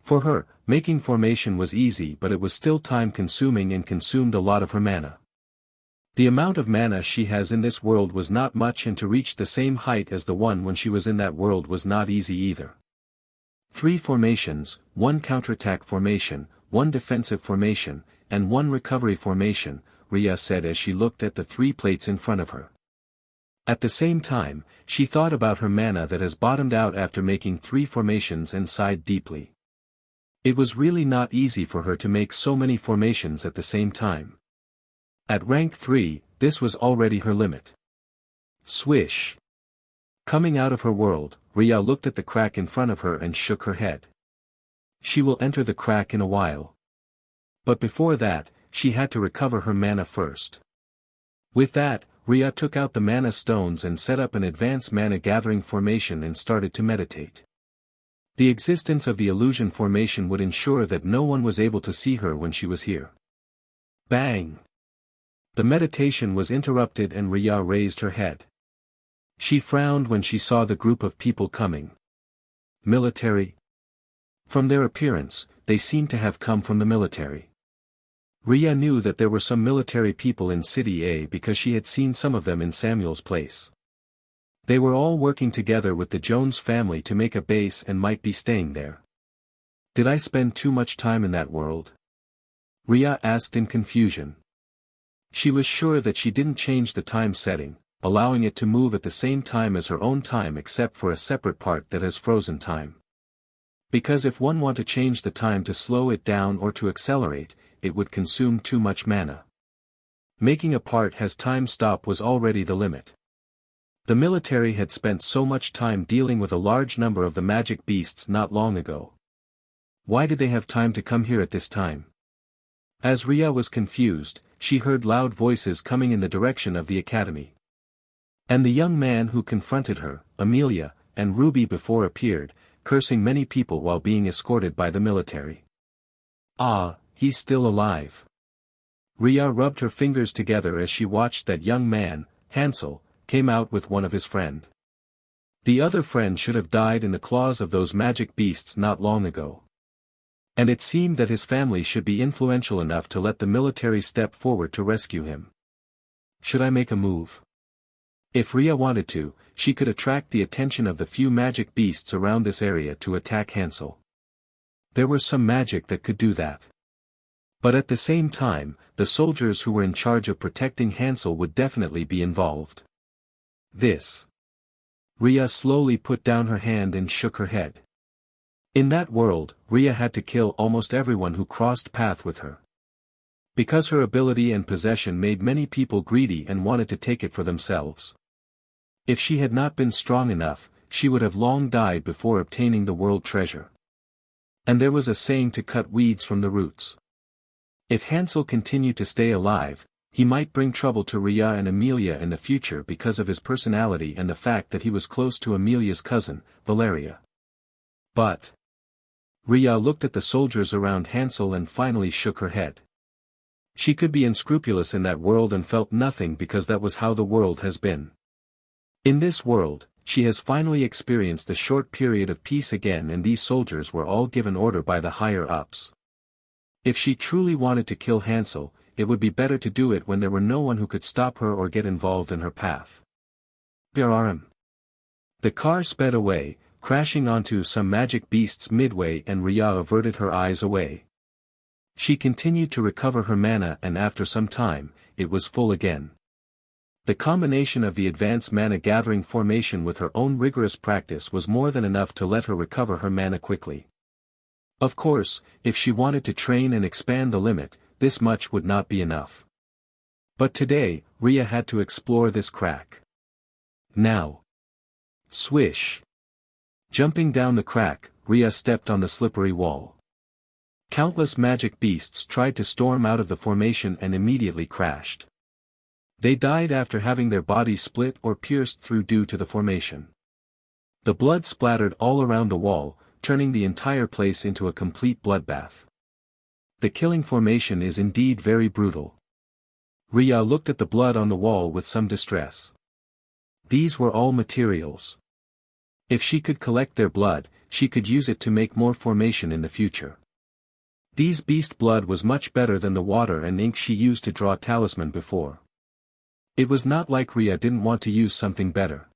For her, making formation was easy but it was still time-consuming and consumed a lot of her mana. The amount of mana she has in this world was not much and to reach the same height as the one when she was in that world was not easy either. 3 formations, 1 counterattack formation, 1 defensive formation, and 1 recovery formation, Riya said as she looked at the 3 plates in front of her. At the same time, she thought about her mana that has bottomed out after making 3 formations and sighed deeply. It was really not easy for her to make so many formations at the same time. At rank 3, this was already her limit. Swish. Coming out of her world, Riya looked at the crack in front of her and shook her head. She will enter the crack in a while. But before that, she had to recover her mana first. With that, Riya took out the mana stones and set up an advanced mana gathering formation and started to meditate. The existence of the illusion formation would ensure that no one was able to see her when she was here. Bang! The meditation was interrupted and Riya raised her head. She frowned when she saw the group of people coming. Military? From their appearance, they seemed to have come from the military. Riya knew that there were some military people in City A because she had seen some of them in Samuel's place. They were all working together with the Jones family to make a base and might be staying there. Did I spend too much time in that world? Riya asked in confusion. She was sure that she didn't change the time setting, allowing it to move at the same time as her own time except for a separate part that has frozen time. Because if one wanted to change the time to slow it down or to accelerate, it would consume too much mana. Making a part has time stop was already the limit. The military had spent so much time dealing with a large number of the magic beasts not long ago. Why did they have time to come here at this time? As Riya was confused, she heard loud voices coming in the direction of the academy. And the young man who confronted her, Amelia, and Ruby before appeared, cursing many people while being escorted by the military. Ah, he's still alive. Riya rubbed her fingers together as she watched that young man, Hansel, came out with one of his friend. The other friend should have died in the claws of those magic beasts not long ago. And it seemed that his family should be influential enough to let the military step forward to rescue him. Should I make a move? If Riya wanted to, she could attract the attention of the few magic beasts around this area to attack Hansel. There was some magic that could do that. But at the same time, the soldiers who were in charge of protecting Hansel would definitely be involved. Riya slowly put down her hand and shook her head. In that world, Riya had to kill almost everyone who crossed path with her. Because her ability and possession made many people greedy and wanted to take it for themselves. If she had not been strong enough, she would have long died before obtaining the world treasure. And there was a saying to cut weeds from the roots. If Hansel continued to stay alive, he might bring trouble to Riya and Amelia in the future because of his personality and the fact that he was close to Amelia's cousin, Valeria. But Riya looked at the soldiers around Hansel and finally shook her head. She could be unscrupulous in that world and felt nothing because that was how the world has been. In this world, she has finally experienced a short period of peace again, and these soldiers were all given order by the higher-ups. If she truly wanted to kill Hansel, it would be better to do it when there were no one who could stop her or get involved in her path. The car sped away, crashing onto some magic beasts midway, and Riya averted her eyes away. She continued to recover her mana, and after some time, it was full again. The combination of the advanced mana gathering formation with her own rigorous practice was more than enough to let her recover her mana quickly. Of course, if she wanted to train and expand the limit, this much would not be enough. But today, Riya had to explore this crack. Now. Swish. Jumping down the crack, Riya stepped on the slippery wall. Countless magic beasts tried to storm out of the formation and immediately crashed. They died after having their bodies split or pierced through due to the formation. The blood splattered all around the wall, turning the entire place into a complete bloodbath. The killing formation is indeed very brutal. Riya looked at the blood on the wall with some distress. These were all materials. If she could collect their blood, she could use it to make more formation in the future. These beast blood was much better than the water and ink she used to draw talisman before. It was not like Riya didn't want to use something better.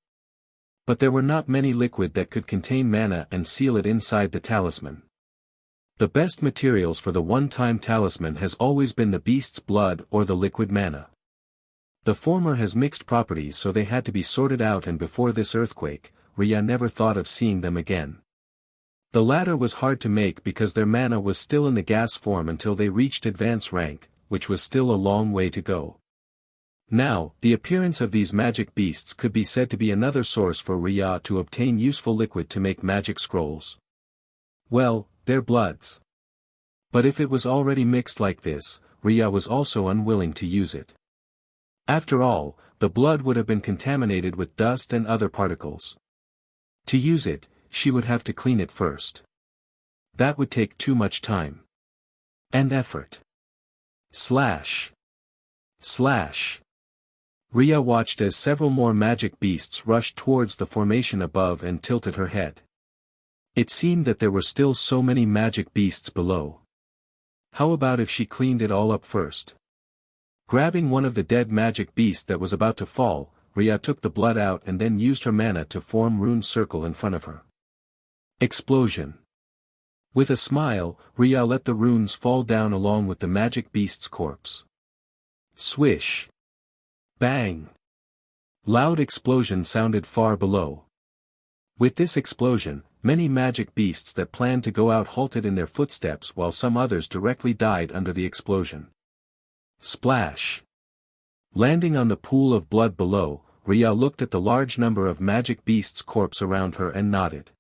But there were not many liquid that could contain mana and seal it inside the talisman. The best materials for the one-time talisman has always been the beast's blood or the liquid mana. The former has mixed properties, so they had to be sorted out, and before this earthquake, Riya never thought of seeing them again. The latter was hard to make because their mana was still in the gas form until they reached advanced rank, which was still a long way to go. Now, the appearance of these magic beasts could be said to be another source for Riya to obtain useful liquid to make magic scrolls. Well, their bloods. But if it was already mixed like this, Riya was also unwilling to use it. After all, the blood would have been contaminated with dust and other particles. To use it, she would have to clean it first. That would take too much time. And effort. Slash. Slash. Riya watched as several more magic beasts rushed towards the formation above and tilted her head. It seemed that there were still so many magic beasts below. How about if she cleaned it all up first? Grabbing one of the dead magic beast that was about to fall, Riya took the blood out and then used her mana to form rune circle in front of her. Explosion. With a smile, Riya let the runes fall down along with the magic beast's corpse. Swish. Bang. Loud explosion sounded far below. With this explosion, many magic beasts that planned to go out halted in their footsteps, while some others directly died under the explosion. Splash. Landing on the pool of blood below, Riya looked at the large number of magic beasts' corpse around her and nodded.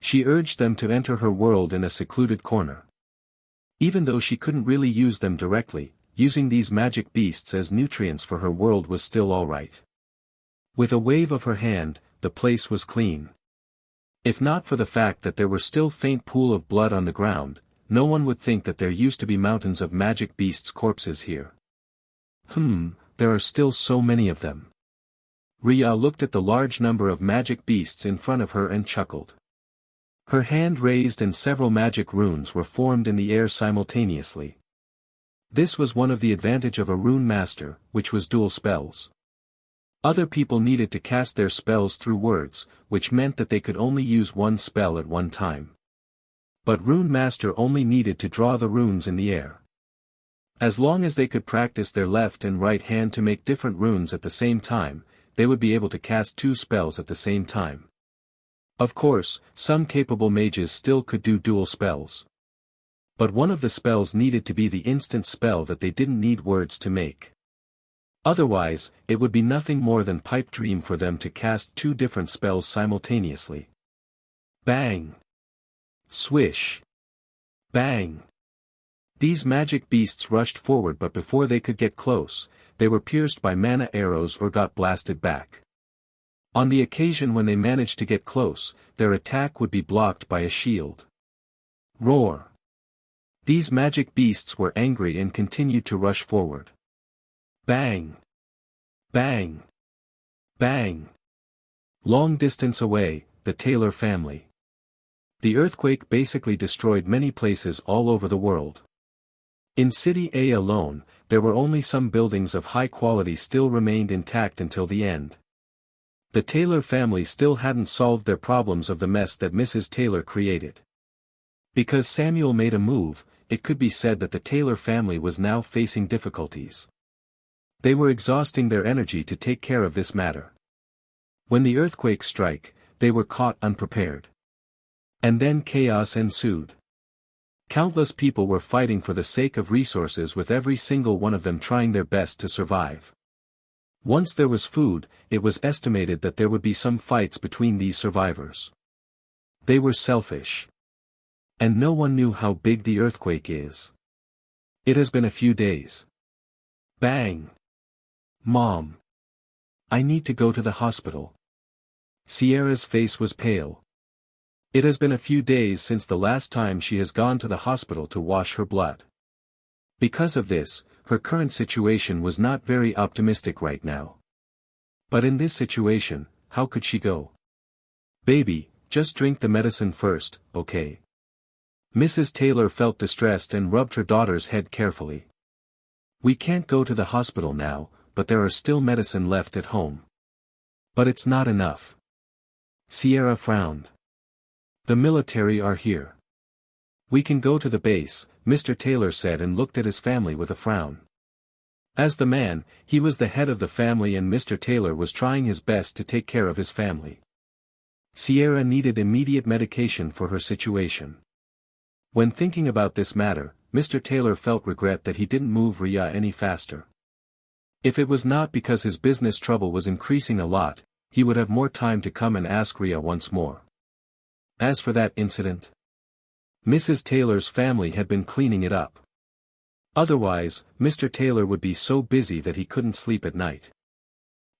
She urged them to enter her world in a secluded corner. Even though she couldn't really use them directly, using these magic beasts as nutrients for her world was still alright. With a wave of her hand, the place was clean. If not for the fact that there were still faint pool of blood on the ground, no one would think that there used to be mountains of magic beasts' corpses here. There are still so many of them. Riya looked at the large number of magic beasts in front of her and chuckled. Her hand raised and several magic runes were formed in the air simultaneously. This was one of the advantage of a rune master, which was dual spells. Other people needed to cast their spells through words, which meant that they could only use one spell at one time. But Rune Master only needed to draw the runes in the air. As long as they could practice their left and right hand to make different runes at the same time, they would be able to cast 2 spells at the same time. Of course, some capable mages still could do dual spells. But one of the spells needed to be the instant spell that they didn't need words to make. Otherwise, it would be nothing more than pipe dream for them to cast 2 different spells simultaneously. Bang! Swish! Bang! These magic beasts rushed forward, but before they could get close, they were pierced by mana arrows or got blasted back. On the occasion when they managed to get close, their attack would be blocked by a shield. Roar! These magic beasts were angry and continued to rush forward. Bang! Bang! Bang! Long distance away, the Taylor family. The earthquake basically destroyed many places all over the world. In City A alone, there were only some buildings of high quality still remained intact until the end. The Taylor family still hadn't solved their problems of the mess that Mrs. Taylor created. Because Samuel made a move, it could be said that the Taylor family was now facing difficulties. They were exhausting their energy to take care of this matter. When the earthquake struck, they were caught unprepared. And then chaos ensued. Countless people were fighting for the sake of resources, with every single one of them trying their best to survive. Once there was food, it was estimated that there would be some fights between these survivors. They were selfish. And no one knew how big the earthquake is. It has been a few days. Bang! Mom! I need to go to the hospital. Sierra's face was pale. It has been a few days since the last time she has gone to the hospital to wash her blood. Because of this, her current situation was not very optimistic right now. But in this situation, how could she go? Baby, just drink the medicine first, okay? Mrs. Taylor felt distressed and rubbed her daughter's head carefully. We can't go to the hospital now, but there are still medicine left at home. But it's not enough. Sierra frowned. The military are here. We can go to the base, Mr. Taylor said, and looked at his family with a frown. As the man, he was the head of the family, and Mr. Taylor was trying his best to take care of his family. Sierra needed immediate medication for her situation. When thinking about this matter, Mr. Taylor felt regret that he didn't move Riya any faster. If it was not because his business trouble was increasing a lot, he would have more time to come and ask Riya once more. As for that incident, Mrs. Taylor's family had been cleaning it up. Otherwise, Mr. Taylor would be so busy that he couldn't sleep at night.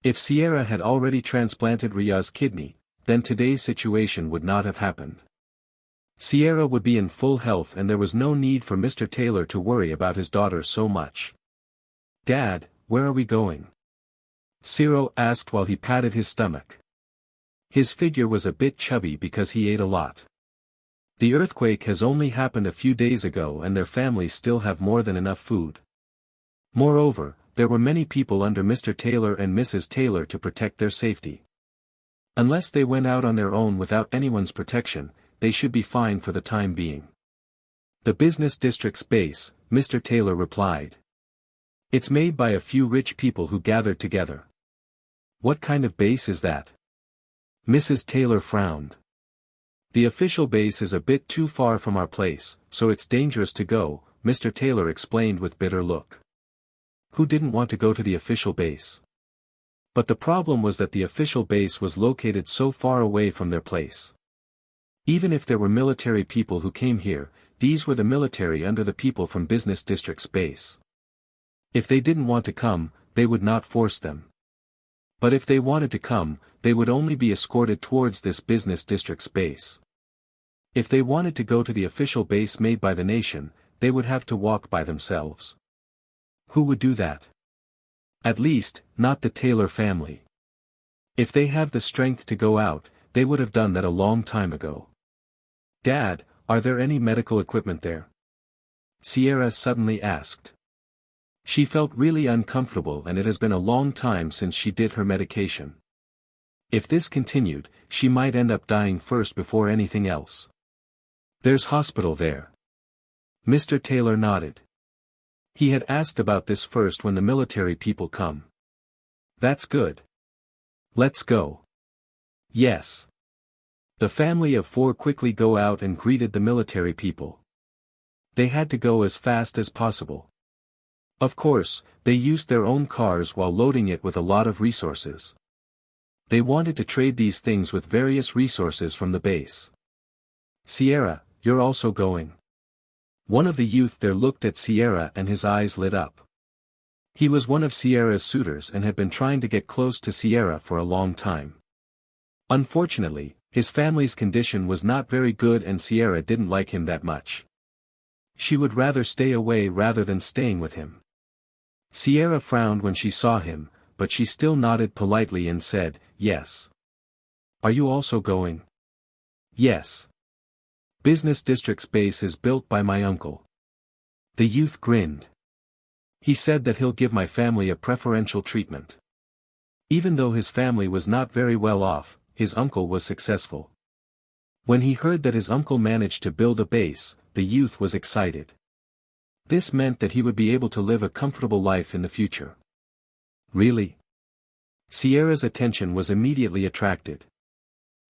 If Sierra had already transplanted Riya's kidney, then today's situation would not have happened. Sierra would be in full health, and there was no need for Mr. Taylor to worry about his daughter so much. Dad, where are we going? Ciro asked while he patted his stomach. His figure was a bit chubby because he ate a lot. The earthquake has only happened a few days ago, and their families still have more than enough food. Moreover, there were many people under Mr. Taylor and Mrs. Taylor to protect their safety. Unless they went out on their own without anyone's protection, they should be fine for the time being. The business district's base, Mr. Taylor replied. It's made by a few rich people who gathered together. What kind of base is that? Mrs. Taylor frowned. The official base is a bit too far from our place, so it's dangerous to go, Mr. Taylor explained with bitter look. Who didn't want to go to the official base? But the problem was that the official base was located so far away from their place. Even if there were military people who came here, these were the military under the people from business district's base. If they didn't want to come, they would not force them. But if they wanted to come, they would only be escorted towards this business district's base. If they wanted to go to the official base made by the nation, they would have to walk by themselves. Who would do that? At least, not the Taylor family. If they have the strength to go out, they would have done that a long time ago. Dad, are there any medical equipment there? Sierra suddenly asked. She felt really uncomfortable and it has been a long time since she did her medication. If this continued, she might end up dying first before anything else. There's hospital there. Mr. Taylor nodded. He had asked about this first when the military people come. That's good. Let's go. Yes. The family of 4 quickly go out and greeted the military people. They had to go as fast as possible. Of course, they used their own cars while loading it with a lot of resources. They wanted to trade these things with various resources from the base. Sierra, you're also going. One of the youth there looked at Sierra and his eyes lit up. He was one of Sierra's suitors and had been trying to get close to Sierra for a long time. Unfortunately, his family's condition was not very good and Sierra didn't like him that much. She would rather stay away rather than staying with him. Sierra frowned when she saw him, but she still nodded politely and said, yes. Are you also going? Yes. Business District's base is built by my uncle. The youth grinned. He said that he'll give my family a preferential treatment. Even though his family was not very well off, his uncle was successful. When he heard that his uncle managed to build a base, the youth was excited. This meant that he would be able to live a comfortable life in the future. Really? Sierra's attention was immediately attracted.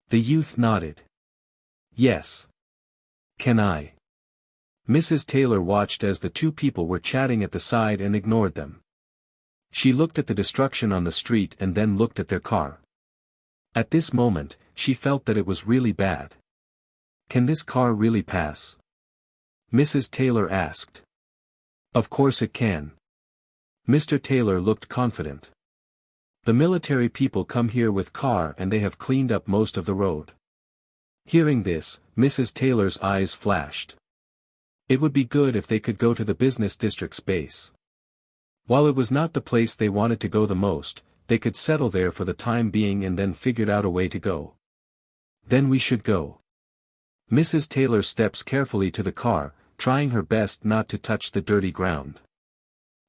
The youth nodded. Yes. Can I? Mrs. Taylor watched as the 2 people were chatting at the side and ignored them. She looked at the destruction on the street and then looked at their car. At this moment, she felt that it was really bad. Can this car really pass? Mrs. Taylor asked. Of course it can. Mr. Taylor looked confident. The military people come here with car and they have cleaned up most of the road. Hearing this, Mrs. Taylor's eyes flashed. It would be good if they could go to the business district's base. While it was not the place they wanted to go the most, they could settle there for the time being and then figured out a way to go. Then we should go. Mrs. Taylor steps carefully to the car, trying her best not to touch the dirty ground.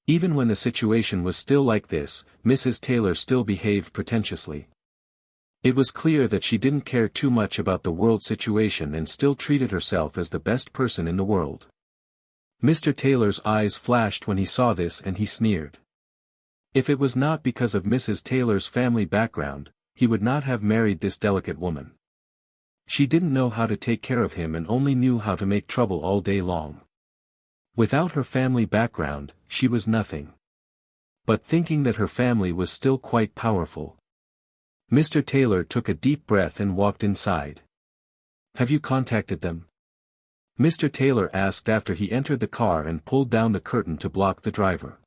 Even when the situation was still like this, Mrs. Taylor still behaved pretentiously. It was clear that she didn't care too much about the world situation and still treated herself as the best person in the world. Mr. Taylor's eyes flashed when he saw this and he sneered. If it was not because of Mrs. Taylor's family background, he would not have married this delicate woman. She didn't know how to take care of him and only knew how to make trouble all day long. Without her family background, she was nothing. But thinking that her family was still quite powerful. Mr. Taylor took a deep breath and walked inside. Have you contacted them? Mr. Taylor asked after he entered the car and pulled down the curtain to block the driver.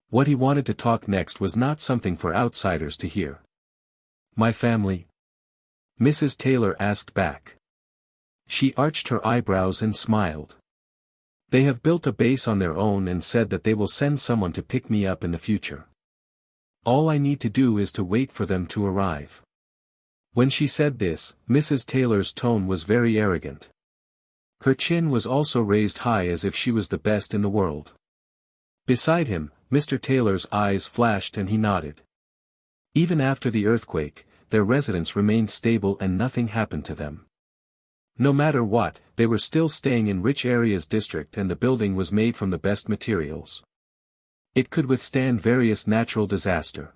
What he wanted to talk next was not something for outsiders to hear. My family? Mrs. Taylor asked back. She arched her eyebrows and smiled. They have built a base on their own and said that they will send someone to pick me up in the future. All I need to do is to wait for them to arrive. When she said this, Mrs. Taylor's tone was very arrogant. Her chin was also raised high as if she was the best in the world. Beside him, Mr. Taylor's eyes flashed and he nodded. Even after the earthquake, their residence remained stable and nothing happened to them. No matter what, they were still staying in rich areas district and the building was made from the best materials. It could withstand various natural disaster.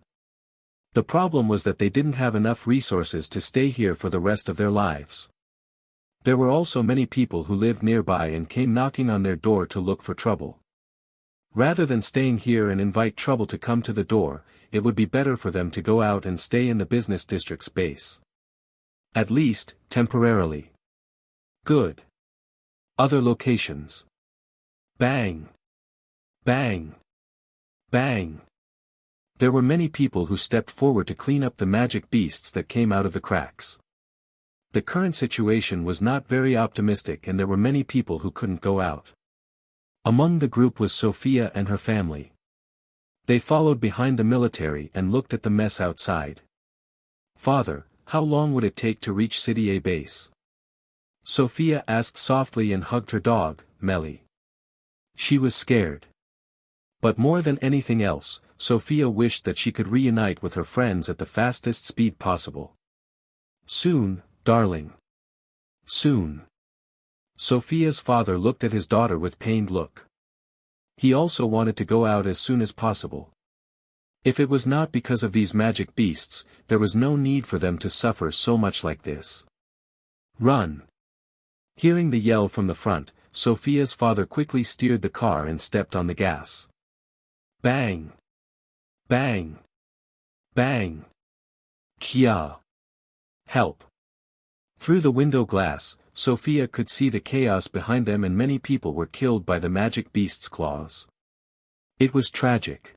The problem was that they didn't have enough resources to stay here for the rest of their lives. There were also many people who lived nearby and came knocking on their door to look for trouble. Rather than staying here and invite trouble to come to the door, it would be better for them to go out and stay in the business district's base. At least, temporarily. Good. Other locations. Bang. Bang. Bang. There were many people who stepped forward to clean up the magic beasts that came out of the cracks. The current situation was not very optimistic and there were many people who couldn't go out. Among the group was Sophia and her family. They followed behind the military and looked at the mess outside. Father, how long would it take to reach City A base? Sophia asked softly and hugged her dog, Melly. She was scared. But more than anything else, Sophia wished that she could reunite with her friends at the fastest speed possible. Soon, darling. Soon. Sophia's father looked at his daughter with pained look. He also wanted to go out as soon as possible. If it was not because of these magic beasts, there was no need for them to suffer so much like this. Run! Hearing the yell from the front, Sophia's father quickly steered the car and stepped on the gas. Bang! Bang! Bang! Kia! Help! Through the window glass, Sophia could see the chaos behind them, and many people were killed by the magic beast's claws. It was tragic.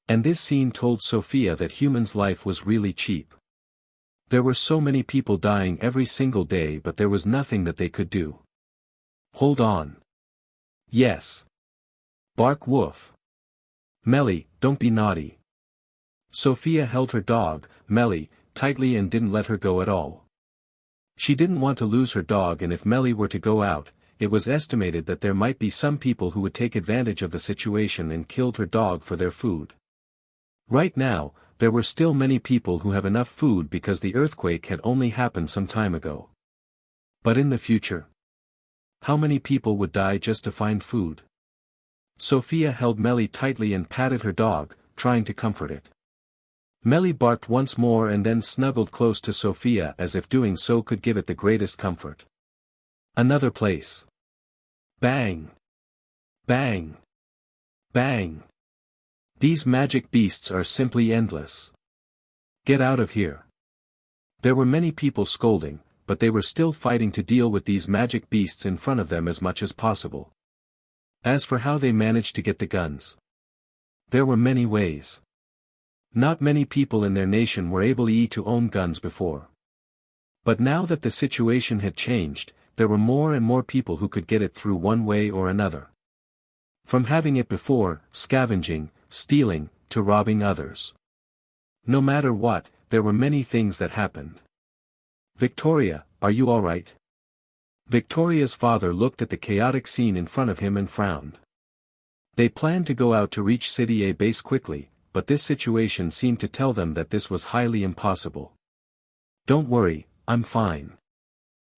And this scene told Sophia that humans' life was really cheap. There were so many people dying every single day, but there was nothing that they could do. Hold on. Yes. Bark woof. Melly, don't be naughty. Sophia held her dog, Melly, tightly and didn't let her go at all. She didn't want to lose her dog, and if Melly were to go out, it was estimated that there might be some people who would take advantage of the situation and killed her dog for their food. Right now, there were still many people who have enough food because the earthquake had only happened some time ago. But in the future, how many people would die just to find food? Sophia held Melly tightly and patted her dog, trying to comfort it. Melly barked once more and then snuggled close to Sophia as if doing so could give it the greatest comfort. Another place. Bang! Bang! Bang! These magic beasts are simply endless. Get out of here. There were many people scolding, but they were still fighting to deal with these magic beasts in front of them as much as possible. As for how they managed to get the guns, there were many ways. Not many people in their nation were able to own guns before. But now that the situation had changed, there were more and more people who could get it through one way or another. From having it before, scavenging, stealing, to robbing others. No matter what, there were many things that happened. Victoria, are you all right? Victoria's father looked at the chaotic scene in front of him and frowned. They planned to go out to reach City A base quickly, but this situation seemed to tell them that this was highly impossible. Don't worry, I'm fine.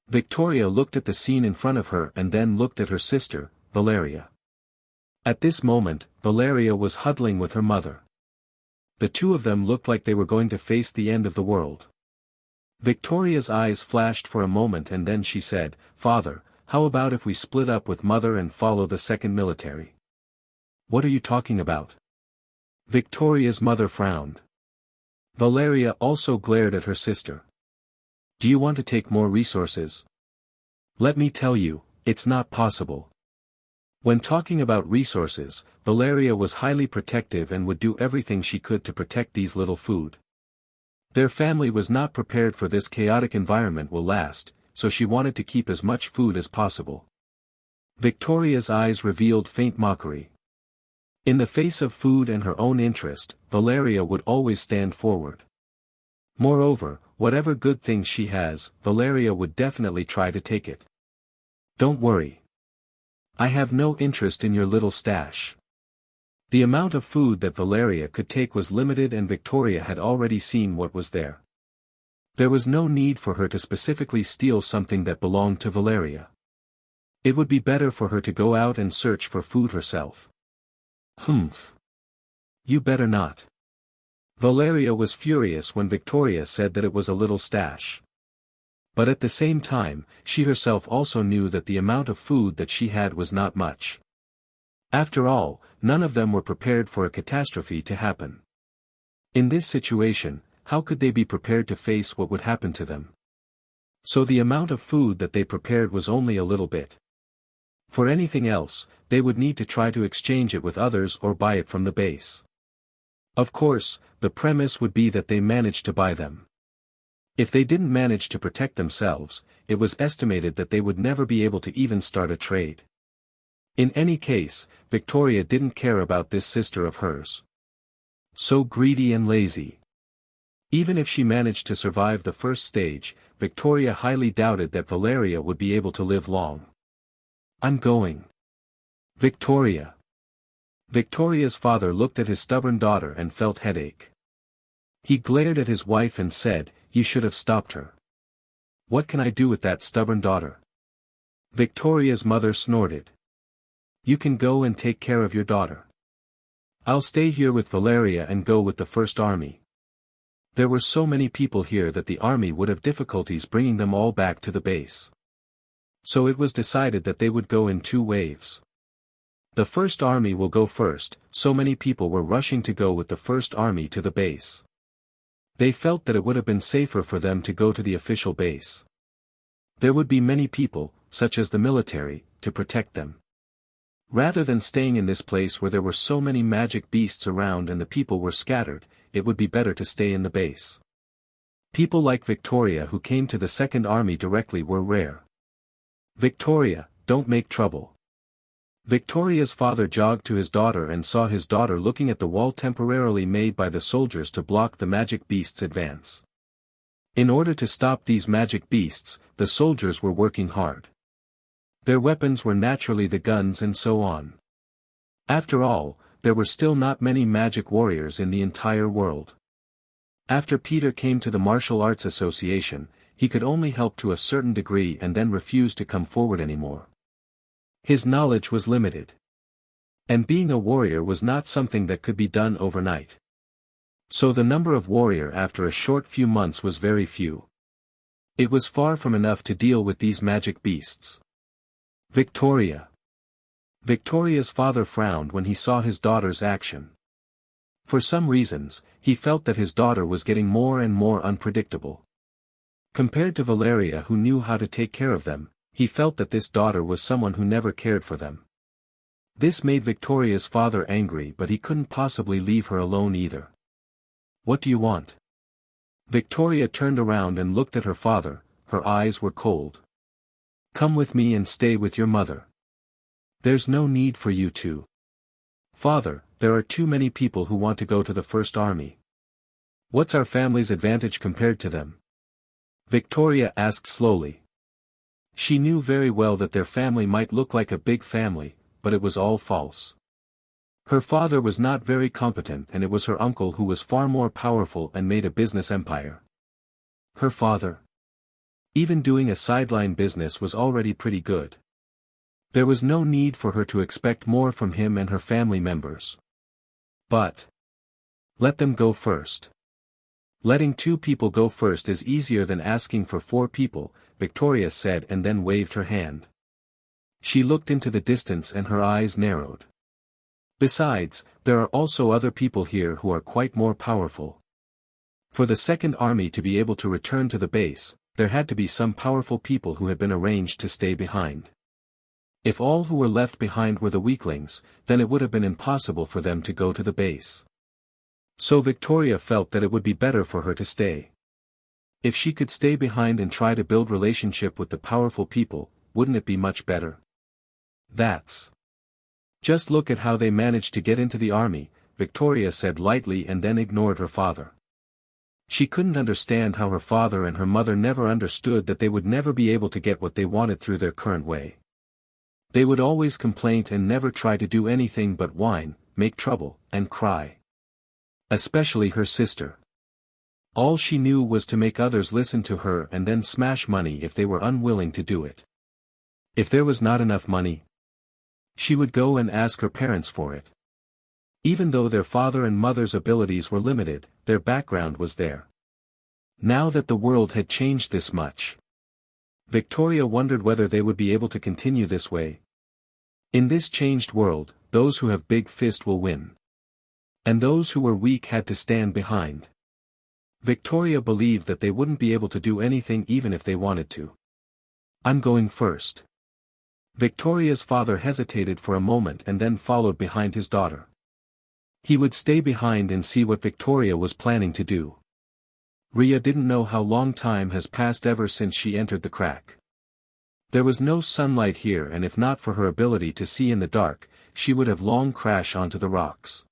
Victoria looked at the scene in front of her and then looked at her sister, Valeria. At this moment, Valeria was huddling with her mother. The two of them looked like they were going to face the end of the world. Victoria's eyes flashed for a moment and then she said, "Father, how about if we split up with Mother and follow the second military?" What are you talking about? Victoria's mother frowned. Valeria also glared at her sister. Do you want to take more resources? Let me tell you, it's not possible. When talking about resources, Valeria was highly protective and would do everything she could to protect these little food. Their family was not prepared for this chaotic environment will last, so she wanted to keep as much food as possible. Victoria's eyes revealed faint mockery. In the face of food and her own interest, Valeria would always stand forward. Moreover, whatever good things she has, Valeria would definitely try to take it. Don't worry. I have no interest in your little stash. The amount of food that Valeria could take was limited and Victoria had already seen what was there. There was no need for her to specifically steal something that belonged to Valeria. It would be better for her to go out and search for food herself. Humph. You better not. Valeria was furious when Victoria said that it was a little stash. But at the same time, she herself also knew that the amount of food that she had was not much. After all, none of them were prepared for a catastrophe to happen. In this situation, how could they be prepared to face what would happen to them? So the amount of food that they prepared was only a little bit. For anything else, they would need to try to exchange it with others or buy it from the base. Of course, the premise would be that they managed to buy them. If they didn't manage to protect themselves, it was estimated that they would never be able to even start a trade. In any case, Victoria didn't care about this sister of hers. So greedy and lazy. Even if she managed to survive the first stage, Victoria highly doubted that Valeria would be able to live long. I'm going. Victoria. Victoria's father looked at his stubborn daughter and felt headache. He glared at his wife and said, "You should have stopped her." "What can I do with that stubborn daughter?" Victoria's mother snorted. "You can go and take care of your daughter. I'll stay here with Valeria and go with the First Army." There were so many people here that the army would have difficulties bringing them all back to the base. So it was decided that they would go in 2 waves. The First Army will go first. So many people were rushing to go with the First Army to the base. They felt that it would have been safer for them to go to the official base. There would be many people, such as the military, to protect them. Rather than staying in this place where there were so many magic beasts around and the people were scattered, it would be better to stay in the base. People like Victoria who came to the Second Army directly were rare. "Victoria, don't make trouble." Victoria's father jogged to his daughter and saw his daughter looking at the wall temporarily made by the soldiers to block the magic beasts' advance. In order to stop these magic beasts, the soldiers were working hard. Their weapons were naturally the guns and so on. After all, there were still not many magic warriors in the entire world. After Peter came to the Martial Arts Association, he could only help to a certain degree and then refused to come forward anymore. His knowledge was limited. And being a warrior was not something that could be done overnight. So the number of warrior after a short few months was very few. It was far from enough to deal with these magic beasts. Victoria. Victoria's father frowned when he saw his daughter's action. For some reasons, he felt that his daughter was getting more and more unpredictable. Compared to Valeria who knew how to take care of them, he felt that this daughter was someone who never cared for them. This made Victoria's father angry, but he couldn't possibly leave her alone either. "What do you want?" Victoria turned around and looked at her father, her eyes were cold. "Come with me and stay with your mother. There's no need for you to." "Father, there are too many people who want to go to the First Army. What's our family's advantage compared to them?" Victoria asked slowly. She knew very well that their family might look like a big family, but it was all false. Her father was not very competent and it was her uncle who was far more powerful and made a business empire. Her father. Even doing a sideline business was already pretty good. There was no need for her to expect more from him and her family members. But let them go first. Letting 2 people go first is easier than asking for 4 people, Victoria said and then waved her hand. She looked into the distance and her eyes narrowed. Besides, there are also other people here who are quite more powerful. For the Second Army to be able to return to the base, there had to be some powerful people who had been arranged to stay behind. If all who were left behind were the weaklings, then it would have been impossible for them to go to the base. So Victoria felt that it would be better for her to stay. If she could stay behind and try to build relationship with the powerful people, wouldn't it be much better? That's. Just look at how they managed to get into the army, Victoria said lightly and then ignored her father. She couldn't understand how her father and her mother never understood that they would never be able to get what they wanted through their current way. They would always complain and never try to do anything but whine, make trouble, and cry. Especially her sister. All she knew was to make others listen to her and then smash money if they were unwilling to do it. If there was not enough money, she would go and ask her parents for it. Even though their father and mother's abilities were limited, their background was there. Now that the world had changed this much, Victoria wondered whether they would be able to continue this way. In this changed world, those who have big fist will win. And those who were weak had to stand behind. Victoria believed that they wouldn't be able to do anything even if they wanted to. "I'm going first." Victoria's father hesitated for a moment and then followed behind his daughter. He would stay behind and see what Victoria was planning to do. Riya didn't know how long time has passed ever since she entered the crack. There was no sunlight here, and if not for her ability to see in the dark, she would have long crashed onto the rocks.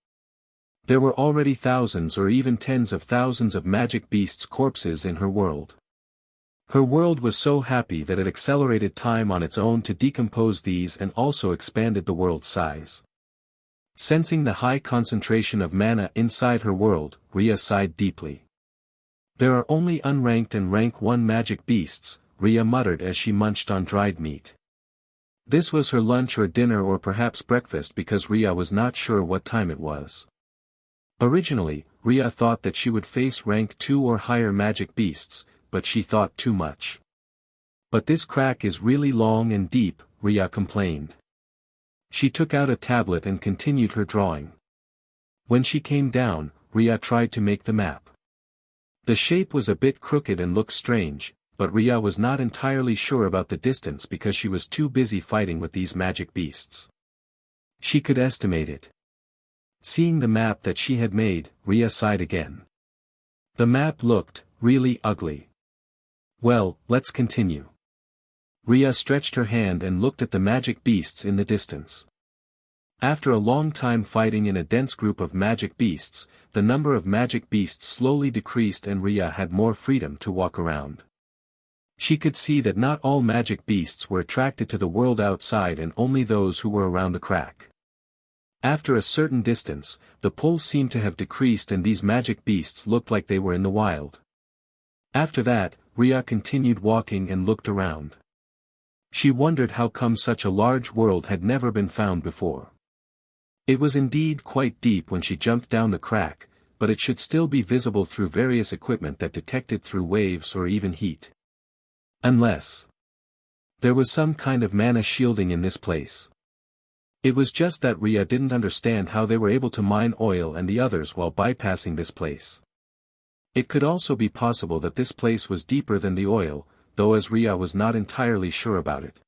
There were already thousands or even tens of thousands of magic beasts' corpses in her world. Her world was so happy that it accelerated time on its own to decompose these and also expanded the world's size. Sensing the high concentration of mana inside her world, Riya sighed deeply. There are only unranked and rank 1 magic beasts, Riya muttered as she munched on dried meat. This was her lunch or dinner or perhaps breakfast because Riya was not sure what time it was. Originally, Riya thought that she would face rank 2 or higher magic beasts, but she thought too much. But this crack is really long and deep, Riya complained. She took out a tablet and continued her drawing. When she came down, Riya tried to make the map. The shape was a bit crooked and looked strange, but Riya was not entirely sure about the distance because she was too busy fighting with these magic beasts. She could estimate it. Seeing the map that she had made, Riya sighed again. The map looked really ugly. Well, let's continue. Riya stretched her hand and looked at the magic beasts in the distance. After a long time fighting in a dense group of magic beasts, the number of magic beasts slowly decreased and Riya had more freedom to walk around. She could see that not all magic beasts were attracted to the world outside and only those who were around the crack. After a certain distance, the pull seemed to have decreased and these magic beasts looked like they were in the wild. After that, Riya continued walking and looked around. She wondered how come such a large world had never been found before. It was indeed quite deep when she jumped down the crack, but it should still be visible through various equipment that detected through waves or even heat. Unless there was some kind of mana shielding in this place. It was just that Riya didn't understand how they were able to mine oil and the others while bypassing this place. It could also be possible that this place was deeper than the oil, though as Riya was not entirely sure about it.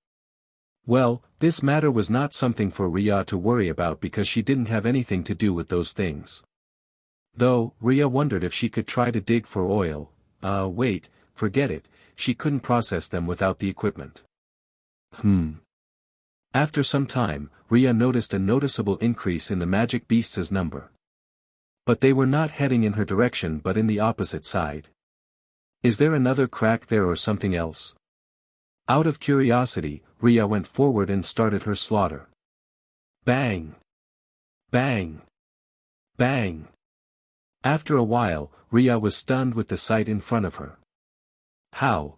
Well, this matter was not something for Riya to worry about because she didn't have anything to do with those things. Though, Riya wondered if she could try to dig for oil. Wait, forget it, she couldn't process them without the equipment. After some time, Riya noticed a noticeable increase in the magic beasts' number. But they were not heading in her direction but in the opposite side. Is there another crack there or something else? Out of curiosity, Riya went forward and started her slaughter. Bang! Bang! Bang! After a while, Riya was stunned with the sight in front of her. How?